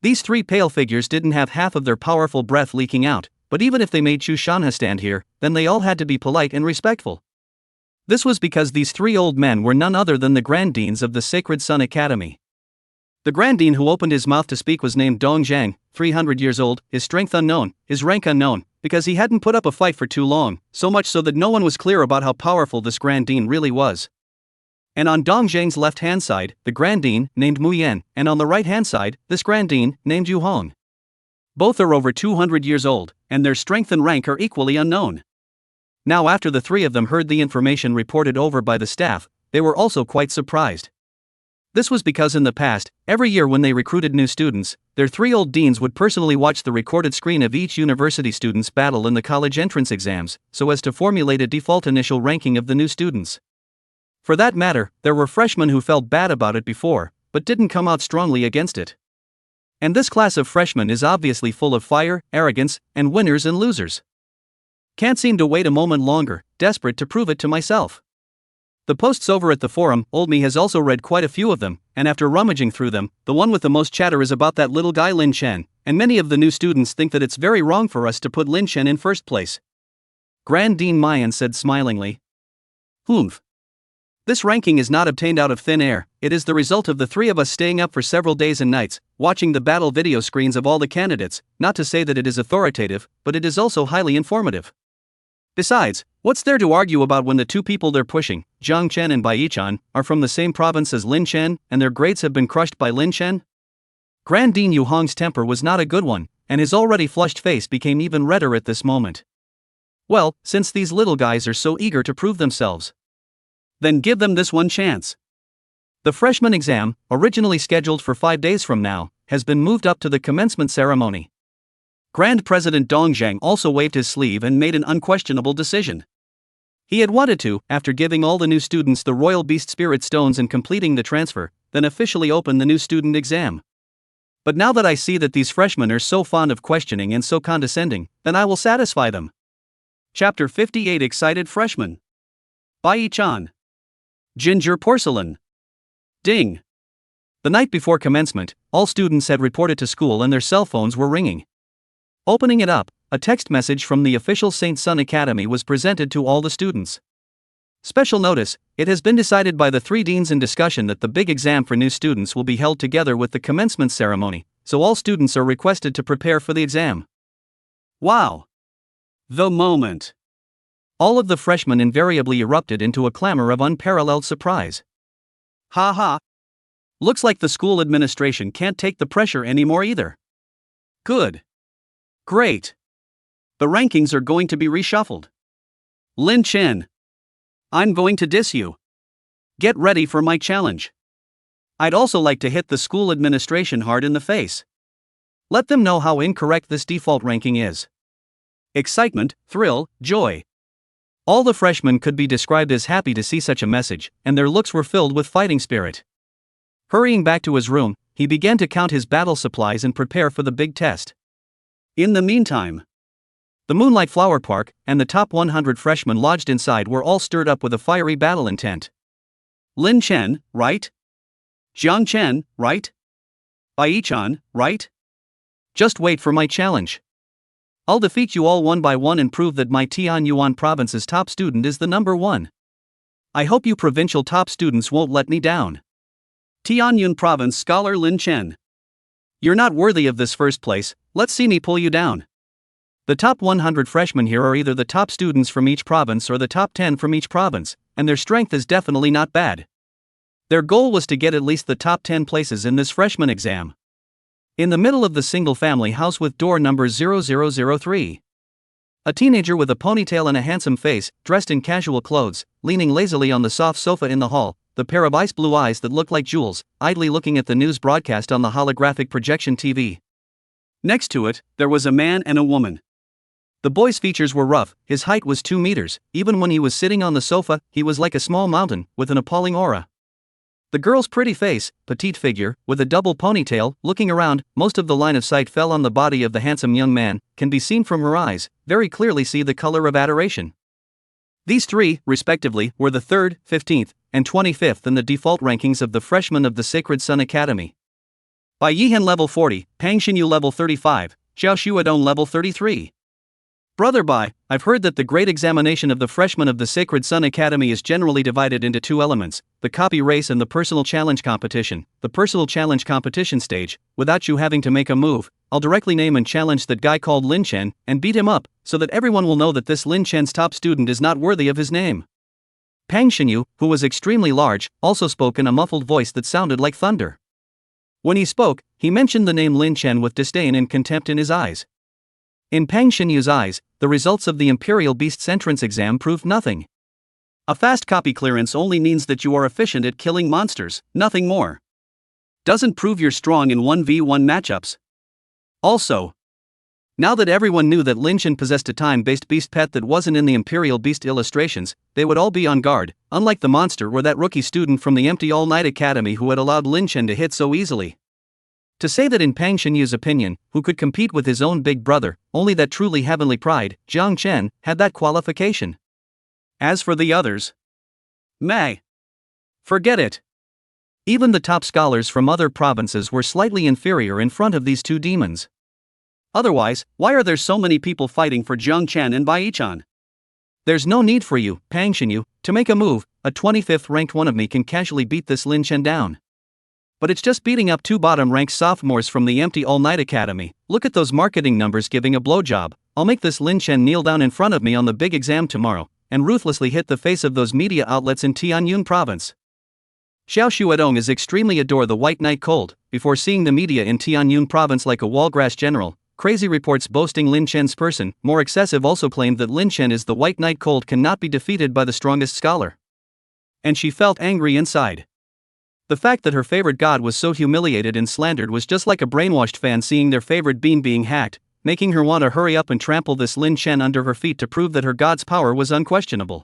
These 3 pale figures didn't have half of their powerful breath leaking out, but even if they made Chu Shanha stand here, then they all had to be polite and respectful. This was because these 3 old men were none other than the Grand Deans of the Sacred Sun Academy. The Grand Dean who opened his mouth to speak was named Dong Zhang, 300 years old, his strength unknown, his rank unknown, because he hadn't put up a fight for too long, so much so that no one was clear about how powerful this Grand Dean really was. And on Dong Zhang's left-hand side, the Grand Dean, named Mu Yan, and on the right-hand side, this Grand Dean, named Yu Hong. Both are over 200 years old, and their strength and rank are equally unknown. Now after the 3 of them heard the information reported over by the staff, they were also quite surprised. This was because in the past, every year when they recruited new students, their 3 old deans would personally watch the recorded screen of each university student's battle in the college entrance exams, so as to formulate a default initial ranking of the new students. For that matter, there were freshmen who felt bad about it before, but didn't come out strongly against it. And this class of freshmen is obviously full of fire, arrogance, and winners and losers. Can't seem to wait a moment longer, desperate to prove it to myself. The posts over at the forum, old me has also read quite a few of them, and after rummaging through them, the one with the most chatter is about that little guy Lin Chen, and many of the new students think that it's very wrong for us to put Lin Chen in first place. Grand Dean Mayan said smilingly. Humph. This ranking is not obtained out of thin air, it is the result of the three of us staying up for several days and nights, watching the battle video screens of all the candidates, not to say that it is authoritative, but it is also highly informative. Besides, what's there to argue about when the two people they're pushing, Zhang Chen and Bai Chan, are from the same province as Lin Chen, and their grades have been crushed by Lin Chen? Grand Dean Yu Hong's temper was not a good one, and his already flushed face became even redder at this moment. Well, since these little guys are so eager to prove themselves, then give them this one chance. The freshman exam, originally scheduled for 5 days from now, has been moved up to the commencement ceremony. Grand President Dong Zhang also waved his sleeve and made an unquestionable decision. He had wanted to, after giving all the new students the Royal Beast Spirit Stones and completing the transfer, then officially open the new student exam. But now that I see that these freshmen are so fond of questioning and so condescending, then I will satisfy them. Chapter 58 Excited Freshman. Bai Chan. Ginger Porcelain. Ding. The night before commencement, all students had reported to school and their cell phones were ringing. Opening it up, a text message from the official Saint Sun Academy was presented to all the students. Special notice, it has been decided by the 3 deans in discussion that the big exam for new students will be held together with the commencement ceremony, so all students are requested to prepare for the exam. Wow! The moment! All of the freshmen invariably erupted into a clamor of unparalleled surprise. Ha ha! Looks like the school administration can't take the pressure anymore either. Good. Great. The rankings are going to be reshuffled. Lin Chen. I'm going to diss you. Get ready for my challenge. I'd also like to hit the school administration hard in the face. Let them know how incorrect this default ranking is. Excitement, thrill, joy. All the freshmen could be described as happy to see such a message, and their looks were filled with fighting spirit. Hurrying back to his room, he began to count his battle supplies and prepare for the big test. In the meantime, the Moonlight Flower Park and the top 100 freshmen lodged inside were all stirred up with a fiery battle intent. Lin Chen, right? Zhang Chen, right? Bai Chan, right? Just wait for my challenge. I'll defeat you all one by one and prove that my Tianyuan province's top student is the number 1. I hope you provincial top students won't let me down. Tianyuan province scholar Lin Chen. You're not worthy of this first place, let's see me pull you down. The top 100 freshmen here are either the top students from each province or the top 10 from each province, and their strength is definitely not bad. Their goal was to get at least the top 10 places in this freshman exam. In the middle of the single-family house with door number 0003. A teenager with a ponytail and a handsome face, dressed in casual clothes, leaning lazily on the soft sofa in the hall, the pair of ice blue eyes that look like jewels, idly looking at the news broadcast on the holographic projection TV. Next to it, there was a man and a woman. The boy's features were rough, his height was 2 meters, even when he was sitting on the sofa, he was like a small mountain, with an appalling aura. The girl's pretty face, petite figure, with a double ponytail, looking around, most of the line of sight fell on the body of the handsome young man, can be seen from her eyes, very clearly see the color of adoration. These 3, respectively, were the 3rd, 15th, and 25th in the default rankings of the freshmen of the Sacred Sun Academy. Bai Yihan level 40, Pang Xinyu level 35, Xiao Shuadong level 33. Brother Bai, I've heard that the great examination of the freshmen of the Sacred Sun Academy is generally divided into 2 elements, the copy race and the personal challenge competition. The personal challenge competition stage, without you having to make a move, I'll directly name and challenge that guy called Lin Chen, and beat him up, so that everyone will know that this Lin Chen's top student is not worthy of his name. Pang Xinyu, who was extremely large, also spoke in a muffled voice that sounded like thunder. When he spoke, he mentioned the name Lin Chen with disdain and contempt in his eyes. In Pang Xinyu's eyes, the results of the Imperial Beast's entrance exam proved nothing. A fast copy clearance only means that you are efficient at killing monsters, nothing more. Doesn't prove you're strong in 1v1 matchups. Also, now that everyone knew that Lin Chen possessed a time-based beast pet that wasn't in the Imperial Beast illustrations, they would all be on guard, unlike the monster or that rookie student from the empty all-night academy who had allowed Lin Chen to hit so easily. To say that in Pang Xinyu's opinion, who could compete with his own big brother, only that truly heavenly pride, Zhang Chen, had that qualification. As for the others, meh. Forget it. Even the top scholars from other provinces were slightly inferior in front of these two demons. Otherwise, why are there so many people fighting for Zhang Chen and Bai Yichan? There's no need for you, Pang Xinyu, to make a move. A 25th ranked one of me can casually beat this Lin Chen down. But it's just beating up two bottom-ranked sophomores from the empty all-night academy. Look at those marketing numbers giving a blowjob. I'll make this Lin Chen kneel down in front of me on the big exam tomorrow, and ruthlessly hit the face of those media outlets in Tianyun province. Xiao Shuedong is extremely adore the White Knight Cold. Before seeing the media in Tianyun province like a wallgrass general, crazy reports boasting Lin Chen's person, more excessive, also claimed that Lin Chen is the White Knight Cold, cannot be defeated by the strongest scholar. And she felt angry inside. The fact that her favorite god was so humiliated and slandered was just like a brainwashed fan seeing their favorite bean being hacked, making her want to hurry up and trample this Lin Chen under her feet to prove that her god's power was unquestionable.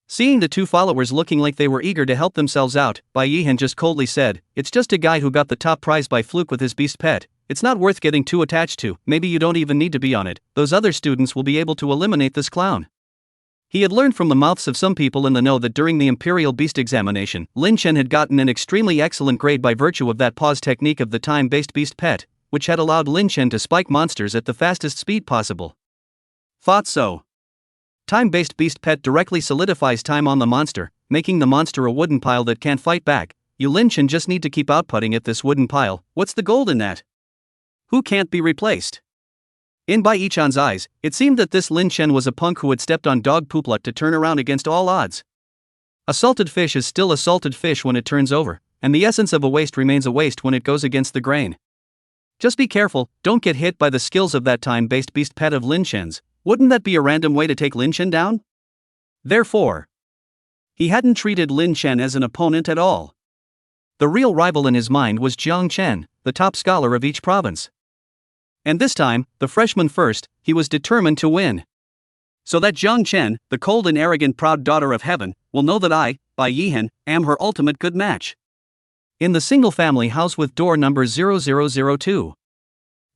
Seeing the two followers looking like they were eager to help themselves out, Bai Yihan just coldly said, "It's just a guy who got the top prize by fluke with his beast pet. It's not worth getting too attached to. Maybe you don't even need to be on it. Those other students will be able to eliminate this clown." He had learned from the mouths of some people in the know that during the Imperial Beast examination, Lin Chen had gotten an extremely excellent grade by virtue of that pause technique of the time-based beast pet, which had allowed Lin Chen to spike monsters at the fastest speed possible. Thought so. Time-based beast pet directly solidifies time on the monster, making the monster a wooden pile that can't fight back. You Lin Chen just need to keep outputting at this wooden pile. What's the gold in that? Who can't be replaced? In Bai Yichan's eyes, it seemed that this Lin Chen was a punk who had stepped on dog poop luck to turn around against all odds. A salted fish is still a salted fish when it turns over, and the essence of a waste remains a waste when it goes against the grain. Just be careful, don't get hit by the skills of that time-based beast pet of Lin Chen's. Wouldn't that be a random way to take Lin Chen down? Therefore, he hadn't treated Lin Chen as an opponent at all. The real rival in his mind was Zhang Chen, the top scholar of each province. And this time, the freshman first, he was determined to win. So that Zhang Chen, the cold and arrogant proud daughter of heaven, will know that I, Bai Yihan, am her ultimate good match. In the single-family house with door number 0002.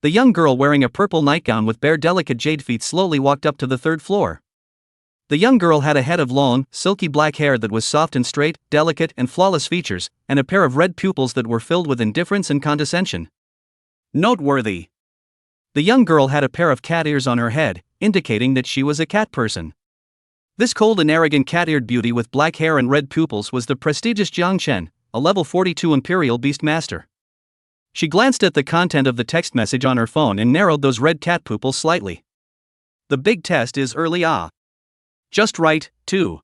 The young girl wearing a purple nightgown with bare delicate jade feet slowly walked up to the third floor. The young girl had a head of long, silky black hair that was soft and straight, delicate and flawless features, and a pair of red pupils that were filled with indifference and condescension. Noteworthy. The young girl had a pair of cat ears on her head, indicating that she was a cat person. This cold and arrogant cat-eared beauty with black hair and red pupils was the prestigious Zhang Chen, a level 42 Imperial Beast Master. She glanced at the content of the text message on her phone and narrowed those red cat pupils slightly. The big test is early. Just right, too.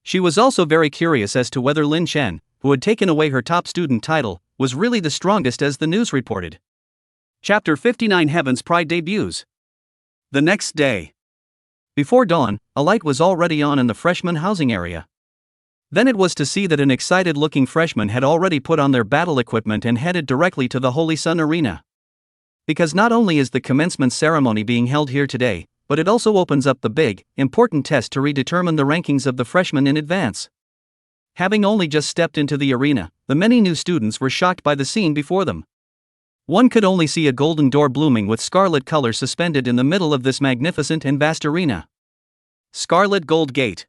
She was also very curious as to whether Lin Chen, who had taken away her top student title, was really the strongest as the news reported. Chapter 59 Heaven's Pride debuts. The next day. Before dawn, a light was already on in the freshman housing area. Then it was to see that an excited-looking freshman had already put on their battle equipment and headed directly to the Holy Sun Arena. Because not only is the commencement ceremony being held here today, but it also opens up the big, important test to redetermine the rankings of the freshmen in advance. Having only just stepped into the arena, the many new students were shocked by the scene before them. One could only see a golden door blooming with scarlet color suspended in the middle of this magnificent and vast arena. Scarlet Gold Gate.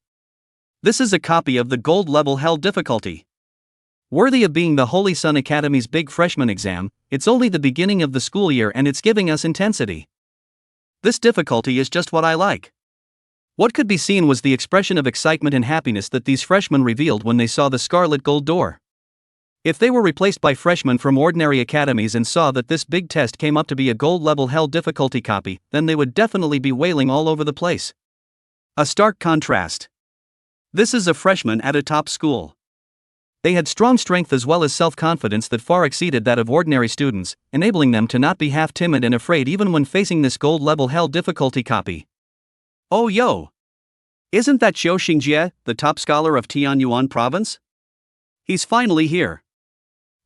This is a copy of the gold level hell difficulty. Worthy of being the Holy Sun Academy's big freshman exam, it's only the beginning of the school year and it's giving us intensity. This difficulty is just what I like. What could be seen was the expression of excitement and happiness that these freshmen revealed when they saw the scarlet gold door. If they were replaced by freshmen from ordinary academies and saw that this big test came up to be a gold-level hell difficulty copy, then they would definitely be wailing all over the place. A stark contrast. This is a freshman at a top school. They had strong strength as well as self-confidence that far exceeded that of ordinary students, enabling them to not be half timid and afraid even when facing this gold-level hell difficulty copy. Oh yo! Isn't that Xiu Xingjie, the top scholar of Tianyuan province? He's finally here.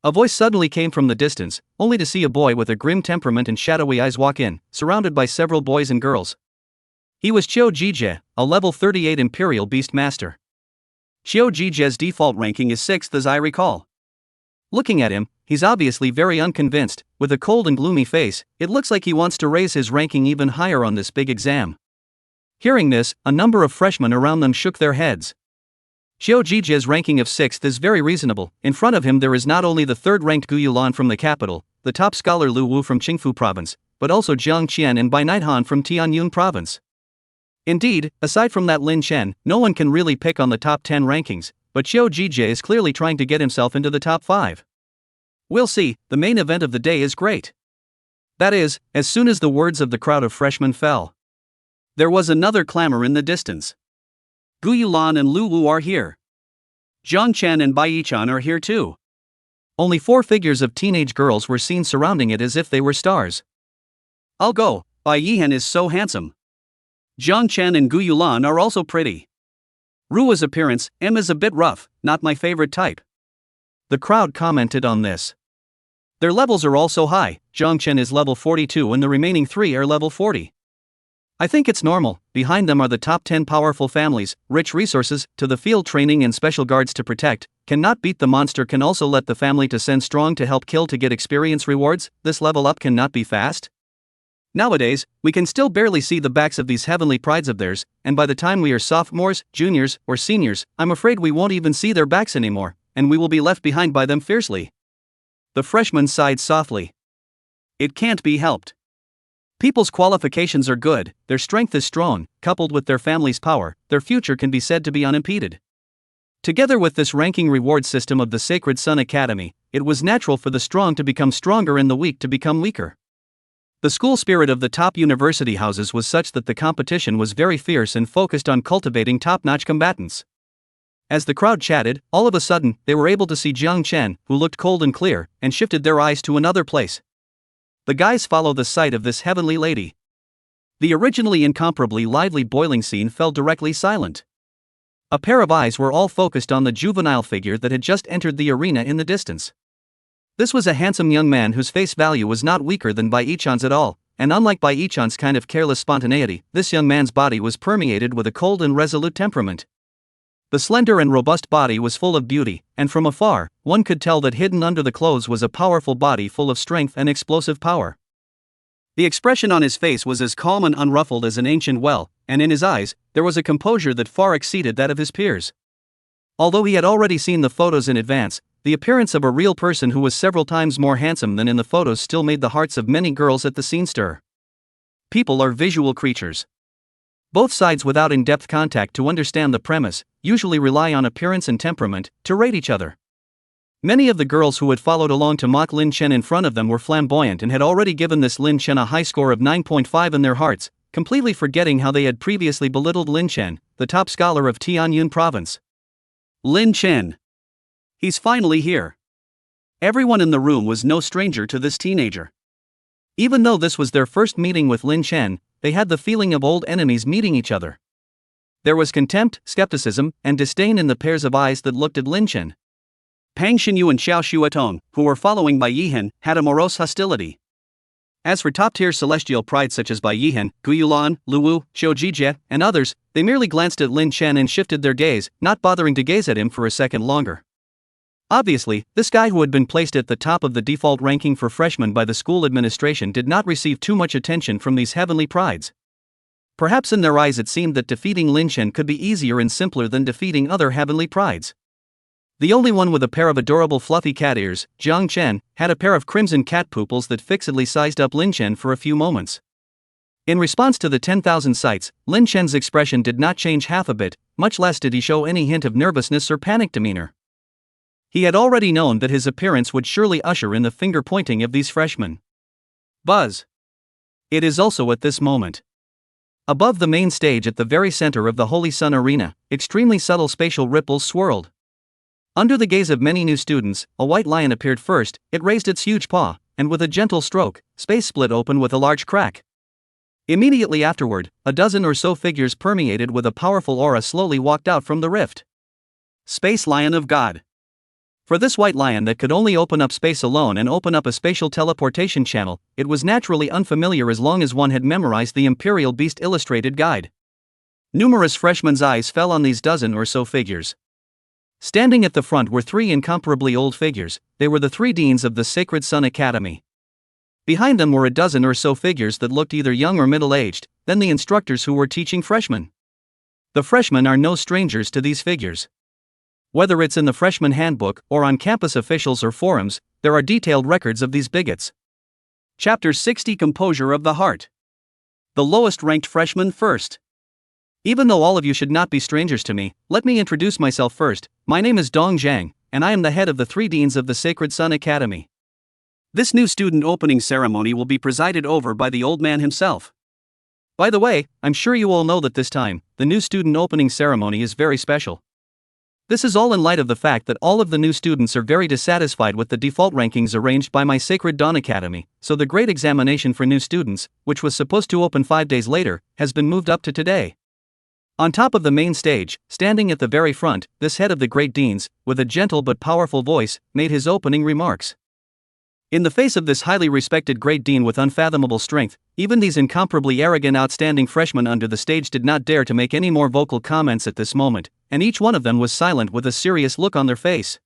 A voice suddenly came from the distance, only to see a boy with a grim temperament and shadowy eyes walk in, surrounded by several boys and girls. He was Qiu Jijie, a level 38 Imperial Beast Master. Qiu Jijie's default ranking is 6th as I recall. Looking at him, He's obviously very unconvinced. With a cold and gloomy face, it looks like he wants to raise his ranking even higher on this big exam. Hearing this, a number of freshmen around them shook their heads. Xiao Jijia's ranking of 6th is very reasonable. In front of him there is not only the 3rd-ranked Gu Yulan from the capital, the top scholar Lu Wu from Qingfu province, but also Jiang Qian and Bai Naihan from Tianyun province. Indeed, aside from that Lin Chen, no one can really pick on the top 10 rankings, but Xiao Jijia is clearly trying to get himself into the top 5. We'll see. The main event of the day is great. That is, as soon as the words of the crowd of freshmen fell. There was another clamor in the distance. Gu Yulan and Lu Wu are here. Zhang Chen and Bai Yichan are here too. Only 4 figures of teenage girls were seen surrounding it as if they were stars. I'll go. Bai Yihan is so handsome. Zhang Chen and Gu Yulan are also pretty. Rua's appearance, is a bit rough, not my favorite type. The crowd commented on this. Their levels are all so high. Zhang Chen is level 42 and the remaining 3 are level 40. I think it's normal. Behind them are the top 10 powerful families, rich resources, to the field training and special guards to protect. Cannot beat the monster can also let the family to send strong to help kill to get experience rewards. This level up cannot be fast. Nowadays, we can still barely see the backs of these heavenly prides of theirs, and by the time we are sophomores, juniors, or seniors, I'm afraid we won't even see their backs anymore, and we will be left behind by them fiercely. The freshman sighed softly. It can't be helped. People's qualifications are good, their strength is strong, coupled with their family's power, their future can be said to be unimpeded. Together with this ranking reward system of the Sacred Sun Academy, it was natural for the strong to become stronger and the weak to become weaker. The school spirit of the top university houses was such that the competition was very fierce and focused on cultivating top-notch combatants. As the crowd chatted, all of a sudden, they were able to see Jiang Chen, who looked cold and clear, and shifted their eyes to another place. The guys follow the sight of this heavenly lady. The originally incomparably lively boiling scene fell directly silent. A pair of eyes were all focused on the juvenile figure that had just entered the arena in the distance. This was a handsome young man whose face value was not weaker than Bai Yichan's at all, and unlike Bai Yichan's kind of careless spontaneity, this young man's body was permeated with a cold and resolute temperament. The slender and robust body was full of beauty, and from afar, one could tell that hidden under the clothes was a powerful body full of strength and explosive power. The expression on his face was as calm and unruffled as an ancient well, and in his eyes, there was a composure that far exceeded that of his peers. Although he had already seen the photos in advance, the appearance of a real person who was several times more handsome than in the photos still made the hearts of many girls at the scene stir. People are visual creatures. Both sides, without in-depth contact to understand the premise, usually rely on appearance and temperament to rate each other. Many of the girls who had followed along to mock Lin Chen in front of them were flamboyant and had already given this Lin Chen a high score of 9.5 in their hearts, completely forgetting how they had previously belittled Lin Chen, the top scholar of Tianyun province. Lin Chen. He's finally here. Everyone in the room was no stranger to this teenager. Even though this was their first meeting with Lin Chen, they had the feeling of old enemies meeting each other. There was contempt, skepticism, and disdain in the pairs of eyes that looked at Lin Chen. Pang Xinyu and Xiao Xuetong, who were following Bai Yihan, had a morose hostility. As for top-tier celestial pride such as Bai Yihan, Gu Yulan, Lu Wu, Xiao Jijie, and others, they merely glanced at Lin Chen and shifted their gaze, not bothering to gaze at him for a second longer. Obviously, this guy who had been placed at the top of the default ranking for freshmen by the school administration did not receive too much attention from these heavenly prides. Perhaps in their eyes it seemed that defeating Lin Chen could be easier and simpler than defeating other heavenly prides. The only one with a pair of adorable fluffy cat ears, Jiang Chen, had a pair of crimson cat pupils that fixedly sized up Lin Chen for a few moments. In response to the 10,000 sights, Lin Chen's expression did not change half a bit, much less did he show any hint of nervousness or panic demeanor. He had already known that his appearance would surely usher in the finger-pointing of these freshmen. Buzz. It is also at this moment. Above the main stage at the very center of the Holy Sun Arena, extremely subtle spatial ripples swirled. Under the gaze of many new students, a white lion appeared first. It raised its huge paw, and with a gentle stroke, space split open with a large crack. Immediately afterward, a dozen or so figures permeated with a powerful aura slowly walked out from the rift. Space Lion of God. For this white lion that could only open up space alone and open up a spatial teleportation channel, it was naturally unfamiliar as long as one had memorized the Imperial Beast Illustrated Guide. Numerous freshmen eyes fell on these dozen or so figures. Standing at the front were three incomparably old figures. They were the three deans of the Sacred Sun Academy. Behind them were a dozen or so figures that looked either young or middle-aged, then the instructors who were teaching freshmen. The freshmen are no strangers to these figures. Whether it's in the freshman handbook or on campus officials or forums, there are detailed records of these bigots. Chapter 60 Composure of the Heart. The lowest ranked freshman first. Even though all of you should not be strangers to me, let me introduce myself first. My name is Dong Zhang, and I am the head of the three deans of the Sacred Sun Academy. This new student opening ceremony will be presided over by the old man himself. By the way, I'm sure you all know that this time, the new student opening ceremony is very special. This is all in light of the fact that all of the new students are very dissatisfied with the default rankings arranged by my Sacred Dawn Academy, so the great examination for new students, which was supposed to open 5 days later, has been moved up to today. On top of the main stage, standing at the very front, this head of the great deans, with a gentle but powerful voice, made his opening remarks. In the face of this highly respected great dean with unfathomable strength, even these incomparably arrogant outstanding freshmen under the stage did not dare to make any more vocal comments at this moment, and each one of them was silent with a serious look on their face.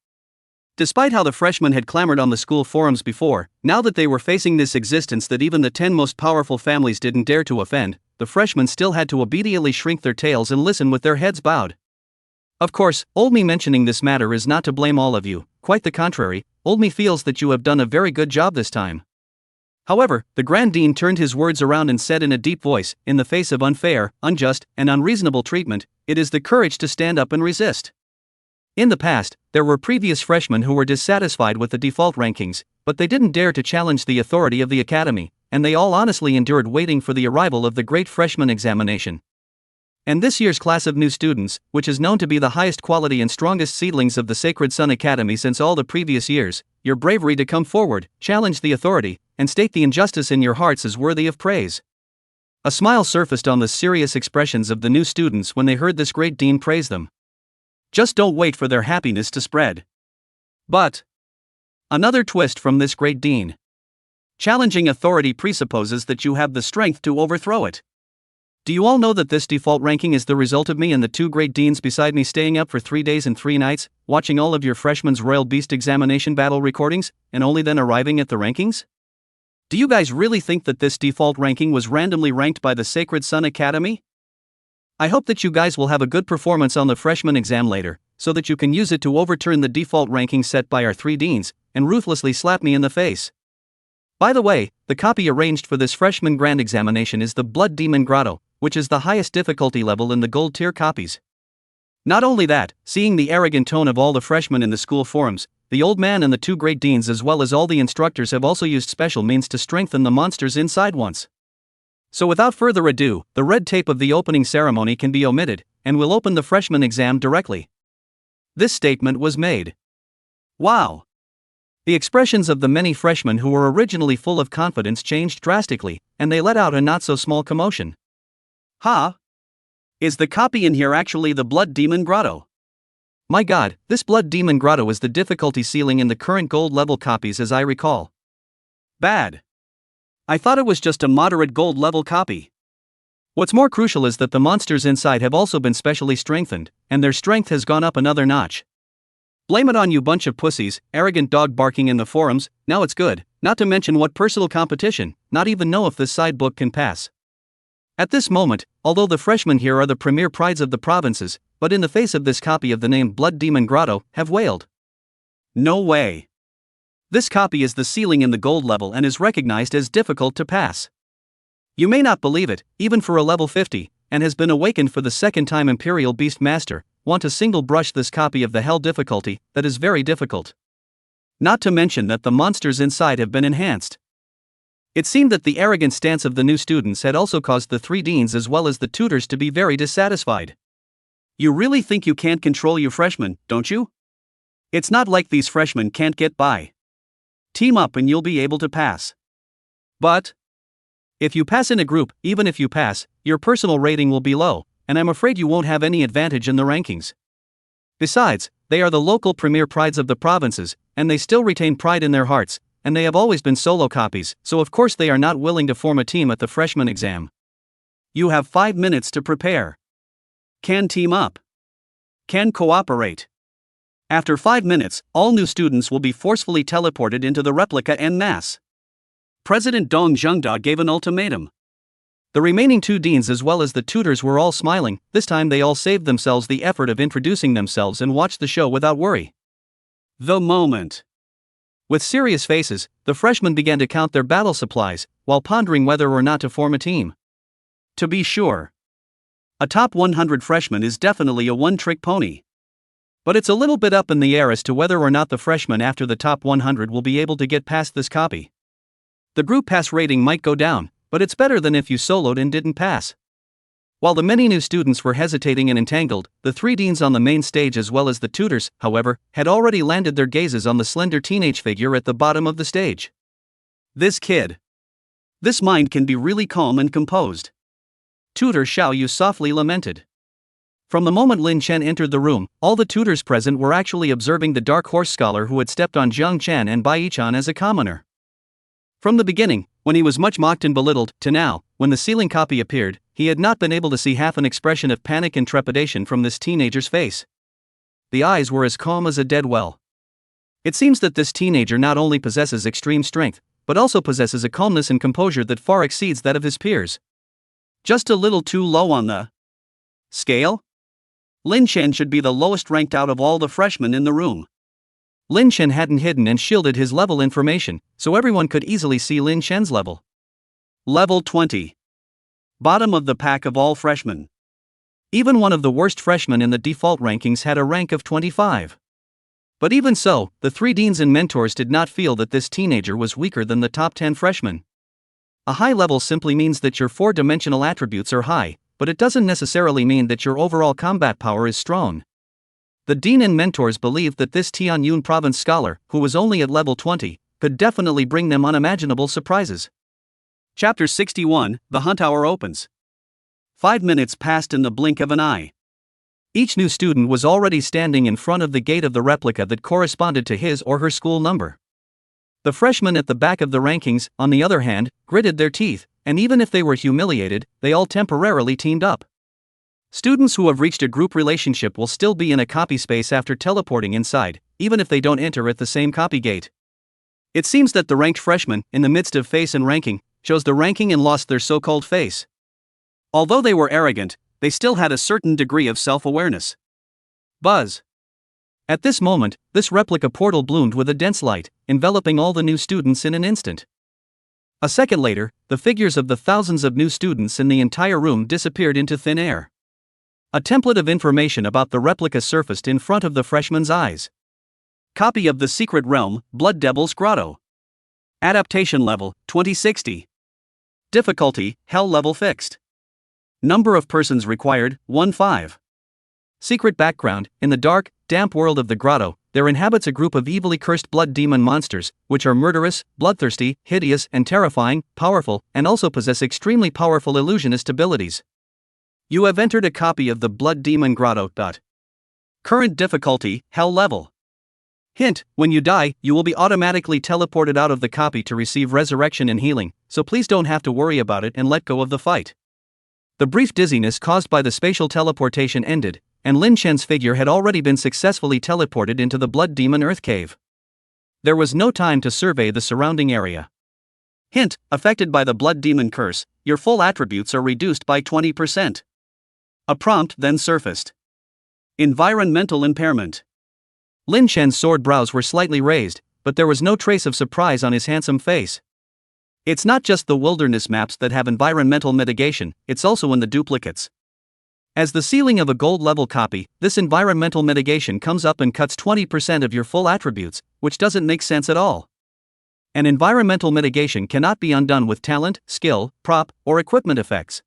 Despite how the freshmen had clamored on the school forums before, now that they were facing this existence that even the 10 most powerful families didn't dare to offend, the freshmen still had to obediently shrink their tails and listen with their heads bowed. Of course, old me mentioning this matter is not to blame all of you, quite the contrary, old me feels that you have done a very good job this time. However, the Grand Dean turned his words around and said in a deep voice, in the face of unfair, unjust, and unreasonable treatment, it is the courage to stand up and resist. In the past, there were previous freshmen who were dissatisfied with the default rankings, but they didn't dare to challenge the authority of the academy, and they all honestly endured waiting for the arrival of the great freshman examination. And this year's class of new students, which is known to be the highest quality and strongest seedlings of the Sacred Sun Academy since all the previous years, your bravery to come forward, challenge the authority, and state the injustice in your hearts is worthy of praise. A smile surfaced on the serious expressions of the new students when they heard this great dean praise them. Just don't wait for their happiness to spread. But another twist from this great dean. Challenging authority presupposes that you have the strength to overthrow it. Do you all know that this default ranking is the result of me and the two great deans beside me staying up for 3 days and 3 nights, watching all of your freshmen's Royal Beast examination battle recordings, and only then arriving at the rankings? Do you guys really think that this default ranking was randomly ranked by the Sacred Sun Academy? I hope that you guys will have a good performance on the freshman exam later, so that you can use it to overturn the default ranking set by our three deans, and ruthlessly slap me in the face. By the way, the copy arranged for this freshman grand examination is the Blood Demon Grotto, which is the highest difficulty level in the gold tier copies. Not only that, seeing the arrogant tone of all the freshmen in the school forums, the old man and the two great deans as well as all the instructors have also used special means to strengthen the monsters inside once. So without further ado, the red tape of the opening ceremony can be omitted, and we'll open the freshman exam directly. This statement was made. Wow! The expressions of the many freshmen who were originally full of confidence changed drastically, and they let out a not-so-small commotion. Huh? Is the copy in here actually the Blood Demon Grotto? My god, this Blood Demon Grotto is the difficulty ceiling in the current gold level copies as I recall. Bad. I thought it was just a moderate gold level copy. What's more crucial is that the monsters inside have also been specially strengthened, and their strength has gone up another notch. Blame it on you bunch of pussies, arrogant dog barking in the forums, now it's good, not to mention what personal competition, not even know if this side book can pass. At this moment, although the freshmen here are the premier prides of the provinces, but in the face of this copy of the name Blood Demon Grotto, have wailed. No way. This copy is the ceiling in the gold level and is recognized as difficult to pass. You may not believe it, even for a level 50, and has been awakened for the second time Imperial Beast Master, want to single brush this copy of the Hell difficulty, that is very difficult. Not to mention that the monsters inside have been enhanced. It seemed that the arrogant stance of the new students had also caused the three deans as well as the tutors to be very dissatisfied. You really think you can't control your freshmen, don't you? It's not like these freshmen can't get by. Team up and you'll be able to pass. But if you pass in a group, even if you pass, your personal rating will be low, and I'm afraid you won't have any advantage in the rankings. Besides, they are the local premier prides of the provinces, and they still retain pride in their hearts, and they have always been solo copies, so of course they are not willing to form a team at the freshman exam. You have 5 minutes to prepare. Can team up. Can cooperate. After 5 minutes, all new students will be forcefully teleported into the replica en masse. President Dong Zhengda gave an ultimatum. The remaining 2 deans as well as the tutors were all smiling. This time they all saved themselves the effort of introducing themselves and watched the show without worry. The moment. With serious faces, the freshmen began to count their battle supplies, while pondering whether or not to form a team. To be sure, a top 100 freshman is definitely a one-trick pony. But it's a little bit up in the air as to whether or not the freshmen after the top 100 will be able to get past this copy. The group pass rating might go down, but it's better than if you soloed and didn't pass. While the many new students were hesitating and entangled, the 3 deans on the main stage as well as the tutors, however, had already landed their gazes on the slender teenage figure at the bottom of the stage. This kid. This mind can be really calm and composed. Tutor Xiao Yu softly lamented. From the moment Lin Chen entered the room, all the tutors present were actually observing the dark horse scholar who had stepped on Jiang Chen and Bai Yichan as a commoner. From the beginning, when he was much mocked and belittled, to now, when the ceiling copy appeared, he had not been able to see half an expression of panic and trepidation from this teenager's face. The eyes were as calm as a dead well. It seems that this teenager not only possesses extreme strength, but also possesses a calmness and composure that far exceeds that of his peers. Just a little too low on the scale? Lin Chen should be the lowest ranked out of all the freshmen in the room. Lin Chen hadn't hidden and shielded his level information, so everyone could easily see Lin Chen's level. Level 20. Bottom of the pack of all freshmen. Even one of the worst freshmen in the default rankings had a rank of 25. But even so, the 3 deans and mentors did not feel that this teenager was weaker than the top 10 freshmen. A high level simply means that your 4-dimensional attributes are high, but it doesn't necessarily mean that your overall combat power is strong. The dean and mentors believed that this Tianyun province scholar, who was only at level 20, could definitely bring them unimaginable surprises. Chapter 61, The Hunt Hour opens. 5 minutes passed in the blink of an eye. Each new student was already standing in front of the gate of the replica that corresponded to his or her school number. The freshmen at the back of the rankings, on the other hand, gritted their teeth, and even if they were humiliated, they all temporarily teamed up. Students who have reached a group relationship will still be in a copy space after teleporting inside, even if they don't enter at the same copy gate. It seems that the ranked freshmen, in the midst of face and ranking, chose the ranking and lost their so-called face. Although they were arrogant, they still had a certain degree of self-awareness. Buzz. At this moment, this replica portal bloomed with a dense light, enveloping all the new students in an instant. A second later, the figures of the thousands of new students in the entire room disappeared into thin air. A template of information about the replica surfaced in front of the freshman's eyes. Copy of the Secret Realm, Blood Devil's Grotto. Adaptation level, 2060. Difficulty, Hell level fixed. Number of persons required, 15. Secret background, in the dark, damp world of the grotto, there inhabits a group of evilly cursed blood demon monsters, which are murderous, bloodthirsty, hideous and terrifying, powerful, and also possess extremely powerful illusionist abilities. You have entered a copy of the Blood Demon Grotto. Current difficulty, Hell level. Hint, when you die, you will be automatically teleported out of the copy to receive resurrection and healing, so please don't have to worry about it and let go of the fight. The brief dizziness caused by the spatial teleportation ended, and Lin Chen's figure had already been successfully teleported into the Blood Demon Earth Cave. There was no time to survey the surrounding area. Hint, affected by the Blood Demon curse, your full attributes are reduced by 20%. A prompt then surfaced. Environmental impairment. Lin Chen's sword brows were slightly raised, but there was no trace of surprise on his handsome face. It's not just the wilderness maps that have environmental mitigation, it's also in the duplicates. As the ceiling of a gold level copy, this environmental mitigation comes up and cuts 20% of your full attributes, which doesn't make sense at all. An environmental mitigation cannot be undone with talent, skill, prop, or equipment effects.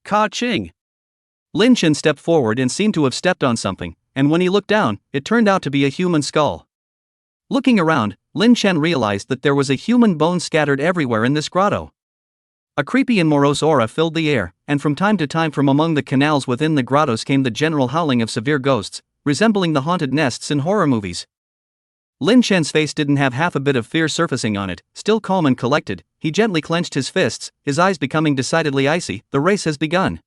Ka-ching! Lin Chen stepped forward and seemed to have stepped on something, and when he looked down, it turned out to be a human skull. Looking around, Lin Chen realized that there was a human bone scattered everywhere in this grotto. A creepy and morose aura filled the air, and from time to time from among the canals within the grottos came the general howling of severe ghosts, resembling the haunted nests in horror movies. Lin Chen's face didn't have half a bit of fear surfacing on it. Still calm and collected, he gently clenched his fists, his eyes becoming decidedly icy. The race has begun.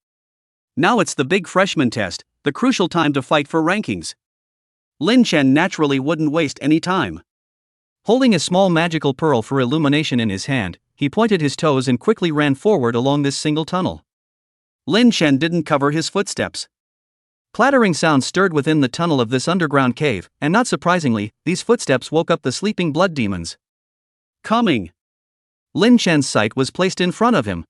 Now it's the big freshman test, the crucial time to fight for rankings. Lin Chen naturally wouldn't waste any time. Holding a small magical pearl for illumination in his hand, he pointed his toes and quickly ran forward along this single tunnel. Lin Chen didn't cover his footsteps. Clattering sounds stirred within the tunnel of this underground cave, and not surprisingly, these footsteps woke up the sleeping blood demons. Coming! Lin Chen's sight was placed in front of him,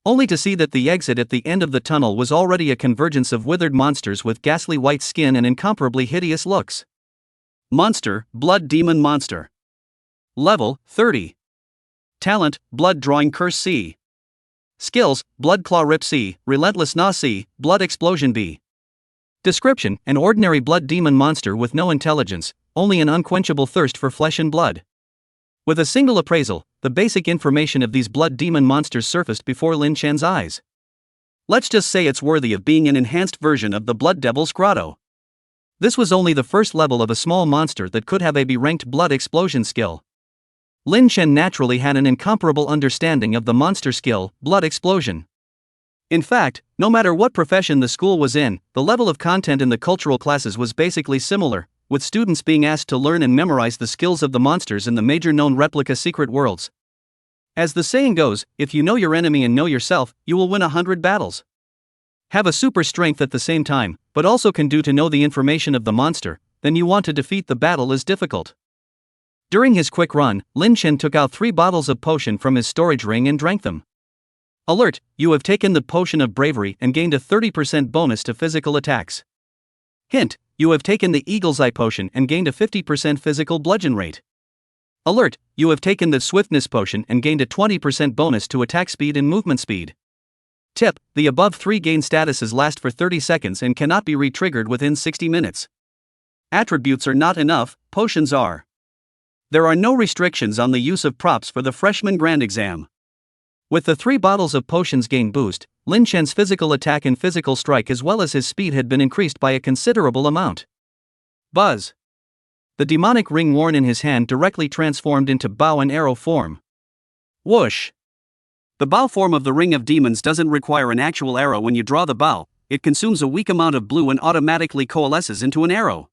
only to see that the exit at the end of the tunnel was already a convergence of withered monsters with ghastly white skin and incomparably hideous looks. Monster, Blood Demon Monster. Level, 30. Talent, Blood Drawing Curse C. Skills, Blood Claw Rip C, Relentless Gnaw C, Blood Explosion B. Description: an ordinary blood demon monster with no intelligence, only an unquenchable thirst for flesh and blood. With a single appraisal, the basic information of these blood demon monsters surfaced before Lin Chen's eyes. Let's just say it's worthy of being an enhanced version of the Blood Devil's Grotto. This was only the first level of a small monster that could have a B-ranked blood explosion skill. Lin Chen naturally had an incomparable understanding of the monster skill, blood explosion. In fact, no matter what profession the school was in, the level of content in the cultural classes was basically similar, with students being asked to learn and memorize the skills of the monsters in the major known replica secret worlds. As the saying goes, if you know your enemy and know yourself, you will win 100 battles. Have a super strength at the same time, but also can do to know the information of the monster, then you want to defeat the battle is difficult. During his quick run, Lin Chen took out 3 bottles of potion from his storage ring and drank them. Alert, you have taken the potion of bravery and gained a 30% bonus to physical attacks. Hint, you have taken the Eagle's Eye potion and gained a 50% physical bludgeon rate. Alert, you have taken the Swiftness potion and gained a 20% bonus to attack speed and movement speed. Tip, the above 3 gain statuses last for 30 seconds and cannot be re-triggered within 60 minutes. Attributes are not enough, potions are. There are no restrictions on the use of props for the freshman grand exam. With the 3 bottles of potions gain boost, Lin Chen's physical attack and physical strike as well as his speed had been increased by a considerable amount. Buzz! The demonic ring worn in his hand directly transformed into bow and arrow form. Whoosh! The bow form of the Ring of Demons doesn't require an actual arrow when you draw the bow, it consumes a weak amount of blue and automatically coalesces into an arrow.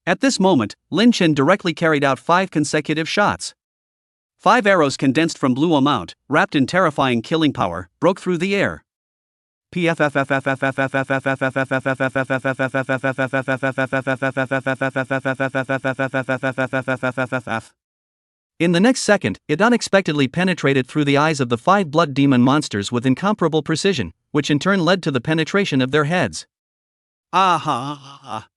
At this moment, Lin Chen directly carried out 5 consecutive shots. 5 arrows condensed from blue amount, wrapped in terrifying killing power, broke through the air. In the next second, it unexpectedly penetrated through the eyes of the 5 blood demon monsters with incomparable precision, which in turn led to the penetration of their heads. Ah!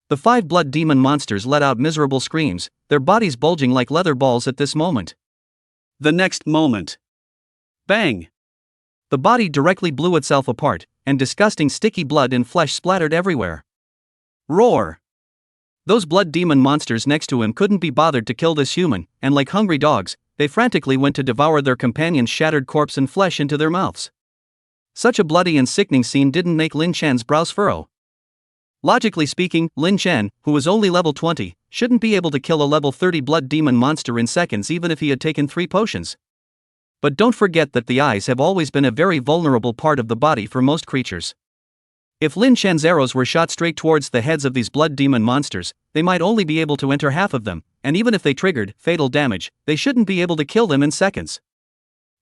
The 5 blood demon monsters let out miserable screams, their bodies bulging like leather balls at this moment. The next moment. Bang! The body directly blew itself apart, and disgusting sticky blood and flesh splattered everywhere. Roar! Those blood demon monsters next to him couldn't be bothered to kill this human, and like hungry dogs, they frantically went to devour their companion's shattered corpse and flesh into their mouths. Such a bloody and sickening scene didn't make Lin Chen's brows furrow. Logically speaking, Lin Chen, who was only level 20, shouldn't be able to kill a level 30 blood demon monster in seconds even if he had taken 3 potions. But don't forget that the eyes have always been a very vulnerable part of the body for most creatures. If Lin Chen's arrows were shot straight towards the heads of these blood demon monsters, they might only be able to enter half of them, and even if they triggered fatal damage, they shouldn't be able to kill them in seconds.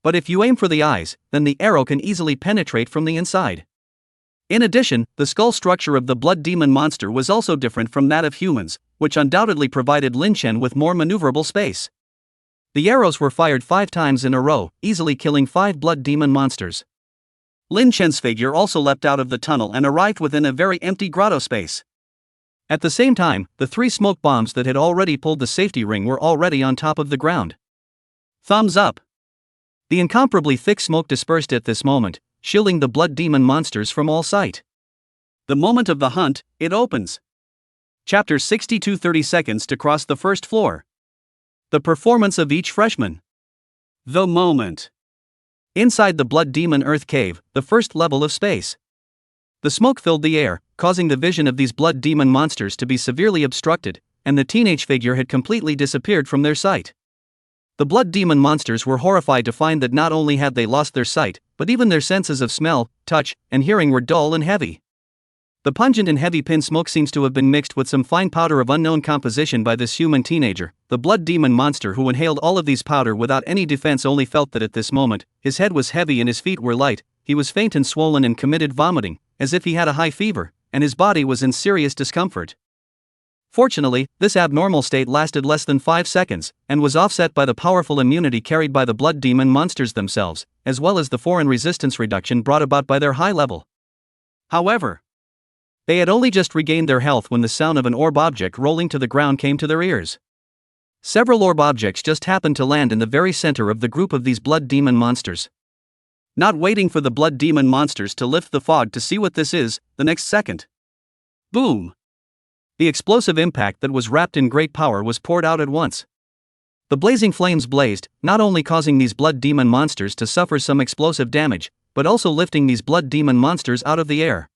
But if you aim for the eyes, then the arrow can easily penetrate from the inside. In addition, the skull structure of the blood demon monster was also different from that of humans, which undoubtedly provided Lin Chen with more maneuverable space. The arrows were fired 5 times in a row, easily killing 5 blood demon monsters. Lin Chen's figure also leapt out of the tunnel and arrived within a very empty grotto space. At the same time, the 3 smoke bombs that had already pulled the safety ring were already on top of the ground. Thumbs up! The incomparably thick smoke dispersed at this moment, shielding the blood demon monsters from all sight. The moment of the hunt, it opens. Chapter 62 30 seconds to cross the first floor. The performance of each freshman. The moment. Inside the blood demon earth cave, the first level of space. The smoke filled the air, causing the vision of these blood demon monsters to be severely obstructed, and the teenage figure had completely disappeared from their sight. The blood demon monsters were horrified to find that not only had they lost their sight, but even their senses of smell, touch, and hearing were dull and heavy. The pungent and heavy pin smoke seems to have been mixed with some fine powder of unknown composition by this human teenager. The blood demon monster who inhaled all of these powder without any defense only felt that at this moment, his head was heavy and his feet were light, he was faint and swollen and committed vomiting, as if he had a high fever, and his body was in serious discomfort. Fortunately, this abnormal state lasted less than 5 seconds, and was offset by the powerful immunity carried by the blood demon monsters themselves, as well as the foreign resistance reduction brought about by their high level. However, they had only just regained their health when the sound of an orb object rolling to the ground came to their ears. Several orb objects just happened to land in the very center of the group of these blood demon monsters. Not waiting for the blood demon monsters to lift the fog to see what this is, the next second, boom! The explosive impact that was wrapped in great power was poured out at once. The blazing flames blazed, not only causing these blood demon monsters to suffer some explosive damage, but also lifting these blood demon monsters out of the air.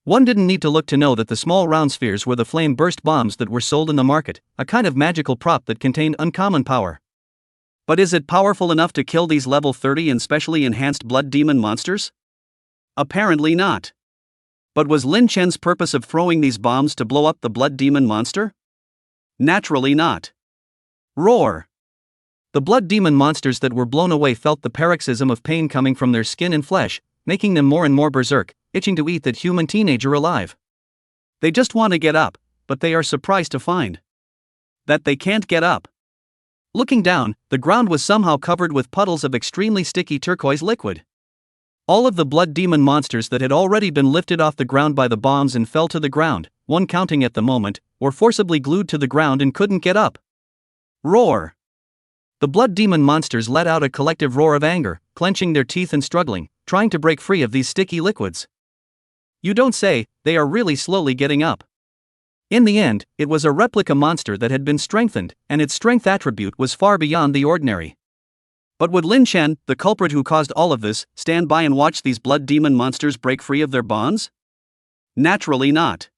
One didn't need to look to know that the small round spheres were the flame burst bombs that were sold in the market, a kind of magical prop that contained uncommon power. But is it powerful enough to kill these level 30 and specially enhanced blood demon monsters? Apparently not. But was Lin Chen's purpose of throwing these bombs to blow up the blood demon monster? Naturally not. Roar! The blood demon monsters that were blown away felt the paroxysm of pain coming from their skin and flesh, making them more and more berserk, itching to eat that human teenager alive. They just want to get up, but they are surprised to find that they can't get up. Looking down, the ground was somehow covered with puddles of extremely sticky turquoise liquid. All of the blood demon monsters that had already been lifted off the ground by the bombs and fell to the ground, one counting at the moment, were forcibly glued to the ground and couldn't get up. Roar! The blood demon monsters let out a collective roar of anger, clenching their teeth and struggling, trying to break free of these sticky liquids. You don't say, they are really slowly getting up. In the end, it was a replica monster that had been strengthened, and its strength attribute was far beyond the ordinary. But would Lin Chen, the culprit who caused all of this, stand by and watch these blood demon monsters break free of their bonds? Naturally not.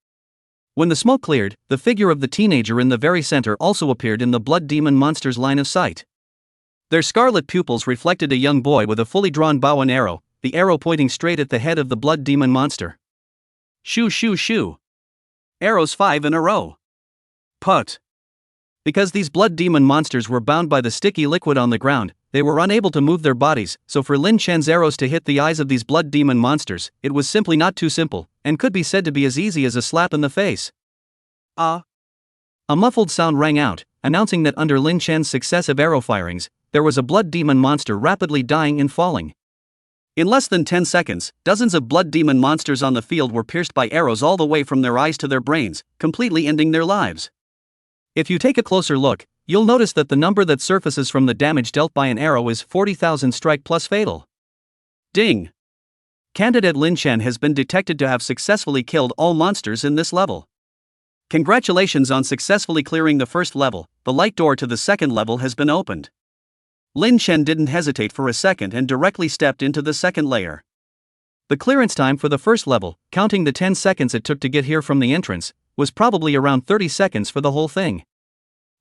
When the smoke cleared, the figure of the teenager in the very center also appeared in the blood demon monster's line of sight. Their scarlet pupils reflected a young boy with a fully drawn bow and arrow, the arrow pointing straight at the head of the blood demon monster. Shoo shoo shoo. Arrows 5 in a row. Put. Because these blood demon monsters were bound by the sticky liquid on the ground, they were unable to move their bodies, so for Lin Chen's arrows to hit the eyes of these blood demon monsters, it was simply not too simple, and could be said to be as easy as a slap in the face. A muffled sound rang out, announcing that under Lin Chen's successive arrow firings, there was a blood demon monster rapidly dying and falling. In less than 10 seconds, dozens of blood demon monsters on the field were pierced by arrows all the way from their eyes to their brains, completely ending their lives. If you take a closer look, you'll notice that the number that surfaces from the damage dealt by an arrow is 40,000 strike plus fatal. Ding! Candidate Lin Chen has been detected to have successfully killed all monsters in this level. Congratulations on successfully clearing the first level, the light door to the second level has been opened. Lin Chen didn't hesitate for a second and directly stepped into the second layer. The clearance time for the first level, counting the 10 seconds it took to get here from the entrance, was probably around 30 seconds for the whole thing.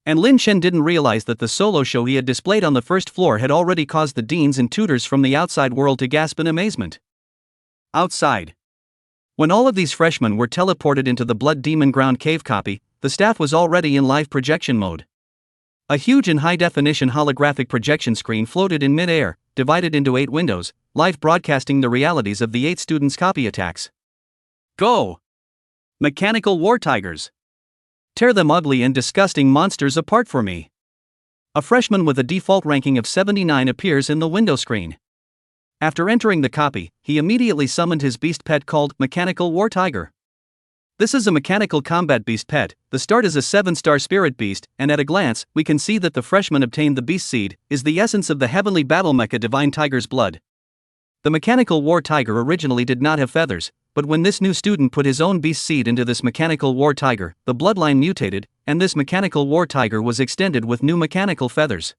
And Lin Chen didn't realize that the solo show he had displayed on the first floor had already caused the deans and tutors from the outside world to gasp in amazement. Outside. When all of these freshmen were teleported into the Blood Demon Ground Cave copy, the staff was already in live projection mode. A huge and high-definition holographic projection screen floated in mid-air, divided into 8 windows, live broadcasting the realities of the 8 students' copy attacks. Go! Mechanical war tigers! Tear them ugly and disgusting monsters apart for me! A freshman with a default ranking of 79 appears in the window screen. After entering the copy, he immediately summoned his beast pet called Mechanical War Tiger. This is a mechanical combat beast pet. The start is a 7-star spirit beast, and at a glance, we can see that the freshman obtained the beast seed, is the essence of the heavenly battle mecha Divine Tiger's blood. The Mechanical War Tiger originally did not have feathers, but when this new student put his own beast seed into this Mechanical War Tiger, the bloodline mutated, and this Mechanical War Tiger was extended with new mechanical feathers.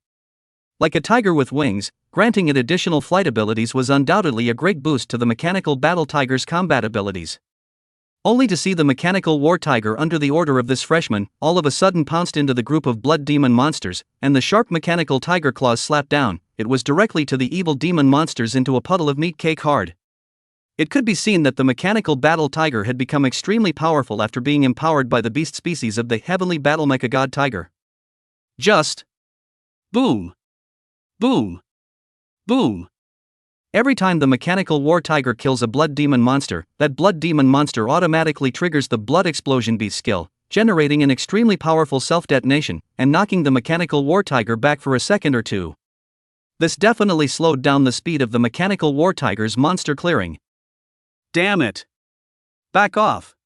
Like a tiger with wings, granting it additional flight abilities was undoubtedly a great boost to the Mechanical Battle Tiger's combat abilities. Only to see the Mechanical War Tiger under the order of this freshman, all of a sudden pounced into the group of blood demon monsters, and the sharp mechanical tiger claws slapped down, it was directly to the evil demon monsters into a puddle of meat cake hard. It could be seen that the mechanical battle tiger had become extremely powerful after being empowered by the beast species of the heavenly battle mecha god tiger. Just boom, boom, boom. Every time the mechanical war tiger kills a blood demon monster, that blood demon monster automatically triggers the blood explosion beast skill, generating an extremely powerful self-detonation, and knocking the mechanical war tiger back for a second or two. This definitely slowed down the speed of the mechanical war tiger's monster clearing. Damn it! Back off!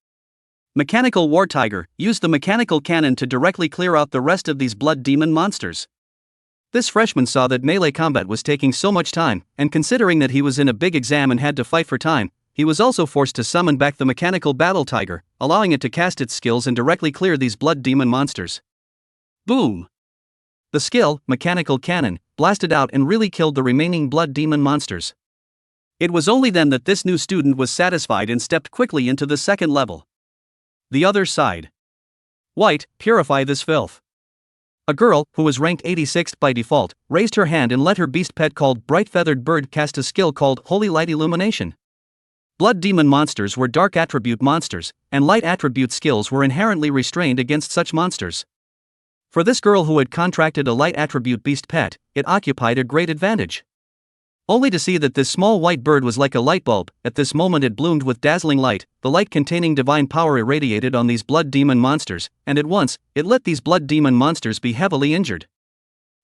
Mechanical war tiger, use the mechanical cannon to directly clear out the rest of these blood demon monsters. This freshman saw that melee combat was taking so much time, and considering that he was in a big exam and had to fight for time, he was also forced to summon back the mechanical battle tiger, allowing it to cast its skills and directly clear these blood demon monsters. Boom! The skill, mechanical cannon, blasted out and really killed the remaining blood demon monsters. It was only then that this new student was satisfied and stepped quickly into the second level. The other side. White, purify this filth. A girl, who was ranked 86th by default, raised her hand and let her beast pet called Bright Feathered Bird cast a skill called Holy Light Illumination. Blood demon monsters were dark attribute monsters, and light attribute skills were inherently restrained against such monsters. For this girl who had contracted a light attribute beast pet, it occupied a great advantage. Only to see that this small white bird was like a light bulb, at this moment it bloomed with dazzling light, the light containing divine power irradiated on these blood demon monsters, and at once, it let these blood demon monsters be heavily injured.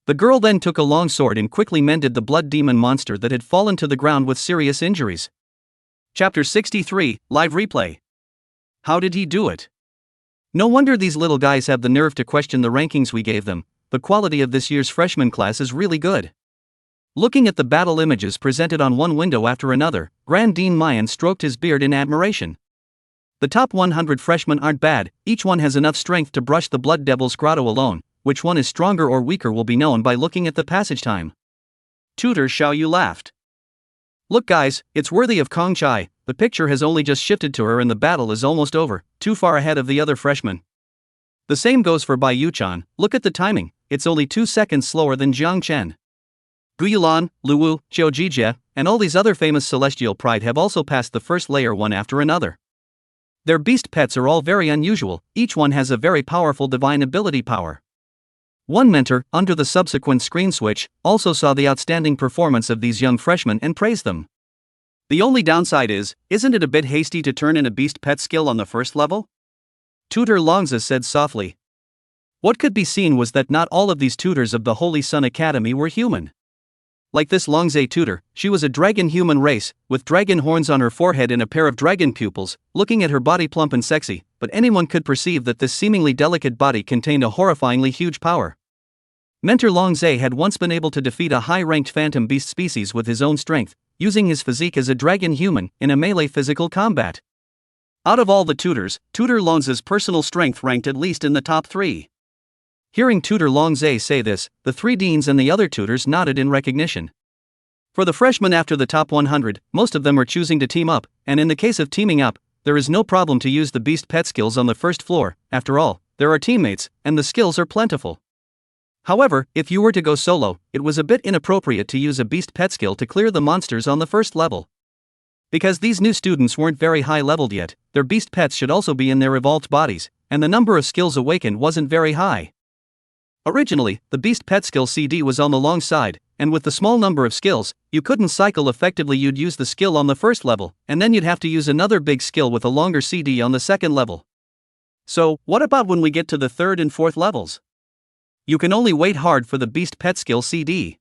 The girl then took a long sword and quickly mended the blood demon monster that had fallen to the ground with serious injuries. Chapter 63, Live Replay. How did he do it? No wonder these little guys have the nerve to question the rankings we gave them. The quality of this year's freshman class is really good. Looking at the battle images presented on one window after another, Grand Dean Mayan stroked his beard in admiration. The top 100 freshmen aren't bad, each one has enough strength to brush the Blood Devil's grotto alone. Which one is stronger or weaker will be known by looking at the passage time. Tutor Xiao Yu laughed. Look guys, it's worthy of Kong Chai, the picture has only just shifted to her and the battle is almost over, too far ahead of the other freshmen. The same goes for Bai Yu-chan, look at the timing, it's only 2 seconds slower than Jiang Chen. Gu Yulan, Luwu, Qiu Jijie, and all these other famous celestial pride have also passed the first layer one after another. Their beast pets are all very unusual, each one has a very powerful divine ability power. One mentor, under the subsequent screen switch, also saw the outstanding performance of these young freshmen and praised them. The only downside is, isn't it a bit hasty to turn in a beast pet skill on the first level? Tutor Longza said softly. What could be seen was that not all of these tutors of the Holy Sun Academy were human. Like this Longze tutor, she was a dragon human race, with dragon horns on her forehead and a pair of dragon pupils, looking at her body plump and sexy, but anyone could perceive that this seemingly delicate body contained a horrifyingly huge power. Mentor Longze had once been able to defeat a high-ranked phantom beast species with his own strength, using his physique as a dragon human, in a melee physical combat. Out of all the tutors, Tutor Longze's personal strength ranked at least in the top 3. Hearing Tutor Longze say this, the 3 deans and the other tutors nodded in recognition. For the freshmen after the top 100, most of them are choosing to team up, and in the case of teaming up, there is no problem to use the beast pet skills on the first floor. After all, there are teammates, and the skills are plentiful. However, if you were to go solo, it was a bit inappropriate to use a beast pet skill to clear the monsters on the first level. Because these new students weren't very high leveled yet, their beast pets should also be in their evolved bodies, and the number of skills awakened wasn't very high. Originally, the beast pet skill CD was on the long side, and with the small number of skills, you couldn't cycle effectively. You'd use the skill on the first level, and then you'd have to use another big skill with a longer CD on the second level. So, what about when we get to the third and fourth levels? You can only wait hard for the beast pet skill CD.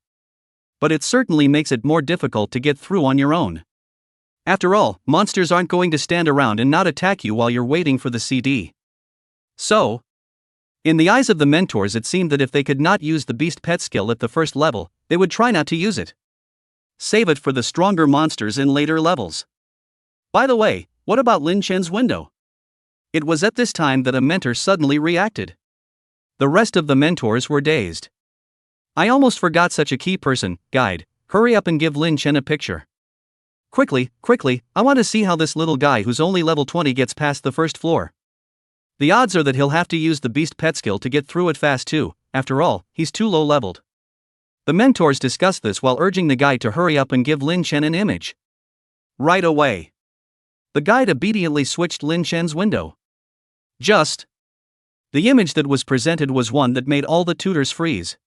But it certainly makes it more difficult to get through on your own. After all, monsters aren't going to stand around and not attack you while you're waiting for the CD. So, in the eyes of the mentors, it seemed that if they could not use the beast pet skill at the first level, they would try not to use it. Save it for the stronger monsters in later levels. By the way, what about Lin Chen's window? It was at this time that a mentor suddenly reacted. The rest of the mentors were dazed. I almost forgot such a key person. Guide, hurry up and give Lin Chen a picture. Quickly, I want to see how this little guy who's only level 20 gets past the first floor. The odds are that he'll have to use the beast pet skill to get through it fast too. After all, he's too low leveled. The mentors discussed this while urging the guide to hurry up and give Lin Chen an image. Right away. The guide obediently switched Lin Chen's window. The image that was presented was one that made all the tutors freeze.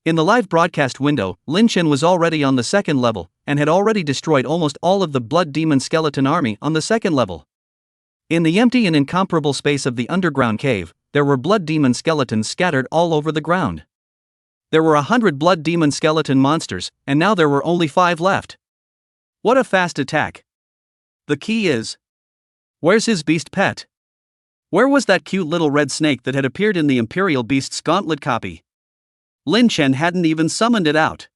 In the live broadcast window, Lin Chen was already on the second level, and had already destroyed almost all of the Blood Demon skeleton army on the second level. In the empty and incomparable space of the underground cave, there were Blood Demon skeletons scattered all over the ground. There were 100 Blood Demon skeleton monsters, and now there were only 5 left. What a fast attack! The key is, where's his beast pet? Where was that cute little red snake that had appeared in the Imperial Beast's gauntlet copy? Lin Chen hadn't even summoned it out.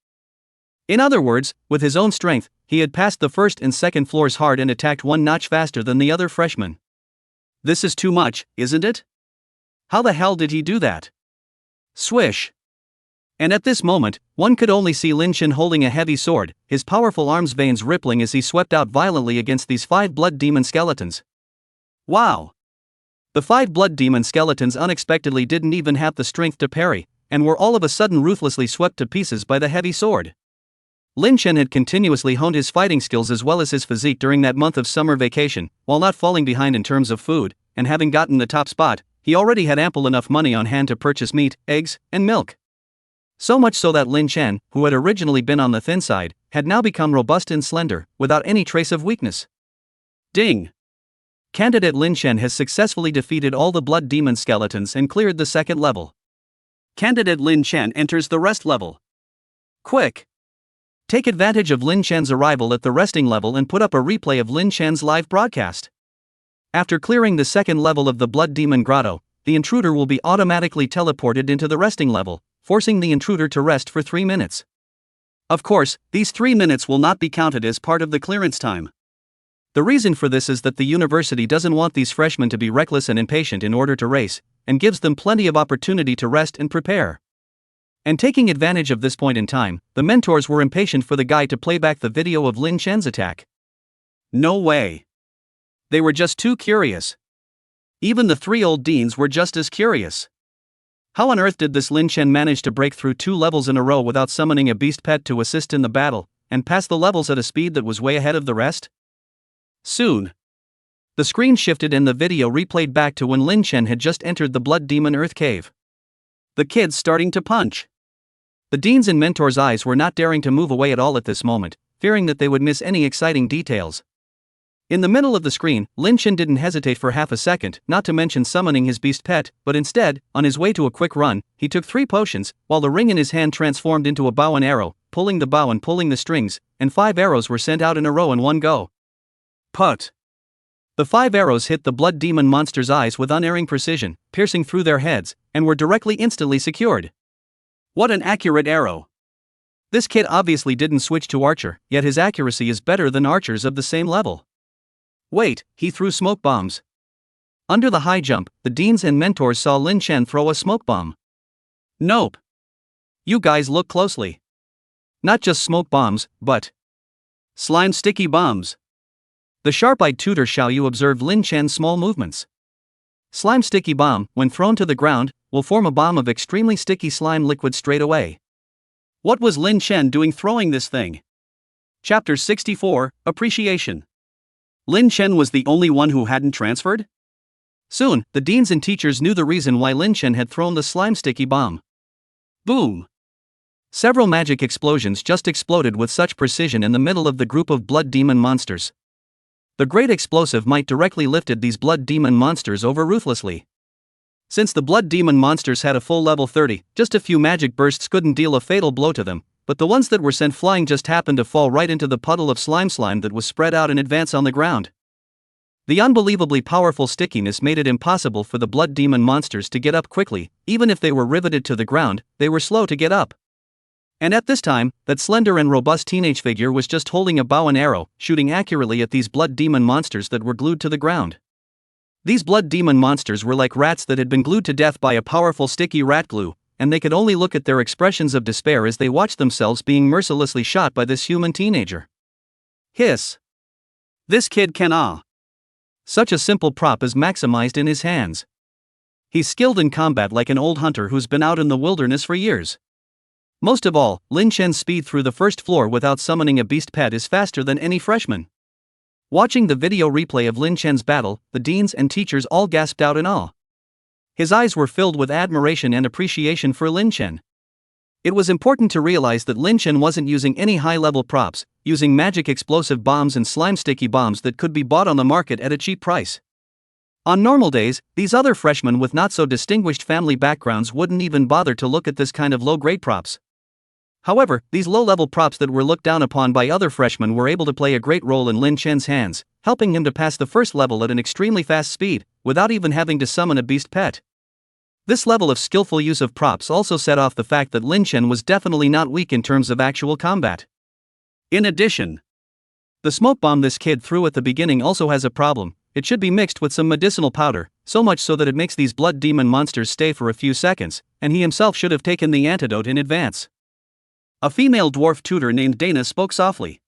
In other words, with his own strength, he had passed the first and second floors hard and attacked one notch faster than the other freshmen. This is too much, isn't it? How the hell did he do that? Swish! And at this moment, one could only see Lin Chen holding a heavy sword, his powerful arms veins rippling as he swept out violently against these 5 Blood Demon skeletons. Wow! The 5 Blood Demon skeletons unexpectedly didn't even have the strength to parry, and were all of a sudden ruthlessly swept to pieces by the heavy sword. Lin Chen had continuously honed his fighting skills as well as his physique during that month of summer vacation, while not falling behind in terms of food, and having gotten the top spot, he already had ample enough money on hand to purchase meat, eggs, and milk. So much so that Lin Chen, who had originally been on the thin side, had now become robust and slender, without any trace of weakness. Ding! Candidate Lin Chen has successfully defeated all the Blood Demon skeletons and cleared the second level. Candidate Lin Chen enters the rest level. Quick! Take advantage of Lin Chen's arrival at the resting level and put up a replay of Lin Chen's live broadcast. After clearing the second level of the Blood Demon Grotto, the intruder will be automatically teleported into the resting level, forcing the intruder to rest for 3 minutes. Of course, these 3 minutes will not be counted as part of the clearance time. The reason for this is that the university doesn't want these freshmen to be reckless and impatient in order to race, and gives them plenty of opportunity to rest and prepare. And taking advantage of this point in time, the mentors were impatient for the guy to play back the video of Lin Chen's attack. No way. They were just too curious. Even the 3 old deans were just as curious. How on earth did this Lin Chen manage to break through 2 levels in a row without summoning a beast pet to assist in the battle, and pass the levels at a speed that was way ahead of the rest? Soon, the screen shifted and the video replayed back to when Lin Chen had just entered the Blood Demon Earth Cave. The kids starting to punch. The deans and mentors' eyes were not daring to move away at all at this moment, fearing that they would miss any exciting details. In the middle of the screen, Lin Chen didn't hesitate for half a second, not to mention summoning his beast pet, but instead, on his way to a quick run, he took 3 potions, while the ring in his hand transformed into a bow and arrow, pulling the bow and pulling the strings, and 5 arrows were sent out in a row in one go. Put! The 5 arrows hit the Blood Demon monsters' eyes with unerring precision, piercing through their heads, and were instantly secured. What an accurate arrow! This kid obviously didn't switch to archer, yet his accuracy is better than archers of the same level. Wait, he threw smoke bombs. Under the high jump, the deans and mentors saw Lin Chen throw a smoke bomb. Nope. You guys look closely. Not just smoke bombs, but slime sticky bombs. The sharp-eyed tutor Xiaoyu observed Lin Chen's small movements. Slime sticky bomb, when thrown to the ground, will form a bomb of extremely sticky slime liquid straight away. What was Lin Chen doing throwing this thing? Chapter 64, Appreciation. Lin Chen was the only one who hadn't transferred? Soon, the deans and teachers knew the reason why Lin Chen had thrown the slime sticky bomb. Boom! Several magic explosions just exploded with such precision in the middle of the group of Blood Demon monsters. The great explosive might directly lifted these Blood Demon monsters over ruthlessly. Since the Blood Demon monsters had a full level 30, just a few magic bursts couldn't deal a fatal blow to them, but the ones that were sent flying just happened to fall right into the puddle of slime that was spread out in advance on the ground. The unbelievably powerful stickiness made it impossible for the Blood Demon monsters to get up quickly. Even if they were riveted to the ground, they were slow to get up. And at this time, that slender and robust teenage figure was just holding a bow and arrow, shooting accurately at these Blood Demon monsters that were glued to the ground. These Blood Demon monsters were like rats that had been glued to death by a powerful sticky rat glue, and they could only look at their expressions of despair as they watched themselves being mercilessly shot by this human teenager. Hiss! This kid can Such a simple prop is maximized in his hands. He's skilled in combat like an old hunter who's been out in the wilderness for years. Most of all, Lin Chen's speed through the first floor without summoning a beast pet is faster than any freshman. Watching the video replay of Lin Chen's battle, the deans and teachers all gasped out in awe. His eyes were filled with admiration and appreciation for Lin Chen. It was important to realize that Lin Chen wasn't using any high-level props, using magic explosive bombs and slime sticky bombs that could be bought on the market at a cheap price. On normal days, these other freshmen with not-so-distinguished family backgrounds wouldn't even bother to look at this kind of low-grade props. However, these low-level props that were looked down upon by other freshmen were able to play a great role in Lin Chen's hands, helping him to pass the first level at an extremely fast speed, without even having to summon a beast pet. This level of skillful use of props also set off the fact that Lin Chen was definitely not weak in terms of actual combat. In addition, the smoke bomb this kid threw at the beginning also has a problem. It should be mixed with some medicinal powder, so much so that it makes these blood demon monsters stay for a few seconds, and he himself should have taken the antidote in advance. A female dwarf tutor named Dana spoke softly.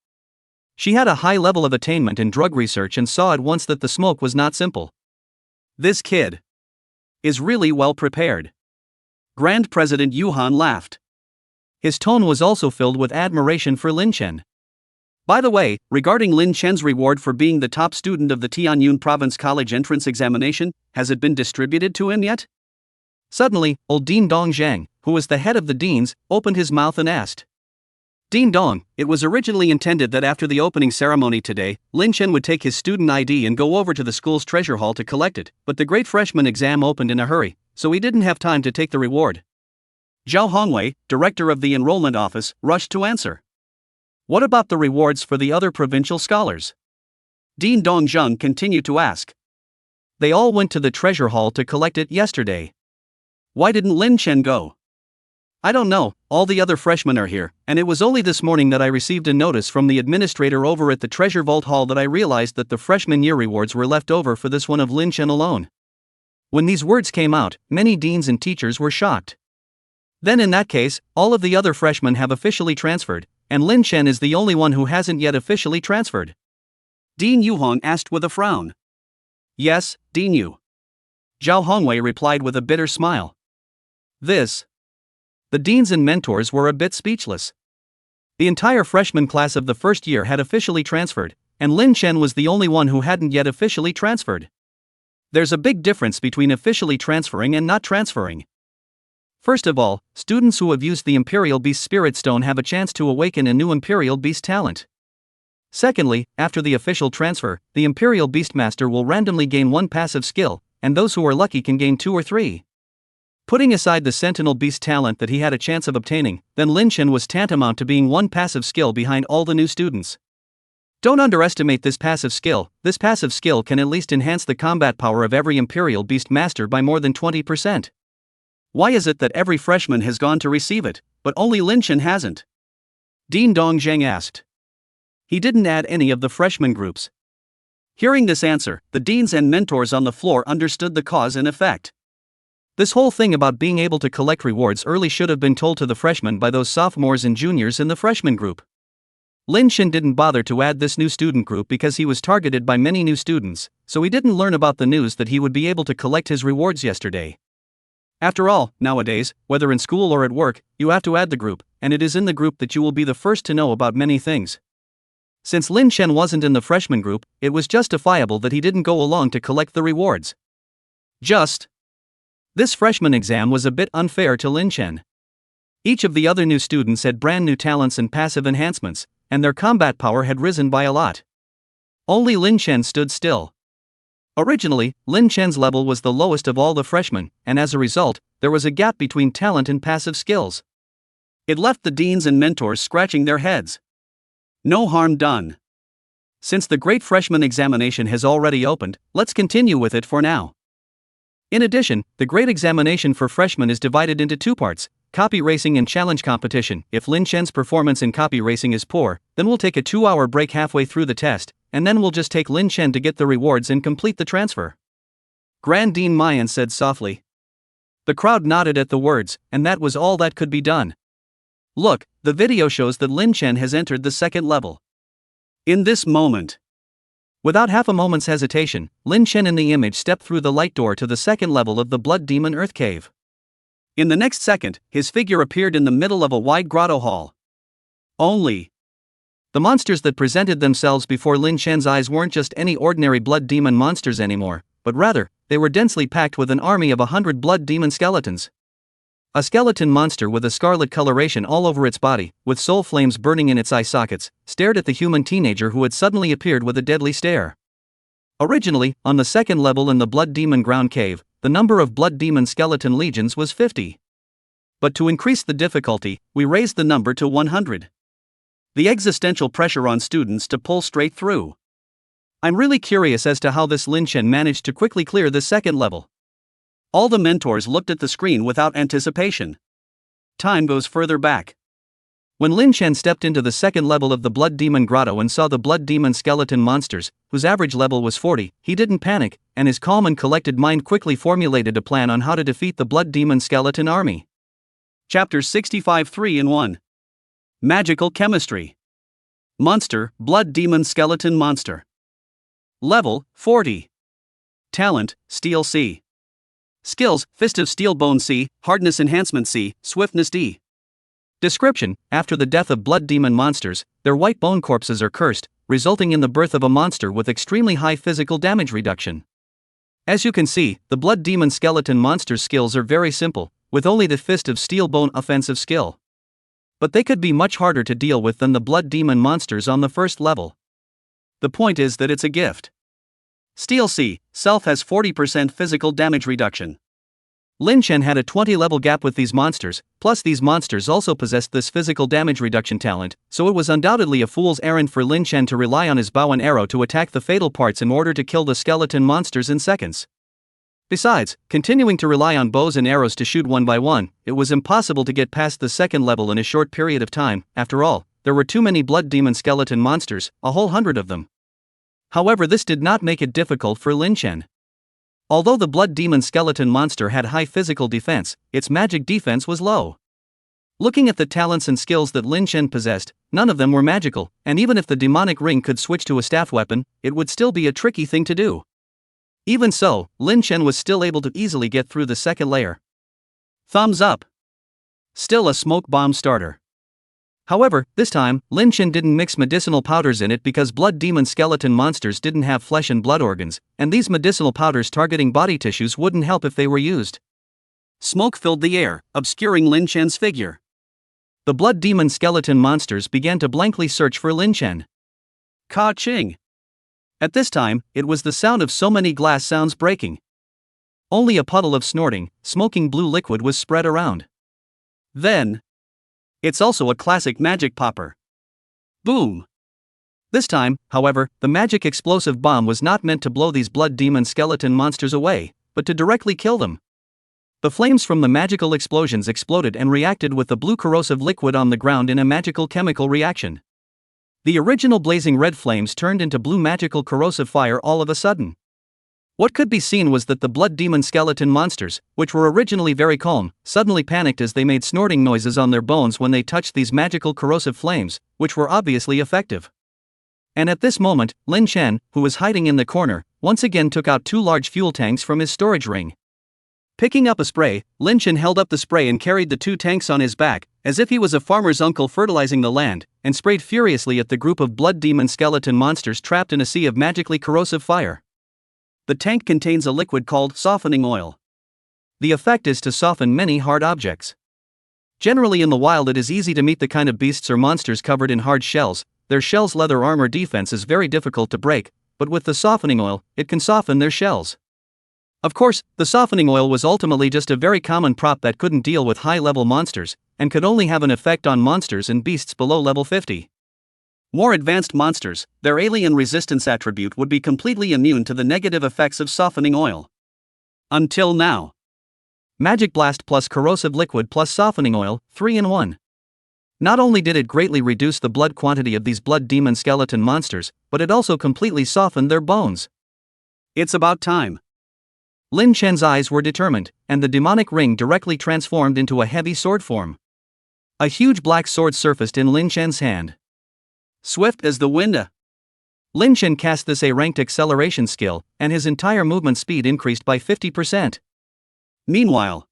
She had a high level of attainment in drug research and saw at once that the smoke was not simple. This kid is really well prepared. Grand President Yuhan laughed. His tone was also filled with admiration for Lin Chen. By the way, regarding Lin Chen's reward for being the top student of the Tianyun Province College entrance examination, has it been distributed to him yet? Suddenly, old Dean Dong Zhang, who was the head of the deans, opened his mouth and asked. Dean Dong, it was originally intended that after the opening ceremony today, Lin Chen would take his student ID and go over to the school's treasure hall to collect it, but the great freshman exam opened in a hurry, so he didn't have time to take the reward. Zhao Hongwei, director of the enrollment office, rushed to answer. What about the rewards for the other provincial scholars? Dean Dongzheng continued to ask. They all went to the treasure hall to collect it yesterday. Why didn't Lin Chen go? I don't know, all the other freshmen are here, and it was only this morning that I received a notice from the administrator over at the treasure vault hall that I realized that the freshman year rewards were left over for this one of Lin Chen alone. When these words came out, many deans and teachers were shocked. Then in that case, all of the other freshmen have officially transferred, and Lin Chen is the only one who hasn't yet officially transferred. Dean Yuhong asked with a frown. Yes, Dean Yu. Zhao Hongwei replied with a bitter smile. The deans and mentors were a bit speechless. The entire freshman class of the first year had officially transferred, and Lin Chen was the only one who hadn't yet officially transferred. There's a big difference between officially transferring and not transferring. First of all, students who have used the Imperial Beast Spirit Stone have a chance to awaken a new Imperial Beast talent. Secondly, after the official transfer, the Imperial Beastmaster will randomly gain one passive skill, and those who are lucky can gain 2 or 3. Putting aside the Sentinel Beast talent that he had a chance of obtaining, then Lin Chen was tantamount to being one passive skill behind all the new students. Don't underestimate this passive skill. This passive skill can at least enhance the combat power of every Imperial Beast Master by more than 20%. Why is it that every freshman has gone to receive it, but only Lin Chen hasn't? Dean Dongzheng asked. He didn't add any of the freshman groups. Hearing this answer, the deans and mentors on the floor understood the cause and effect. This whole thing about being able to collect rewards early should have been told to the freshmen by those sophomores and juniors in the freshman group. Lin Chen didn't bother to add this new student group because he was targeted by many new students, so he didn't learn about the news that he would be able to collect his rewards yesterday. After all, nowadays, whether in school or at work, you have to add the group, and it is in the group that you will be the first to know about many things. Since Lin Chen wasn't in the freshman group, it was justifiable that he didn't go along to collect the rewards. This freshman exam was a bit unfair to Lin Chen. Each of the other new students had brand new talents and passive enhancements, and their combat power had risen by a lot. Only Lin Chen stood still. Originally, Lin Chen's level was the lowest of all the freshmen, and as a result, there was a gap between talent and passive skills. It left the deans and mentors scratching their heads. No harm done. Since the great freshman examination has already opened, let's continue with it for now. In addition, the great examination for freshmen is divided into 2 parts, copy racing and challenge competition. If Lin Chen's performance in copy racing is poor, then we'll take a 2-hour break halfway through the test, and then we'll just take Lin Chen to get the rewards and complete the transfer. Grand Dean Mayan said softly. The crowd nodded at the words, and that was all that could be done. Look, the video shows that Lin Chen has entered the 2nd level. In this moment, without half a moment's hesitation, Lin Chen in the image stepped through the light door to the 2nd level of the Blood Demon Earth Cave. In the next second, his figure appeared in the middle of a wide grotto hall. Only The monsters that presented themselves before Lin Chen's eyes weren't just any ordinary blood demon monsters anymore, but rather, they were densely packed with an army of 100 blood demon skeletons. A skeleton monster with a scarlet coloration all over its body, with soul flames burning in its eye sockets, stared at the human teenager who had suddenly appeared with a deadly stare. Originally, on the second level in the Blood Demon Ground Cave, the number of Blood Demon Skeleton Legions was 50. But to increase the difficulty, we raised the number to 100. The existential pressure on students to pull straight through. I'm really curious as to how this Lin Chen managed to quickly clear the second level. All the mentors looked at the screen without anticipation. Time goes further back. When Lin Chen stepped into the second level of the Blood Demon Grotto and saw the Blood Demon skeleton monsters, whose average level was 40, he didn't panic, and his calm and collected mind quickly formulated a plan on how to defeat the Blood Demon skeleton army. Chapter 65 3-in-1. Magical Chemistry. Monster, Blood Demon Skeleton Monster. Level, 40. Talent, Steel C. Skills, Fist of Steel Bone C, Hardness Enhancement C, Swiftness D. Description: after the death of blood demon monsters, their white bone corpses are cursed, resulting in the birth of a monster with extremely high physical damage reduction. As you can see, the blood demon skeleton monster's skills are very simple, with only the Fist of Steel Bone offensive skill. But they could be much harder to deal with than the blood demon monsters on the first level. The point is that it's a gift. Steel C, self has 40% physical damage reduction. Lin Chen had a 20-level gap with these monsters, plus these monsters also possessed this physical damage reduction talent, so it was undoubtedly a fool's errand for Lin Chen to rely on his bow and arrow to attack the fatal parts in order to kill the skeleton monsters in seconds. Besides, continuing to rely on bows and arrows to shoot one by one, it was impossible to get past the second level in a short period of time. After all, there were too many blood demon skeleton monsters, a whole 100 of them. However, this did not make it difficult for Lin Chen. Although the blood demon skeleton monster had high physical defense, its magic defense was low. Looking at the talents and skills that Lin Chen possessed, none of them were magical, and even if the demonic ring could switch to a staff weapon, it would still be a tricky thing to do. Even so, Lin Chen was still able to easily get through the second layer. Thumbs up. Still a smoke bomb starter. However, this time, Lin Chen didn't mix medicinal powders in it because blood demon skeleton monsters didn't have flesh and blood organs, and these medicinal powders targeting body tissues wouldn't help if they were used. Smoke filled the air, obscuring Lin Chen's figure. The blood demon skeleton monsters began to blankly search for Lin Chen. Ka-ching! At this time, it was the sound of so many glass sounds breaking. Only a puddle of snorting, smoking blue liquid was spread around. Then, it's also a classic magic popper. Boom! This time, however, the magic explosive bomb was not meant to blow these blood demon skeleton monsters away, but to directly kill them. The flames from the magical explosions exploded and reacted with the blue corrosive liquid on the ground in a magical chemical reaction. The original blazing red flames turned into blue magical corrosive fire all of a sudden. What could be seen was that the blood demon skeleton monsters, which were originally very calm, suddenly panicked as they made snorting noises on their bones when they touched these magical corrosive flames, which were obviously effective. And at this moment, Lin Chen, who was hiding in the corner, once again took out 2 large fuel tanks from his storage ring. Picking up a spray, Lin Chen held up the spray and carried the 2 tanks on his back, as if he was a farmer's uncle fertilizing the land, and sprayed furiously at the group of blood demon skeleton monsters trapped in a sea of magically corrosive fire. The tank contains a liquid called softening oil. The effect is to soften many hard objects. Generally in the wild it is easy to meet the kind of beasts or monsters covered in hard shells. Their shells' leather armor defense is very difficult to break, but with the softening oil, it can soften their shells. Of course, the softening oil was ultimately just a very common prop that couldn't deal with high-level monsters, and could only have an effect on monsters and beasts below level 50. More advanced monsters, their alien resistance attribute would be completely immune to the negative effects of softening oil. Until now. Magic Blast plus corrosive liquid plus softening oil, 3-in-1. Not only did it greatly reduce the blood quantity of these blood demon skeleton monsters, but it also completely softened their bones. It's about time. Lin Chen's eyes were determined, and the demonic ring directly transformed into a heavy sword form. A huge black sword surfaced in Lin Chen's hand. Swift as the wind. Lin Chen cast this A-ranked acceleration skill, and his entire movement speed increased by 50%. Meanwhile,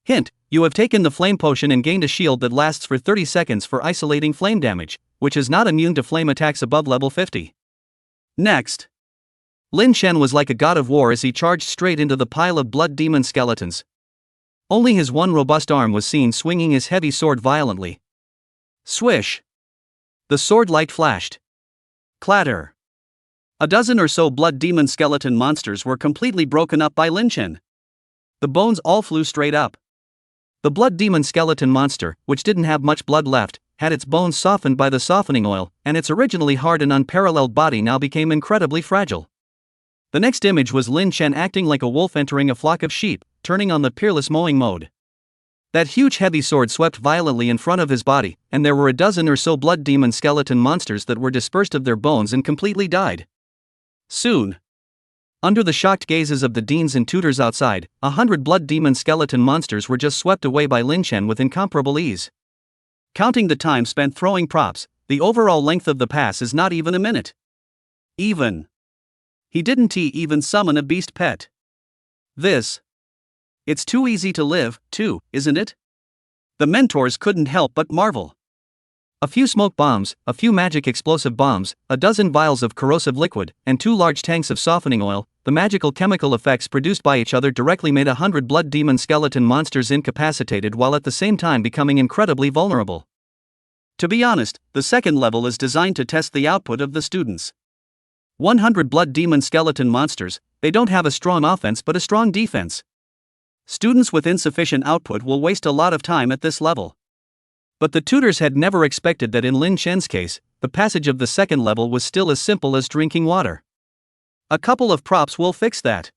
hint, you have taken the flame potion and gained a shield that lasts for 30 seconds for isolating flame damage, which is not immune to flame attacks above level 50. Next, Lin Chen was like a god of war as he charged straight into the pile of blood demon skeletons. Only his one robust arm was seen swinging his heavy sword violently. Swish! The sword light flashed. Clatter! A dozen or so blood demon skeleton monsters were completely broken up by Lin Chen. The bones all flew straight up. The blood demon skeleton monster, which didn't have much blood left, had its bones softened by the softening oil, and its originally hard and unparalleled body now became incredibly fragile. The next image was Lin Chen acting like a wolf entering a flock of sheep, turning on the peerless mowing mode. That huge heavy sword swept violently in front of his body, and there were a dozen or so blood demon skeleton monsters that were dispersed of their bones and completely died. Soon, under the shocked gazes of the deans and tutors outside, 100 blood demon skeleton monsters were just swept away by Lin Chen with incomparable ease. Counting the time spent throwing props, the overall length of the pass is not even a minute. He didn't even summon a beast pet. It's too easy to live, too, isn't it? The mentors couldn't help but marvel. A few smoke bombs, a few magic explosive bombs, a dozen vials of corrosive liquid, and 2 large tanks of softening oil, the magical chemical effects produced by each other directly made 100 blood demon skeleton monsters incapacitated while at the same time becoming incredibly vulnerable. To be honest, the second level is designed to test the output of the students. 100 blood demon skeleton monsters, they don't have a strong offense but a strong defense. Students with insufficient output will waste a lot of time at this level. But the tutors had never expected that in Lin Chen's case, the passage of the second level was still as simple as drinking water. A couple of props will fix that.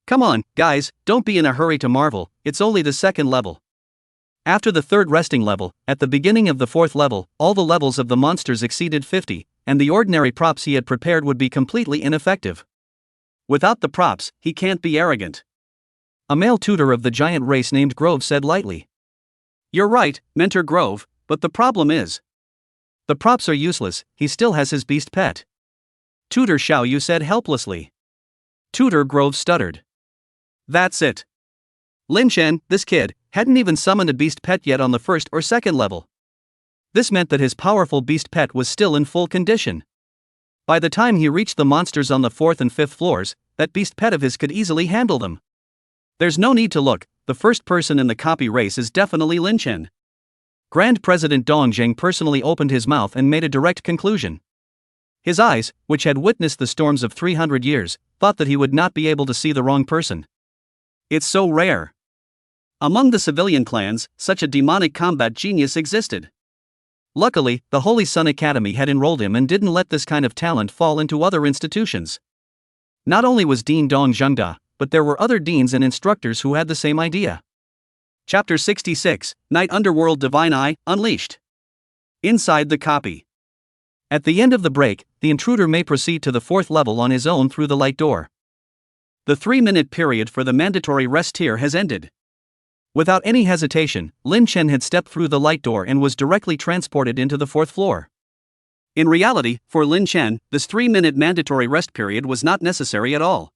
Come on, guys, don't be in a hurry to marvel, it's only the second level. After the third resting level, at the beginning of the fourth level, all the levels of the monsters exceeded 50, and the ordinary props he had prepared would be completely ineffective. Without the props, he can't be arrogant. A male tutor of the giant race named Grove said lightly. You're right, Mentor Grove, but the problem is, the props are useless, he still has his beast pet. Tutor Xiao Yu said helplessly. Tutor Grove stuttered. That's it. Lin Chen, this kid, hadn't even summoned a beast pet yet on the first or second level. This meant that his powerful beast pet was still in full condition. By the time he reached the monsters on the 4th and 5th floors, that beast pet of his could easily handle them. There's no need to look, the first person in the copy race is definitely Lin Chen. Grand President Dong Zheng personally opened his mouth and made a direct conclusion. His eyes, which had witnessed the storms of 300 years, thought that he would not be able to see the wrong person. It's so rare. Among the civilian clans, such a demonic combat genius existed. Luckily, the Holy Sun Academy had enrolled him and didn't let this kind of talent fall into other institutions. Not only was Dean Dong Zhengda, but there were other deans and instructors who had the same idea. Chapter 66, Night Underworld Divine Eye, Unleashed. Inside the copy. At the end of the break, the intruder may proceed to the 4th level on his own through the light door. The 3-minute period for the mandatory rest tier has ended. Without any hesitation, Lin Chen had stepped through the light door and was directly transported into the 4th floor. In reality, for Lin Chen, this 3-minute mandatory rest period was not necessary at all.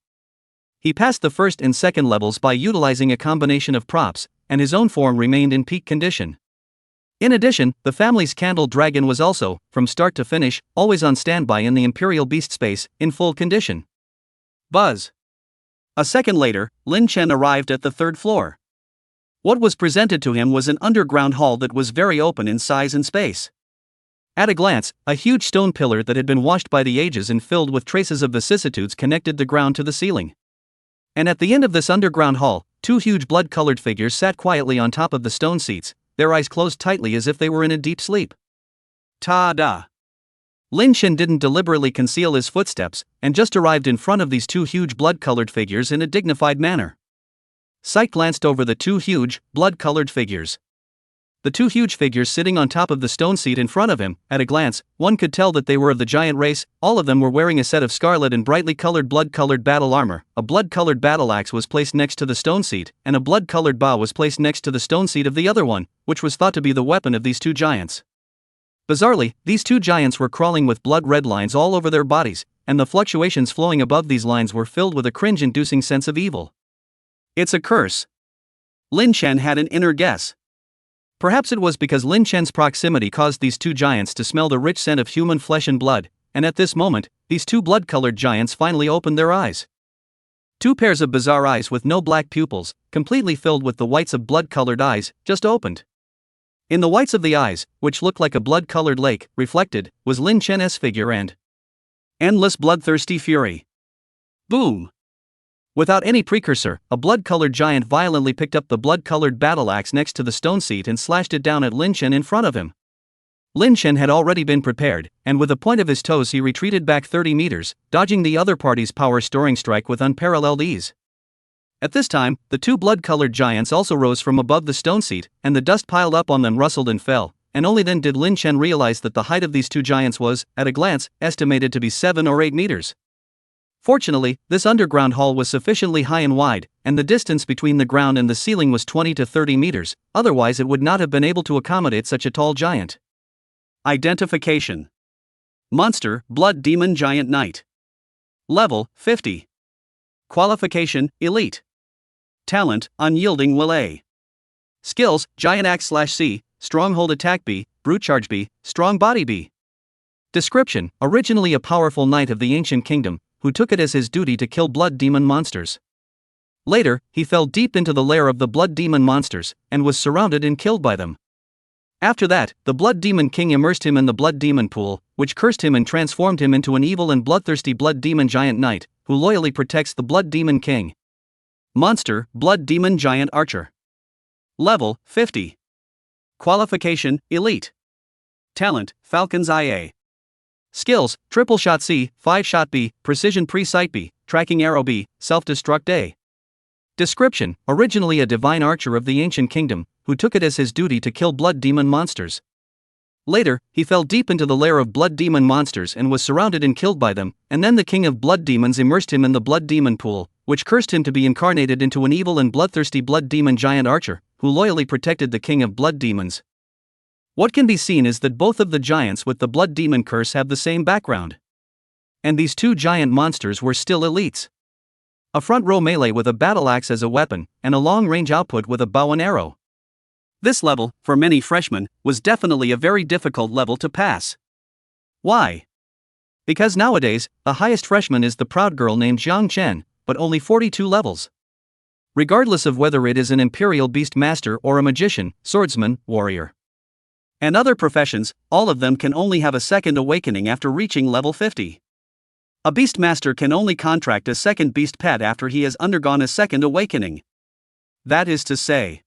He passed the 1st and 2nd levels by utilizing a combination of props, and his own form remained in peak condition. In addition, the family's candle dragon was also, from start to finish, always on standby in the Imperial Beast Space, in full condition. Buzz. A second later, Lin Chen arrived at the 3rd floor. What was presented to him was an underground hall that was very open in size and space. At a glance, a huge stone pillar that had been washed by the ages and filled with traces of vicissitudes connected the ground to the ceiling. And at the end of this underground hall, 2 huge blood-colored figures sat quietly on top of the stone seats, their eyes closed tightly as if they were in a deep sleep. Ta-da! Lin Chen didn't deliberately conceal his footsteps, and just arrived in front of these 2 huge blood-colored figures in a dignified manner. Sight glanced over the 2 huge, blood-colored figures. The 2 huge figures sitting on top of the stone seat in front of him, at a glance, one could tell that they were of the giant race. All of them were wearing a set of scarlet and brightly colored blood-colored battle armor. A blood-colored battle axe was placed next to the stone seat, and a blood-colored bow was placed next to the stone seat of the other one, which was thought to be the weapon of these 2 giants. Bizarrely, these 2 giants were crawling with blood-red lines all over their bodies, and the fluctuations flowing above these lines were filled with a cringe-inducing sense of evil. It's a curse. Lin Chen had an inner guess. Perhaps it was because Lin Chen's proximity caused these two giants to smell the rich scent of human flesh and blood, and at this moment, these two blood-colored giants finally opened their eyes. Two pairs of bizarre eyes with no black pupils, completely filled with the whites of blood-colored eyes, just opened. In the whites of the eyes, which looked like a blood-colored lake, reflected, was Lin Chen's figure and endless bloodthirsty fury. Boom! Without any precursor, a blood-colored giant violently picked up the blood-colored battle axe next to the stone seat and slashed it down at Lin Chen in front of him. Lin Chen had already been prepared, and with the point of his toes he retreated back 30 meters, dodging the other party's power-storing strike with unparalleled ease. At this time, the two blood-colored giants also rose from above the stone seat, and the dust piled up on them rustled and fell, and only then did Lin Chen realize that the height of these two giants was, at a glance, estimated to be 7 or 8 meters. Fortunately, this underground hall was sufficiently high and wide, and the distance between the ground and the ceiling was 20 to 30 meters, otherwise it would not have been able to accommodate such a tall giant. Identification. Monster, Blood Demon Giant Knight. Level, 50. Qualification, Elite. Talent, Unyielding Will A. Skills, Giant Axe/C, Stronghold Attack B, Brute Charge B, Strong Body B. Description, originally a powerful knight of the ancient kingdom, who took it as his duty to kill blood demon monsters. Later, he fell deep into the lair of the blood demon monsters, and was surrounded and killed by them. After that, the blood demon king immersed him in the blood demon pool, which cursed him and transformed him into an evil and bloodthirsty blood demon giant knight, who loyally protects the blood demon king. Monster, Blood Demon Giant Archer. Level, 50. Qualification, Elite. Talent, Falcon's IA. Skills, Triple Shot C, 5 Shot B, Precision Pre-Sight B, Tracking Arrow B, Self-Destruct A. Description, originally a divine archer of the ancient kingdom, who took it as his duty to kill blood demon monsters. Later, he fell deep into the lair of blood demon monsters and was surrounded and killed by them, and then the king of blood demons immersed him in the blood demon pool, which cursed him to be incarnated into an evil and bloodthirsty blood demon giant archer, who loyally protected the king of blood demons. What can be seen is that both of the giants with the blood demon curse have the same background. And these two giant monsters were still elites. A front row melee with a battle axe as a weapon, and a long range output with a bow and arrow. This level, for many freshmen, was definitely a very difficult level to pass. Why? Because nowadays, the highest freshman is the proud girl named Zhang Chen, but only 42 levels. Regardless of whether it is an Imperial Beast Master or a magician, swordsman, warrior, and other professions, all of them can only have a second awakening after reaching level 50. A Beast Master can only contract a second Beast Pet after he has undergone a second awakening. That is to say,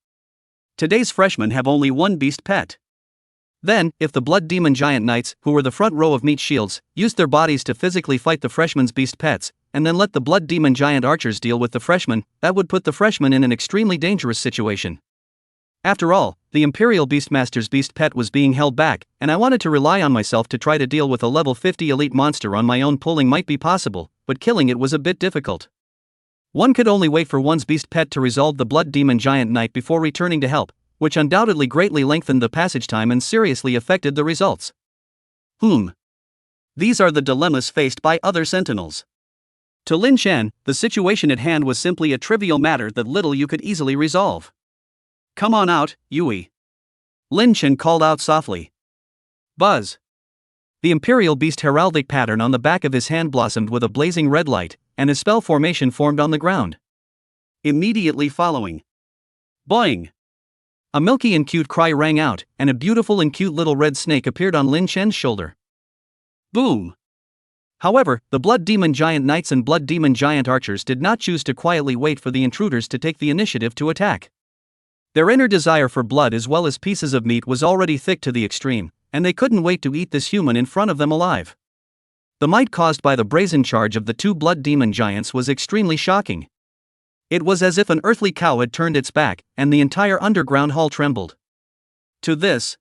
today's freshmen have only one Beast Pet. Then, if the Blood Demon Giant Knights, who were the front row of meat shields, used their bodies to physically fight the freshmen's Beast Pets, and then let the Blood Demon Giant Archers deal with the freshmen, that would put the freshmen in an extremely dangerous situation. After all, the Imperial Beastmaster's Beast Pet was being held back, and I wanted to rely on myself to try to deal with a level 50 elite monster on my own. Pulling might be possible, but killing it was a bit difficult. One could only wait for one's Beast Pet to resolve the Blood Demon Giant Knight before returning to help, which undoubtedly greatly lengthened the passage time and seriously affected the results. These are the dilemmas faced by other sentinels. To Lin Chen, the situation at hand was simply a trivial matter that little you could easily resolve. "Come on out, Yui," Lin Chen called out softly. Buzz. The Imperial Beast heraldic pattern on the back of his hand blossomed with a blazing red light, and a spell formation formed on the ground. Immediately following, boing! A milky and cute cry rang out, and a beautiful and cute little red snake appeared on Lin Chen's shoulder. Boom! However, the Blood Demon Giant Knights and Blood Demon Giant Archers did not choose to quietly wait for the intruders to take the initiative to attack. Their inner desire for blood as well as pieces of meat was already thick to the extreme, and they couldn't wait to eat this human in front of them alive. The might caused by the brazen charge of the two blood demon giants was extremely shocking. It was as if an earthly cow had turned its back, and the entire underground hall trembled. To this,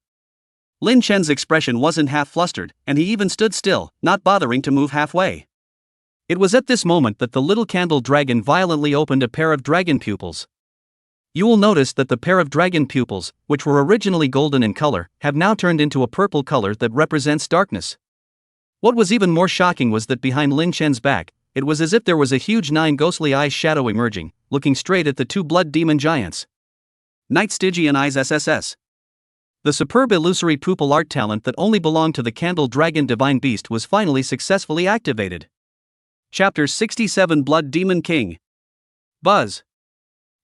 Lin Chen's expression wasn't half flustered, and he even stood still, not bothering to move halfway. It was at this moment that the little candle dragon violently opened a pair of dragon pupils. You will notice that the pair of dragon pupils, which were originally golden in color, have now turned into a purple color that represents darkness. What was even more shocking was that behind Lin Chen's back, it was as if there was a huge 9 ghostly eyes shadow emerging, looking straight at the two blood demon giants. Night Stygian Eyes SSS. The superb illusory pupil art talent that only belonged to the Candle Dragon Divine Beast was finally successfully activated. Chapter 67 Blood Demon King. Buzz.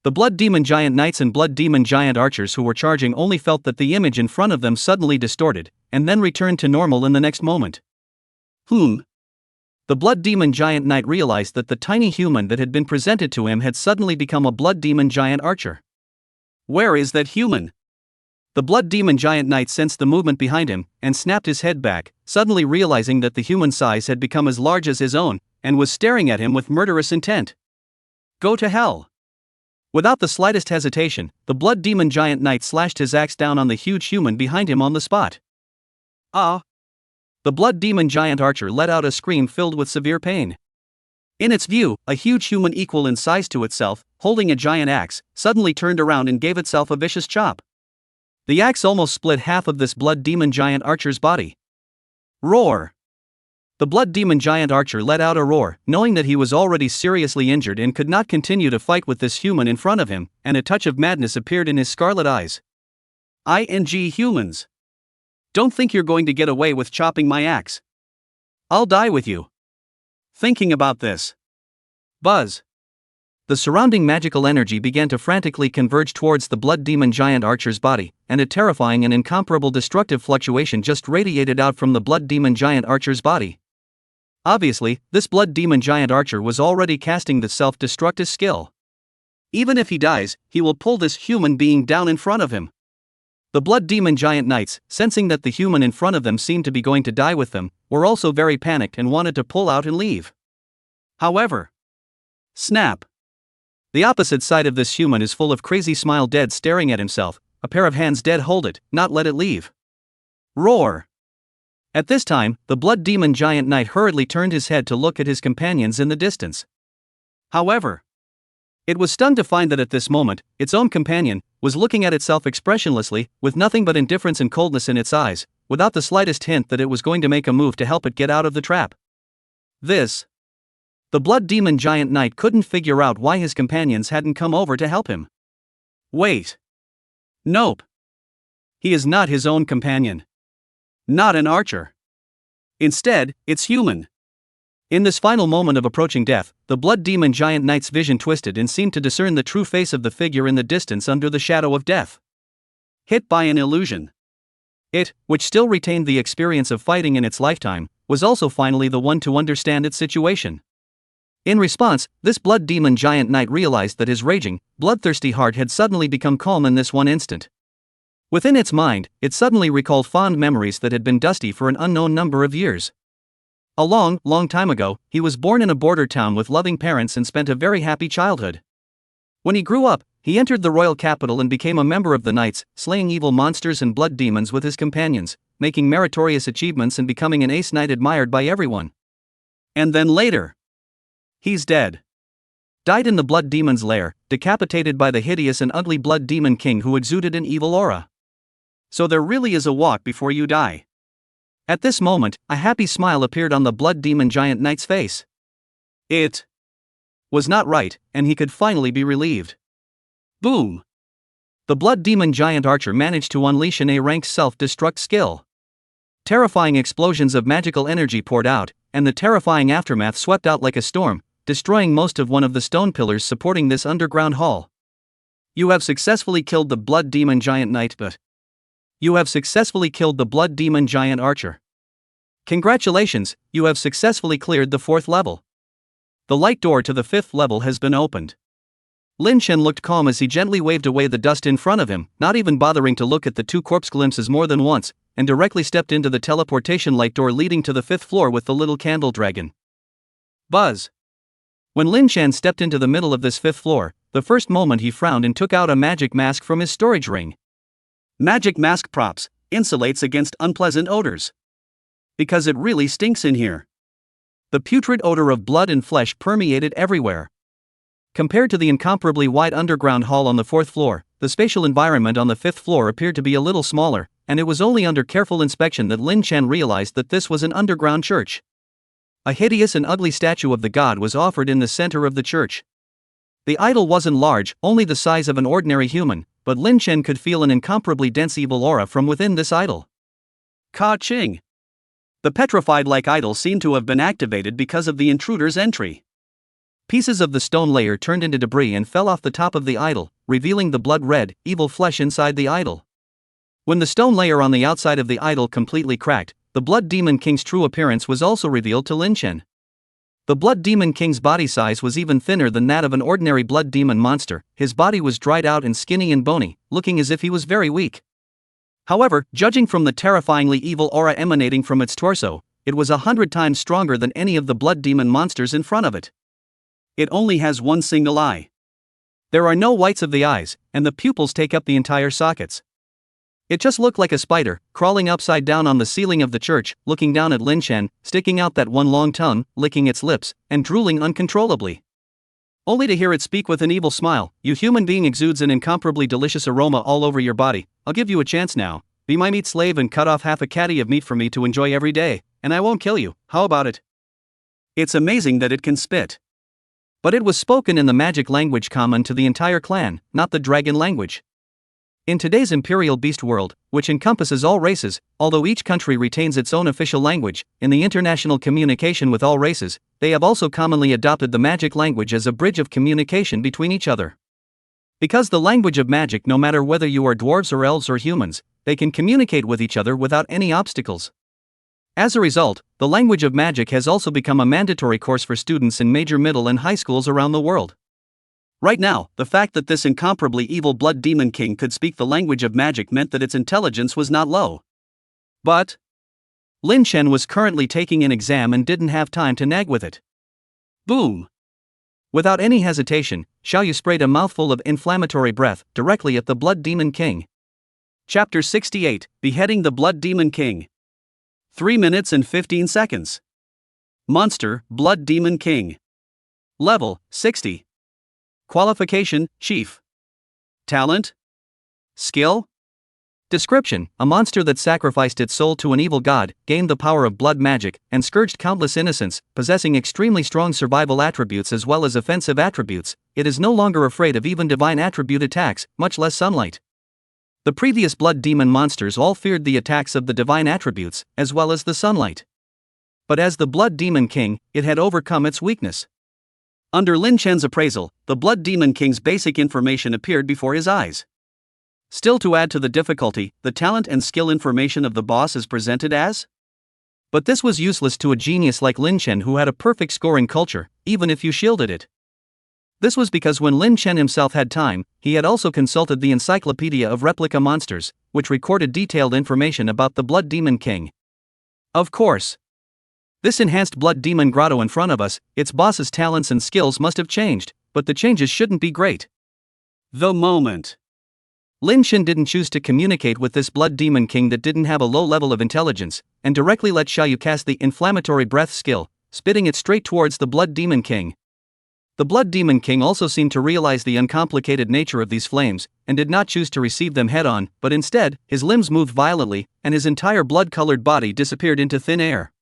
The Blood Demon Giant Knights and Blood Demon Giant Archers who were charging only felt that the image in front of them suddenly distorted, and then returned to normal in the next moment. The Blood Demon Giant Knight realized that the tiny human that had been presented to him had suddenly become a Blood Demon Giant Archer. Where is that human? The Blood Demon Giant Knight sensed the movement behind him, and snapped his head back, suddenly realizing that the human size had become as large as his own, and was staring at him with murderous intent. Go to hell! Without the slightest hesitation, the Blood Demon Giant Knight slashed his axe down on the huge human behind him on the spot. Ah! The Blood Demon Giant Archer let out a scream filled with severe pain. In its view, a huge human equal in size to itself, holding a giant axe, suddenly turned around and gave itself a vicious chop. The axe almost split half of this Blood Demon Giant Archer's body. Roar! The Blood Demon Giant Archer let out a roar, knowing that he was already seriously injured and could not continue to fight with this human in front of him, and a touch of madness appeared in his scarlet eyes. Humans! Don't think you're going to get away with chopping my axe. I'll die with you. Thinking about this. Buzz. The surrounding magical energy began to frantically converge towards the Blood Demon Giant Archer's body, and a terrifying and incomparable destructive fluctuation just radiated out from the Blood Demon Giant Archer's body. Obviously, this Blood Demon Giant Archer was already casting the self-destructive skill. Even if he dies, he will pull this human being down in front of him. The Blood Demon Giant Knights, sensing that the human in front of them seemed to be going to die with them, were also very panicked and wanted to pull out and leave. However, snap! The opposite side of this human is full of crazy smile dead staring at himself, a pair of hands dead hold it, not let it leave. Roar! At this time, the Blood Demon Giant Knight hurriedly turned his head to look at his companions in the distance. However, it was stunned to find that at this moment, its own companion was looking at itself expressionlessly, with nothing but indifference and coldness in its eyes, without the slightest hint that it was going to make a move to help it get out of the trap. The Blood Demon Giant Knight couldn't figure out why his companions hadn't come over to help him. Wait. Nope. He is not his own companion. Not an archer. Instead, it's human. In this final moment of approaching death, the Blood Demon Giant Knight's vision twisted and seemed to discern the true face of the figure in the distance under the shadow of death. Hit by an illusion. It, which still retained the experience of fighting in its lifetime, was also finally the one to understand its situation. In response, this Blood Demon Giant Knight realized that his raging, bloodthirsty heart had suddenly become calm in this one instant. Within its mind, it suddenly recalled fond memories that had been dusty for an unknown number of years. A long, long time ago, he was born in a border town with loving parents and spent a very happy childhood. When he grew up, he entered the royal capital and became a member of the knights, slaying evil monsters and blood demons with his companions, making meritorious achievements and becoming an ace knight admired by everyone. And then later, he's dead. Died in the Blood Demon's lair, decapitated by the hideous and ugly Blood Demon King who exuded an evil aura. So there really is a walk before you die. At this moment, a happy smile appeared on the Blood Demon Giant Knight's face. It was not right, and he could finally be relieved. Boom! The Blood Demon Giant Archer managed to unleash an A-rank self-destruct skill. Terrifying explosions of magical energy poured out, and the terrifying aftermath swept out like a storm, destroying most of one of the stone pillars supporting this underground hall. You have successfully killed the Blood Demon Giant Knight, but you have successfully killed the Blood Demon Giant Archer. Congratulations, you have successfully cleared the 4th level. The light door to the 5th level has been opened. Lin Chen looked calm as he gently waved away the dust in front of him, not even bothering to look at the 2 corpse glimpses more than once, and directly stepped into the teleportation light door leading to the 5th floor with the little candle dragon. Buzz. When Lin Chen stepped into the middle of this 5th floor, the first moment he frowned and took out a magic mask from his storage ring. Magic mask props, insulates against unpleasant odors. Because it really stinks in here. The putrid odor of blood and flesh permeated everywhere. Compared to the incomparably wide underground hall on the 4th floor, the spatial environment on the 5th floor appeared to be a little smaller, and it was only under careful inspection that Lin Chen realized that this was an underground church. A hideous and ugly statue of the god was offered in the center of the church. The idol wasn't large, only the size of an ordinary human, but Lin Chen could feel an incomparably dense evil aura from within this idol. Ka-ching! The petrified-like idol seemed to have been activated because of the intruder's entry. Pieces of the stone layer turned into debris and fell off the top of the idol, revealing the blood-red, evil flesh inside the idol. When the stone layer on the outside of the idol completely cracked, the Blood Demon King's true appearance was also revealed to Lin Chen. The Blood Demon King's body size was even thinner than that of an ordinary blood demon monster. His body was dried out and skinny and bony, looking as if he was very weak. However, judging from the terrifyingly evil aura emanating from its torso, it was 100 times stronger than any of the blood demon monsters in front of it. It only has one single eye. There are no whites of the eyes, and the pupils take up the entire sockets. It just looked like a spider, crawling upside down on the ceiling of the church, looking down at Lin Chen, sticking out that one long tongue, licking its lips, and drooling uncontrollably. Only to hear it speak with an evil smile. "You human being exudes an incomparably delicious aroma all over your body. I'll give you a chance now. Be my meat slave and cut off half a caddy of meat for me to enjoy every day, and I won't kill you. How about it?" It's amazing that it can spit. But it was spoken in the magic language common to the entire clan, not the dragon language. In today's Imperial Beast world, which encompasses all races, although each country retains its own official language, in the international communication with all races, they have also commonly adopted the magic language as a bridge of communication between each other. Because the language of magic, no matter whether you are dwarves or elves or humans, they can communicate with each other without any obstacles. As a result, the language of magic has also become a mandatory course for students in major middle and high schools around the world. Right now, the fact that this incomparably evil Blood Demon King could speak the language of magic meant that its intelligence was not low. But Lin Chen was currently taking an exam and didn't have time to nag with it. Boom! Without any hesitation, Xiaoyu sprayed a mouthful of inflammatory breath directly at the Blood Demon King. Chapter 68, Beheading the Blood Demon King. 3 minutes and 15 seconds. Monster, Blood Demon King. Level, 60. Qualification, Chief. Talent. Skill. Description: a monster that sacrificed its soul to an evil god, gained the power of blood magic, and scourged countless innocents, possessing extremely strong survival attributes as well as offensive attributes. It is no longer afraid of even divine attribute attacks, much less sunlight. The previous blood demon monsters all feared the attacks of the divine attributes, as well as the sunlight. But as the Blood Demon King, it had overcome its weakness. Under Lin Chen's appraisal, the Blood Demon King's basic information appeared before his eyes. Still, to add to the difficulty, the talent and skill information of the boss is presented as? But this was useless to a genius like Lin Chen, who had a perfect scoring culture, even if you shielded it. This was because when Lin Chen himself had time, he had also consulted the Encyclopedia of Replica Monsters, which recorded detailed information about the Blood Demon King. Of course, this enhanced Blood Demon Grotto in front of us, its boss's talents and skills must have changed, but the changes shouldn't be great. The moment Lin Chen didn't choose to communicate with this Blood Demon King that didn't have a low level of intelligence, and directly let Xiaoyu cast the inflammatory breath skill, spitting it straight towards the Blood Demon King. The Blood Demon King also seemed to realize the uncomplicated nature of these flames, and did not choose to receive them head-on, but instead, his limbs moved violently, and his entire blood-colored body disappeared into thin air.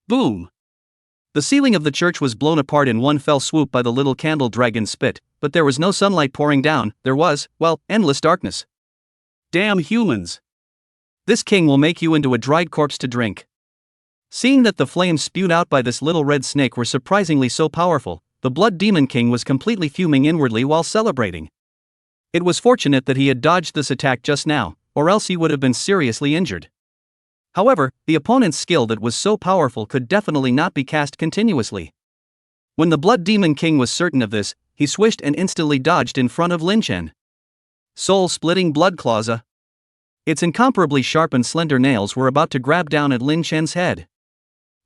Boom! The ceiling of the church was blown apart in one fell swoop by the little candle dragon's spit, but there was no sunlight pouring down. There was, well, endless darkness. Damn humans! This king will make you into a dried corpse to drink. Seeing that the flames spewed out by this little red snake were surprisingly so powerful, the Blood Demon King was completely fuming inwardly while celebrating. It was fortunate that he had dodged this attack just now, or else he would have been seriously injured. However, the opponent's skill that was so powerful could definitely not be cast continuously. When the Blood Demon King was certain of this, he swished and instantly dodged in front of Lin Chen. Soul-splitting blood claws. Its incomparably sharp and slender nails were about to grab down at Lin Chen's head.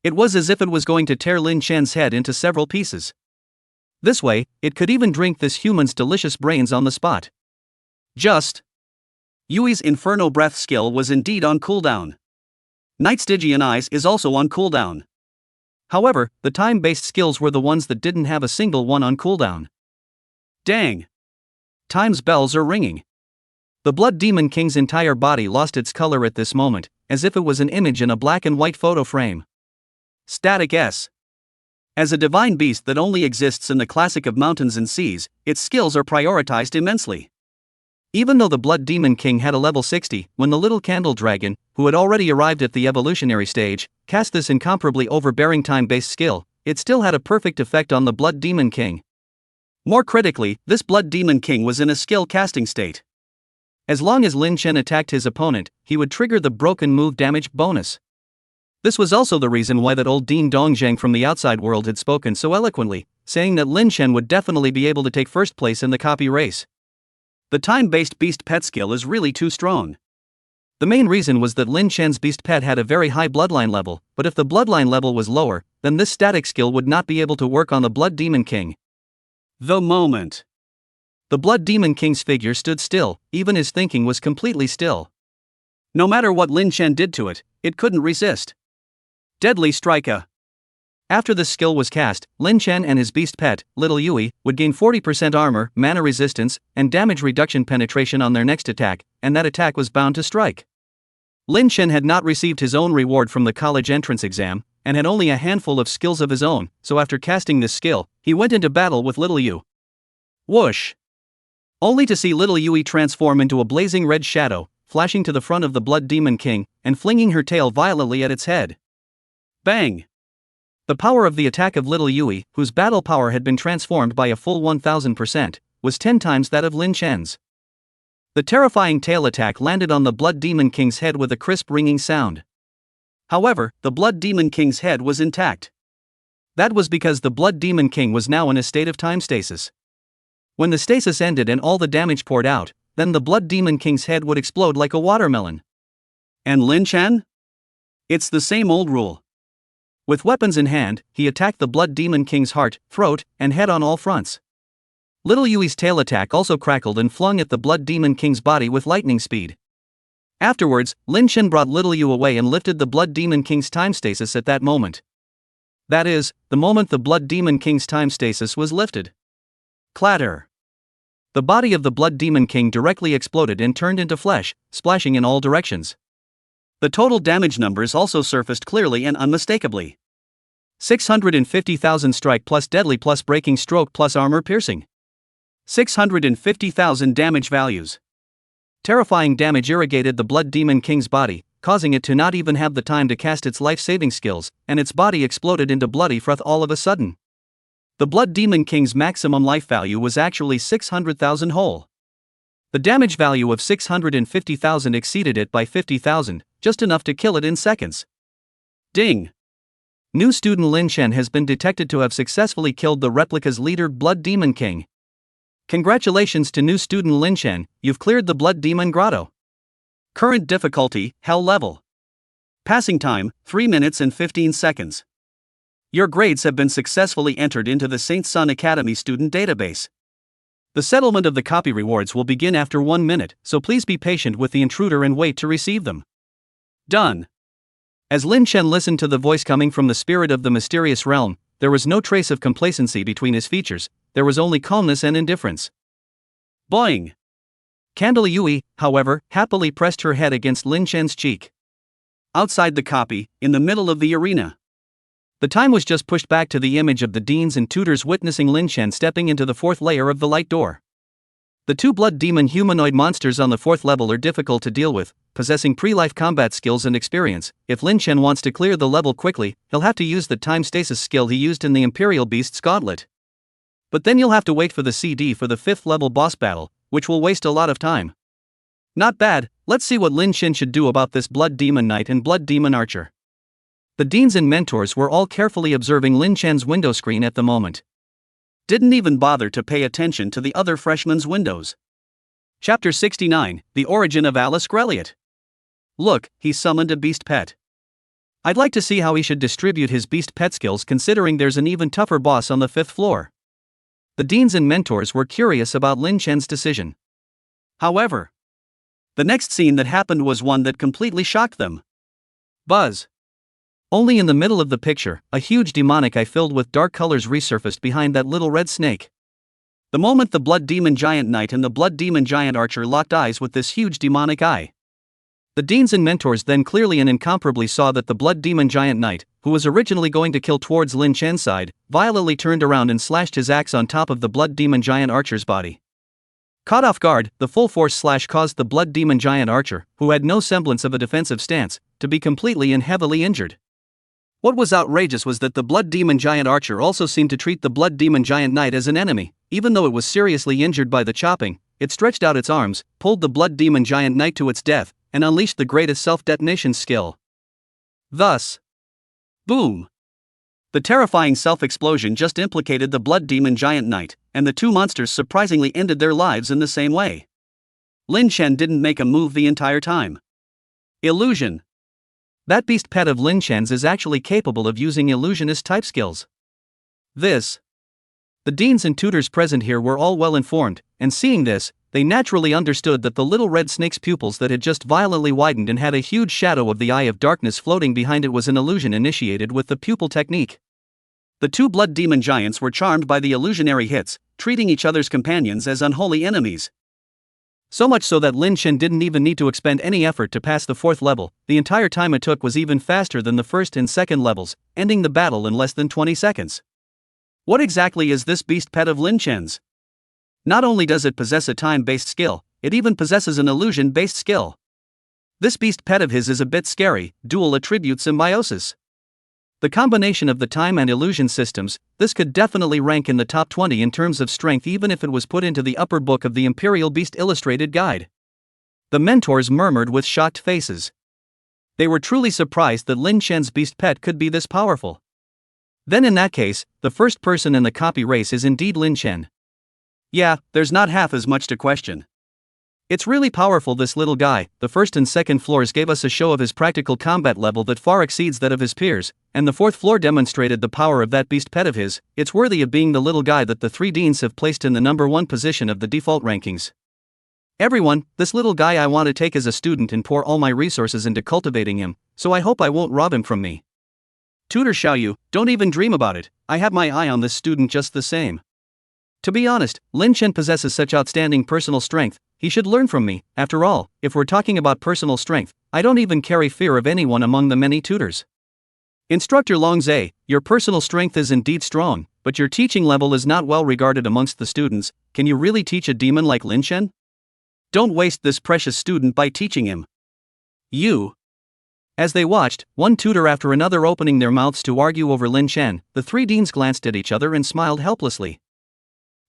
It was as if it was going to tear Lin Chen's head into several pieces. This way, it could even drink this human's delicious brains on the spot. Yui's Inferno Breath skill was indeed on cooldown. Night Stygian Eyes is also on cooldown. However, the time-based skills were the ones that didn't have a single one on cooldown. Dang! Time's bells are ringing. The Blood Demon King's entire body lost its color at this moment, as if it was an image in a black and white photo frame. Static S. As a divine beast that only exists in the classic of mountains and seas, its skills are prioritized immensely. Even though the Blood Demon King had a level 60, when the little candle dragon, who had already arrived at the evolutionary stage, cast this incomparably overbearing time-based skill, it still had a perfect effect on the Blood Demon King. More critically, this Blood Demon King was in a skill casting state. As long as Lin Chen attacked his opponent, he would trigger the broken move damage bonus. This was also the reason why that old Dean Dongzhang from the outside world had spoken so eloquently, saying that Lin Chen would definitely be able to take first place in the copy race. The time-based beast pet skill is really too strong. The main reason was that Lin Chen's beast pet had a very high bloodline level, but if the bloodline level was lower, then this static skill would not be able to work on the Blood Demon King. The moment the Blood Demon King's figure stood still, even his thinking was completely still. No matter what Lin Chen did to it, it couldn't resist. Deadly Strike. After this skill was cast, Lin Chen and his beast pet, Little Yui, would gain 40% armor, mana resistance, and damage reduction penetration on their next attack, and that attack was bound to strike. Lin Chen had not received his own reward from the college entrance exam, and had only a handful of skills of his own, so after casting this skill, he went into battle with Little Yu. Whoosh! Only to see Little Yui transform into a blazing red shadow, flashing to the front of the Blood Demon King, and flinging her tail violently at its head. Bang! The power of the attack of Little Yui, whose battle power had been transformed by a full 1000%, was 10 times that of Lin Chen's. The terrifying tail attack landed on the Blood Demon King's head with a crisp ringing sound. However, the Blood Demon King's head was intact. That was because the Blood Demon King was now in a state of time stasis. When the stasis ended and all the damage poured out, then the Blood Demon King's head would explode like a watermelon. And Lin Chen? It's the same old rule. With weapons in hand, he attacked the Blood Demon King's heart, throat, and head on all fronts. Little Yui's tail attack also crackled and flung at the Blood Demon King's body with lightning speed. Afterwards, Lin Chen brought Little Yu away and lifted the Blood Demon King's time stasis at that moment. That is, the moment the Blood Demon King's time stasis was lifted. Clatter! The body of the Blood Demon King directly exploded and turned into flesh, splashing in all directions. The total damage numbers also surfaced clearly and unmistakably. 650,000 strike plus deadly plus breaking stroke plus armor piercing. 650,000 damage values. Terrifying damage irrigated the Blood Demon King's body, causing it to not even have the time to cast its life-saving skills, and its body exploded into bloody froth all of a sudden. The Blood Demon King's maximum life value was actually 600,000 whole. The damage value of 650,000 exceeded it by 50,000, just enough to kill it in seconds. Ding! New student Lin Chen has been detected to have successfully killed the replica's leader Blood Demon King. Congratulations to new student Lin Chen, you've cleared the Blood Demon Grotto. Current difficulty, Hell level. Passing time, 3 minutes and 15 seconds. Your grades have been successfully entered into the Saint Sun Academy student database. The settlement of the copy rewards will begin after 1 minute, so please be patient with the intruder and wait to receive them. Done. As Lin Chen listened to the voice coming from the spirit of the mysterious realm, there was no trace of complacency between his features, there was only calmness and indifference. Boing! Candle Yui, however, happily pressed her head against Lin Chen's cheek. Outside the copy, in the middle of the arena. The time was just pushed back to the image of the deans and tutors witnessing Lin Chen stepping into the 4th layer of the light door. The 2 blood demon humanoid monsters on the 4th level are difficult to deal with, possessing pre-life combat skills and experience. If Lin Chen wants to clear the level quickly, he'll have to use the time stasis skill he used in the Imperial Beast's Gauntlet. But then you'll have to wait for the CD for the 5th level boss battle, which will waste a lot of time. Not bad, let's see what Lin Chen should do about this Blood Demon Knight and Blood Demon Archer. The deans and mentors were all carefully observing Lin Chen's window screen at the moment. Didn't even bother to pay attention to the other freshmen's windows. Chapter 69, The Origin of Alice Grelliot. Look, he summoned a beast pet. I'd like to see how he should distribute his beast pet skills considering there's an even tougher boss on the 5th floor. The deans and mentors were curious about Lin Chen's decision. However, the next scene that happened was one that completely shocked them. Buzz. Only in the middle of the picture, a huge demonic eye filled with dark colors resurfaced behind that little red snake. The moment the Blood Demon Giant Knight and the Blood Demon Giant Archer locked eyes with this huge demonic eye. The deans and mentors then clearly and incomparably saw that the Blood Demon Giant Knight, who was originally going to kill towards Lin Chen's side, violently turned around and slashed his axe on top of the Blood Demon Giant Archer's body. Caught off guard, the full force slash caused the blood demon giant archer, who had no semblance of a defensive stance, to be completely and heavily injured. What was outrageous was that the blood demon giant archer also seemed to treat the blood demon giant knight as an enemy. Even though it was seriously injured by the chopping, it stretched out its arms, pulled the blood demon giant knight to its death, and unleashed the greatest self-detonation skill. Thus, boom! The terrifying self-explosion just implicated the blood demon giant knight, and the two monsters surprisingly ended their lives in the same way. Lin Chen didn't make a move the entire time. Illusion. That beast pet of Lin Chen's is actually capable of using illusionist type skills. The deans and tutors present here were all well informed, and seeing this, they naturally understood that the little red snake's pupils that had just violently widened and had a huge shadow of the eye of darkness floating behind it was an illusion initiated with the pupil technique. The two blood demon giants were charmed by the illusionary hits, treating each other's companions as unholy enemies. So much so that Lin Chen didn't even need to expend any effort to pass the fourth level. The entire time it took was even faster than the first and second levels, ending the battle in less than 20 seconds. What exactly is this beast pet of Lin Chen's? Not only does it possess a time-based skill, it even possesses an illusion-based skill. This beast pet of his is a bit scary, dual attribute symbiosis. The combination of the time and illusion systems, this could definitely rank in the top 20 in terms of strength even if it was put into the upper book of the Imperial Beast Illustrated Guide. The mentors murmured with shocked faces. They were truly surprised that Lin Chen's beast pet could be this powerful. Then in that case, the first person in the copy race is indeed Lin Chen. Yeah, there's not half as much to question. It's really powerful, this little guy. The first and second floors gave us a show of his practical combat level that far exceeds that of his peers, and the fourth floor demonstrated the power of that beast pet of his. It's worthy of being the little guy that the three deans have placed in the number 1 position of the default rankings. Everyone, this little guy I want to take as a student and pour all my resources into cultivating him, so I hope I won't rob him from me. Tutor Xiaoyu, don't even dream about it. I have my eye on this student just the same. To be honest, Lin Chen possesses such outstanding personal strength, he should learn from me. After all, if we're talking about personal strength, I don't even carry fear of anyone among the many tutors. Instructor Longzhe, your personal strength is indeed strong, but your teaching level is not well regarded amongst the students. Can you really teach a demon like Lin Chen? Don't waste this precious student by teaching him. You. As they watched, one tutor after another opening their mouths to argue over Lin Chen, the three deans glanced at each other and smiled helplessly.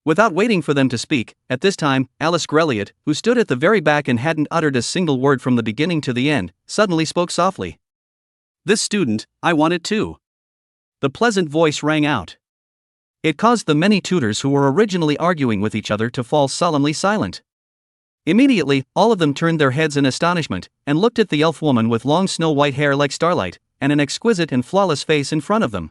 Without waiting for them to speak, at this time, Alice Grelliot, who stood at the very back and hadn't uttered a single word from the beginning to the end, suddenly spoke softly. This student, I want it too. The pleasant voice rang out. It caused the many tutors who were originally arguing with each other to fall solemnly silent. Immediately, all of them turned their heads in astonishment, and looked at the elf woman with long snow-white hair like starlight, and an exquisite and flawless face in front of them.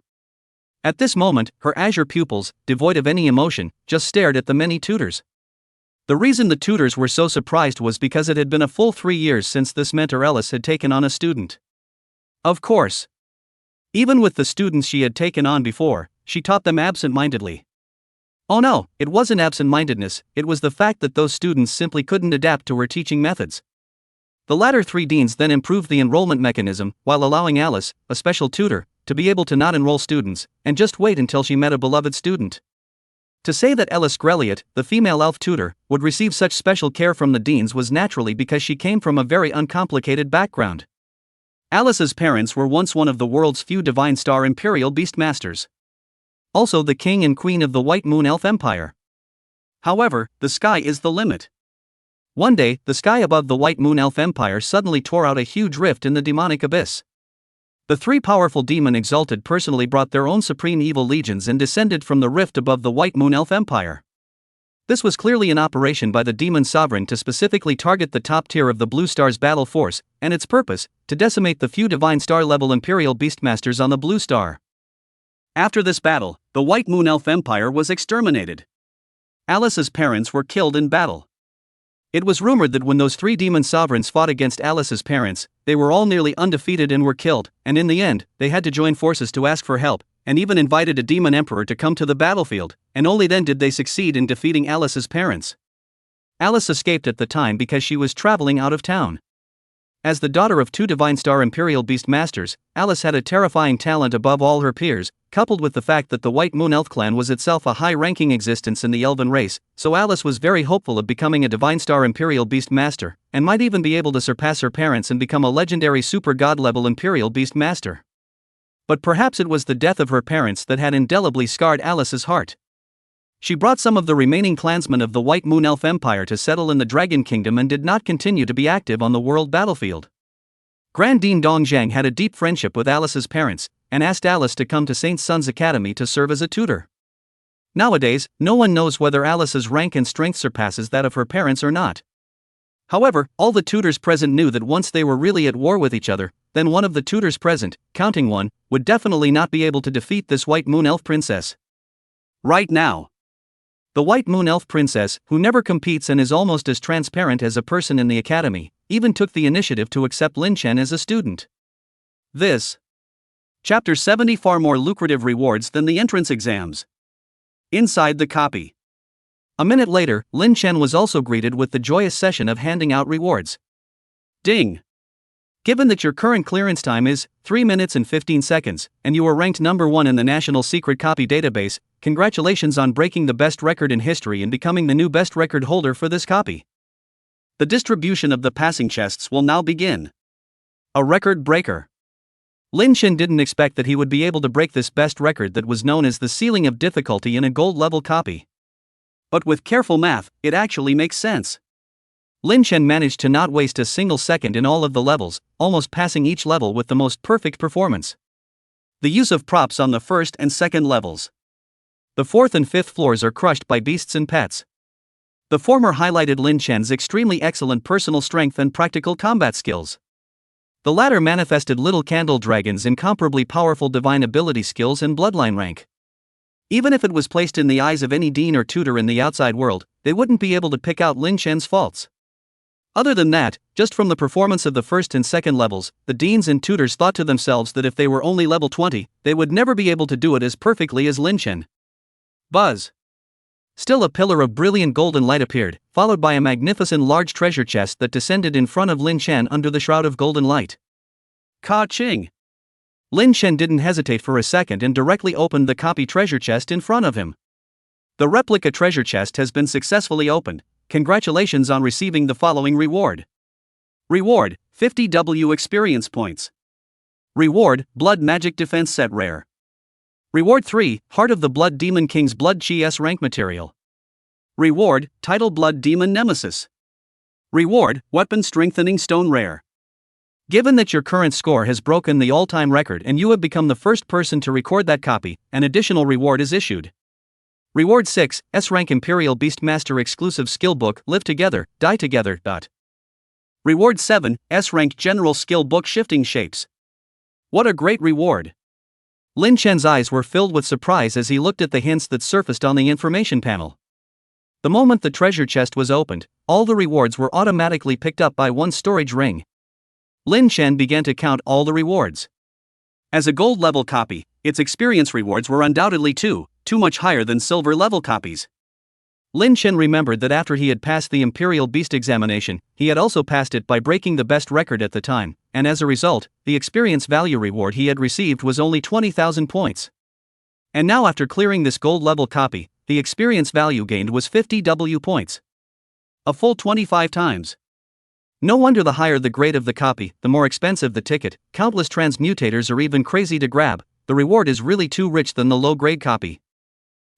At this moment, her azure pupils, devoid of any emotion, just stared at the many tutors. The reason the tutors were so surprised was because it had been a full 3 years since this mentor Ellis had taken on a student. Of course. Even with the students she had taken on before, she taught them absent-mindedly. Oh no, it wasn't absent-mindedness, it was the fact that those students simply couldn't adapt to her teaching methods. The latter three deans then improved the enrollment mechanism, while allowing Alice, a special tutor, to be able to not enroll students, and just wait until she met a beloved student. To say that Alice Grelliot, the female elf tutor, would receive such special care from the deans was naturally because she came from a very uncomplicated background. Alice's parents were once one of the world's few Divine Star Imperial Beast Masters. Also the king and queen of the White Moon Elf Empire. However, the sky is the limit. One day, the sky above the White Moon Elf Empire suddenly tore out a huge rift in the demonic abyss. The three powerful demon exalted personally brought their own supreme evil legions and descended from the rift above the White Moon Elf Empire. This was clearly an operation by the demon sovereign to specifically target the top tier of the Blue Star's battle force, and its purpose, to decimate the few Divine Star level Imperial Beastmasters on the Blue Star. After this battle, the White Moon Elf Empire was exterminated. Alice's parents were killed in battle. It was rumored that when those three demon sovereigns fought against Alice's parents, they were all nearly undefeated and were killed, and in the end, they had to join forces to ask for help, and even invited a demon emperor to come to the battlefield, and only then did they succeed in defeating Alice's parents. Alice escaped at the time because she was traveling out of town. As the daughter of two Divine Star Imperial Beast Masters, Alice had a terrifying talent above all her peers, coupled with the fact that the White Moon Elf clan was itself a high-ranking existence in the elven race, so Alice was very hopeful of becoming a Divine Star Imperial Beast Master, and might even be able to surpass her parents and become a legendary super god-level Imperial Beast Master. But perhaps it was the death of her parents that had indelibly scarred Alice's heart. She brought some of the remaining clansmen of the White Moon Elf Empire to settle in the Dragon Kingdom and did not continue to be active on the world battlefield. Grand Dean Dongzhang had a deep friendship with Alice's parents, and asked Alice to come to Saint Sun's Academy to serve as a tutor. Nowadays, no one knows whether Alice's rank and strength surpasses that of her parents or not. However, all the tutors present knew that once they were really at war with each other, then one of the tutors present, counting one, would definitely not be able to defeat this White Moon Elf princess. Right now. The White Moon Elf princess, who never competes and is almost as transparent as a person in the academy, even took the initiative to accept Lin Chen as a student. This. Chapter 70 Far more lucrative rewards than the entrance exams. Inside the copy. A minute later, Lin Chen was also greeted with the joyous session of handing out rewards. Ding! Given that your current clearance time is 3 minutes and 15 seconds, and you are ranked number 1 in the National Secret Copy Database, congratulations on breaking the best record in history and becoming the new best record holder for this copy. The distribution of the passing chests will now begin. A record breaker. Lin Chen didn't expect that he would be able to break this best record that was known as the ceiling of difficulty in a gold-level copy. But with careful math, it actually makes sense. Lin Chen managed to not waste a single second in all of the levels, almost passing each level with the most perfect performance. The use of props on the first and second levels. The fourth and fifth floors are crushed by beasts and pets. The former highlighted Lin Chen's extremely excellent personal strength and practical combat skills. The latter manifested Little Candle Dragon's incomparably powerful divine ability skills and bloodline rank. Even if it was placed in the eyes of any dean or tutor in the outside world, they wouldn't be able to pick out Lin Chen's faults. Other than that, just from the performance of the first and second levels, the deans and tutors thought to themselves that if they were only level 20, they would never be able to do it as perfectly as Lin Chen. Buzz. Still a pillar of brilliant golden light appeared, followed by a magnificent large treasure chest that descended in front of Lin Chen under the shroud of golden light. Ka-ching! Lin Chen didn't hesitate for a second and directly opened the copy treasure chest in front of him. The replica treasure chest has been successfully opened. Congratulations on receiving the following reward. Reward, 50 W experience points. Reward, Blood Magic Defense Set Rare. Reward 3, Heart of the Blood Demon King's Blood Chi S rank material. Reward, Title Blood Demon Nemesis. Reward, Weapon Strengthening Stone Rare. Given that your current score has broken the all-time record and you have become the first person to record that copy, an additional reward is issued. Reward 6, S-Rank Imperial Beastmaster Exclusive Skill Book Live Together, Die Together. Reward 7, S-Rank General Skill Book Shifting Shapes. What a great reward! Lin Chen's eyes were filled with surprise as he looked at the hints that surfaced on the information panel. The moment the treasure chest was opened, all the rewards were automatically picked up by one storage ring. Lin Chen began to count all the rewards. As a gold-level copy, its experience rewards were undoubtedly too much higher than silver-level copies. Lin Chen remembered that after he had passed the Imperial Beast examination, he had also passed it by breaking the best record at the time, and as a result, the experience value reward he had received was only 20,000 points. And now after clearing this gold-level copy, the experience value gained was 50 W points. A full 25 times. No wonder the higher the grade of the copy, the more expensive the ticket, countless transmutators are even crazy to grab, the reward is really too rich than the low-grade copy.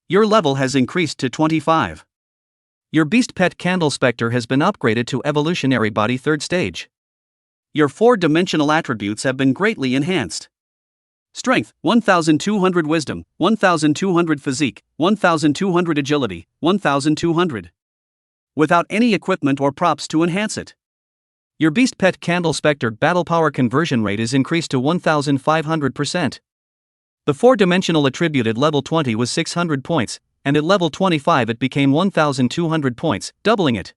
Your level has increased to 25. Your Beast Pet Candle Spectre has been upgraded to Evolutionary Body 3rd Stage. Your 4-dimensional attributes have been greatly enhanced. Strength, 1200 Wisdom, 1200 Physique, 1200 Agility, 1200. Without any equipment or props to enhance it. Your Beast Pet Candle Spectre Battle Power Conversion Rate is increased to 1500%. The 4-dimensional attribute at level 20 was 600 points, and at level 25 it became 1200 points, doubling it.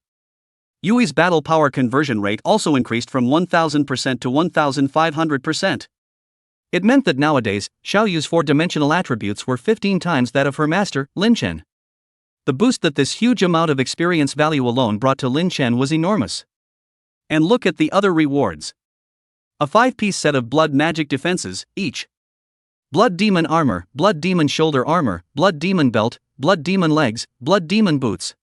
Yui's battle power conversion rate also increased from 1000% to 1500%. It meant that nowadays, Xiaoyu's 4-dimensional attributes were 15 times that of her master, Lin Chen. The boost that this huge amount of experience value alone brought to Lin Chen was enormous. And look at the other rewards. A 5-piece set of blood magic defenses, each. Blood Demon Armor, Blood Demon Shoulder Armor, Blood Demon Belt, Blood Demon Legs, Blood Demon Boots.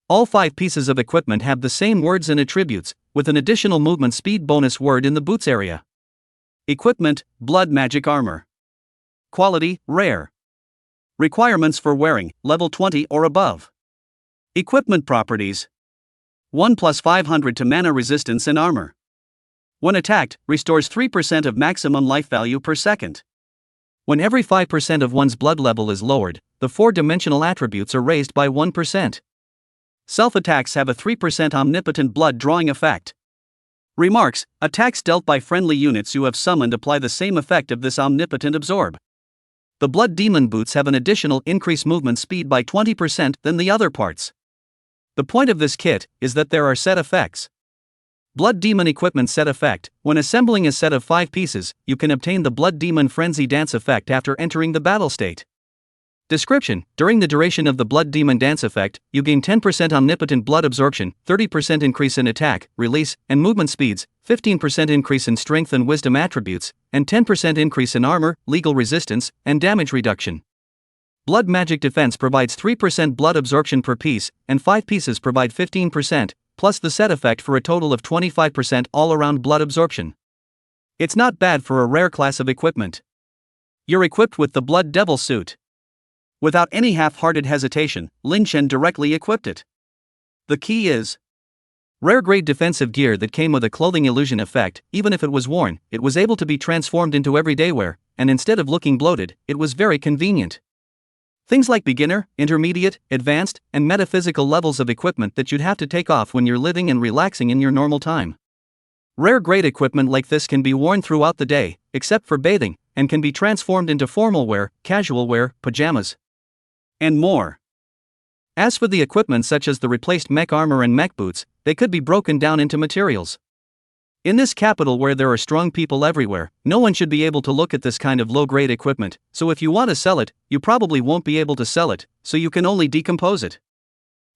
All 5 pieces of equipment have the same words and attributes, with an additional movement speed bonus word in the boots area. Equipment: Blood Magic Armor. Quality: Rare. Requirements for wearing: level 20 or above. Equipment properties: 1 plus 500 to mana resistance and armor. When attacked, restores 3% of maximum life value per second. When every 5% of one's blood level is lowered, the 4-dimensional attributes are raised by 1%. Self-attacks have a 3% omnipotent blood drawing effect. Remarks: attacks dealt by friendly units you have summoned apply the same effect of this omnipotent absorb. The Blood Demon Boots have an additional increased movement speed by 20% than the other parts. The point of this kit is that there are set effects. Blood Demon Equipment Set Effect: when assembling a set of 5 pieces, you can obtain the Blood Demon Frenzy Dance effect after entering the battle state. Description: during the duration of the Blood Demon Dance effect, you gain 10% omnipotent blood absorption, 30% increase in attack, release, and movement speeds, 15% increase in strength and wisdom attributes, and 10% increase in armor, legal resistance, and damage reduction. Blood Magic Defense provides 3% blood absorption per piece, and 5 pieces provide 15%, plus the set effect for a total of 25% all-around blood absorption. It's not bad for a rare class of equipment. You're equipped with the Blood Devil suit. Without any half-hearted hesitation, Lin Chen directly equipped it. The key is rare-grade defensive gear that came with a clothing illusion effect. Even if it was worn, it was able to be transformed into everyday wear, and instead of looking bloated, it was very convenient. Things like beginner, intermediate, advanced, and metaphysical levels of equipment that you'd have to take off when you're living and relaxing in your normal time. Rare-grade equipment like this can be worn throughout the day, except for bathing, and can be transformed into formal wear, casual wear, pajamas, and more. As for the equipment such as the replaced mech armor and mech boots, they could be broken down into materials. In this capital where there are strong people everywhere, no one should be able to look at this kind of low-grade equipment, so if you want to sell it, you probably won't be able to sell it, so you can only decompose it.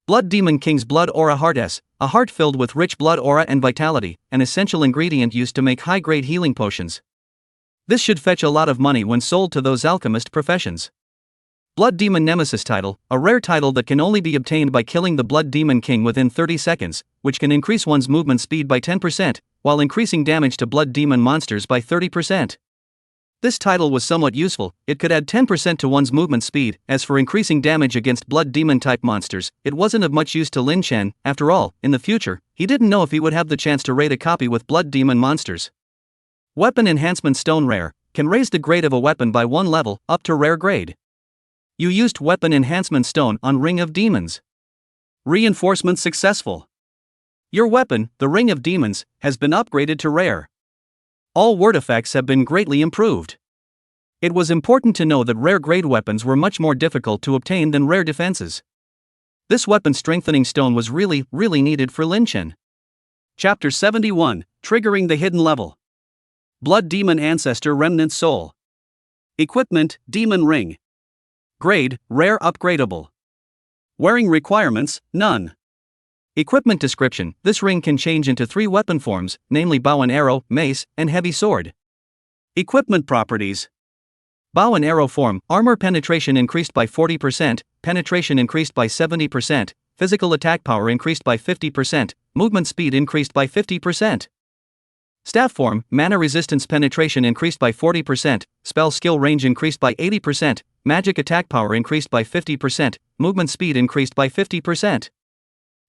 Blood Demon King's Blood Aura Heart S, a heart filled with rich blood aura and vitality, an essential ingredient used to make high-grade healing potions. This should fetch a lot of money when sold to those alchemist professions. Blood Demon Nemesis title, a rare title that can only be obtained by killing the Blood Demon King within 30 seconds, which can increase one's movement speed by 10%, while increasing damage to Blood Demon monsters by 30%. This title was somewhat useful. It could add 10% to one's movement speed. As for increasing damage against Blood Demon type monsters, it wasn't of much use to Lin Chen. After all, in the future, he didn't know if he would have the chance to raid a copy with Blood Demon monsters. Weapon Enhancement Stone Rare, can raise the grade of a weapon by 1 level, up to rare grade. You used Weapon Enhancement Stone on Ring of Demons. Reinforcement successful. Your weapon, the Ring of Demons, has been upgraded to rare. All word effects have been greatly improved. It was important to know that rare grade weapons were much more difficult to obtain than rare defenses. This weapon strengthening stone was really needed for Lin Chen. Chapter 71, Triggering the Hidden Level. Blood Demon Ancestor Remnant Soul. Equipment: Demon Ring. Grade: Rare Upgradable. Wearing requirements: None. Equipment description: this ring can change into 3 weapon forms, namely bow and arrow, mace, and heavy sword. Equipment properties: bow and arrow form, armor penetration increased by 40%, penetration increased by 70%, physical attack power increased by 50%, movement speed increased by 50%. Staff form, mana resistance penetration increased by 40%, spell skill range increased by 80%, magic attack power increased by 50%, movement speed increased by 50%.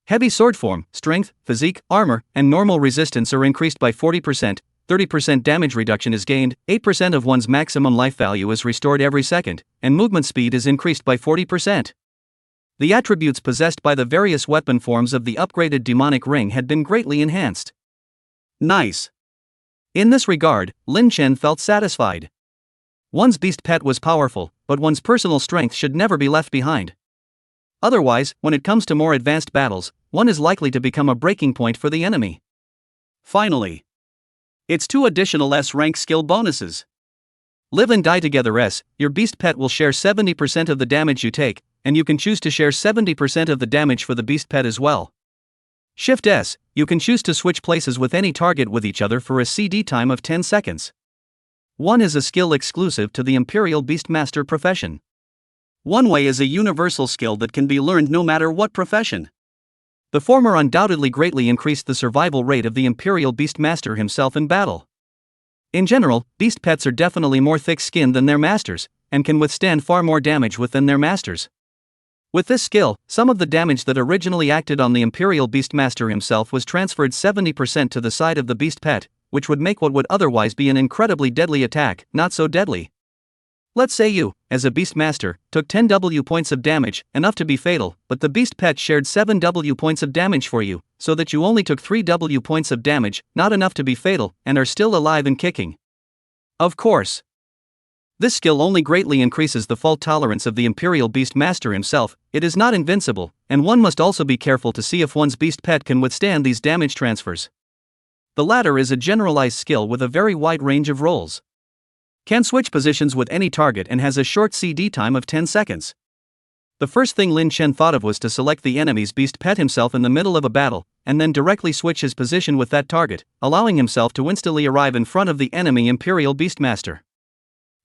Heavy sword form, strength, physique, armor, and normal resistance are increased by 40%, 30% damage reduction is gained, 8% of one's maximum life value is restored every second, and movement speed is increased by 40%. The attributes possessed by the various weapon forms of the upgraded demonic ring had been greatly enhanced. Nice. In this regard, Lin Chen felt satisfied. One's beast pet was powerful, but one's personal strength should never be left behind. Otherwise, when it comes to more advanced battles, one is likely to become a breaking point for the enemy. Finally, it's 2 additional S-rank skill bonuses. Live and Die Together S, your beast pet will share 70% of the damage you take, and you can choose to share 70% of the damage for the beast pet as well. Shift S, you can choose to switch places with any target with each other for a CD time of 10 seconds. One is a skill exclusive to the Imperial Beastmaster profession. One way is a universal skill that can be learned no matter what profession. The former undoubtedly greatly increased the survival rate of the Imperial Beastmaster himself in battle. In general, beast pets are definitely more thick-skinned than their masters, and can withstand far more damage within their masters. With this skill, some of the damage that originally acted on the Imperial Beastmaster himself was transferred 70% to the side of the beast pet, which would make what would otherwise be an incredibly deadly attack not so deadly. Let's say you, as a Beastmaster, took 10 W points of damage, enough to be fatal, but the beast pet shared 7 W points of damage for you, so that you only took 3 W points of damage, not enough to be fatal, and are still alive and kicking. Of course, this skill only greatly increases the fault tolerance of the Imperial Beastmaster himself. It is not invincible, and one must also be careful to see if one's beast pet can withstand these damage transfers. The latter is a generalized skill with a very wide range of roles. Can switch positions with any target and has a short CD time of 10 seconds. The first thing Lin Chen thought of was to select the enemy's beast pet himself in the middle of a battle, and then directly switch his position with that target, allowing himself to instantly arrive in front of the enemy Imperial Beastmaster.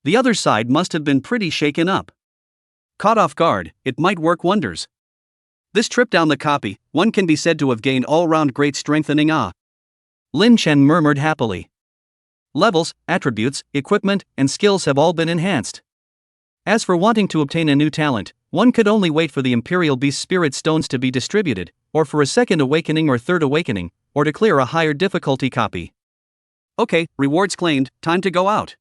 The other side must have been pretty shaken up. Caught off guard, it might work wonders. This trip down the copy, one can be said to have gained all-round great strengthening. Lin Chen murmured happily. Levels, attributes, equipment, and skills have all been enhanced. As for wanting to obtain a new talent, one could only wait for the Imperial Beast Spirit Stones to be distributed, or for a second awakening or third awakening, or to clear a higher difficulty copy. Okay, rewards claimed, time to go out.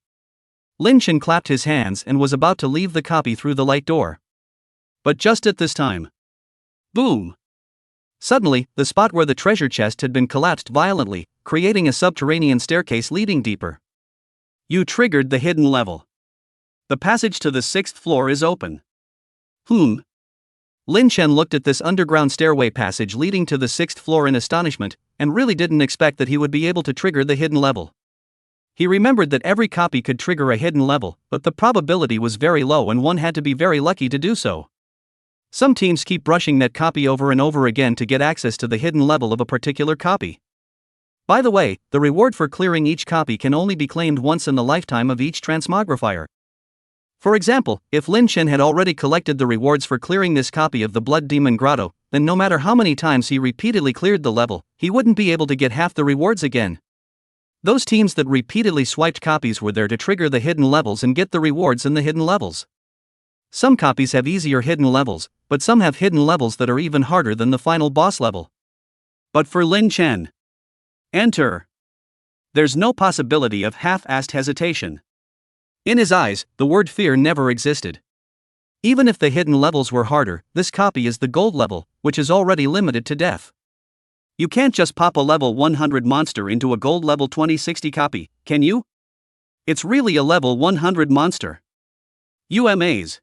Lin Chen clapped his hands and was about to leave the copy through the light door. But just at this time, boom! Suddenly, the spot where the treasure chest had been collapsed violently, creating a subterranean staircase leading deeper. You triggered the hidden level. The passage to the 6th floor is open. Lin Chen looked at this underground stairway passage leading to the 6th floor in astonishment, and really didn't expect that he would be able to trigger the hidden level. He remembered that every copy could trigger a hidden level, but the probability was very low and one had to be very lucky to do so. Some teams keep brushing that copy over and over again to get access to the hidden level of a particular copy. By the way, the reward for clearing each copy can only be claimed once in the lifetime of each transmogrifier. For example, if Lin Chen had already collected the rewards for clearing this copy of the Blood Demon Grotto, then no matter how many times he repeatedly cleared the level, he wouldn't be able to get half the rewards again. Those teams that repeatedly swiped copies were there to trigger the hidden levels and get the rewards in the hidden levels. Some copies have easier hidden levels, but some have hidden levels that are even harder than the final boss level. But for Lin Chen, enter. There's no possibility of half-assed hesitation. In his eyes, the word fear never existed. Even if the hidden levels were harder, this copy is the gold level, which is already limited to death. You can't just pop a level 100 monster into a gold level 2060 copy, can you? It's really a level 100 monster. You amaze.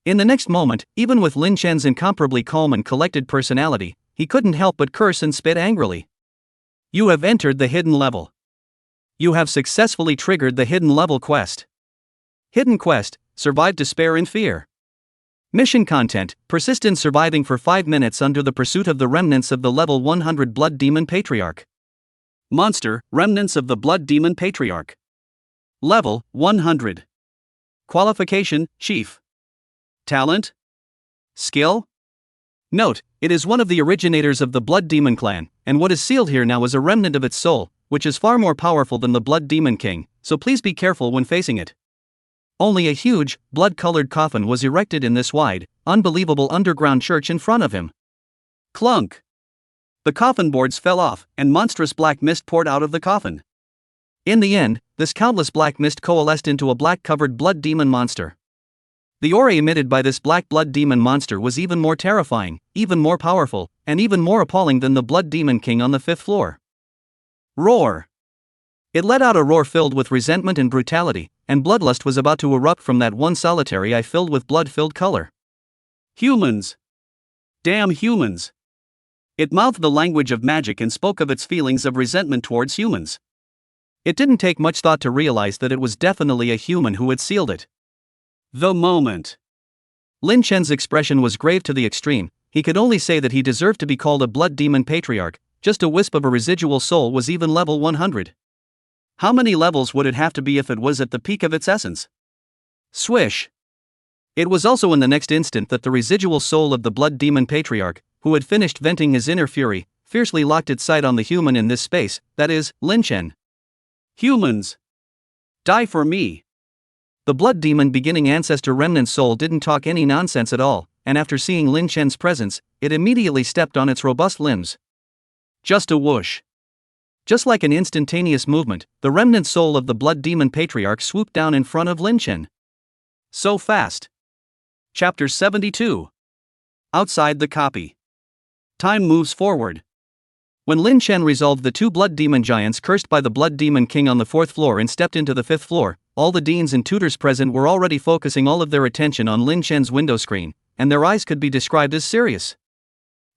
In the next moment, even with Lin Chen's incomparably calm and collected personality, he couldn't help but curse and spit angrily. You have entered the hidden level. You have successfully triggered the hidden level quest. Hidden quest, survive despair and fear. Mission content, persist in surviving for 5 minutes under the pursuit of the remnants of the level 100 Blood Demon Patriarch. Monster, remnants of the Blood Demon Patriarch. Level, 100. Qualification, Chief. Talent? Skill? Note, it is one of the originators of the Blood Demon clan, and what is sealed here now is a remnant of its soul, which is far more powerful than the Blood Demon King, so please be careful when facing it. Only a huge, blood-colored coffin was erected in this wide, unbelievable underground church in front of him. Clunk! The coffin boards fell off, and monstrous black mist poured out of the coffin. In the end, this countless black mist coalesced into a black-covered blood demon monster. The aura emitted by this black blood demon monster was even more terrifying, even more powerful, and even more appalling than the Blood Demon King on the 5th floor. Roar! It let out a roar filled with resentment and brutality, and bloodlust was about to erupt from that one solitary eye filled with blood-filled color. Humans! Damn humans! It mouthed the language of magic and spoke of its feelings of resentment towards humans. It didn't take much thought to realize that it was definitely a human who had sealed it. The moment. Lin Chen's expression was grave to the extreme. He could only say that he deserved to be called a Blood Demon Patriarch. Just a wisp of a residual soul was even level 100. How many levels would it have to be if it was at the peak of its essence? Swish! It was also in the next instant that the residual soul of the blood demon patriarch, who had finished venting his inner fury, fiercely locked its sight on the human in this space, that is, Lin Chen. Humans! Die for me! The blood demon beginning ancestor remnant soul didn't talk any nonsense at all, and after seeing Lin Chen's presence, it immediately stepped on its robust limbs. Just a whoosh. Just like an instantaneous movement, the remnant soul of the blood demon patriarch swooped down in front of Lin Chen. So fast. Chapter 72. Outside the copy. Time moves forward. When Lin Chen resolved the two blood demon giants cursed by the blood demon king on the 4th floor and stepped into the 5th floor, all the deans and tutors present were already focusing all of their attention on Lin Chen's window screen, and their eyes could be described as serious.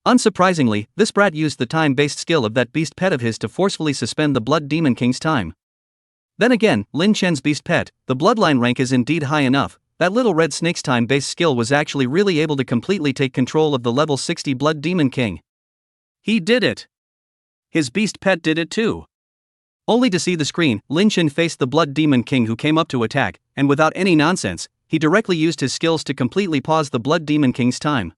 Unsurprisingly, this brat used the time-based skill of that beast pet of his to forcefully suspend the blood demon king's time. Then again, Lin Chen's beast pet, the bloodline rank is indeed high enough. That little red snake's time-based skill was actually really able to completely take control of the level 60 blood demon king. He did it. His beast pet did it too. Only to see the screen, Lin Chen faced the blood demon king who came up to attack, and without any nonsense, he directly used his skills to completely pause the blood demon king's time.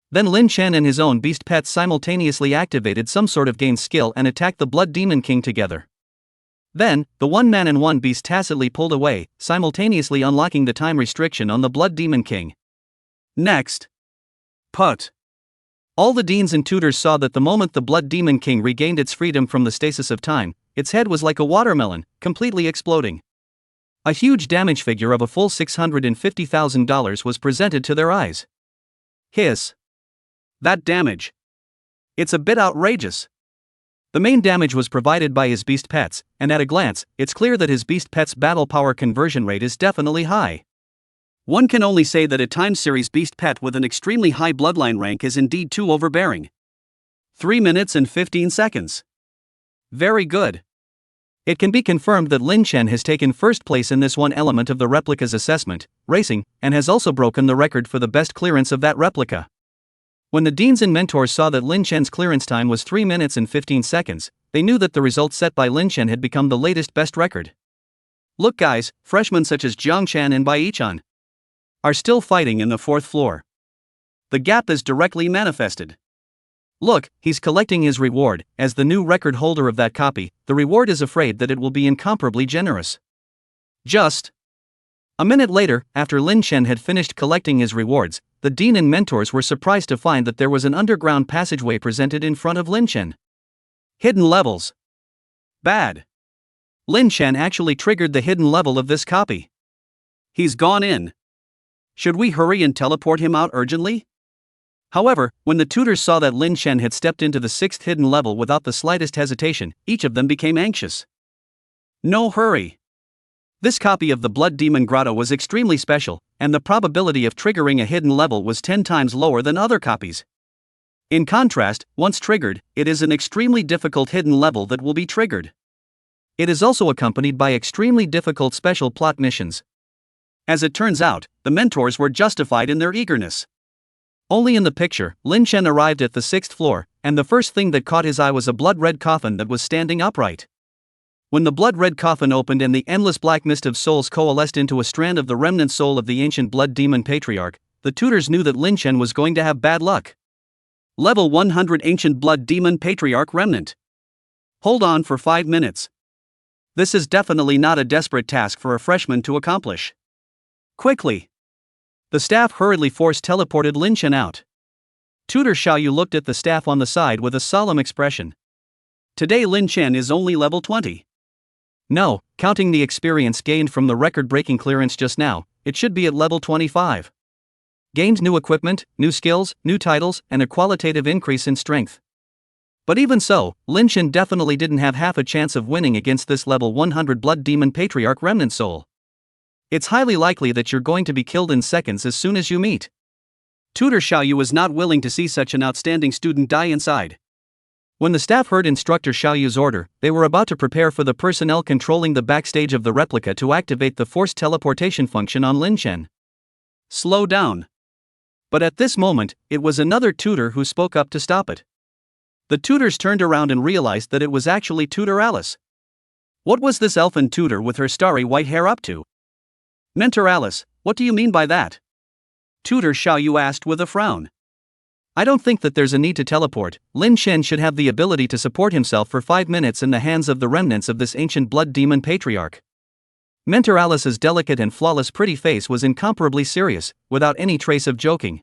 Then Lin Chen and his own beast pet simultaneously activated some sort of gained skill and attacked the blood demon king together. Then, the one man and one beast tacitly pulled away, simultaneously unlocking the time restriction on the blood demon king. Next. Put. All the deans and tutors saw that the moment the blood demon king regained its freedom from the stasis of time, its head was like a watermelon, completely exploding. A huge damage figure of a full $650,000 was presented to their eyes. Hiss. That damage. It's a bit outrageous. The main damage was provided by his beast pets, and at a glance, it's clear that his beast pet's battle power conversion rate is definitely high. One can only say that a time series beast pet with an extremely high bloodline rank is indeed too overbearing. 3 minutes and 15 seconds. Very good. It can be confirmed that Lin Chen has taken first place in this one element of the replica's assessment, racing, and has also broken the record for the best clearance of that replica. When the deans and mentors saw that Lin Chen's clearance time was 3 minutes and 15 seconds, they knew that the result set by Lin Chen had become the latest best record. Look guys, freshmen such as Jiang Chan and Bai Yichan are still fighting in the 4th floor. The gap is directly manifested. Look, he's collecting his reward. As the new record holder of that copy, the reward is afraid that it will be incomparably generous. Just a minute later, after Lin Chen had finished collecting his rewards, the dean and mentors were surprised to find that there was an underground passageway presented in front of Lin Chen. Hidden levels. Bad. Lin Chen actually triggered the hidden level of this copy. He's gone in. Should we hurry and teleport him out urgently? However, when the tutors saw that Lin Chen had stepped into the 6th hidden level without the slightest hesitation, each of them became anxious. No hurry. This copy of the Blood Demon Grotto was extremely special, and the probability of triggering a hidden level was 10 times lower than other copies. In contrast, once triggered, it is an extremely difficult hidden level that will be triggered. It is also accompanied by extremely difficult special plot missions. As it turns out, the mentors were justified in their eagerness. Only in the picture, Lin Chen arrived at the 6th floor, and the first thing that caught his eye was a blood-red coffin that was standing upright. When the blood-red coffin opened and the endless black mist of souls coalesced into a strand of the remnant soul of the ancient blood demon patriarch, the tutors knew that Lin Chen was going to have bad luck. Level 100 Ancient Blood Demon Patriarch Remnant. Hold on for 5 minutes. This is definitely not a desperate task for a freshman to accomplish. Quickly. The staff hurriedly teleported Lin Chen out. Tutor Xiaoyu looked at the staff on the side with a solemn expression. Today Lin Chen is only level 20. No, counting the experience gained from the record-breaking clearance just now, it should be at level 25. Gained new equipment, new skills, new titles, and a qualitative increase in strength. But even so, Lin Chen definitely didn't have half a chance of winning against this level 100 Blood Demon Patriarch Remnant Soul. It's highly likely that you're going to be killed in seconds as soon as you meet. Tutor Xiaoyu was not willing to see such an outstanding student die inside. When the staff heard Instructor Xiaoyu's order, they were about to prepare for the personnel controlling the backstage of the replica to activate the forced teleportation function on Lin Chen. Slow down. But at this moment, it was another tutor who spoke up to stop it. The tutors turned around and realized that it was actually Tutor Alice. What was this elfin tutor with her starry white hair up to? Mentor Alice, what do you mean by that? Tutor Xiaoyu asked with a frown. I don't think that there's a need to teleport. Lin Chen should have the ability to support himself for 5 minutes in the hands of the remnants of this ancient blood demon patriarch. Mentor Alice's delicate and flawless pretty face was incomparably serious, without any trace of joking.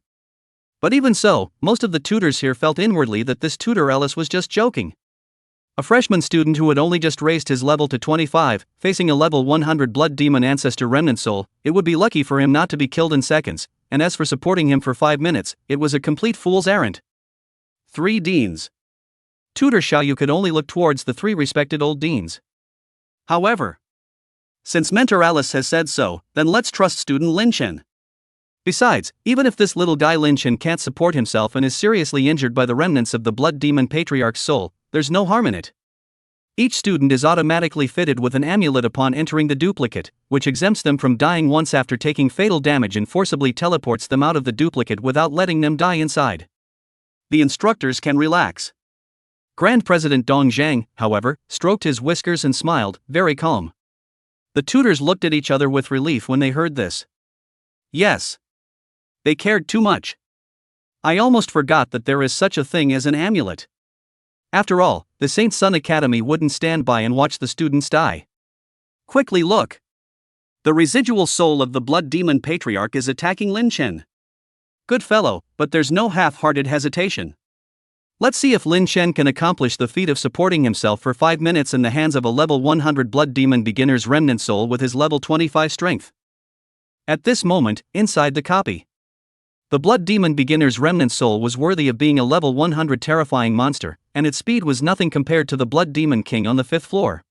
But even so, most of the tutors here felt inwardly that this tutor Alice was just joking. A freshman student who had only just raised his level to 25, facing a level 100 blood demon ancestor remnant soul, it would be lucky for him not to be killed in seconds, and as for supporting him for 5 minutes, it was a complete fool's errand. 3 deans. Tutor Xiaoyu could only look towards the 3 respected old deans. However, since Mentor Alice has said so, then let's trust student Lin Chen. Besides, even if this little guy Lin Chen can't support himself and is seriously injured by the remnants of the blood demon patriarch's soul, there's no harm in it. Each student is automatically fitted with an amulet upon entering the duplicate, which exempts them from dying once after taking fatal damage and forcibly teleports them out of the duplicate without letting them die inside. The instructors can relax. Grand President Dong Zhang, however, stroked his whiskers and smiled, very calm. The tutors looked at each other with relief when they heard this. Yes. They cared too much. I almost forgot that there is such a thing as an amulet. After all, the Saint Sun Academy wouldn't stand by and watch the students die. Quickly look. The residual soul of the blood demon patriarch is attacking Lin Chen. Good fellow, but there's no half-hearted hesitation. Let's see if Lin Chen can accomplish the feat of supporting himself for 5 minutes in the hands of a level 100 blood demon beginner's remnant soul with his level 25 strength. At this moment, inside the copy, the blood demon beginner's remnant soul was worthy of being a level 100 terrifying monster, and its speed was nothing compared to the blood demon king on the 5th floor.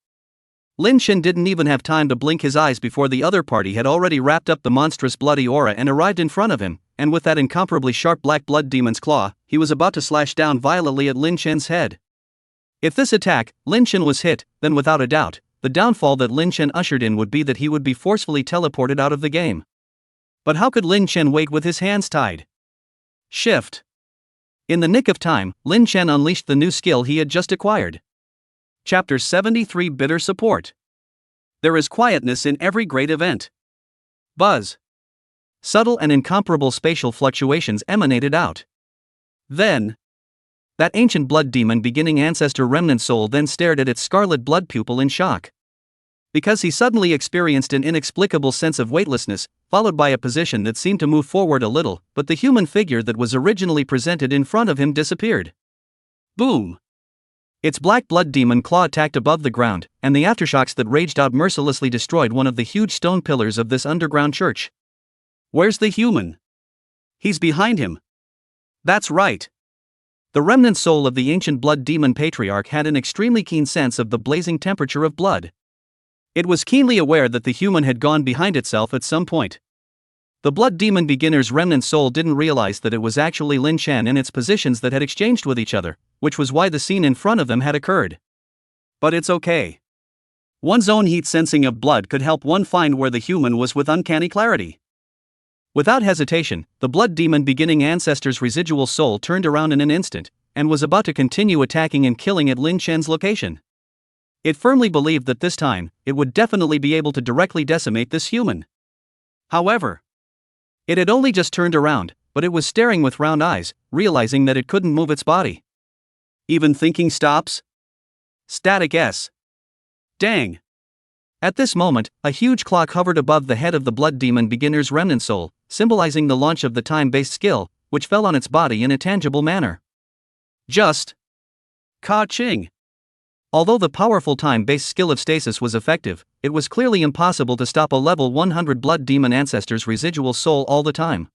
Lin Chen didn't even have time to blink his eyes before the other party had already wrapped up the monstrous bloody aura and arrived in front of him, and with that incomparably sharp black blood demon's claw, he was about to slash down violently at Lin Chen's head. If this attack, Lin Chen was hit, then without a doubt, the downfall that Lin Chen ushered in would be that he would be forcefully teleported out of the game. But how could Lin Chen wait with his hands tied? Shift. In the nick of time, Lin Chen unleashed the new skill he had just acquired. Chapter 73 Bitter Support. There is quietness in every great event. Buzz. Subtle and incomparable spatial fluctuations emanated out. Then, that ancient blood demon beginning ancestor remnant soul then stared at its scarlet blood pupil in shock. Because he suddenly experienced an inexplicable sense of weightlessness, followed by a position that seemed to move forward a little, but the human figure that was originally presented in front of him disappeared. Boom! Its black blood demon claw attacked above the ground, and the aftershocks that raged out mercilessly destroyed one of the huge stone pillars of this underground church. Where's the human? He's behind him. That's right. The remnant soul of the ancient blood demon patriarch had an extremely keen sense of the blazing temperature of blood. It was keenly aware that the human had gone behind itself at some point. The blood demon beginner's remnant soul didn't realize that it was actually Lin Chen and its positions that had exchanged with each other, which was why the scene in front of them had occurred. But it's okay. One's own heat sensing of blood could help one find where the human was with uncanny clarity. Without hesitation, the blood demon beginning ancestor's residual soul turned around in an instant, and was about to continue attacking and killing at Lin Chen's location. It firmly believed that this time, it would definitely be able to directly decimate this human. However, it had only just turned around, but it was staring with round eyes, realizing that it couldn't move its body. Even thinking stops? Static S. Dang! At this moment, a huge clock hovered above the head of the blood demon beginner's remnant soul, symbolizing the launch of the time-based skill, which fell on its body in a tangible manner. Just Ka-ching! Although the powerful time-based skill of stasis was effective, it was clearly impossible to stop a level 100 blood demon ancestor's residual soul all the time.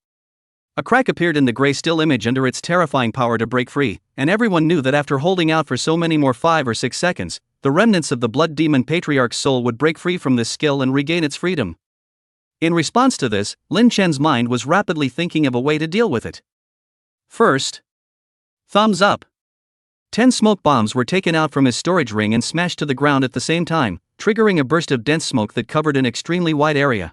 A crack appeared in the gray still image under its terrifying power to break free, and everyone knew that after holding out for so many more 5 or 6 seconds, the remnants of the blood demon patriarch's soul would break free from this skill and regain its freedom. In response to this, Lin Chen's mind was rapidly thinking of a way to deal with it. First, thumbs up. 10 smoke bombs were taken out from his storage ring and smashed to the ground at the same time, triggering a burst of dense smoke that covered an extremely wide area.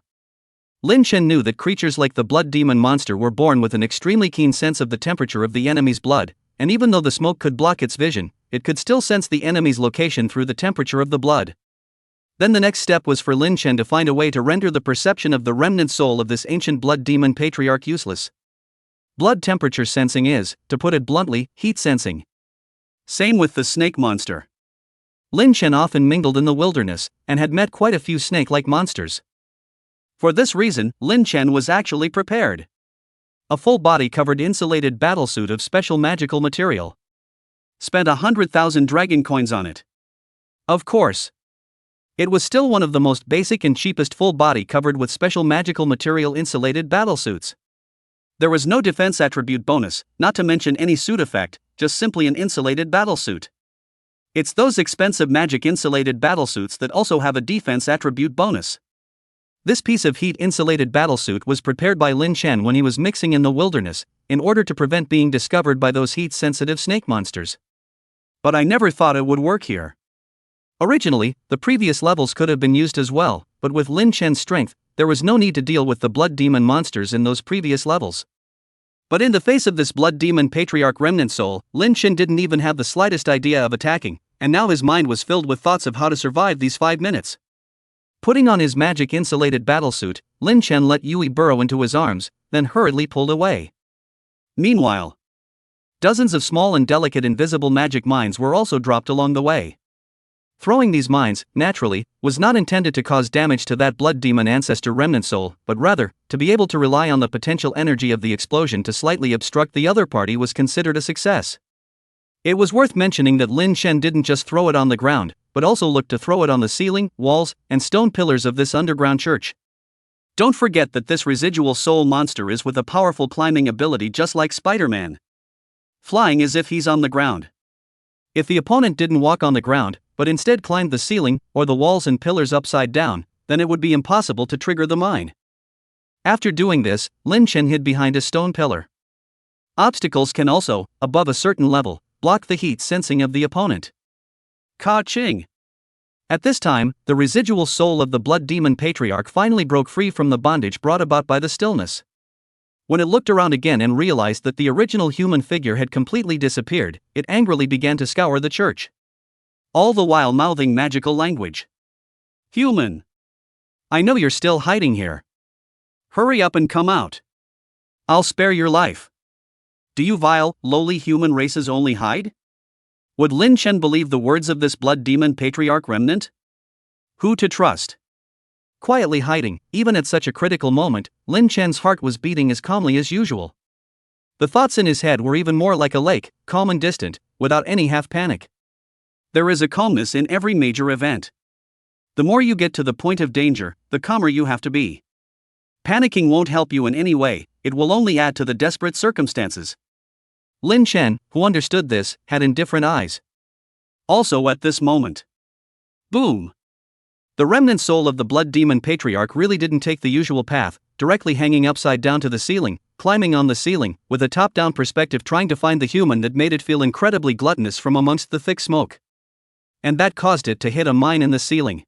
Lin Chen knew that creatures like the blood demon monster were born with an extremely keen sense of the temperature of the enemy's blood, and even though the smoke could block its vision, it could still sense the enemy's location through the temperature of the blood. Then the next step was for Lin Chen to find a way to render the perception of the remnant soul of this ancient blood demon patriarch useless. Blood temperature sensing is, to put it bluntly, heat sensing. Same with the snake monster. Lin Chen often mingled in the wilderness, and had met quite a few snake-like monsters. For this reason, Lin Chen was actually prepared. A full body covered insulated battlesuit of special magical material. Spent 100,000 dragon coins on it. Of course. It was still one of the most basic and cheapest full body covered with special magical material insulated battlesuits. There was no defense attribute bonus, not to mention any suit effect, just simply an insulated battlesuit. It's those expensive magic insulated battlesuits that also have a defense attribute bonus. This piece of heat insulated battlesuit was prepared by Lin Chen when he was mixing in the wilderness, in order to prevent being discovered by those heat sensitive snake monsters. But I never thought it would work here. Originally, the previous levels could have been used as well, but with Lin Chen's strength, there was no need to deal with the blood demon monsters in those previous levels. But in the face of this blood demon patriarch remnant soul, Lin Chen didn't even have the slightest idea of attacking, and now his mind was filled with thoughts of how to survive these 5 minutes. Putting on his magic insulated battlesuit, Lin Chen let Yui burrow into his arms, then hurriedly pulled away. Meanwhile, dozens of small and delicate invisible magic mines were also dropped along the way. Throwing these mines, naturally, was not intended to cause damage to that blood demon ancestor remnant soul, but rather, to be able to rely on the potential energy of the explosion to slightly obstruct the other party was considered a success. It was worth mentioning that Lin Chen didn't just throw it on the ground, but also looked to throw it on the ceiling, walls, and stone pillars of this underground church. Don't forget that this residual soul monster is with a powerful climbing ability just like Spider-Man. Flying as if he's on the ground. If the opponent didn't walk on the ground, but instead climbed the ceiling, or the walls and pillars upside down, then it would be impossible to trigger the mine. After doing this, Lin Chen hid behind a stone pillar. Obstacles can also, above a certain level, block the heat sensing of the opponent. Ka-ching! At this time, the residual soul of the blood demon patriarch finally broke free from the bondage brought about by the stillness. When it looked around again and realized that the original human figure had completely disappeared, it angrily began to scour the church. All the while mouthing magical language. Human! I know you're still hiding here. Hurry up and come out. I'll spare your life. Do you vile, lowly human races only hide? Would Lin Chen believe the words of this blood demon patriarch remnant? Who to trust? Quietly hiding, even at such a critical moment, Lin Chen's heart was beating as calmly as usual. The thoughts in his head were even more like a lake, calm and distant, without any half-panic. There is a calmness in every major event. The more you get to the point of danger, the calmer you have to be. Panicking won't help you in any way, it will only add to the desperate circumstances. Lin Chen, who understood this, had indifferent eyes. Also at this moment. Boom! The remnant soul of the blood demon patriarch really didn't take the usual path, directly hanging upside down to the ceiling, climbing on the ceiling, with a top-down perspective trying to find the human that made it feel incredibly gluttonous from amongst the thick smoke. And that caused it to hit a mine in the ceiling.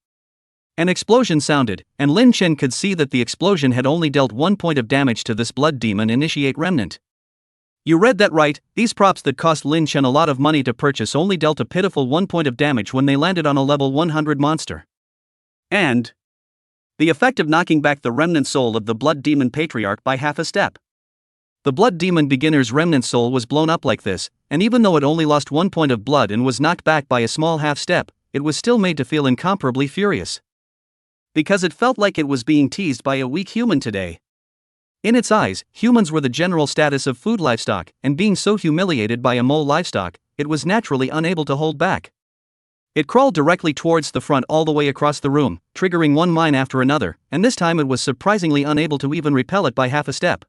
An explosion sounded, and Lin Chen could see that the explosion had only dealt 1 point of damage to this blood demon initiate remnant. You read that right, these props that cost Lin Chen a lot of money to purchase only dealt a pitiful 1 point of damage when they landed on a level 100 monster. And the effect of knocking back the remnant soul of the blood demon patriarch by half a step. The blood demon beginner's remnant soul was blown up like this, and even though it only lost 1 point of blood and was knocked back by a small half step, it was still made to feel incomparably furious. Because it felt like it was being teased by a weak human today. In its eyes, humans were the general status of food livestock, and being so humiliated by a mole livestock, it was naturally unable to hold back. It crawled directly towards the front all the way across the room, triggering one mine after another, and this time it was surprisingly unable to even repel it by half a step.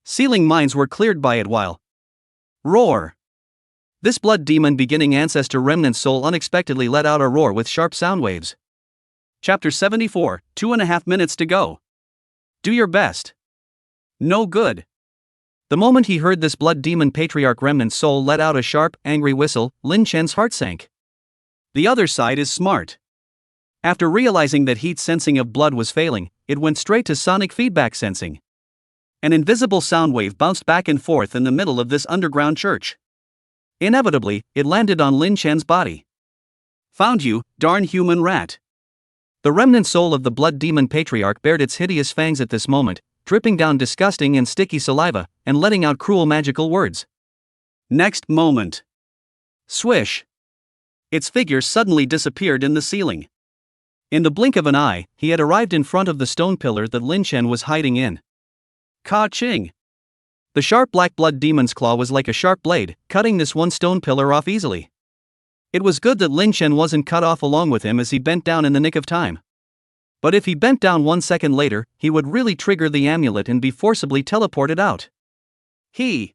Ceiling mines were cleared by it while roar! This blood demon beginning ancestor remnant soul unexpectedly let out a roar with sharp sound waves. Chapter 74, 2.5 minutes to go. Do your best. No good. The moment he heard this blood demon patriarch remnant soul let out a sharp, angry whistle, Lin Chen's heart sank. The other side is smart. After realizing that heat sensing of blood was failing, it went straight to sonic feedback sensing. An invisible sound wave bounced back and forth in the middle of this underground church. Inevitably, it landed on Lin Chen's body. Found you, darn human rat. The remnant soul of the blood demon patriarch bared its hideous fangs at this moment, dripping down disgusting and sticky saliva, and letting out cruel magical words. Next moment. Swish. Its figure suddenly disappeared in the ceiling. In the blink of an eye, he had arrived in front of the stone pillar that Lin Chen was hiding in. Ka-ching! The sharp black blood demon's claw was like a sharp blade, cutting this one stone pillar off easily. It was good that Lin Chen wasn't cut off along with him as he bent down in the nick of time. But if he bent down 1 second later, he would really trigger the amulet and be forcibly teleported out. The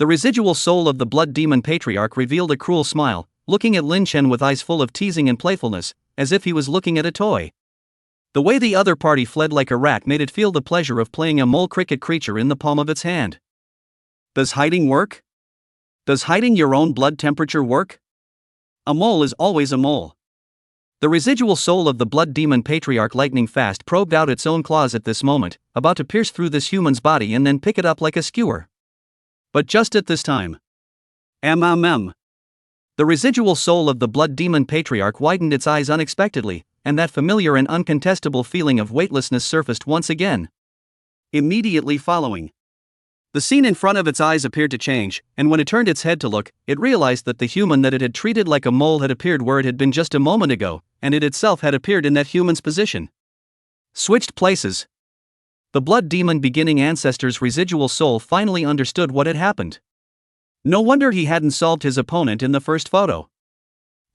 residual soul of the blood demon patriarch revealed a cruel smile, looking at Lin Chen with eyes full of teasing and playfulness, as if he was looking at a toy. The way the other party fled like a rat made it feel the pleasure of playing a mole cricket creature in the palm of its hand. Does hiding work? Does hiding your own blood temperature work? A mole is always a mole. The residual soul of the blood demon patriarch lightning fast probed out its own claws at this moment, about to pierce through this human's body and then pick it up like a skewer. But just at this time. The residual soul of the blood demon patriarch widened its eyes unexpectedly, and that familiar and uncontestable feeling of weightlessness surfaced once again. Immediately following, the scene in front of its eyes appeared to change, and when it turned its head to look, it realized that the human that it had treated like a mole had appeared where it had been just a moment ago, and it itself had appeared in that human's position. Switched places. The blood demon beginning ancestor's residual soul finally understood what had happened. No wonder he hadn't solved his opponent in the first photo.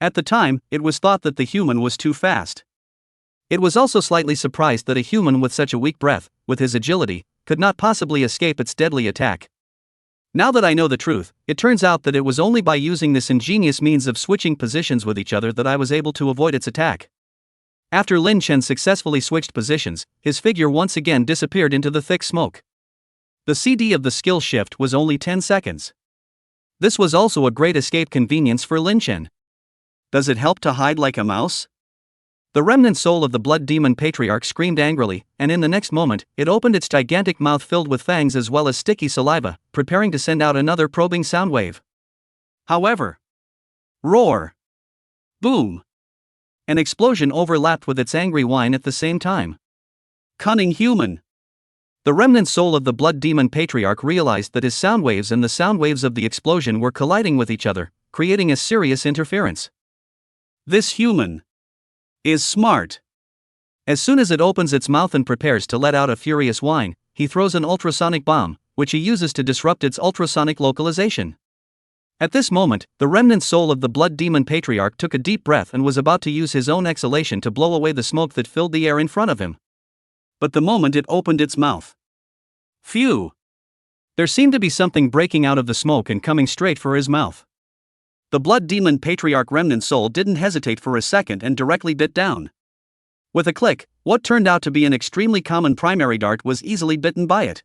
At the time, it was thought that the human was too fast. It was also slightly surprised that a human with such a weak breath, with his agility, could not possibly escape its deadly attack. Now that I know the truth, it turns out that it was only by using this ingenious means of switching positions with each other that I was able to avoid its attack. After Lin Chen successfully switched positions, his figure once again disappeared into the thick smoke. The CD of the skill shift was only 10 seconds. This was also a great escape convenience for Lin Chen. Does it help to hide like a mouse? The remnant soul of the blood demon patriarch screamed angrily, and in the next moment, it opened its gigantic mouth filled with fangs as well as sticky saliva, preparing to send out another probing sound wave. However, roar! Boom! An explosion overlapped with its angry whine at the same time. Cunning human! The remnant soul of the blood demon patriarch realized that his sound waves and the sound waves of the explosion were colliding with each other, creating a serious interference. This human is smart. As soon as it opens its mouth and prepares to let out a furious whine, he throws an ultrasonic bomb, which he uses to disrupt its ultrasonic localization. At this moment, the remnant soul of the blood demon patriarch took a deep breath and was about to use his own exhalation to blow away the smoke that filled the air in front of him. But the moment it opened its mouth, phew! There seemed to be something breaking out of the smoke and coming straight for his mouth. The blood demon patriarch remnant soul didn't hesitate for a second and directly bit down. With a click, what turned out to be an extremely common primary dart was easily bitten by it.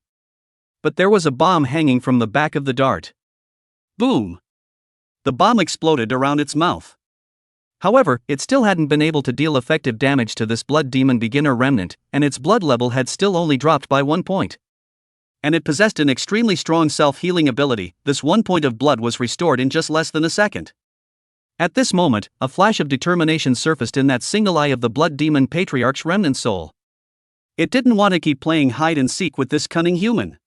But there was a bomb hanging from the back of the dart. Boom! The bomb exploded around its mouth. However, it still hadn't been able to deal effective damage to this blood demon beginner remnant, and its blood level had still only dropped by 1 point. And it possessed an extremely strong self-healing ability. This 1 point of blood was restored in just less than a second. At this moment, a flash of determination surfaced in that single eye of the blood demon patriarch's remnant soul. It didn't want to keep playing hide and seek with this cunning human.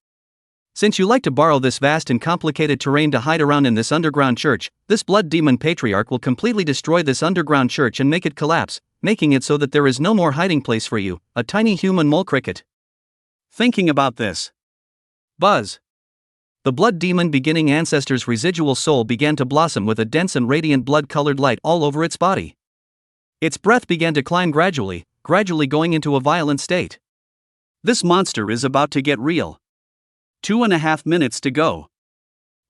Since you like to borrow this vast and complicated terrain to hide around in this underground church, this blood demon patriarch will completely destroy this underground church and make it collapse, making it so that there is no more hiding place for you, a tiny human mole cricket. Thinking about this, buzz! The blood demon beginning ancestor's residual soul began to blossom with a dense and radiant blood-colored light all over its body. Its breath began to climb gradually going into a violent state. This monster is about to get real. 2.5 minutes to go.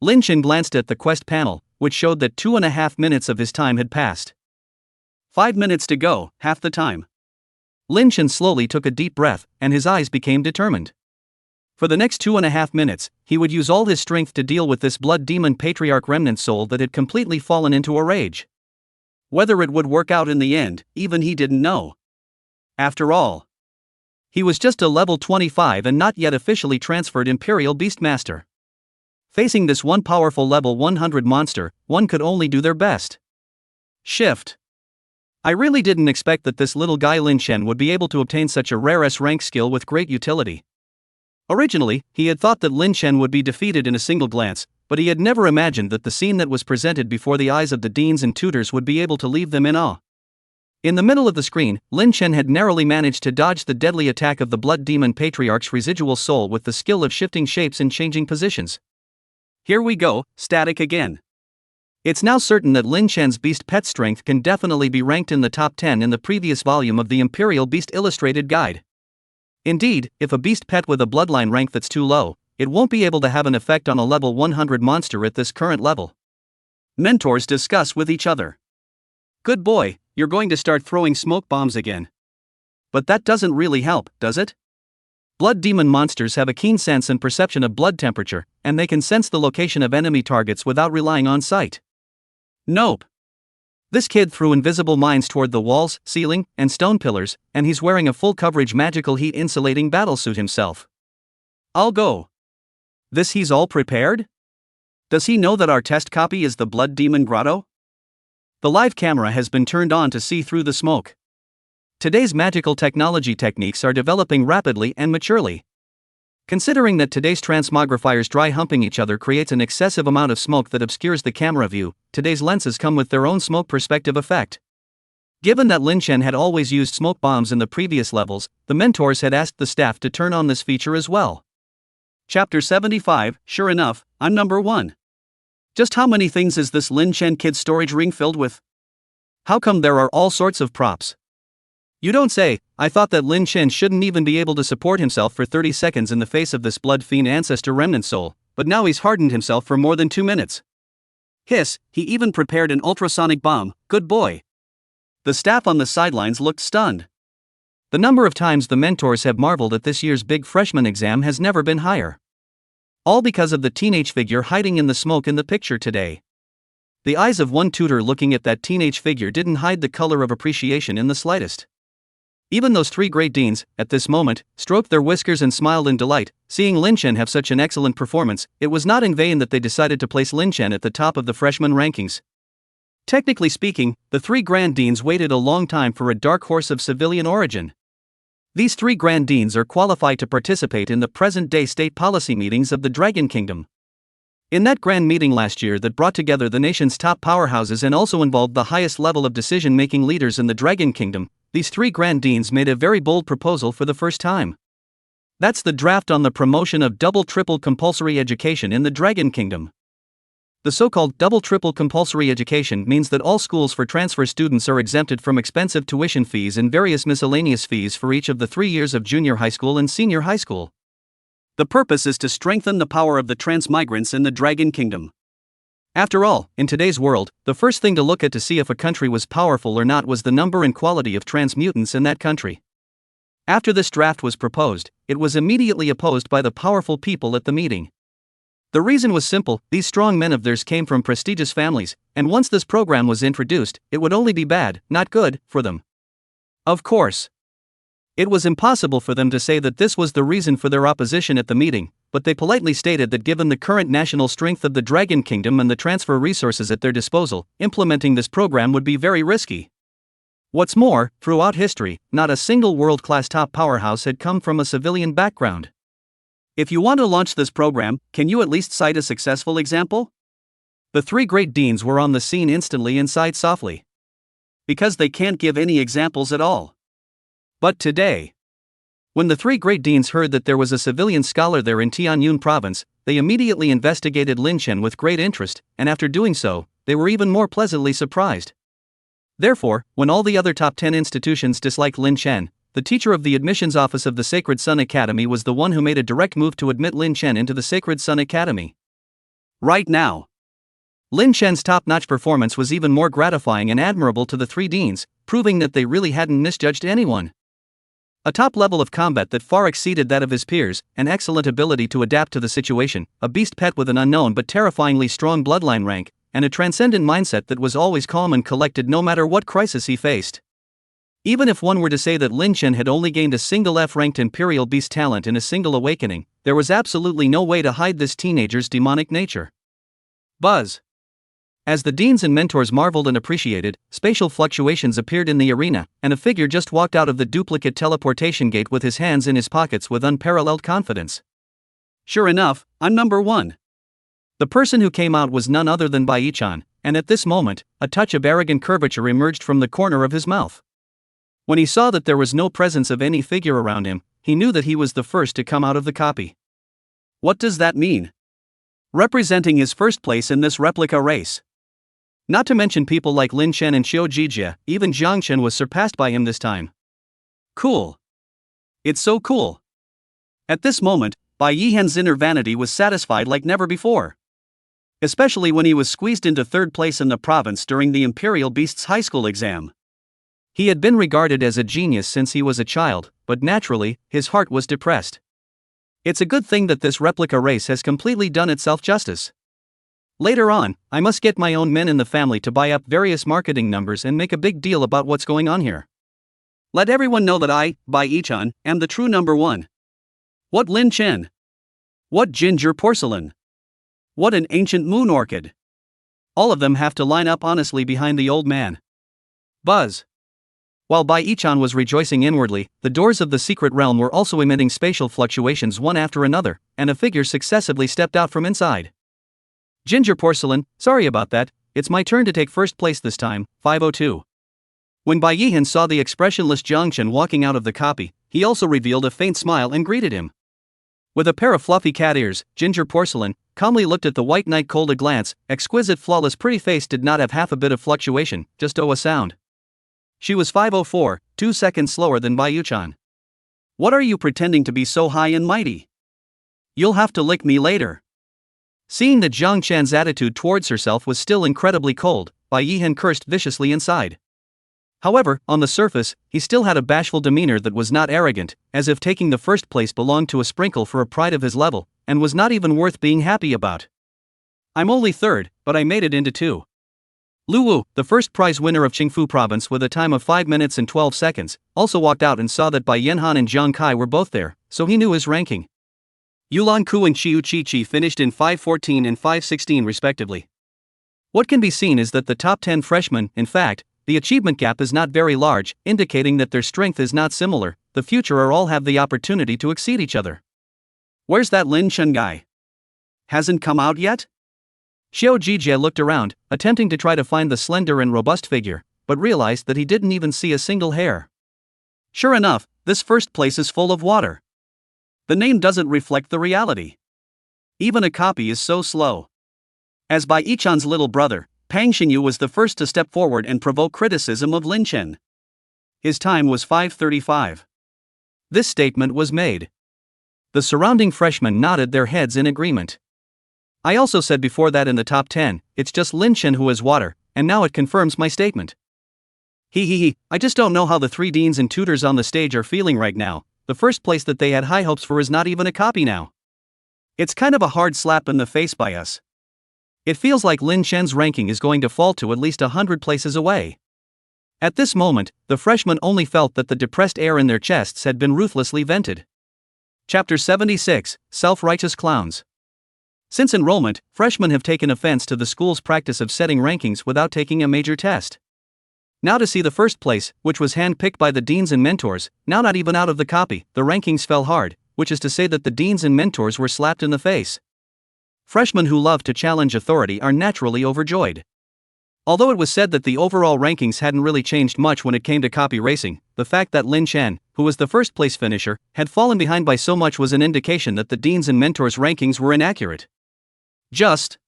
Lin Chen glanced at the quest panel, which showed that 2.5 minutes of his time had passed. 5 minutes to go, half the time. Lin Chen slowly took a deep breath, and his eyes became determined. For the next 2.5 minutes, he would use all his strength to deal with this blood demon patriarch remnant soul that had completely fallen into a rage. Whether it would work out in the end, even he didn't know. After all, he was just a level 25 and not yet officially transferred Imperial Beastmaster. Facing this one powerful level 100 monster, one could only do their best. Shift. I really didn't expect that this little guy Lin Chen would be able to obtain such a rare S-rank skill with great utility. Originally, he had thought that Lin Chen would be defeated in a single glance, but he had never imagined that the scene that was presented before the eyes of the deans and tutors would be able to leave them in awe. In the middle of the screen, Lin Chen had narrowly managed to dodge the deadly attack of the Blood Demon Patriarch's residual soul with the skill of shifting shapes and changing positions. Here we go, static again. It's now certain that Lin Chen's beast pet strength can definitely be ranked in the top 10 in the previous volume of the Imperial Beast Illustrated Guide. Indeed, if a beast pet with a bloodline rank that's too low, it won't be able to have an effect on a level 100 monster at this current level. Mentors discuss with each other. Good boy, you're going to start throwing smoke bombs again. But that doesn't really help, does it? Blood demon monsters have a keen sense and perception of blood temperature, and they can sense the location of enemy targets without relying on sight. Nope. This kid threw invisible mines toward the walls, ceiling, and stone pillars, and he's wearing a full coverage magical heat insulating battlesuit himself. I'll go. This he's all prepared? Does he know that our test copy is the Blood Demon Grotto? The live camera has been turned on to see through the smoke. Today's magical technology techniques are developing rapidly and maturely. Considering that today's transmogrifiers dry humping each other creates an excessive amount of smoke that obscures the camera view, today's lenses come with their own smoke perspective effect. Given that Lin Chen had always used smoke bombs in the previous levels, the mentors had asked the staff to turn on this feature as well. Chapter 75, sure enough, I'm number 1. Just how many things is this Lin Chen kid's storage ring filled with? How come there are all sorts of props? You don't say. I thought that Lin Chen shouldn't even be able to support himself for 30 seconds in the face of this blood fiend ancestor remnant soul, but now he's hardened himself for more than 2 minutes. Hiss, he even prepared an ultrasonic bomb, good boy. The staff on the sidelines looked stunned. The number of times the mentors have marveled at this year's big freshman exam has never been higher. All because of the teenage figure hiding in the smoke in the picture today. The eyes of one tutor looking at that teenage figure didn't hide the color of appreciation in the slightest. Even those 3 great deans, at this moment, stroked their whiskers and smiled in delight, seeing Lin Chen have such an excellent performance. It was not in vain that they decided to place Lin Chen at the top of the freshman rankings. Technically speaking, the 3 grand deans waited a long time for a dark horse of civilian origin. These 3 grand deans are qualified to participate in the present-day state policy meetings of the Dragon Kingdom. In that grand meeting last year that brought together the nation's top powerhouses and also involved the highest level of decision-making leaders in the Dragon Kingdom, these 3 grand deans made a very bold proposal for the first time. That's the draft on the promotion of double-triple compulsory education in the Dragon Kingdom. The so-called double-triple compulsory education means that all schools for transfer students are exempted from expensive tuition fees and various miscellaneous fees for each of the 3 years of junior high school and senior high school. The purpose is to strengthen the power of the transmigrants in the Dragon Kingdom. After all, in today's world, the first thing to look at to see if a country was powerful or not was the number and quality of transmutants in that country. After this draft was proposed, it was immediately opposed by the powerful people at the meeting. The reason was simple: these strong men of theirs came from prestigious families, and once this program was introduced, it would only be bad, not good, for them. Of course. It was impossible for them to say that this was the reason for their opposition at the meeting, but they politely stated that given the current national strength of the Dragon Kingdom and the transfer resources at their disposal, implementing this program would be very risky. What's more, throughout history, not a single world-class top powerhouse had come from a civilian background. If you want to launch this program, can you at least cite a successful example? The 3 great deans were on the scene instantly and sighed softly. Because they can't give any examples at all. But today, when the 3 great deans heard that there was a civilian scholar there in Tianyun province, they immediately investigated Lin Chen with great interest, and after doing so, they were even more pleasantly surprised. Therefore, when all the other top 10 institutions disliked Lin Chen, the teacher of the admissions office of the Sacred Sun Academy was the one who made a direct move to admit Lin Chen into the Sacred Sun Academy. Right now, Lin Chen's top-notch performance was even more gratifying and admirable to the 3 deans, proving that they really hadn't misjudged anyone. A top level of combat that far exceeded that of his peers, an excellent ability to adapt to the situation, a beast pet with an unknown but terrifyingly strong bloodline rank, and a transcendent mindset that was always calm and collected no matter what crisis he faced. Even if one were to say that Lin Chen had only gained a single F-ranked Imperial Beast talent in a single awakening, there was absolutely no way to hide this teenager's demonic nature. Buzz. As the deans and mentors marveled and appreciated, spatial fluctuations appeared in the arena, and a figure just walked out of the duplicate teleportation gate with his hands in his pockets with unparalleled confidence. Sure enough, I'm number 1. The person who came out was none other than Bai-chan, and at this moment, a touch of arrogant curvature emerged from the corner of his mouth. When he saw that there was no presence of any figure around him, he knew that he was the first to come out of the copy. What does that mean? Representing his first place in this replica race. Not to mention people like Lin Chen and Xiao Jijia, even Zhang Chen was surpassed by him this time. Cool. It's so cool. At this moment, Bai Yihan's inner vanity was satisfied like never before. Especially when he was squeezed into 3rd place in the province during the Imperial Beasts high school exam. He had been regarded as a genius since he was a child, but naturally, his heart was depressed. It's a good thing that this replica race has completely done itself justice. Later on, I must get my own men in the family to buy up various marketing numbers and make a big deal about what's going on here. Let everyone know that I, Bai-chan, am the true number 1. What Lin Chen? What ginger porcelain? What an ancient moon orchid? All of them have to line up honestly behind the old man. Buzz. While Bai-chan was rejoicing inwardly, the doors of the secret realm were also emitting spatial fluctuations one after another, and a figure successively stepped out from inside. Ginger porcelain, sorry about that, it's my turn to take first place this time, 502. When Bai Yihan saw the expressionless Zhang Chen walking out of the copy, he also revealed a faint smile and greeted him. With a pair of fluffy cat ears, Ginger porcelain calmly looked at the white knight cold a glance. Exquisite flawless pretty face did not have half a bit of fluctuation, just a sound. She was 504, 2 seconds slower than Bai-chan. What are you pretending to be so high and mighty? You'll have to lick me later. Seeing that Zhang Chan's attitude towards herself was still incredibly cold, Bai Yihan cursed viciously inside. However, on the surface, he still had a bashful demeanor that was not arrogant, as if taking the first place belonged to a sprinkle for a pride of his level, and was not even worth being happy about. I'm only 3rd, but I made it into 2. Lu Wu, the first prize winner of Qingfu province with a time of 5 minutes and 12 seconds, also walked out and saw that Bai Yanhan and Zhang Kai were both there, so he knew his ranking. Yulan Ku and Qiu Qiqi finished in 5:14 and 5:16 respectively. What can be seen is that the top 10 freshmen, in fact, the achievement gap is not very large, indicating that their strength is not similar. The future are all have the opportunity to exceed each other. Where's that Lin Chen guy? Hasn't come out yet? Xiao Jijie looked around, attempting to try to find the slender and robust figure, but realized that he didn't even see a single hair. Sure enough, this first place is full of water. The name doesn't reflect the reality. Even a copy is so slow. As Bai-chan's little brother, Pang Xinyu was the first to step forward and provoke criticism of Lin Chen. His time was 5:35. This statement was made. The surrounding freshmen nodded their heads in agreement. I also said before that in the top 10, it's just Lin Chen who is water, and now it confirms my statement. I just don't know how the 3 deans and tutors on the stage are feeling right now. The first place that they had high hopes for is not even a copy now. It's kind of a hard slap in the face by us. It feels like Lin Chen's ranking is going to fall to at least 100 places away. At this moment, the freshmen only felt that the depressed air in their chests had been ruthlessly vented. Chapter 76, Self-Righteous Clowns. Since enrollment, freshmen have taken offense to the school's practice of setting rankings without taking a major test. Now to see the first place, which was hand-picked by the deans and mentors, now not even out of the copy, the rankings fell hard, which is to say that the deans and mentors were slapped in the face. Freshmen who love to challenge authority are naturally overjoyed. Although it was said that the overall rankings hadn't really changed much when it came to copy racing, the fact that Lin Chen, who was the first place finisher, had fallen behind by so much was an indication that the deans and mentors' rankings were inaccurate. Just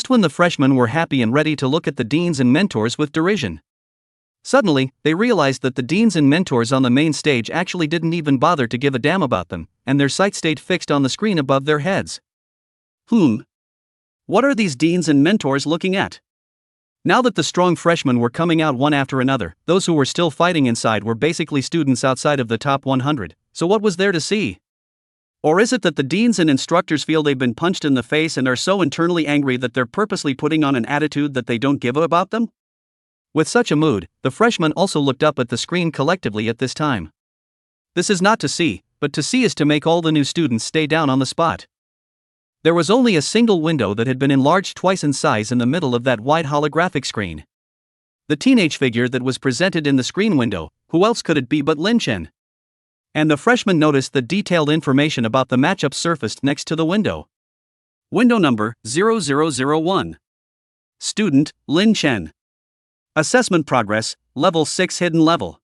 when the freshmen were happy and ready to look at the deans and mentors with derision. Suddenly, they realized that the deans and mentors on the main stage actually didn't even bother to give a damn about them, and their sight stayed fixed on the screen above their heads. What are these deans and mentors looking at? Now that the strong freshmen were coming out one after another, those who were still fighting inside were basically students outside of the top 100, so what was there to see? Or is it that the deans and instructors feel they've been punched in the face and are so internally angry that they're purposely putting on an attitude that they don't give about them? With such a mood, the freshmen also looked up at the screen collectively at this time. This is not to see, but to see is to make all the new students stay down on the spot. There was only a single window that had been enlarged twice in size in the middle of that wide holographic screen. The teenage figure that was presented in the screen window, who else could it be but Lin Chen? And the freshman noticed the detailed information about the matchup surfaced next to the window. Window number 0001. Student, Lin Chen. Assessment progress, level 6 hidden level.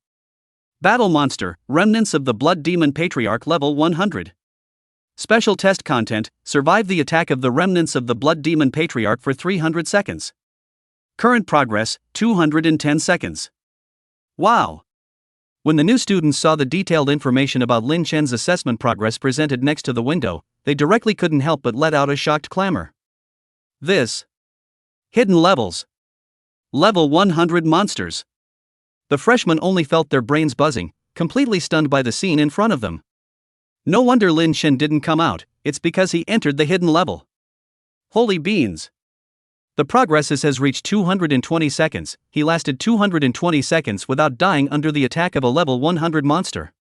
Battle monster, remnants of the blood demon patriarch level 100. Special test content, survive the attack of the remnants of the blood demon patriarch for 300 seconds. Current progress, 210 seconds. Wow! When the new students saw the detailed information about Lin Chen's assessment progress presented next to the window, they directly couldn't help but let out a shocked clamor. This. Hidden levels. Level 100 monsters. The freshmen only felt their brains buzzing, completely stunned by the scene in front of them. No wonder Lin Chen didn't come out, it's because he entered the hidden level. Holy beans! The progress has reached 220 seconds, he lasted 220 seconds without dying under the attack of a level 100 monster.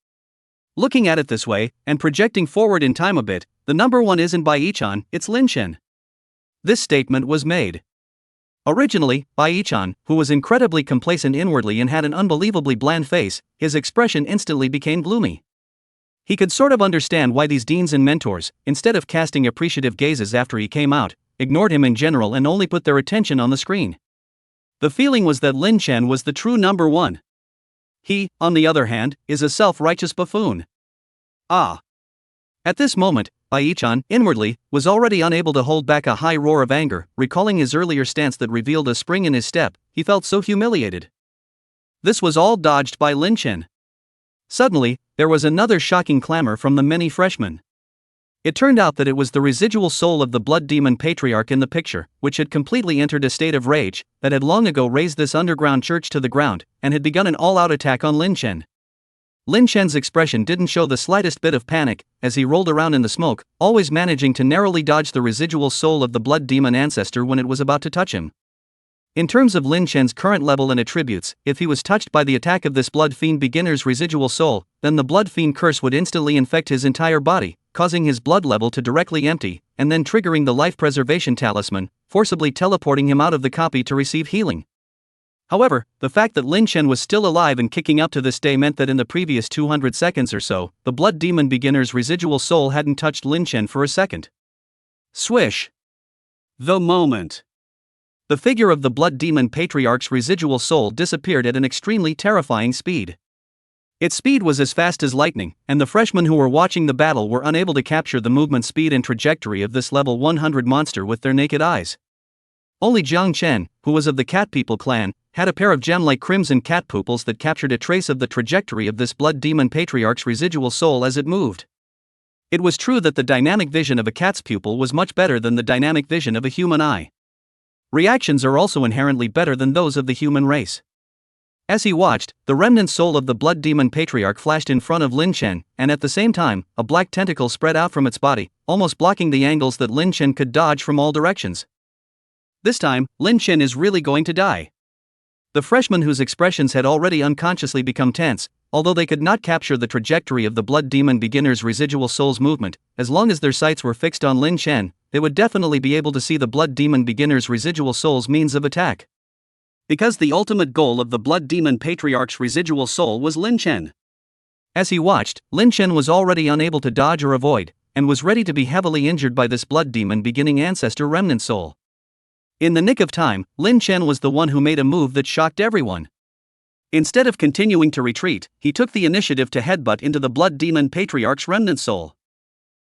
Looking at it this way, and projecting forward in time a bit, the number one isn't Bai-chan, it's Lin Chen. This statement was made. Originally, Bai-chan, who was incredibly complacent inwardly and had an unbelievably bland face, his expression instantly became gloomy. He could sort of understand why these deans and mentors, instead of casting appreciative gazes after he came out, ignored him in general and only put their attention on the screen. The feeling was that Lin Chen was the true number one. He, on the other hand, is a self-righteous buffoon. Ah! At this moment, Bai-chan, inwardly, was already unable to hold back a high roar of anger, recalling his earlier stance that revealed a spring in his step. He felt so humiliated. This was all dodged by Lin Chen. Suddenly, there was another shocking clamor from the many freshmen. It turned out that it was the residual soul of the blood demon patriarch in the picture, which had completely entered a state of rage, that had long ago razed this underground church to the ground, and had begun an all-out attack on Lin Chen. Lin Chen's expression didn't show the slightest bit of panic, as he rolled around in the smoke, always managing to narrowly dodge the residual soul of the blood demon ancestor when it was about to touch him. In terms of Lin Chen's current level and attributes, if he was touched by the attack of this blood fiend beginner's residual soul, then the blood fiend curse would instantly infect his entire body, causing his blood level to directly empty, and then triggering the life preservation talisman, forcibly teleporting him out of the copy to receive healing. However, the fact that Lin Chen was still alive and kicking up to this day meant that in the previous 200 seconds or so, the blood demon beginner's residual soul hadn't touched Lin Chen for a second. Swish! The moment. The figure of the blood demon patriarch's residual soul disappeared at an extremely terrifying speed. Its speed was as fast as lightning, and the freshmen who were watching the battle were unable to capture the movement speed and trajectory of this level 100 monster with their naked eyes. Only Jiang Chen, who was of the Cat People clan, had a pair of gem-like crimson cat pupils that captured a trace of the trajectory of this blood demon patriarch's residual soul as it moved. It was true that the dynamic vision of a cat's pupil was much better than the dynamic vision of a human eye. Reactions are also inherently better than those of the human race. As he watched, the remnant soul of the blood demon patriarch flashed in front of Lin Chen, and at the same time, a black tentacle spread out from its body, almost blocking the angles that Lin Chen could dodge from all directions. This time, Lin Chen is really going to die. The freshmen whose expressions had already unconsciously become tense, although they could not capture the trajectory of the blood demon beginner's residual soul's movement, as long as their sights were fixed on Lin Chen, they would definitely be able to see the blood demon beginner's residual soul's means of attack. Because the ultimate goal of the blood demon patriarch's residual soul was Lin Chen. As he watched, Lin Chen was already unable to dodge or avoid, and was ready to be heavily injured by this blood demon beginning ancestor remnant soul. In the nick of time, Lin Chen was the one who made a move that shocked everyone. Instead of continuing to retreat, he took the initiative to headbutt into the blood demon patriarch's remnant soul.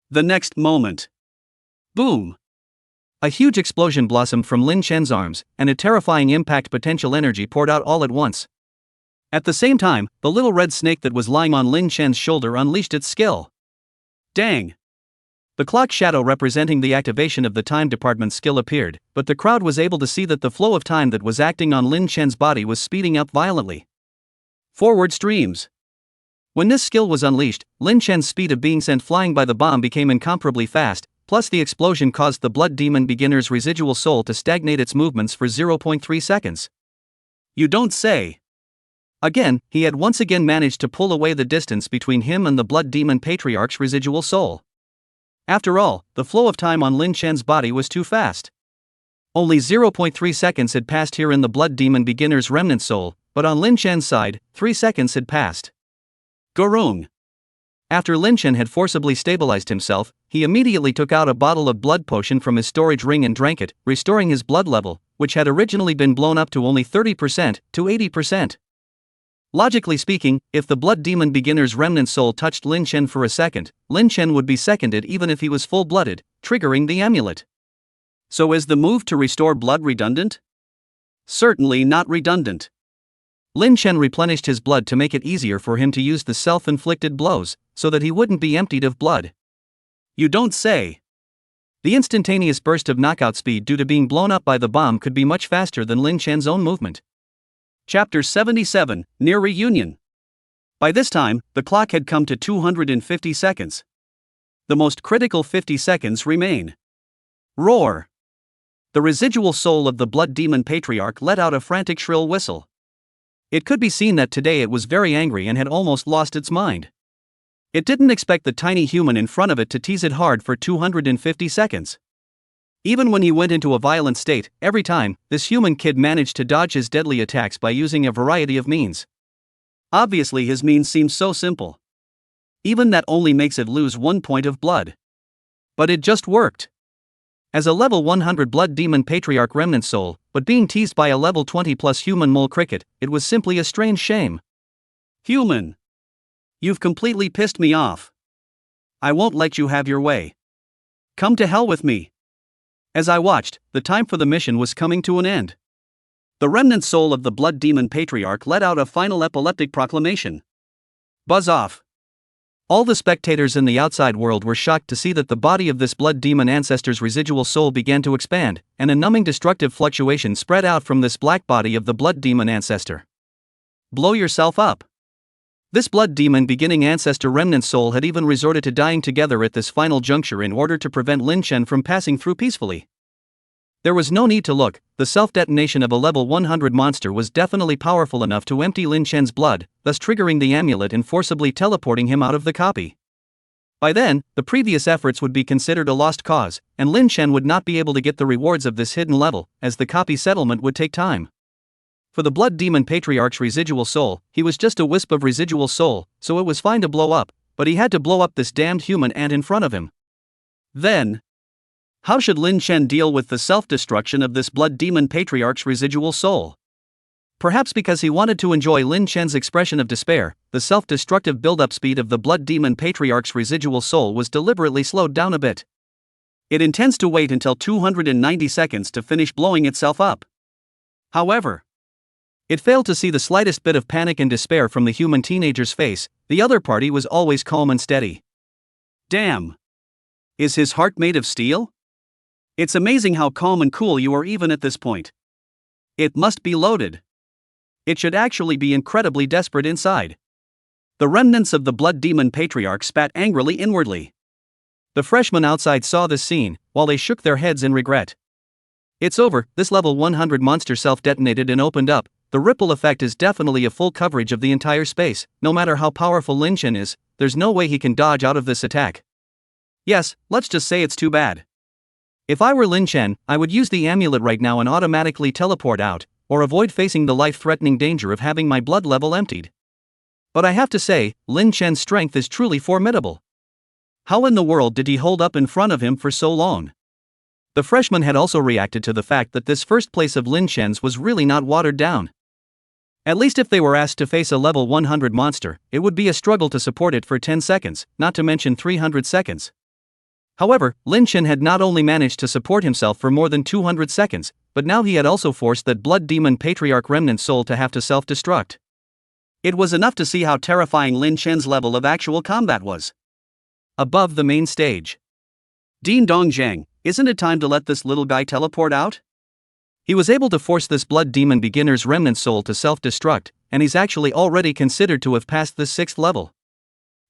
The next moment. Boom! A huge explosion blossomed from Lin Chen's arms, and a terrifying impact potential energy poured out all at once. At the same time, the little red snake that was lying on Lin Chen's shoulder unleashed its skill. Dang! The clock shadow representing the activation of the time department's skill appeared, but the crowd was able to see that the flow of time that was acting on Lin Chen's body was speeding up violently. Forward streams. When this skill was unleashed, Lin Chen's speed of being sent flying by the bomb became incomparably fast, plus the explosion caused the blood demon beginner's residual soul to stagnate its movements for 0.3 seconds. You don't say. Again, he had once again managed to pull away the distance between him and the blood demon patriarch's residual soul. After all, the flow of time on Lin Chen's body was too fast. Only 0.3 seconds had passed here in the Blood Demon beginner's remnant soul, but on Lin Chen's side, 3 seconds had passed. Gurung. After Lin Chen had forcibly stabilized himself, he immediately took out a bottle of blood potion from his storage ring and drank it, restoring his blood level, which had originally been blown up to only 30%, to 80%. Logically speaking, if the Blood Demon beginner's remnant soul touched Lin Chen for a second, Lin Chen would be seconded even if he was full-blooded, triggering the amulet. So is the move to restore blood redundant? Certainly not redundant. Lin Chen replenished his blood to make it easier for him to use the self-inflicted blows, so that he wouldn't be emptied of blood. You don't say. The instantaneous burst of knockout speed due to being blown up by the bomb could be much faster than Lin Chen's own movement. Chapter 77, Near Reunion. By this time, the clock had come to 250 seconds. The most critical 50 seconds remain. Roar! The residual soul of the Blood Demon Patriarch let out a frantic shrill whistle. It could be seen that today it was very angry and had almost lost its mind. It didn't expect the tiny human in front of it to tease it hard for 250 seconds. Even when he went into a violent state, every time, this human kid managed to dodge his deadly attacks by using a variety of means. Obviously his means seem so simple. Even that only makes it lose 1 point of blood. But it just worked. As a level 100 Blood Demon Patriarch remnant soul, but being teased by a level 20 plus human mole cricket, it was simply a strange shame. Human! You've completely pissed me off. I won't let you have your way. Come to hell with me. As I watched, the time for the mission was coming to an end. The remnant soul of the Blood Demon Patriarch let out a final epileptic proclamation. Buzz off. All the spectators in the outside world were shocked to see that the body of this Blood Demon ancestor's residual soul began to expand, and a numbing destructive fluctuation spread out from this black body of the Blood Demon ancestor. Blow yourself up. This Blood Demon beginning ancestor remnant soul had even resorted to dying together at this final juncture in order to prevent Lin Chen from passing through peacefully. There was no need to look, the self-detonation of a level 100 monster was definitely powerful enough to empty Lin Chen's blood, thus triggering the amulet and forcibly teleporting him out of the copy. By then, the previous efforts would be considered a lost cause, and Lin Chen would not be able to get the rewards of this hidden level, as the copy settlement would take time. For the Blood Demon Patriarch's residual soul, he was just a wisp of residual soul, so it was fine to blow up, but he had to blow up this damned human ant in front of him. Then, how should Lin Chen deal with the self-destruction of this Blood Demon Patriarch's residual soul? Perhaps because he wanted to enjoy Lin Chen's expression of despair, the self-destructive build-up speed of the Blood Demon Patriarch's residual soul was deliberately slowed down a bit. It intends to wait until 290 seconds to finish blowing itself up. However, it failed to see the slightest bit of panic and despair from the human teenager's face. The other party was always calm and steady. Damn! Is his heart made of steel? It's amazing how calm and cool you are even at this point. It must be loaded. It should actually be incredibly desperate inside. The remnants of the Blood Demon Patriarch spat angrily inwardly. The freshmen outside saw this scene, while they shook their heads in regret. It's over, this level 100 monster self-detonated and opened up. The ripple effect is definitely a full coverage of the entire space. No matter how powerful Lin Chen is, there's no way he can dodge out of this attack. Yes, let's just say it's too bad. If I were Lin Chen, I would use the amulet right now and automatically teleport out, or avoid facing the life-threatening danger of having my blood level emptied. But I have to say, Lin Chen's strength is truly formidable. How in the world did he hold up in front of him for so long? The freshman had also reacted to the fact that this first place of Lin Chen's was really not watered down. At least if they were asked to face a level 100 monster, it would be a struggle to support it for 10 seconds, not to mention 300 seconds. However, Lin Chen had not only managed to support himself for more than 200 seconds, but now he had also forced that Blood Demon Patriarch remnant soul to have to self-destruct. It was enough to see how terrifying Lin Chen's level of actual combat was. Above the main stage. Ding dong Zhang, isn't it time to let this little guy teleport out? He was able to force this Blood Demon beginner's remnant soul to self-destruct, and he's actually already considered to have passed the 6th level.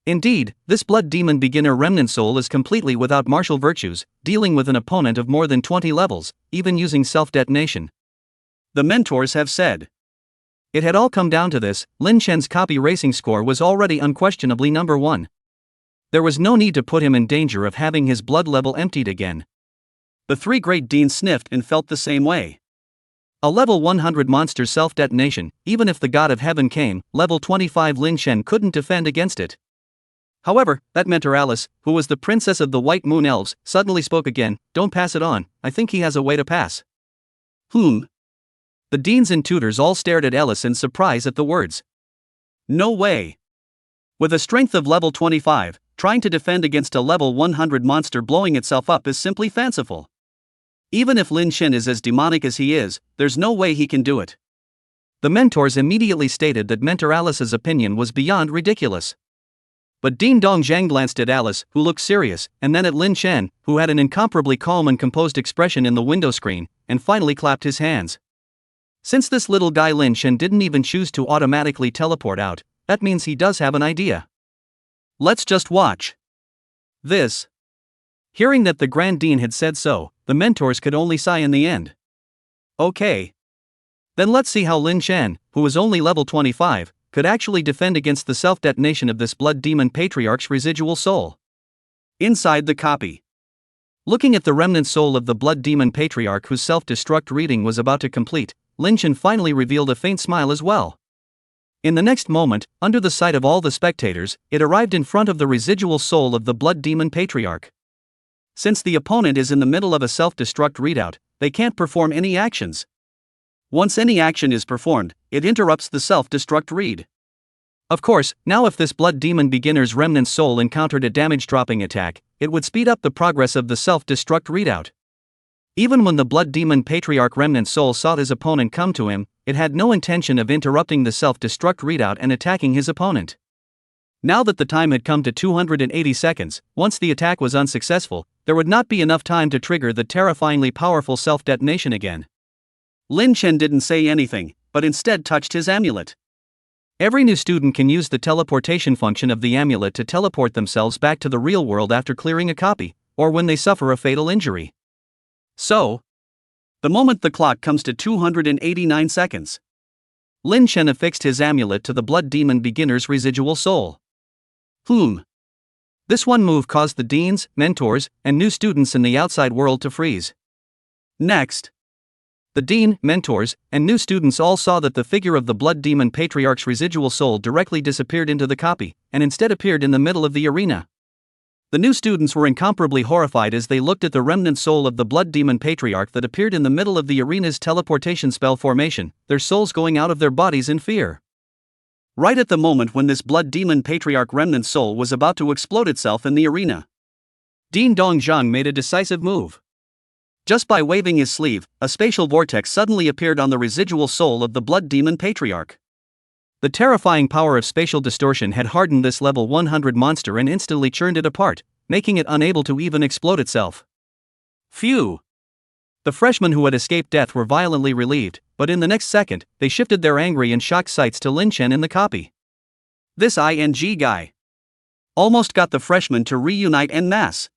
Indeed, this Blood Demon beginner remnant soul is completely without martial virtues, dealing with an opponent of more than 20 levels, even using self-detonation. The mentors have said. It had all come down to this. Lin Chen's copy racing score was already unquestionably number 1. There was no need to put him in danger of having his blood level emptied again. The three great deans sniffed and felt the same way. A level 100 monster's self-detonation, even if the god of heaven came, level 25 Lin Chen couldn't defend against it. However, that mentor Alice, who was the princess of the White Moon Elves, suddenly spoke again. Don't pass it on, I think he has a way to pass. The deans and tutors all stared at Alice in surprise at the words. No way. With a strength of level 25, trying to defend against a level 100 monster blowing itself up is simply fanciful. Even if Lin Chen is as demonic as he is, there's no way he can do it. The mentors immediately stated that Mentor Alice's opinion was beyond ridiculous. But Dean Dongzhang glanced at Alice, who looked serious, and then at Lin Chen, who had an incomparably calm and composed expression in the window screen, and finally clapped his hands. Since this little guy Lin Chen didn't even choose to automatically teleport out, that means he does have an idea. Let's just watch this. Hearing that the Grand Dean had said so, the mentors could only sigh in the end. Okay. Then let's see how Lin Chen, who was only level 25, could actually defend against the self-detonation of this Blood Demon Patriarch's residual soul. Inside the copy. Looking at the remnant soul of the Blood Demon Patriarch whose self-destruct reading was about to complete, Lin Chen finally revealed a faint smile as well. In the next moment, under the sight of all the spectators, it arrived in front of the residual soul of the Blood Demon Patriarch. Since the opponent is in the middle of a self-destruct readout, they can't perform any actions. Once any action is performed, it interrupts the self-destruct read. Of course, now if this Blood Demon beginner's remnant soul encountered a damage-dropping attack, it would speed up the progress of the self-destruct readout. Even when the Blood Demon Patriarch remnant soul saw his opponent come to him, it had no intention of interrupting the self-destruct readout and attacking his opponent. Now that the time had come to 280 seconds, once the attack was unsuccessful, there would not be enough time to trigger the terrifyingly powerful self-detonation again. Lin Chen didn't say anything, but instead touched his amulet. Every new student can use the teleportation function of the amulet to teleport themselves back to the real world after clearing a copy, or when they suffer a fatal injury. So, the moment the clock comes to 289 seconds, Lin Chen affixed his amulet to the Blood Demon beginner's residual soul. This one move caused the deans, mentors, and new students in the outside world to freeze. Next, the dean, mentors, and new students all saw that the figure of the Blood Demon Patriarch's residual soul directly disappeared into the copy, and instead appeared in the middle of the arena. The new students were incomparably horrified as they looked at the remnant soul of the Blood Demon Patriarch that appeared in the middle of the arena's teleportation spell formation, their souls going out of their bodies in fear. Right at the moment when this Blood Demon Patriarch remnant soul was about to explode itself in the arena, Dean Dongzhang made a decisive move. Just by waving his sleeve, a spatial vortex suddenly appeared on the residual soul of the Blood Demon Patriarch. The terrifying power of spatial distortion had hardened this level 100 monster and instantly churned it apart, making it unable to even explode itself. Phew! The freshmen who had escaped death were violently relieved, but in the next second, they shifted their angry and shocked sights to Lin Chen in the copy. This ING guy almost got the freshmen to reunite en masse.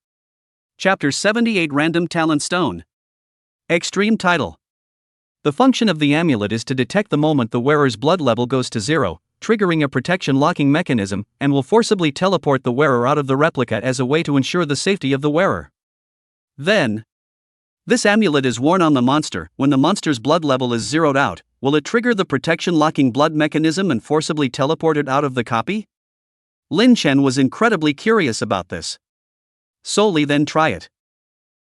Chapter 78 Random Talent Stone. Extreme title. The function of the amulet is to detect the moment the wearer's blood level goes to 0, triggering a protection locking mechanism, and will forcibly teleport the wearer out of the replica as a way to ensure the safety of the wearer. Then, this amulet is worn on the monster. When the monster's blood level is zeroed out, will it trigger the protection locking blood mechanism and forcibly teleport it out of the copy? Lin Chen was incredibly curious about this. Solely then try it.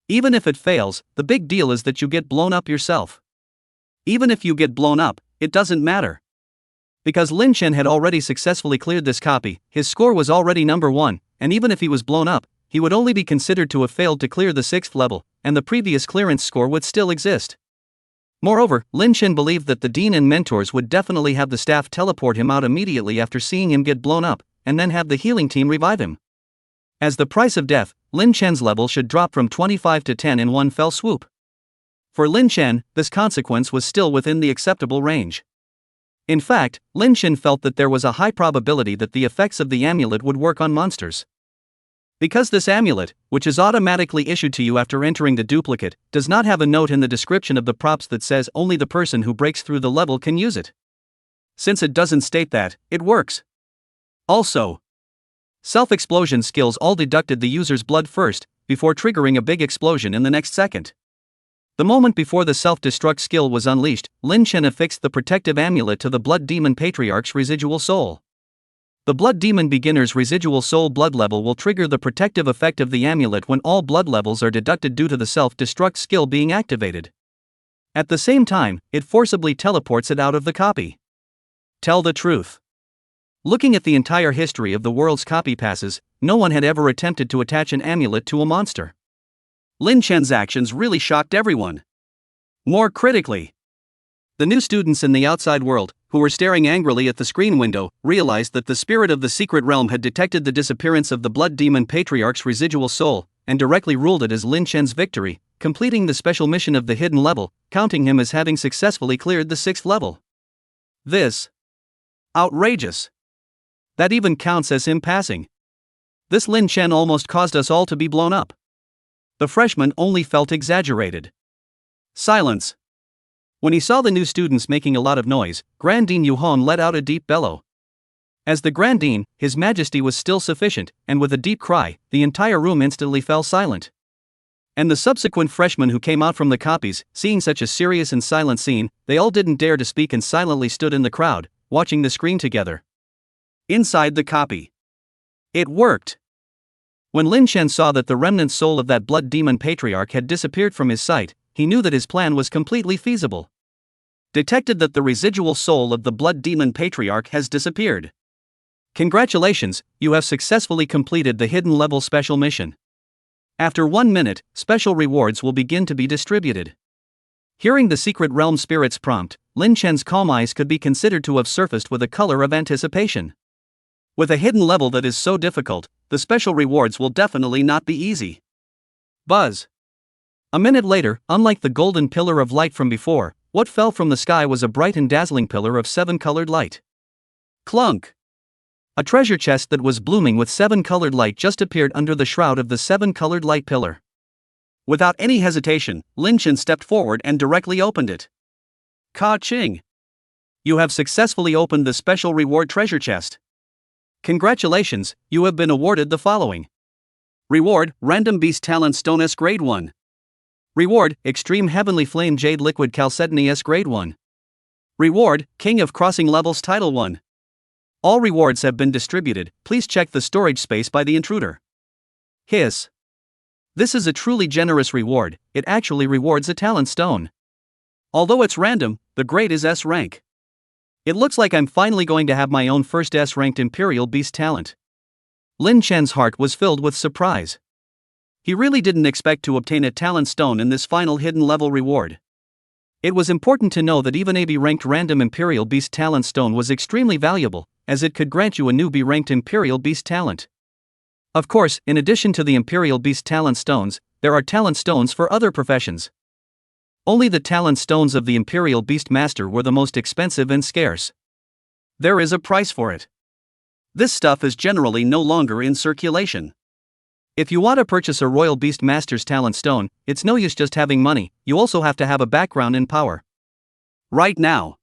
Even if it fails, the big deal is that you get blown up yourself. Even if you get blown up, it doesn't matter. Because Lin Chen had already successfully cleared this copy, his score was already number 1, and even if he was blown up, he would only be considered to have failed to clear the 6th level, and the previous clearance score would still exist. Moreover, Lin Chen believed that the dean and mentors would definitely have the staff teleport him out immediately after seeing him get blown up, and then have the healing team revive him. As the price of death, Lin Chen's level should drop from 25 to 10 in one fell swoop. For Lin Chen, this consequence was still within the acceptable range. In fact, Lin Chen felt that there was a high probability that the effects of the amulet would work on monsters. Because this amulet, which is automatically issued to you after entering the duplicate, does not have a note in the description of the props that says only the person who breaks through the level can use it. Since it doesn't state that, it works. Also, Self-explosion skills all deducted the user's blood first, before triggering a big explosion in the next second. The moment before the self-destruct skill was unleashed, Lin Chen affixed the protective amulet to the Blood Demon Patriarch's residual soul. The Blood Demon beginner's residual soul blood level will trigger the protective effect of the amulet when all blood levels are deducted due to the self-destruct skill being activated. At the same time, it forcibly teleports it out of the copy. Tell the truth. Looking at the entire history of the world's copy passes, no one had ever attempted to attach an amulet to a monster. Lin Chen's actions really shocked everyone. More critically, the new students in the outside world, who were staring angrily at the screen window, realized that the spirit of the secret realm had detected the disappearance of the Blood Demon Patriarch's residual soul, and directly ruled it as Lin Chen's victory, completing the special mission of the hidden level, counting him as having successfully cleared the 6th level. This. Outrageous. That even counts as him passing. This Lin Chen almost caused us all to be blown up. The freshman only felt exaggerated. Silence. When he saw the new students making a lot of noise, Grand Dean Yuhon let out a deep bellow. As the Grand Dean, His Majesty was still sufficient, and with a deep cry, the entire room instantly fell silent. And the subsequent freshmen who came out from the copies, seeing such a serious and silent scene, they all didn't dare to speak and silently stood in the crowd, watching the screen together. Inside the copy. It worked. When Lin Chen saw that the remnant soul of that Blood Demon Patriarch had disappeared from his sight, he knew that his plan was completely feasible. Detected that the residual soul of the Blood Demon Patriarch has disappeared. Congratulations, you have successfully completed the hidden level special mission. After 1 minute, special rewards will begin to be distributed. Hearing the Secret Realm Spirit's prompt, Lin Chen's calm eyes could be considered to have surfaced with a color of anticipation. With a hidden level that is so difficult, the special rewards will definitely not be easy. Buzz. A minute later, unlike the golden pillar of light from before, what fell from the sky was a bright and dazzling pillar of 7-colored light. Clunk. A treasure chest that was blooming with 7-colored light just appeared under the shroud of the 7-colored light pillar. Without any hesitation, Lin Chen stepped forward and directly opened it. Ka-ching! You have successfully opened the special reward treasure chest. Congratulations, you have been awarded the following. Reward, Random Beast Talent Stone S Grade 1. Reward, Extreme Heavenly Flame Jade Liquid Chalcedony S Grade 1. Reward, King of Crossing Levels Title 1. All rewards have been distributed, please check the storage space by the intruder. Hiss. This is a truly generous reward, it actually rewards a talent stone. Although it's random, the grade is S rank. It looks like I'm finally going to have my own first S-ranked Imperial Beast talent. Lin Chen's heart was filled with surprise. He really didn't expect to obtain a talent stone in this final hidden level reward. It was important to know that even a B-ranked random Imperial Beast talent stone was extremely valuable, as it could grant you a new B-ranked Imperial Beast talent. Of course, in addition to the Imperial Beast talent stones, there are talent stones for other professions. Only the talent stones of the Imperial Beast Master were the most expensive and scarce. There is a price for it. This stuff is generally no longer in circulation. If you want to purchase a Royal Beast Master's talent stone, it's no use just having money, you also have to have a background in power. Right now,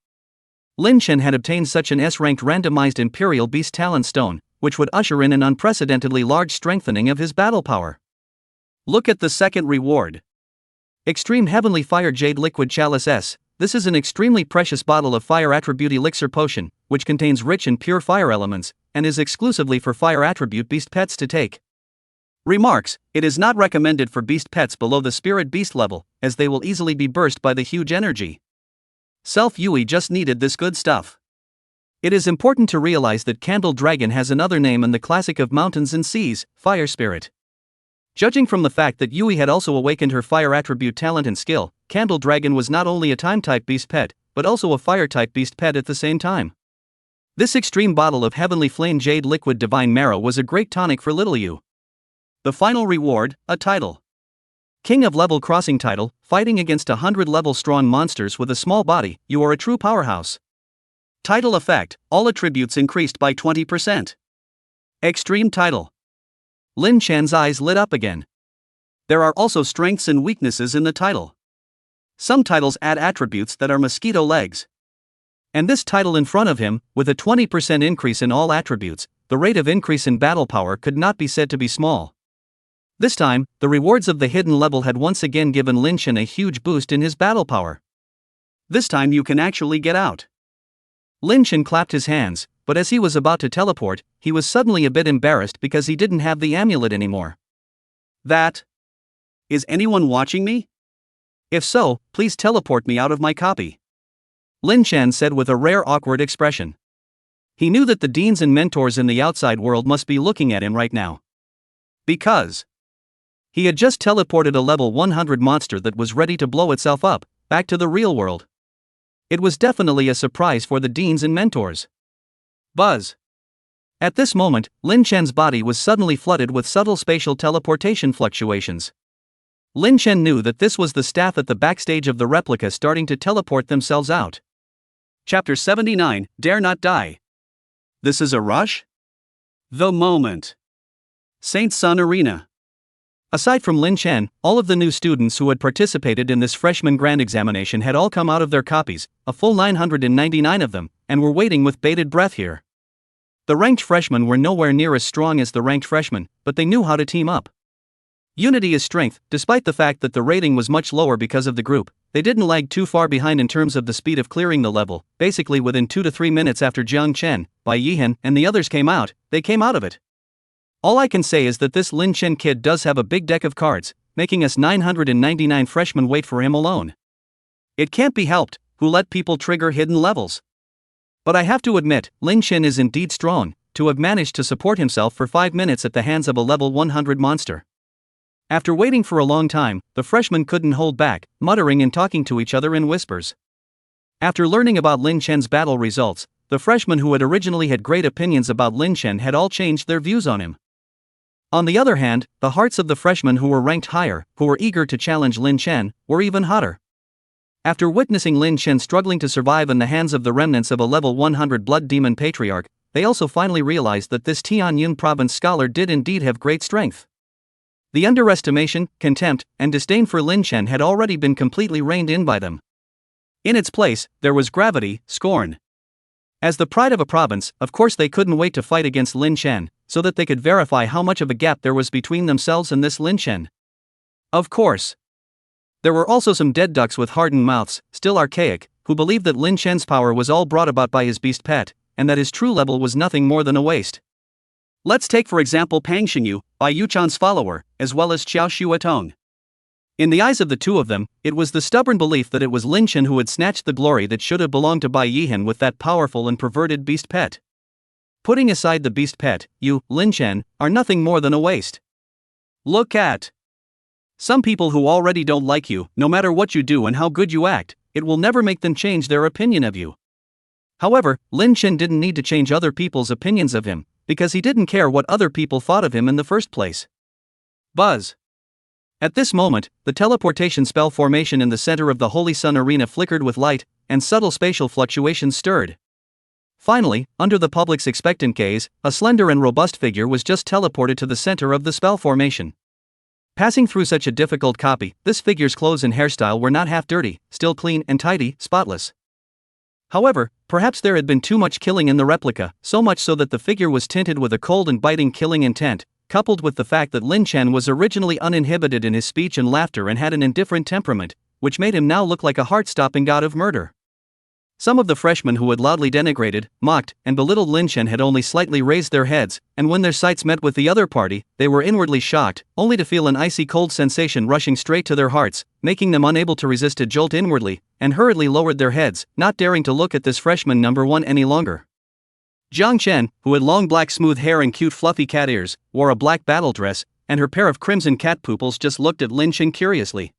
Lin Chen had obtained such an S-ranked randomized Imperial Beast talent stone, which would usher in an unprecedentedly large strengthening of his battle power. Look at the second reward. Extreme Heavenly Fire Jade Liquid Chalice S. This is an extremely precious bottle of fire attribute elixir potion, which contains rich and pure fire elements, and is exclusively for fire attribute beast pets to take. Remarks, it is not recommended for beast pets below the spirit beast level, as they will easily be burst by the huge energy. Self Yui just needed this good stuff. It is important to realize that Candle Dragon has another name in the classic of mountains and seas, Fire Spirit. Judging from the fact that Yui had also awakened her fire attribute talent and skill, Candle Dragon was not only a time-type beast pet, but also a fire-type beast pet at the same time. This extreme bottle of Heavenly Flame Jade Liquid Divine Marrow was a great tonic for little Yu. The final reward, a title. King of Level Crossing title, fighting against 100 level strong monsters with a small body, you are a true powerhouse. Title effect, all attributes increased by 20%. Extreme title. Lin Chen's eyes lit up again. There are also strengths and weaknesses in the title. Some titles add attributes that are mosquito legs. And this title in front of him, with a 20% increase in all attributes, the rate of increase in battle power could not be said to be small. This time, the rewards of the hidden level had once again given Lin Chen a huge boost in his battle power. This time you can actually get out. Lin Chen clapped his hands, but as he was about to teleport, he was suddenly a bit embarrassed because he didn't have the amulet anymore. That? Is anyone watching me? If so, please teleport me out of my copy. Lin Chen said with a rare awkward expression. He knew that the deans and mentors in the outside world must be looking at him right now. Because he had just teleported a level 100 monster that was ready to blow itself up, back to the real world. It was definitely a surprise for the deans and mentors. Buzz. At this moment, Lin Chen's body was suddenly flooded with subtle spatial teleportation fluctuations. Lin Chen knew that this was the staff at the backstage of the replica starting to teleport themselves out. Chapter 79, Dare Not Die. This is a rush? The moment. Saint Sun Arena. Aside from Lin Chen, all of the new students who had participated in this freshman grand examination had all come out of their copies, a full 999 of them, and were waiting with bated breath here. The ranked freshmen were nowhere near as strong as the ranked freshmen, but they knew how to team up. Unity is strength. Despite the fact that the rating was much lower because of the group, they didn't lag too far behind in terms of the speed of clearing the level. Basically within 2 to 3 minutes after Jiang Chen, Bai Yihan, and the others came out, they came out of it. All I can say is that this Lin Chen kid does have a big deck of cards, making us 999 freshmen wait for him alone. It can't be helped, who let people trigger hidden levels. But I have to admit, Lin Chen is indeed strong, to have managed to support himself for 5 minutes at the hands of a level 100 monster. After waiting for a long time, the freshmen couldn't hold back, muttering and talking to each other in whispers. After learning about Lin Chen's battle results, the freshmen who had originally had great opinions about Lin Chen had all changed their views on him. On the other hand, the hearts of the freshmen who were ranked higher, who were eager to challenge Lin Chen, were even hotter. After witnessing Lin Chen struggling to survive in the hands of the remnants of a level 100 blood demon patriarch, they also finally realized that this Tianyun province scholar did indeed have great strength. The underestimation, contempt, and disdain for Lin Chen had already been completely reined in by them. In its place, there was gravity, scorn. As the pride of a province, of course they couldn't wait to fight against Lin Chen, so that they could verify how much of a gap there was between themselves and this Lin Chen. Of course. There were also some dead ducks with hardened mouths, still archaic, who believed that Lin Chen's power was all brought about by his beast pet, and that his true level was nothing more than a waste. Let's take for example Pang Xingyu, Bai Yuchan's follower, as well as Qiao Shuatong. In the eyes of the two of them, it was the stubborn belief that it was Lin Chen who had snatched the glory that should have belonged to Bai Yihan with that powerful and perverted beast pet. Putting aside the beast pet, you, Lin Chen, are nothing more than a waste. Look at some people who already don't like you. No matter what you do and how good you act, it will never make them change their opinion of you. However, Lin Chen didn't need to change other people's opinions of him, because he didn't care what other people thought of him in the first place. Buzz. At this moment, the teleportation spell formation in the center of the Holy Sun Arena flickered with light, and subtle spatial fluctuations stirred. Finally, under the public's expectant gaze, a slender and robust figure was just teleported to the center of the spell formation. Passing through such a difficult copy, this figure's clothes and hairstyle were not half dirty, still clean and tidy, spotless. However, perhaps there had been too much killing in the replica, so much so that the figure was tinted with a cold and biting killing intent, coupled with the fact that Lin Chen was originally uninhibited in his speech and laughter and had an indifferent temperament, which made him now look like a heart-stopping god of murder. Some of the freshmen who had loudly denigrated, mocked, and belittled Lin Chen had only slightly raised their heads, and when their sights met with the other party, they were inwardly shocked, only to feel an icy cold sensation rushing straight to their hearts, making them unable to resist a jolt inwardly, and hurriedly lowered their heads, not daring to look at this freshman number one any longer. Jiang Chen, who had long black smooth hair and cute fluffy cat ears, wore a black battle dress, and her pair of crimson cat pupils just looked at Lin Chen curiously.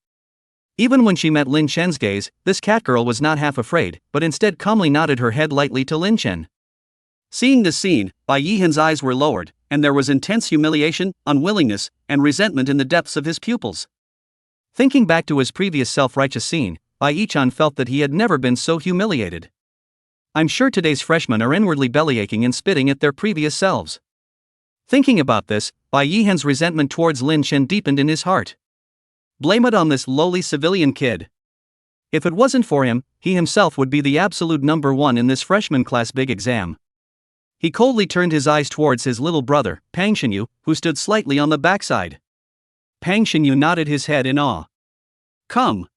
Even when she met Lin Chen's gaze, this cat girl was not half afraid, but instead calmly nodded her head lightly to Lin Chen. Seeing this scene, Bai Yihan's eyes were lowered, and there was intense humiliation, unwillingness, and resentment in the depths of his pupils. Thinking back to his previous self-righteous scene, Bai Yichan felt that he had never been so humiliated. I'm sure today's freshmen are inwardly bellyaching and spitting at their previous selves. Thinking about this, Bai Yihan's resentment towards Lin Chen deepened in his heart. Blame it on this lowly civilian kid. If it wasn't for him, he himself would be the absolute number one in this freshman class big exam. He coldly turned his eyes towards his little brother, Pang Shenyu, who stood slightly on the backside. Pang Shenyu nodded his head in awe. Come.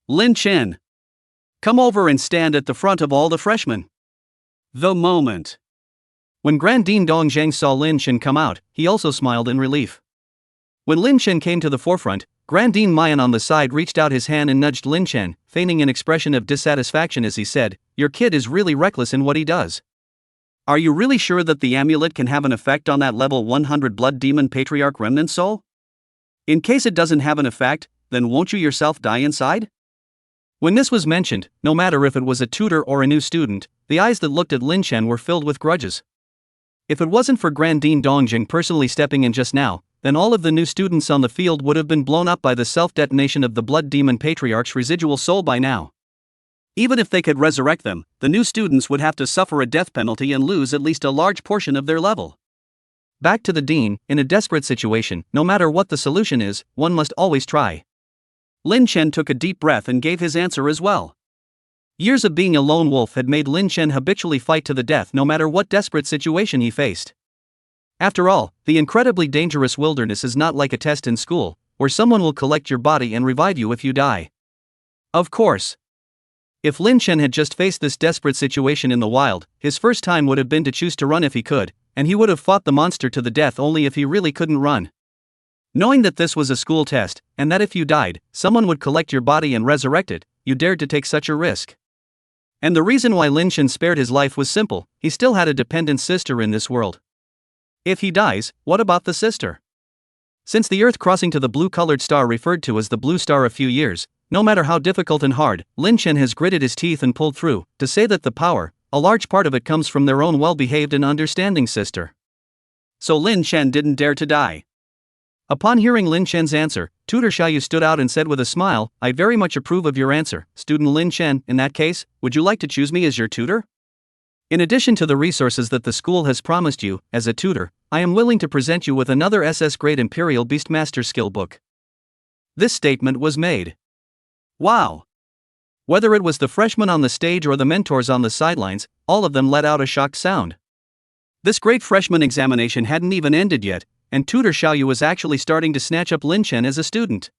Lin Chen. Come over and stand at the front of all the freshmen. The moment. When Grand Dean Dongzhang saw Lin Chen come out, he also smiled in relief. When Lin Chen came to the forefront, Grand Dean Mayan on the side reached out his hand and nudged Lin Chen, feigning an expression of dissatisfaction as he said, "Your kid is really reckless in what he does. Are you really sure that the amulet can have an effect on that level 100 blood demon patriarch remnant soul? In case it doesn't have an effect, then won't you yourself die inside?" When this was mentioned, no matter if it was a tutor or a new student, the eyes that looked at Lin Chen were filled with grudges. If it wasn't for Grand Dean Dongjing personally stepping in just now, then all of the new students on the field would have been blown up by the self-detonation of the blood demon patriarch's residual soul by now. Even if they could resurrect them, the new students would have to suffer a death penalty and lose at least a large portion of their level. Back to the dean, in a desperate situation, no matter what the solution is, one must always try. Lin Chen took a deep breath and gave his answer as well. Years of being a lone wolf had made Lin Chen habitually fight to the death no matter what desperate situation he faced. After all, the incredibly dangerous wilderness is not like a test in school, where someone will collect your body and revive you if you die. Of course. If Lin Chen had just faced this desperate situation in the wild, his first time would have been to choose to run if he could, and he would have fought the monster to the death only if he really couldn't run. Knowing that this was a school test, and that if you died, someone would collect your body and resurrect it, you dared to take such a risk. And the reason why Lin Chen spared his life was simple: he still had a dependent sister in this world. If he dies, what about the sister? Since the Earth crossing to the blue-colored star referred to as the blue star a few years, no matter how difficult and hard, Lin Chen has gritted his teeth and pulled through, to say that the power, a large part of it comes from their own well-behaved and understanding sister. So Lin Chen didn't dare to die. Upon hearing Lin Chen's answer, Tutor Xiaoyu stood out and said with a smile, "I very much approve of your answer, student Lin Chen. In that case, would you like to choose me as your tutor? In addition to the resources that the school has promised you, as a tutor, I am willing to present you with another SS-grade Imperial Beastmaster skill book." This statement was made. Wow! Whether it was the freshmen on the stage or the mentors on the sidelines, all of them let out a shocked sound. This great freshman examination hadn't even ended yet, and Tutor Xiaoyu was actually starting to snatch up Lin Chen as a student.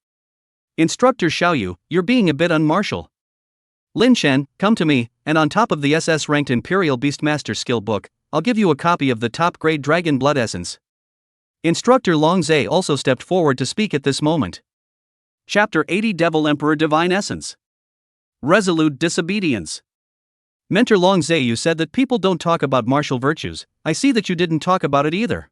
"Instructor Xiaoyu, you're being a bit unmartial. Lin Chen, come to me, and on top of the SS-ranked Imperial Beastmaster skill book, I'll give you a copy of the top-grade Dragon Blood Essence." Instructor Long Zhe also stepped forward to speak at this moment. Chapter 80 Devil Emperor Divine Essence. Resolute Disobedience. Mentor Long Zhe, you said that people don't talk about martial virtues. I see that you didn't talk about it either.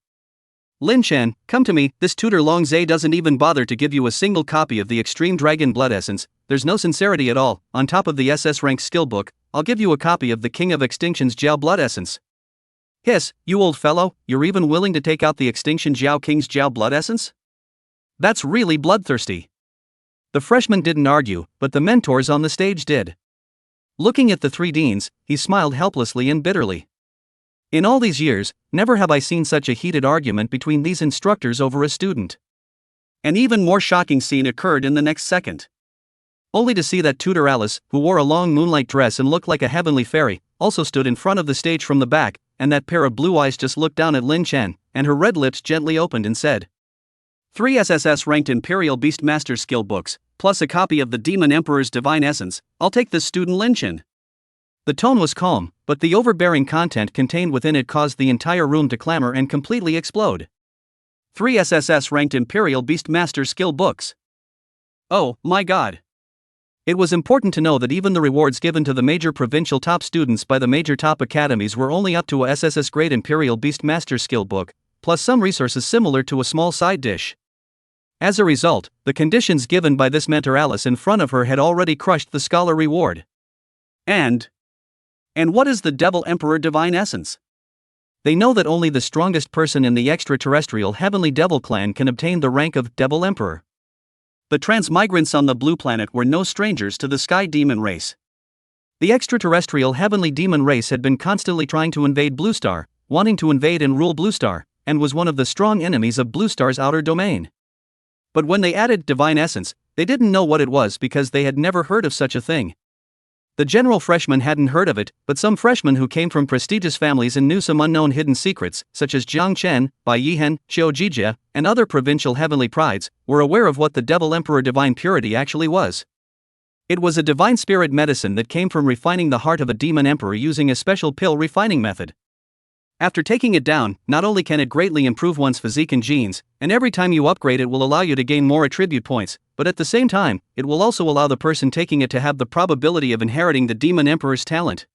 Lin Chen, come to me. This tutor Long Zhe doesn't even bother to give you a single copy of the Extreme Dragon Blood Essence. There's no sincerity at all. On top of the SS rank skill book, I'll give you a copy of the King of Extinction's Jiao Blood Essence. Hiss, you old fellow, you're even willing to take out the Extinction Jiao King's Jiao Blood Essence? That's really bloodthirsty. The freshman didn't argue, but the mentors on the stage did. Looking at the three deans, he smiled helplessly and bitterly. In all these years, never have I seen such a heated argument between these instructors over a student. An even more shocking scene occurred in the next second. Only to see that Tutor Alice, who wore a long moonlight dress and looked like a heavenly fairy, also stood in front of the stage from the back, and that pair of blue eyes just looked down at Lin Chen, and her red lips gently opened and said, "3 SSS-ranked Imperial Beastmaster skill books, plus a copy of the Demon Emperor's Divine Essence. I'll take this student Lin Chen." The tone was calm, but the overbearing content contained within it caused the entire room to clamor and completely explode. 3 SSS-ranked Imperial Beastmaster skill books. Oh, my god. It was important to know that even the rewards given to the major provincial top students by the major top academies were only up to a SSS-grade Imperial Beastmaster skill book, plus some resources similar to a small side dish. As a result, the conditions given by this mentor Alice in front of her had already crushed the scholar reward. And what is the Devil Emperor Divine Essence? They know that only the strongest person in the extraterrestrial Heavenly Devil clan can obtain the rank of Devil Emperor. The transmigrants on the blue planet were no strangers to the Sky Demon race. The extraterrestrial Heavenly Demon race had been constantly trying to invade Blue Star, wanting to invade and rule Blue Star, and was one of the strong enemies of Blue Star's outer domain. But when they added Divine Essence, they didn't know what it was because they had never heard of such a thing. The general freshman hadn't heard of it, but some freshmen who came from prestigious families and knew some unknown hidden secrets, such as Jiang Chen, Bai Yihen, Xiao Jijie, and other provincial heavenly prides, were aware of what the Devil Emperor Divine Purity actually was. It was a divine spirit medicine that came from refining the heart of a demon emperor using a special pill refining method. After taking it down, not only can it greatly improve one's physique and genes, and every time you upgrade it will allow you to gain more attribute points, but at the same time, it will also allow the person taking it to have the probability of inheriting the demon emperor's talent.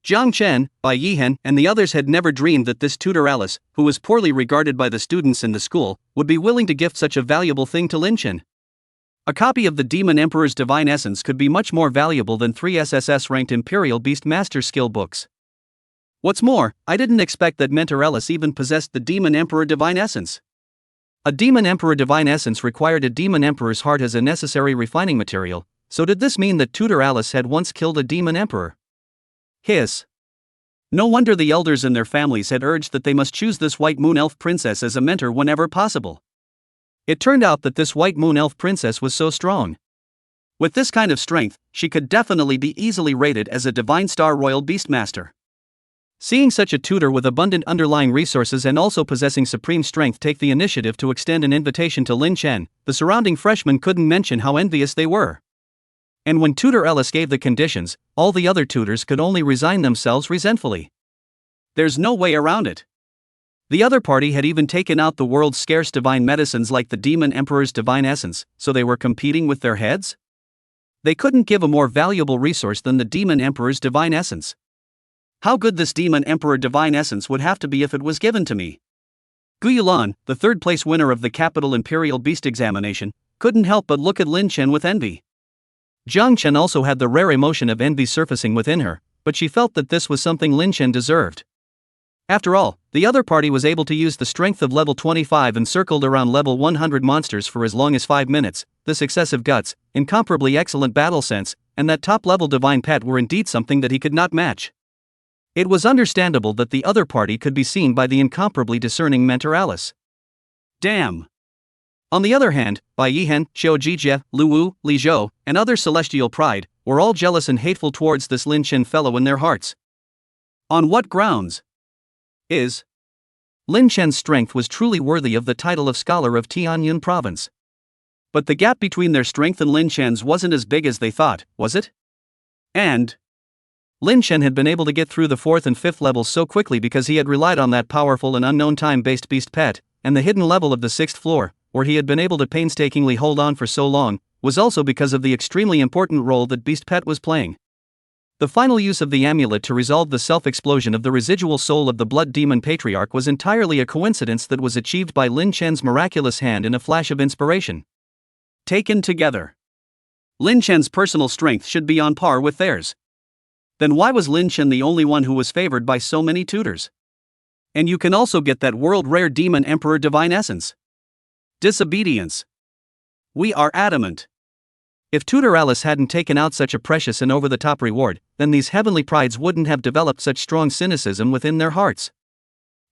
Jiang Chen, Bai Yihen, and the others had never dreamed that this tutor Alice, who was poorly regarded by the students in the school, would be willing to gift such a valuable thing to Lin Chen. A copy of the demon emperor's divine essence could be much more valuable than 3 SSS-ranked Imperial Beast Master skill books. What's more, I didn't expect that Mentor Alice even possessed the Demon Emperor Divine Essence. A Demon Emperor Divine Essence required a Demon Emperor's heart as a necessary refining material, so did this mean that Tutor Alice had once killed a Demon Emperor? Hiss. No wonder the elders and their families had urged that they must choose this White Moon Elf Princess as a mentor whenever possible. It turned out that this White Moon Elf Princess was so strong. With this kind of strength, she could definitely be easily rated as a Divine Star Royal Beastmaster. Seeing such a tutor with abundant underlying resources and also possessing supreme strength take the initiative to extend an invitation to Lin Chen, the surrounding freshmen couldn't mention how envious they were. And when Tutor Ellis gave the conditions, all the other tutors could only resign themselves resentfully. There's no way around it. The other party had even taken out the world's scarce divine medicines like the Demon Emperor's Divine Essence, so they were competing with their heads? They couldn't give a more valuable resource than the Demon Emperor's Divine Essence. How good this Demon Emperor Divine Essence would have to be if it was given to me. Gu Yulan, the third-place winner of the Capital Imperial Beast Examination, couldn't help but look at Lin Chen with envy. Jiang Chen also had the rare emotion of envy surfacing within her, but she felt that this was something Lin Chen deserved. After all, the other party was able to use the strength of level 25 and circled around level 100 monsters for as long as 5 minutes. This excessive guts, incomparably excellent battle sense, and that top-level divine pet were indeed something that he could not match. It was understandable that the other party could be seen by the incomparably discerning Mentor Alice. Damn. On the other hand, Bai Yihen, Xiao Jijie, Lu Wu, Li Zhou, and other celestial pride, were all jealous and hateful towards this Lin Chen fellow in their hearts. On what grounds? Lin Chen's strength was truly worthy of the title of Scholar of Tianyun Province. But the gap between their strength and Lin Chen's wasn't as big as they thought, was it? And Lin Chen had been able to get through the 4th and 5th levels so quickly because he had relied on that powerful and unknown time-based beast pet, and the hidden level of the 6th floor, where he had been able to painstakingly hold on for so long, was also because of the extremely important role that beast pet was playing. The final use of the amulet to resolve the self-explosion of the residual soul of the blood demon patriarch was entirely a coincidence that was achieved by Lin Chen's miraculous hand in a flash of inspiration. Taken together, Lin Chen's personal strength should be on par with theirs. Then why was Lin Chen the only one who was favored by so many tutors? And you can also get that world-rare Demon Emperor Divine Essence. Disobedience. We are adamant. If Tutor Alice hadn't taken out such a precious and over-the-top reward, then these heavenly prides wouldn't have developed such strong cynicism within their hearts.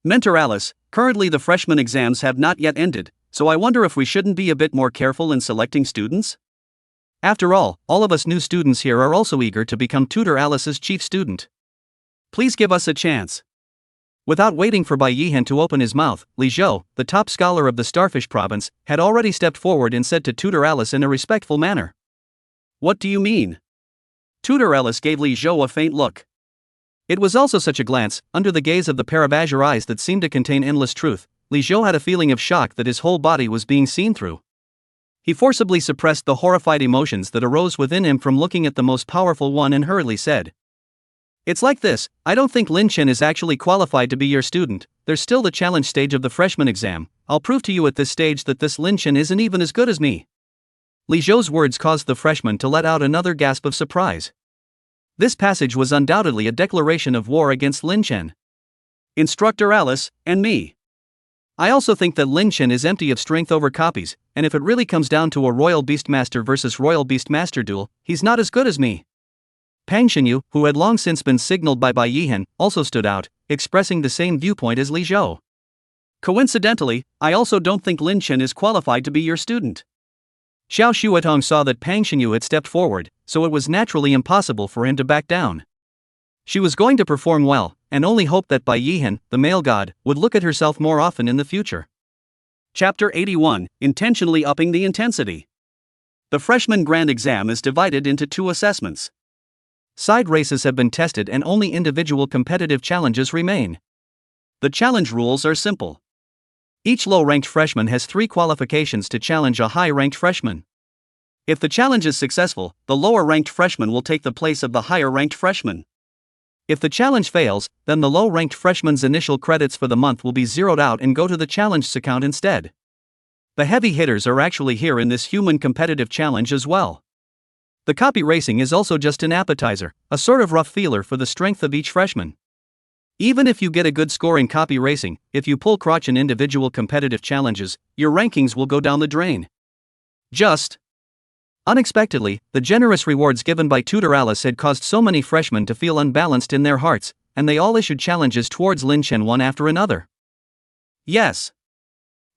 Mentor Alice, currently the freshman exams have not yet ended, so I wonder if we shouldn't be a bit more careful in selecting students? After all of us new students here are also eager to become Tutor Alice's chief student. Please give us a chance. Without waiting for Bai Yihen to open his mouth, Li Zhou, the top scholar of the Starfish Province, had already stepped forward and said to Tutor Alice in a respectful manner. What do you mean? Tutor Alice gave Li Zhou a faint look. It was also such a glance, under the gaze of the pair of azure eyes that seemed to contain endless truth. Li Zhou had a feeling of shock that his whole body was being seen through. He forcibly suppressed the horrified emotions that arose within him from looking at the most powerful one and hurriedly said, "It's like this, I don't think Lin Chen is actually qualified to be your student. There's still the challenge stage of the freshman exam. I'll prove to you at this stage that this Lin Chen isn't even as good as me." Li Zhou's words caused the freshman to let out another gasp of surprise. This passage was undoubtedly a declaration of war against Lin Chen. Instructor Alice, and me. I also think that Lin Chen is empty of strength over copies, and if it really comes down to a Royal Beastmaster versus Royal Beastmaster duel, he's not as good as me. Pang Xinyu, who had long since been signaled by Bai Yihen, also stood out, expressing the same viewpoint as Li Zhou. Coincidentally, I also don't think Lin Chen is qualified to be your student. Xiao Shuatong saw that Pang Xingyu had stepped forward, so it was naturally impossible for him to back down. She was going to perform well, and only hoped that Bai Yihan, the male god, would look at herself more often in the future. Chapter 81, Intentionally Upping the Intensity. The freshman grand exam is divided into 2 assessments. Side races have been tested and only individual competitive challenges remain. The challenge rules are simple. Each low-ranked freshman has 3 qualifications to challenge a high-ranked freshman. If the challenge is successful, the lower-ranked freshman will take the place of the higher-ranked freshman. If the challenge fails, then the low-ranked freshman's initial credits for the month will be zeroed out and go to the challenge's account instead. The heavy hitters are actually here in this human competitive challenge as well. The copy racing is also just an appetizer, a sort of rough feeler for the strength of each freshman. Even if you get a good score in copy racing, if you pull crotch in individual competitive challenges, your rankings will go down the drain. Unexpectedly, the generous rewards given by Tutor Alice had caused so many freshmen to feel unbalanced in their hearts, and they all issued challenges towards Lin Chen one after another. Yes.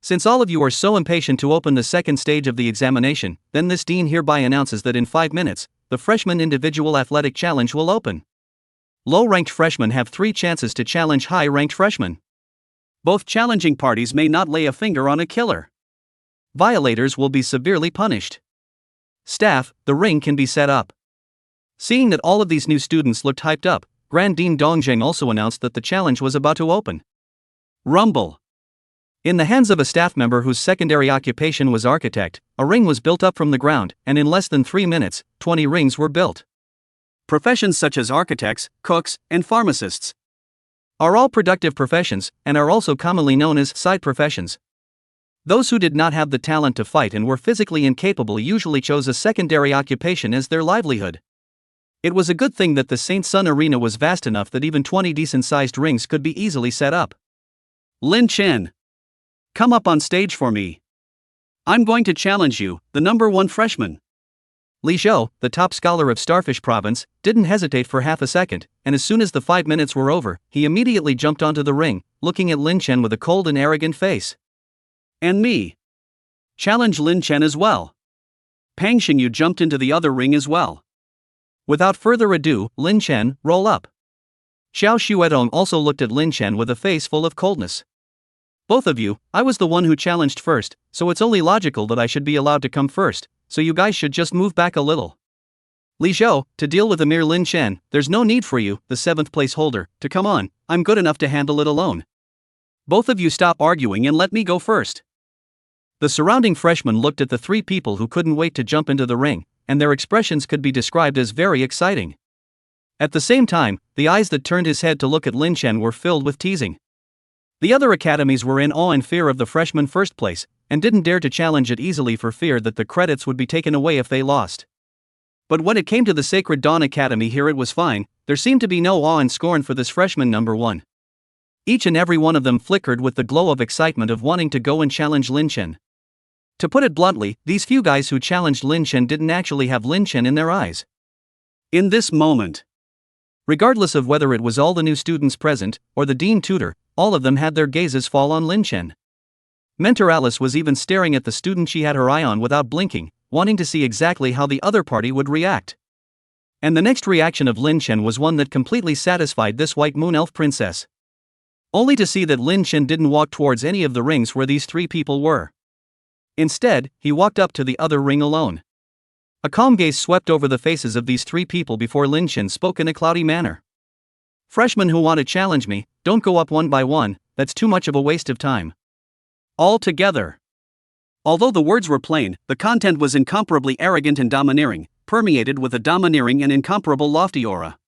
Since all of you are so impatient to open the second stage of the examination, then this dean hereby announces that in 5 minutes, the freshman individual athletic challenge will open. Low-ranked freshmen have 3 chances to challenge high-ranked freshmen. Both challenging parties may not lay a finger on a killer. Violators will be severely punished. Staff, the ring can be set up. Seeing that all of these new students looked hyped up, Grand Dean Dongjeng also announced that the challenge was about to open. Rumble. In the hands of a staff member whose secondary occupation was architect, a ring was built up from the ground, and in less than 3 minutes, 20 rings were built. Professions such as architects, cooks, and pharmacists are all productive professions, and are also commonly known as side professions. Those who did not have the talent to fight and were physically incapable usually chose a secondary occupation as their livelihood. It was a good thing that the Saint Sun Arena was vast enough that even 20 decent-sized rings could be easily set up. Lin Chen. Come up on stage for me. I'm going to challenge you, the number 1 freshman. Li Zhou, the top scholar of Starfish Province, didn't hesitate for half a second, and as soon as the 5 minutes were over, he immediately jumped onto the ring, looking at Lin Chen with a cold and arrogant face. And me. Challenge Lin Chen as well. Pang Xingyu jumped into the other ring as well. Without further ado, Lin Chen, roll up. Xiao Shuetong also looked at Lin Chen with a face full of coldness. Both of you, I was the one who challenged first, so it's only logical that I should be allowed to come first, so you guys should just move back a little. Li Zhou, to deal with a mere Lin Chen, there's no need for you, the 7th place holder, to come on, I'm good enough to handle it alone. Both of you stop arguing and let me go first. The surrounding freshmen looked at the 3 people who couldn't wait to jump into the ring, and their expressions could be described as very exciting. At the same time, the eyes that turned his head to look at Lin Chen were filled with teasing. The other academies were in awe and fear of the freshman first place, and didn't dare to challenge it easily for fear that the credits would be taken away if they lost. But when it came to the Sacred Dawn Academy here it was fine, there seemed to be no awe and scorn for this freshman number 1. Each and every one of them flickered with the glow of excitement of wanting to go and challenge Lin Chen. To put it bluntly, these few guys who challenged Lin Chen didn't actually have Lin Chen in their eyes. In this moment, regardless of whether it was all the new students present, or the dean tutor, all of them had their gazes fall on Lin Chen. Mentor Alice was even staring at the student she had her eye on without blinking, wanting to see exactly how the other party would react. And the next reaction of Lin Chen was one that completely satisfied this white moon elf princess. Only to see that Lin Chen didn't walk towards any of the rings where these 3 people were. Instead, he walked up to the other ring alone. A calm gaze swept over the faces of these 3 people before Lin Chen spoke in a cloudy manner. Freshmen who want to challenge me, don't go up one by one, that's too much of a waste of time. All together. Although the words were plain, the content was incomparably arrogant and domineering, permeated with a domineering and incomparable lofty aura.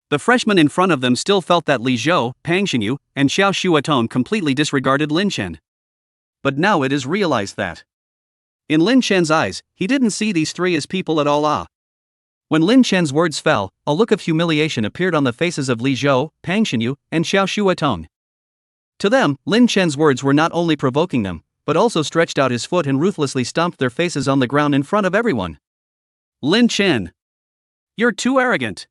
The freshmen in front of them still felt that Li Zhou, Pang Xingyu, and Xiao Shuatong completely disregarded Lin Chen. But now it is realized that, in Lin Chen's eyes, he didn't see these 3 as people at all. When Lin Chen's words fell, a look of humiliation appeared on the faces of Li Zhou, Pang Xingyu, and Xiao Shuatong. To them, Lin Chen's words were not only provoking them, but also stretched out his foot and ruthlessly stomped their faces on the ground in front of everyone. Lin Chen, you're too arrogant.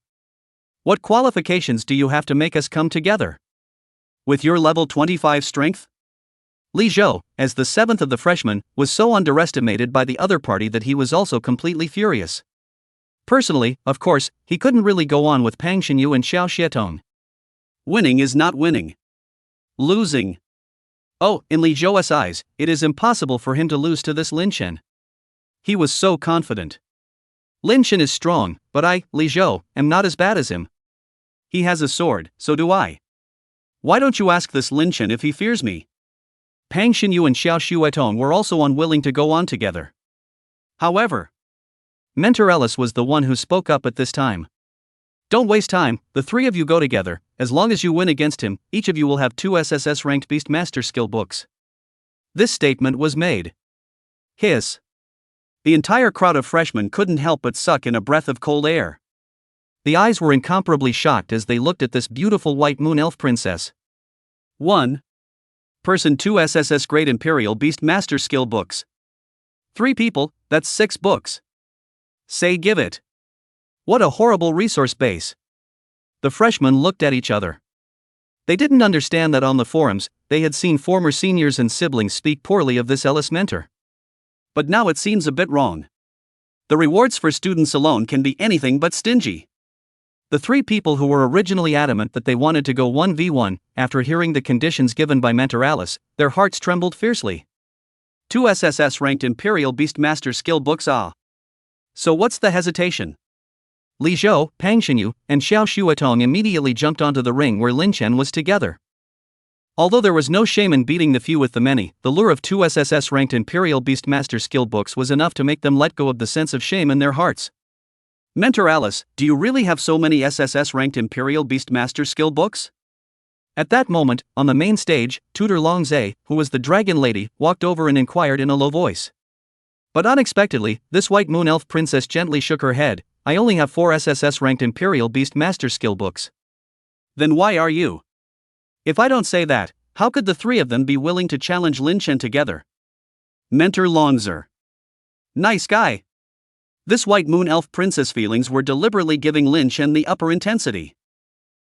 What qualifications do you have to make us come together? With your level 25 strength? Li Zhou, as the seventh of the freshmen, was so underestimated by the other party that he was also completely furious. Personally, of course, he couldn't really go on with Pang Xinyu and Xiao Xietong. Winning is not winning. Losing. Oh, in Li Zhou's eyes, it is impossible for him to lose to this Lin Chen. He was so confident. Lin Chen is strong, but I, Li Zhou, am not as bad as him. He has a sword, so do I. Why don't you ask this Lin Chen if he fears me? Pang Xinyu and Xiao Xietong were also unwilling to go on together. However, Mentor Ellis was the one who spoke up at this time. Don't waste time, the three of you go together. As long as you win against him, each of you will have 2 SSS-ranked Beastmaster skill books. This statement was made. Hiss. The entire crowd of freshmen couldn't help but suck in a breath of cold air. The eyes were incomparably shocked as they looked at this beautiful white moon elf princess. 1. Person 2 SSS Great Imperial Beastmaster skill books. 3 people, that's 6 books. Say give it. What a horrible resource base. The freshmen looked at each other. They didn't understand that on the forums, they had seen former seniors and siblings speak poorly of this Ellis mentor. But now it seems a bit wrong. The rewards for students alone can be anything but stingy. The 3 people who were originally adamant that they wanted to go 1v1, after hearing the conditions given by Mentor Alice, their hearts trembled fiercely. 2 SSS-ranked Imperial Beastmaster skill books So what's the hesitation? Li Zhou, Pang Xinyu, and Xiao Xietong immediately jumped onto the ring where Lin Chen was together. Although there was no shame in beating the few with the many, the lure of 2 SSS-ranked Imperial Beastmaster skill books was enough to make them let go of the sense of shame in their hearts. Mentor Alice, do you really have so many SSS-ranked Imperial Beastmaster skill books? At that moment, on the main stage, Tutor Long Zhe, who was the dragon lady, walked over and inquired in a low voice. But unexpectedly, this white moon elf princess gently shook her head. I only have 4 SSS-ranked Imperial Beastmaster skill books. Then why are you? If I don't say that, how could the 3 of them be willing to challenge Lin Chen together? Mentor Longzer. Nice guy. This white moon elf princess feelings were deliberately giving Lin Chen the upper intensity.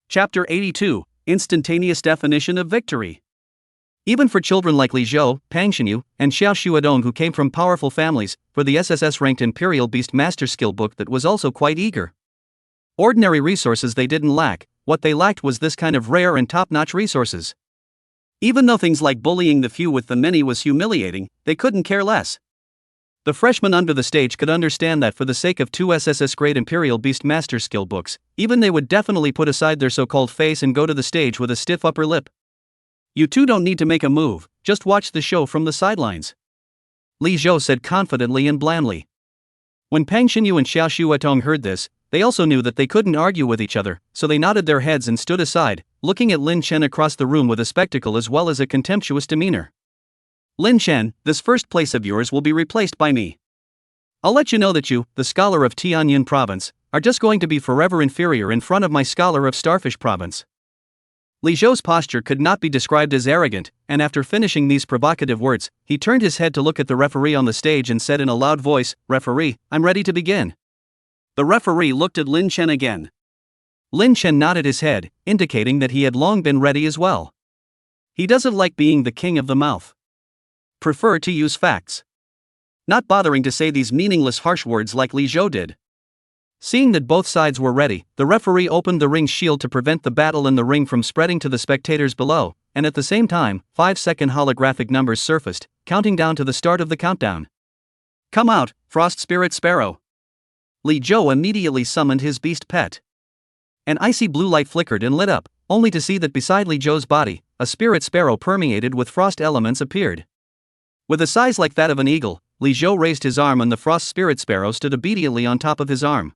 Chapter 82, Instantaneous Definition of Victory. Even for children like Li Zhou, Pang Xinyu, and Xiao Xietong who came from powerful families, for the SSS-ranked Imperial Beastmaster skill book that was also quite eager. Ordinary resources they didn't lack, what they lacked was this kind of rare and top-notch resources. Even though things like bullying the few with the many was humiliating, they couldn't care less. The freshmen under the stage could understand that for the sake of 2 SSS Great Imperial Beastmaster skill books, even they would definitely put aside their so-called face and go to the stage with a stiff upper lip. You two don't need to make a move, just watch the show from the sidelines. Li Zhou said confidently and blandly. When Pang Xinyu and Xiao Xietong heard this, they also knew that they couldn't argue with each other, so they nodded their heads and stood aside, looking at Lin Chen across the room with a spectacle as well as a contemptuous demeanor. Lin Chen, this first place of yours will be replaced by me. I'll let you know that you, the scholar of Tianjin Province, are just going to be forever inferior in front of my scholar of Starfish Province. Li Zhou's posture could not be described as arrogant, and after finishing these provocative words, he turned his head to look at the referee on the stage and said in a loud voice, "Referee, I'm ready to begin." The referee looked at Lin Chen again. Lin Chen nodded his head, indicating that he had long been ready as well. He doesn't like being the king of the mouth. Prefer to use facts. Not bothering to say these meaningless harsh words like Li Zhou did. Seeing that both sides were ready, the referee opened the ring's shield to prevent the battle in the ring from spreading to the spectators below, and at the same time, 5-second holographic numbers surfaced, counting down to the start of the countdown. Come out, Frost Spirit Sparrow. Li Zhou immediately summoned his beast pet. An icy blue light flickered and lit up, only to see that beside Li Zhou's body, a spirit sparrow permeated with frost elements appeared. With a size like that of an eagle, Li Zhou raised his arm and the frost spirit sparrow stood obediently on top of his arm.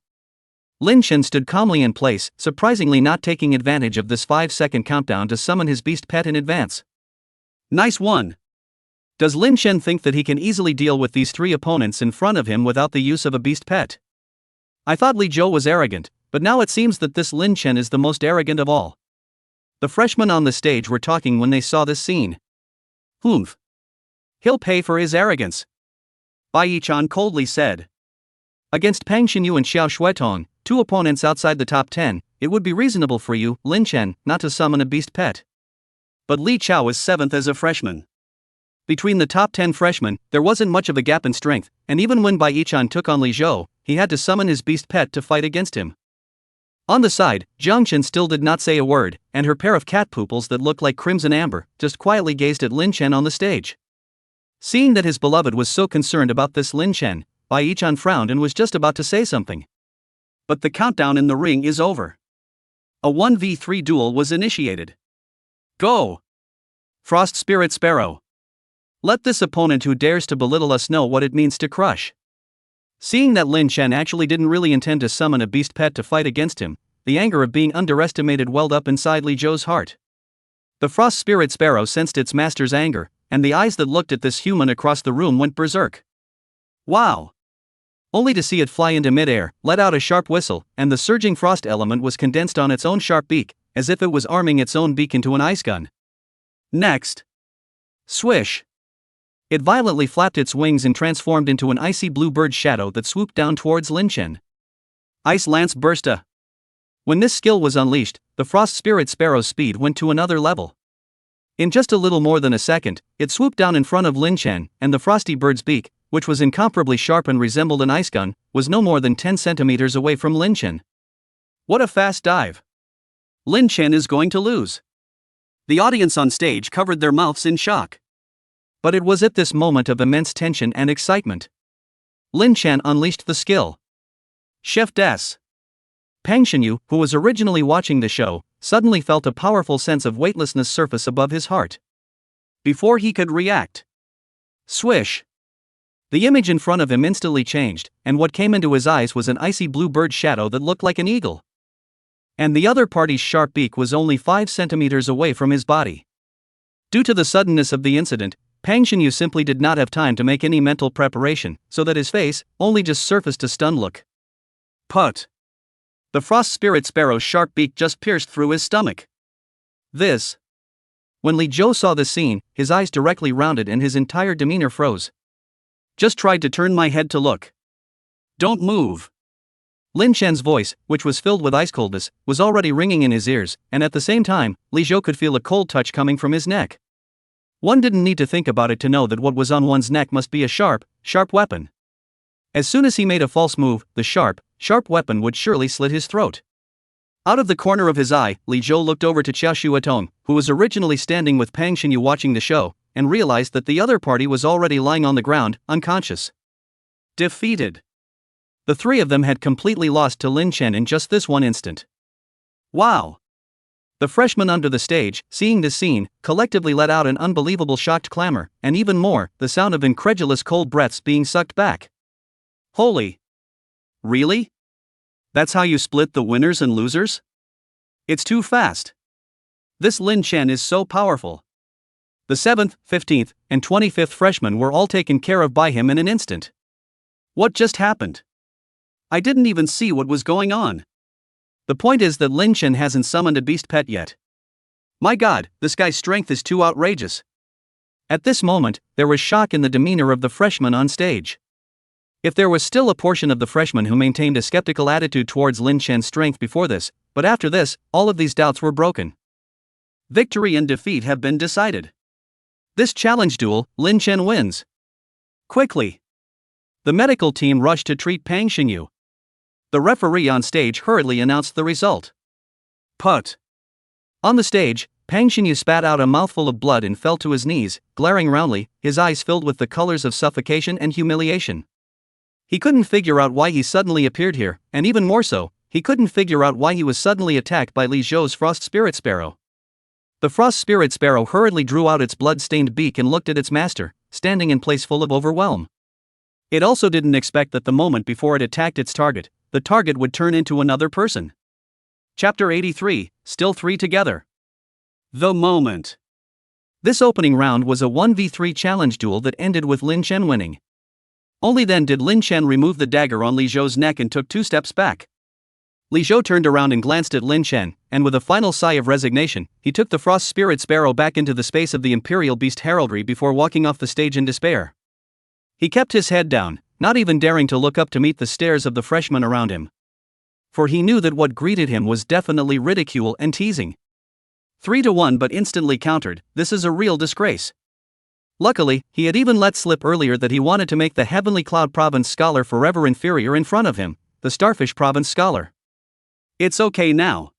Lin Chen stood calmly in place, surprisingly not taking advantage of this 5-second countdown to summon his beast pet in advance. Nice one! Does Lin Chen think that he can easily deal with these 3 opponents in front of him without the use of a beast pet? I thought Li Zhou was arrogant, but now it seems that this Lin Chen is the most arrogant of all. The freshmen on the stage were talking when they saw this scene. Humph. He'll pay for his arrogance. Bai Yichan coldly said. Against Pang Xinyu and Xiao Xietong, 2 opponents outside the top 10, it would be reasonable for you, Lin Chen, not to summon a beast pet. But Li Chao is 7th as a freshman. Between the top 10 freshmen, there wasn't much of a gap in strength, and even when Bai Yichan took on Li Zhou, he had to summon his beast pet to fight against him. On the side, Jiang Chen still did not say a word, and her pair of cat pupils that looked like crimson amber just quietly gazed at Lin Chen on the stage. Seeing that his beloved was so concerned about this Lin Chen, Bai Yichan frowned and was just about to say something. But the countdown in the ring is over. A 1v3 duel was initiated. Go! Frost Spirit Sparrow. Let this opponent who dares to belittle us know what it means to crush. Seeing that Lin Chen actually didn't really intend to summon a beast pet to fight against him, the anger of being underestimated welled up inside Li Zhou's heart. The Frost Spirit Sparrow sensed its master's anger, and the eyes that looked at this human across the room went berserk. Wow! Only to see it fly into midair, let out a sharp whistle, and the surging frost element was condensed on its own sharp beak, as if it was arming its own beak into an ice gun. Next. Swish! It violently flapped its wings and transformed into an icy blue bird shadow that swooped down towards Lin Chen. Ice Lance Bursta. When this skill was unleashed, the Frost Spirit Sparrow's speed went to another level. In just a little more than a second, it swooped down in front of Lin Chen, and the frosty bird's beak, which was incomparably sharp and resembled an ice gun, was no more than 10 centimeters away from Lin Chen. What a fast dive! Lin Chen is going to lose. The audience on stage covered their mouths in shock. But it was at this moment of immense tension and excitement. Lin Chen unleashed the skill. Chef des. Pang Xinyu, who was originally watching the show, suddenly felt a powerful sense of weightlessness surface above his heart. Before he could react. Swish! The image in front of him instantly changed, and what came into his eyes was an icy blue bird shadow that looked like an eagle. And the other party's sharp beak was only 5 centimeters away from his body. Due to the suddenness of the incident, Pang Xinyu simply did not have time to make any mental preparation, so that his face only just surfaced a stunned look. Put! The Frost Spirit Sparrow's sharp beak just pierced through his stomach. This. When Li Zhou saw the scene, his eyes directly rounded and his entire demeanor froze. Just tried to turn my head to look. Don't move. Lin Chen's voice, which was filled with ice coldness, was already ringing in his ears, and at the same time, Li Zhou could feel a cold touch coming from his neck. One didn't need to think about it to know that what was on one's neck must be a sharp weapon. As soon as he made a false move, the sharp weapon would surely slit his throat. Out of the corner of his eye, Li Zhou looked over to Xiao Shuatong, who was originally standing with Pang Xinyu watching the show, and realized that the other party was already lying on the ground, unconscious. Defeated. The three of them had completely lost to Lin Chen in just this one instant. Wow! The freshmen under the stage, seeing this scene, collectively let out an unbelievable shocked clamor, and even more, the sound of incredulous cold breaths being sucked back. Holy! Really? That's how you split the winners and losers? It's too fast. This Lin Chen is so powerful. The 7th, 15th, and 25th freshmen were all taken care of by him in an instant. What just happened? I didn't even see what was going on. The point is that Lin Chen hasn't summoned a beast pet yet. My god, this guy's strength is too outrageous. At this moment, there was shock in the demeanor of the freshmen on stage. If there was still a portion of the freshmen who maintained a skeptical attitude towards Lin Chen's strength before this, but after this, all of these doubts were broken. Victory and defeat have been decided. This challenge duel, Lin Chen wins. Quickly. The medical team rushed to treat Pang Xinyu. The referee on stage hurriedly announced the result. Put. On the stage, Pang Xinyu spat out a mouthful of blood and fell to his knees, glaring roundly, his eyes filled with the colors of suffocation and humiliation. He couldn't figure out why he suddenly appeared here, and even more so, he couldn't figure out why he was suddenly attacked by Li Zhou's Frost Spirit Sparrow. The Frost Spirit Sparrow hurriedly drew out its blood-stained beak and looked at its master, standing in place full of overwhelm. It also didn't expect that the moment before it attacked its target, the target would turn into another person. Chapter 83, Still Three Together. The moment. This opening round was a 1v3 challenge duel that ended with Lin Chen winning. Only then did Lin Chen remove the dagger on Li Zhou's neck and took 2 steps back. Li Zhou turned around and glanced at Lin Chen, and with a final sigh of resignation, he took the Frost Spirit Sparrow back into the space of the Imperial Beast heraldry before walking off the stage in despair. He kept his head down, not even daring to look up to meet the stares of the freshmen around him. For he knew that what greeted him was definitely ridicule and teasing. 3-1 but instantly countered, this is a real disgrace. Luckily, he had even let slip earlier that he wanted to make the Heavenly Cloud Province scholar forever inferior in front of him, the Starfish Province scholar. It's okay now.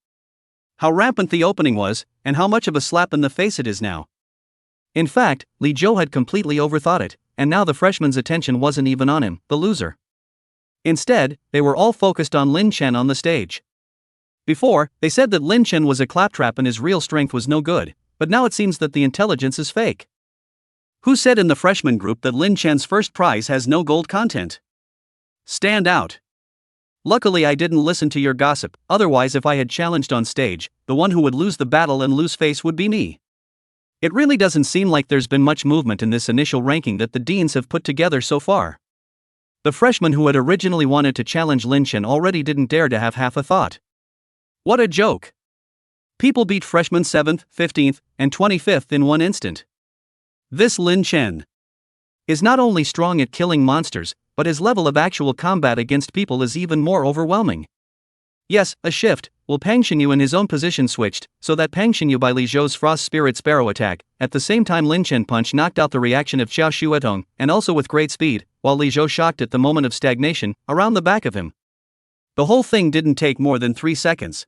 How rampant the opening was, and how much of a slap in the face it is now. In fact, Li Zhou had completely overthought it, and now the freshman's attention wasn't even on him, the loser. Instead, they were all focused on Lin Chen on the stage. Before, they said that Lin Chen was a claptrap and his real strength was no good, but now it seems that the intelligence is fake. Who said in the freshman group that Lin Chen's first prize has no gold content? Stand out. Luckily I didn't listen to your gossip, otherwise if I had challenged on stage, the one who would lose the battle and lose face would be me. It really doesn't seem like there's been much movement in this initial ranking that the deans have put together so far. The freshman who had originally wanted to challenge Lin Chen already didn't dare to have half a thought. What a joke. People beat freshmen 7th, 15th, and 25th in one instant. This Lin Chen is not only strong at killing monsters, but his level of actual combat against people is even more overwhelming. Yes, a shift, while Pang Xinyu in his own position switched, so that Pang Xinyu by Li Zhou's Frost Spirit Sparrow attack, at the same time Lin Chen punch knocked out the reaction of Xiao Shuetong, and also with great speed, while Li Zhou shocked at the moment of stagnation, around the back of him. The whole thing didn't take more than 3 seconds.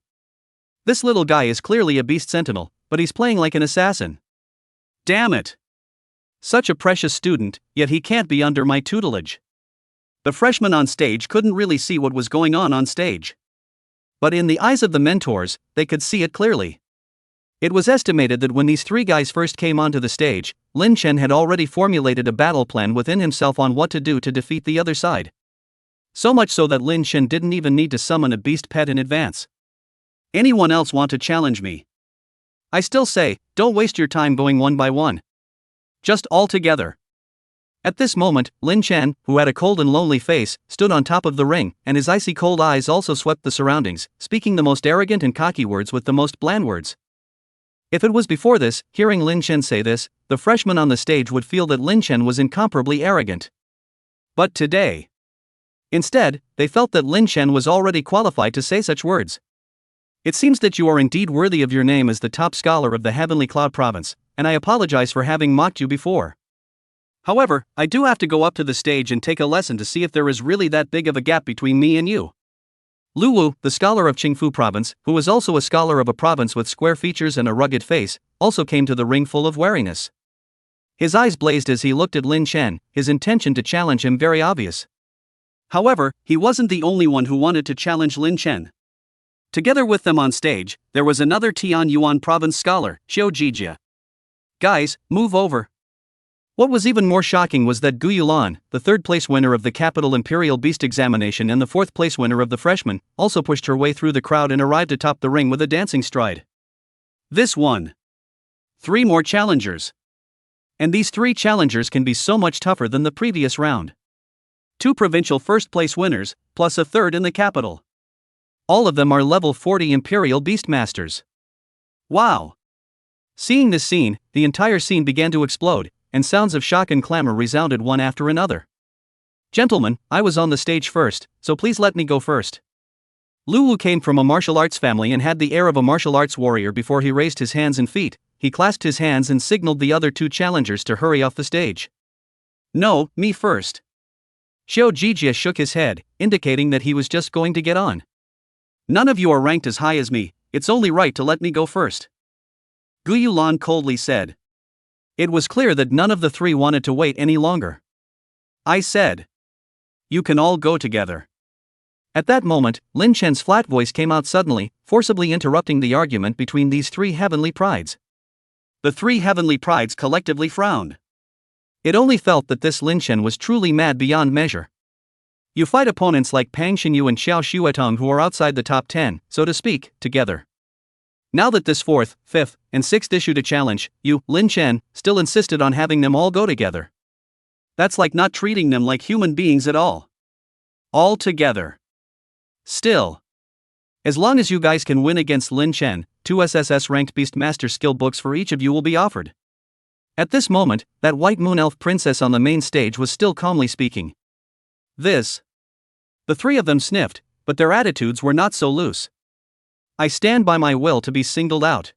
This little guy is clearly a beast sentinel, but he's playing like an assassin. Damn it! Such a precious student, yet he can't be under my tutelage. The freshman on stage couldn't really see what was going on stage. But in the eyes of the mentors, they could see it clearly. It was estimated that when these 3 guys first came onto the stage, Lin Chen had already formulated a battle plan within himself on what to do to defeat the other side. So much so that Lin Chen didn't even need to summon a beast pet in advance. Anyone else want to challenge me? I still say, don't waste your time going one by one. Just all together. At this moment, Lin Chen, who had a cold and lonely face, stood on top of the ring, and his icy cold eyes also swept the surroundings, speaking the most arrogant and cocky words with the most bland words. If it was before this, hearing Lin Chen say this, the freshman on the stage would feel that Lin Chen was incomparably arrogant. But today, instead, they felt that Lin Chen was already qualified to say such words. It seems that you are indeed worthy of your name as the top scholar of the Heavenly Cloud Province, and I apologize for having mocked you before. However, I do have to go up to the stage and take a lesson to see if there is really that big of a gap between me and you. Lu Wu, the scholar of Qingfu Province, who was also a scholar of a province with square features and a rugged face, also came to the ring full of wariness. His eyes blazed as he looked at Lin Chen, his intention to challenge him very obvious. However, he wasn't the only one who wanted to challenge Lin Chen. Together with them on stage, there was another Tianyuan Province scholar, Xiao Jijia. Guys, move over. What was even more shocking was that Gu Yulan, the 3rd place winner of the Capital Imperial Beast examination and the 4th place winner of the freshman, also pushed her way through the crowd and arrived atop the ring with a dancing stride. This won 3 more challengers. And these 3 challengers can be so much tougher than the previous round. 2 provincial 1st place winners, plus a 3rd in the capital. All of them are level 40 Imperial Beast Masters. Wow! Seeing this scene, the entire scene began to explode, and sounds of shock and clamor resounded one after another. Gentlemen, I was on the stage first, so please let me go first. Lu Wu came from a martial arts family and had the air of a martial arts warrior. Before he raised his hands and feet, he clasped his hands and signaled the other 2 challengers to hurry off the stage. No, me first. Xiao Jijia shook his head, indicating that he was just going to get on. None of you are ranked as high as me, it's only right to let me go first. Gu Yulan coldly said. It was clear that none of the 3 wanted to wait any longer. I said. You can all go together. At that moment, Lin Chen's flat voice came out suddenly, forcibly interrupting the argument between these 3 heavenly prides. The 3 heavenly prides collectively frowned. It only felt that this Lin Chen was truly mad beyond measure. You fight opponents like Pang Xinyu and Xiao Shuetong who are outside the top 10, so to speak, together. Now that this 4th, 5th, and 6th issued a challenge, you, Lin Chen, still insisted on having them all go together. That's like not treating them like human beings at all. All together. Still. As long as you guys can win against Lin Chen, 2 SSS-ranked Beast Master skill books for each of you will be offered. At this moment, that white moon elf princess on the main stage was still calmly speaking. This. The 3 of them sniffed, but their attitudes were not so loose. I stand by my will to be singled out.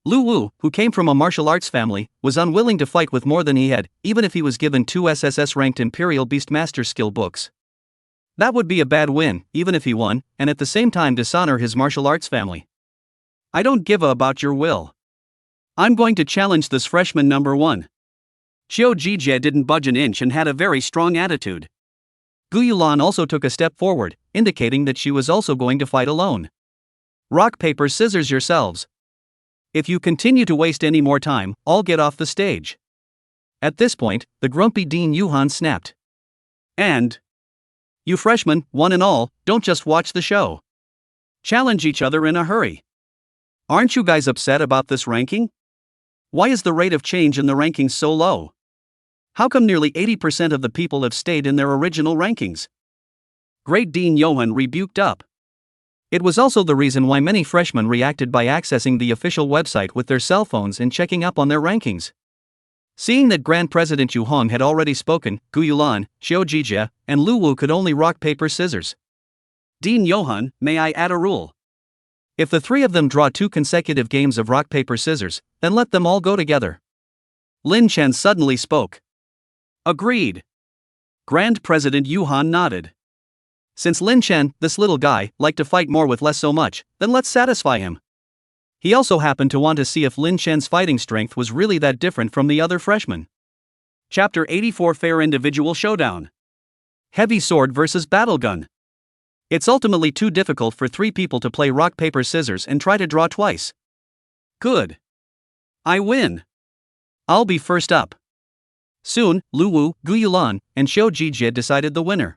Lu Wu, who came from a martial arts family, was unwilling to fight with more than he had, even if he was given 2 SSS-ranked Imperial Beastmaster skill books. That would be a bad win, even if he won, and at the same time dishonor his martial arts family. I don't give a about your will. I'm going to challenge this freshman number 1. Xiao Jijie didn't budge an inch and had a very strong attitude. Gu Yulan also took a step forward, indicating that she was also going to fight alone. Rock, paper, scissors yourselves. If you continue to waste any more time, I'll get off the stage. At this point, the grumpy Dean Yuhan snapped. And you freshmen, one and all, don't just watch the show. Challenge each other in a hurry. Aren't you guys upset about this ranking? Why is the rate of change in the rankings so low? How come nearly 80% of the people have stayed in their original rankings? Great Dean Johan rebuked up. It was also the reason why many freshmen reacted by accessing the official website with their cell phones and checking up on their rankings. Seeing that Grand President Yu Hong had already spoken, Gu Yulan, Xiao Jijie, and Lu Wu could only rock, paper, scissors. Dean Johan, may I add a rule? If the 3 of them draw 2 consecutive games of rock, paper, scissors, then let them all go together. Lin Chen suddenly spoke. Agreed. Grand President Yu Hong nodded. Since Lin Chen, this little guy, liked to fight more with less so much, then let's satisfy him. He also happened to want to see if Lin Chen's fighting strength was really that different from the other freshmen. Chapter 84 Fair Individual Showdown. Heavy Sword vs. Battle Gun. It's ultimately too difficult for 3 people to play rock, paper, scissors and try to draw twice. Good. I win. I'll be first up. Soon, Lu Wu, Gu Yulan, and Xiao Jijie decided the winner.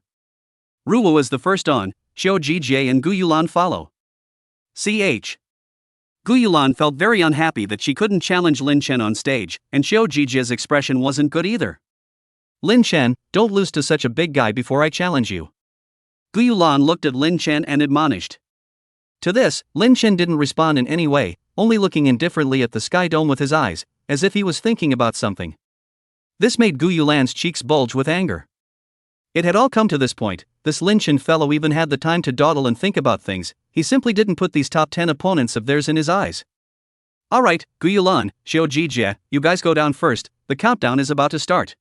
Ruwu is the first on, Xiao Jijie and Gu Yulan follow. Ch. Gu Yulan felt very unhappy that she couldn't challenge Lin Chen on stage, and Xiao Jijie's expression wasn't good either. Lin Chen, don't lose to such a big guy before I challenge you. Gu Yulan looked at Lin Chen and admonished. To this, Lin Chen didn't respond in any way, only looking indifferently at the sky dome with his eyes, as if he was thinking about something. This made Gu Yulan's cheeks bulge with anger. It had all come to this point. This Lin Chen fellow even had the time to dawdle and think about things. He simply didn't put these top 10 opponents of theirs in his eyes. Alright, Gu Yulan, Xiao Jijie, you guys go down first, the countdown is about to start.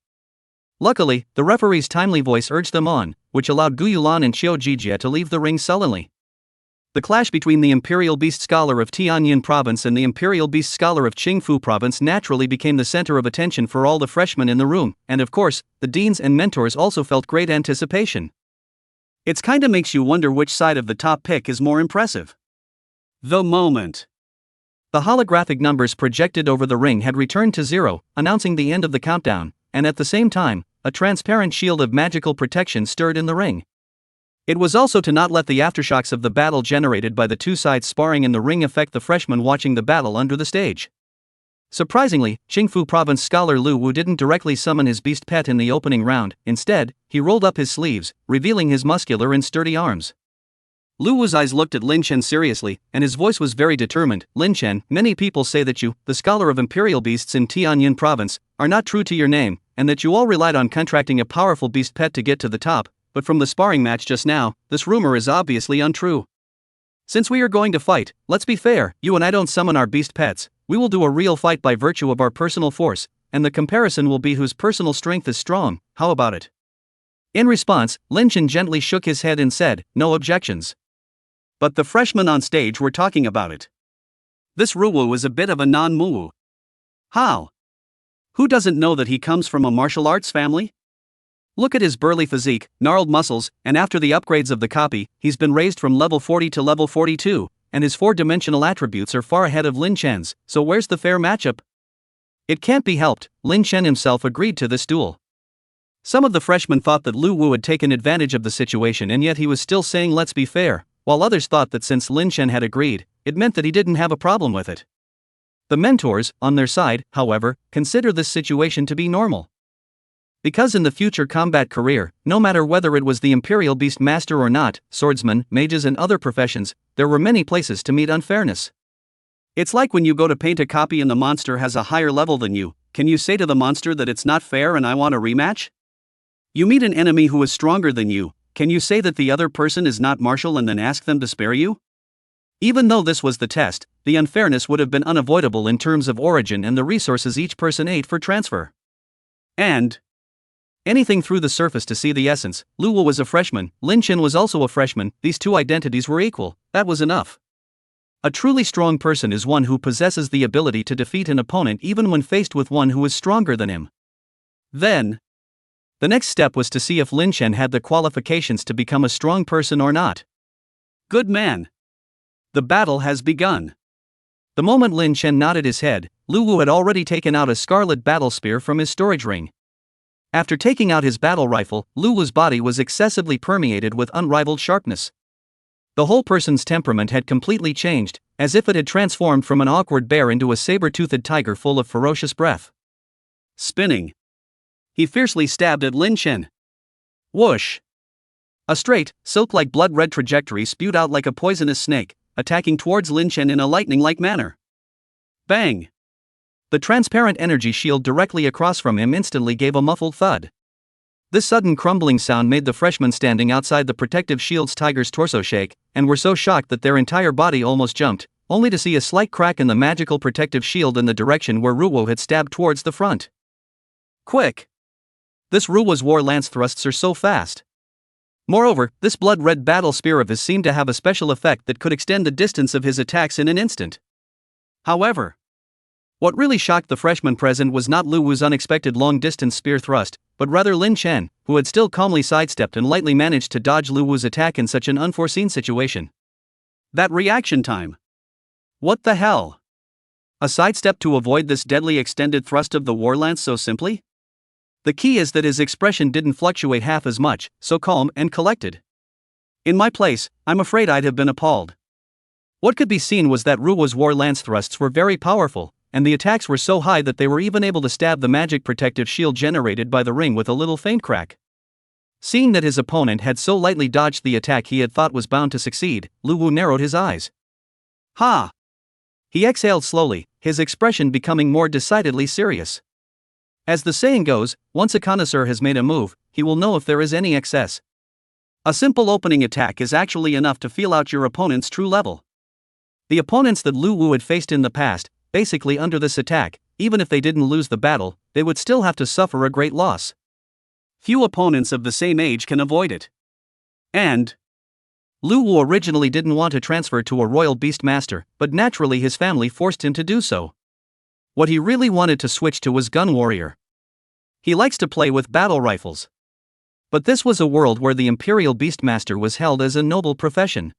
Luckily, the referee's timely voice urged them on, which allowed Gu Yulan and Xiao Jijie to leave the ring sullenly. The clash between the Imperial Beast Scholar of Tianyin Province and the Imperial Beast Scholar of Qingfu Province naturally became the center of attention for all the freshmen in the room, and of course, the deans and mentors also felt great anticipation. It's kinda makes you wonder which side of the top pick is more impressive. The moment. The holographic numbers projected over the ring had returned to 0, announcing the end of the countdown, and at the same time, a transparent shield of magical protection stirred in the ring. It was also to not let the aftershocks of the battle generated by the 2 sides sparring in the ring affect the freshmen watching the battle under the stage. Surprisingly, Qingfu Province scholar Lu Wu didn't directly summon his beast pet in the opening round. Instead, he rolled up his sleeves, revealing his muscular and sturdy arms. Lu Wu's eyes looked at Lin Chen seriously, and his voice was very determined. Lin Chen, many people say that you, the scholar of imperial beasts in Tianyin Province, are not true to your name, and that you all relied on contracting a powerful beast pet to get to the top. But from the sparring match just now, this rumor is obviously untrue. Since we are going to fight, let's be fair, you and I don't summon our beast pets, we will do a real fight by virtue of our personal force, and the comparison will be whose personal strength is strong. How about it? In response, Lin Chen gently shook his head and said, no objections. But the freshmen on stage were talking about it. This Ruwu is a bit of a non-Muwu. How? Who doesn't know that he comes from a martial arts family? Look at his burly physique, gnarled muscles, and after the upgrades of the copy, he's been raised from level 40 to level 42, and his 4-dimensional attributes are far ahead of Lin Chen's, so where's the fair matchup? It can't be helped, Lin Chen himself agreed to this duel. Some of the freshmen thought that Lu Wu had taken advantage of the situation and yet he was still saying let's be fair, while others thought that since Lin Chen had agreed, it meant that he didn't have a problem with it. The mentors, on their side, however, consider this situation to be normal. Because in the future combat career, no matter whether it was the Imperial Beast Master or not, swordsmen, mages and other professions, there were many places to meet unfairness. It's like when you go to paint a copy and the monster has a higher level than you, can you say to the monster that it's not fair and I want a rematch? You meet an enemy who is stronger than you, can you say that the other person is not martial and then ask them to spare you? Even though this was the test, the unfairness would have been unavoidable in terms of origin and the resources each person ate for transfer. And anything through the surface to see the essence. Luwu was a freshman, Lin Chen was also a freshman, these two identities were equal, that was enough. A truly strong person is one who possesses the ability to defeat an opponent even when faced with one who is stronger than him. Then, the next step was to see if Lin Chen had the qualifications to become a strong person or not. Good man. The battle has begun. The moment Lin Chen nodded his head, Luwu had already taken out a scarlet battle spear from his storage ring. After taking out his battle rifle, Luwu's body was excessively permeated with unrivaled sharpness. The whole person's temperament had completely changed, as if it had transformed from an awkward bear into a saber-toothed tiger full of ferocious breath. Spinning, he fiercely stabbed at Lin Chen. Whoosh! A straight, silk-like blood-red trajectory spewed out like a poisonous snake, attacking towards Lin Chen in a lightning-like manner. Bang! The transparent energy shield directly across from him instantly gave a muffled thud. This sudden crumbling sound made the freshmen standing outside the protective shield's tiger's torso shake, and were so shocked that their entire body almost jumped, only to see a slight crack in the magical protective shield in the direction where Ruwo had stabbed towards the front. Quick! This Ruwo's war lance thrusts are so fast. Moreover, this blood-red battle spear of his seemed to have a special effect that could extend the distance of his attacks in an instant. However, what really shocked the freshman present was not Luwu's unexpected long-distance spear thrust, but rather Lin Chen, who had still calmly sidestepped and lightly managed to dodge Luwu's attack in such an unforeseen situation. That reaction time! What the hell? A sidestep to avoid this deadly extended thrust of the war lance so simply? The key is that his expression didn't fluctuate half as much, so calm and collected. In my place, I'm afraid I'd have been appalled. What could be seen was that Ruwo's war lance thrusts were very powerful, and the attacks were so high that they were even able to stab the magic protective shield generated by the ring with a little faint crack. Seeing that his opponent had so lightly dodged the attack he had thought was bound to succeed, Luwu narrowed his eyes. Ha! He exhaled slowly, his expression becoming more decidedly serious. As the saying goes, once a connoisseur has made a move, he will know if there is any excess. A simple opening attack is actually enough to feel out your opponent's true level. The opponents that Luwu had faced in the past, basically under this attack, even if they didn't lose the battle, they would still have to suffer a great loss. Few opponents of the same age can avoid it. And Luwu originally didn't want to transfer to a royal beast master, but naturally his family forced him to do so. What he really wanted to switch to was gun warrior. He likes to play with battle rifles. But this was a world where the Imperial Beastmaster was held as a noble profession.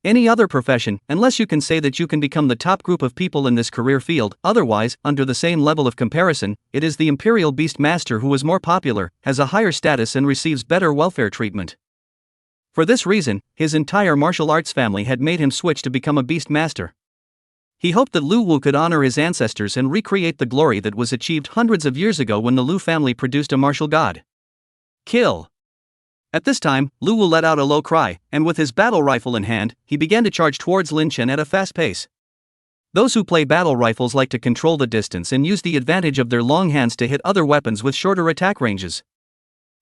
Any other profession, unless you can say that you can become the top group of people in this career field, otherwise, under the same level of comparison, it is the Imperial Beastmaster who is more popular, has a higher status and receives better welfare treatment. For this reason, his entire martial arts family had made him switch to become a Beastmaster. He hoped that Luwu could honor his ancestors and recreate the glory that was achieved hundreds of years ago when the Lu family produced a martial god. Kill! At this time, Luwu let out a low cry, and with his battle rifle in hand, he began to charge towards Lin Chen at a fast pace. Those who play battle rifles like to control the distance and use the advantage of their long hands to hit other weapons with shorter attack ranges.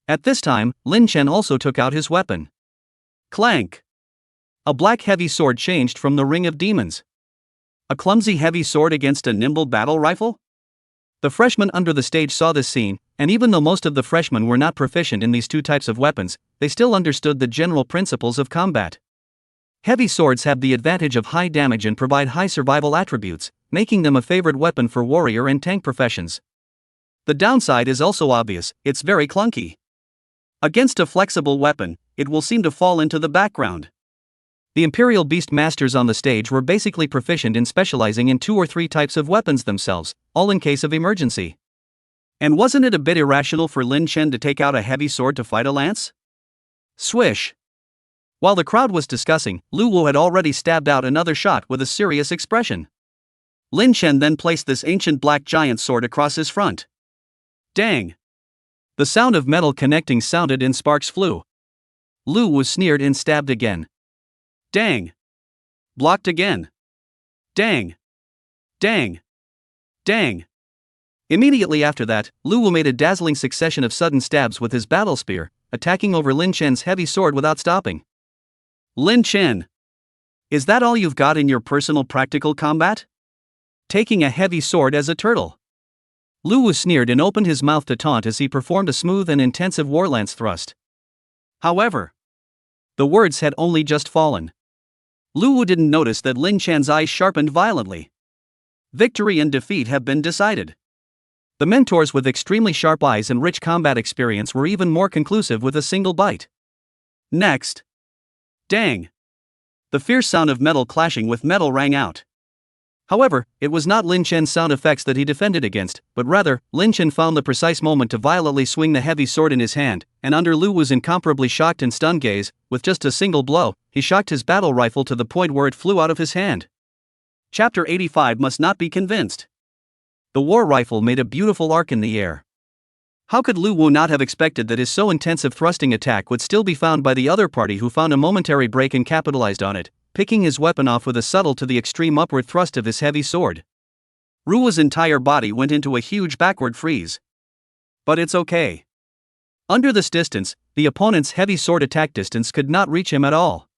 At this time, Lin Chen also took out his weapon. Clank! A black heavy sword changed from the Ring of Demons. A clumsy heavy sword against a nimble battle rifle? The freshmen under the stage saw this scene, and even though most of the freshmen were not proficient in these two types of weapons, they still understood the general principles of combat. Heavy swords have the advantage of high damage and provide high survival attributes, making them a favorite weapon for warrior and tank professions. The downside is also obvious, it's very clunky. Against a flexible weapon, it will seem to fall into the background. The Imperial Beast Masters on the stage were basically proficient in specializing in 2 or 3 types of weapons themselves, all in case of emergency. And wasn't it a bit irrational for Lin Chen to take out a heavy sword to fight a lance? Swish! While the crowd was discussing, Luwu had already stabbed out another shot with a serious expression. Lin Chen then placed this ancient black giant sword across his front. Dang! The sound of metal connecting sounded and sparks flew. Luwu sneered and stabbed again. Dang! Blocked again. Dang! Dang! Dang! Immediately after that, Luwu made a dazzling succession of sudden stabs with his battle spear, attacking over Lin Chen's heavy sword without stopping. Lin Chen! Is that all you've got in your personal practical combat? Taking a heavy sword as a turtle. Lu Wu sneered and opened his mouth to taunt as he performed a smooth and intensive warlance thrust. However, the words had only just fallen. Lu Wu didn't notice that Lin Chen's eyes sharpened violently. Victory and defeat have been decided. The mentors with extremely sharp eyes and rich combat experience were even more conclusive with a single bite. Next. Dang! The fierce sound of metal clashing with metal rang out. However, it was not Lin Chen's sound effects that he defended against, but rather, Lin Chen found the precise moment to violently swing the heavy sword in his hand, and under Lu Wu's incomparably shocked and stunned gaze, with just a single blow, he shocked his battle rifle to the point where it flew out of his hand. Chapter 85 must not be convinced. The war rifle made a beautiful arc in the air. How could Lu Wu not have expected that his so intensive thrusting attack would still be found by the other party, who found a momentary break and capitalized on it, picking his weapon off with a subtle to the extreme upward thrust of his heavy sword. Ruo's entire body went into a huge backward freeze. But it's okay. Under this distance, the opponent's heavy sword attack distance could not reach him at all.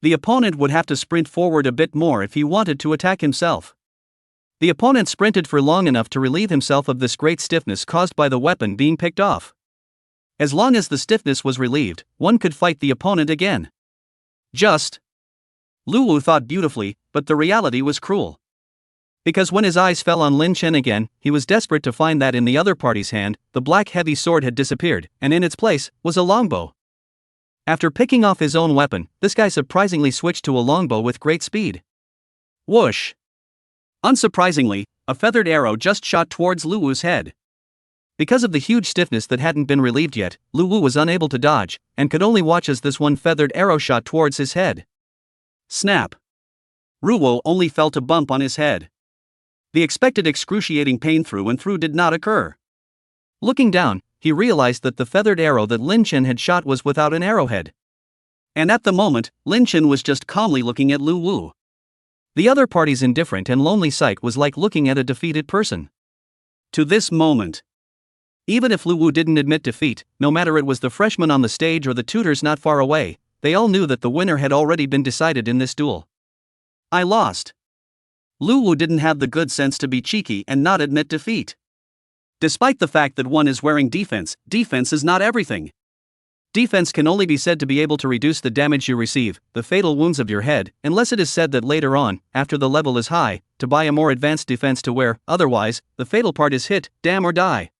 The opponent would have to sprint forward a bit more if he wanted to attack himself. The opponent sprinted for long enough to relieve himself of this great stiffness caused by the weapon being picked off. As long as the stiffness was relieved, one could fight the opponent again. Lu Wu thought beautifully, but the reality was cruel. Because when his eyes fell on Lin Chen again, he was desperate to find that in the other party's hand, the black heavy sword had disappeared, and in its place, was a longbow. After picking off his own weapon, this guy surprisingly switched to a longbow with great speed. Whoosh! Unsurprisingly, a feathered arrow just shot towards Lu Wu's head. Because of the huge stiffness that hadn't been relieved yet, Lu Wu was unable to dodge, and could only watch as this one feathered arrow shot towards his head. Snap! Ruo only felt a bump on his head. The expected excruciating pain through and through did not occur. Looking down, he realized that the feathered arrow that Lin Chen had shot was without an arrowhead. And at the moment, Lin Chen was just calmly looking at Lu Wu. The other party's indifferent and lonely sight was like looking at a defeated person. To this moment, even if Lu Wu didn't admit defeat, no matter it was the freshman on the stage or the tutors not far away, they all knew that the winner had already been decided in this duel. I lost. Lu Wu didn't have the good sense to be cheeky and not admit defeat. Despite the fact that one is wearing defense, defense is not everything. Defense can only be said to be able to reduce the damage you receive, the fatal wounds of your head, unless it is said that later on, after the level is high, to buy a more advanced defense to wear, otherwise, the fatal part is hit, damn or die.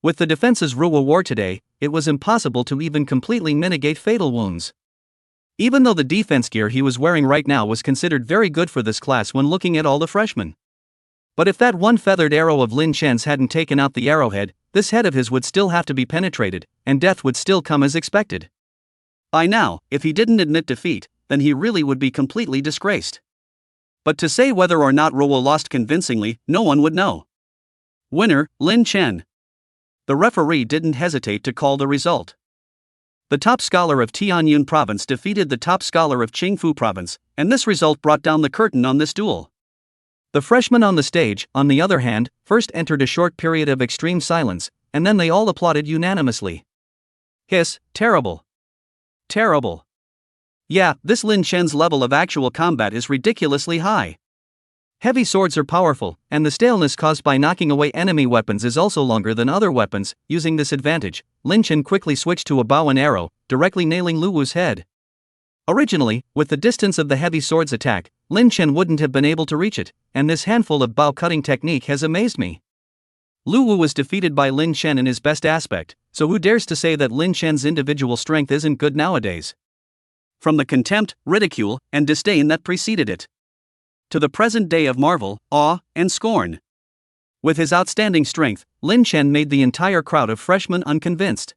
With the defenses Ruo wore today, it was impossible to even completely mitigate fatal wounds. Even though the defense gear he was wearing right now was considered very good for this class when looking at all the freshmen. But if that one feathered arrow of Lin Chen's hadn't taken out the arrowhead, this head of his would still have to be penetrated, and death would still come as expected. By now, if he didn't admit defeat, then he really would be completely disgraced. But to say whether or not Ruo lost convincingly, no one would know. Winner, Lin Chen. The referee didn't hesitate to call the result. The top scholar of Tianyun province defeated the top scholar of Qingfu province, and this result brought down the curtain on this duel. The freshmen on the stage, on the other hand, first entered a short period of extreme silence, and then they all applauded unanimously. Hiss, terrible. Terrible. Yeah, this Lin Chen's level of actual combat is ridiculously high. Heavy swords are powerful, and the staleness caused by knocking away enemy weapons is also longer than other weapons. Using this advantage, Lin Chen quickly switched to a bow and arrow, directly nailing Lu Wu's head. Originally, with the distance of the heavy sword's attack, Lin Chen wouldn't have been able to reach it, and this handful of bow cutting technique has amazed me. Lu Wu was defeated by Lin Chen in his best aspect, so who dares to say that Lin Chen's individual strength isn't good nowadays? From the contempt, ridicule, and disdain that preceded it, to the present day of marvel, awe, and scorn. With his outstanding strength, Lin Chen made the entire crowd of freshmen unconvinced.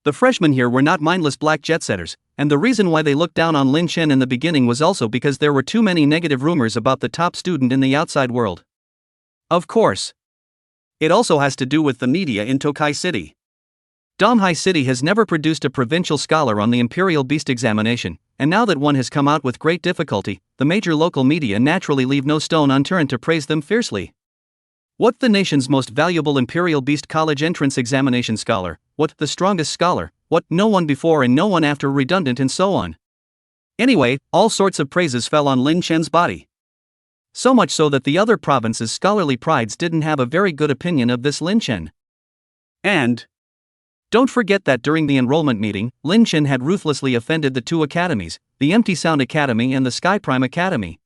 The freshmen here were not mindless black jet-setters, and the reason why they looked down on Lin Chen in the beginning was also because there were too many negative rumors about the top student in the outside world. Of course. It also has to do with the media in Tokai City. Donghai City has never produced a provincial scholar on the Imperial Beast examination, and now that one has come out with great difficulty, the major local media naturally leave no stone unturned to praise them fiercely. What the nation's most valuable Imperial Beast College entrance examination scholar, what the strongest scholar, what no one before and no one after redundant and so on. Anyway, all sorts of praises fell on Lin Chen's body. So much so that the other province's scholarly prides didn't have a very good opinion of this Lin Chen. And don't forget that during the enrollment meeting, Lin Chen had ruthlessly offended the two academies, the Empty Sound Academy and the Sky Prime Academy.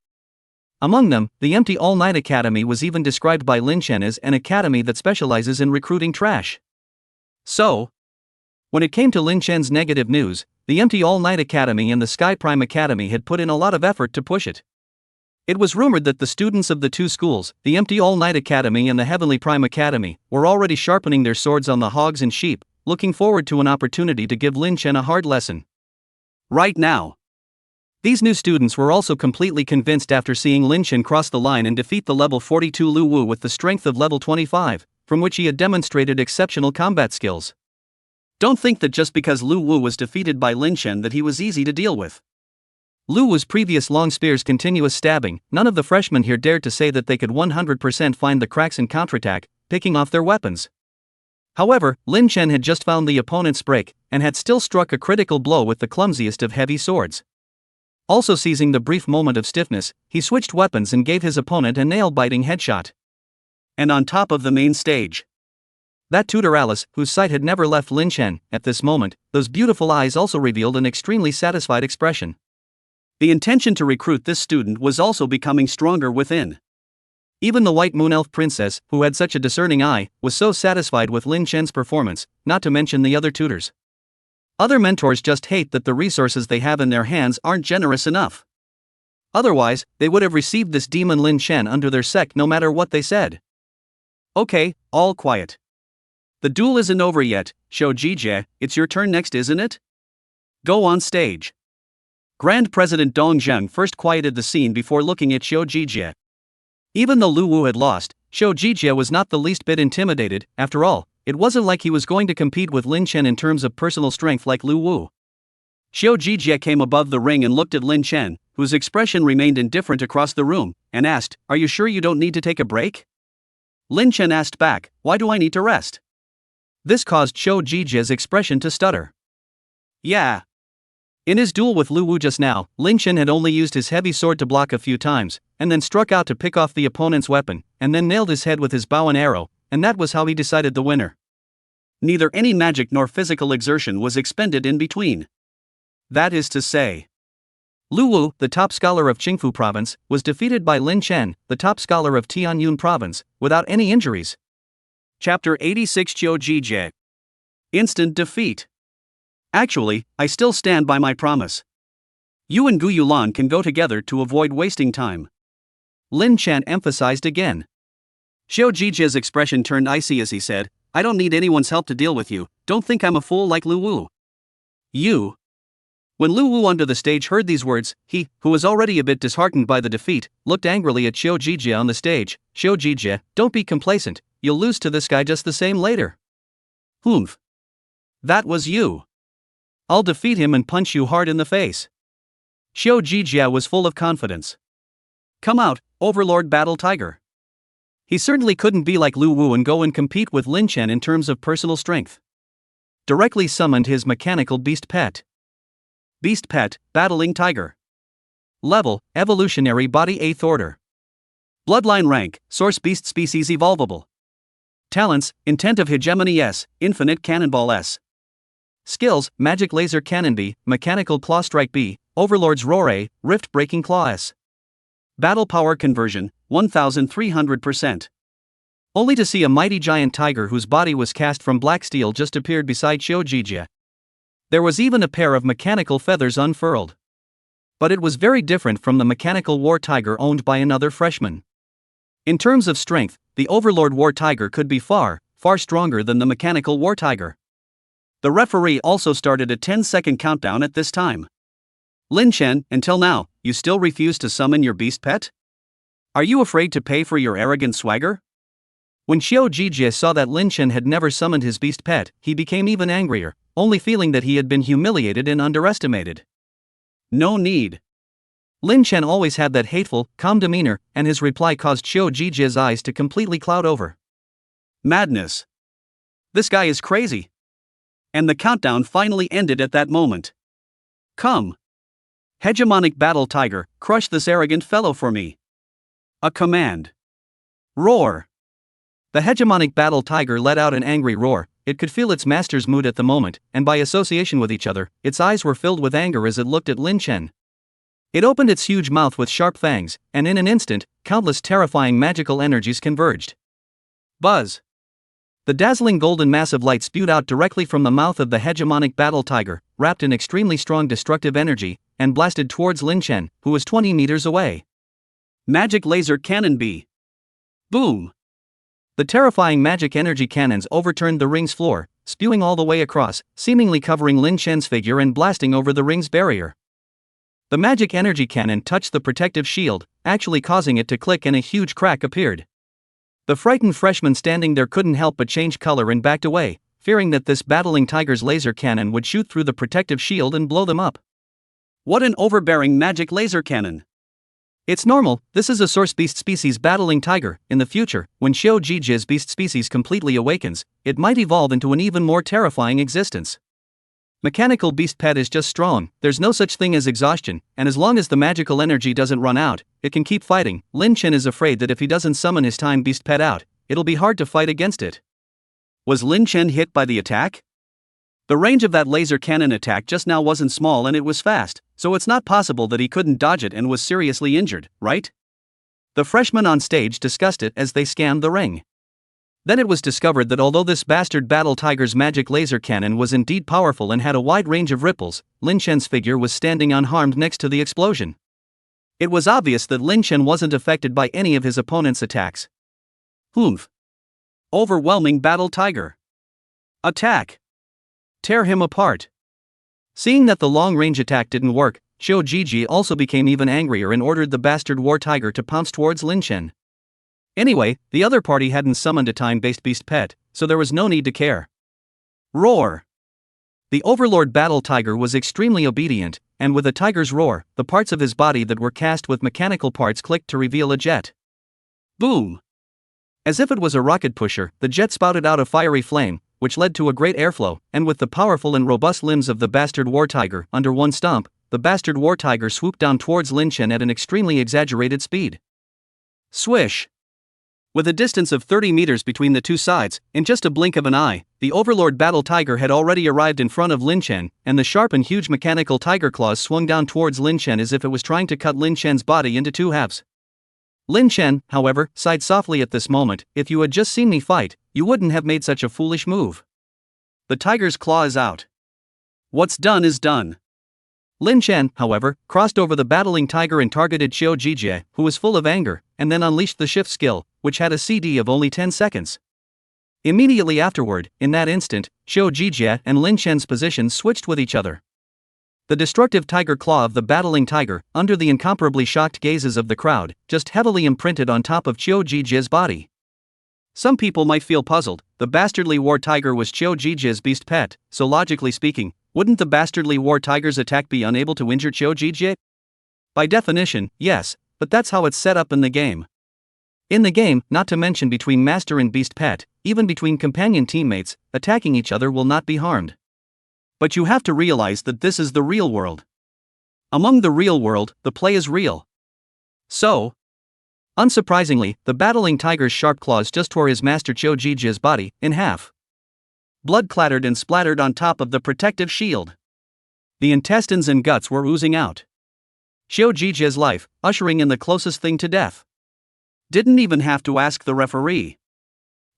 Among them, the Empty All Night Academy was even described by Lin Chen as an academy that specializes in recruiting trash. So, when it came to Lin Chen's negative news, the Empty All Night Academy and the Sky Prime Academy had put in a lot of effort to push it. It was rumored that the students of the two schools, the Empty All Night Academy and the Heavenly Prime Academy, were already sharpening their swords on the hogs and sheep, looking forward to an opportunity to give Lin Chen a hard lesson. Right now, these new students were also completely convinced after seeing Lin Chen cross the line and defeat the level 42 Lu Wu with the strength of level 25, from which he had demonstrated exceptional combat skills. Don't think that just because Lu Wu was defeated by Lin Chen that he was easy to deal with. Lu Wu's previous long spear's continuous stabbing, none of the freshmen here dared to say that they could 100% find the cracks and counterattack, picking off their weapons. However, Lin Chen had just found the opponent's break, and had still struck a critical blow with the clumsiest of heavy swords. Also seizing the brief moment of stiffness, he switched weapons and gave his opponent a nail-biting headshot. And on top of the main stage, that tutor Alice, whose sight had never left Lin Chen, at this moment, those beautiful eyes also revealed an extremely satisfied expression. The intention to recruit this student was also becoming stronger within. Even the White Moon Elf Princess, who had such a discerning eye, was so satisfied with Lin Chen's performance, not to mention the other tutors. Other mentors just hate that the resources they have in their hands aren't generous enough. Otherwise, they would have received this demon Lin Chen under their sect no matter what they said. Okay, all quiet. The duel isn't over yet, Xiao Jijie, it's your turn next, isn't it? Go on stage. Grand President Dong Zheng first quieted the scene before looking at Xiao Jijie. Even though Lu Wu had lost, Xiao Jijie was not the least bit intimidated. After all, it wasn't like he was going to compete with Lin Chen in terms of personal strength like Lu Wu. Xiao Jijie came above the ring and looked at Lin Chen, whose expression remained indifferent across the room, and asked, "Are you sure you don't need to take a break?" Lin Chen asked back, "Why do I need to rest?" This caused Xiao Jijie's expression to stutter. Yeah. In his duel with Lu Wu just now, Lin Chen had only used his heavy sword to block a few times, and then struck out to pick off the opponent's weapon, and then nailed his head with his bow and arrow, and that was how he decided the winner. Neither any magic nor physical exertion was expended in between. That is to say, Lu Wu, the top scholar of Qingfu province, was defeated by Lin Chen, the top scholar of Tianyun province, without any injuries. Chapter 86 Xiao Jijie. Instant defeat. Actually, I still stand by my promise. You and Gu Yulan can go together to avoid wasting time. Lin Chen emphasized again. Xiao Jijie's expression turned icy as he said, "I don't need anyone's help to deal with you, don't think I'm a fool like Lu Wu." You. When Lu Wu under the stage heard these words, he, who was already a bit disheartened by the defeat, looked angrily at Xiao Jijie on the stage. "Xiao Jijie, don't be complacent, you'll lose to this guy just the same later." "Humph. That was you. I'll defeat him and punch you hard in the face." Xiao Jijie was full of confidence. "Come out, Overlord Battle Tiger." He certainly couldn't be like Lu Wu and go and compete with Lin Chen in terms of personal strength. Directly summoned his mechanical beast pet. Beast pet, Battling Tiger. Level, Evolutionary Body 8th Order. Bloodline rank, Source Beast Species Evolvable. Talents, Intent of Hegemony S, Infinite Cannonball S. Skills, Magic Laser Cannon B, Mechanical Claw Strike B, Overlord's Roar A, Rift Breaking Claw S. Battle Power Conversion, 1300%. Only to see a mighty giant tiger whose body was cast from black steel just appeared beside Xiao Jijie. There was even a pair of mechanical feathers unfurled. But it was very different from the mechanical war tiger owned by another freshman. In terms of strength, the Overlord War Tiger could be far, far stronger than the mechanical war tiger. The referee also started a 10-second countdown at this time. Lin Chen, until now, you still refuse to summon your beast pet? Are you afraid to pay for your arrogant swagger? When Xiao Jijie saw that Lin Chen had never summoned his beast pet, he became even angrier, only feeling that he had been humiliated and underestimated. No need. Lin Chen always had that hateful, calm demeanor, and his reply caused Xiao Jijie's eyes to completely cloud over. Madness. This guy is crazy. And the countdown finally ended at that moment. Come. Hegemonic battle tiger, crush this arrogant fellow for me. A command. Roar. The hegemonic battle tiger let out an angry roar. It could feel its master's mood at the moment, and by association with each other, its eyes were filled with anger as it looked at Lin Chen. It opened its huge mouth with sharp fangs, and in an instant, countless terrifying magical energies converged. Buzz. The dazzling golden mass of light spewed out directly from the mouth of the hegemonic battle tiger, wrapped in extremely strong destructive energy, and blasted towards Lin Chen, who was 20 meters away. Magic laser cannon B. Boom. The terrifying magic energy cannons overturned the ring's floor, spewing all the way across, seemingly covering Lin Chen's figure and blasting over the ring's barrier. The magic energy cannon touched the protective shield, actually causing it to click, and a huge crack appeared. The frightened freshman standing there couldn't help but change color and backed away, fearing that this battling tiger's laser cannon would shoot through the protective shield and blow them up. What an overbearing magic laser cannon! It's normal, this is a source beast species battling tiger. In the future, when Xiao Jiji's beast species completely awakens, it might evolve into an even more terrifying existence. Mechanical beast pet is just strong, there's no such thing as exhaustion, and as long as the magical energy doesn't run out, it can keep fighting. Lin Chen is afraid that if he doesn't summon his time beast pet out, it'll be hard to fight against it. Was Lin Chen hit by the attack? The range of that laser cannon attack just now wasn't small and it was fast, so it's not possible that he couldn't dodge it and was seriously injured, right? The freshmen on stage discussed it as they scanned the ring. Then it was discovered that although this bastard battle tiger's magic laser cannon was indeed powerful and had a wide range of ripples, Lin Chen's figure was standing unharmed next to the explosion. It was obvious that Lin Chen wasn't affected by any of his opponent's attacks. Humph. Overwhelming battle tiger. Attack. Tear him apart. Seeing that the long-range attack didn't work, Xiao Jiji also became even angrier and ordered the bastard war tiger to pounce towards Lin Chen. Anyway, the other party hadn't summoned a time-based beast pet, so there was no need to care. Roar. The overlord battle tiger was extremely obedient, and with a tiger's roar, the parts of his body that were cast with mechanical parts clicked to reveal a jet. Boom. As if it was a rocket pusher, the jet spouted out a fiery flame, which led to a great airflow, and with the powerful and robust limbs of the bastard war tiger under one stomp, the bastard war tiger swooped down towards Lin Chen at an extremely exaggerated speed. Swish. With a distance of 30 meters between the two sides, in just a blink of an eye, the overlord battle tiger had already arrived in front of Lin Chen, and the sharp and huge mechanical tiger claws swung down towards Lin Chen as if it was trying to cut Lin Chen's body into two halves. Lin Chen, however, sighed softly at this moment. If you had just seen me fight, you wouldn't have made such a foolish move. The tiger's claw is out. What's done is done. Lin Chen, however, crossed over the battling tiger and targeted Xiao Jiji, who was full of anger, and then unleashed the shift skill, which had a CD of only 10 seconds. Immediately afterward, in that instant, Xiao Jiji and Lin Chen's positions switched with each other. The destructive tiger claw of the battling tiger, under the incomparably shocked gazes of the crowd, just heavily imprinted on top of Xiao Jiji's body. Some people might feel puzzled. The bastardly war tiger was Xiao Jiji's beast pet, so logically speaking, wouldn't the bastardly war tiger's attack be unable to injure Xiao Jiji? By definition, yes, but that's how it's set up in the game. In the game, not to mention between master and beast pet, even between companion teammates, attacking each other will not be harmed. But you have to realize that this is the real world. Among the real world, the play is real. So, unsurprisingly, the battling tiger's sharp claws just tore his master Xiao Jiji's body in half. Blood clattered and splattered on top of the protective shield. The intestines and guts were oozing out. Xiao Jiji's life, ushering in the closest thing to death. Didn't even have to ask the referee.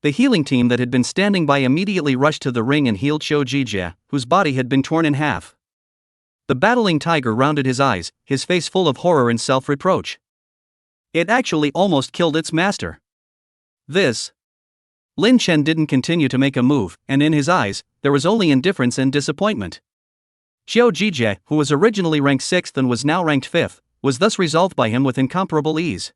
The healing team that had been standing by immediately rushed to the ring and healed Xiao Jiji, whose body had been torn in half. The battling tiger rounded his eyes, his face full of horror and self-reproach. It actually almost killed its master. Lin Chen didn't continue to make a move, and in his eyes, there was only indifference and disappointment. Xiao Jiji, who was originally ranked 6th and was now ranked 5th, was thus resolved by him with incomparable ease.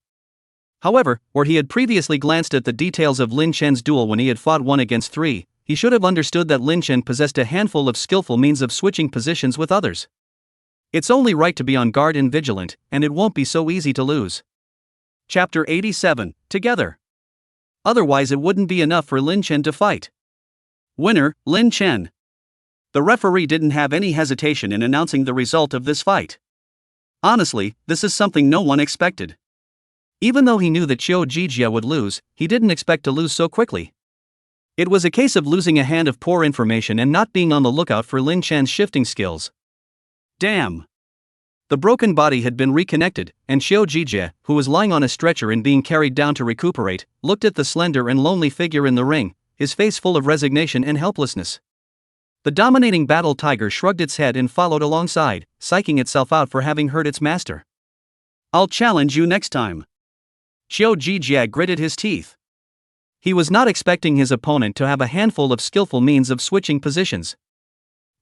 However, where he had previously glanced at the details of Lin Chen's duel when he had fought 1 against 3, he should have understood that Lin Chen possessed a handful of skillful means of switching positions with others. It's only right to be on guard and vigilant, and it won't be so easy to lose. Chapter 87, Together. Otherwise it wouldn't be enough for Lin Chen to fight. Winner, Lin Chen. The referee didn't have any hesitation in announcing the result of this fight. Honestly, this is something no one expected. Even though he knew that Qiu Jijia would lose, he didn't expect to lose so quickly. It was a case of losing a hand of poor information and not being on the lookout for Lin Chen's shifting skills. Damn! The broken body had been reconnected, and Qiu Jijia, who was lying on a stretcher and being carried down to recuperate, looked at the slender and lonely figure in the ring, his face full of resignation and helplessness. The dominating battle tiger shrugged its head and followed alongside, psyching itself out for having hurt its master. I'll challenge you next time. Qiu Jijia gritted his teeth. He was not expecting his opponent to have a handful of skillful means of switching positions.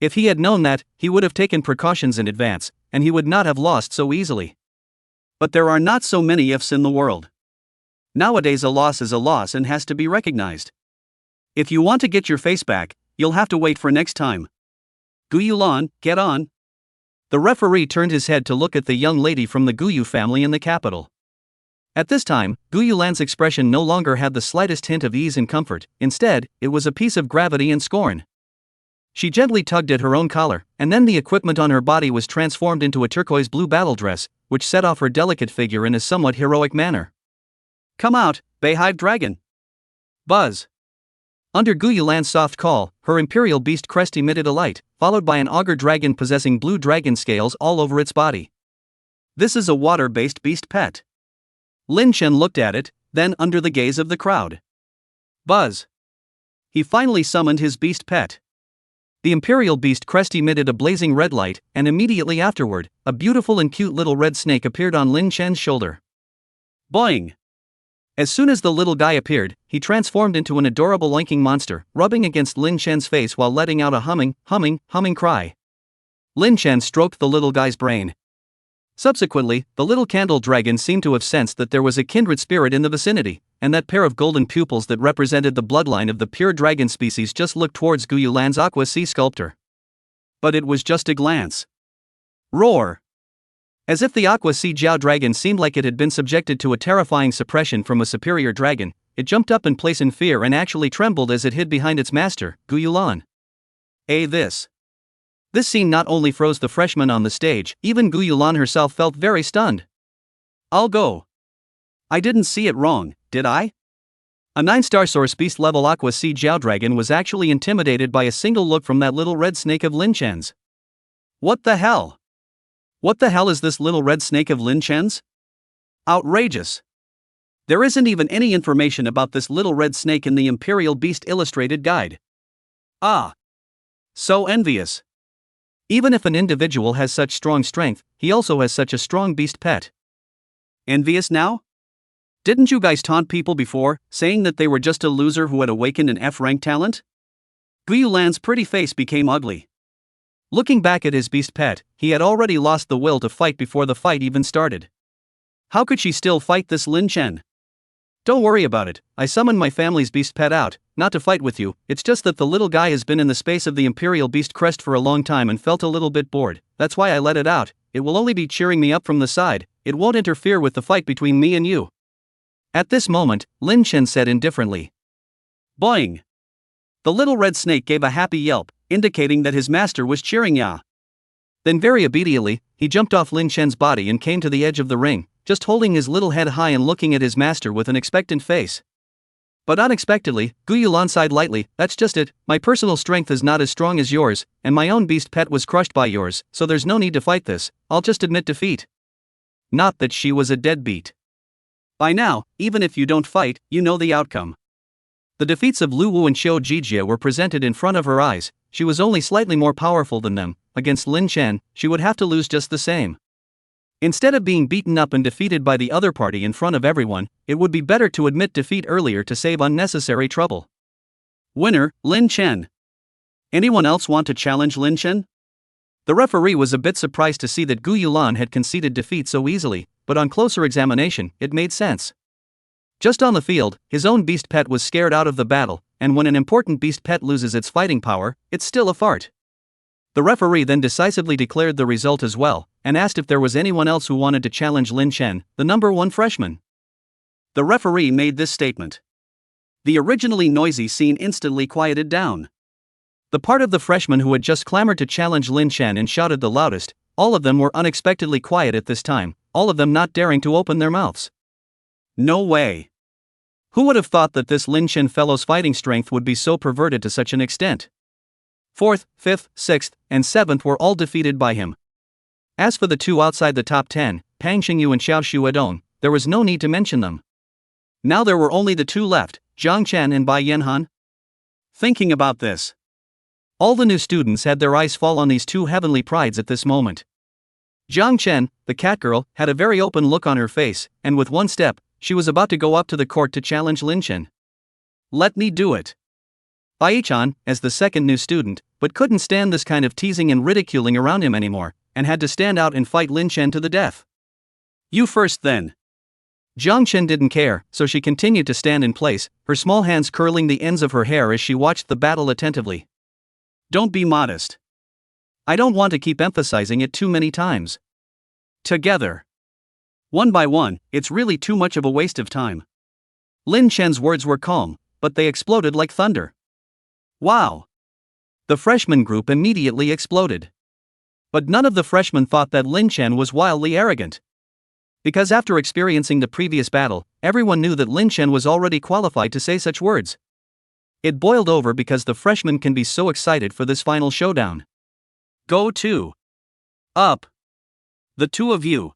If he had known that, he would have taken precautions in advance, and he would not have lost so easily. But there are not so many ifs in the world. Nowadays a loss is a loss and has to be recognized. If you want to get your face back, you'll have to wait for next time. Guyulan, get on. The referee turned his head to look at the young lady from the Guyu family in the capital. At this time, Guyulan's expression no longer had the slightest hint of ease and comfort, instead, it was a piece of gravity and scorn. She gently tugged at her own collar, and then the equipment on her body was transformed into a turquoise blue battle dress, which set off her delicate figure in a somewhat heroic manner. Come out, Bayhive Dragon! Buzz! Under Guyulan's soft call, her imperial beast crest emitted a light, followed by an auger dragon possessing blue dragon scales all over its body. This is a water-based beast pet. Lin Chen looked at it, then under the gaze of the crowd. Buzz! He finally summoned his beast pet. The imperial beast crest emitted a blazing red light, and immediately afterward, a beautiful and cute little red snake appeared on Lin Chen's shoulder. Boing! As soon as the little guy appeared, he transformed into an adorable linking monster, rubbing against Lin Chen's face while letting out a humming cry. Lin Chen stroked the little guy's brain. Subsequently, the little candle dragon seemed to have sensed that there was a kindred spirit in the vicinity, and that pair of golden pupils that represented the bloodline of the pure dragon species just looked towards Guyulan's aqua sea sculptor. But it was just a glance. Roar! As if the aqua sea jiao dragon seemed like it had been subjected to a terrifying suppression from a superior dragon, it jumped up in place in fear and actually trembled as it hid behind its master, Guyulan. This scene not only froze the freshman on the stage, even Guyulan herself felt very stunned. I'll go. I didn't see it wrong, did I? A 9-star source beast level aqua sea jiao dragon was actually intimidated by a single look from that little red snake of Lin Chen's. What the hell? What the hell is this little red snake of Lin Chen's? Outrageous. There isn't even any information about this little red snake in the Imperial Beast Illustrated Guide. Ah. So envious. Even if an individual has such strong strength, he also has such a strong beast pet. Envious now? Didn't you guys taunt people before, saying that they were just a loser who had awakened an F-rank talent? Guyulan's pretty face became ugly. Looking back at his beast pet, he had already lost the will to fight before the fight even started. How could she still fight this Lin Chen? Don't worry about it, I summoned my family's beast pet out, not to fight with you, it's just that the little guy has been in the space of the Imperial Beast crest for a long time and felt a little bit bored, that's why I let it out, it will only be cheering me up from the side, it won't interfere with the fight between me and you. At this moment, Lin Chen said indifferently. Boing! The little red snake gave a happy yelp, indicating that his master was cheering ya. Then very obediently, he jumped off Lin Chen's body and came to the edge of the ring, just holding his little head high and looking at his master with an expectant face. But unexpectedly, Guyulan sighed lightly, that's just it, my personal strength is not as strong as yours, and my own beast pet was crushed by yours, so there's no need to fight this, I'll just admit defeat. Not that she was a deadbeat. By now, even if you don't fight, you know the outcome. The defeats of Lu Wu and Qiu Jijia were presented in front of her eyes, she was only slightly more powerful than them, against Lin Chen, she would have to lose just the same. Instead of being beaten up and defeated by the other party in front of everyone, it would be better to admit defeat earlier to save unnecessary trouble. Winner, Lin Chen. Anyone else want to challenge Lin Chen? The referee was a bit surprised to see that Guyulan had conceded defeat so easily, but on closer examination, it made sense. Just on the field, his own beast pet was scared out of the battle, and when an important beast pet loses its fighting power, it's still a fart. The referee then decisively declared the result as well, and asked if there was anyone else who wanted to challenge Lin Chen, the number 1 freshman. The referee made this statement. The originally noisy scene instantly quieted down. The part of the freshman who had just clamored to challenge Lin Chen and shouted the loudest, all of them were unexpectedly quiet at this time, all of them not daring to open their mouths. No way. Who would have thought that this Lin Chen fellow's fighting strength would be so perverted to such an extent? 4th, 5th, 6th, and 7th were all defeated by him. As for the two outside the top 10, Pang Xingyu and Xiao Shuadong, there was no need to mention them. Now there were only the two left, Zhang Chen and Bai Yanhan. Thinking about this, all the new students had their eyes fall on these two heavenly prides at this moment. Zhang Chen, the cat girl, had a very open look on her face, and with one step, she was about to go up to the court to challenge Lin Chen. Let me do it. Bai-chan, as the second new student, but couldn't stand this kind of teasing and ridiculing around him anymore, and had to stand out and fight Lin Chen to the death. You first then. Zhang Chen didn't care, so she continued to stand in place, her small hands curling the ends of her hair as she watched the battle attentively. Don't be modest. I don't want to keep emphasizing it too many times. Together. One by one, it's really too much of a waste of time. Lin Chen's words were calm, but they exploded like thunder. Wow! The freshman group immediately exploded. But none of the freshmen thought that Lin Chen was wildly arrogant. Because after experiencing the previous battle, everyone knew that Lin Chen was already qualified to say such words. It boiled over because the freshmen can be so excited for this final showdown. Go to. Up. The two of you.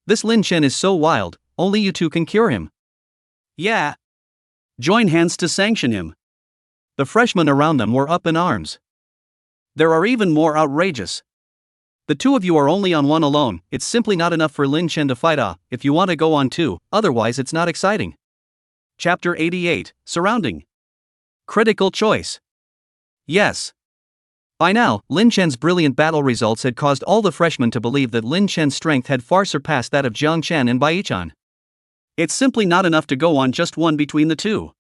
This Lin Chen is so wild, only you two can cure him. Yeah. Join hands to sanction him. The freshmen around them were up in arms. There are even more outrageous. The two of you are only on one alone, it's simply not enough for Lin Chen to fight if you want to go on two, otherwise it's not exciting. Chapter 88, Surrounding. Critical choice. Yes. By now, Lin Chen's brilliant battle results had caused all the freshmen to believe that Lin Chen's strength had far surpassed that of Zhang Chen and Bai-chan. It's simply not enough to go on just one between the two.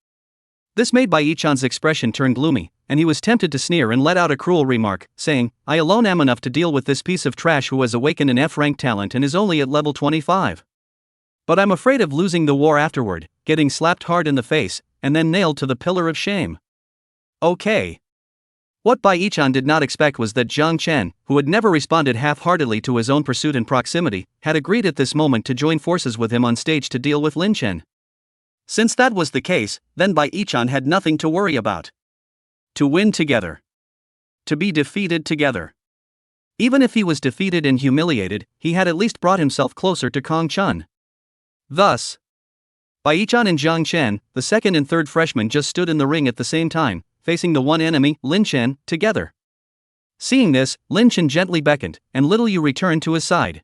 This made Bai-chan's expression turn gloomy, and he was tempted to sneer and let out a cruel remark, saying, I alone am enough to deal with this piece of trash who has awakened an F-rank talent and is only at level 25. But I'm afraid of losing the war afterward, getting slapped hard in the face, and then nailed to the pillar of shame. Okay. What Bai-chan did not expect was that Zhang Chen, who had never responded half-heartedly to his own pursuit in proximity, had agreed at this moment to join forces with him on stage to deal with Lin Chen. Since that was the case, then Bai-chan had nothing to worry about. To win together. To be defeated together. Even if he was defeated and humiliated, he had at least brought himself closer to Kong Chun. Thus, Bai-chan and Zhang Chen, the second and third freshmen, just stood in the ring at the same time, facing the one enemy, Lin Chen, together. Seeing this, Lin Chen gently beckoned, and Little Yu returned to his side.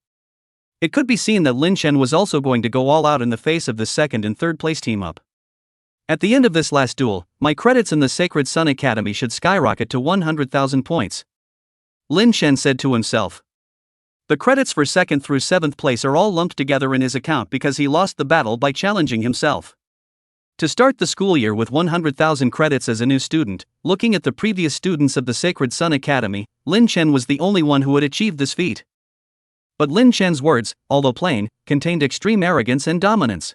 It could be seen that Lin Chen was also going to go all out in the face of the second and third place team up. At the end of this last duel, my credits in the Sacred Sun Academy should skyrocket to 100,000 points. Lin Chen said to himself. The credits for 2nd through 7th place are all lumped together in his account because he lost the battle by challenging himself. To start the school year with 100,000 credits as a new student, looking at the previous students of the Sacred Sun Academy, Lin Chen was the only one who had achieved this feat. But Lin Chen's words, although plain, contained extreme arrogance and dominance.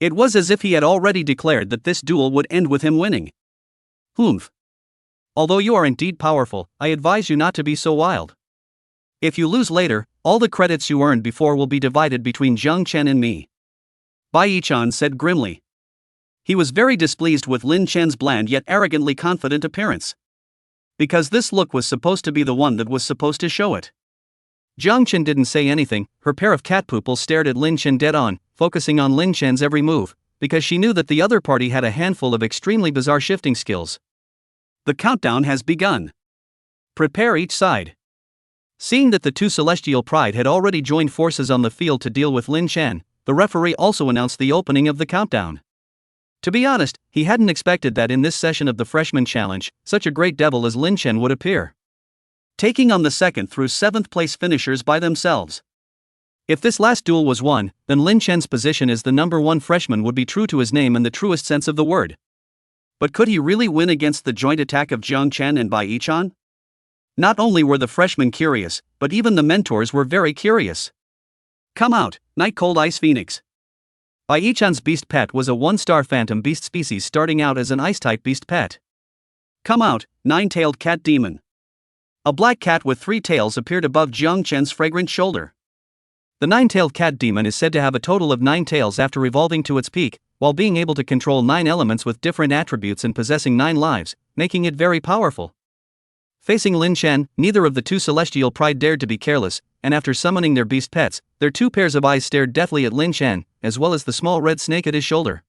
It was as if he had already declared that this duel would end with him winning. Humph. Although you are indeed powerful, I advise you not to be so wild. If you lose later, all the credits you earned before will be divided between Zhang Chen and me. Bai-chan said grimly. He was very displeased with Lin Chen's bland yet arrogantly confident appearance. Because this look was supposed to be the one that was supposed to show it. Zhang Chen didn't say anything, her pair of cat pupils stared at Lin Chen dead on, focusing on Lin Chen's every move, because she knew that the other party had a handful of extremely bizarre shifting skills. The countdown has begun. Prepare each side. Seeing that the two Celestial Pride had already joined forces on the field to deal with Lin Chen, the referee also announced the opening of the countdown. To be honest, he hadn't expected that in this session of the Freshman Challenge, such a great devil as Lin Chen would appear. Taking on the 2nd through 7th place finishers by themselves. If this last duel was won, then Lin Chen's position as the number 1 freshman would be true to his name in the truest sense of the word. But could he really win against the joint attack of Zhang Chen and Bai-chan? Not only were the freshmen curious, but even the mentors were very curious. Come out, Night Cold Ice Phoenix. Bai-chan's beast pet was a 1-star phantom beast species starting out as an ice-type beast pet. Come out, 9-tailed cat demon. A black cat with 3 tails appeared above Zhulong Chen's fragrant shoulder. The 9-tailed cat demon is said to have a total of 9 tails after revolving to its peak, while being able to control 9 elements with different attributes and possessing 9 lives, making it very powerful. Facing Lin Chen, neither of the 2 celestial pride dared to be careless, and after summoning their beast pets, their 2 pairs of eyes stared deathly at Lin Chen, as well as the small red snake at his shoulder.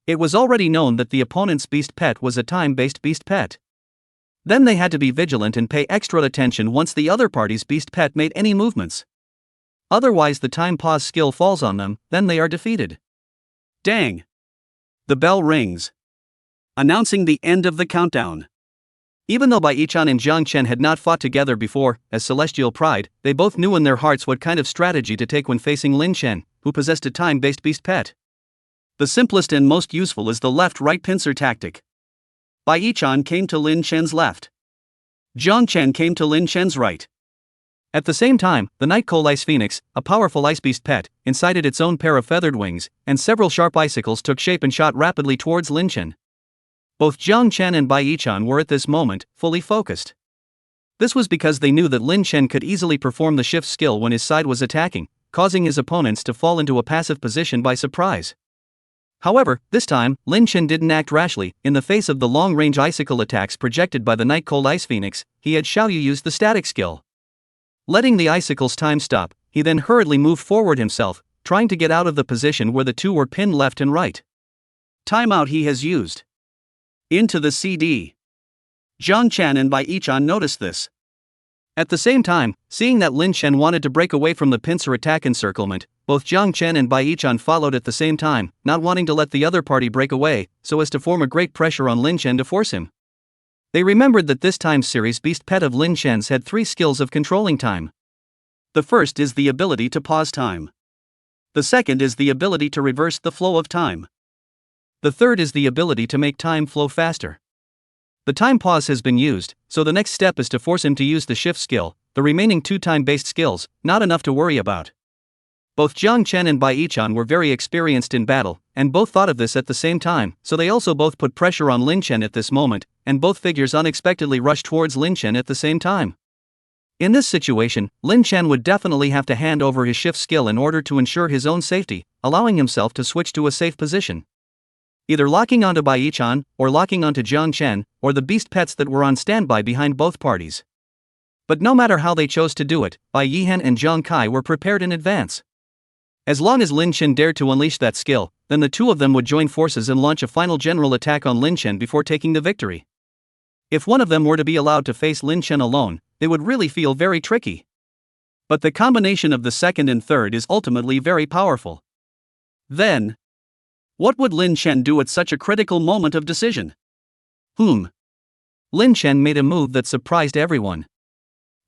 It was already known that the opponent's beast pet was a time-based beast pet. Then they had to be vigilant and pay extra attention once the other party's beast pet made any movements. Otherwise the time pause skill falls on them, then they are defeated. Dang! The bell rings, announcing the end of the countdown. Even though Bai Yichan and Zhulong Chen had not fought together before, as Celestial Pride, they both knew in their hearts what kind of strategy to take when facing Lin Chen, who possessed a time-based beast pet. The simplest and most useful is the left-right pincer tactic. Bai Yichan came to Lin Chen's left. Zhulong Chen came to Lin Chen's right. At the same time, the Night Coal Ice Phoenix, a powerful ice beast pet, incited its own pair of feathered wings, and several sharp icicles took shape and shot rapidly towards Lin Chen. Both Zhulong Chen and Bai Yichan were at this moment fully focused. This was because they knew that Lin Chen could easily perform the shift skill when his side was attacking, causing his opponents to fall into a passive position by surprise. However, this time, Lin Chen didn't act rashly. In the face of the long-range icicle attacks projected by the Night Cold Ice Phoenix, he had Xiaoyu use the static skill. Letting the icicle's time stop, he then hurriedly moved forward himself, trying to get out of the position where the 2 were pinned left and right. Timeout he has used. Into the CD. Zhulong Chen and Bai Yichan noticed this. At the same time, seeing that Lin Chen wanted to break away from the pincer attack encirclement, both Zhulong Chen and Bai Yichan followed at the same time, not wanting to let the other party break away, so as to form a great pressure on Lin Chen to force him. They remembered that this time series beast pet of Lin Chen's had 3 skills of controlling time. The first is the ability to pause time. The second is the ability to reverse the flow of time. The third is the ability to make time flow faster. The time pause has been used, so the next step is to force him to use the shift skill, the remaining 2 time-based skills, not enough to worry about. Both Zhulong Chen and Bai Yichan were very experienced in battle, and both thought of this at the same time, so they also both put pressure on Lin Chen at this moment, and both figures unexpectedly rushed towards Lin Chen at the same time. In this situation, Lin Chen would definitely have to hand over his shift skill in order to ensure his own safety, allowing himself to switch to a safe position. Either locking onto Bai Yichan, or locking onto Zhulong Chen, or the beast pets that were on standby behind both parties. But no matter how they chose to do it, Bai Yihan and Zhang Kai were prepared in advance. As long as Lin Chen dared to unleash that skill, then the 2 of them would join forces and launch a final general attack on Lin Chen before taking the victory. If one of them were to be allowed to face Lin Chen alone, they would really feel very tricky. But the combination of the second and third is ultimately very powerful. Then, what would Lin Chen do at such a critical moment of decision? Lin Chen made a move that surprised everyone.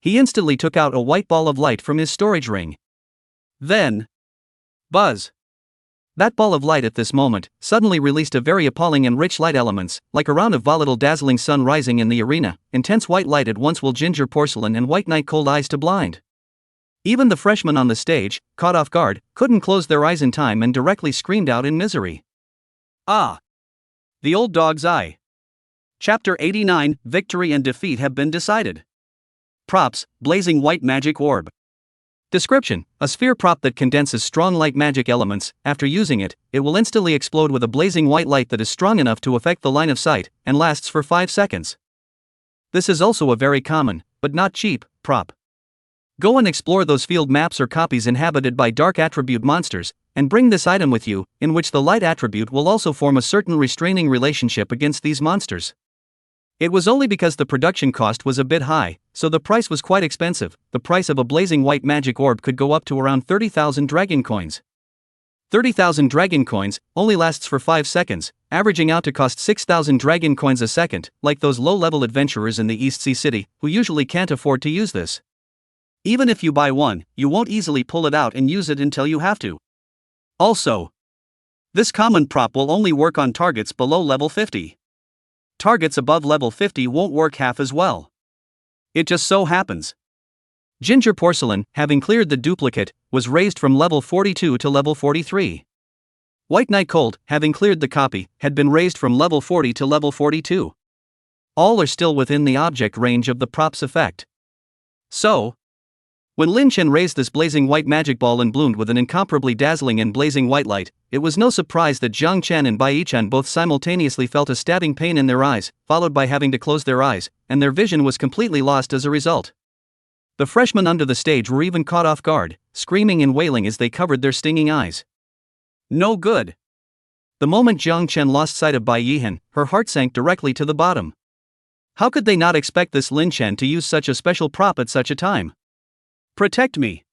He instantly took out a white ball of light from his storage ring. Then, buzz! That ball of light at this moment suddenly released a very appalling and rich light elements, like a round of volatile dazzling sun rising in the arena. Intense white light at once will ginger porcelain and white night cold eyes to blind. Even the freshmen on the stage, caught off guard, couldn't close their eyes in time and directly screamed out in misery. Ah! The old dog's eye. Chapter 89, Victory and Defeat have been decided. Props, blazing white magic orb. Description: a sphere prop that condenses strong light magic elements. After using it, it will instantly explode with a blazing white light that is strong enough to affect the line of sight, and lasts for 5 seconds. This is also a very common, but not cheap, prop. Go and explore those field maps or copies inhabited by dark attribute monsters, and bring this item with you, in which the light attribute will also form a certain restraining relationship against these monsters. It was only because the production cost was a bit high, so the price was quite expensive. The price of a blazing white magic orb could go up to around 30,000 dragon coins. 30,000 dragon coins only lasts for 5 seconds, averaging out to cost 6,000 dragon coins a second, like those low-level adventurers in the East Sea City, who usually can't afford to use this. Even if you buy one, you won't easily pull it out and use it until you have to. Also, this common prop will only work on targets below level 50. Targets above level 50 won't work half as well. It just so happens. Ginger Porcelain, having cleared the duplicate, was raised from level 42 to level 43. White Night Cold, having cleared the copy, had been raised from level 40 to level 42. All are still within the object range of the prop's effect. So, when Lin Chen raised this blazing white magic ball and bloomed with an incomparably dazzling and blazing white light, it was no surprise that Zhang Chen and Bai Yichan both simultaneously felt a stabbing pain in their eyes, followed by having to close their eyes, and their vision was completely lost as a result. The freshmen under the stage were even caught off guard, screaming and wailing as they covered their stinging eyes. No good. The moment Zhang Chen lost sight of Bai Yihan, her heart sank directly to the bottom. How could they not expect this Lin Chen to use such a special prop at such a time? Protect me!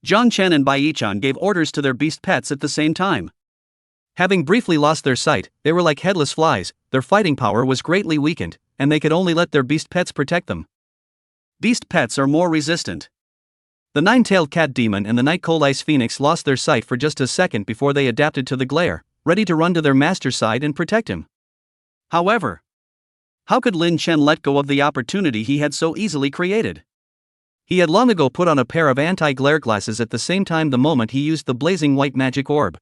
Zhang Chen and Bai Yichan gave orders to their beast pets at the same time. Having briefly lost their sight, they were like headless flies, their fighting power was greatly weakened, and they could only let their beast pets protect them. Beast pets are more resistant. The nine-tailed cat demon and the night-cold ice phoenix lost their sight for just a second before they adapted to the glare, ready to run to their master's side and protect him. However, how could Lin Chen let go of the opportunity he had so easily created? He had long ago put on a pair of anti-glare glasses at the same time the moment he used the blazing white magic orb.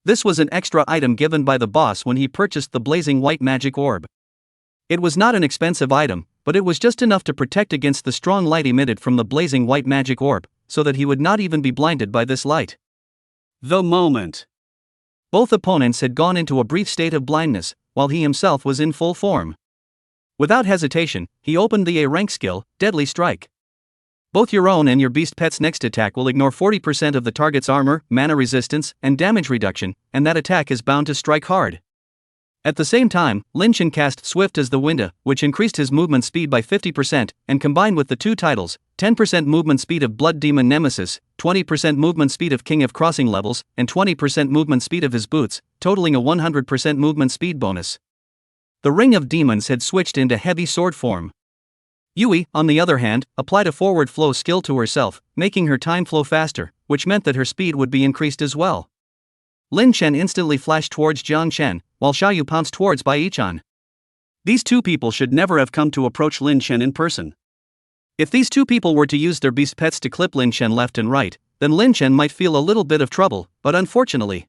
This was an extra item given by the boss when he purchased the blazing white magic orb. It was not an expensive item, but it was just enough to protect against the strong light emitted from the blazing white magic orb, so that he would not even be blinded by this light. The moment both opponents had gone into a brief state of blindness, while he himself was in full form. Without hesitation, he opened the A-rank skill, Deadly Strike. Both your own and your beast pet's next attack will ignore 40% of the target's armor, mana resistance, and damage reduction, and that attack is bound to strike hard. At the same time, Lin Chen cast Swift as the Winda, which increased his movement speed by 50%, and combined with the two titles, 10% movement speed of Blood Demon Nemesis, 20% movement speed of King of Crossing Levels, and 20% movement speed of his boots, totaling a 100% movement speed bonus. The Ring of Demons had switched into heavy sword form. Yui, on the other hand, applied a forward flow skill to herself, making her time flow faster, which meant that her speed would be increased as well. Lin Chen instantly flashed towards Zhang Chen, while Xiaoyu pounced towards Bai Yichan. These two people should never have come to approach Lin Chen in person. If these two people were to use their beast pets to clip Lin Chen left and right, then Lin Chen might feel a little bit of trouble, but unfortunately,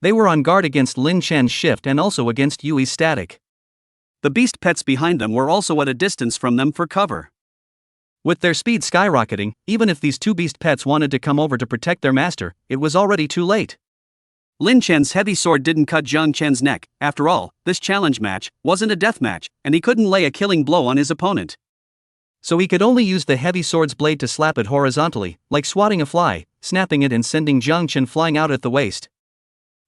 they were on guard against Lin Chen's shift and also against Yui's static. The beast pets behind them were also at a distance from them for cover. With their speed skyrocketing, even if these two beast pets wanted to come over to protect their master, it was already too late. Lin Chen's heavy sword didn't cut Zhang Chen's neck. After all, this challenge match wasn't a death match, and he couldn't lay a killing blow on his opponent. So he could only use the heavy sword's blade to slap it horizontally, like swatting a fly, snapping it and sending Zhang Chen flying out at the waist.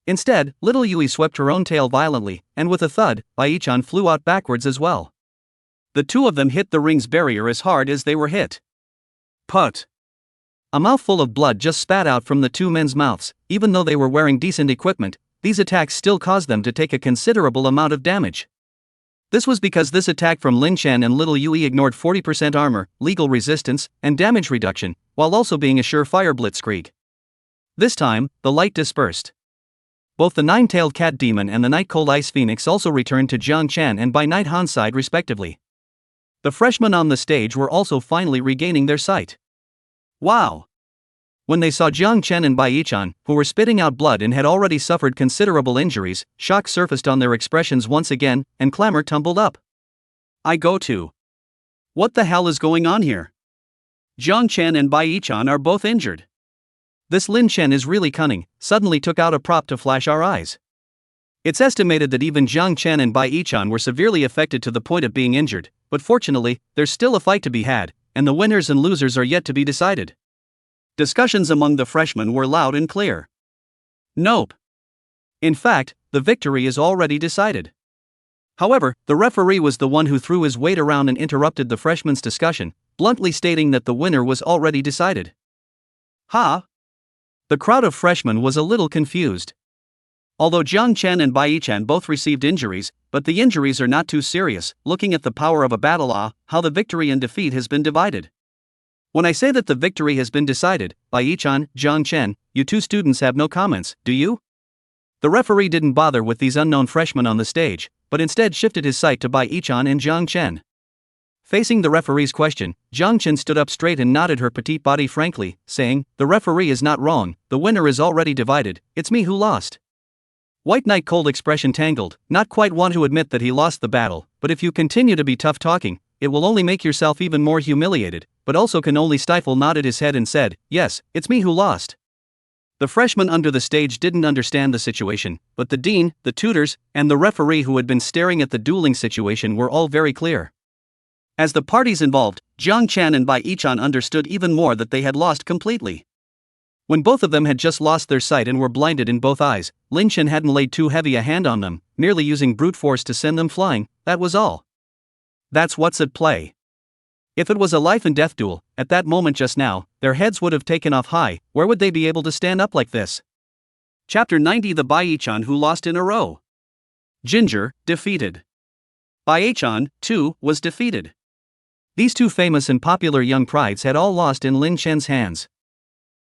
Instead, little Yui swept her own tail violently, and with a thud, Bai Yichan flew out backwards as well. The two of them hit the ring's barrier as hard as they were hit. Put! A mouthful of blood just spat out from the two men's mouths. Even though they were wearing decent equipment, these attacks still caused them to take a considerable amount of damage. This was because this attack from Lin Chen and little Yui ignored 40% armor, legal resistance, and damage reduction, while also being a surefire blitzkrieg. This time, the light dispersed. Both the nine-tailed cat demon and the night-cold ice phoenix also returned to Zhang Chen and Bai Night Han's side respectively. The freshmen on the stage were also finally regaining their sight. Wow! When they saw Zhang Chen and Bai Yichan, who were spitting out blood and had already suffered considerable injuries, shock surfaced on their expressions once again, and clamor tumbled up. I go to. What the hell is going on here? Zhang Chen and Bai Yichan are both injured. This Lin Chen is really cunning, suddenly took out a prop to flash our eyes. It's estimated that even Zhang Chen and Bai Yichan were severely affected to the point of being injured, but fortunately, there's still a fight to be had, and the winners and losers are yet to be decided. Discussions among the freshmen were loud and clear. Nope. In fact, the victory is already decided. However, the referee was the one who threw his weight around and interrupted the freshmen's discussion, bluntly stating that the winner was already decided. Huh? The crowd of freshmen was a little confused. Although Zhang Chen and Bai Yichan both received injuries, but the injuries are not too serious, looking at the power of a battle how the victory and defeat has been divided. When I say that the victory has been decided, Bai Yichan, Zhang Chen, you two students have no comments, do you? The referee didn't bother with these unknown freshmen on the stage, but instead shifted his sight to Bai Yichan and Zhang Chen. Facing the referee's question, Zhang Chen stood up straight and nodded her petite body frankly, saying, "The referee is not wrong, the winner is already divided, it's me who lost." White Knight cold expression tangled, not quite want to admit that he lost the battle, but if you continue to be tough talking, it will only make yourself even more humiliated, but also can only stifle nodded his head and said, yes, it's me who lost. The freshman under the stage didn't understand the situation, but the dean, the tutors, and the referee who had been staring at the dueling situation were all very clear. As the parties involved, Jiang Chen and Bai Yichan understood even more that they had lost completely. When both of them had just lost their sight and were blinded in both eyes, Lin Chen hadn't laid too heavy a hand on them, merely using brute force to send them flying, that was all. That's what's at play. If it was a life and death duel, at that moment just now, their heads would have taken off high. Where would they be able to stand up like this? Chapter 90. The Bai Yichan who lost in a row. Ginger, defeated. Bai Yichan, too, was defeated. These two famous and popular young prides had all lost in Lin Chen's hands.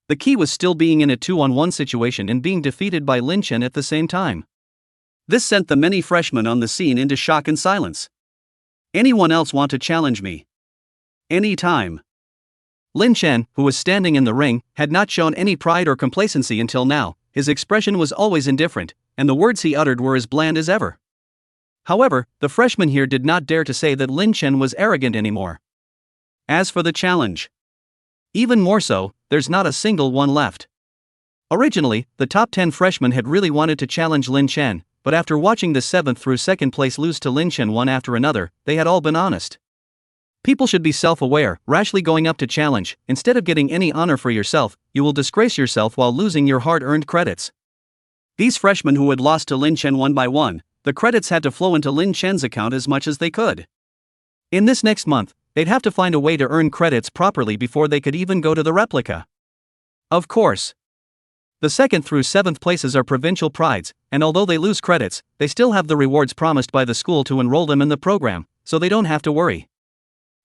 The key was still being in a 2-on-1 situation and being defeated by Lin Chen at the same time. This sent the many freshmen on the scene into shock and silence. Anyone else want to challenge me? Any time. Lin Chen, who was standing in the ring, had not shown any pride or complacency until now. His expression was always indifferent, and the words he uttered were as bland as ever. However, the freshman here did not dare to say that Lin Chen was arrogant anymore. As for the challenge, even more so, there's not a single one left. Originally, the top 10 freshmen had really wanted to challenge Lin Chen, but after watching the 7th through 2nd place lose to Lin Chen one after another, they had all been honest. People should be self-aware. Rashly going up to challenge, instead of getting any honor for yourself, you will disgrace yourself while losing your hard-earned credits. These freshmen who had lost to Lin Chen one by one, the credits had to flow into Lin Chen's account as much as they could. In this next month, they'd have to find a way to earn credits properly before they could even go to the replica. Of course. The 2nd through 7th places are provincial prides, and although they lose credits, they still have the rewards promised by the school to enroll them in the program, so they don't have to worry.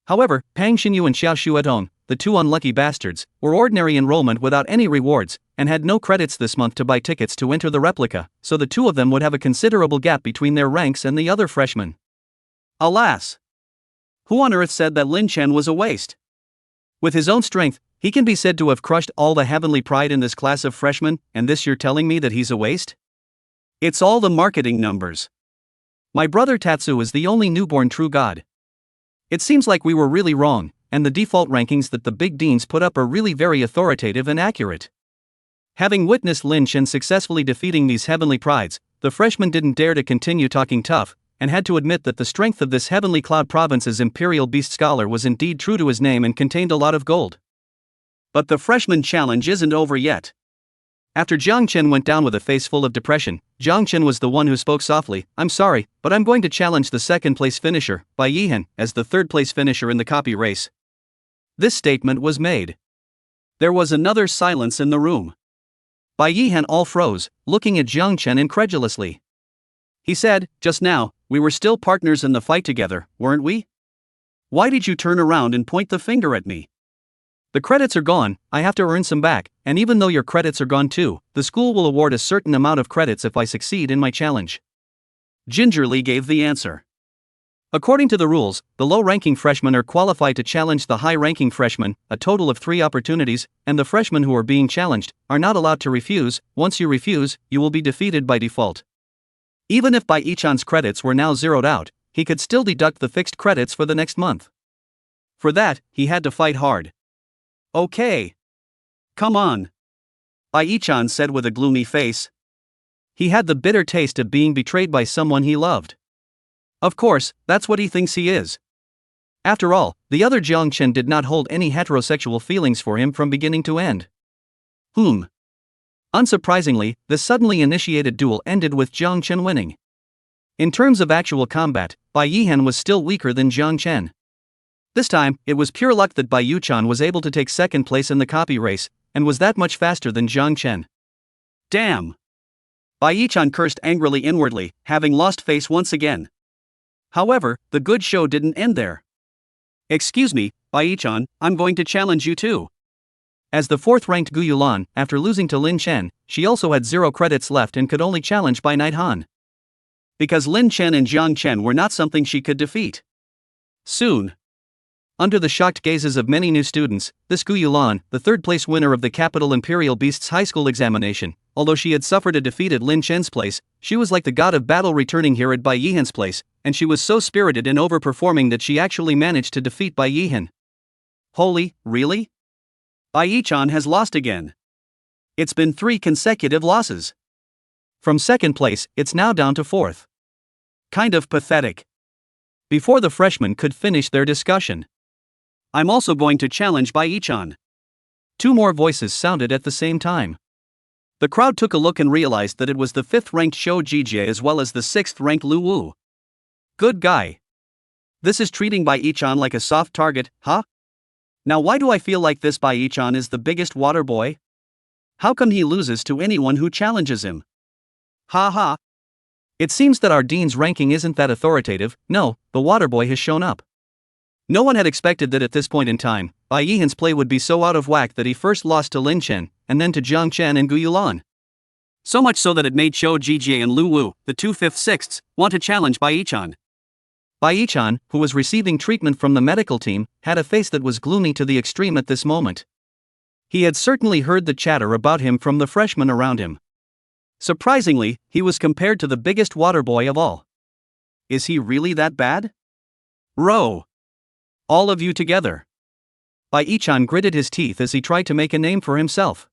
However, Pang Xinyu and Xiao Shuetong, the two unlucky bastards, were ordinary enrollment without any rewards, and had no credits this month to buy tickets to enter the replica, so the two of them would have a considerable gap between their ranks and the other freshmen. Alas! Who on earth said that Lin Chen was a waste? With his own strength, he can be said to have crushed all the heavenly pride in this class of freshmen, and this you're telling me that he's a waste? It's all the marketing numbers. My brother Tatsu is the only newborn true god. It seems like we were really wrong, and the default rankings that the big deans put up are really very authoritative and accurate. Having witnessed Lin Chen successfully defeating these heavenly prides, the freshman didn't dare to continue talking tough, and had to admit that the strength of this Heavenly Cloud Province's Imperial Beast Scholar was indeed true to his name and contained a lot of gold. But the freshman challenge isn't over yet. After Jiang Chen went down with a face full of depression, Jiang Chen was the one who spoke softly, "I'm sorry, but I'm going to challenge the 2nd place finisher, Bai Yihan, as the 3rd place finisher in the copy race." This statement was made. There was another silence in the room. Bai Yihan all froze, looking at Jiang Chen incredulously. He said, "Just now, we were still partners in the fight together, weren't we? Why did you turn around and point the finger at me? The credits are gone, I have to earn some back, and even though your credits are gone too, the school will award a certain amount of credits if I succeed in my challenge." Gingerly gave the answer. According to the rules, the low-ranking freshmen are qualified to challenge the high-ranking freshmen, a total of 3 opportunities, and the freshmen who are being challenged are not allowed to refuse. Once you refuse, you will be defeated by default. Even if Bai Yichan's credits were now zeroed out, he could still deduct the fixed credits for the next month. For that, he had to fight hard. "Okay. Come on," Bai Yichan said with a gloomy face. He had the bitter taste of being betrayed by someone he loved. Of course, that's what he thinks he is. After all, the other Jiang Chen did not hold any heterosexual feelings for him from beginning to end. Unsurprisingly, the suddenly initiated duel ended with Jiang Chen winning. In terms of actual combat, Bai Yihan was still weaker than Jiang Chen. This time, it was pure luck that Bai Yichan was able to take 2nd place in the copy race, and was that much faster than Jiang Chen. Damn! Bai Yichan cursed angrily inwardly, having lost face once again. However, the good show didn't end there. "Excuse me, Bai Yichan, I'm going to challenge you too." As the 4th-ranked Gu Yulan, after losing to Lin Chen, she also had 0 credits left and could only challenge Bai Knight Han. Because Lin Chen and Jiang Chen were not something she could defeat. Soon. Under the shocked gazes of many new students, this Gu Yulan, the 3rd-place winner of the Capital Imperial Beasts High School examination, although she had suffered a defeat at Lin Chen's place, she was like the god of battle returning here at Bai Yihan's place, and she was so spirited and overperforming that she actually managed to defeat Bai Yihan. Holy, really? Bai Yichan has lost again. It's been 3 consecutive losses. From second place, it's now down to fourth. Kind of pathetic. Before the freshmen could finish their discussion, I'm also going to challenge Bai Yichan. 2 more voices sounded at the same time. The crowd took a look and realized that it was the 5th-ranked Xiu Jijie as well as the 6th-ranked Lu Wu. Good guy. This is treating Bai Yichan like a soft target, huh? Now why do I feel like this Bai Yichan is the biggest water boy? How come he loses to anyone who challenges him? Ha ha. It seems that our dean's ranking isn't that authoritative. No, the water boy has shown up. No one had expected that at this point in time, Bai Yihan's play would be so out of whack that he first lost to Lin Chen, and then to Zhang Chen and Gu Yulan. So much so that it made Xiu Jijie and Lu Wu, the 2 5th-6ths, want to challenge Bai Yichan. Bai Yichan, who was receiving treatment from the medical team, had a face that was gloomy to the extreme at this moment. He had certainly heard the chatter about him from the freshmen around him. Surprisingly, he was compared to the biggest water boy of all. Is he really that bad? Row! All of you together. Bai Yichan gritted his teeth as he tried to make a name for himself.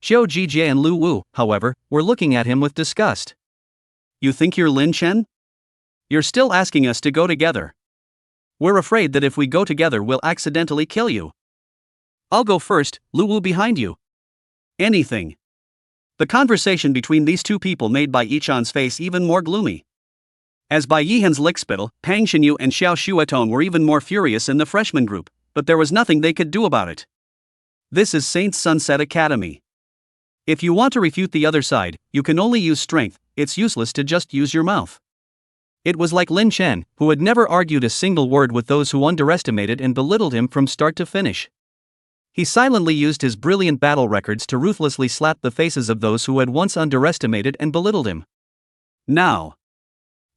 Xiu Jijie and Lu Wu, however, were looking at him with disgust. You think you're Lin Chen? You're still asking us to go together. We're afraid that if we go together we'll accidentally kill you. I'll go first, Lu Wu behind you. Anything. The conversation between these 2 people made Bai Yichan's face even more gloomy. As Bai Yihan's lickspittle, Pang Xinyu and Xiao Shuetong were even more furious in the freshman group, but there was nothing they could do about it. This is Saint Sunset Academy. If you want to refute the other side, you can only use strength. It's useless to just use your mouth. It was like Lin Chen, who had never argued a single word with those who underestimated and belittled him from start to finish. He silently used his brilliant battle records to ruthlessly slap the faces of those who had once underestimated and belittled him. Now,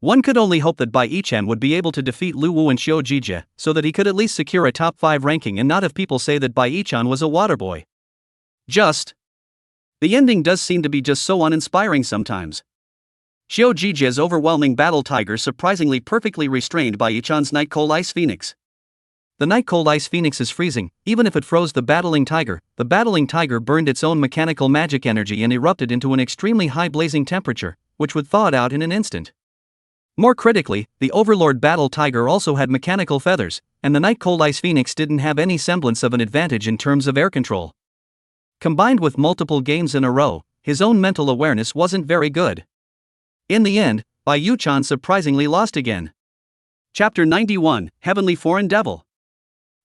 one could only hope that Bai Yichan would be able to defeat Lu Wu and Xiu Jijie, so that he could at least secure a top 5 ranking and not have people say that Bai Yichan was a water boy. The ending does seem to be just so uninspiring sometimes. Xiu Jijie's overwhelming battle tiger surprisingly perfectly restrained Bai Yichan's night cold ice phoenix. The night cold ice phoenix is freezing. Even if it froze the battling tiger burned its own mechanical magic energy and erupted into an extremely high blazing temperature, which would thaw it out in an instant. More critically, the overlord battle tiger also had mechanical feathers, and the night cold ice phoenix didn't have any semblance of an advantage in terms of air control. Combined with multiple games in a row, his own mental awareness wasn't very good. In the end, Bai Yichan surprisingly lost again. Chapter 91, Heavenly Foreign Devil.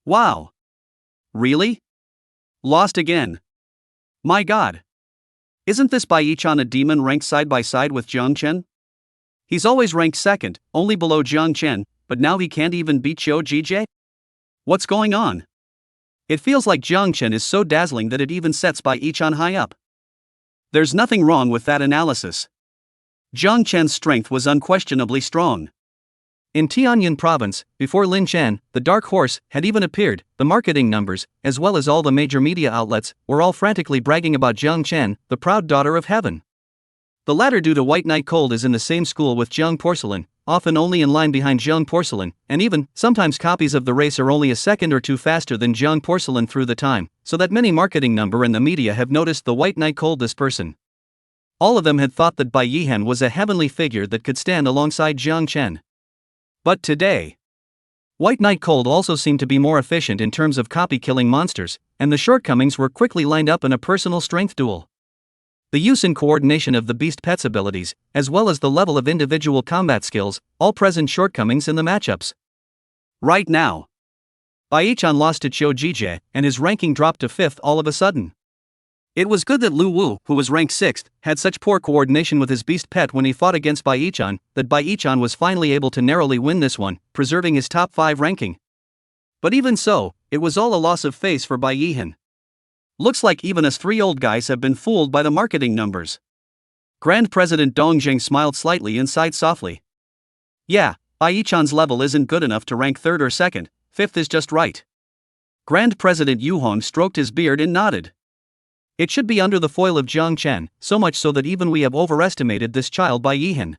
Wow. Really? Lost again. My god. Isn't this Bai Yichan a demon ranked side by side with Zhang Chen? He's always ranked second, only below Zhang Chen, but now he can't even beat Xiu Jijie? What's going on? It feels like Zhang Chen is so dazzling that it even sets Bai Yichan high up. There's nothing wrong with that analysis. Zhang Chen's strength was unquestionably strong. In Tianjin province, before Lin Chen, the dark horse, had even appeared, the marketing numbers, as well as all the major media outlets, were all frantically bragging about Zhang Chen, the proud daughter of heaven. The latter, due to White Knight Cold, is in the same school with Zhang Porcelain, often only in line behind Zhang Porcelain, and even, sometimes copies of the race are only a second or two faster than Zhang Porcelain through the time, so that many marketing number and the media have noticed the White Knight Cold this person. All of them had thought that Bai Yihan was a heavenly figure that could stand alongside Zhang Chen. But today, White Knight Cold also seemed to be more efficient in terms of copy-killing monsters, and the shortcomings were quickly lined up in a personal strength duel. The use and coordination of the Beast Pet's abilities, as well as the level of individual combat skills, all present shortcomings in the matchups. Right now, Bai Yichan lost to Xiu Jijie, and his ranking dropped to 5th all of a sudden. It was good that Lu Wu, who was ranked 6th, had such poor coordination with his beast pet when he fought against Bai Yichan, that Bai Yichan was finally able to narrowly win this one, preserving his top 5 ranking. But even so, it was all a loss of face for Bai Yihan. Looks like even us 3 old guys have been fooled by the marketing numbers. Grand President Dong Jing smiled slightly and sighed softly. Yeah, Bai Yichan's level isn't good enough to rank 3rd or 2nd, 5th is just right. Grand President Yu Hong stroked his beard and nodded. It should be under the foil of Jiang Chen, so much so that even we have overestimated this child by Yihan.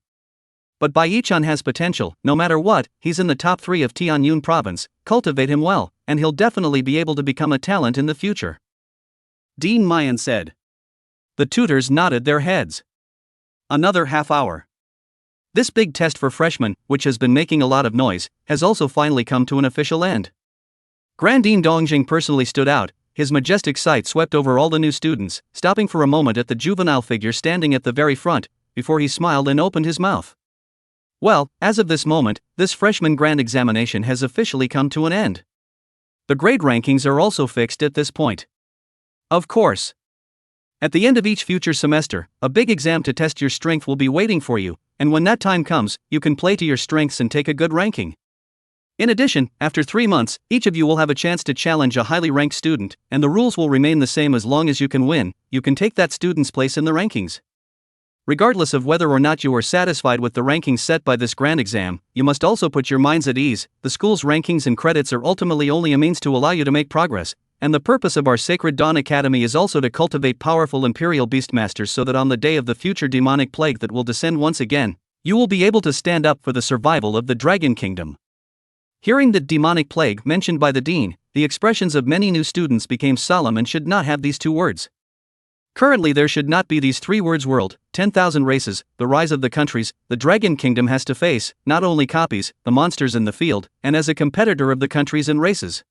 But Bai Yichan has potential, no matter what, he's in the top 3 of Tianyun province, cultivate him well, and he'll definitely be able to become a talent in the future. Dean Mayan said. The tutors nodded their heads. Another half hour. This big test for freshmen, which has been making a lot of noise, has also finally come to an official end. Grand Dean Dongjing personally stood out, his majestic sight swept over all the new students, stopping for a moment at the juvenile figure standing at the very front, before he smiled and opened his mouth. Well, as of this moment, this freshman grand examination has officially come to an end. The grade rankings are also fixed at this point. Of course. At the end of each future semester, a big exam to test your strength will be waiting for you, and when that time comes, you can play to your strengths and take a good ranking. In addition, after 3 months, each of you will have a chance to challenge a highly ranked student, and the rules will remain the same as long as you can win, you can take that student's place in the rankings. Regardless of whether or not you are satisfied with the rankings set by this grand exam, you must also put your minds at ease. The school's rankings and credits are ultimately only a means to allow you to make progress, and the purpose of our Sacred Dawn Academy is also to cultivate powerful Imperial Beastmasters so that on the day of the future demonic plague that will descend once again, you will be able to stand up for the survival of the Dragon Kingdom. Hearing the demonic plague mentioned by the dean, the expressions of many new students became solemn and should not have these 2 words. Currently there should not be these 3 words: world, 10,000 races, the rise of the countries. The Dragon Kingdom has to face, not only copies, the monsters in the field, and as a competitor of the countries and races.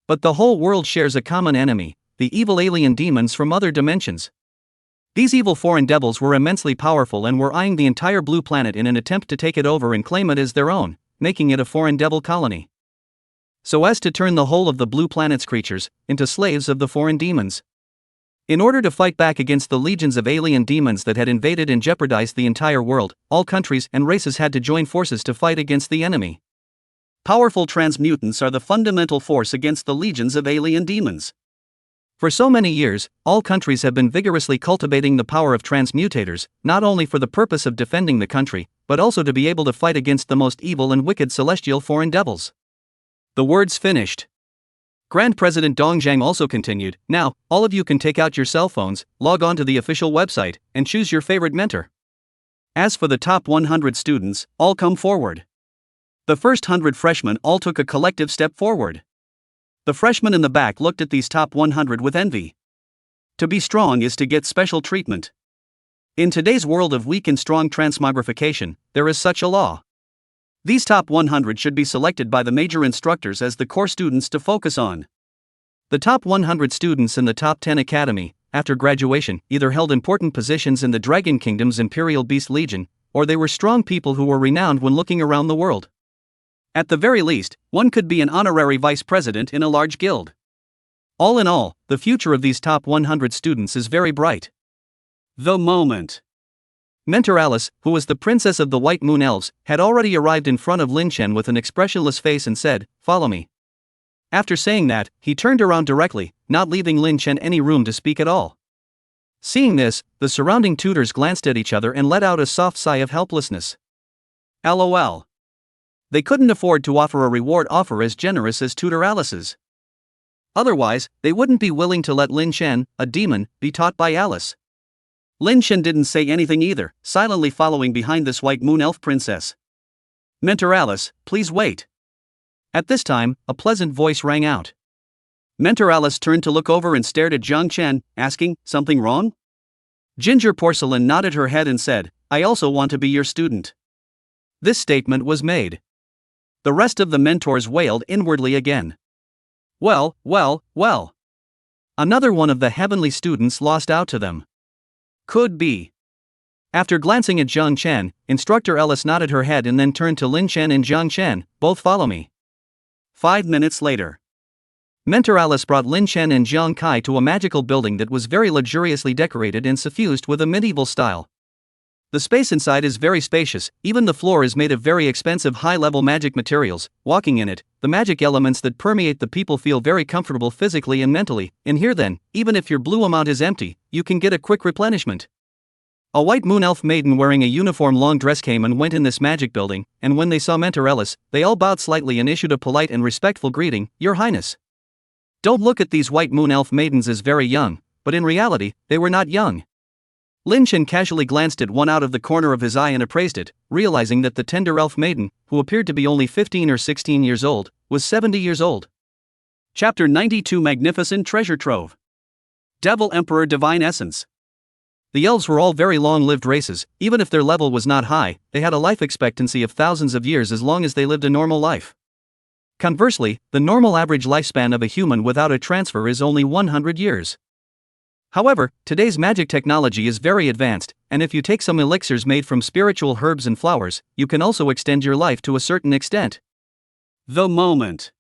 But the whole world shares a common enemy, the evil alien demons from other dimensions. These evil foreign devils were immensely powerful and were eyeing the entire blue planet in an attempt to take it over and claim it as their own, making it a foreign devil colony. So as to turn the whole of the blue planet's creatures into slaves of the foreign demons. In order to fight back against the legions of alien demons that had invaded and jeopardized the entire world, all countries and races had to join forces to fight against the enemy. Powerful transmutants are the fundamental force against the legions of alien demons. For so many years, all countries have been vigorously cultivating the power of transmutators, not only for the purpose of defending the country, but also to be able to fight against the most evil and wicked celestial foreign devils. The words finished. Grand President Dongjiang also continued, now, all of you can take out your cell phones, log on to the official website, and choose your favorite mentor. As for the top 100 students, all come forward. The first 100 freshmen all took a collective step forward. The freshmen in the back looked at these top 100 with envy. To be strong is to get special treatment. In today's world of weak and strong transmogrification, there is such a law. These top 100 should be selected by the major instructors as the core students to focus on. The top 100 students in the top 10 academy, after graduation, either held important positions in the Dragon Kingdom's Imperial Beast Legion, or they were strong people who were renowned when looking around the world. At the very least, one could be an honorary vice president in a large guild. All in all, the future of these top 100 students is very bright. The moment. Mentor Alice, who was the princess of the White Moon Elves, had already arrived in front of Lin Chen with an expressionless face and said, "Follow me." After saying that, he turned around directly, not leaving Lin Chen any room to speak at all. Seeing this, the surrounding tutors glanced at each other and let out a soft sigh of helplessness. LOL. They couldn't afford to offer a reward offer as generous as Tutor Alice's. Otherwise, they wouldn't be willing to let Lin Chen, a demon, be taught by Alice. Lin Chen didn't say anything either, silently following behind this White Moon Elf princess. "Mentor Alice, please wait." At this time, a pleasant voice rang out. Mentor Alice turned to look over and stared at Jiang Chen, asking, "Something wrong?" Ginger Porcelain nodded her head and said, "I also want to be your student." This statement was made. The rest of the mentors wailed inwardly again. Well. Another one of the heavenly students lost out to them. Could be. After glancing at Jiang Chen, Instructor Ellis nodded her head and then turned to Lin Chen and Jiang Chen, "Both follow me." 5 minutes later. Mentor Alice brought Lin Chen and Jiang Kai to a magical building that was very luxuriously decorated and suffused with a medieval style. The space inside is very spacious, even the floor is made of very expensive high-level magic materials. Walking in it, the magic elements that permeate the people feel very comfortable physically and mentally. In here then, even if your blue amount is empty, you can get a quick replenishment. A White Moon Elf maiden wearing a uniform long dress came and went in this magic building, and when they saw Mentor Ellis, they all bowed slightly and issued a polite and respectful greeting, "Your Highness." Don't look at these White Moon Elf maidens as very young, but in reality, they were not young. Lin Chen casually glanced at one out of the corner of his eye and appraised it, realizing that the tender elf maiden, who appeared to be only 15 or 16 years old, was 70 years old. Chapter 92 Magnificent Treasure Trove. Devil Emperor Divine Essence. The elves were all very long-lived races. Even if their level was not high, they had a life expectancy of thousands of years as long as they lived a normal life. Conversely, the normal average lifespan of a human without a transfer is only 100 years. However, today's magic technology is very advanced, and if you take some elixirs made from spiritual herbs and flowers, you can also extend your life to a certain extent. The moment.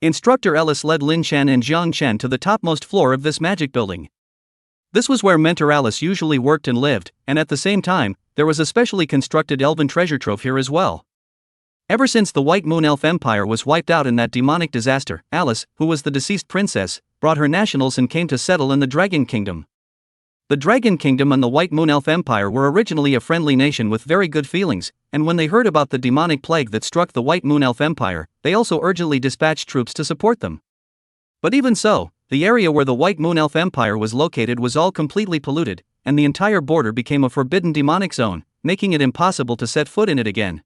Instructor Ellis led Lin Chen and Zhang Chen to the topmost floor of this magic building. This was where Mentor Alice usually worked and lived, and at the same time, there was a specially constructed elven treasure trove here as well. Ever since the White Moon Elf Empire was wiped out in that demonic disaster, Alice, who was the deceased princess, brought her nationals and came to settle in the Dragon Kingdom. The Dragon Kingdom and the White Moon Elf Empire were originally a friendly nation with very good feelings, and when they heard about the demonic plague that struck the White Moon Elf Empire, they also urgently dispatched troops to support them. But even so, the area where the White Moon Elf Empire was located was all completely polluted, and the entire border became a forbidden demonic zone, making it impossible to set foot in it again.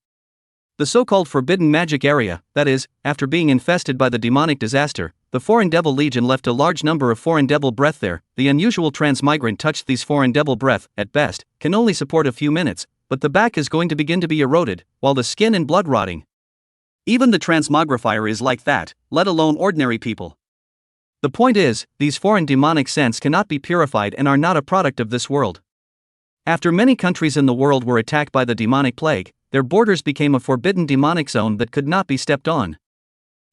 The so-called Forbidden Magic Area, that is, after being infested by the demonic disaster, the Foreign Devil Legion left a large number of Foreign Devil breath there. The unusual transmigrant touched these Foreign Devil breath, at best, can only support a few minutes, but the back is going to begin to be eroded, while the skin and blood rotting. Even the transmogrifier is like that, let alone ordinary people. The point is, these foreign demonic scents cannot be purified and are not a product of this world. After many countries in the world were attacked by the demonic plague, their borders became a forbidden demonic zone that could not be stepped on.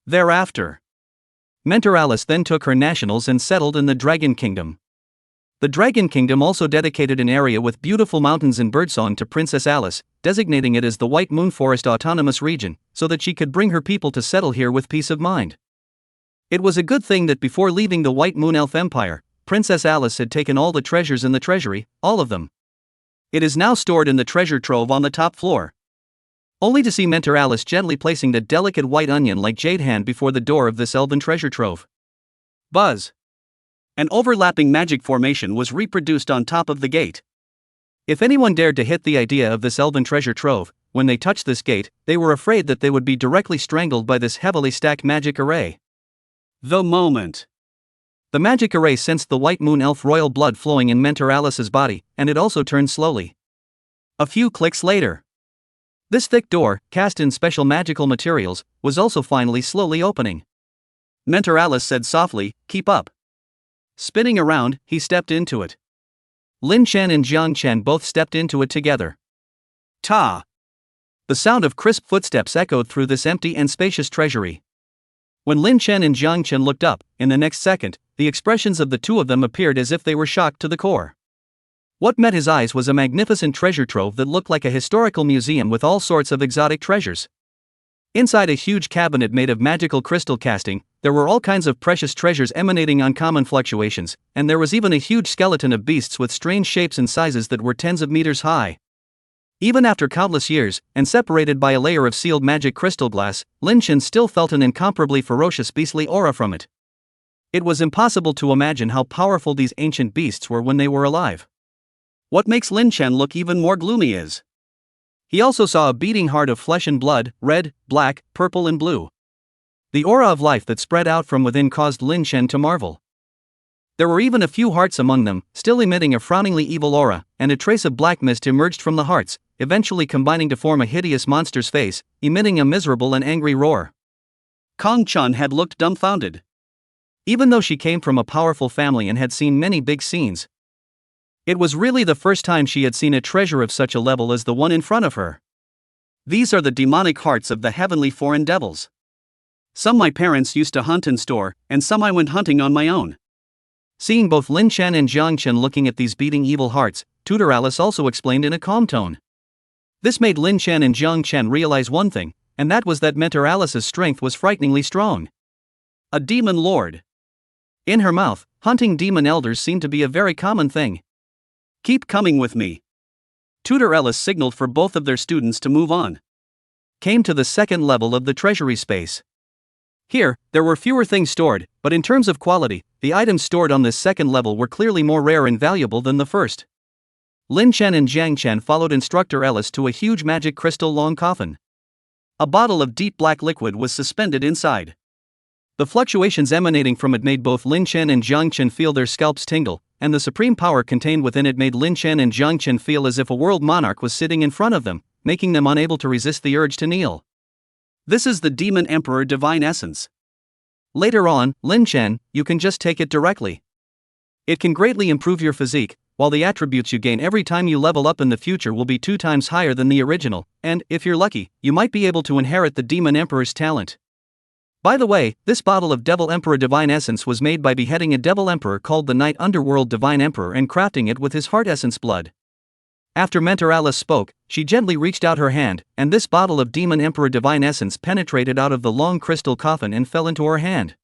Thereafter, Mentor Alice then took her nationals and settled in the Dragon Kingdom. The Dragon Kingdom also dedicated an area with beautiful mountains and birdsong to Princess Alice, designating it as the White Moon Forest Autonomous Region, so that she could bring her people to settle here with peace of mind. It was a good thing that before leaving the White Moon Elf Empire, Princess Alice had taken all the treasures in the treasury, all of them. It is now stored in the treasure trove on the top floor. Only to see Mentor Alice gently placing the delicate white onion-like jade hand before the door of this elven treasure trove. Buzz. An overlapping magic formation was reproduced on top of the gate. If anyone dared to hit the idea of this elven treasure trove, when they touched this gate, they were afraid that they would be directly strangled by this heavily stacked magic array. The moment. The magic array sensed the White Moon Elf royal blood flowing in Mentor Alice's body, and it also turned slowly. A few clicks later, this thick door, cast in special magical materials, was also finally slowly opening. Mentor Alice said softly, "Keep up." Spinning around, he stepped into it. Lin Chen and Zhang Chen both stepped into it together. Ta! The sound of crisp footsteps echoed through this empty and spacious treasury. When Lin Chen and Zhang Chen looked up, in the next second, the expressions of the two of them appeared as if they were shocked to the core. What met his eyes was a magnificent treasure trove that looked like a historical museum with all sorts of exotic treasures. Inside a huge cabinet made of magical crystal casting, there were all kinds of precious treasures emanating uncommon fluctuations, and there was even a huge skeleton of beasts with strange shapes and sizes that were tens of meters high. Even after countless years, and separated by a layer of sealed magic crystal glass, Lin Chen still felt an incomparably ferocious beastly aura from it. It was impossible to imagine how powerful these ancient beasts were when they were alive. What makes Lin Chen look even more gloomy is he also saw a beating heart of flesh and blood, red, black, purple and blue. The aura of life that spread out from within caused Lin Chen to marvel. There were even a few hearts among them, still emitting a frowningly evil aura, and a trace of black mist emerged from the hearts, eventually combining to form a hideous monster's face, emitting a miserable and angry roar. Kong Chun had looked dumbfounded. Even though she came from a powerful family and had seen many big scenes, it was really the first time she had seen a treasure of such a level as the one in front of her. These are the demonic hearts of the heavenly foreign devils. Some my parents used to hunt and store, and some I went hunting on my own. Seeing both Lin Chen and Zhang Chen looking at these beating evil hearts, Tutor Alice also explained in a calm tone. This made Lin Chen and Zhang Chen realize one thing, and that was that Mentor Alice's strength was frighteningly strong. A demon lord. In her mouth, hunting demon elders seemed to be a very common thing. Keep coming with me. Tutor Alice signaled for both of their students to move on. Came to the second level of the treasury space. Here, there were fewer things stored, but in terms of quality, the items stored on this second level were clearly more rare and valuable than the first. Lin Chen and Jiang Chen followed Instructor Ellis to a huge magic crystal long coffin. A bottle of deep black liquid was suspended inside. The fluctuations emanating from it made both Lin Chen and Jiang Chen feel their scalps tingle, and the supreme power contained within it made Lin Chen and Jiang Chen feel as if a world monarch was sitting in front of them, making them unable to resist the urge to kneel. This is the Demon Emperor Divine Essence. Later on, Lin Chen, you can just take it directly. It can greatly improve your physique, while the attributes you gain every time you level up in the future will be 2 times higher than the original, and, if you're lucky, you might be able to inherit the Demon Emperor's talent. By the way, this bottle of Devil Emperor Divine Essence was made by beheading a Devil Emperor called the Night Underworld Divine Emperor and crafting it with his heart essence blood. After Mentor Alice spoke, she gently reached out her hand, and this bottle of Demon Emperor Divine Essence penetrated out of the long crystal coffin and fell into her hand.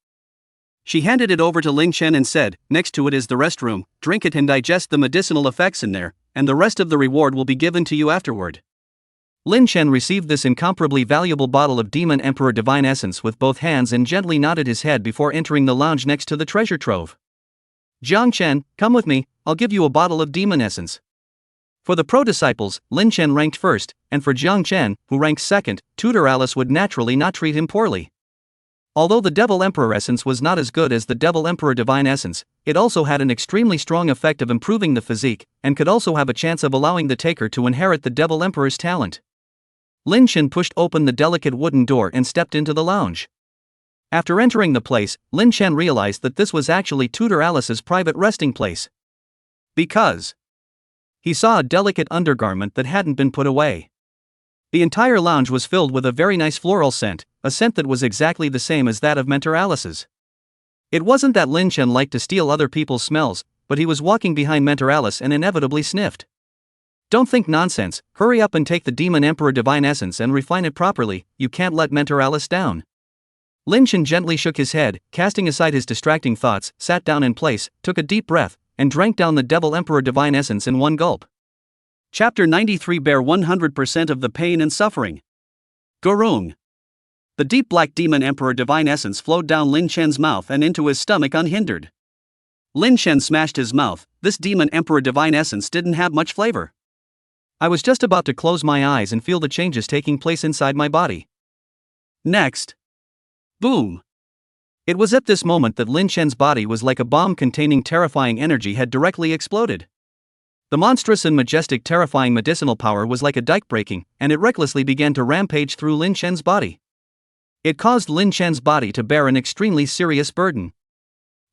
She handed it over to Lin Chen and said, "Next to it is the restroom, drink it and digest the medicinal effects in there, and the rest of the reward will be given to you afterward." Lin Chen received this incomparably valuable bottle of Demon Emperor Divine Essence with both hands and gently nodded his head before entering the lounge next to the treasure trove. "Jiang Chen, come with me, I'll give you a bottle of Demon Essence." For the pro-disciples, Lin Chen ranked first, and for Jiang Chen, who ranked second, Tutor Alice would naturally not treat him poorly. Although the Devil Emperor Essence was not as good as the Devil Emperor Divine Essence, it also had an extremely strong effect of improving the physique, and could also have a chance of allowing the taker to inherit the Devil Emperor's talent. Lin Chen pushed open the delicate wooden door and stepped into the lounge. After entering the place, Lin Chen realized that this was actually Tutor Alice's private resting place. Because he saw a delicate undergarment that hadn't been put away. The entire lounge was filled with a very nice floral scent, a scent that was exactly the same as that of Mentor Alice's. It wasn't that Lin Chen liked to steal other people's smells, but he was walking behind Mentor Alice and inevitably sniffed. "Don't think nonsense, hurry up and take the Demon Emperor Divine Essence and refine it properly, you can't let Mentor Alice down." Lin Chen gently shook his head, casting aside his distracting thoughts, sat down in place, took a deep breath, and drank down the Devil Emperor Divine Essence in one gulp. Chapter 93 Bear 100% of the pain and suffering. Gurung. The deep black Demon Emperor Divine Essence flowed down Lin Chen's mouth and into his stomach unhindered. Lin Chen smashed his mouth. This Demon Emperor Divine Essence didn't have much flavor. I was just about to close my eyes and feel the changes taking place inside my body. Next. Boom. It was at this moment that Lin Chen's body was like a bomb containing terrifying energy had directly exploded. The monstrous and majestic terrifying medicinal power was like a dike breaking, and it recklessly began to rampage through Lin Chen's body. It caused Lin Chen's body to bear an extremely serious burden.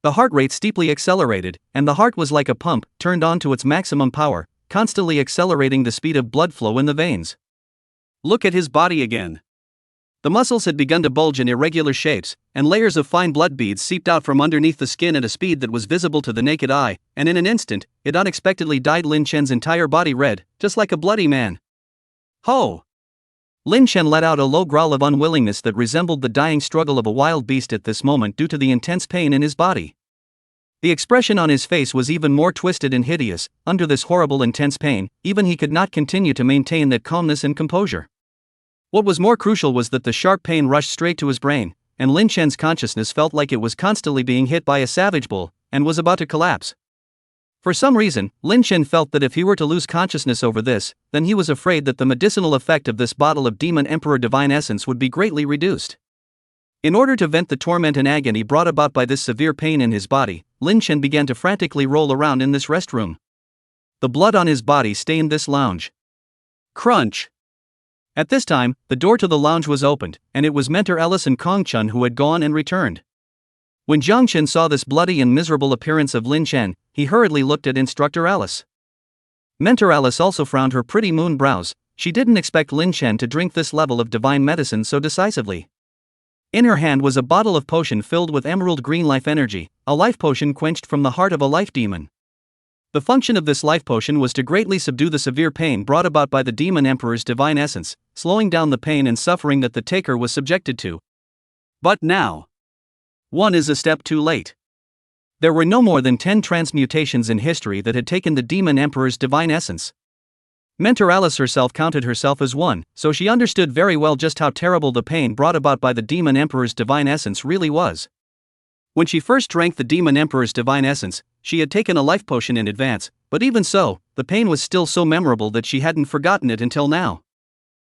The heart rate steeply accelerated, and the heart was like a pump, turned on to its maximum power, constantly accelerating the speed of blood flow in the veins. Look at his body again. The muscles had begun to bulge in irregular shapes, and layers of fine blood beads seeped out from underneath the skin at a speed that was visible to the naked eye, and in an instant, it unexpectedly dyed Lin Chen's entire body red, just like a bloody man. Ho! Lin Chen let out a low growl of unwillingness that resembled the dying struggle of a wild beast at this moment due to the intense pain in his body. The expression on his face was even more twisted and hideous. Under this horrible intense pain, even he could not continue to maintain that calmness and composure. What was more crucial was that the sharp pain rushed straight to his brain, and Lin Chen's consciousness felt like it was constantly being hit by a savage bull, and was about to collapse. For some reason, Lin Chen felt that if he were to lose consciousness over this, then he was afraid that the medicinal effect of this bottle of Demon Emperor Divine Essence would be greatly reduced. In order to vent the torment and agony brought about by this severe pain in his body, Lin Chen began to frantically roll around in this restroom. The blood on his body stained this lounge. Crunch! At this time, the door to the lounge was opened, and it was Mentor Alice and Kong Chun who had gone and returned. When Jiang Chen saw this bloody and miserable appearance of Lin Chen, he hurriedly looked at Instructor Alice. Mentor Alice also frowned her pretty moon brows. She didn't expect Lin Chen to drink this level of divine medicine so decisively. In her hand was a bottle of potion filled with emerald green life energy, a life potion quenched from the heart of a life demon. The function of this life potion was to greatly subdue the severe pain brought about by the Demon Emperor's divine essence, slowing down the pain and suffering that the taker was subjected to. But now, one is a step too late. There were no more than 10 transmutations in history that had taken the Demon Emperor's divine essence. Mentor Alice herself counted herself as one, so she understood very well just how terrible the pain brought about by the Demon Emperor's divine essence really was. When she first drank the Demon Emperor's divine essence, she had taken a life potion in advance, but even so, the pain was still so memorable that she hadn't forgotten it until now.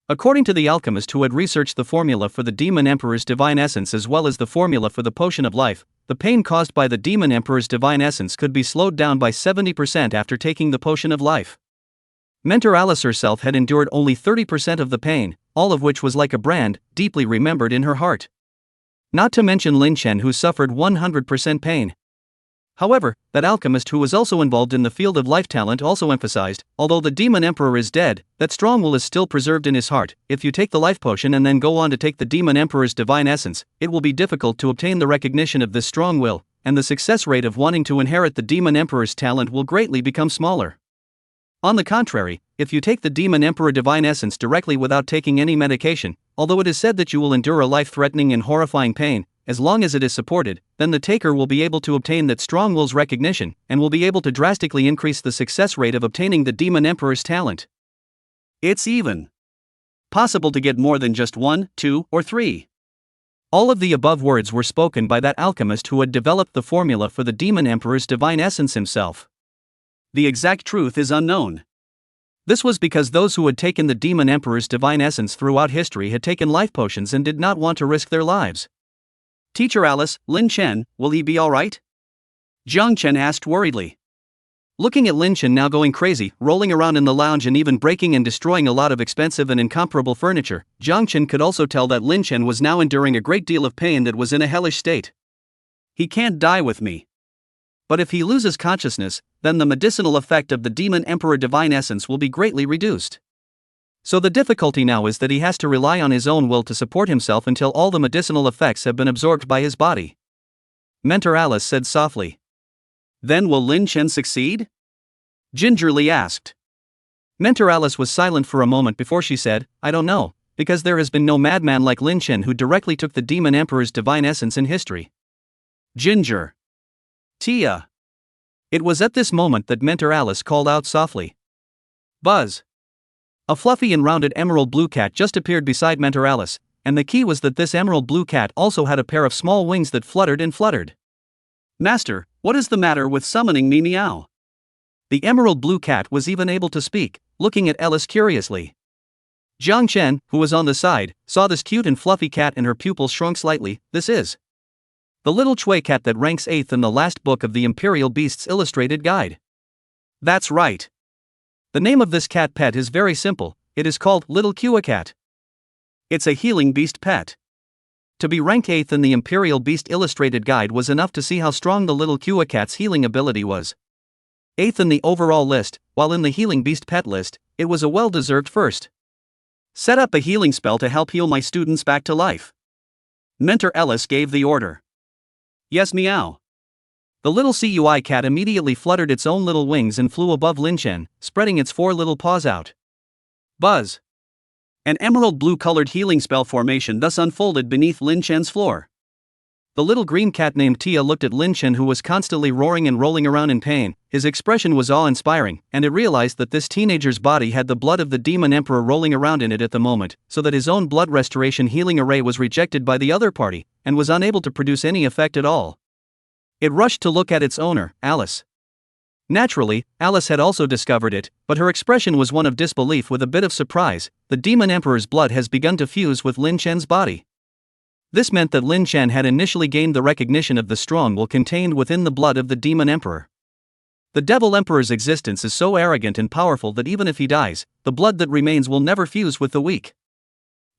According to the alchemist who had researched the formula for the Demon Emperor's divine essence as well as the formula for the potion of life, the pain caused by the Demon Emperor's divine essence could be slowed down by 70% after taking the potion of life. Mentor Alice herself had endured only 30% of the pain, all of which was like a brand, deeply remembered in her heart. Not to mention Lin Chen, who suffered 100% pain. However, that alchemist who was also involved in the field of life talent also emphasized, although the Demon Emperor is dead, that strong will is still preserved in his heart. If you take the life potion and then go on to take the Demon Emperor's divine essence, it will be difficult to obtain the recognition of this strong will, and the success rate of wanting to inherit the Demon Emperor's talent will greatly become smaller. On the contrary, if you take the Demon Emperor divine essence directly without taking any medication, although it is said that you will endure a life-threatening and horrifying pain, as long as it is supported, then the taker will be able to obtain that strong will's recognition, and will be able to drastically increase the success rate of obtaining the Demon Emperor's talent. It's even possible to get more than just 1, 2, or 3. All of the above words were spoken by that alchemist who had developed the formula for the Demon Emperor's divine essence himself. The exact truth is unknown. This was because those who had taken the Demon Emperor's divine essence throughout history had taken life potions and did not want to risk their lives. Teacher Alice, Lin Chen, will he be alright? Jiang Chen asked worriedly. Looking at Lin Chen now going crazy, rolling around in the lounge and even breaking and destroying a lot of expensive and incomparable furniture, Jiang Chen could also tell that Lin Chen was now enduring a great deal of pain that was in a hellish state. He can't die with me. But if he loses consciousness, then the medicinal effect of the Demon Emperor divine essence will be greatly reduced. So the difficulty now is that he has to rely on his own will to support himself until all the medicinal effects have been absorbed by his body. Mentor Alice said softly. Then will Lin Chen succeed? Gingerly asked. Mentor Alice was silent for a moment before she said, I don't know, because there has been no madman like Lin Chen who directly took the Demon Emperor's divine essence in history. Ginger. Tia. It was at this moment that Mentor Alice called out softly. Buzz. A fluffy and rounded emerald blue cat just appeared beside Mentor Alice, and the key was that this emerald blue cat also had a pair of small wings that fluttered and fluttered. Master, what is the matter with summoning me meow? The emerald blue cat was even able to speak, looking at Alice curiously. Jiang Chen, who was on the side, saw this cute and fluffy cat and her pupils shrunk slightly. This is the little Chui cat that ranks 8th in the last book of the Imperial Beasts Illustrated Guide. That's right. The name of this cat pet is very simple, it is called Little Cua Cat. It's a healing beast pet. To be ranked 8th in the Imperial Beast Illustrated Guide was enough to see how strong the Little Cua Cat's healing ability was. 8th in the overall list, while in the healing beast pet list, it was a well-deserved first. Set up a healing spell to help heal my students back to life. Mentor Alice gave the order. Yes, meow. The little Cui cat immediately fluttered its own little wings and flew above Lin Chen, spreading its 4 little paws out. Buzz. An emerald blue-colored healing spell formation thus unfolded beneath Lin Chen's floor. The little green cat named Tia looked at Lin Chen, who was constantly roaring and rolling around in pain. His expression was awe-inspiring, and it realized that this teenager's body had the blood of the Demon Emperor rolling around in it at the moment, so that his own blood restoration healing array was rejected by the other party, and was unable to produce any effect at all. It rushed to look at its owner, Alice. Naturally, Alice had also discovered it, but her expression was one of disbelief with a bit of surprise. The Demon Emperor's blood has begun to fuse with Lin Chen's body. This meant that Lin Chen had initially gained the recognition of the strong will contained within the blood of the Demon Emperor. The Devil Emperor's existence is so arrogant and powerful that even if he dies, the blood that remains will never fuse with the weak.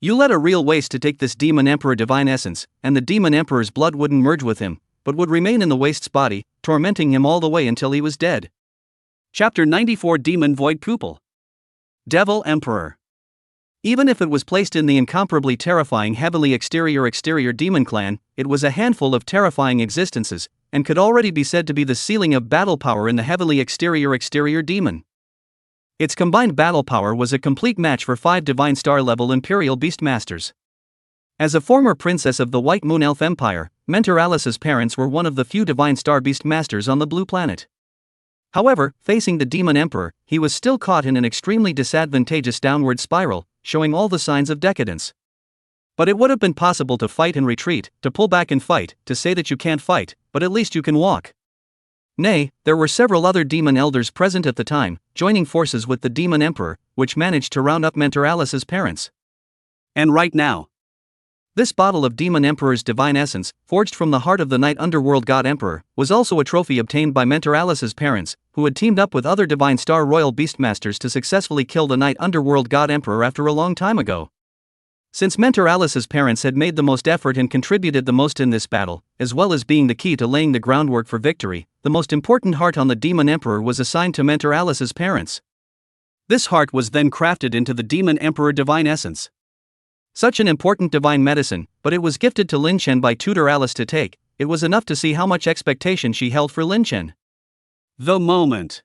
You let a real waste to take this Demon Emperor divine essence, and the Demon Emperor's blood wouldn't merge with him, but would remain in the waste's body, tormenting him all the way until he was dead. Chapter 94 Demon Void Pupil. Devil Emperor. Even if it was placed in the incomparably terrifying heavily exterior demon clan, it was a handful of terrifying existences, and could already be said to be the ceiling of battle power in the heavily exterior demon. Its combined battle power was a complete match for 5 Divine Star level Imperial Beastmasters. As a former princess of the White Moon Elf Empire, Mentor Alice's parents were one of the few Divine Star Beastmasters on the Blue Planet. However, facing the Demon Emperor, he was still caught in an extremely disadvantageous downward spiral, showing all the signs of decadence. But it would have been possible to fight and retreat, to pull back and fight, to say that you can't fight, but at least you can walk. Nay, there were several other demon elders present at the time, joining forces with the demon emperor, which managed to round up Mentor Alice's parents. And right now, this bottle of demon emperor's divine essence, forged from the heart of the night underworld god emperor, was also a trophy obtained by Mentor Alice's parents, who had teamed up with other divine star royal beastmasters to successfully kill the night underworld god emperor after a long time ago. Since Mentor Alice's parents had made the most effort and contributed the most in this battle, as well as being the key to laying the groundwork for victory, the most important heart on the demon emperor was assigned to Mentor Alice's parents. This heart was then crafted into the demon emperor divine essence. Such an important divine medicine, but it was gifted to Lin Chen by tutor Alice to take. It was enough to see how much expectation she held for Lin Chen. The moment.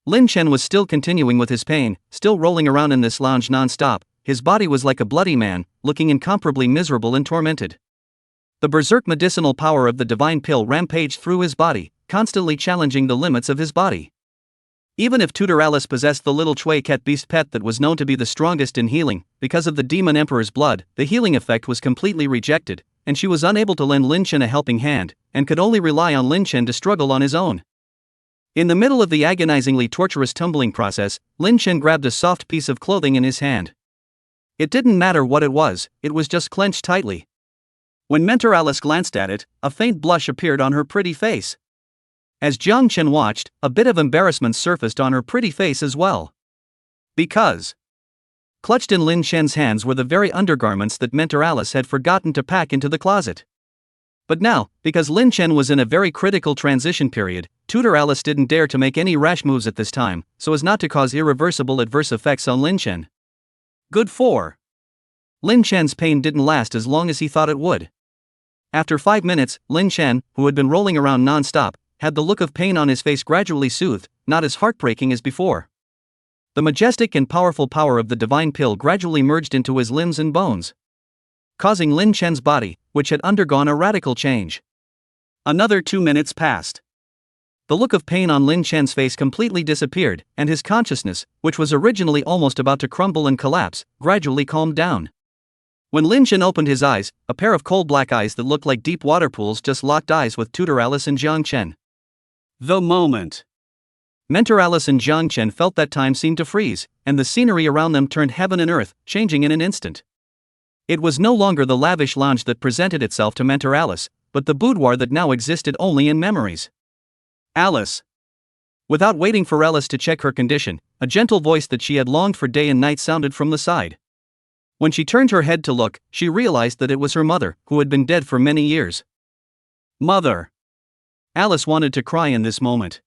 Lin Chen was still continuing with his pain, still rolling around in this lounge non-stop. His body was like a bloody man, looking incomparably miserable and tormented. The berserk medicinal power of the divine pill rampaged through his body, constantly challenging the limits of his body. Even if tutor Alice possessed the little Chui Cat beast pet that was known to be the strongest in healing, because of the demon emperor's blood, the healing effect was completely rejected, and she was unable to lend Lin Chen a helping hand, and could only rely on Lin Chen to struggle on his own. In the middle of the agonizingly torturous tumbling process, Lin Chen grabbed a soft piece of clothing in his hand. It didn't matter what it was just clenched tightly. When Mentor Alice glanced at it, a faint blush appeared on her pretty face. As Jiang Chen watched, a bit of embarrassment surfaced on her pretty face as well. Because clutched in Lin Chen's hands were the very undergarments that Mentor Alice had forgotten to pack into the closet. But now, because Lin Chen was in a very critical transition period, tutor Alice didn't dare to make any rash moves at this time, so as not to cause irreversible adverse effects on Lin Chen. Good for Lin Chen's pain didn't last as long as he thought it would. After 5 minutes, Lin Chen, who had been rolling around non-stop, had the look of pain on his face gradually soothed, not as heartbreaking as before. The majestic and powerful power of the divine pill gradually merged into his limbs and bones, causing Lin Chen's body, which had undergone a radical change. Another 2 minutes passed. The look of pain on Lin Chen's face completely disappeared, and his consciousness, which was originally almost about to crumble and collapse, gradually calmed down. When Lin Chen opened his eyes, a pair of coal black eyes that looked like deep water pools just locked eyes with tutor Alice and Jiang Chen. The moment. Mentor Alice and Jiang Chen felt that time seemed to freeze, and the scenery around them turned heaven and earth, changing in an instant. It was no longer the lavish lounge that presented itself to Mentor Alice, but the boudoir that now existed only in memories. Alice. Without waiting for Alice to check her condition, a gentle voice that she had longed for day and night sounded from the side. When she turned her head to look, she realized that it was her mother, who had been dead for many years. Mother. Alice wanted to cry in this moment.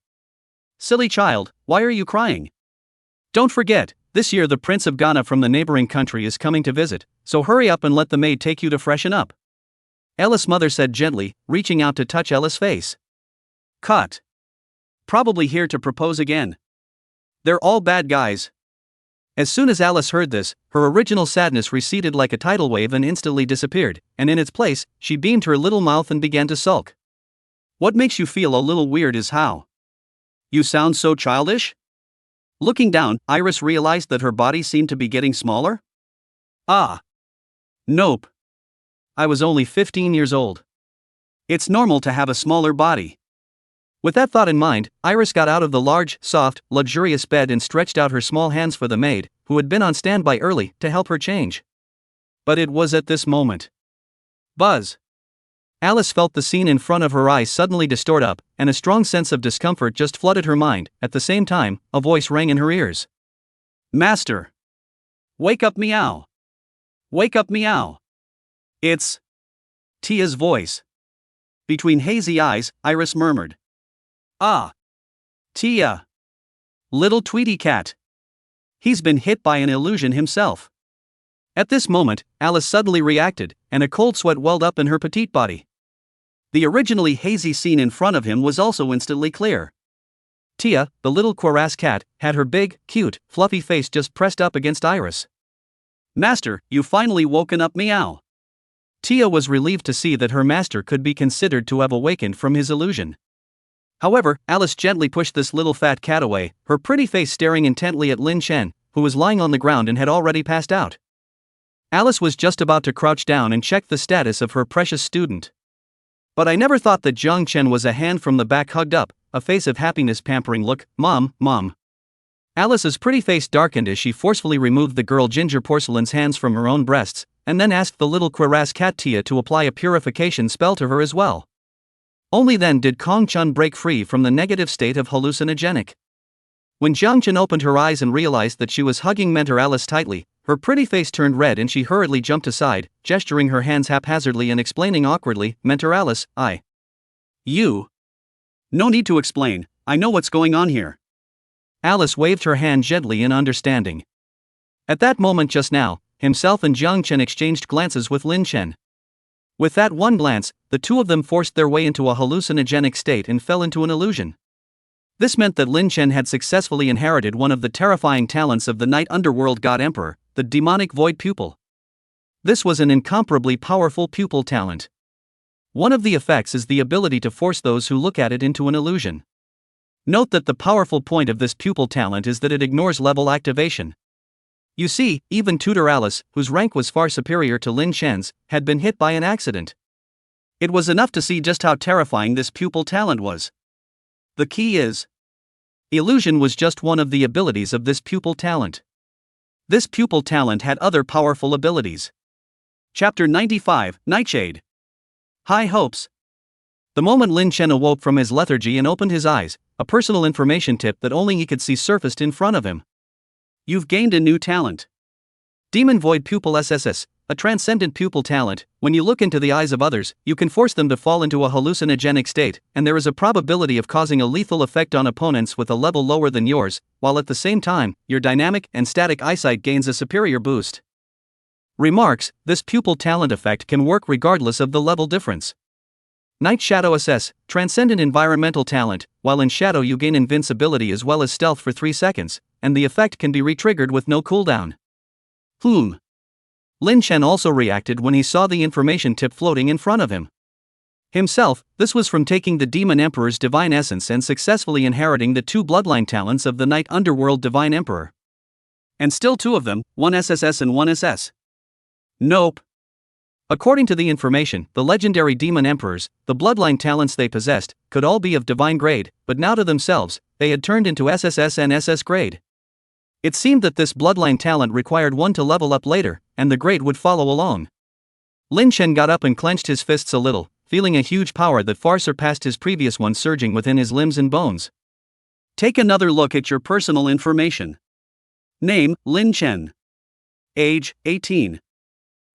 Silly child, why are you crying? Don't forget, this year the Prince of Ghana from the neighboring country is coming to visit, so hurry up and let the maid take you to freshen up. Alice's mother said gently, reaching out to touch Alice's face. Cut. Probably here to propose again. They're all bad guys. As soon as Alice heard this, her original sadness receded like a tidal wave and instantly disappeared, and in its place, she beamed her little mouth and began to sulk. What makes you feel a little weird is how you sound so childish? Looking down, Iris realized that her body seemed to be getting smaller. Nope. I was only 15 years old. It's normal to have a smaller body. With that thought in mind, Iris got out of the large, soft, luxurious bed and stretched out her small hands for the maid, who had been on standby early, to help her change. But it was at this moment. Buzz. Alice felt the scene in front of her eyes suddenly distort up, and a strong sense of discomfort just flooded her mind. At the same time, a voice rang in her ears. Master! Wake up, meow! Wake up, meow! It's Tia's voice. Between hazy eyes, Iris murmured. Tia. Little Tweety cat. He's been hit by an illusion himself. At this moment, Alice suddenly reacted, and a cold sweat welled up in her petite body. The originally hazy scene in front of him was also instantly clear. Tia, the little cuirass cat, had her big, cute, fluffy face just pressed up against Iris. Master, you finally woken up, meow. Tia was relieved to see that her master could be considered to have awakened from his illusion. However, Alice gently pushed this little fat cat away, her pretty face staring intently at Lin Chen, who was lying on the ground and had already passed out. Alice was just about to crouch down and check the status of her precious student. But I never thought that Zhang Chen was a hand from the back hugged up, a face of happiness pampering look, Mom, Mom. Alice's pretty face darkened as she forcefully removed the girl ginger porcelain's hands from her own breasts, and then asked the little cuirass cat Tia to apply a purification spell to her as well. Only then did Kong Chun break free from the negative state of hallucinogenic. When Zhang Chen opened her eyes and realized that she was hugging Mentor Alice tightly, her pretty face turned red and she hurriedly jumped aside, gesturing her hands haphazardly and explaining awkwardly, Mentor Alice, You. No need to explain, I know what's going on here. Alice waved her hand gently in understanding. At that moment just now, himself and Zhang Chen exchanged glances with Lin Chen. With that one glance, the two of them forced their way into a hallucinogenic state and fell into an illusion. This meant that Lin Chen had successfully inherited one of the terrifying talents of the Night Underworld God Emperor, the demonic void pupil. This was an incomparably powerful pupil talent. One of the effects is the ability to force those who look at it into an illusion. Note that the powerful point of this pupil talent is that it ignores level activation. You see, even Tutor Alice, whose rank was far superior to Lin Chen's, had been hit by an accident. It was enough to see just how terrifying this pupil talent was. The key is, illusion was just one of the abilities of this pupil talent. This pupil talent had other powerful abilities. Chapter 95, Nightshade. High hopes. The moment Lin Chen awoke from his lethargy and opened his eyes, a personal information tip that only he could see surfaced in front of him. You've gained a new talent. Demon Void Pupil SSS, a transcendent pupil talent. When you look into the eyes of others, you can force them to fall into a hallucinogenic state, and there is a probability of causing a lethal effect on opponents with a level lower than yours, while at the same time, your dynamic and static eyesight gains a superior boost. Remarks, this pupil talent effect can work regardless of the level difference. Night Shadow SS, transcendent environmental talent. While in shadow you gain invincibility as well as stealth for 3 seconds, and the effect can be re-triggered with no cooldown. Lin Chen also reacted when he saw the information tip floating in front of him. Himself, this was from taking the Demon Emperor's divine essence and successfully inheriting the 2 bloodline talents of the Night Underworld Divine Emperor. And still 2 of them, 1 SSS and 1 SS. Nope. According to the information, the legendary demon emperors, the bloodline talents they possessed, could all be of divine grade, but now to themselves, they had turned into SSS and SS grade. It seemed that this bloodline talent required one to level up later, and the grade would follow along. Lin Chen got up and clenched his fists a little, feeling a huge power that far surpassed his previous one surging within his limbs and bones. Take another look at your personal information. Name, Lin Chen. Age, 18.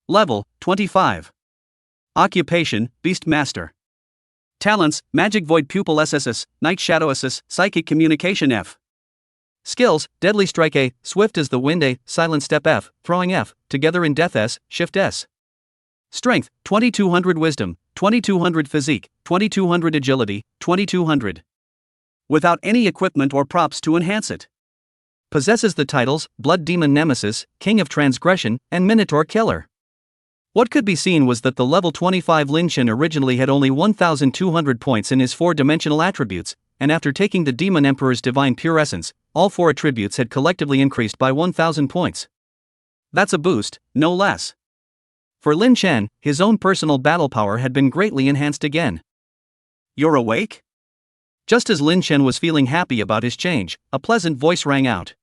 Level, 25. Occupation, Beast Master. Talents, Magic Void Pupil SSS, Night Shadow SS, Psychic Communication F. Skills, Deadly Strike A, Swift as the Wind A, Silent Step F, Throwing F, Together in Death S, Shift S. Strength, 2200 Wisdom, 2200 Physique, 2200 Agility, 2200. Without any equipment or props to enhance it. Possesses the titles, Blood Demon Nemesis, King of Transgression, and Minotaur Killer. What could be seen was that the level 25 Lin Chen originally had only 1,200 points in his 4-dimensional attributes, and after taking the Demon Emperor's Divine Pure Essence, all 4 attributes had collectively increased by 1,000 points. That's a boost, no less. For Lin Chen, his own personal battle power had been greatly enhanced again. You're awake? Just as Lin Chen was feeling happy about his change, a pleasant voice rang out.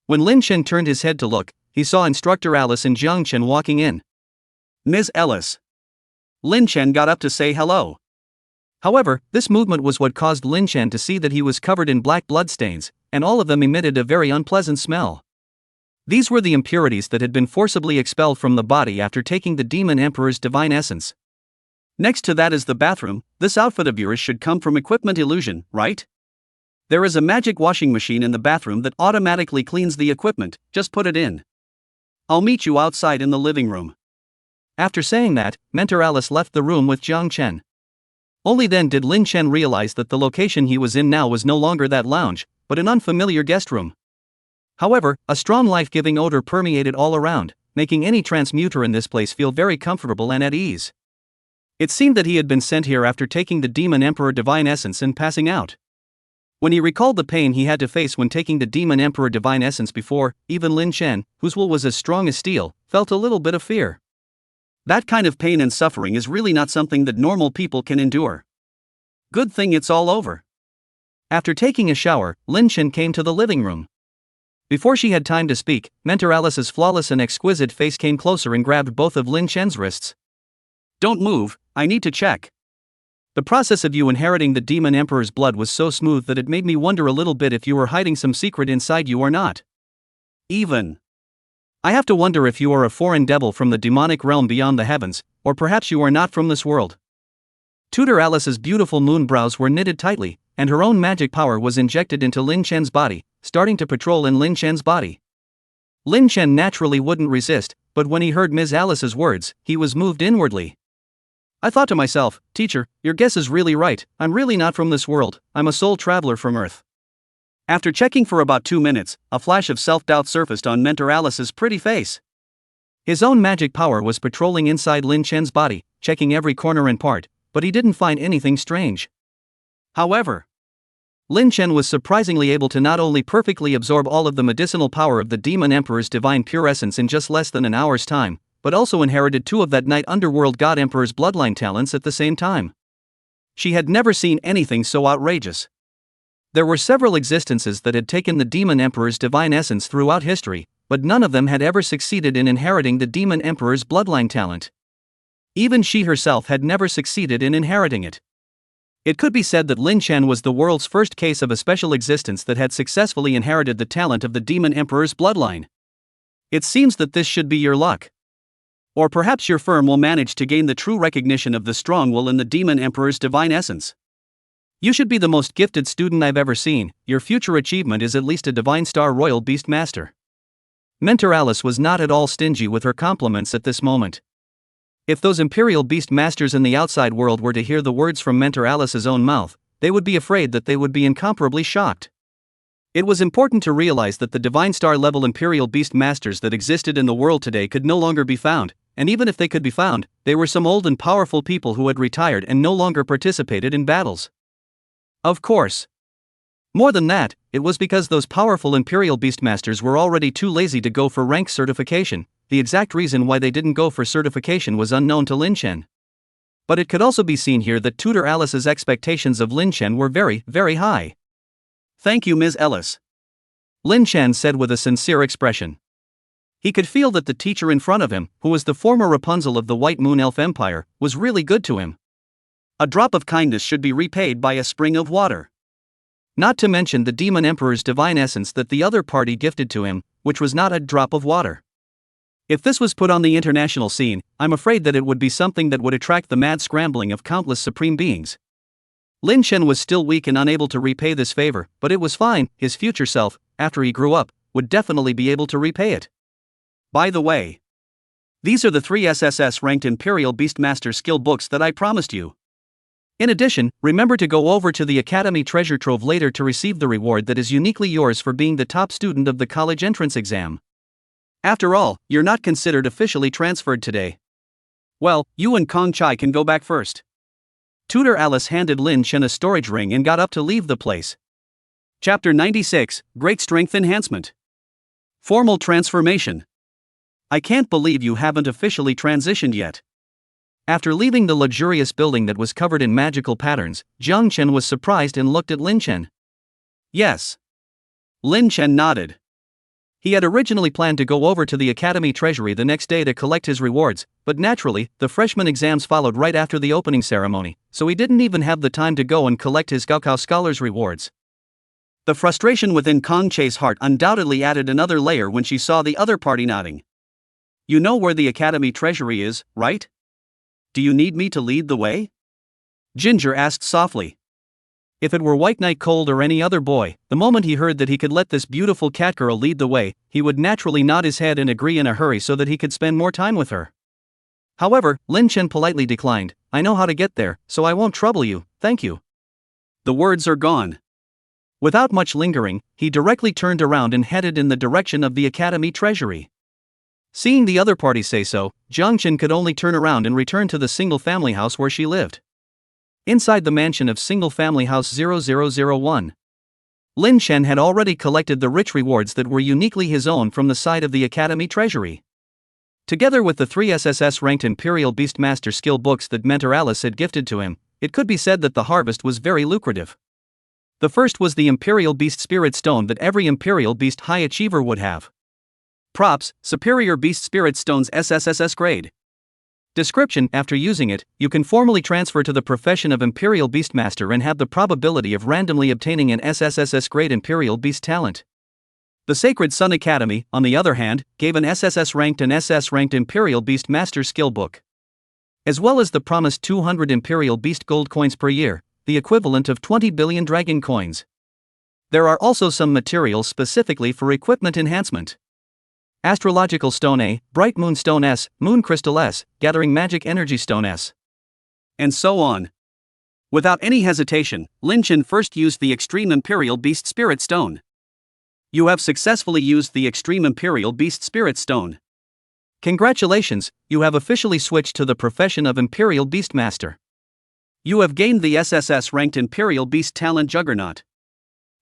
When Lin Chen turned his head to look, he saw Instructor Alice and Zhang Chen walking in. Ms. Ellis. Lin Chen got up to say hello. However, this movement was what caused Lin Chen to see that he was covered in black bloodstains, and all of them emitted a very unpleasant smell. These were the impurities that had been forcibly expelled from the body after taking the Demon Emperor's divine essence. Next to that is the bathroom. This outfit of yours should come from Equipment Illusion, right? There is a magic washing machine in the bathroom that automatically cleans the equipment, just put it in. I'll meet you outside in the living room. After saying that, Mentor Alice left the room with Zhang Chen. Only then did Lin Chen realize that the location he was in now was no longer that lounge, but an unfamiliar guest room. However, a strong life-giving odor permeated all around, making any transmuter in this place feel very comfortable and at ease. It seemed that he had been sent here after taking the Demon Emperor Divine Essence and passing out. When he recalled the pain he had to face when taking the Demon Emperor Divine Essence before, even Lin Chen, whose will was as strong as steel, felt a little bit of fear. That kind of pain and suffering is really not something that normal people can endure. Good thing it's all over. After taking a shower, Lin Chen came to the living room. Before she had time to speak, Mentor Alice's flawless and exquisite face came closer and grabbed both of Lin Chen's wrists. Don't move, I need to check. The process of you inheriting the Demon Emperor's blood was so smooth that it made me wonder a little bit if you were hiding some secret inside you or not. I have to wonder if you are a foreign devil from the demonic realm beyond the heavens, or perhaps you are not from this world. Tutor Alice's beautiful moon brows were knitted tightly, and her own magic power was injected into Lin Chen's body, starting to patrol in Lin Chen's body. Lin Chen naturally wouldn't resist, but when he heard Ms. Alice's words, he was moved inwardly. I thought to myself, teacher, your guess is really right, I'm really not from this world, I'm a soul traveler from Earth. After checking for about 2 minutes, a flash of self-doubt surfaced on Mentor Alice's pretty face. His own magic power was patrolling inside Lin Chen's body, checking every corner and part, but he didn't find anything strange. However, Lin Chen was surprisingly able to not only perfectly absorb all of the medicinal power of the Demon Emperor's divine pure essence in just less than an hour's time, but also inherited 2 of that Night Underworld God Emperor's bloodline talents at the same time. She had never seen anything so outrageous. There were several existences that had taken the Demon Emperor's divine essence throughout history, but none of them had ever succeeded in inheriting the Demon Emperor's bloodline talent. Even she herself had never succeeded in inheriting it. It could be said that Lin Chen was the world's first case of a special existence that had successfully inherited the talent of the Demon Emperor's bloodline. It seems that this should be your luck. Or perhaps your firm will manage to gain the true recognition of the strong will in the Demon Emperor's divine essence. You should be the most gifted student I've ever seen, your future achievement is at least a Divine Star Royal Beast Master. Mentor Alice was not at all stingy with her compliments at this moment. If those Imperial Beast Masters in the outside world were to hear the words from Mentor Alice's own mouth, they would be afraid that they would be incomparably shocked. It was important to realize that the Divine Star level Imperial Beast Masters that existed in the world today could no longer be found, and even if they could be found, they were some old and powerful people who had retired and no longer participated in battles. Of course. More than that, it was because those powerful Imperial Beastmasters were already too lazy to go for rank certification. The exact reason why they didn't go for certification was unknown to Lin Chen. But it could also be seen here that Tutor Alice's expectations of Lin Chen were very, very high. Thank you, Ms. Ellis. Lin Chen said with a sincere expression. He could feel that the teacher in front of him, who was the former Rapunzel of the White Moon Elf Empire, was really good to him. A drop of kindness should be repaid by a spring of water. Not to mention the Demon Emperor's divine essence that the other party gifted to him, which was not a drop of water. If this was put on the international scene, I'm afraid that it would be something that would attract the mad scrambling of countless supreme beings. Lin Chen was still weak and unable to repay this favor, but it was fine, his future self, after he grew up, would definitely be able to repay it. By the way, these are the 3 SSS-ranked Imperial Beastmaster skill books that I promised you. In addition, remember to go over to the Academy Treasure Trove later to receive the reward that is uniquely yours for being the top student of the college entrance exam. After all, you're not considered officially transferred today. Well, you and Kong Chai can go back first. Tutor Alice handed Lin Chen a storage ring and got up to leave the place. Chapter 96, Great Strength Enhancement. Formal Transformation. I can't believe you haven't officially transitioned yet. After leaving the luxurious building that was covered in magical patterns, Jiang Chen was surprised and looked at Lin Chen. Yes. Lin Chen nodded. He had originally planned to go over to the Academy Treasury the next day to collect his rewards, but naturally, the freshman exams followed right after the opening ceremony, so he didn't even have the time to go and collect his Gaokao Scholars rewards. The frustration within Kong Chai's heart undoubtedly added another layer when she saw the other party nodding. You know where the Academy Treasury is, right? Do you need me to lead the way? Ginger asked softly. If it were White Knight Cold or any other boy, the moment he heard that he could let this beautiful catgirl lead the way, he would naturally nod his head and agree in a hurry so that he could spend more time with her. However, Lin Chen politely declined. I know how to get there, so I won't trouble you, thank you. The words are gone. Without much lingering, he directly turned around and headed in the direction of the Academy Treasury. Seeing the other party say so, Jiang Chen could only turn around and return to the single-family house where she lived. Inside the mansion of single-family house 0001. Lin Chen had already collected the rich rewards that were uniquely his own from the side of the Academy Treasury. Together with the 3 SSS-ranked Imperial Beastmaster skill books that Mentor Alice had gifted to him, it could be said that the harvest was very lucrative. The first was the Imperial Beast Spirit Stone that every Imperial Beast High Achiever would have. Props: Superior Beast Spirit Stone's SSSS grade. Description: after using it, you can formally transfer to the profession of Imperial Beastmaster and have the probability of randomly obtaining an SSSS grade Imperial Beast talent. The Sacred Sun Academy, on the other hand, gave an SSS-ranked and SS-ranked Imperial Beast Master skill book, as well as the promised 200 Imperial Beast Gold coins per year, the equivalent of 20 billion Dragon coins. There are also some materials specifically for equipment enhancement. Astrological Stone A, Bright Moon Stone S, Moon Crystal S, Gathering Magic Energy Stone S, and so on. Without any hesitation, Lin Chen first used the Extreme Imperial Beast Spirit Stone. You have successfully used the Extreme Imperial Beast Spirit Stone. Congratulations, you have officially switched to the profession of Imperial Beastmaster. You have gained the SSS-ranked Imperial Beast Talent Juggernaut.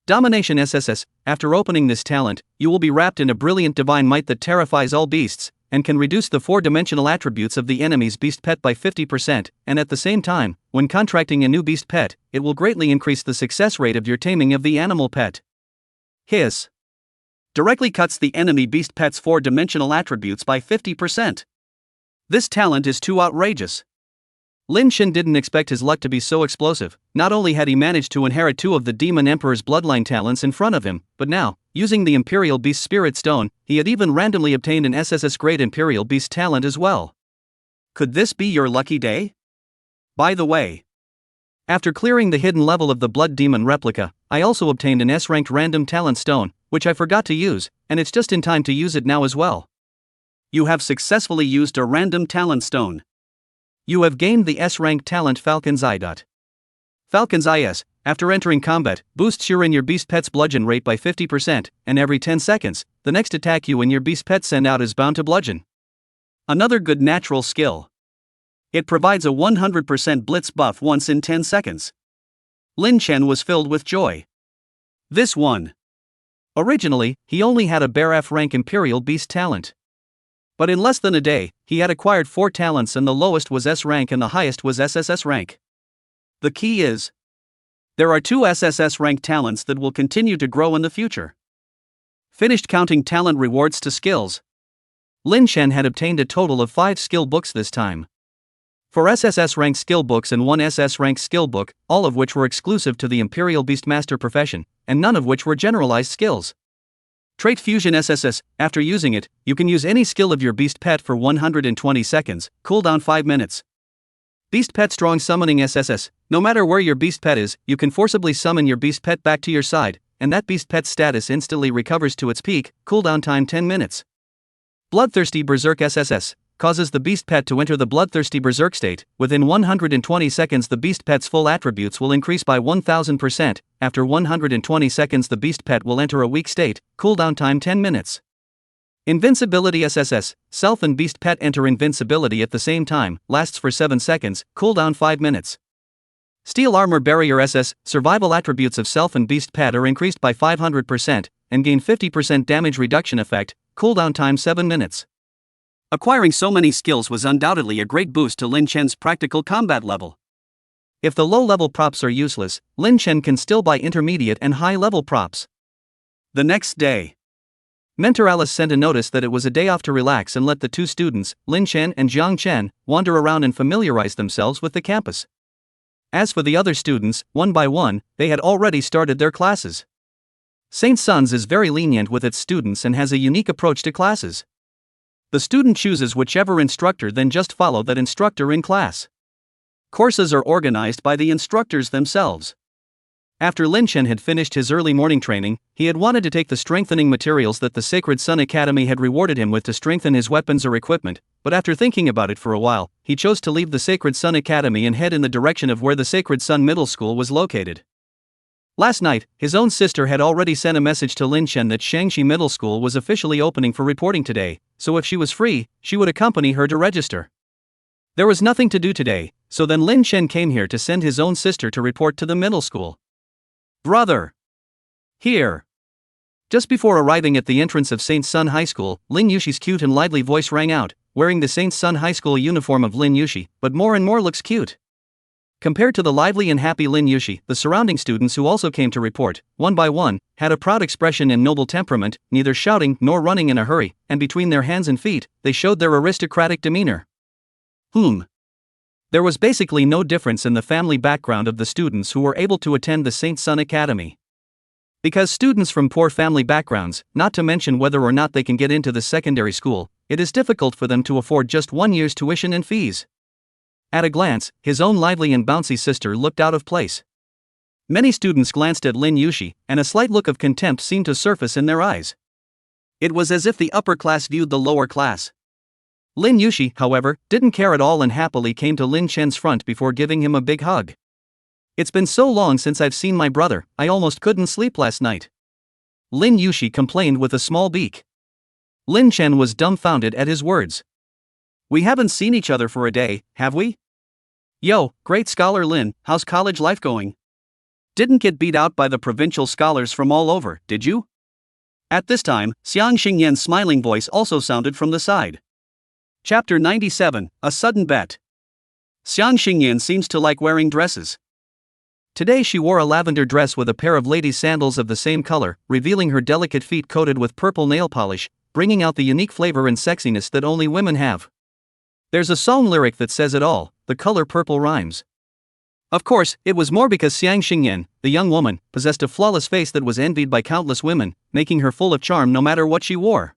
Domination SSS. After opening this talent, you will be wrapped in a brilliant divine might that terrifies all beasts, and can reduce the 4-dimensional attributes of the enemy's beast pet by 50%, and at the same time, when contracting a new beast pet, it will greatly increase the success rate of your taming of the animal pet. Hiss. Directly cuts the enemy beast pet's 4-dimensional attributes by 50%. This talent is too outrageous. Lin Chen didn't expect his luck to be so explosive. Not only had he managed to inherit 2 of the Demon Emperor's bloodline talents in front of him, but now, using the Imperial Beast Spirit Stone, he had even randomly obtained an SSS grade Imperial Beast talent as well. Could this be your lucky day? By the way, after clearing the hidden level of the Blood Demon replica, I also obtained an S-ranked random talent stone, which I forgot to use, and it's just in time to use it now as well. You have successfully used a random talent stone. You have gained the S-ranked talent Falcon's Eye. Falcon's Eye S, after entering combat, boosts your and your beast pet's bludgeon rate by 50%, and every 10 seconds, the next attack you and your beast pet send out is bound to bludgeon. Another good natural skill. It provides a 100% blitz buff once in 10 seconds. Lin Chen was filled with joy. This one. Originally, he only had a bare F-rank Imperial Beast talent. But in less than a day, he had acquired 4 talents, and the lowest was S rank and the highest was SSS rank. The key is, there are 2 SSS rank talents that will continue to grow in the future. Finished counting talent rewards to skills. Lin Chen had obtained a total of 5 skill books this time. 4 SSS rank skill books and 1 SS rank skill book, all of which were exclusive to the Imperial Beastmaster profession, and none of which were generalized skills. Trait Fusion SSS. After using it, you can use any skill of your beast pet for 120 seconds, cooldown 5 minutes. Beast Pet Strong Summoning SSS. No matter where your beast pet is, you can forcibly summon your beast pet back to your side, and that beast pet's status instantly recovers to its peak, cooldown time 10 minutes. Bloodthirsty Berserk SSS. Causes the beast pet to enter the bloodthirsty berserk state. Within 120 seconds the beast pet's full attributes will increase by 1000%, after 120 seconds the beast pet will enter a weak state, cooldown time 10 minutes. Invincibility SSS. Self and beast pet enter invincibility at the same time, lasts for 7 seconds, cooldown 5 minutes. Steel Armor Barrier SS. Survival attributes of self and beast pet are increased by 500%, and gain 50% damage reduction effect, cooldown time 7 minutes. Acquiring so many skills was undoubtedly a great boost to Lin Chen's practical combat level. If the low-level props are useless, Lin Chen can still buy intermediate and high-level props. The next day, Mentor Alice sent a notice that it was a day off to relax and let the 2 students, Lin Chen and Jiang Chen, wander around and familiarize themselves with the campus. As for the other students, one by one, they had already started their classes. St. Sun's is very lenient with its students and has a unique approach to classes. The student chooses whichever instructor, then just follow that instructor in class. Courses are organized by the instructors themselves. After Lin Chen had finished his early morning training, he had wanted to take the strengthening materials that the Sacred Sun Academy had rewarded him with to strengthen his weapons or equipment, but after thinking about it for a while, he chose to leave the Sacred Sun Academy and head in the direction of where the Sacred Sun Middle School was located. Last night, his own sister had already sent a message to Lin Chen that Shangxi Middle School was officially opening for reporting today, so if she was free, she would accompany her to register. There was nothing to do today, so then Lin Chen came here to send his own sister to report to the middle school. Brother! Here! Just before arriving at the entrance of St. Sun High School, Ling Yushi's cute and lively voice rang out, wearing the Saint Sun High School uniform of Lin Yushi, but more and more looks cute. Compared to the lively and happy Lin Yushi, the surrounding students who also came to report, one by one, had a proud expression and noble temperament, neither shouting nor running in a hurry, and between their hands and feet, they showed their aristocratic demeanor. There was basically no difference in the family background of the students who were able to attend the Saint Sun Academy. Because students from poor family backgrounds, not to mention whether or not they can get into the secondary school, it is difficult for them to afford just 1 year's tuition and fees. At a glance, his own lively and bouncy sister looked out of place. Many students glanced at Lin Yushi, and a slight look of contempt seemed to surface in their eyes. It was as if the upper class viewed the lower class. Lin Yushi, however, didn't care at all and happily came to Lin Chen's front before giving him a big hug. "It's been so long since I've seen my brother, I almost couldn't sleep last night," Lin Yushi complained with a small beak. Lin Chen was dumbfounded at his words. "We haven't seen each other for a day, have we? Yo, great scholar Lin, how's college life going? Didn't get beat out by the provincial scholars from all over, did you?" At this time, Xiang Xingyan's smiling voice also sounded from the side. Chapter 97, A Sudden Bet. Xiang Xingyan seems to like wearing dresses. Today she wore a lavender dress with a pair of ladies' sandals of the same color, revealing her delicate feet coated with purple nail polish, bringing out the unique flavor and sexiness that only women have. There's a song lyric that says it all, the color purple rhymes. Of course, it was more because Xiang Xingyan, the young woman, possessed a flawless face that was envied by countless women, making her full of charm no matter what she wore.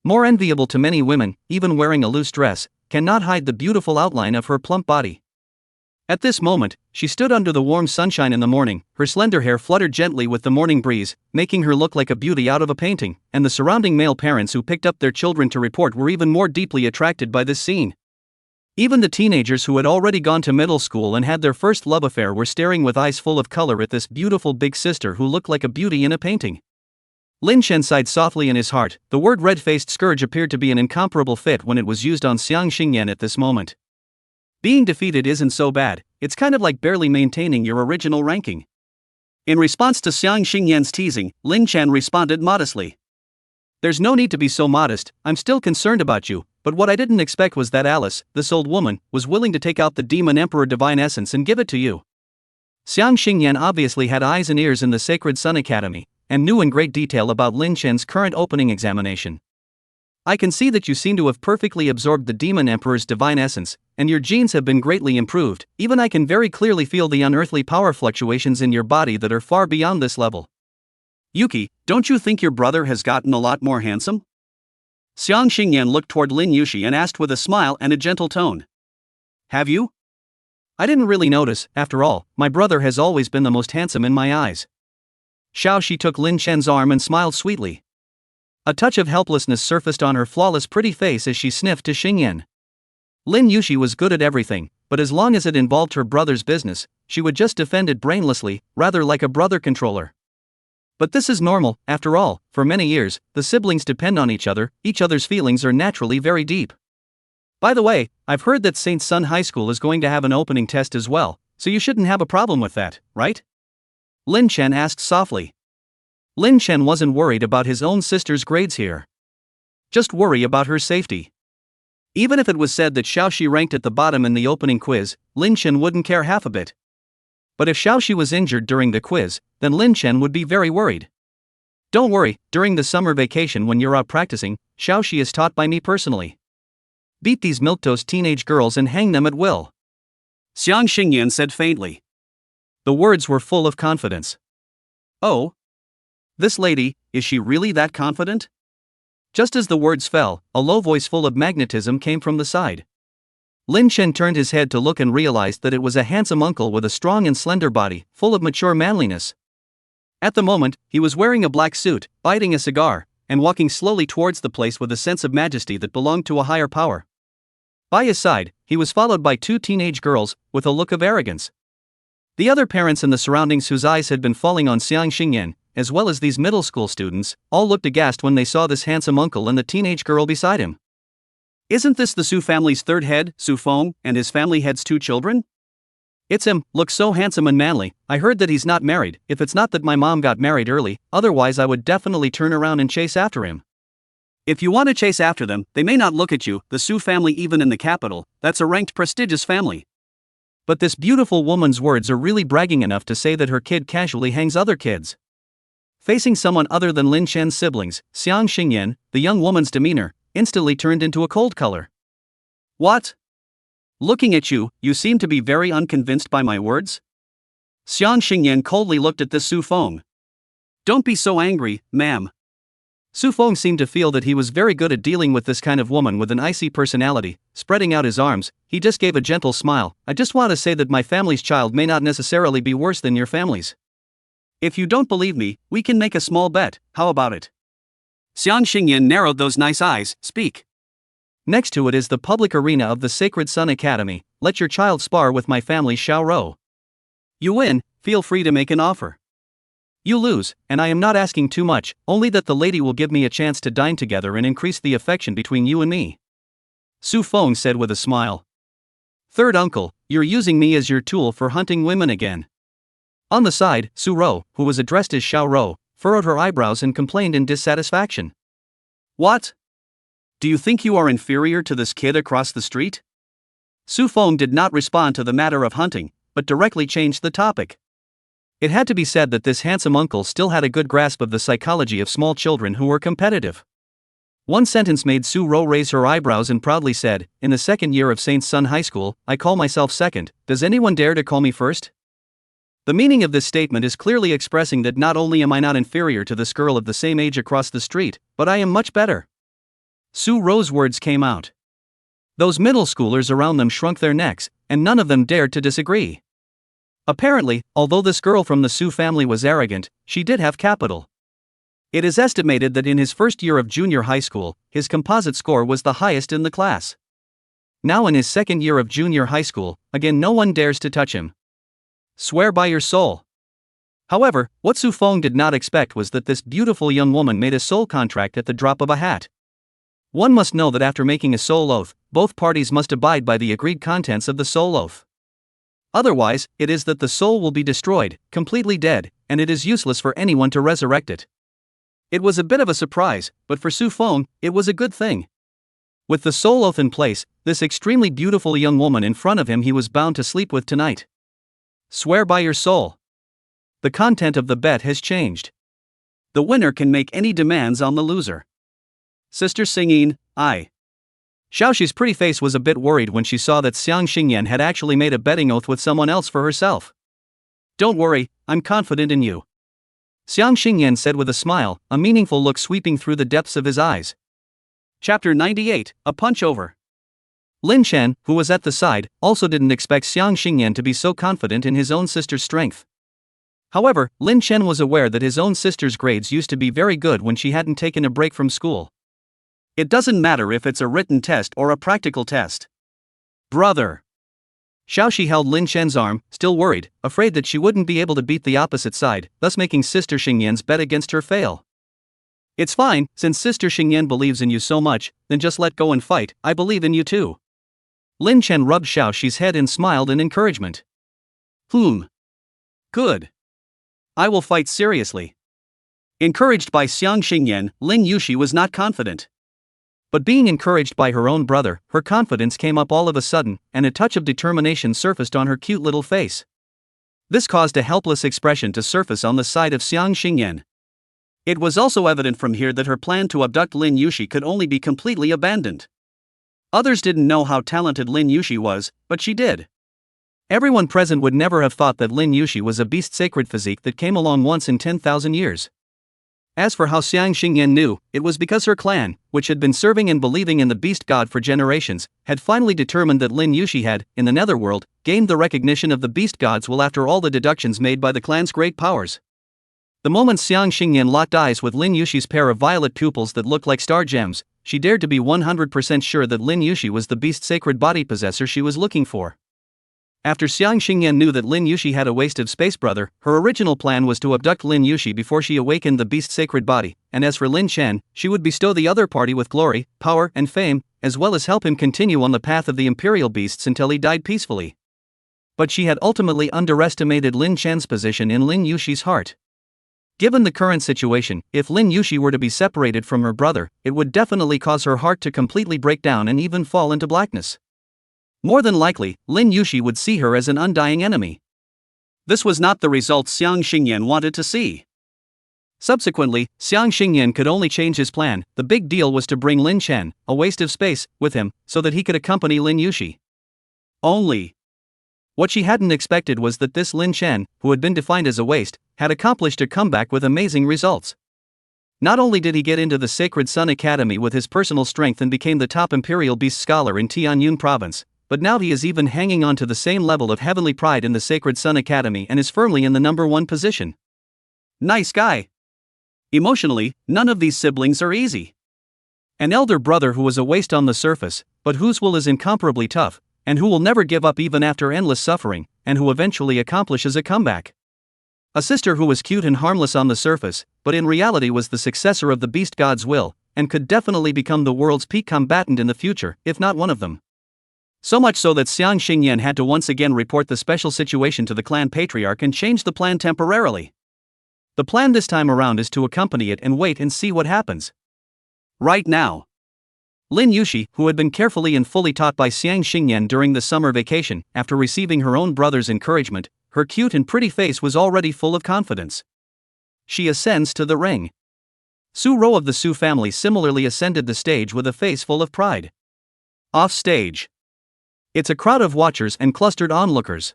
More enviable to many women, even wearing a loose dress, cannot hide the beautiful outline of her plump body. At this moment, she stood under the warm sunshine in the morning, her slender hair fluttered gently with the morning breeze, making her look like a beauty out of a painting, and the surrounding male parents who picked up their children to report were even more deeply attracted by this scene. Even the teenagers who had already gone to middle school and had their first love affair were staring with eyes full of color at this beautiful big sister who looked like a beauty in a painting. Lin Chen sighed softly in his heart. The word red-faced scourge appeared to be an incomparable fit when it was used on Xiang Xingyan at this moment. Being defeated isn't so bad, it's kind of like barely maintaining your original ranking. In response to Xiang Xingyan's teasing, Lin Chen responded modestly. "There's no need to be so modest, I'm still concerned about you, but what I didn't expect was that Alice, this old woman, was willing to take out the Demon Emperor Divine Essence and give it to you." Xiang Xingyan obviously had eyes and ears in the Sacred Sun Academy, and knew in great detail about Lin Chen's current opening examination. "I can see that you seem to have perfectly absorbed the Demon Emperor's divine essence, and your genes have been greatly improved. Even I can very clearly feel the unearthly power fluctuations in your body that are far beyond this level. Yuki, don't you think your brother has gotten a lot more handsome?" Xiang Xingyan looked toward Lin Yushi and asked with a smile and a gentle tone. "Have you?" "I didn't really notice, after all, my brother has always been the most handsome in my eyes." Xiao Shi took Lin Chen's arm and smiled sweetly. A touch of helplessness surfaced on her flawless pretty face as she sniffed to Xingyan. Lin Yushi was good at everything, but as long as it involved her brother's business, she would just defend it brainlessly, rather like a brother controller. But this is normal, after all, for many years, the siblings depend on each other's feelings are naturally very deep. By the way, I've heard that Saint Sun High School is going to have an opening test as well, so you shouldn't have a problem with that, right? Lin Chen asked softly. Lin Chen wasn't worried about his own sister's grades here. Just worry about her safety. Even if it was said that Xiao Shi ranked at the bottom in the opening quiz, Lin Chen wouldn't care half a bit. But if Xiao Shi was injured during the quiz, then Lin Chen would be very worried. "Don't worry, during the summer vacation when you're out practicing, Xiao Shi is taught by me personally. Beat these milquetoast teenage girls and hang them at will," Xiang Xingyan said faintly. The words were full of confidence. "Oh? This lady, is she really that confident?" Just as the words fell, a low voice full of magnetism came from the side. Lin Chen turned his head to look and realized that it was a handsome uncle with a strong and slender body, full of mature manliness. At the moment, he was wearing a black suit, biting a cigar, and walking slowly towards the place with a sense of majesty that belonged to a higher power. By his side, he was followed by two teenage girls, with a look of arrogance. The other parents in the surroundings whose eyes had been falling on Xiang Xingyan, as well as these middle school students, all looked aghast when they saw this handsome uncle and the teenage girl beside him. "Isn't this the Su family's third head, Su Feng, and his family head's two children? It's him, looks so handsome and manly. I heard that he's not married. If it's not that my mom got married early, otherwise I would definitely turn around and chase after him." If you want to chase after them, they may not look at you, the Su family even in the capital, that's a ranked prestigious family. But this beautiful woman's words are really bragging enough to say that her kid casually hangs other kids. Facing someone other than Lin Chen's siblings, Xiang Xingyan, the young woman's demeanor, instantly turned into a cold color. What? Looking at you, you seem to be very unconvinced by my words? Xiang Xingyan coldly looked at the Su Feng. Don't be so angry, ma'am. Su Feng seemed to feel that he was very good at dealing with this kind of woman with an icy personality. Spreading out his arms, he just gave a gentle smile. I just want to say that my family's child may not necessarily be worse than your family's. If you don't believe me, we can make a small bet, how about it? Xiang Xingyan narrowed those nice eyes. Speak. Next to it is the public arena of the Sacred Sun Academy. Let your child spar with my family's Xiao Rou. You win, feel free to make an offer. You lose, and I am not asking too much, only that the lady will give me a chance to dine together and increase the affection between you and me. Su Feng said with a smile. Third uncle, you're using me as your tool for hunting women again. On the side, Su Rou, who was addressed as Xiao Rou, furrowed her eyebrows and complained in dissatisfaction. What? Do you think you are inferior to this kid across the street? Su Feng did not respond to the matter of hunting, but directly changed the topic. It had to be said that this handsome uncle still had a good grasp of the psychology of small children who were competitive. One sentence made Su Rou raise her eyebrows and proudly said, in the second year of Saint Sun High School, I call myself second, does anyone dare to call me first? The meaning of this statement is clearly expressing that not only am I not inferior to this girl of the same age across the street, but I am much better. Su Rou's words came out. Those middle schoolers around them shrunk their necks, and none of them dared to disagree. Apparently, although this girl from the Su family was arrogant, she did have capital. It is estimated that in his first year of junior high school, his composite score was the highest in the class. Now in his second year of junior high school, again no one dares to touch him. Swear by your soul. However, what Su Feng did not expect was that this beautiful young woman made a soul contract at the drop of a hat. One must know that after making a soul oath, both parties must abide by the agreed contents of the soul oath. Otherwise, it is that the soul will be destroyed, completely dead, and it is useless for anyone to resurrect it. It was a bit of a surprise, but for Su Feng, it was a good thing. With the soul oath in place, this extremely beautiful young woman in front of him he was bound to sleep with tonight. Swear by your soul. The content of the bet has changed. The winner can make any demands on the loser. Sister singing, I. Xiaoxi's pretty face was a bit worried when she saw that Xiang Xingyan had actually made a betting oath with someone else for herself. Don't worry, I'm confident in you. Xiang Xingyan said with a smile, a meaningful look sweeping through the depths of his eyes. Chapter 98, A Punch Over. Lin Chen, who was at the side, also didn't expect Xiang Xingyan to be so confident in his own sister's strength. However, Lin Chen was aware that his own sister's grades used to be very good when she hadn't taken a break from school. It doesn't matter if it's a written test or a practical test. Brother. Xiaoxi held Lin Chen's arm, still worried, afraid that she wouldn't be able to beat the opposite side, thus making Sister Xingyan's bet against her fail. It's fine, since Sister Xingyan believes in you so much, then just let go and fight, I believe in you too. Lin Chen rubbed Xiaoxi's head and smiled in encouragement. Good. I will fight seriously. Encouraged by Xiang Xingyan, Lin Yuxi was not confident. But being encouraged by her own brother, her confidence came up all of a sudden, and a touch of determination surfaced on her cute little face. This caused a helpless expression to surface on the side of Xiang Xingyan. It was also evident from here that her plan to abduct Lin Yuxi could only be completely abandoned. Others didn't know how talented Lin Yuxi was, but she did. Everyone present would never have thought that Lin Yuxi was a beast-sacred physique that came along once in 10,000 years. As for how Xiang Xingyan knew, it was because her clan, which had been serving and believing in the beast god for generations, had finally determined that Lin Yuxi had, in the netherworld, gained the recognition of the beast gods well after all the deductions made by the clan's great powers. The moment Xiang Xingyan locked eyes with Lin Yuxi's pair of violet pupils that looked like star gems, she dared to be 100% sure that Lin Yuxi was the beast-sacred body possessor she was looking for. After Xiang Xingyan knew that Lin Yuxi had a waste of space brother, her original plan was to abduct Lin Yuxi before she awakened the beast-sacred body, and as for Lin Chen, she would bestow the other party with glory, power, and fame, as well as help him continue on the path of the imperial beasts until he died peacefully. But she had ultimately underestimated Lin Chen's position in Lin Yuxi's heart. Given the current situation, if Lin Yushi were to be separated from her brother, it would definitely cause her heart to completely break down and even fall into blackness. More than likely, Lin Yushi would see her as an undying enemy. This was not the result Xiang Xingyan wanted to see. Subsequently, Xiang Xingyan could only change his plan. The big deal was to bring Lin Chen, a waste of space, with him, so that he could accompany Lin Yushi. Only. What she hadn't expected was that this Lin Chen, who had been defined as a waste, had accomplished a comeback with amazing results. Not only did he get into the Sacred Sun Academy with his personal strength and became the top Imperial Beast scholar in Tianyun province, but now he is even hanging on to the same level of heavenly pride in the Sacred Sun Academy and is firmly in the #1 position. Nice guy. Emotionally, none of these siblings are easy. An elder brother who was a waste on the surface, but whose will is incomparably tough, and who will never give up even after endless suffering, and who eventually accomplishes a comeback. A sister who was cute and harmless on the surface, but in reality was the successor of the beast god's will, and could definitely become the world's peak combatant in the future, if not one of them. So much so that Xiang Xingyan had to once again report the special situation to the clan patriarch and change the plan temporarily. The plan this time around is to accompany it and wait and see what happens. Right now, Lin Yushi, who had been carefully and fully taught by Xiang Xingyan during the summer vacation, after receiving her own brother's encouragement, her cute and pretty face was already full of confidence. She ascends to the ring. Su Rou of the Su family similarly ascended the stage with a face full of pride. Off stage, it's a crowd of watchers and clustered onlookers.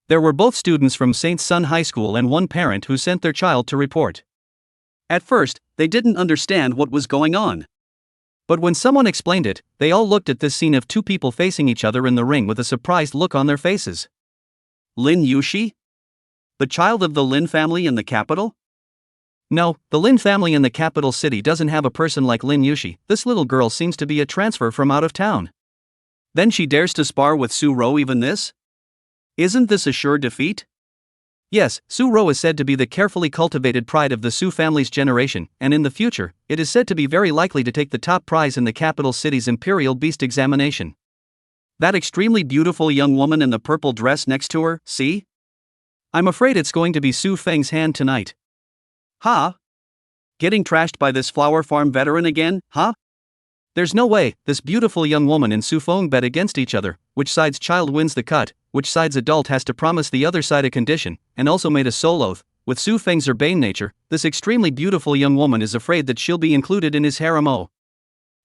There were both students from St. Sun High School and one parent who sent their child to report. At first, they didn't understand what was going on. But when someone explained it, they all looked at this scene of two people facing each other in the ring with a surprised look on their faces. Lin Yushi? The child of the Lin family in the capital? No, the Lin family in the capital city doesn't have a person like Lin Yushi. This little girl seems to be a transfer from out of town. Then she dares to spar with Su Rou even this? Isn't this a sure defeat? Yes, Su Rou is said to be the carefully cultivated pride of the Su family's generation, and in the future, it is said to be very likely to take the top prize in the capital city's Imperial Beast examination. That extremely beautiful young woman in the purple dress next to her, see? I'm afraid it's going to be Su Feng's hand tonight. Huh? Getting trashed by this flower farm veteran again, huh? There's no way. This beautiful young woman and Su Feng bet against each other, which side's child wins the cut, which side's adult has to promise the other side a condition, and also made a soul oath. With Su Feng's urbane nature, this extremely beautiful young woman is afraid that she'll be included in his harem.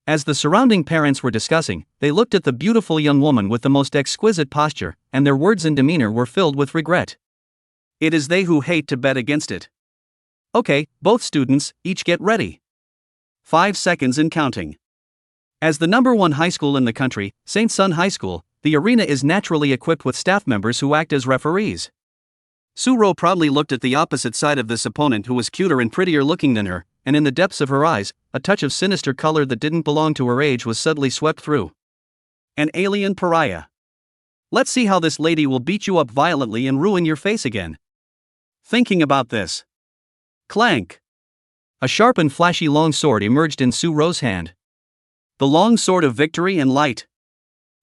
As the surrounding parents were discussing, they looked at the beautiful young woman with the most exquisite posture, and their words and demeanor were filled with regret. It is they who hate to bet against it. Okay, both students, each get ready. 5 seconds and counting. As the #1 high school in the country, St. Sun High School, the arena is naturally equipped with staff members who act as referees. Su Rou proudly looked at the opposite side of this opponent who was cuter and prettier looking than her, and in the depths of her eyes, a touch of sinister color that didn't belong to her age was suddenly swept through. An alien pariah. Let's see how this lady will beat you up violently and ruin your face again. Thinking about this. Clank. A sharp and flashy long sword emerged in Su Rou's hand. The long sword of victory and light.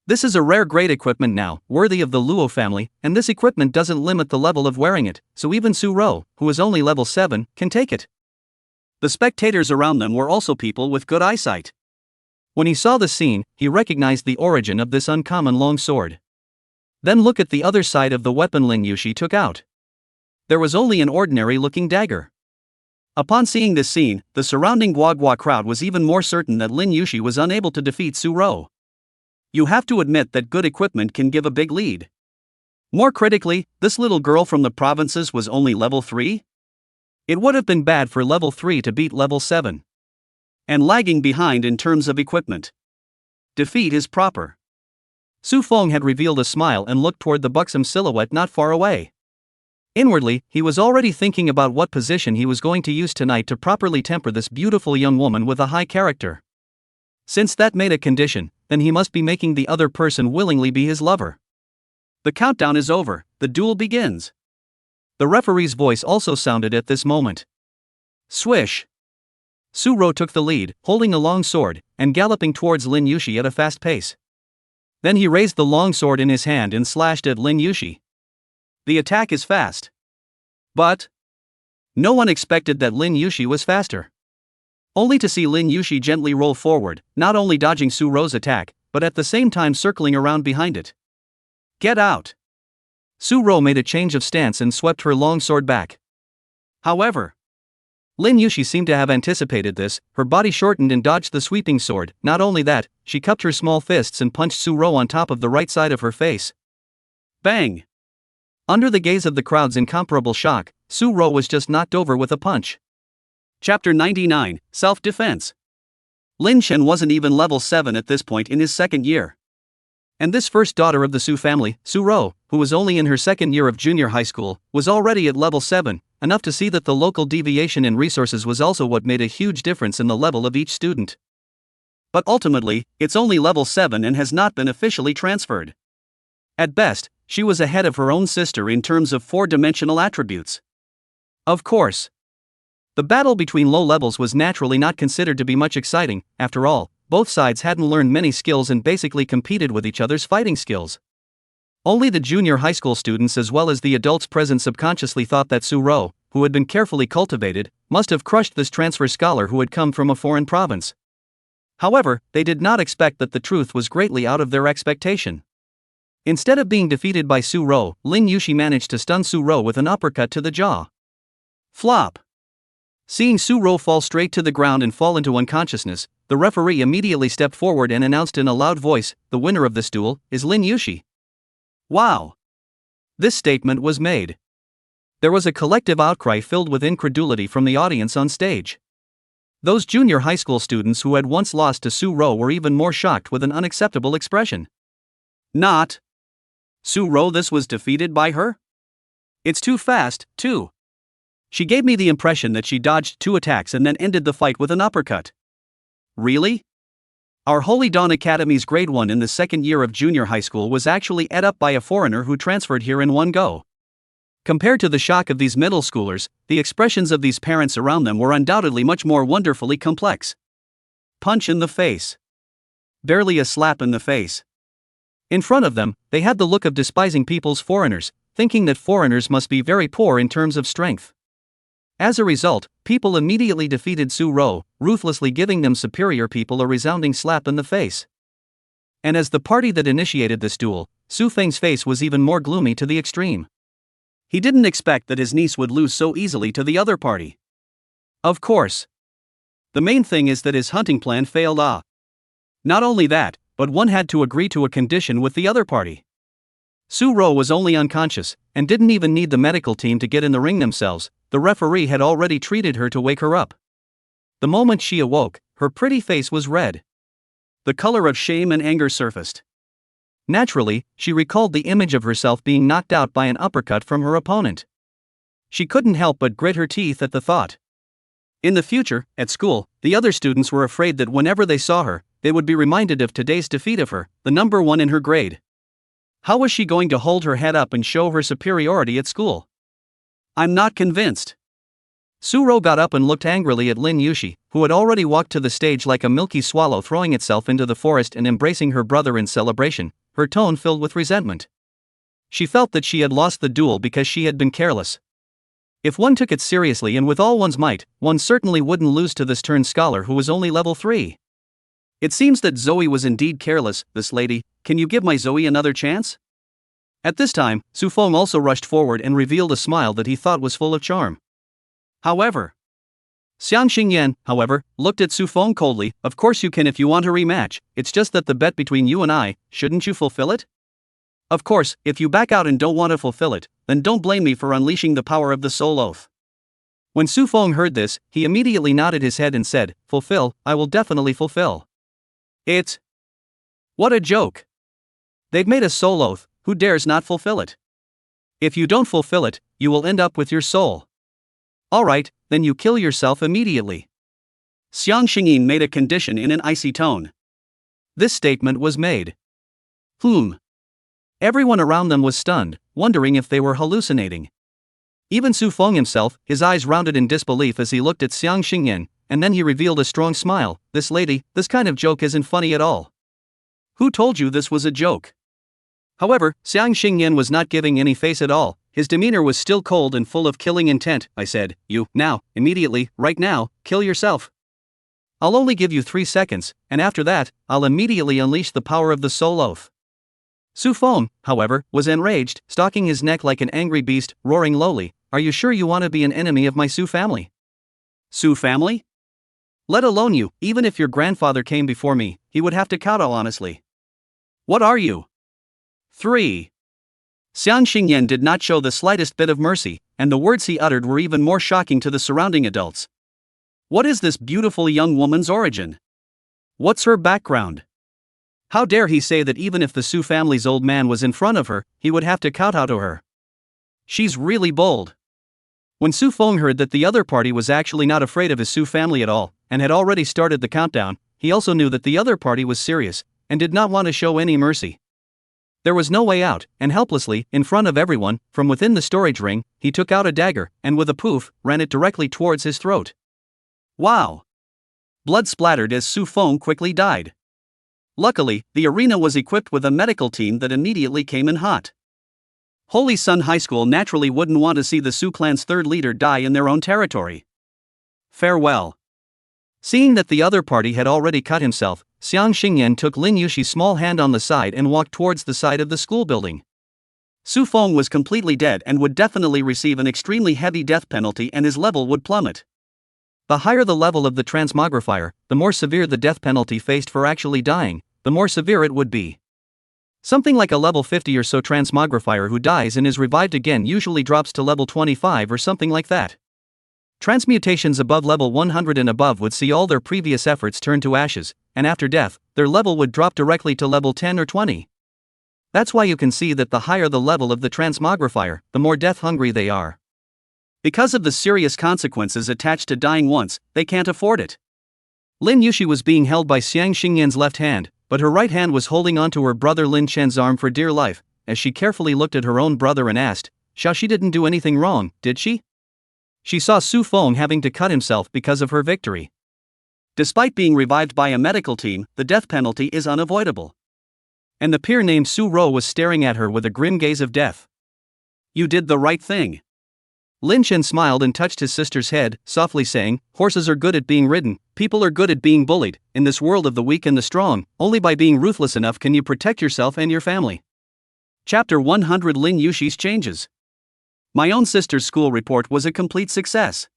This is a rare great equipment now, worthy of the Luo family, and this equipment doesn't limit the level of wearing it, so even Su Rou, who is only level 7, can take it. The spectators around them were also people with good eyesight. When he saw the scene, he recognized the origin of this uncommon long sword. Then look at the other side of the weapon Lin Yushi took out. There was only an ordinary-looking dagger. Upon seeing this scene, the surrounding Guagua crowd was even more certain that Lin Yushi was unable to defeat Su Rou. You have to admit that good equipment can give a big lead. More critically, this little girl from the provinces was only level 3? It would have been bad for level 3 to beat level 7. And lagging behind in terms of equipment. Defeat is proper. Su Feng had revealed a smile and looked toward the buxom silhouette not far away. Inwardly, he was already thinking about what position he was going to use tonight to properly temper this beautiful young woman with a high character. Since that made a condition, then he must be making the other person willingly be his lover. The countdown is over, the duel begins. The referee's voice also sounded at this moment. Swish! Su Rou took the lead, holding a long sword, and galloping towards Lin Yushi at a fast pace. Then he raised the long sword in his hand and slashed at Lin Yushi. The attack is fast. But No one expected that Lin Yushi was faster. Only to see Lin Yushi gently roll forward, not only dodging Su Ro's attack, but at the same time circling around behind it. Get out! Su Ro made a change of stance and swept her long sword back. However, Lin Yushi seemed to have anticipated this, her body shortened and dodged the sweeping sword. Not only that, she cupped her small fists and punched Su Ro on top of the right side of her face. Bang! Under the gaze of the crowd's incomparable shock, Su Ro was just knocked over with a punch. Chapter 99, Self-Defense. Lin Chen wasn't even level 7 at this point in his second year. And this first daughter of the Su family, Su Ro, who was only in her second year of junior high school, was already at level 7, enough to see that the local deviation in resources was also what made a huge difference in the level of each student. But ultimately, it's only level 7 and has not been officially transferred. At best, she was ahead of her own sister in terms of 4-dimensional attributes. Of course, the battle between low levels was naturally not considered to be much exciting. After all, both sides hadn't learned many skills and basically competed with each other's fighting skills. Only the junior high school students as well as the adults present subconsciously thought that Su Ro, who had been carefully cultivated, must have crushed this transfer scholar who had come from a foreign province. However, they did not expect that the truth was greatly out of their expectation. Instead of being defeated by Su Ro, Lin Yushi managed to stun Su Ro with an uppercut to the jaw. Flop! Seeing Su Ro fall straight to the ground and fall into unconsciousness, the referee immediately stepped forward and announced in a loud voice, "The winner of this duel is Lin Yushi." Wow! This statement was made. There was a collective outcry filled with incredulity from the audience on stage. Those junior high school students who had once lost to Su Ro were even more shocked with an unacceptable expression. Not Su Ro, this was defeated by her? It's too fast, too. She gave me the impression that she dodged 2 attacks and then ended the fight with an uppercut. Really? Our Holy Dawn Academy's grade 1 in the second year of junior high school was actually ate up by a foreigner who transferred here in one go. Compared to the shock of these middle schoolers, the expressions of these parents around them were undoubtedly much more wonderfully complex. Punch in the face. Barely a slap in the face. In front of them, they had the look of despising people's foreigners, thinking that foreigners must be very poor in terms of strength. As a result, people immediately defeated Su Ro, ruthlessly giving them superior people a resounding slap in the face. And as the party that initiated this duel, Su Feng's face was even more gloomy to the extreme. He didn't expect that his niece would lose so easily to the other party. Of course. The main thing is that his hunting plan failed. Not only that, but one had to agree to a condition with the other party. Su Ro was only unconscious, and didn't even need the medical team to get in the ring themselves. The referee had already treated her to wake her up. The moment she awoke, her pretty face was red. The color of shame and anger surfaced. Naturally, she recalled the image of herself being knocked out by an uppercut from her opponent. She couldn't help but grit her teeth at the thought. In the future, at school, the other students were afraid that whenever they saw her, they would be reminded of today's defeat of her, the number 1 in her grade. How was she going to hold her head up and show her superiority at school? I'm not convinced. Su Ro got up and looked angrily at Lin Yushi, who had already walked to the stage like a milky swallow throwing itself into the forest and embracing her brother in celebration, her tone filled with resentment. She felt that she had lost the duel because she had been careless. If one took it seriously and with all one's might, one certainly wouldn't lose to this turned scholar who was only level 3. It seems that Zoe was indeed careless. This lady, can you give my Zoe another chance? At this time, Su Feng also rushed forward and revealed a smile that he thought was full of charm. However, Xiang Xingyan, however, looked at Su Feng coldly. Of course you can if you want a rematch, it's just that the bet between you and I, shouldn't you fulfill it? Of course, if you back out and don't want to fulfill it, then don't blame me for unleashing the power of the soul oath. When Su Feng heard this, he immediately nodded his head and said, "Fulfill, I will definitely fulfill." What a joke! They've made a soul oath. Who dares not fulfill it? If you don't fulfill it, you will end up with your soul. Alright, then you kill yourself immediately. Xiang Xingyin made a condition in an icy tone. This statement was made. Everyone around them was stunned, wondering if they were hallucinating. Even Su Feng himself, his eyes rounded in disbelief as he looked at Xiang Xingyin, and then he revealed a strong smile. This lady, this kind of joke isn't funny at all. Who told you this was a joke? However, Xiang Xingyan was not giving any face at all. His demeanor was still cold and full of killing intent. I said, "You, now, immediately, right now, kill yourself. I'll only give you 3 seconds, and after that, I'll immediately unleash the power of the soul oath." Su Feng, however, was enraged, stalking his neck like an angry beast, roaring lowly, "Are you sure you want to be an enemy of my Su family? Su family? Let alone you, even if your grandfather came before me, he would have to kowtow honestly. What are you?" 3. Xiang Xingyan did not show the slightest bit of mercy, and the words he uttered were even more shocking to the surrounding adults. What is this beautiful young woman's origin? What's her background? How dare he say that even if the Su family's old man was in front of her, he would have to kowtow to her? She's really bold. When Su Feng heard that the other party was actually not afraid of his Su family at all, and had already started the countdown, he also knew that the other party was serious, and did not want to show any mercy. There was no way out, and helplessly, in front of everyone, from within the storage ring, he took out a dagger, and with a poof, ran it directly towards his throat. Wow! Blood splattered as Su Feng quickly died. Luckily, the arena was equipped with a medical team that immediately came in hot. Holy Sun High School naturally wouldn't want to see the Su clan's third leader die in their own territory. Farewell. Seeing that the other party had already cut himself, Xiang Xingyan took Lin Yushi's small hand on the side and walked towards the side of the school building. Su Feng was completely dead and would definitely receive an extremely heavy death penalty, and his level would plummet. The higher the level of the transmogrifier, the more severe the death penalty faced for actually dying, the more severe it would be. Something like a level 50 or so transmogrifier who dies and is revived again usually drops to level 25 or something like that. Transmutations above level 100 and above would see all their previous efforts turn to ashes, and after death, their level would drop directly to level 10 or 20. That's why you can see that the higher the level of the transmogrifier, the more death-hungry they are. Because of the serious consequences attached to dying once, they can't afford it. Lin Yushi was being held by Xiang Xingyan's left hand, but her right hand was holding onto her brother Lin Chen's arm for dear life, as she carefully looked at her own brother and asked, "She didn't do anything wrong, did she?" She saw Su Feng having to cut himself because of her victory. Despite being revived by a medical team, the death penalty is unavoidable. And the peer named Su Ro was staring at her with a grim gaze of death. "You did the right thing." Lin Chen smiled and touched his sister's head, softly saying, "Horses are good at being ridden, people are good at being bullied. In this world of the weak and the strong, only by being ruthless enough can you protect yourself and your family." Chapter 100 Lin Yushi's Changes. My own sister's school report was a complete success.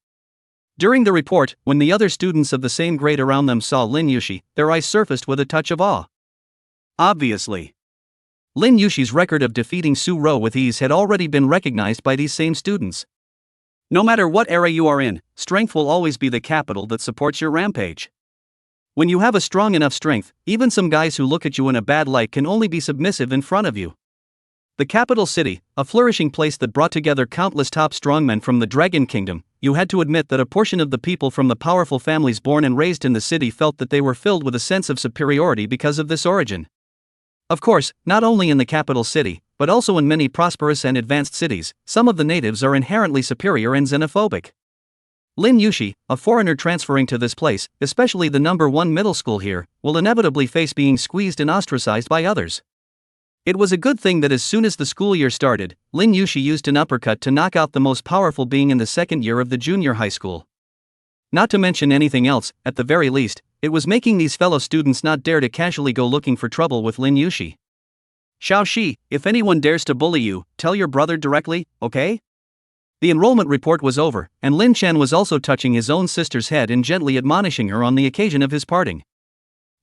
During the report, when the other students of the same grade around them saw Lin Yushi, their eyes surfaced with a touch of awe. Obviously, Lin Yushi's record of defeating Su Ro with ease had already been recognized by these same students. No matter what era you are in, strength will always be the capital that supports your rampage. When you have a strong enough strength, even some guys who look at you in a bad light can only be submissive in front of you. The capital city, a flourishing place that brought together countless top strongmen from the Dragon Kingdom, you had to admit that a portion of the people from the powerful families born and raised in the city felt that they were filled with a sense of superiority because of this origin. Of course, not only in the capital city, but also in many prosperous and advanced cities, some of the natives are inherently superior and xenophobic. Lin Yushi, a foreigner transferring to this place, especially the number 1 middle school here, will inevitably face being squeezed and ostracized by others. It was a good thing that as soon as the school year started, Lin Yushi used an uppercut to knock out the most powerful being in the second year of the junior high school. Not to mention anything else, at the very least, it was making these fellow students not dare to casually go looking for trouble with Lin Yushi. "Xiao Shi, if anyone dares to bully you, tell your brother directly, okay?" The enrollment report was over, and Lin Chen was also touching his own sister's head and gently admonishing her on the occasion of his parting.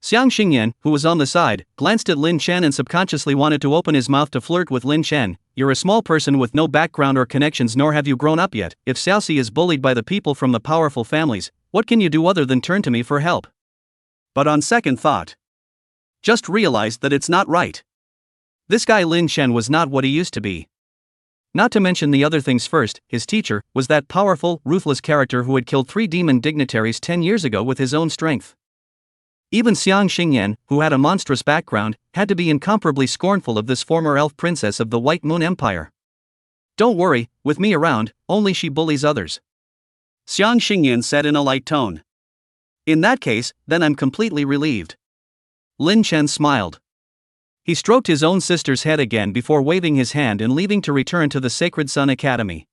Xiang Xingyan, who was on the side, glanced at Lin Chen and subconsciously wanted to open his mouth to flirt with Lin Chen. "You're a small person with no background or connections, nor have you grown up yet. If Xiaoxi is bullied by the people from the powerful families, what can you do other than turn to me for help?" But on second thought, just realized that it's not right. This guy Lin Chen was not what he used to be. Not to mention the other things first, his teacher was that powerful, ruthless character who had killed 3 demon dignitaries 10 years ago with his own strength. Even Xiang Xingyan, who had a monstrous background, had to be incomparably scornful of this former elf princess of the White Moon Empire. "Don't worry, with me around, only she bullies others," Xiang Xingyan said in a light tone. "In that case, then I'm completely relieved." Lin Chen smiled. He stroked his own sister's head again before waving his hand and leaving to return to the Sacred Sun Academy.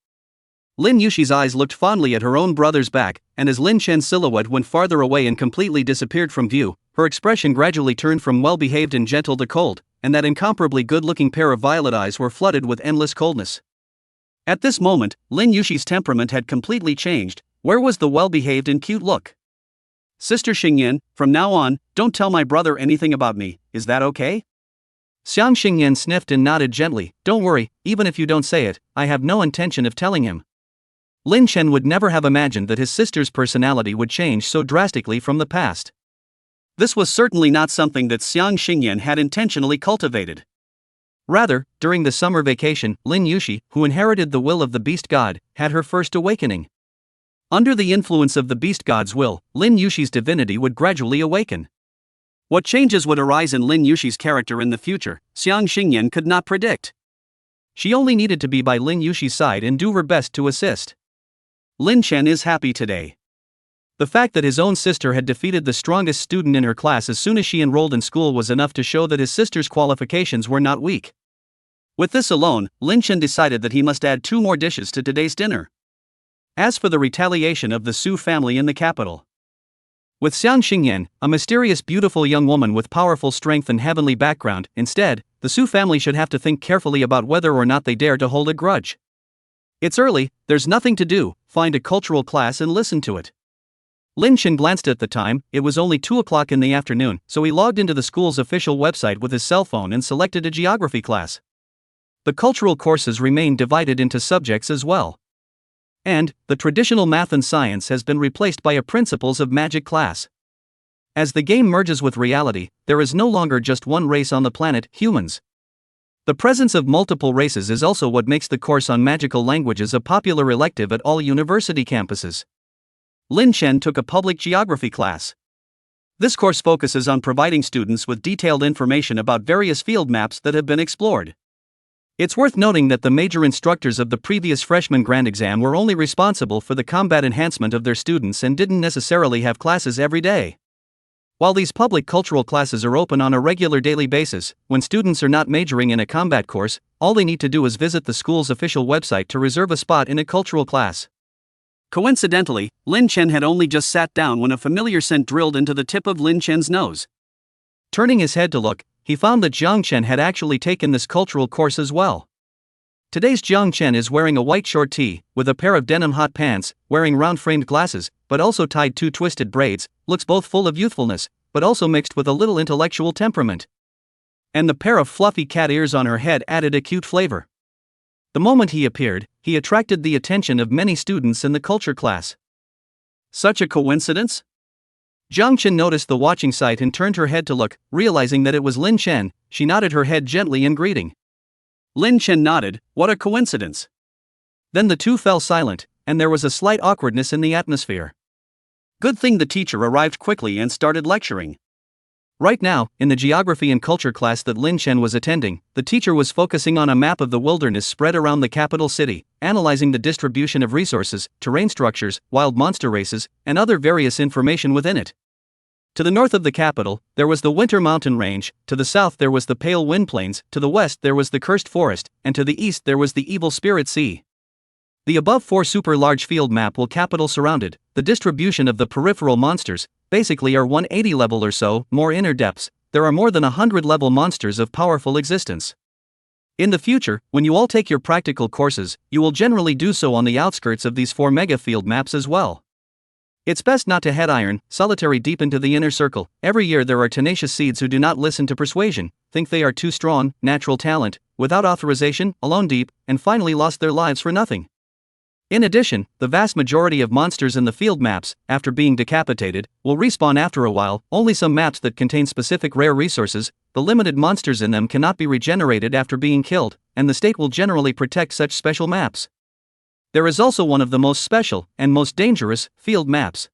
Lin Yushi's eyes looked fondly at her own brother's back, and as Lin Chen's silhouette went farther away and completely disappeared from view, her expression gradually turned from well-behaved and gentle to cold, and that incomparably good-looking pair of violet eyes were flooded with endless coldness. At this moment, Lin Yushi's temperament had completely changed. Where was the well-behaved and cute look? Sister Xingyan, from now on, don't tell my brother anything about me, is that okay? Xiang Xingyan sniffed and nodded gently. Don't worry, even if you don't say it, I have no intention of telling him. Lin Chen would never have imagined that his sister's personality would change so drastically from the past. This was certainly not something that Xiang Xingyan had intentionally cultivated. Rather, during the summer vacation, Lin Yushi, who inherited the will of the beast god, had her first awakening. Under the influence of the beast god's will, Lin Yushi's divinity would gradually awaken. What changes would arise in Lin Yushi's character in the future, Xiang Xingyan could not predict. She only needed to be by Lin Yushi's side and do her best to assist. Lin Chen is happy today. The fact that his own sister had defeated the strongest student in her class as soon as she enrolled in school was enough to show that his sister's qualifications were not weak. With this alone, Lin Chen decided that he must add 2 more dishes to today's dinner. As for the retaliation of the Su family in the capital. With Xiang Xingyan, a mysterious beautiful young woman with powerful strength and heavenly background, instead, the Su family should have to think carefully about whether or not they dare to hold a grudge. It's early, there's nothing to do, find a cultural class and listen to it. Lin Chen glanced at the time. It was only 2 o'clock in the afternoon, so he logged into the school's official website with his cell phone and selected a geography class. The cultural courses remain divided into subjects as well. And, the traditional math and science has been replaced by a principles of magic class. As the game merges with reality, there is no longer just one race on the planet, humans. The presence of multiple races is also what makes the course on magical languages a popular elective at all university campuses. Lin Chen took a public geography class. This course focuses on providing students with detailed information about various field maps that have been explored. It's worth noting that the major instructors of the previous freshman grand exam were only responsible for the combat enhancement of their students and didn't necessarily have classes every day. While these public cultural classes are open on a regular daily basis, when students are not majoring in a combat course, all they need to do is visit the school's official website to reserve a spot in a cultural class. Coincidentally, Lin Chen had only just sat down when a familiar scent drilled into the tip of Lin Chen's nose. Turning his head to look, he found that Jiang Chen had actually taken this cultural course as well. Today's Jiang Chen is wearing a white short tee, with a pair of denim hot pants, wearing round-framed glasses, but also tied 2 twisted braids, looks both full of youthfulness, but also mixed with a little intellectual temperament. And the pair of fluffy cat ears on her head added a cute flavor. The moment he appeared, he attracted the attention of many students in the culture class. Such a coincidence? Jiang Chen noticed the watching sight and turned her head to look. Realizing that it was Lin Chen, she nodded her head gently in greeting. Lin Chen nodded. What a coincidence. Then the two fell silent, and there was a slight awkwardness in the atmosphere. Good thing the teacher arrived quickly and started lecturing. Right now, in the geography and culture class that Lin Chen was attending, the teacher was focusing on a map of the wilderness spread around the capital city, analyzing the distribution of resources, terrain structures, wild monster races, and other various information within it. To the north of the capital, there was the Winter Mountain Range, to the south there was the Pale Wind Plains, to the west there was the Cursed Forest, and to the east there was the Evil Spirit Sea. The above 4 super large field map will capital surrounded, the distribution of the peripheral monsters, basically are 180 level or so, more inner depths, there are more than 100 level monsters of powerful existence. In the future, when you all take your practical courses, you will generally do so on the outskirts of these 4 mega field maps as well. It's best not to head iron, solitary deep into the inner circle. Every year there are tenacious seeds who do not listen to persuasion, think they are too strong, natural talent, without authorization, alone deep, and finally lost their lives for nothing. In addition, the vast majority of monsters in the field maps, after being decapitated, will respawn after a while. Only some maps that contain specific rare resources, the limited monsters in them cannot be regenerated after being killed, and the state will generally protect such special maps. There is also one of the most special, and most dangerous, field maps.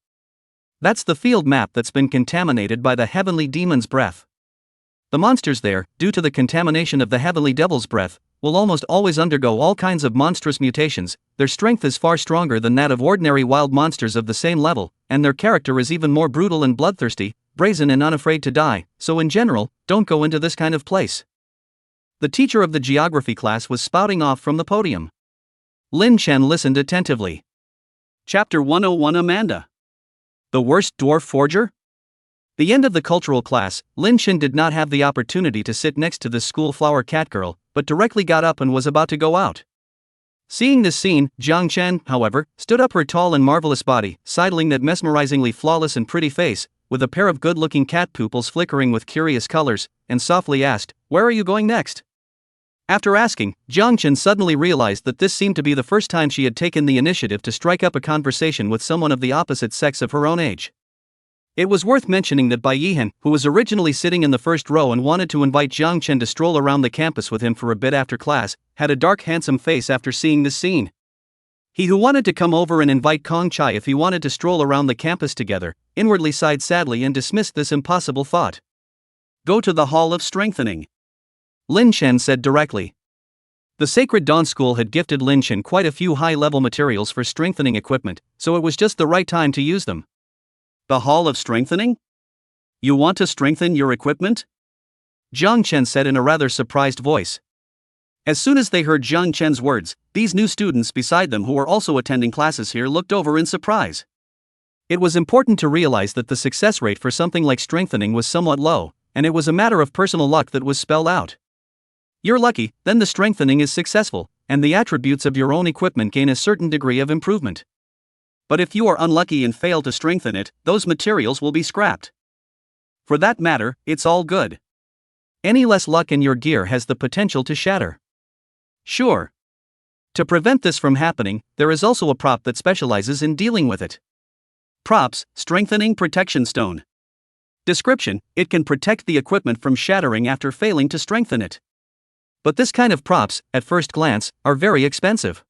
That's the field map that's been contaminated by the heavenly demon's breath. The monsters there, due to the contamination of the heavenly devil's breath, will almost always undergo all kinds of monstrous mutations. Their strength is far stronger than that of ordinary wild monsters of the same level, and their character is even more brutal and bloodthirsty, brazen and unafraid to die. So in general, don't go into this kind of place. The teacher of the geography class was spouting off from the podium. Lin Chen listened attentively. Chapter 101 Amanda. The worst dwarf forger? The end of the cultural class, Lin Chen did not have the opportunity to sit next to the school flower catgirl, but directly got up and was about to go out. Seeing this scene, Jiang Chen, however, stood up, her tall and marvelous body, sidling that mesmerizingly flawless and pretty face, with a pair of good-looking cat pupils flickering with curious colors, and softly asked, "Where are you going next?" After asking, Jiang Chen suddenly realized that this seemed to be the first time she had taken the initiative to strike up a conversation with someone of the opposite sex of her own age. It was worth mentioning that Bai Yihan, who was originally sitting in the first row and wanted to invite Jiang Chen to stroll around the campus with him for a bit after class, had a dark handsome face after seeing this scene. He who wanted to come over and invite Kong Chai if he wanted to stroll around the campus together, inwardly sighed sadly and dismissed this impossible thought. "Go to the Hall of Strengthening," Lin Chen said directly. The Sacred Dawn School had gifted Lin Chen quite a few high-level materials for strengthening equipment, so it was just the right time to use them. "The Hall of Strengthening? You want to strengthen your equipment?" Jiang Chen said in a rather surprised voice. As soon as they heard Jiang Chen's words, these new students beside them who were also attending classes here looked over in surprise. It was important to realize that the success rate for something like strengthening was somewhat low, and it was a matter of personal luck that was spelled out. You're lucky, then the strengthening is successful, and the attributes of your own equipment gain a certain degree of improvement. But if you are unlucky and fail to strengthen it, those materials will be scrapped. For that matter, it's all good. Any less luck in your gear has the potential to shatter. Sure. To prevent this from happening, there is also a prop that specializes in dealing with it. Props, Strengthening Protection Stone. Description: it can protect the equipment from shattering after failing to strengthen it. But this kind of props, at first glance, are very expensive.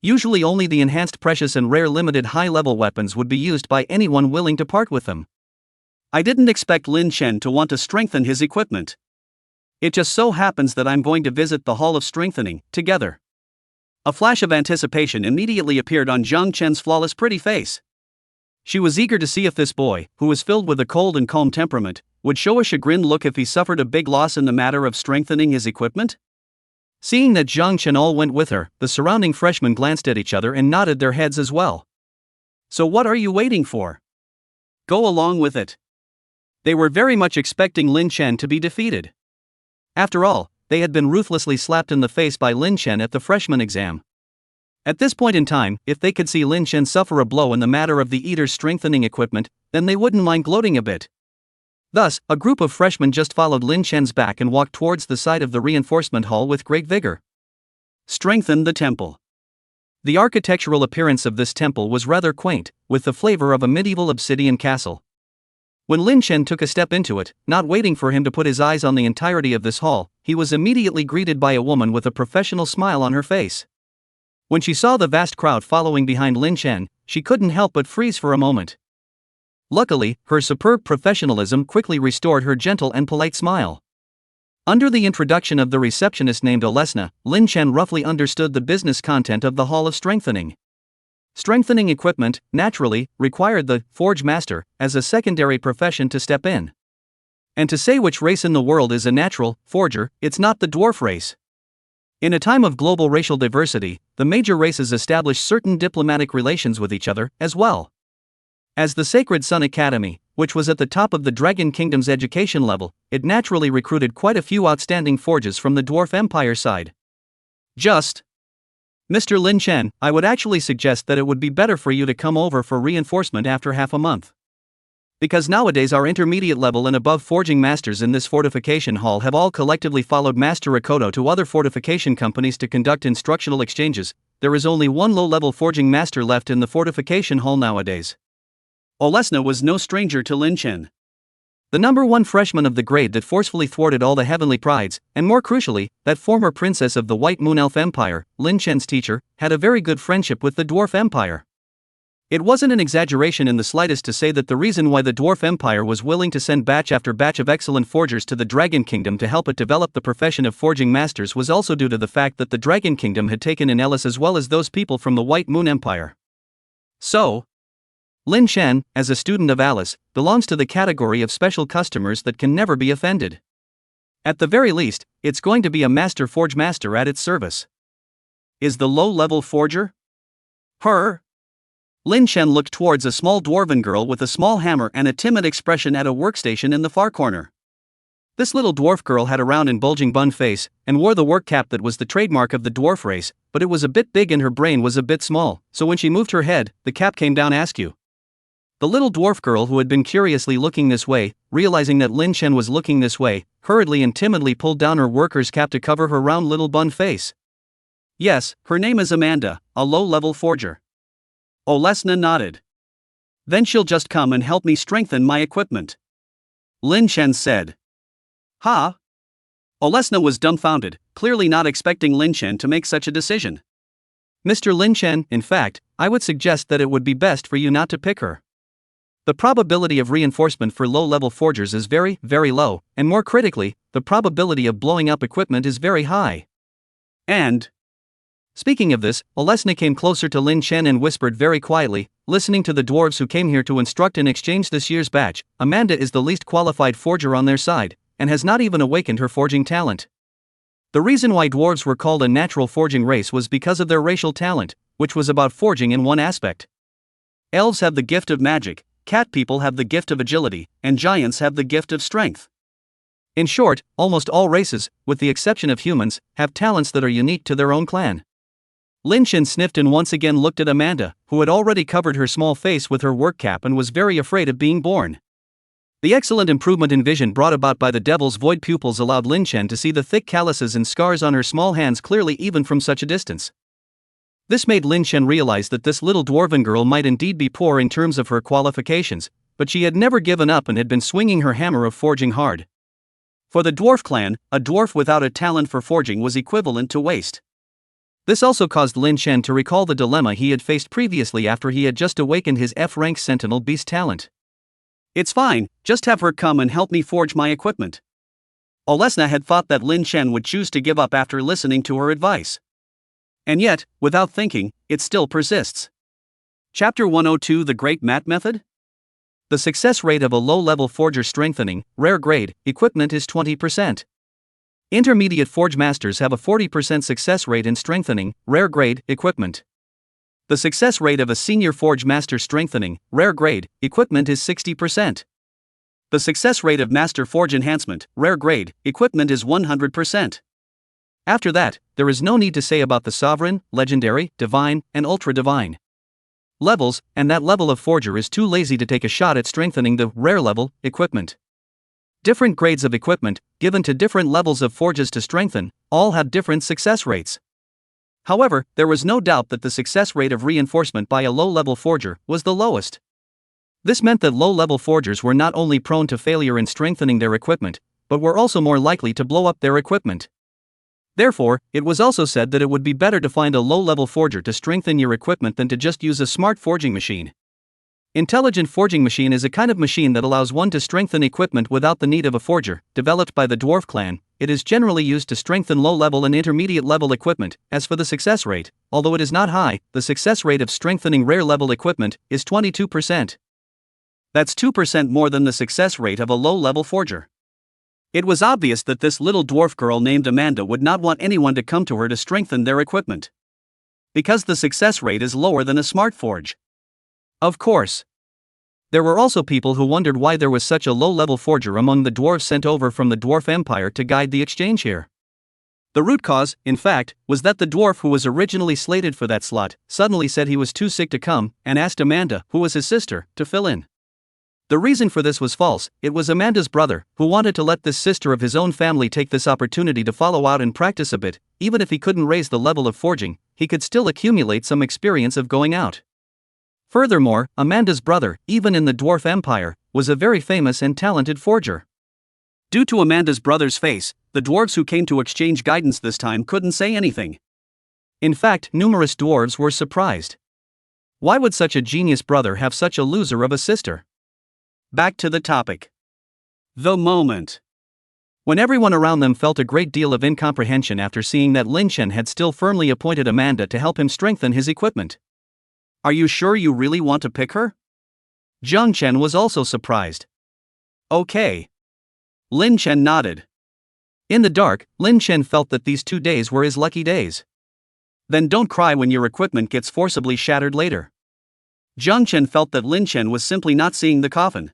Usually only the enhanced precious and rare limited high-level weapons would be used by anyone willing to part with them. I didn't expect Lin Chen to want to strengthen his equipment. It just so happens that I'm going to visit the Hall of Strengthening, together. A flash of anticipation immediately appeared on Jiang Chen's flawless pretty face. She was eager to see if this boy, who was filled with a cold and calm temperament, would show a chagrined look if he suffered a big loss in the matter of strengthening his equipment. Seeing that Jiang Chen all went with her, the surrounding freshmen glanced at each other and nodded their heads as well. So what are you waiting for? Go along with it. They were very much expecting Lin Chen to be defeated. After all, they had been ruthlessly slapped in the face by Lin Chen at the freshman exam. At this point in time, if they could see Lin Chen suffer a blow in the matter of the Eater's strengthening equipment, then they wouldn't mind gloating a bit. Thus, a group of freshmen just followed Lin Chen's back and walked towards the side of the reinforcement hall with great vigor. Strengthen the temple. The architectural appearance of this temple was rather quaint, with the flavor of a medieval obsidian castle. When Lin Chen took a step into it, not waiting for him to put his eyes on the entirety of this hall, he was immediately greeted by a woman with a professional smile on her face. When she saw the vast crowd following behind Lin Chen, she couldn't help but freeze for a moment. Luckily, her superb professionalism quickly restored her gentle and polite smile. Under the introduction of the receptionist named Olesna, Lin Chen roughly understood the business content of the Hall of Strengthening. Strengthening equipment, naturally, required the Forge Master as a secondary profession to step in. And to say which race in the world is a natural forger, it's not the dwarf race. In a time of global racial diversity, the major races establish certain diplomatic relations with each other, as well. As the Sacred Sun Academy, which was at the top of the Dragon Kingdom's education level, it naturally recruited quite a few outstanding forges from the Dwarf Empire side. Mr. Lin Chen, I would actually suggest that it would be better for you to come over for reinforcement after half a month. Because nowadays our intermediate level and above forging masters in this fortification hall have all collectively followed Master Rikoto to other fortification companies to conduct instructional exchanges, there is only one low-level forging master left in the fortification hall nowadays. Olesna was no stranger to Lin Chen. The number one freshman of the grade that forcefully thwarted all the heavenly prides, and more crucially, that former princess of the White Moon Elf Empire, Lin Chen's teacher, had a very good friendship with the Dwarf Empire. It wasn't an exaggeration in the slightest to say that the reason why the Dwarf Empire was willing to send batch after batch of excellent forgers to the Dragon Kingdom to help it develop the profession of forging masters was also due to the fact that the Dragon Kingdom had taken in Ellis as well as those people from the White Moon Empire. So, Lin Chen, as a student of Alice, belongs to the category of special customers that can never be offended. At the very least, it's going to be a master forge master at its service. Is the low-level forger? Her? Lin Chen looked towards a small dwarven girl with a small hammer and a timid expression at a workstation in the far corner. This little dwarf girl had a round and bulging bun face, and wore the work cap that was the trademark of the dwarf race, but it was a bit big and her brain was a bit small, so when she moved her head, the cap came down askew. The little dwarf girl, who had been curiously looking this way, realizing that Lin Chen was looking this way, hurriedly and timidly pulled down her worker's cap to cover her round little bun face. Yes, her name is Amanda, a low-level forger. Olesna nodded. Then she'll just come and help me strengthen my equipment. Lin Chen said. Huh? Olesna was dumbfounded, clearly not expecting Lin Chen to make such a decision. Mr. Lin Chen, in fact, I would suggest that it would be best for you not to pick her. The probability of reinforcement for low-level forgers is very, very low, and more critically, the probability of blowing up equipment is very high. And... Speaking of this, Olesna came closer to Lin Chen and whispered very quietly, listening to the dwarves who came here to instruct and exchange this year's batch, Amanda is the least qualified forger on their side, and has not even awakened her forging talent. The reason why dwarves were called a natural forging race was because of their racial talent, which was about forging in one aspect. Elves have the gift of magic, cat people have the gift of agility, and giants have the gift of strength. In short, almost all races, with the exception of humans, have talents that are unique to their own clan. Lin Chen sniffed and once again looked at Amanda, who had already covered her small face with her work cap and was very afraid of being born. The excellent improvement in vision brought about by the devil's void pupils allowed Lin Chen to see the thick calluses and scars on her small hands clearly even from such a distance. This made Lin Chen realize that this little dwarven girl might indeed be poor in terms of her qualifications, but she had never given up and had been swinging her hammer of forging hard. For the dwarf clan, a dwarf without a talent for forging was equivalent to waste. This also caused Lin Chen to recall the dilemma he had faced previously after he had just awakened his F-rank sentinel beast talent. It's fine, just have her come and help me forge my equipment. Olesna had thought that Lin Chen would choose to give up after listening to her advice. And yet, without thinking, it still persists. Chapter 102: The Great Mat Method? The success rate of a low-level forger strengthening, rare grade, equipment is 20%. Intermediate forge masters have a 40% success rate in strengthening, rare grade, equipment. The success rate of a senior forge master strengthening, rare grade, equipment is 60%. The success rate of master forge enhancement, rare grade, equipment is 100%. After that, there is no need to say about the sovereign, legendary, divine, and ultra divine levels, and that level of forger is too lazy to take a shot at strengthening the rare level equipment. Different grades of equipment, given to different levels of forges to strengthen, all have different success rates. However, there was no doubt that the success rate of reinforcement by a low-level forger was the lowest. This meant that low-level forgers were not only prone to failure in strengthening their equipment, but were also more likely to blow up their equipment. Therefore, it was also said that it would be better to find a low-level forger to strengthen your equipment than to just use a smart forging machine. Intelligent forging machine is a kind of machine that allows one to strengthen equipment without the need of a forger. Developed by the dwarf clan, it is generally used to strengthen low-level and intermediate-level equipment. As for the success rate, although it is not high, the success rate of strengthening rare-level equipment is 22%. That's 2% more than the success rate of a low-level forger. It was obvious that this little dwarf girl named Amanda would not want anyone to come to her to strengthen their equipment, because the success rate is lower than a smart forge. Of course. There were also people who wondered why there was such a low-level forger among the dwarves sent over from the Dwarf Empire to guide the exchange here. The root cause, in fact, was that the dwarf who was originally slated for that slot suddenly said he was too sick to come and asked Amanda, who was his sister, to fill in. The reason for this was false. It was Amanda's brother, who wanted to let this sister of his own family take this opportunity to follow out and practice a bit. Even if he couldn't raise the level of forging, he could still accumulate some experience of going out. Furthermore, Amanda's brother, even in the Dwarf Empire, was a very famous and talented forger. Due to Amanda's brother's face, the dwarves who came to exchange guidance this time couldn't say anything. In fact, numerous dwarves were surprised. Why would such a genius brother have such a loser of a sister? Back to the topic. The moment. When everyone around them felt a great deal of incomprehension after seeing that Lin Chen had still firmly appointed Amanda to help him strengthen his equipment. Are you sure you really want to pick her? Zhang Chen was also surprised. Okay. Lin Chen nodded. In the dark, Lin Chen felt that these 2 days were his lucky days. Then don't cry when your equipment gets forcibly shattered later. Jiang Chen felt that Lin Chen was simply not seeing the coffin.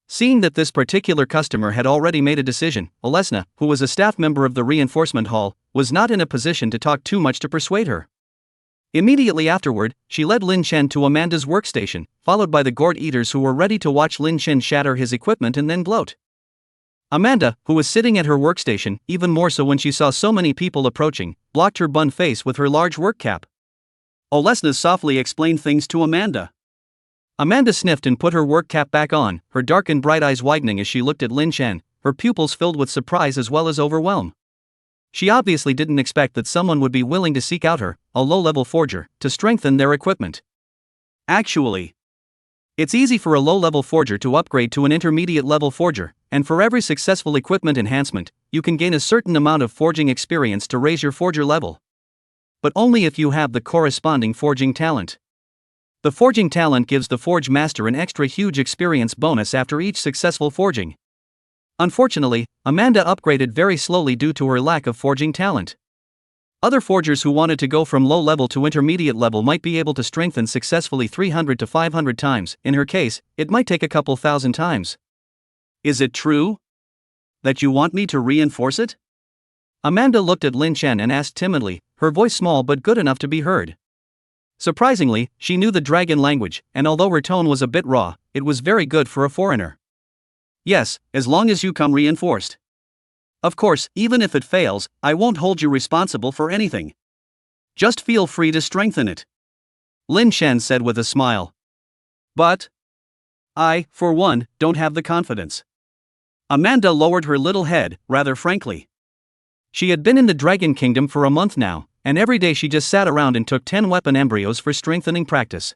Seeing that this particular customer had already made a decision, Olesna, who was a staff member of the reinforcement hall, was not in a position to talk too much to persuade her. Immediately afterward, she led Lin Chen to Amanda's workstation, followed by the gourd eaters who were ready to watch Lin Chen shatter his equipment and then gloat. Amanda, who was sitting at her workstation, even more so when she saw so many people approaching, blocked her bun face with her large work cap. Olesna softly explained things to Amanda. Amanda sniffed and put her work cap back on, her dark and bright eyes widening as she looked at Lin Chen, her pupils filled with surprise as well as overwhelm. She obviously didn't expect that someone would be willing to seek out her, a low-level forger, to strengthen their equipment. Actually, it's easy for a low-level forger to upgrade to an intermediate-level forger, and for every successful equipment enhancement, you can gain a certain amount of forging experience to raise your forger level. But only if you have the corresponding forging talent. The forging talent gives the forge master an extra huge experience bonus after each successful forging. Unfortunately, Amanda upgraded very slowly due to her lack of forging talent. Other forgers who wanted to go from low level to intermediate level might be able to strengthen successfully 300 to 500 times, in her case, it might take a couple thousand times. Is it true that you want me to reinforce it? Amanda looked at Lin Chen and asked timidly, her voice small but good enough to be heard. Surprisingly, she knew the dragon language, and although her tone was a bit raw, it was very good for a foreigner. Yes, as long as you come reinforced. Of course, even if it fails, I won't hold you responsible for anything. Just feel free to strengthen it. Lin Chen said with a smile. But I, for one, don't have the confidence. Amanda lowered her little head, rather frankly. She had been in the Dragon Kingdom for a month now, and every day she just sat around and took 10 weapon embryos for strengthening practice.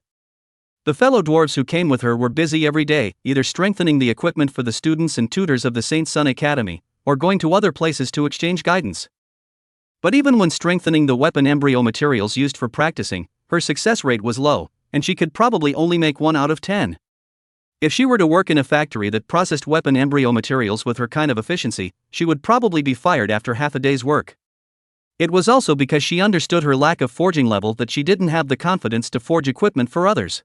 The fellow dwarves who came with her were busy every day, either strengthening the equipment for the students and tutors of the Saint Sun Academy, or going to other places to exchange guidance. But even when strengthening the weapon embryo materials used for practicing, her success rate was low, and she could probably only make 1 out of 10. If she were to work in a factory that processed weapon embryo materials with her kind of efficiency, she would probably be fired after half a day's work. It was also because she understood her lack of forging level that she didn't have the confidence to forge equipment for others.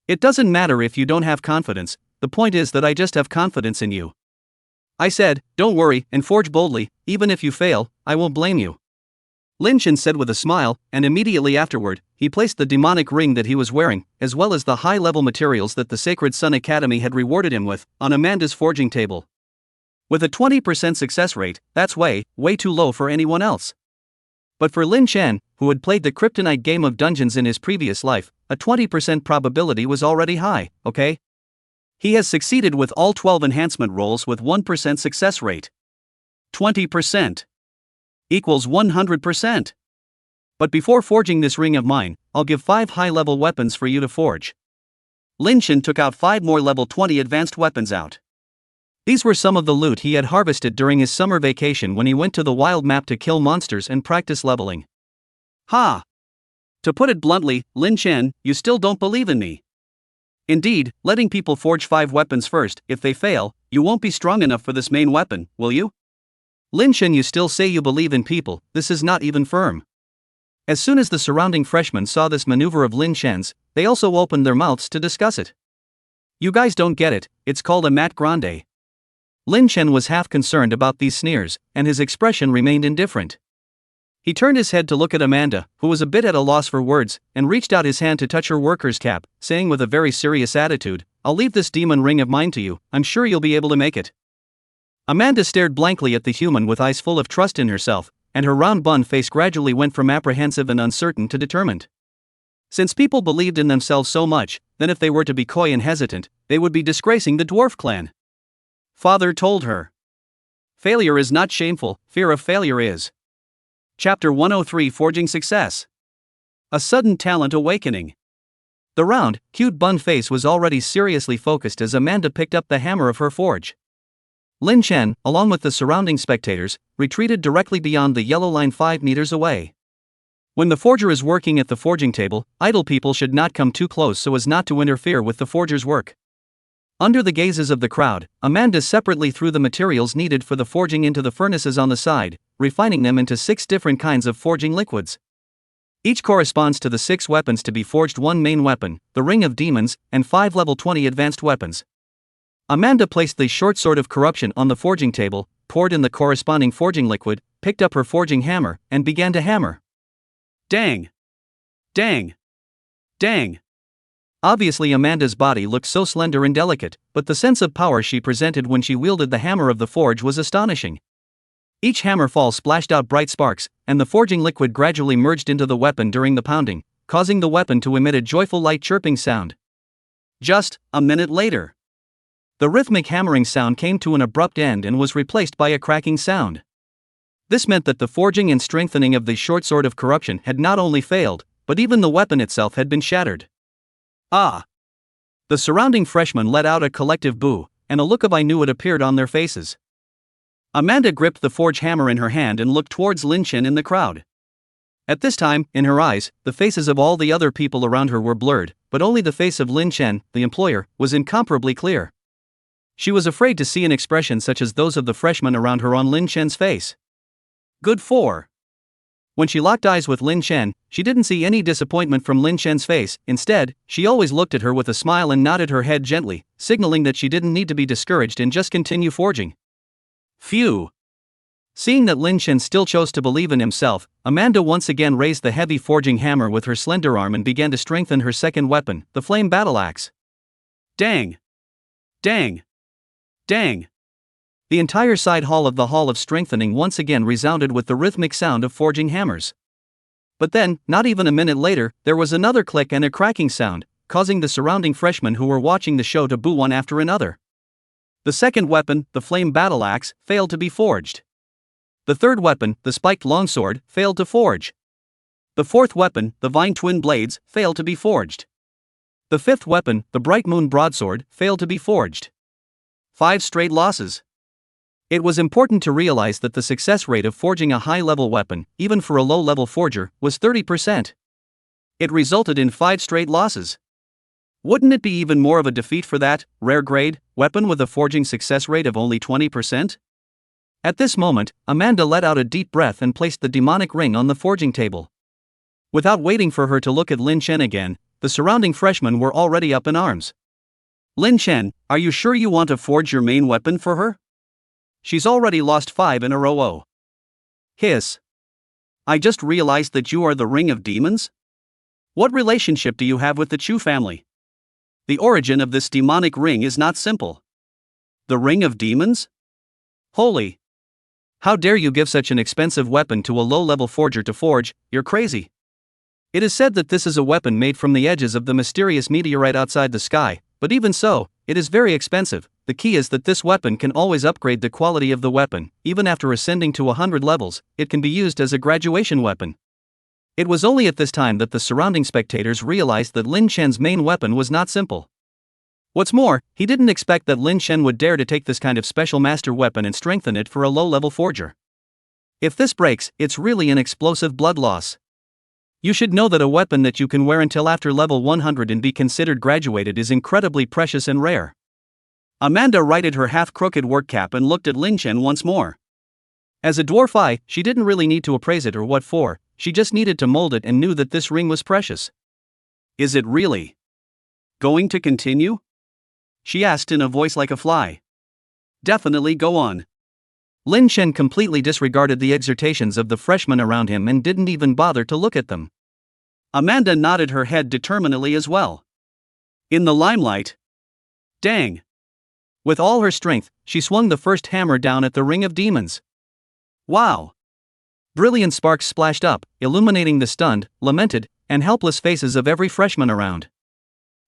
It doesn't matter if you don't have confidence, the point is that I just have confidence in you. I said, don't worry, and forge boldly, even if you fail, I won't blame you. Lin Chen said with a smile, and immediately afterward, he placed the demonic ring that he was wearing, as well as the high-level materials that the Sacred Sun Academy had rewarded him with, on Amanda's forging table. With a 20% success rate, that's way too low for anyone else. But for Lin Chen, who had played the Kryptonite game of Dungeons in his previous life, a 20% probability was already high, okay? He has succeeded with all 12 enhancement rolls with 1% success rate. 20% equals 100%. But before forging this ring of mine, I'll give 5 high-level weapons for you to forge. Lin Chen took out 5 more level 20 advanced weapons out. These were some of the loot he had harvested during his summer vacation when he went to the wild map to kill monsters and practice leveling. Ha! To put it bluntly, Lin Chen, you still don't believe in me. Indeed, letting people forge 5 weapons first, if they fail, you won't be strong enough for this main weapon, will you? Lin Chen, you still say you believe in people, this is not even firm. As soon as the surrounding freshmen saw this maneuver of Lin Chen's, they also opened their mouths to discuss it. You guys don't get it, it's called a mat grande. Lin Chen was half concerned about these sneers, and his expression remained indifferent. He turned his head to look at Amanda, who was a bit at a loss for words, and reached out his hand to touch her worker's cap, saying with a very serious attitude, I'll leave this demon ring of mine to you, I'm sure you'll be able to make it. Amanda stared blankly at the human with eyes full of trust in herself, and her round bun face gradually went from apprehensive and uncertain to determined. Since people believed in themselves so much, then if they were to be coy and hesitant, they would be disgracing the dwarf clan. Father told her. Failure is not shameful, fear of failure is. Chapter 103 Forging Success. A sudden talent awakening. The round, cute bun face was already seriously focused as Amanda picked up the hammer of her forge. Lin Chen, along with the surrounding spectators, retreated directly beyond the yellow line 5 meters away. When the forger is working at the forging table, idle people should not come too close so as not to interfere with the forger's work. Under the gazes of the crowd, Amanda separately threw the materials needed for the forging into the furnaces on the side, refining them into 6 different kinds of forging liquids. Each corresponds to the 6 weapons to be forged: 1 main weapon, the Ring of Demons, and 5 level 20 advanced weapons. Amanda placed the short sword of corruption on the forging table, poured in the corresponding forging liquid, picked up her forging hammer, and began to hammer. Dang! Dang! Dang! Obviously Amanda's body looked so slender and delicate, but the sense of power she presented when she wielded the hammer of the forge was astonishing. Each hammer fall splashed out bright sparks, and the forging liquid gradually merged into the weapon during the pounding, causing the weapon to emit a joyful light chirping sound. Just a minute later, the rhythmic hammering sound came to an abrupt end and was replaced by a cracking sound. This meant that the forging and strengthening of the short sword of corruption had not only failed, but even the weapon itself had been shattered. Ah! The surrounding freshmen let out a collective boo, and a look of I knew it appeared on their faces. Amanda gripped the forge hammer in her hand and looked towards Lin Chen in the crowd. At this time, in her eyes, the faces of all the other people around her were blurred, but only the face of Lin Chen, the employer, was incomparably clear. She was afraid to see an expression such as those of the freshmen around her on Lin Chen's face. Good for. When she locked eyes with Lin Chen, she didn't see any disappointment from Lin Chen's face. Instead, she always looked at her with a smile and nodded her head gently, signaling that she didn't need to be discouraged and just continue forging. Phew! Seeing that Lin Chen still chose to believe in himself, Amanda once again raised the heavy forging hammer with her slender arm and began to strengthen her second weapon, the flame battle axe. Dang! Dang! Dang! The entire side hall of the Hall of Strengthening once again resounded with the rhythmic sound of forging hammers. But then, not even a minute later, there was another click and a cracking sound, causing the surrounding freshmen who were watching the show to boo one after another. The second weapon, the flame battle axe, failed to be forged. The third weapon, the spiked longsword, failed to forge. The fourth weapon, the vine twin blades, failed to be forged. The fifth weapon, the bright moon broadsword, failed to be forged. 5 straight losses. It was important to realize that the success rate of forging a high-level weapon, even for a low-level forger, was 30%. It resulted in 5 straight losses. Wouldn't it be even more of a defeat for that rare grade weapon with a forging success rate of only 20%? At this moment, Amanda let out a deep breath and placed the demonic ring on the forging table. Without waiting for her to look at Lin Chen again, the surrounding freshmen were already up in arms. Lin Chen, are you sure you want to forge your main weapon for her? She's already lost 5 in a row. Hiss. I just realized that you are the Ring of Demons? What relationship do you have with the Chu family? The origin of this demonic ring is not simple. The Ring of Demons? Holy! How dare you give such an expensive weapon to a low-level forger to forge? You're crazy. It is said that this is a weapon made from the edges of the mysterious meteorite outside the sky, but even so, it is very expensive. The key is that this weapon can always upgrade the quality of the weapon. Even after ascending to 100 levels, it can be used as a graduation weapon. It was only at this time that the surrounding spectators realized that Lin Chen's main weapon was not simple. What's more, he didn't expect that Lin Chen would dare to take this kind of special master weapon and strengthen it for a low-level forger. If this breaks, it's really an explosive blood loss. You should know that a weapon that you can wear until after level 100 and be considered graduated is incredibly precious and rare. Amanda righted her half-crooked work cap and looked at Lin Chen once more. As a dwarf eye, she didn't really need to appraise it or what for, she just needed to mold it and knew that this ring was precious. Is it really going to continue? She asked in a voice like a fly. Definitely go on. Lin Chen completely disregarded the exhortations of the freshmen around him and didn't even bother to look at them. Amanda nodded her head determinedly as well. In the limelight. Dang! With all her strength, she swung the first hammer down at the Ring of Demons. Wow! Brilliant sparks splashed up, illuminating the stunned, lamented, and helpless faces of every freshman around.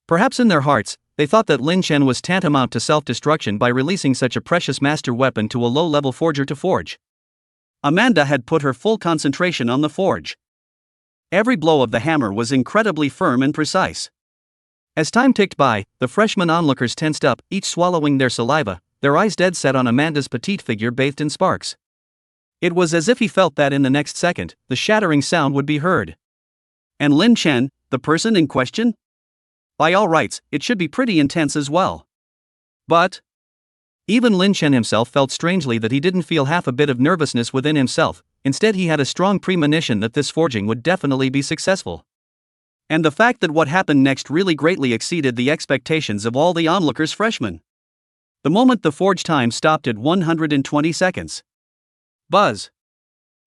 Perhaps in their hearts, they thought that Lin Chen was tantamount to self-destruction by releasing such a precious master weapon to a low-level forger to forge. Amanda had put her full concentration on the forge. Every blow of the hammer was incredibly firm and precise. As time ticked by, the freshman onlookers tensed up, each swallowing their saliva, their eyes dead set on Amanda's petite figure bathed in sparks. It was as if he felt that in the next second, the shattering sound would be heard. And Lin Chen, the person in question? By all rights, it should be pretty intense as well. But even Lin Chen himself felt strangely that he didn't feel half a bit of nervousness within himself. Instead, he had a strong premonition that this forging would definitely be successful. And the fact that what happened next really greatly exceeded the expectations of all the onlookers freshmen. The moment the forge time stopped at 120 seconds. Buzz!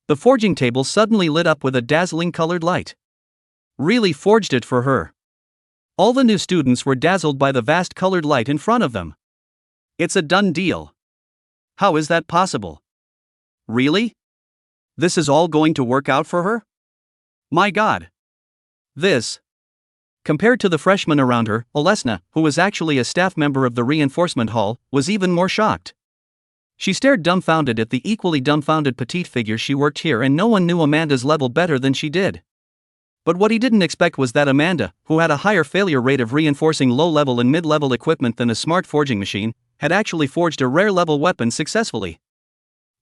The forging table suddenly lit up with a dazzling colored light. Really forged it for her. All the new students were dazzled by the vast colored light in front of them. It's a done deal. How is that possible? Really? This is all going to work out for her? My God. This. Compared to the freshmen around her, Olesna, who was actually a staff member of the reinforcement hall, was even more shocked. She stared dumbfounded at the equally dumbfounded petite figure she worked here, and no one knew Amanda's level better than she did. But what he didn't expect was that Amanda, who had a higher failure rate of reinforcing low-level and mid-level equipment than a smart forging machine, had actually forged a rare-level weapon successfully.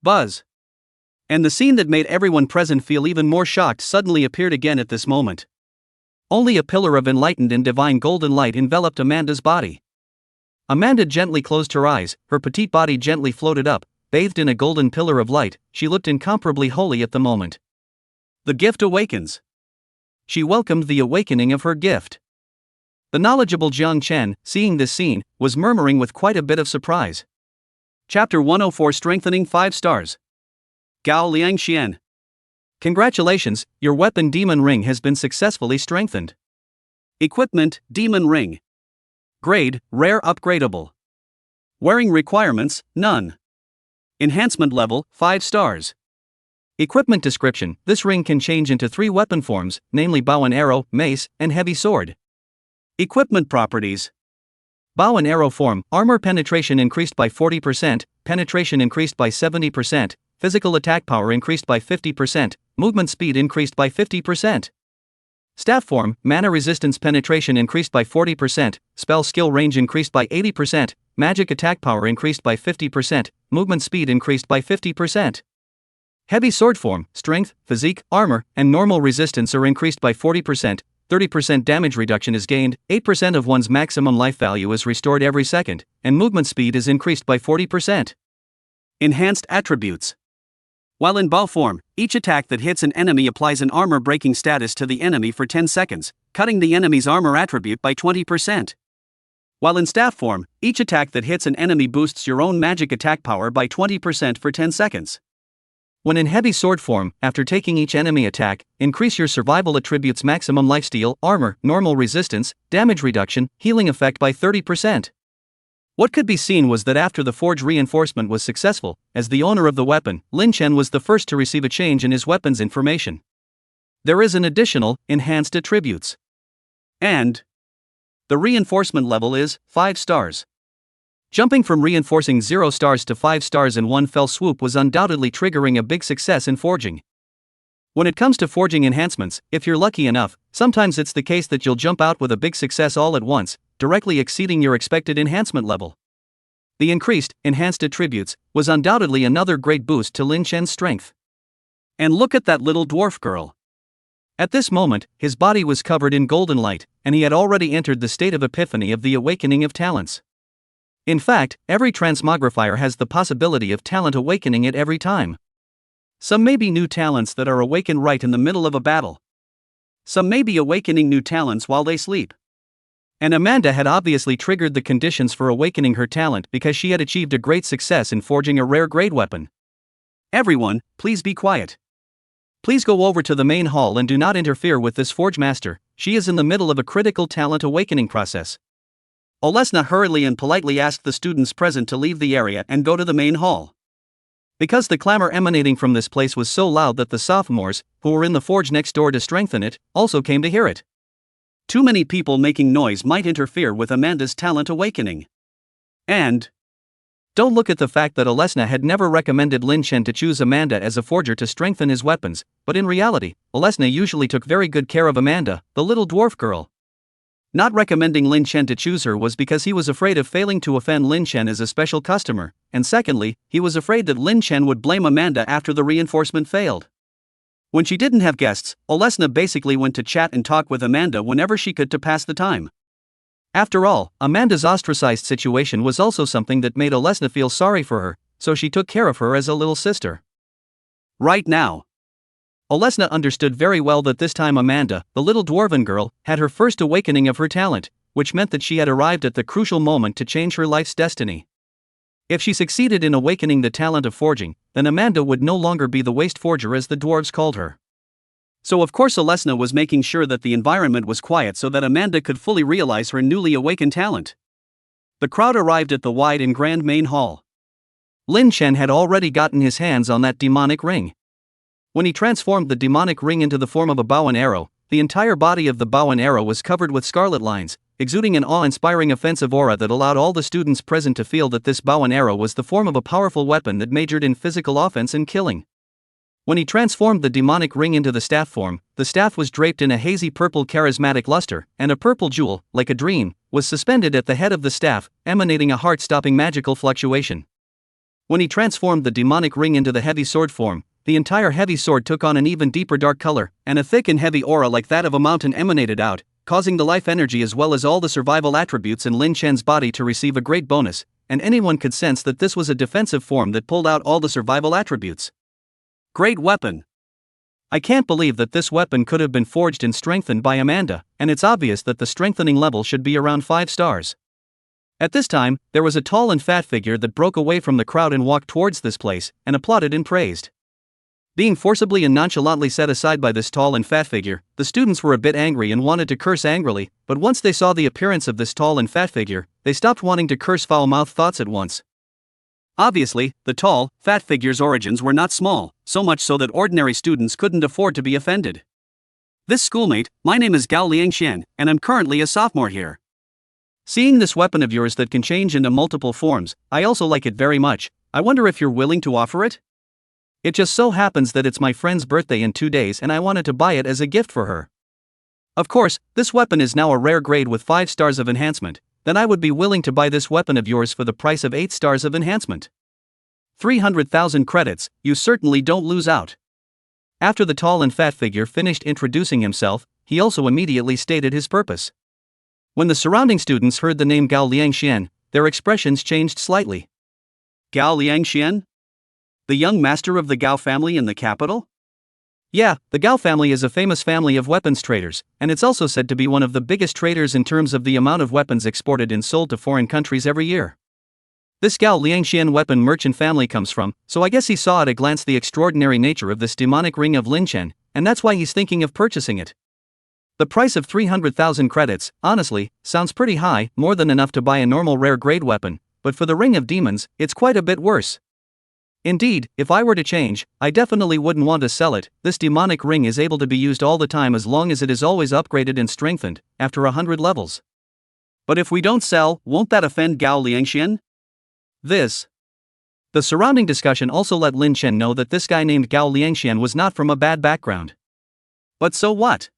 Buzz! And the scene that made everyone present feel even more shocked suddenly appeared again at this moment. Only a pillar of enlightened and divine golden light enveloped Amanda's body. Amanda gently closed her eyes, her petite body gently floated up, bathed in a golden pillar of light. She looked incomparably holy at the moment. The gift awakens. She welcomed the awakening of her gift. The knowledgeable Jiang Chen, seeing this scene, was murmuring with quite a bit of surprise. Chapter 104, Strengthening 5 Stars. Gao Liang Xian. Congratulations, your weapon Demon Ring has been successfully strengthened. Equipment, Demon Ring. Grade, Rare Upgradable. Wearing requirements, none. Enhancement level, 5 stars. Equipment description, this ring can change into 3 weapon forms, namely bow and arrow, mace, and heavy sword. Equipment properties. Bow and arrow form, armor penetration increased by 40%, penetration increased by 70%, physical attack power increased by 50%, movement speed increased by 50%. Staff form, mana resistance penetration increased by 40%, spell skill range increased by 80%, magic attack power increased by 50%, movement speed increased by 50%. Heavy sword form, strength, physique, armor, and normal resistance are increased by 40%, 30% damage reduction is gained, 8% of one's maximum life value is restored every second, and movement speed is increased by 40%. Enhanced attributes. While in bow form, each attack that hits an enemy applies an armor-breaking status to the enemy for 10 seconds, cutting the enemy's armor attribute by 20%. While in staff form, each attack that hits an enemy boosts your own magic attack power by 20% for 10 seconds. When in heavy sword form, after taking each enemy attack, increase your survival attributes maximum lifesteal, armor, normal resistance, damage reduction, healing effect by 30%. What could be seen was that after the forge reinforcement was successful, as the owner of the weapon, Lin Chen was the first to receive a change in his weapon's information. There is an additional, enhanced attributes. And the reinforcement level is 5 stars. Jumping from reinforcing 0 stars to 5 stars in one fell swoop was undoubtedly triggering a big success in forging. When it comes to forging enhancements, if you're lucky enough, sometimes it's the case that you'll jump out with a big success all at once, directly exceeding your expected enhancement level. The increased, enhanced attributes, was undoubtedly another great boost to Lin Chen's strength. And look at that little dwarf girl. At this moment, his body was covered in golden light, and he had already entered the state of epiphany of the awakening of talents. In fact, every transmogrifier has the possibility of talent awakening at every time. Some may be new talents that are awakened right in the middle of a battle. Some may be awakening new talents while they sleep. And Amanda had obviously triggered the conditions for awakening her talent because she had achieved a great success in forging a rare grade weapon. Everyone, please be quiet. Please go over to the main hall and do not interfere with this forge master. She is in the middle of a critical talent awakening process. Olesna hurriedly and politely asked the students present to leave the area and go to the main hall. Because the clamor emanating from this place was so loud that the sophomores, who were in the forge next door to strengthen it, also came to hear it. Too many people making noise might interfere with Amanda's talent awakening. And don't look at the fact that Olesna had never recommended Lin Chen to choose Amanda as a forger to strengthen his weapons, but in reality, Olesna usually took very good care of Amanda, the little dwarf girl. Not recommending Lin Chen to choose her was because he was afraid of failing to offend Lin Chen as a special customer, and secondly, he was afraid that Lin Chen would blame Amanda after the reinforcement failed. When she didn't have guests, Olesna basically went to chat and talk with Amanda whenever she could to pass the time. After all, Amanda's ostracized situation was also something that made Olesna feel sorry for her, so she took care of her as a little sister. Right now, Olesna understood very well that this time Amanda, the little dwarven girl, had her first awakening of her talent, which meant that she had arrived at the crucial moment to change her life's destiny. If she succeeded in awakening the talent of forging, then Amanda would no longer be the waste forger as the dwarves called her. So of course Olesna was making sure that the environment was quiet so that Amanda could fully realize her newly awakened talent. The crowd arrived at the wide and grand main hall. Lin Chen had already gotten his hands on that demonic ring. When he transformed the demonic ring into the form of a bow and arrow, the entire body of the bow and arrow was covered with scarlet lines, exuding an awe-inspiring offensive aura that allowed all the students present to feel that this bow and arrow was the form of a powerful weapon that majored in physical offense and killing. When he transformed the demonic ring into the staff form, the staff was draped in a hazy purple charismatic luster, and a purple jewel, like a dream, was suspended at the head of the staff, emanating a heart-stopping magical fluctuation. When he transformed the demonic ring into the heavy sword form, the entire heavy sword took on an even deeper dark color, and a thick and heavy aura like that of a mountain emanated out, causing the life energy as well as all the survival attributes in Lin Chen's body to receive a great bonus, and anyone could sense that this was a defensive form that pulled out all the survival attributes. Great weapon. I can't believe that this weapon could have been forged and strengthened by Amanda, and it's obvious that the strengthening level should be around 5 stars. At this time, there was a tall and fat figure that broke away from the crowd and walked towards this place, and applauded and praised. Being forcibly and nonchalantly set aside by this tall and fat figure, the students were a bit angry and wanted to curse angrily, but once they saw the appearance of this tall and fat figure, they stopped wanting to curse foul-mouthed thoughts at once. Obviously, the tall, fat figure's origins were not small, so much so that ordinary students couldn't afford to be offended. This schoolmate, my name is Gao Liangxian, and I'm currently a sophomore here. Seeing this weapon of yours that can change into multiple forms, I also like it very much. I wonder if you're willing to offer it? It just so happens that it's my friend's birthday in 2 days and I wanted to buy it as a gift for her. Of course, this weapon is now a rare grade with 5 stars of enhancement. Then I would be willing to buy this weapon of yours for the price of 8 stars of enhancement. 300,000 credits, you certainly don't lose out. After the tall and fat figure finished introducing himself, he also immediately stated his purpose. When the surrounding students heard the name Gao Liangxian, their expressions changed slightly. Gao Liangxian? The young master of the Gao family in the capital? Yeah, the Gao family is a famous family of weapons traders, and it's also said to be one of the biggest traders in terms of the amount of weapons exported and sold to foreign countries every year. This Gao Liangxian weapon merchant family comes from, so I guess he saw at a glance the extraordinary nature of this demonic ring of Lin Chen, and that's why he's thinking of purchasing it. The price of 300,000 credits, honestly, sounds pretty high, more than enough to buy a normal rare grade weapon, but for the Ring of Demons, it's quite a bit worse. Indeed, if I were to change, I definitely wouldn't want to sell it. This demonic ring is able to be used all the time as long as it is always upgraded and strengthened, after 100 levels. But if we don't sell, won't that offend Gao Liangxian? The surrounding discussion also let Lin Chen know that this guy named Gao Liangxian was not from a bad background. But so what?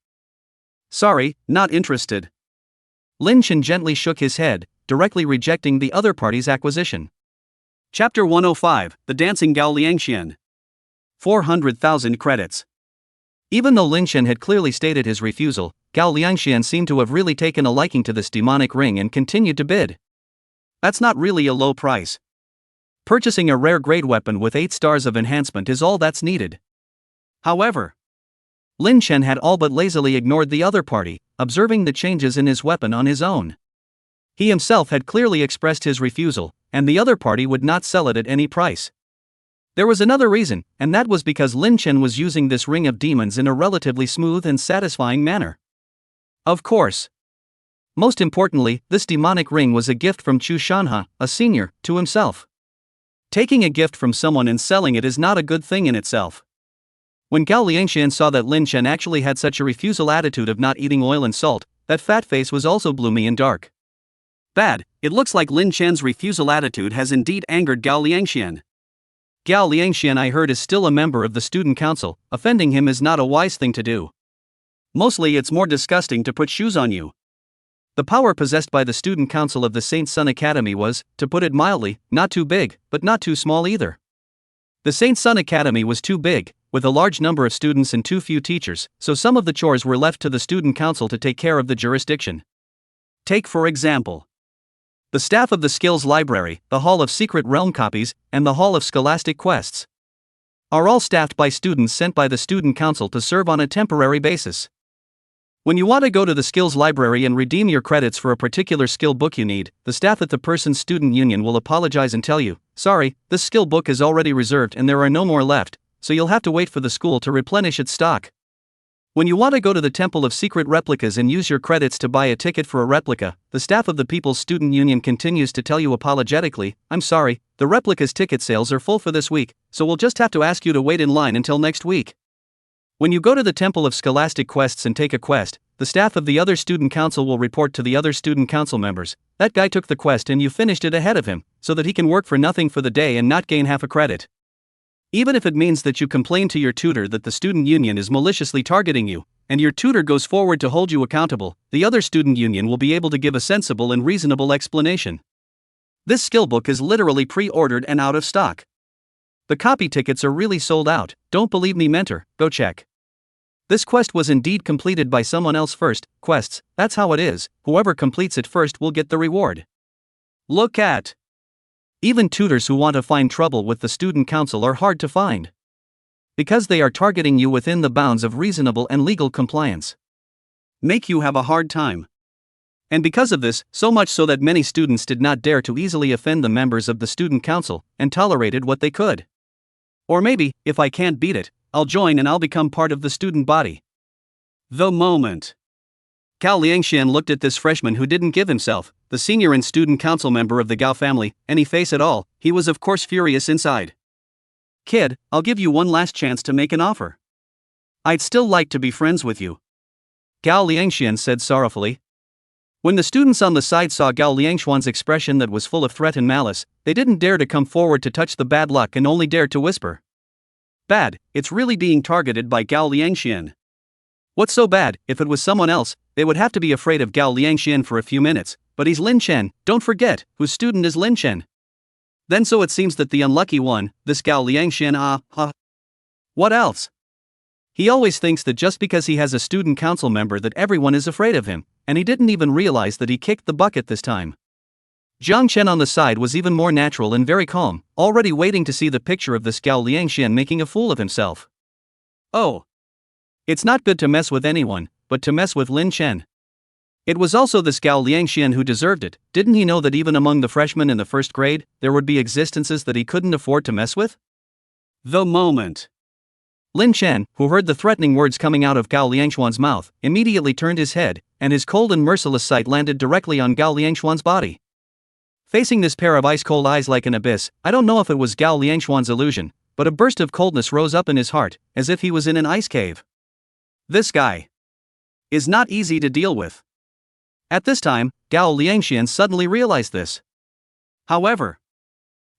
Sorry, not interested. Lin Chen gently shook his head, directly rejecting the other party's acquisition. Chapter 105, The Dancing Gao Liangxian. 400,000 credits. Even though Lin Chen had clearly stated his refusal, Gao Liangxian seemed to have really taken a liking to this demonic ring and continued to bid. That's not really a low price. Purchasing a rare grade weapon with 8 stars of enhancement is all that's needed. However, Lin Chen had all but lazily ignored the other party, observing the changes in his weapon on his own. He himself had clearly expressed his refusal, and the other party would not sell it at any price. There was another reason, and that was because Lin Chen was using this Ring of Demons in a relatively smooth and satisfying manner. Of course. Most importantly, this demonic ring was a gift from Chu Shanha, a senior, to himself. Taking a gift from someone and selling it is not a good thing in itself. When Gao Liangxian saw that Lin Chen actually had such a refusal attitude of not eating oil and salt, that fat face was also gloomy and dark. Bad, it looks like Lin Chen's refusal attitude has indeed angered Gao Liangxian. Gao Liangxian, I heard, is still a member of the student council. Offending him is not a wise thing to do. Mostly it's more disgusting to put shoes on you. The power possessed by the student council of the Saint Sun Academy was, to put it mildly, not too big, but not too small either. The Saint Sun Academy was too big, with a large number of students and too few teachers, so some of the chores were left to the student council to take care of the jurisdiction. Take for example. The staff of the Skills Library, the Hall of Secret Realm Copies, and the Hall of Scholastic Quests are all staffed by students sent by the Student Council to serve on a temporary basis. When you want to go to the Skills Library and redeem your credits for a particular skill book you need, the staff at the person's student union will apologize and tell you, sorry, this skill book is already reserved and there are no more left, so you'll have to wait for the school to replenish its stock. When you want to go to the Temple of Secret Replicas and use your credits to buy a ticket for a replica, the staff of the People's Student Union continues to tell you apologetically, I'm sorry, the replicas ticket sales are full for this week, so we'll just have to ask you to wait in line until next week. When you go to the Temple of Scholastic Quests and take a quest, the staff of the other student council will report to the other student council members, that guy took the quest and you finished it ahead of him, so that he can work for nothing for the day and not gain half a credit. Even if it means that you complain to your tutor that the student union is maliciously targeting you, and your tutor goes forward to hold you accountable, the other student union will be able to give a sensible and reasonable explanation. This skill book is literally pre-ordered and out of stock. The copy tickets are really sold out. Don't believe me, mentor, go check. This quest was indeed completed by someone else first. Quests, that's how it is, whoever completes it first will get the reward. Look at. Even tutors who want to find trouble with the student council are hard to find. Because they are targeting you within the bounds of reasonable and legal compliance. Make you have a hard time. And because of this, so much so that many students did not dare to easily offend the members of the student council, and tolerated what they could. Or maybe, if I can't beat it, I'll join and I'll become part of the student body. The moment. Gao Liangxian looked at this freshman who didn't give himself, the senior and student council member of the Gao family, any face at all. He was of course furious inside. Kid, I'll give you one last chance to make an offer. I'd still like to be friends with you. Gao Liangxian said sorrowfully. When the students on the side saw Gao Liangxuan's expression that was full of threat and malice, they didn't dare to come forward to touch the bad luck and only dared to whisper. Bad, it's really being targeted by Gao Liangxian. What's so bad? If it was someone else, they would have to be afraid of Gao Liangxian for a few minutes, but he's Lin Chen, don't forget, whose student is Lin Chen. Then so it seems that the unlucky one, this Gao Liangxian What else? He always thinks that just because he has a student council member that everyone is afraid of him, and he didn't even realize that he kicked the bucket this time. Jiang Chen on the side was even more natural and very calm, already waiting to see the picture of this Gao Liangxian making a fool of himself. Oh. It's not good to mess with anyone, but to mess with Lin Chen. It was also this Gao Liangxian who deserved it. Didn't he know that even among the freshmen in the first grade, there would be existences that he couldn't afford to mess with? The moment. Lin Chen, who heard the threatening words coming out of Gao Liangxuan's mouth, immediately turned his head, and his cold and merciless sight landed directly on Gao Liangxuan's body. Facing this pair of ice-cold eyes like an abyss, I don't know if it was Gao Liangxuan's illusion, but a burst of coldness rose up in his heart, as if he was in an ice cave. This guy is not easy to deal with. At this time, Gao Liangxian suddenly realized this. However,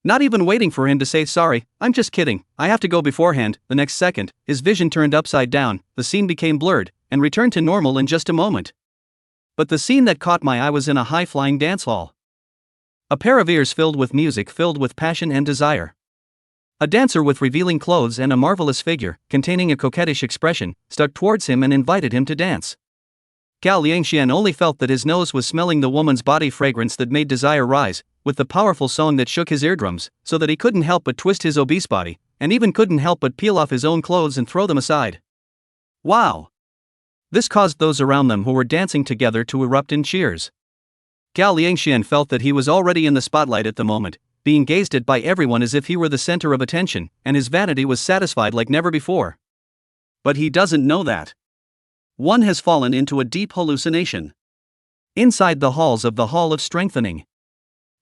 not even waiting for him to say sorry, I'm just kidding, I have to go beforehand, the next second, his vision turned upside down, the scene became blurred, and returned to normal in just a moment. But the scene that caught my eye was in a high-flying dance hall. A pair of ears filled with music filled with passion and desire. A dancer with revealing clothes and a marvelous figure, containing a coquettish expression, stuck towards him and invited him to dance. Gao Liangxian only felt that his nose was smelling the woman's body fragrance that made desire rise, with the powerful song that shook his eardrums, so that he couldn't help but twist his obese body, and even couldn't help but peel off his own clothes and throw them aside. Wow! This caused those around them who were dancing together to erupt in cheers. Gao Liangxian felt that he was already in the spotlight at the moment, being gazed at by everyone as if he were the center of attention, and his vanity was satisfied like never before. But he doesn't know that. One has fallen into a deep hallucination. Inside the halls of the Hall of Strengthening,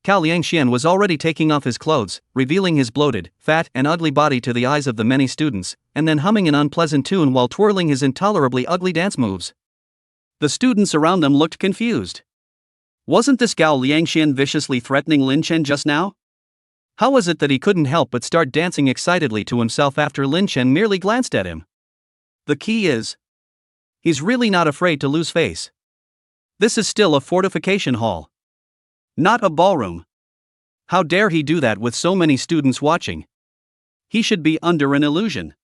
Gao Liangxian was already taking off his clothes, revealing his bloated, fat and ugly body to the eyes of the many students, and then humming an unpleasant tune while twirling his intolerably ugly dance moves. The students around them looked confused. Wasn't this Gao Liangxian viciously threatening Lin Chen just now? How was it that he couldn't help but start dancing excitedly to himself after Lin Chen merely glanced at him? The key is, he's really not afraid to lose face. This is still a fortification hall, not a ballroom. How dare he do that with so many students watching? He should be under an illusion.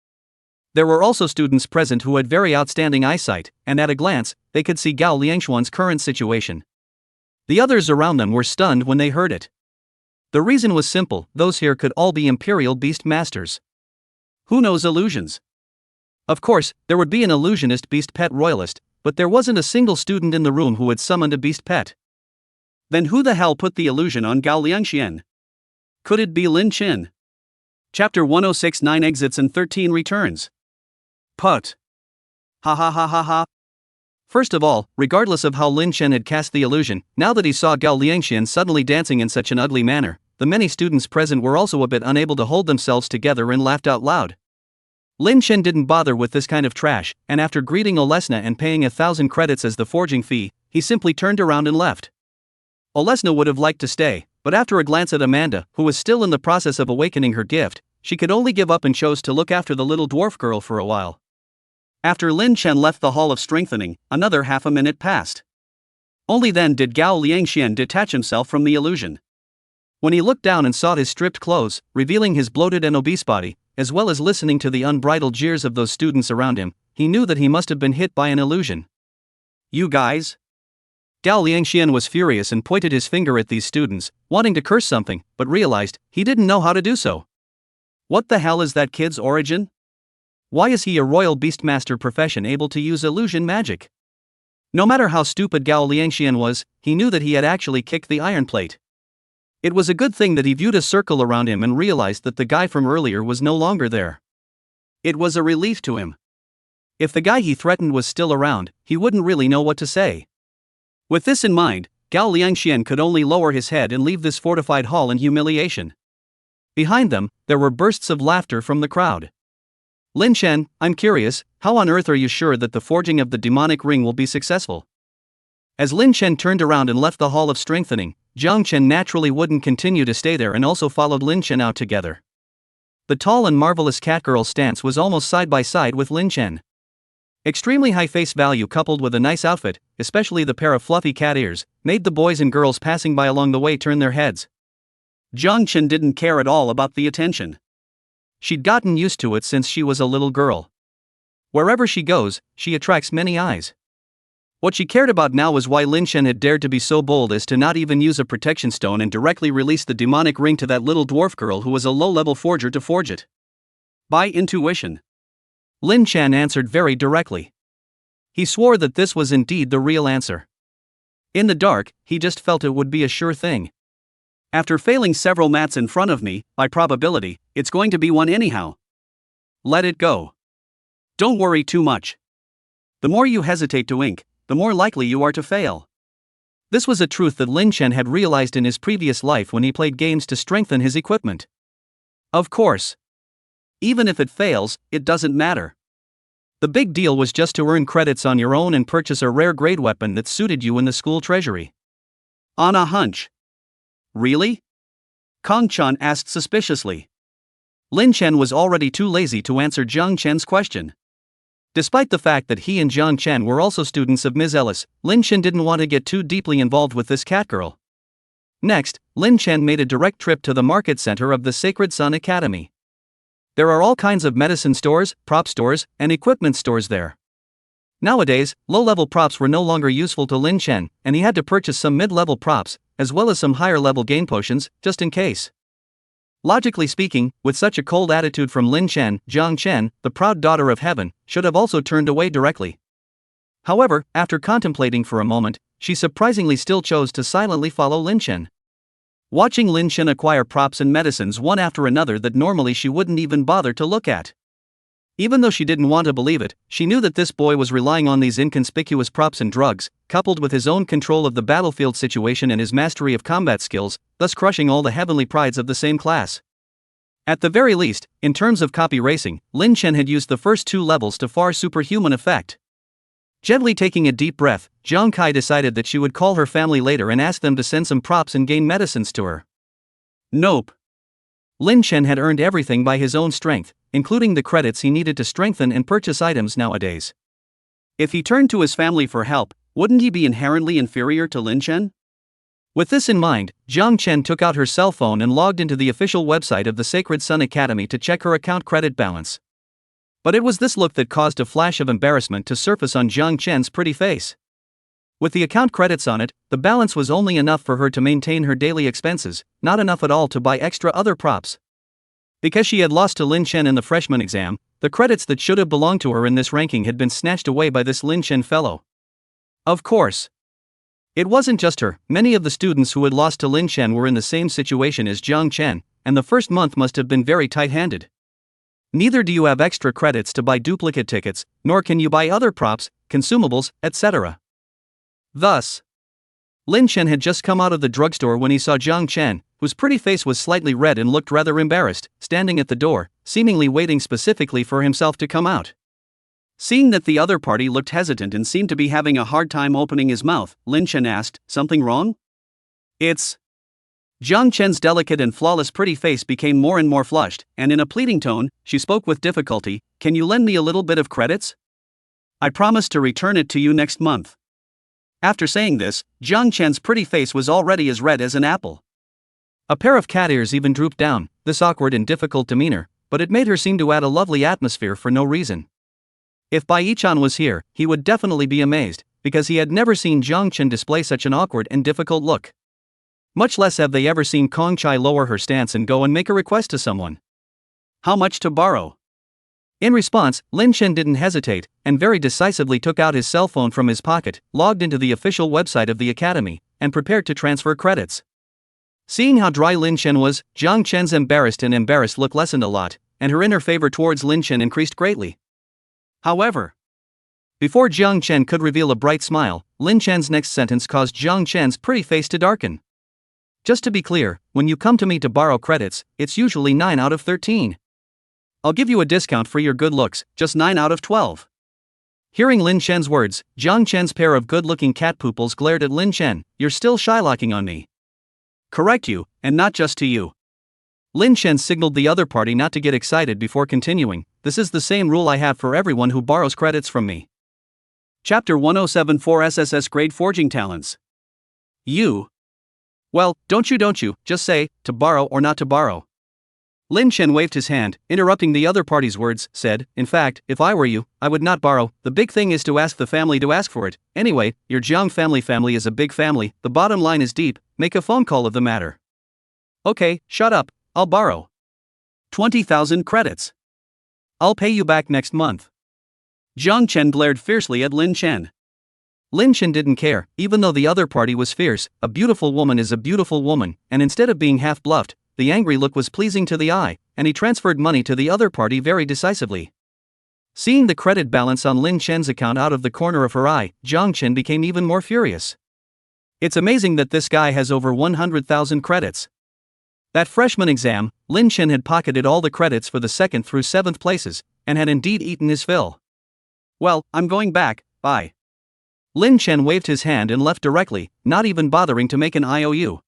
There were also students present who had very outstanding eyesight, and at a glance, they could see Gao Liangxuan's current situation. The others around them were stunned when they heard it. The reason was simple: those here could all be Imperial Beast Masters. Who knows illusions? Of course, there would be an illusionist beast pet royalist, but there wasn't a single student in the room who had summoned a beast pet. Then who the hell put the illusion on Gao Liangxian? Could it be Lin Chen? Chapter 106: 9 Exits and 13 Returns. Put. Ha ha ha ha ha. First of all, regardless of how Lin Chen had cast the illusion, now that he saw Gao Liangxian suddenly dancing in such an ugly manner, the many students present were also a bit unable to hold themselves together and laughed out loud. Lin Chen didn't bother with this kind of trash, and after greeting Olesna and paying 1,000 credits as the forging fee, he simply turned around and left. Olesna would have liked to stay, but after a glance at Amanda, who was still in the process of awakening her gift, she could only give up and chose to look after the little dwarf girl for a while. After Lin Chen left the Hall of Strengthening, another half a minute passed. Only then did Gao Liangxian detach himself from the illusion. When he looked down and saw his stripped clothes, revealing his bloated and obese body, as well as listening to the unbridled jeers of those students around him, he knew that he must have been hit by an illusion. You guys? Gao Liangxian was furious and pointed his finger at these students, wanting to curse something, but realized he didn't know how to do so. What the hell is that kid's origin? Why is he a royal beastmaster profession able to use illusion magic? No matter how stupid Gao Liangxian was, he knew that he had actually kicked the iron plate. It was a good thing that he viewed a circle around him and realized that the guy from earlier was no longer there. It was a relief to him. If the guy he threatened was still around, he wouldn't really know what to say. With this in mind, Gao Liangxian could only lower his head and leave this fortified hall in humiliation. Behind them, there were bursts of laughter from the crowd. Lin Chen, I'm curious, how on earth are you sure that the forging of the demonic ring will be successful? As Lin Chen turned around and left the Hall of Strengthening, Zhang Chen naturally wouldn't continue to stay there and also followed Lin Chen out together. The tall and marvelous catgirl's stance was almost side by side with Lin Chen. Extremely high face value coupled with a nice outfit, especially the pair of fluffy cat ears, made the boys and girls passing by along the way turn their heads. Zhang Chen didn't care at all about the attention. She'd gotten used to it since she was a little girl. Wherever she goes, she attracts many eyes. What she cared about now was why Lin Chen had dared to be so bold as to not even use a protection stone and directly release the demonic ring to that little dwarf girl who was a low-level forger to forge it. By intuition. Lin Chen answered very directly. He swore that this was indeed the real answer. In the dark, he just felt it would be a sure thing. After failing several mats in front of me, by probability, it's going to be one anyhow. Let it go. Don't worry too much. The more you hesitate to ink, the more likely you are to fail. This was a truth that Lin Chen had realized in his previous life when he played games to strengthen his equipment. Of course. Even if it fails, it doesn't matter. The big deal was just to earn credits on your own and purchase a rare grade weapon that suited you in the school treasury. On a hunch. Really? Kong Chan asked suspiciously. Lin Chen was already too lazy to answer Zhang Chen's question. Despite the fact that he and Zhang Chen were also students of Ms. Ellis, Lin Chen didn't want to get too deeply involved with this catgirl. Next, Lin Chen made a direct trip to the market center of the Sacred Sun Academy. There are all kinds of medicine stores, prop stores, and equipment stores there. Nowadays, low-level props were no longer useful to Lin Chen, and he had to purchase some mid-level props, as well as some higher-level gain potions, just in case. Logically speaking, with such a cold attitude from Lin Chen, Zhang Chen, the proud daughter of heaven, should have also turned away directly. However, after contemplating for a moment, she surprisingly still chose to silently follow Lin Chen. Watching Lin Chen acquire props and medicines one after another that normally she wouldn't even bother to look at. Even though she didn't want to believe it, she knew that this boy was relying on these inconspicuous props and drugs, coupled with his own control of the battlefield situation and his mastery of combat skills, thus crushing all the heavenly prides of the same class. At the very least, in terms of copy racing, Lin Chen had used the first 2 levels to far superhuman effect. Gently taking a deep breath, Zhang Kai decided that she would call her family later and ask them to send some props and gain medicines to her. Nope. Lin Chen had earned everything by his own strength, including the credits he needed to strengthen and purchase items nowadays. If he turned to his family for help, wouldn't he be inherently inferior to Lin Chen? With this in mind, Zhang Chen took out her cell phone and logged into the official website of the Sacred Sun Academy to check her account credit balance. But it was this look that caused a flash of embarrassment to surface on Zhang Chen's pretty face. With the account credits on it, the balance was only enough for her to maintain her daily expenses, not enough at all to buy extra other props. Because she had lost to Lin Chen in the freshman exam, the credits that should have belonged to her in this ranking had been snatched away by this Lin Chen fellow. Of course. It wasn't just her, many of the students who had lost to Lin Chen were in the same situation as Jiang Chen, and the first month must have been very tight-handed. Neither do you have extra credits to buy duplicate tickets, nor can you buy other props, consumables, etc. Thus, Lin Chen had just come out of the drugstore when he saw Jiang Chen, whose pretty face was slightly red and looked rather embarrassed, standing at the door, seemingly waiting specifically for himself to come out. Seeing that the other party looked hesitant and seemed to be having a hard time opening his mouth, Lin Chen asked, "Something wrong?" "It's..." Jiang Chen's delicate and flawless pretty face became more and more flushed, and in a pleading tone, she spoke with difficulty, "Can you lend me a little bit of credits? I promise to return it to you next month." After saying this, Jiang Chen's pretty face was already as red as an apple. A pair of cat ears even drooped down, this awkward and difficult demeanor, but it made her seem to add a lovely atmosphere for no reason. If Bai Yichan was here, he would definitely be amazed, because he had never seen Jiang Chen display such an awkward and difficult look. Much less have they ever seen Kong Chai lower her stance and go and make a request to someone. "How much to borrow?" In response, Lin Chen didn't hesitate, and very decisively took out his cell phone from his pocket, logged into the official website of the academy, and prepared to transfer credits. Seeing how dry Lin Chen was, Jiang Chen's embarrassed look lessened a lot, and her inner favor towards Lin Chen increased greatly. However, before Jiang Chen could reveal a bright smile, Lin Chen's next sentence caused Jiang Chen's pretty face to darken. "Just to be clear, when you come to me to borrow credits, it's usually 9 out of 13. I'll give you a discount for your good looks, just 9 out of 12. Hearing Lin Chen's words, Jiang Chen's pair of good-looking cat pupils glared at Lin Chen. "You're still shylocking on me." "Correct you, and not just to you." Lin Chen signaled the other party not to get excited before continuing, "This is the same rule I have for everyone who borrows credits from me." Chapter 1074 SSS Grade Forging Talents. "You? Well, don't you, just say, to borrow or not to borrow." Lin Chen waved his hand, interrupting the other party's words, said, "In fact, if I were you, I would not borrow. The big thing is to ask the family to ask for it. Anyway, your Jiang family is a big family, the bottom line is deep, make a phone call of the matter." "Okay, shut up, I'll borrow. 20,000 credits. I'll pay you back next month." Jiang Chen glared fiercely at Lin Chen. Lin Chen didn't care, even though the other party was fierce. A beautiful woman is a beautiful woman, and instead of being half bluffed, the angry look was pleasing to the eye, and he transferred money to the other party very decisively. Seeing the credit balance on Lin Chen's account out of the corner of her eye, Jiang Chen became even more furious. It's amazing that this guy has over 100,000 credits. That freshman exam, Lin Chen had pocketed all the credits for the 2nd through 7th places, and had indeed eaten his fill. "Well, I'm going back, bye." Lin Chen waved his hand and left directly, not even bothering to make an IOU.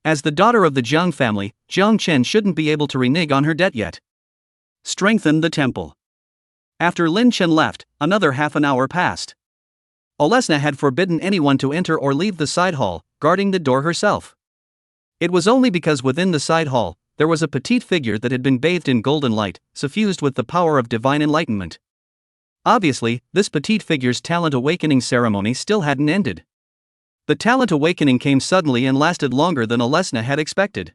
As the daughter of the Jiang family, Jiang Chen shouldn't be able to renege on her debt yet. Strengthen the temple. After Lin Chen left, another half an hour passed. Olesna had forbidden anyone to enter or leave the side hall, guarding the door herself. It was only because within the side hall, there was a petite figure that had been bathed in golden light, suffused with the power of divine enlightenment. Obviously, this petite figure's talent awakening ceremony still hadn't ended. The talent awakening came suddenly and lasted longer than Olesna had expected.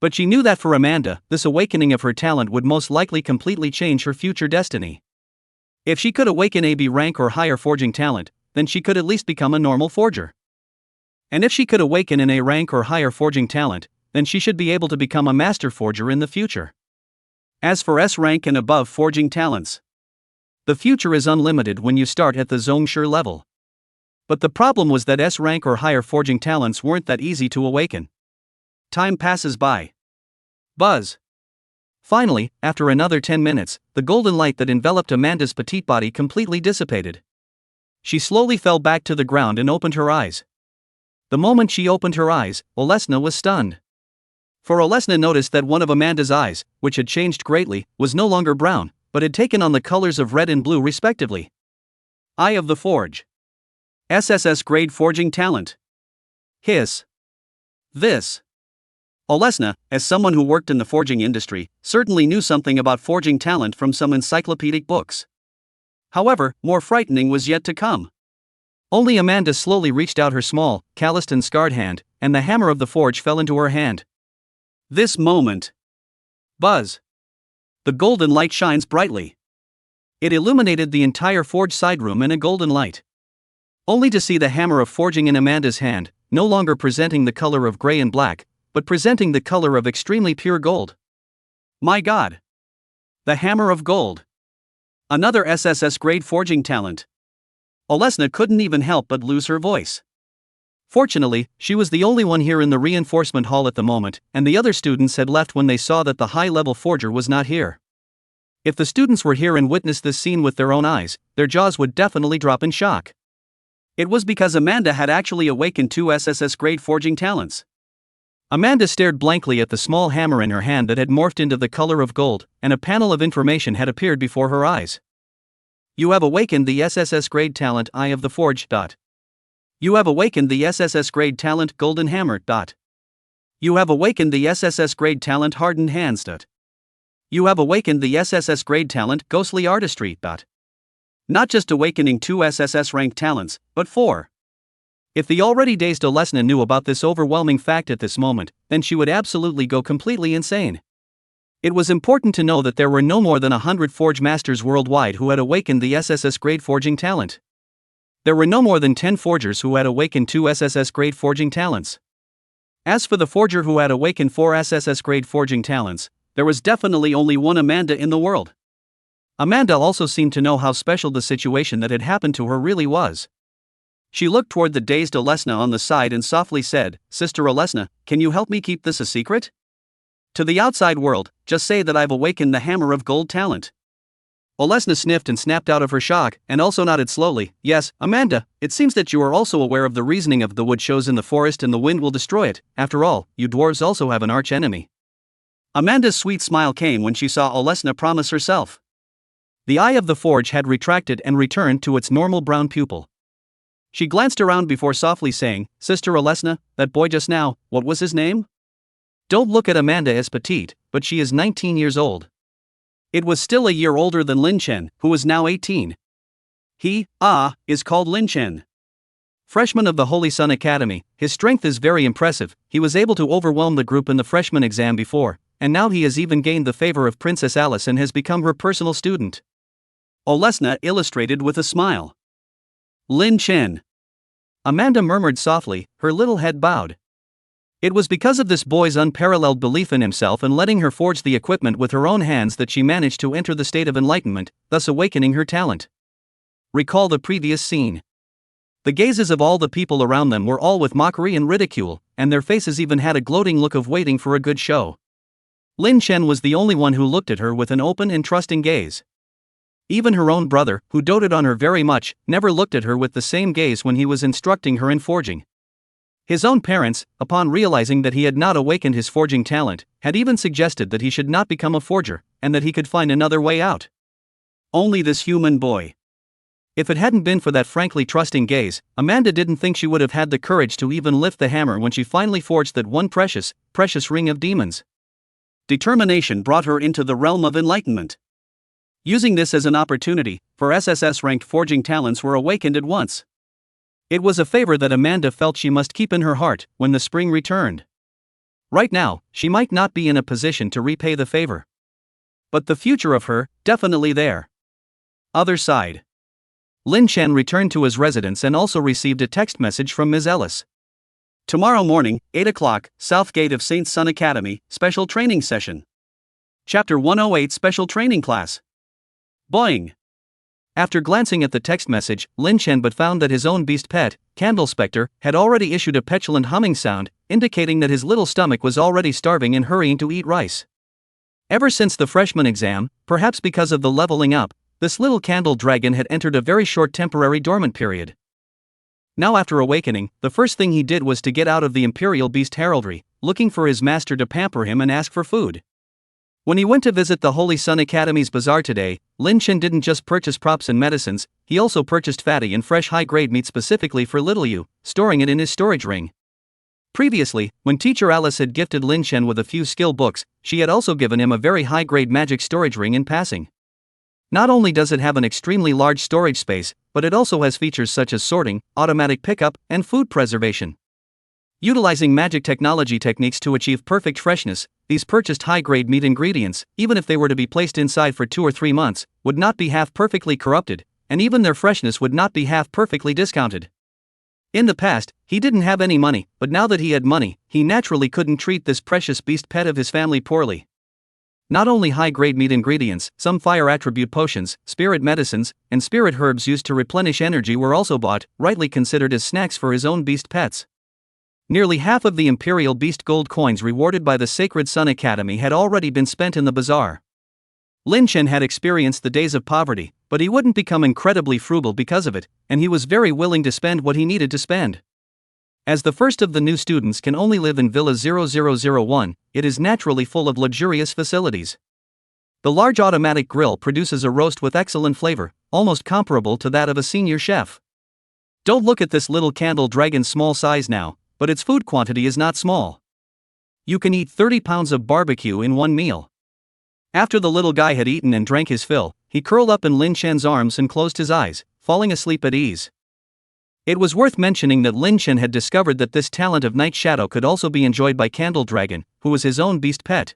But she knew that for Amanda, this awakening of her talent would most likely completely change her future destiny. If she could awaken a B rank or higher forging talent, then she could at least become a normal forger. And if she could awaken an A rank or higher forging talent, then she should be able to become a master forger in the future. As for S rank and above forging talents, the future is unlimited when you start at the Zhongshe level. But the problem was that S rank or higher forging talents weren't that easy to awaken. Time passes by. Buzz. Finally, after another 10 minutes, the golden light that enveloped Amanda's petite body completely dissipated. She slowly fell back to the ground and opened her eyes. The moment she opened her eyes, Olesna was stunned. For Olesna noticed that one of Amanda's eyes, which had changed greatly, was no longer brown, but had taken on the colors of red and blue respectively. Eye of the Forge. SSS grade forging talent. Hiss. This. Olesna, as someone who worked in the forging industry, certainly knew something about forging talent from some encyclopedic books. However, more frightening was yet to come. Only Amanda slowly reached out her small, calloused and scarred hand, and the hammer of the forge fell into her hand. This moment. Buzz. The golden light shines brightly. It illuminated the entire forge side room in a golden light. Only to see the hammer of forging in Amanda's hand, no longer presenting the color of gray and black, but presenting the color of extremely pure gold. My God! The hammer of gold. Another SSS grade forging talent. Olesna couldn't even help but lose her voice. Fortunately, she was the only one here in the reinforcement hall at the moment, and the other students had left when they saw that the high-level forger was not here. If the students were here and witnessed this scene with their own eyes, their jaws would definitely drop in shock. It was because Amanda had actually awakened 2 SSS grade forging talents. Amanda stared blankly at the small hammer in her hand that had morphed into the color of gold, and a panel of information had appeared before her eyes. You have awakened the SSS grade talent Eye of the Forge. You have awakened the SSS grade talent Golden Hammer. You have awakened the SSS grade talent Hardened Hands. You have awakened the SSS grade talent Ghostly Artistry. Not just awakening 2 SSS ranked talents, but 4. If the already dazed Olesna knew about this overwhelming fact at this moment, then she would absolutely go completely insane. It was important to know that there were no more than 100 Forge Masters worldwide who had awakened the SSS grade forging talent. There were no more than 10 forgers who had awakened 2 SSS grade forging talents. As for the forger who had awakened 4 SSS grade forging talents, there was definitely only one Amanda in the world. Amanda also seemed to know how special the situation that had happened to her really was. She looked toward the dazed Olesna on the side and softly said, Sister Olesna, can you help me keep this a secret? To the outside world, just say that I've awakened the hammer of gold talent. Olesna sniffed and snapped out of her shock, and also nodded slowly. Yes, Amanda, it seems that you are also aware of the reasoning of the wood shows in the forest and the wind will destroy it. After all, you dwarves also have an arch-enemy. Amanda's sweet smile came when she saw Olesna promise herself. The eye of the forge had retracted and returned to its normal brown pupil. She glanced around before softly saying, Sister Olesna, that boy just now, what was his name? Don't look at Amanda as petite, but she is 19 years old. It was still a year older than Lin Chen, who was now 18. He, is called Lin Chen. Freshman of the Holy Sun Academy, his strength is very impressive. He was able to overwhelm the group in the freshman exam before, and now he has even gained the favor of Princess Alice and has become her personal student. Olesna illustrated with a smile. Lin Chen. Amanda murmured softly, her little head bowed. It was because of this boy's unparalleled belief in himself and letting her forge the equipment with her own hands that she managed to enter the state of enlightenment, thus awakening her talent. Recall the previous scene. The gazes of all the people around them were all with mockery and ridicule, and their faces even had a gloating look of waiting for a good show. Lin Chen was the only one who looked at her with an open and trusting gaze. Even her own brother, who doted on her very much, never looked at her with the same gaze when he was instructing her in forging. His own parents, upon realizing that he had not awakened his forging talent, had even suggested that he should not become a forger, and that he could find another way out. Only this human boy. If it hadn't been for that frankly trusting gaze, Amanda didn't think she would have had the courage to even lift the hammer when she finally forged that one precious ring of demons. Determination brought her into the realm of enlightenment. Using this as an opportunity, for SSS-ranked forging talents were awakened at once. It was a favor that Amanda felt she must keep in her heart when the spring returned. Right now, she might not be in a position to repay the favor. But the future of her, definitely there. Other side. Lin Chen returned to his residence and also received a text message from Ms. Ellis. Tomorrow morning, 8 o'clock, South Gate of St. Sun Academy, Special Training Session. Chapter 108 Special Training Class. Boing. After glancing at the text message, Lin Chen but found that his own beast pet, Candle Spectre, had already issued a petulant humming sound, indicating that his little stomach was already starving and hurrying to eat rice. Ever since the freshman exam, perhaps because of the leveling up, this little candle dragon had entered a very short temporary dormant period. Now after awakening, the first thing he did was to get out of the Imperial Beast heraldry, looking for his master to pamper him and ask for food. When he went to visit the Holy Sun Academy's bazaar today, Lin Chen didn't just purchase props and medicines, he also purchased fatty and fresh high-grade meat specifically for little Yu, storing it in his storage ring. Previously, when Teacher Alice had gifted Lin Chen with a few skill books, she had also given him a very high-grade magic storage ring in passing. Not only does it have an extremely large storage space, but it also has features such as sorting, automatic pickup, and food preservation. Utilizing magic technology techniques to achieve perfect freshness, these purchased high-grade meat ingredients, even if they were to be placed inside for 2 or 3 months, would not be half perfectly corrupted, and even their freshness would not be half perfectly discounted. In the past, he didn't have any money, but now that he had money, he naturally couldn't treat this precious beast pet of his family poorly. Not only high-grade meat ingredients, some fire attribute potions, spirit medicines, and spirit herbs used to replenish energy were also bought, rightly considered as snacks for his own beast pets. Nearly half of the Imperial Beast gold coins rewarded by the Sacred Sun Academy had already been spent in the bazaar. Lin Chen had experienced the days of poverty, but he wouldn't become incredibly frugal because of it, and he was very willing to spend what he needed to spend. As the first of the new students can only live in Villa 0001, it is naturally full of luxurious facilities. The large automatic grill produces a roast with excellent flavor, almost comparable to that of a senior chef. Don't look at this little candle dragon's small size now, but its food quantity is not small. You can eat 30 pounds of barbecue in one meal. After the little guy had eaten and drank his fill, he curled up in Lin Chen's arms and closed his eyes, falling asleep at ease. It was worth mentioning that Lin Chen had discovered that this talent of Night Shadow could also be enjoyed by Candle Dragon, who was his own beast pet.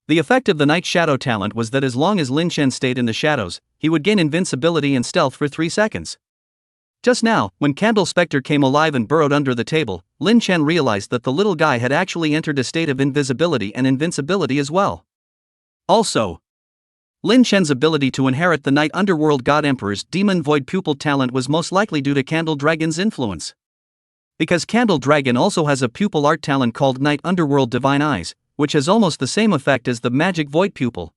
The effect of the Night Shadow talent was that as long as Lin Chen stayed in the shadows, he would gain invincibility and stealth for 3 seconds. Just now, when Candle Spectre came alive and burrowed under the table, Lin Chen realized that the little guy had actually entered a state of invisibility and invincibility as well. Also, Lin Chen's ability to inherit the Night Underworld God Emperor's Demon Void Pupil talent was most likely due to Candle Dragon's influence. Because Candle Dragon also has a pupil art talent called Night Underworld Divine Eyes, which has almost the same effect as the magic Void Pupil.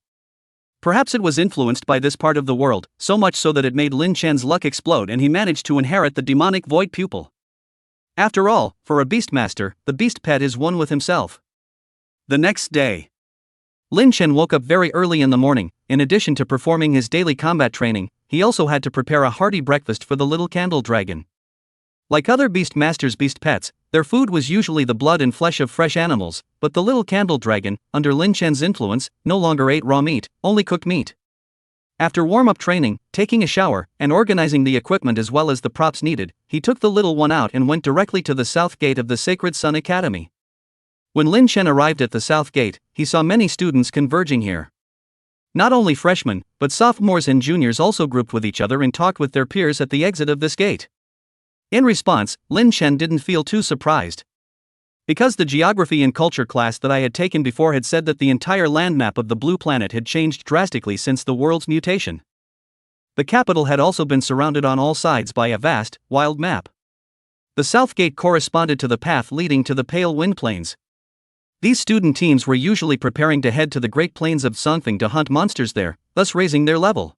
Perhaps it was influenced by this part of the world, so much so that it made Lin Chen's luck explode and he managed to inherit the demonic Void Pupil. After all, for a Beastmaster, the beast pet is one with himself. The next day, Lin Chen woke up very early in the morning. In addition to performing his daily combat training, he also had to prepare a hearty breakfast for the little Candle Dragon. Like other Beastmasters' beast pets, their food was usually the blood and flesh of fresh animals, but the little Candle Dragon, under Lin Chen's influence, no longer ate raw meat, only cooked meat. After warm-up training, taking a shower, and organizing the equipment as well as the props needed, he took the little one out and went directly to the south gate of the Sacred Sun Academy. When Lin Chen arrived at the south gate, he saw many students converging here. Not only freshmen, but sophomores and juniors also grouped with each other and talked with their peers at the exit of this gate. In response, Lin Chen didn't feel too surprised. Because the geography and culture class that I had taken before had said that the entire landmap of the blue planet had changed drastically since the world's mutation. The capital had also been surrounded on all sides by a vast, wild map. The south gate corresponded to the path leading to the Pale Wind Plains. These student teams were usually preparing to head to the Great Plains of Songfeng to hunt monsters there, thus raising their level.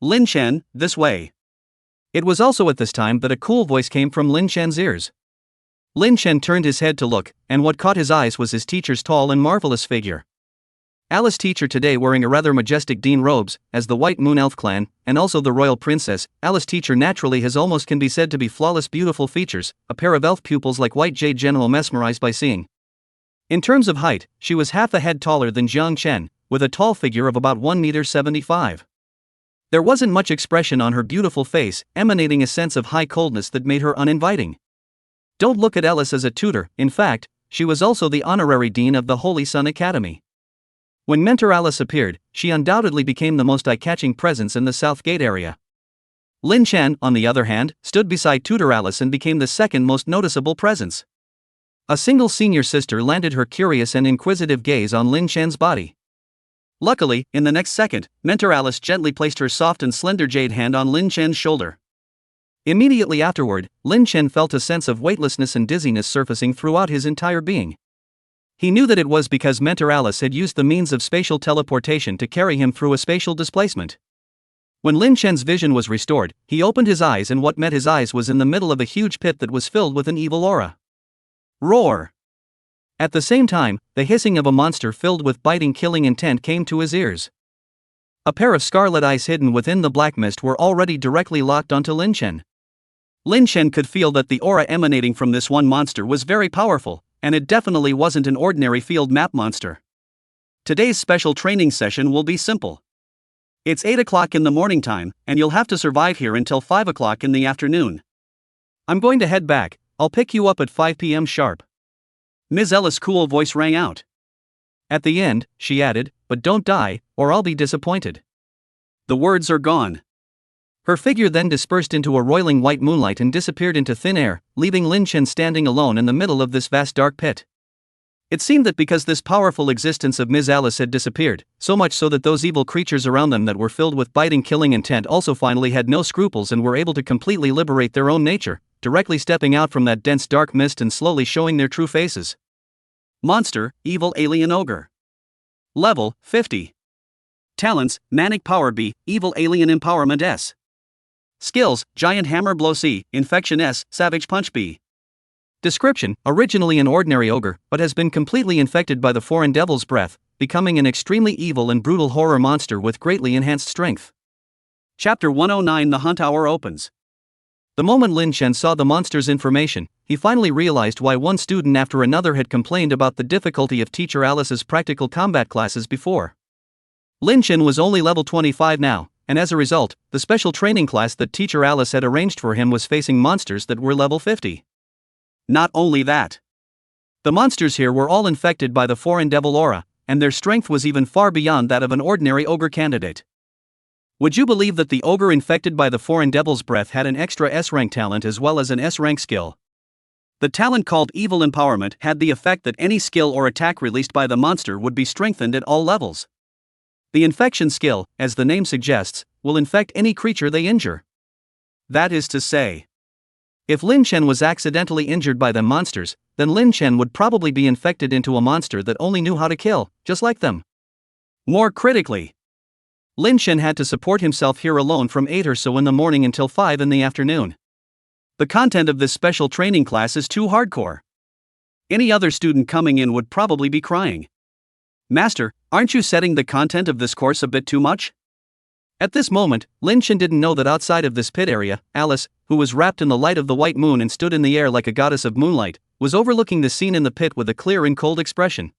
Lin Chen, this way. It was also at this time that a cool voice came from Lin Chen's ears. Lin Chen turned his head to look, and what caught his eyes was his teacher's tall and marvelous figure. Alice's teacher today wearing a rather majestic Dean robes, as the White Moon Elf clan, and also the royal princess. Alice's teacher naturally has almost can be said to be flawless beautiful features, a pair of elf pupils like white jade general mesmerized by seeing. In terms of height, she was half a head taller than Jiang Chen, with a tall figure of about 1.75 meters. There wasn't much expression on her beautiful face, emanating a sense of high coldness that made her uninviting. Don't look at Alice as a tutor, in fact, she was also the honorary dean of the Holy Sun Academy. When Mentor Alice appeared, she undoubtedly became the most eye-catching presence in the South Gate area. Lin Chen, on the other hand, stood beside Tutor Alice and became the second most noticeable presence. A single senior sister landed her curious and inquisitive gaze on Lin Chen's body. Luckily, in the next second, Mentor Alice gently placed her soft and slender jade hand on Lin Chen's shoulder. Immediately afterward, Lin Chen felt a sense of weightlessness and dizziness surfacing throughout his entire being. He knew that it was because Mentor Alice had used the means of spatial teleportation to carry him through a spatial displacement. When Lin Chen's vision was restored, he opened his eyes and what met his eyes was in the middle of a huge pit that was filled with an evil aura. Roar! At the same time, the hissing of a monster filled with biting killing intent came to his ears. A pair of scarlet eyes hidden within the black mist were already directly locked onto Lin Chen. Lin Chen could feel that the aura emanating from this one monster was very powerful, and it definitely wasn't an ordinary field map monster. Today's special training session will be simple. It's 8 o'clock in the morning time, and you'll have to survive here until 5 o'clock in the afternoon. I'm going to head back, I'll pick you up at 5 p.m. sharp. Ms. Ellis' cool voice rang out. At the end, she added, but don't die, or I'll be disappointed. The words are gone. Her figure then dispersed into a roiling white moonlight and disappeared into thin air, leaving Lin Chen standing alone in the middle of this vast dark pit. It seemed that because this powerful existence of Ms. Alice had disappeared, so much so that those evil creatures around them that were filled with biting killing intent also finally had no scruples and were able to completely liberate their own nature, directly stepping out from that dense dark mist and slowly showing their true faces. Monster, Evil Alien Ogre. Level, 50. Talents, Manic Power B, Evil Alien Empowerment S. Skills, Giant Hammer Blow C, Infection S, Savage Punch B. Description, originally an ordinary ogre, but has been completely infected by the foreign devil's breath, becoming an extremely evil and brutal horror monster with greatly enhanced strength. Chapter 109. The Hunt Hour opens. The moment Lin Chen saw the monster's information, he finally realized why one student after another had complained about the difficulty of Teacher Alice's practical combat classes before. Lin Chen was only level 25 now, and as a result, the special training class that Teacher Alice had arranged for him was facing monsters that were level 50. Not only that. The monsters here were all infected by the foreign devil aura, and their strength was even far beyond that of an ordinary ogre candidate. Would you believe that the ogre infected by the foreign devil's breath had an extra S-rank talent as well as an S-rank skill? The talent called Evil Empowerment had the effect that any skill or attack released by the monster would be strengthened at all levels. The infection skill, as the name suggests, will infect any creature they injure. That is to say, if Lin Chen was accidentally injured by the monsters, then Lin Chen would probably be infected into a monster that only knew how to kill, just like them. More critically, Lin Chen had to support himself here alone from 8 or so in the morning until 5 in the afternoon. The content of this special training class is too hardcore. Any other student coming in would probably be crying. Master, aren't you setting the content of this course a bit too much? At this moment, Lin Chen didn't know that outside of this pit area, Alice, who was wrapped in the light of the white moon and stood in the air like a goddess of moonlight, was overlooking the scene in the pit with a clear and cold expression.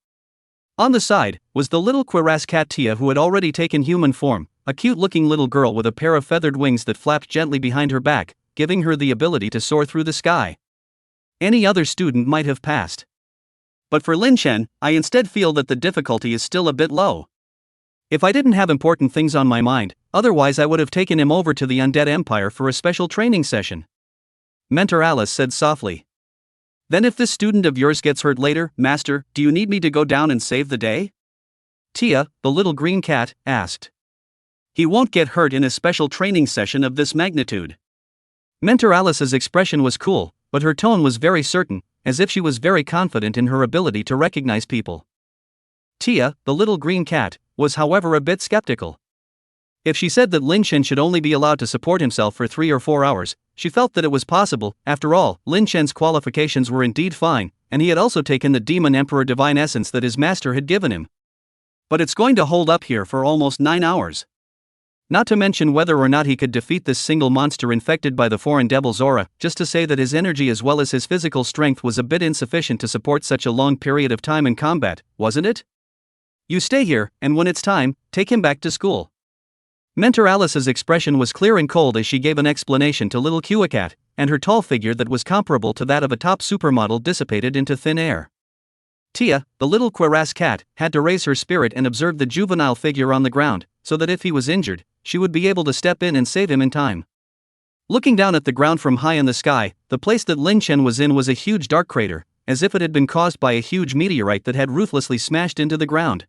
On the side, was the little cuirass cat Tia, who had already taken human form, a cute-looking little girl with a pair of feathered wings that flapped gently behind her back, giving her the ability to soar through the sky. Any other student might have passed. But for Lin Chen, I instead feel that the difficulty is still a bit low. If I didn't have important things on my mind, otherwise I would have taken him over to the Undead Empire for a special training session. Mentor Alice said softly. Then if this student of yours gets hurt later, Master, do you need me to go down and save the day? Tia, the little green cat, asked. He won't get hurt in a special training session of this magnitude. Mentor Alice's expression was cool, but her tone was very certain, as if she was very confident in her ability to recognize people. Tia, the little green cat, was however a bit skeptical. If she said that Lin Chen should only be allowed to support himself for 3 or 4 hours, she felt that it was possible. After all, Lin Chen's qualifications were indeed fine, and he had also taken the Demon Emperor Divine Essence that his master had given him. But it's going to hold up here for almost 9 hours. Not to mention whether or not he could defeat this single monster infected by the foreign devil's aura, just to say that his energy as well as his physical strength was a bit insufficient to support such a long period of time in combat, wasn't it? You stay here, and when it's time, take him back to school. Mentor Alice's expression was clear and cold as she gave an explanation to little Cuicat, and her tall figure that was comparable to that of a top supermodel dissipated into thin air. Tia, the little cuirass cat, had to raise her spirit and observe the juvenile figure on the ground, so that if he was injured, she would be able to step in and save him in time. Looking down at the ground from high in the sky, the place that Lin Chen was in was a huge dark crater, as if it had been caused by a huge meteorite that had ruthlessly smashed into the ground.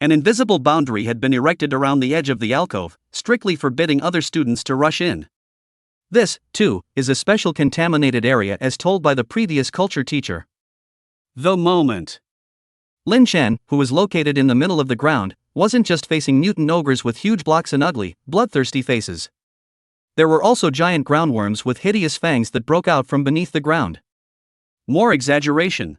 An invisible boundary had been erected around the edge of the alcove, strictly forbidding other students to rush in. This, too, is a special contaminated area as told by the previous culture teacher. The moment. Lin Chen, who was located in the middle of the ground, wasn't just facing mutant ogres with huge blocks and ugly, bloodthirsty faces. There were also giant groundworms with hideous fangs that broke out from beneath the ground. More exaggeration.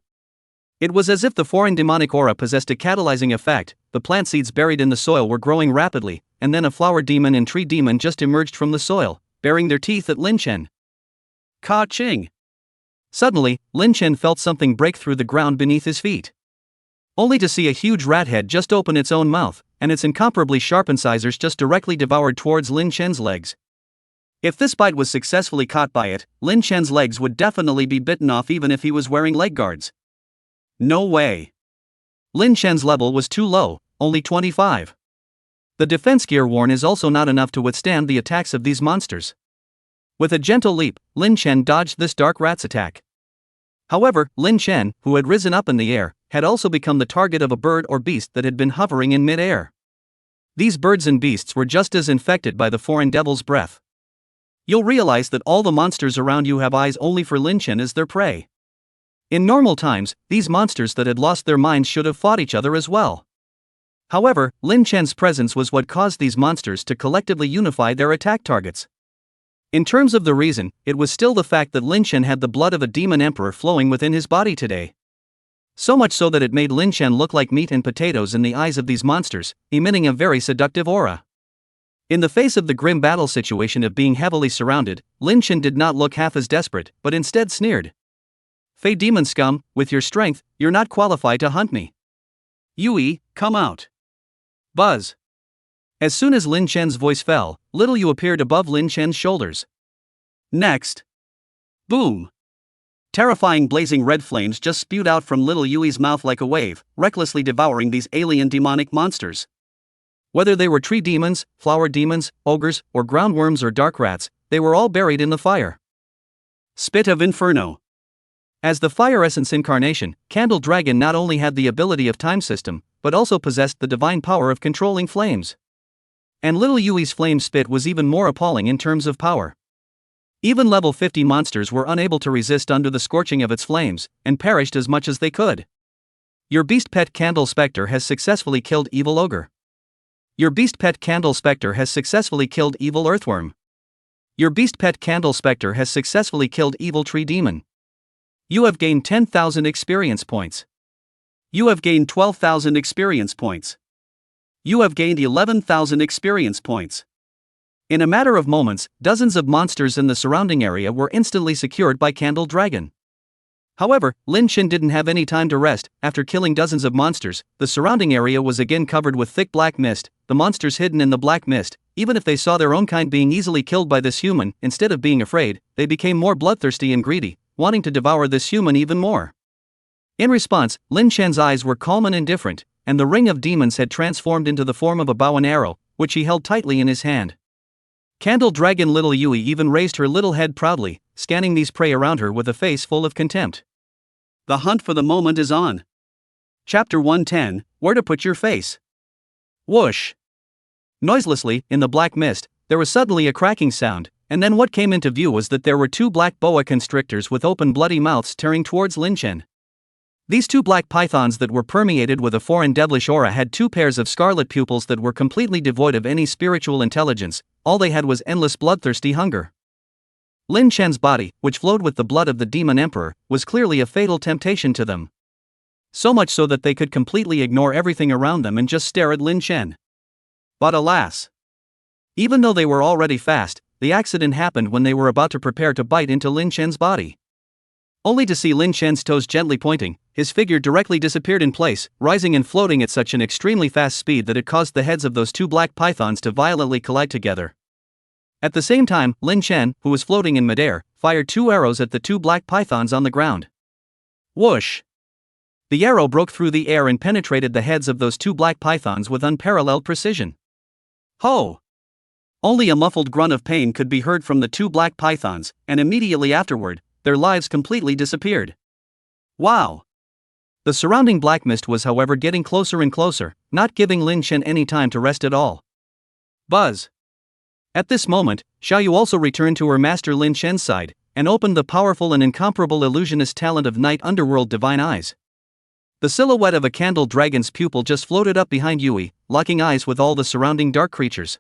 It was as if the foreign demonic aura possessed a catalyzing effect. The plant seeds buried in the soil were growing rapidly, and then a flower demon and tree demon just emerged from the soil, baring their teeth at Lin Chen. Ka-ching! Suddenly, Lin Chen felt something break through the ground beneath his feet. Only to see a huge rat head just open its own mouth, and its incomparably sharp incisors just directly devoured towards Lin Chen's legs. If this bite was successfully caught by it, Lin Chen's legs would definitely be bitten off even if he was wearing leg guards. No way. Lin Chen's level was too low, only 25. The defense gear worn is also not enough to withstand the attacks of these monsters. With a gentle leap, Lin Chen dodged this dark rat's attack. However, Lin Chen, who had risen up in the air, had also become the target of a bird or beast that had been hovering in mid-air. These birds and beasts were just as infected by the foreign devil's breath. You'll realize that all the monsters around you have eyes only for Lin Chen as their prey. In normal times, these monsters that had lost their minds should have fought each other as well. However, Lin Chen's presence was what caused these monsters to collectively unify their attack targets. In terms of the reason, it was still the fact that Lin Chen had the blood of a demon emperor flowing within his body today. So much so that it made Lin Chen look like meat and potatoes in the eyes of these monsters, emitting a very seductive aura. In the face of the grim battle situation of being heavily surrounded, Lin Chen did not look half as desperate, but instead sneered. "Fey demon scum, with your strength, you're not qualified to hunt me. Yui, come out." Buzz. As soon as Lin Chen's voice fell, little Yu appeared above Lin Chen's shoulders. Next. Boom. Terrifying blazing red flames just spewed out from little Yui's mouth like a wave, recklessly devouring these alien demonic monsters. Whether they were tree demons, flower demons, ogres, or groundworms or dark rats, they were all buried in the fire. Spit of Inferno. As the fire essence incarnation, Candle Dragon not only had the ability of time system, but also possessed the divine power of controlling flames. And little Yui's flame spit was even more appalling in terms of power. Even level 50 monsters were unable to resist under the scorching of its flames, and perished as much as they could. Your beast pet Candle Spectre has successfully killed Evil Ogre. Your beast pet Candle Spectre has successfully killed Evil Earthworm. Your beast pet Candle Spectre has successfully killed Evil Tree Demon. You have gained 10,000 experience points. You have gained 12,000 experience points. You have gained 11,000 experience points. In a matter of moments, dozens of monsters in the surrounding area were instantly secured by Candle Dragon. However, Lin Chen didn't have any time to rest. After killing dozens of monsters, the surrounding area was again covered with thick black mist. The monsters hidden in the black mist, even if they saw their own kind being easily killed by this human, instead of being afraid, they became more bloodthirsty and greedy, wanting to devour this human even more. In response, Lin Chen's eyes were calm and indifferent, and the ring of demons had transformed into the form of a bow and arrow, which he held tightly in his hand. Candle Dragon little Yui even raised her little head proudly, scanning these prey around her with a face full of contempt. The hunt for the moment is on. Chapter 110, Where to Put Your Face. Whoosh! Noiselessly, in the black mist, there was suddenly a cracking sound, and then what came into view was that there were two black boa constrictors with open bloody mouths tearing towards Lin Chen. These two black pythons that were permeated with a foreign devilish aura had two pairs of scarlet pupils that were completely devoid of any spiritual intelligence. All they had was endless bloodthirsty hunger. Lin Chen's body, which flowed with the blood of the demon emperor, was clearly a fatal temptation to them. So much so that they could completely ignore everything around them and just stare at Lin Chen. But alas! Even though they were already fast, the accident happened when they were about to prepare to bite into Lin Chen's body. Only to see Lin Chen's toes gently pointing, his figure directly disappeared in place, rising and floating at such an extremely fast speed that it caused the heads of those two black pythons to violently collide together. At the same time, Lin Chen, who was floating in midair, fired two arrows at the two black pythons on the ground. Whoosh! The arrow broke through the air and penetrated the heads of those two black pythons with unparalleled precision. Ho! Only a muffled grunt of pain could be heard from the two black pythons, and immediately afterward, their lives completely disappeared. Wow! The surrounding black mist was however getting closer and closer, not giving Lin Chen any time to rest at all. Buzz! At this moment, Xiaoyu also returned to her master Lin Chen's side, and opened the powerful and incomparable illusionist talent of Night Underworld Divine Eyes. The silhouette of a Candle Dragon's pupil just floated up behind Yui, locking eyes with all the surrounding dark creatures.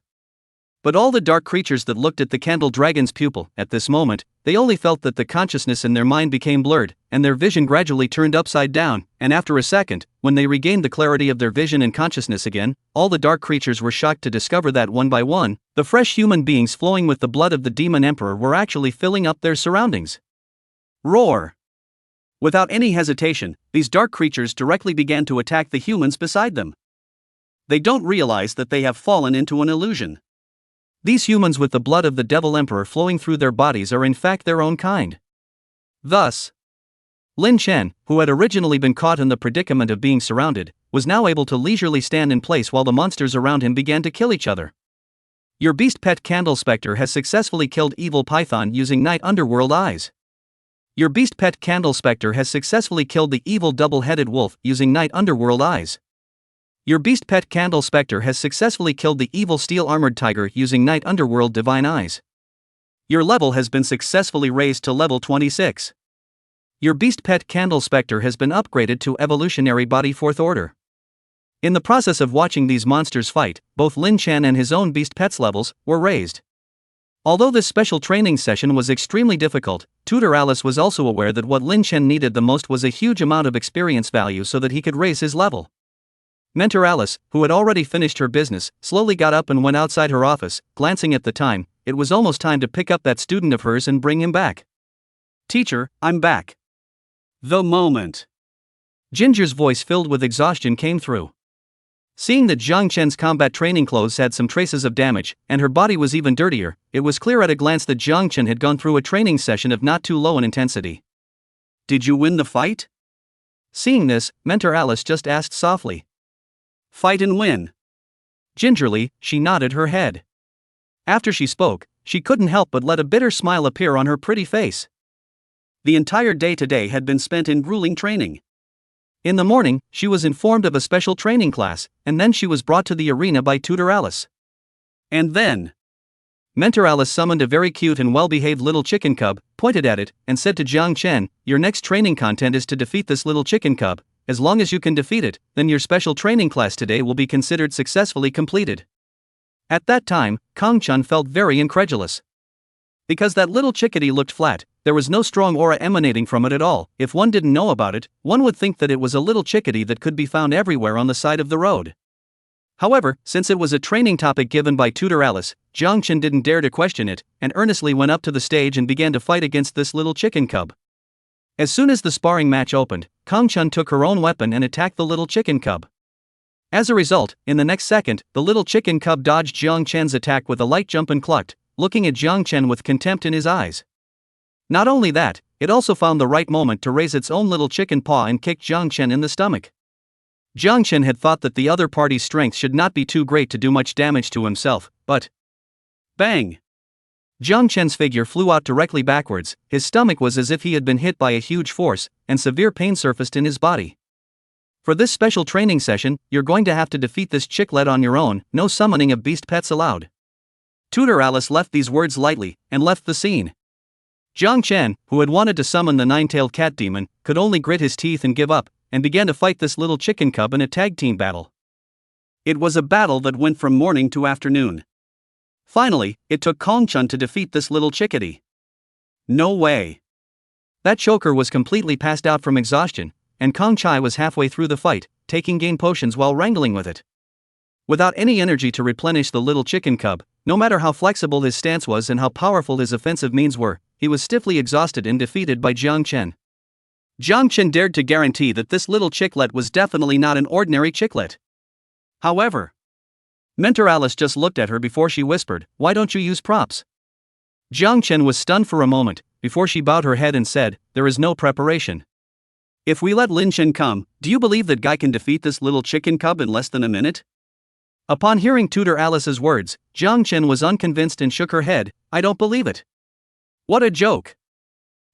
But all the dark creatures that looked at the Candle Dragon's pupil, at this moment, they only felt that the consciousness in their mind became blurred, and their vision gradually turned upside down, and after a second, when they regained the clarity of their vision and consciousness again, all the dark creatures were shocked to discover that one by one, the fresh human beings flowing with the blood of the Demon Emperor were actually filling up their surroundings. Roar! Without any hesitation, these dark creatures directly began to attack the humans beside them. They don't realize that they have fallen into an illusion. These humans with the blood of the Devil Emperor flowing through their bodies are in fact their own kind. Thus, Lin Chen, who had originally been caught in the predicament of being surrounded, was now able to leisurely stand in place while the monsters around him began to kill each other. Your beast pet Candle Spectre has successfully killed Evil Python using Night Underworld Eyes. Your beast pet Candle Spectre has successfully killed the evil double-headed wolf using Night Underworld Eyes. Your beast pet Candle Spectre has successfully killed the evil steel-armored tiger using Night Underworld Divine Eyes. Your level has been successfully raised to level 26. Your beast pet Candle Spectre has been upgraded to Evolutionary Body 4th Order. In the process of watching these monsters fight, both Lin Chen and his own beast pet's levels were raised. Although this special training session was extremely difficult, Tutor Alice was also aware that what Lin Chen needed the most was a huge amount of experience value so that he could raise his level. Mentor Alice, who had already finished her business, slowly got up and went outside her office, glancing at the time. It was almost time to pick up that student of hers and bring him back. "Teacher, I'm back." The moment Ginger's voice filled with exhaustion came through. Seeing that Zhang Chen's combat training clothes had some traces of damage, and her body was even dirtier, it was clear at a glance that Zhang Chen had gone through a training session of not too low an intensity. "Did you win the fight?" Seeing this, Mentor Alice just asked softly. "Fight and win." Gingerly, she nodded her head. After she spoke, she couldn't help but let a bitter smile appear on her pretty face. The entire day today had been spent in grueling training. In the morning, she was informed of a special training class, and then she was brought to the arena by Tutor Alice. And then Mentor Alice summoned a very cute and well-behaved little chicken cub, pointed at it, and said to Zhang Chen, "Your next training content is to defeat this little chicken cub. As long as you can defeat it, then your special training class today will be considered successfully completed." At that time, Kong Chun felt very incredulous. Because that little chickadee looked flat, there was no strong aura emanating from it at all. If one didn't know about it, one would think that it was a little chickadee that could be found everywhere on the side of the road. However, since it was a training topic given by Tutor Alice, Zhang Chen didn't dare to question it, and earnestly went up to the stage and began to fight against this little chicken cub. As soon as the sparring match opened, Kong Chun took her own weapon and attacked the little chicken cub. As a result, in the next second, the little chicken cub dodged Zhang Chen's attack with a light jump and clucked, looking at Zhang Chen with contempt in his eyes. Not only that, it also found the right moment to raise its own little chicken paw and kick Zhang Chen in the stomach. Zhang Chen had thought that the other party's strength should not be too great to do much damage to himself, but bang! Zhang Chen's figure flew out directly backwards. His stomach was as if he had been hit by a huge force, and severe pain surfaced in his body. For this special training session, you're going to have to defeat this chicklet on your own, no summoning of beast pets allowed. Tutor Alice left these words lightly, and left the scene. Zhang Chen, who had wanted to summon the nine-tailed cat demon, could only grit his teeth and give up, and began to fight this little chicken cub in a tag team battle. It was a battle that went from morning to afternoon. Finally, it took Kong Chun to defeat this little chickadee. No way. That choker was completely passed out from exhaustion, and Kong Chai was halfway through the fight, taking gain potions while wrangling with it. Without any energy to replenish the little chicken cub, no matter how flexible his stance was and how powerful his offensive means were, he was stiffly exhausted and defeated by Zhang Chen. Zhang Chen dared to guarantee that this little chicklet was definitely not an ordinary chicklet. However, Mentor Alice just looked at her before she whispered, "Why don't you use props?" Zhang Chen was stunned for a moment, before she bowed her head and said, "There is no preparation. If we let Lin Chen come, do you believe that guy can defeat this little chicken cub in less than a minute?" Upon hearing Tutor Alice's words, Zhang Chen was unconvinced and shook her head. "I don't believe it. What a joke."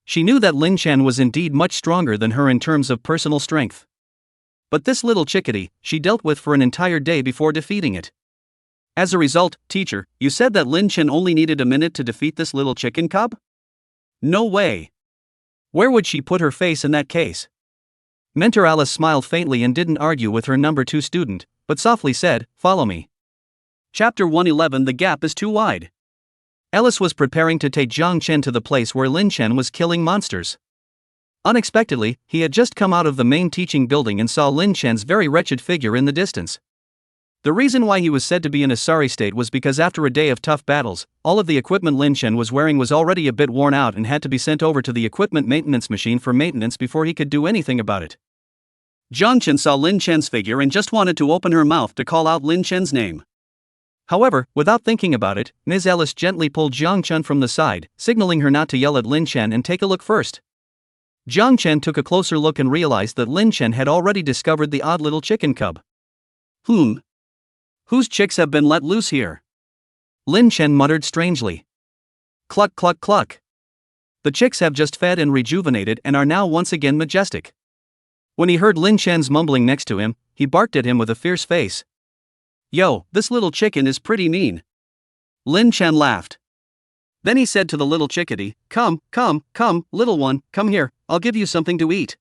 She knew that Lin Chen was indeed much stronger than her in terms of personal strength. But this little chickadee, she dealt with for an entire day before defeating it. As a result, teacher, you said that Lin Chen only needed a minute to defeat this little chicken cub? No way. Where would she put her face in that case? Mentor Alice smiled faintly and didn't argue with her number 2 student, but softly said, "Follow me." Chapter 111. The gap is too wide. Alice was preparing to take Zhang Chen to the place where Lin Chen was killing monsters. Unexpectedly, he had just come out of the main teaching building and saw Lin Chen's very wretched figure in the distance. The reason why he was said to be in a sorry state was because after a day of tough battles, all of the equipment Lin Chen was wearing was already a bit worn out and had to be sent over to the equipment maintenance machine for maintenance before he could do anything about it. Zhang Chen saw Lin Chen's figure and just wanted to open her mouth to call out Lin Chen's name. However, without thinking about it, Ms. Ellis gently pulled Zhang Chen from the side, signaling her not to yell at Lin Chen and take a look first. Zhang Chen took a closer look and realized that Lin Chen had already discovered the odd little chicken cub. Whose chicks have been let loose here? Lin Chen muttered strangely. Cluck cluck cluck. The chicks have just fed and rejuvenated and are now once again majestic. When he heard Lin Chen's mumbling next to him, he barked at him with a fierce face. Yo, this little chicken is pretty mean. Lin Chen laughed. Then he said to the little chickadee, come, little one, come here, I'll give you something to eat.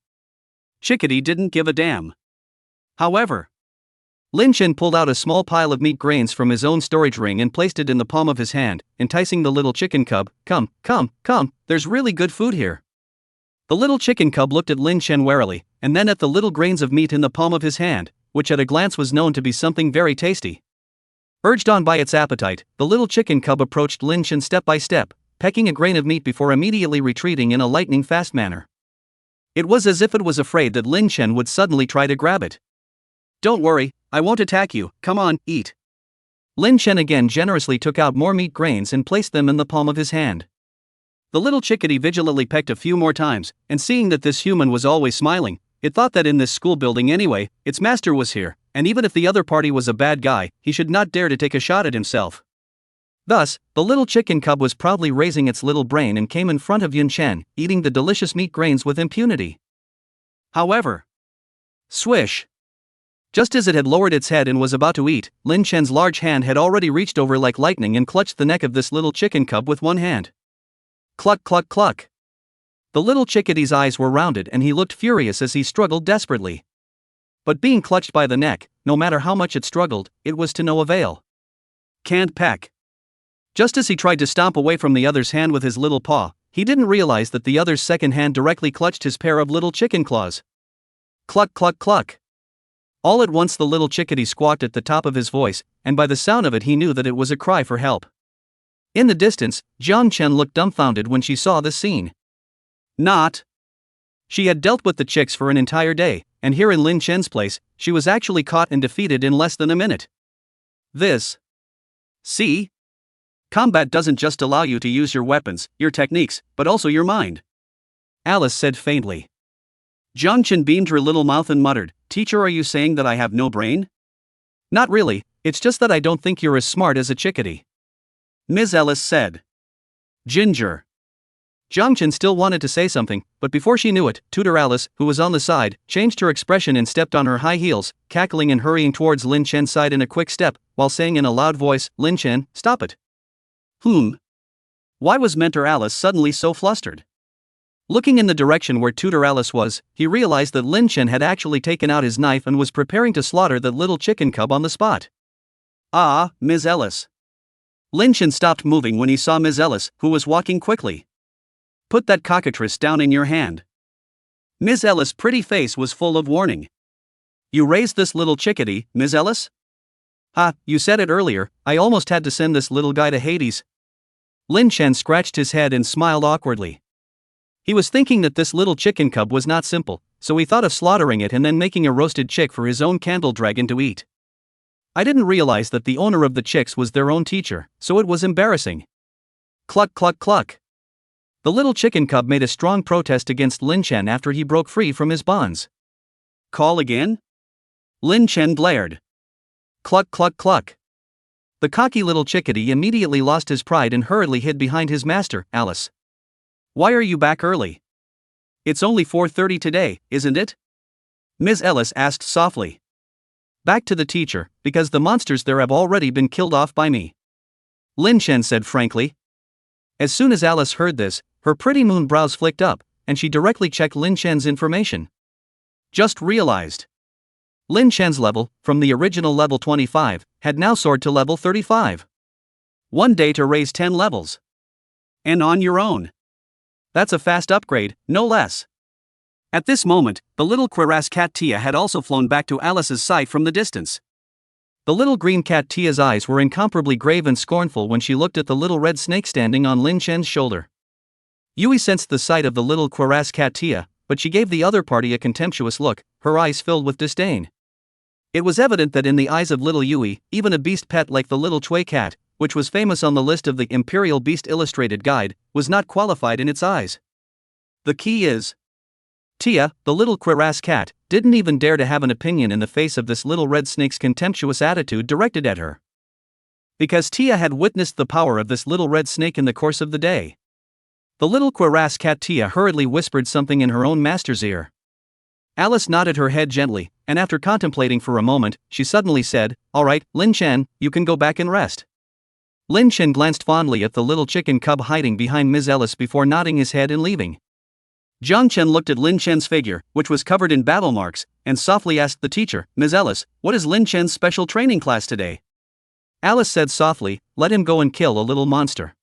Chickadee didn't give a damn. However, Lin Chen pulled out a small pile of meat grains from his own storage ring and placed it in the palm of his hand, enticing the little chicken cub, come, there's really good food here. The little chicken cub looked at Lin Chen warily, and then at the little grains of meat in the palm of his hand, which at a glance was known to be something very tasty. Urged on by its appetite, the little chicken cub approached Lin Chen step by step, pecking a grain of meat before immediately retreating in a lightning-fast manner. It was as if it was afraid that Lin Chen would suddenly try to grab it. Don't worry, I won't attack you, come on, eat. Lin Chen again generously took out more meat grains and placed them in the palm of his hand. The little chickadee vigilantly pecked a few more times, and seeing that this human was always smiling, it thought that in this school building anyway, its master was here, and even if the other party was a bad guy, he should not dare to take a shot at himself. Thus, the little chicken cub was proudly raising its little brain and came in front of Yun Chen, eating the delicious meat grains with impunity. However, swish! Just as it had lowered its head and was about to eat, Lin Chen's large hand had already reached over like lightning and clutched the neck of this little chicken cub with one hand. Cluck cluck cluck! The little chickadee's eyes were rounded and he looked furious as he struggled desperately. But being clutched by the neck, no matter how much it struggled, it was to no avail. Can't peck. Just as he tried to stomp away from the other's hand with his little paw, he didn't realize that the other's second hand directly clutched his pair of little chicken claws. Cluck cluck cluck! All at once the little chickadee squawked at the top of his voice, and by the sound of it he knew that it was a cry for help. In the distance, Zhang Chen looked dumbfounded when she saw this scene. She had dealt with the chicks for an entire day, and here in Lin Chen's place, she was actually caught and defeated in less than a minute. See? Combat doesn't just allow you to use your weapons, your techniques, but also your mind. Alice said faintly. Zhang Chen beamed her little mouth and muttered, Teacher, are you saying that I have no brain? Not really, it's just that I don't think you're as smart as a chickadee. Ms. Ellis said. Ginger. Zhang Chen still wanted to say something, but before she knew it, Tutor Alice, who was on the side, changed her expression and stepped on her high heels, cackling and hurrying towards Lin Chen's side in a quick step, while saying in a loud voice, Lin Chen, stop it. Why was Mentor Alice suddenly so flustered? Looking in the direction where Tutor Alice was, he realized that Lin Chen had actually taken out his knife and was preparing to slaughter that little chicken cub on the spot. Ah, Ms. Ellis. Lin Chen stopped moving when he saw Ms. Ellis, who was walking quickly. Put that cockatrice down in your hand. Ms. Ellis' pretty face was full of warning. You raised this little chickadee, Ms. Ellis? You said it earlier, I almost had to send this little guy to Hades. Lin Chen scratched his head and smiled awkwardly. He was thinking that this little chicken cub was not simple, so he thought of slaughtering it and then making a roasted chick for his own candle dragon to eat. I didn't realize that the owner of the chicks was their own teacher, so it was embarrassing. Cluck cluck cluck. The little chicken cub made a strong protest against Lin Chen after he broke free from his bonds. Call again? Lin Chen blared. Cluck cluck cluck. The cocky little chickadee immediately lost his pride and hurriedly hid behind his master, Alice. Why are you back early? It's only 4:30 today, isn't it? Ms. Ellis asked softly. Back to the teacher, because the monsters there have already been killed off by me. Lin Chen said frankly. As soon as Alice heard this, her pretty moon brows flicked up, and she directly checked Lin Chen's information. Just realized. Lin Chen's level, from the original level 25, had now soared to level 35. 1 day to raise 10 levels. And on your own. That's a fast upgrade, no less. At this moment, the little cuirass cat Tia had also flown back to Alice's side from the distance. The little green cat Tia's eyes were incomparably grave and scornful when she looked at the little red snake standing on Lin Chen's shoulder. Yui sensed the sight of the little cuirass cat Tia, but she gave the other party a contemptuous look, her eyes filled with disdain. It was evident that in the eyes of little Yui, even a beast pet like the little Chui cat, which was famous on the list of the Imperial Beast Illustrated Guide, was not qualified in its eyes. The key is, Tia, the little cuirass cat, didn't even dare to have an opinion in the face of this little red snake's contemptuous attitude directed at her. Because Tia had witnessed the power of this little red snake in the course of the day. The little cuirass cat Tia hurriedly whispered something in her own master's ear. Alice nodded her head gently, and after contemplating for a moment, she suddenly said, "All right, Lin Chen, you can go back and rest." Lin Chen glanced fondly at the little chicken cub hiding behind Ms. Ellis before nodding his head and leaving. Jiang Chen looked at Lin Chen's figure, which was covered in battle marks, and softly asked the teacher, "Ms. Ellis, what is Lin Chen's special training class today?" Alice said softly, "Let him go and kill a little monster."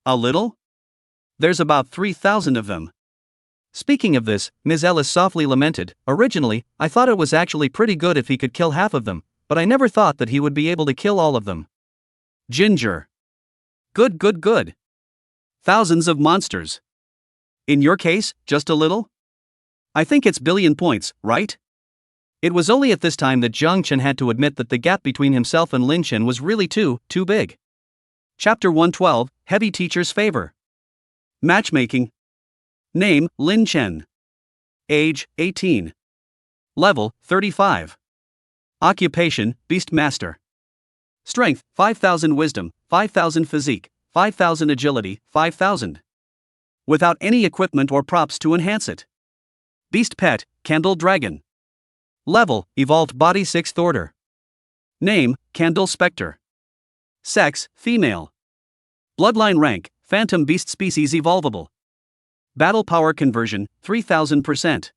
A little? There's about 3,000 of them. Speaking of this, Ms. Ellis softly lamented, "Originally, I thought it was actually pretty good if he could kill half of them, but I never thought that he would be able to kill all of them." Ginger. Good. Thousands of monsters. In your case, just a little? I think it's billion points, right? It was only at this time that Jiang Chen had to admit that the gap between himself and Lin Chen was really too big. Chapter 112, Heavy Teacher's Favor. Matchmaking. Name, Lin Chen. Age, 18. Level, 35. Occupation, Beast Master. Strength, 5,000 Wisdom, 5,000 Physique, 5,000 Agility, 5,000. Without any equipment or props to enhance it. Beast Pet, Candle Dragon. Level, Evolved Body 6th Order. Name, Candle Spectre. Sex, Female. Bloodline Rank, Phantom Beast Species Evolvable. Battle Power Conversion, 3000%.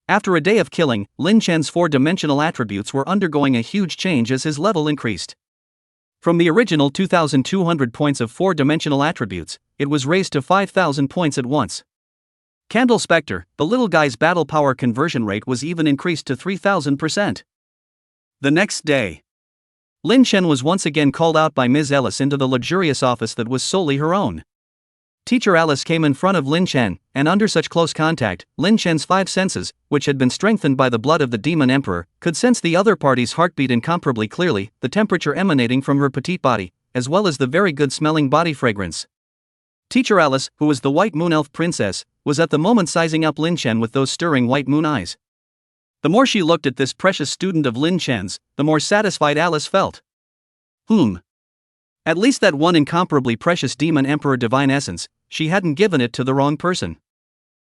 After a day of killing, Lin Chen's 4-dimensional attributes were undergoing a huge change as his level increased. From the original 2,200 points of 4-dimensional attributes, it was raised to 5,000 points at once. Candle Spectre, the little guy's battle power conversion rate was even increased to 3000%. The next day, Lin Chen was once again called out by Ms. Ellis into the luxurious office that was solely her own. Teacher Alice came in front of Lin Chen, and under such close contact, Lin Chen's 5 senses, which had been strengthened by the blood of the Demon Emperor, could sense the other party's heartbeat incomparably clearly, the temperature emanating from her petite body, as well as the very good-smelling body fragrance. Teacher Alice, who was the White Moon Elf Princess, was at the moment sizing up Lin Chen with those stirring white moon eyes. The more she looked at this precious student of Lin Chen's, the more satisfied Alice felt. At least that one incomparably precious Demon Emperor divine essence, she hadn't given it to the wrong person.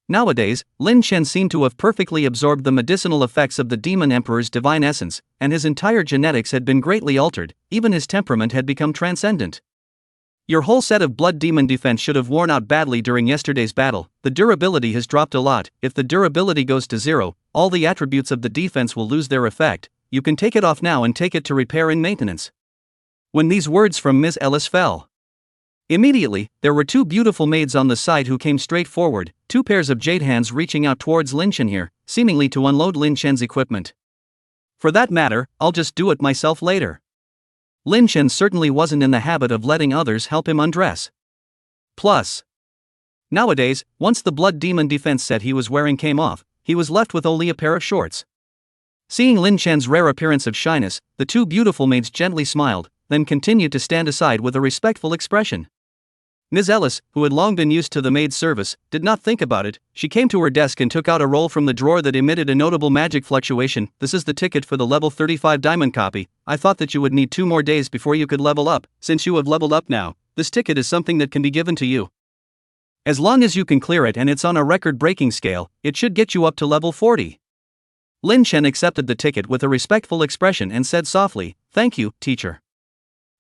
Nowadays, Lin Chen seemed to have perfectly absorbed the medicinal effects of the Demon Emperor's divine essence, and his entire genetics had been greatly altered, even his temperament had become transcendent. Your whole set of blood demon defense should have worn out badly during yesterday's battle. The durability has dropped a lot. If the durability goes to 0, all the attributes of the defense will lose their effect. You can take it off now and take it to repair and maintenance. When these words from Ms. Ellis fell, immediately, there were 2 beautiful maids on the side who came straight forward, 2 pairs of jade hands reaching out towards Lin Chen here, seemingly to unload Lin Chen's equipment. For that matter, I'll just do it myself later. Lin Chen certainly wasn't in the habit of letting others help him undress. Plus, nowadays, once the blood demon defense set he was wearing came off, he was left with only a pair of shorts. Seeing Lin Chen's rare appearance of shyness, the 2 beautiful maids gently smiled, then continued to stand aside with a respectful expression. Ms. Ellis, who had long been used to the maid's service, did not think about it. She came to her desk and took out a roll from the drawer that emitted a notable magic fluctuation. "This is the ticket for the level 35 diamond copy. I thought that you would need 2 more days before you could level up. Since you have leveled up now, this ticket is something that can be given to you. As long as you can clear it and it's on a record-breaking scale, it should get you up to level 40. Lin Chen accepted the ticket with a respectful expression and said softly, "Thank you, teacher."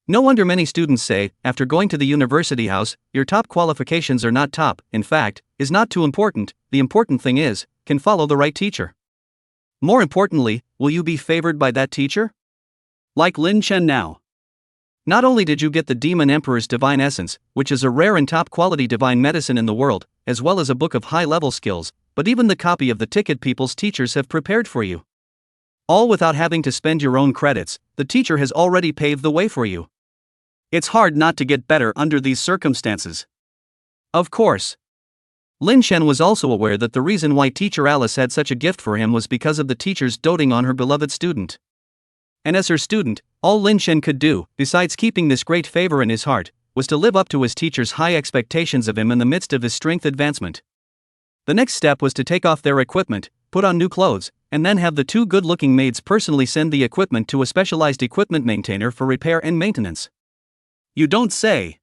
No wonder many students say, after going to the university house, your top qualifications are not top, in fact, is not too important, the important thing is, can follow the right teacher. More importantly, will you be favored by that teacher? Like Lin Chen now. Not only did you get the Demon Emperor's divine essence, which is a rare and top-quality divine medicine in the world, as well as a book of high-level skills, but even the copy of the ticket people's teachers have prepared for you. All without having to spend your own credits, the teacher has already paved the way for you. It's hard not to get better under these circumstances. Of course. Lin Chen was also aware that the reason why teacher Alice had such a gift for him was because of the teacher's doting on her beloved student. And as her student, all Lin Chen could do, besides keeping this great favor in his heart, was to live up to his teacher's high expectations of him in the midst of his strength advancement. The next step was to take off their equipment, put on new clothes, and then have the two good-looking maids personally send the equipment to a specialized equipment maintainer for repair and maintenance. You don't say.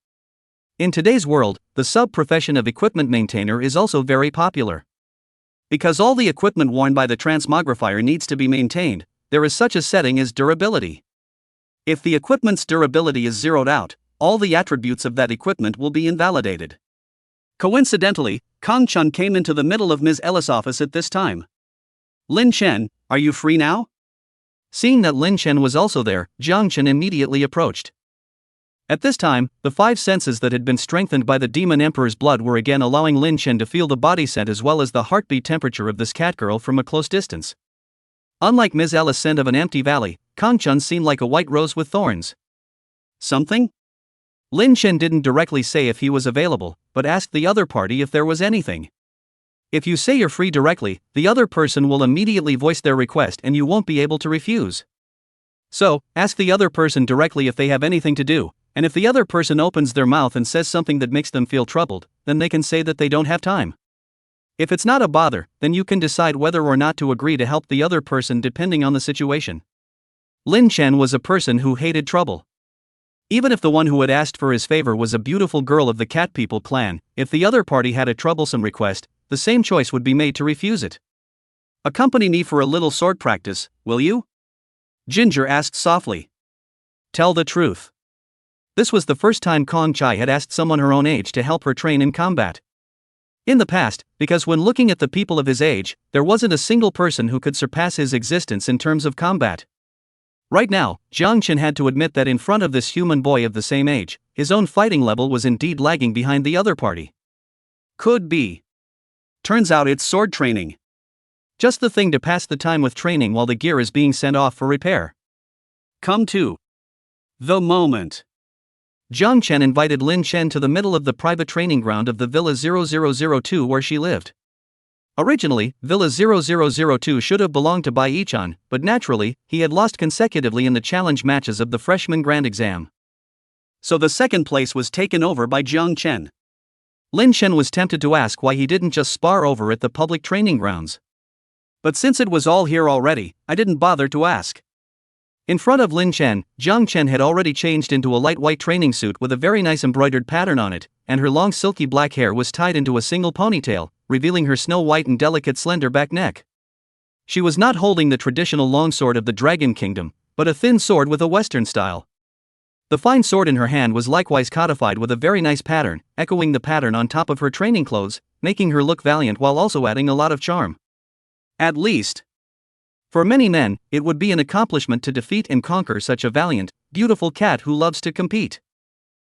In today's world, the sub-profession of equipment maintainer is also very popular. Because all the equipment worn by the transmogrifier needs to be maintained, there is such a setting as durability. If the equipment's durability is zeroed out, all the attributes of that equipment will be invalidated. Coincidentally, Kang Chun came into the middle of Ms. Ellis' office at this time. Lin Chen, are you free now? Seeing that Lin Chen was also there, Jiang Chen immediately approached. At this time, the five senses that had been strengthened by the Demon Emperor's blood were again allowing Lin Chen to feel the body scent as well as the heartbeat temperature of this catgirl from a close distance. Unlike Ms. Ellis' scent of an empty valley, Kang Chun seemed like a white rose with thorns. Something? Lin Chen didn't directly say if he was available, but asked the other party if there was anything. If you say you're free directly, the other person will immediately voice their request and you won't be able to refuse. So, ask the other person directly if they have anything to do, and if the other person opens their mouth and says something that makes them feel troubled, then they can say that they don't have time. If it's not a bother, then you can decide whether or not to agree to help the other person depending on the situation. Lin Chen was a person who hated trouble. Even if the one who had asked for his favor was a beautiful girl of the Cat People clan, if the other party had a troublesome request, the same choice would be made to refuse it. Accompany me for a little sword practice, will you? Ginger asked softly. Tell the truth. This was the first time Kong Chai had asked someone her own age to help her train in combat. In the past, because when looking at the people of his age, there wasn't a single person who could surpass his existence in terms of combat. Right now, Jiang Chen had to admit that in front of this human boy of the same age, his own fighting level was indeed lagging behind the other party. Could be. Turns out it's sword training. Just the thing to pass the time with training while the gear is being sent off for repair. Come to the moment. Jiang Chen invited Lin Chen to the middle of the private training ground of the Villa 0002 where she lived. Originally, Villa 0002 should have belonged to Bai Yichan, but naturally, he had lost consecutively in the challenge matches of the freshman grand exam. So the second place was taken over by Jiang Chen. Lin Chen was tempted to ask why he didn't just spar over at the public training grounds. But since it was all here already, I didn't bother to ask. In front of Lin Chen, Jiang Chen had already changed into a light white training suit with a very nice embroidered pattern on it, and her long silky black hair was tied into a single ponytail, revealing her snow-white and delicate slender back neck. She was not holding the traditional longsword of the Dragon Kingdom, but a thin sword with a Western style. The fine sword in her hand was likewise codified with a very nice pattern, echoing the pattern on top of her training clothes, making her look valiant while also adding a lot of charm. At least. For many men, it would be an accomplishment to defeat and conquer such a valiant, beautiful cat who loves to compete.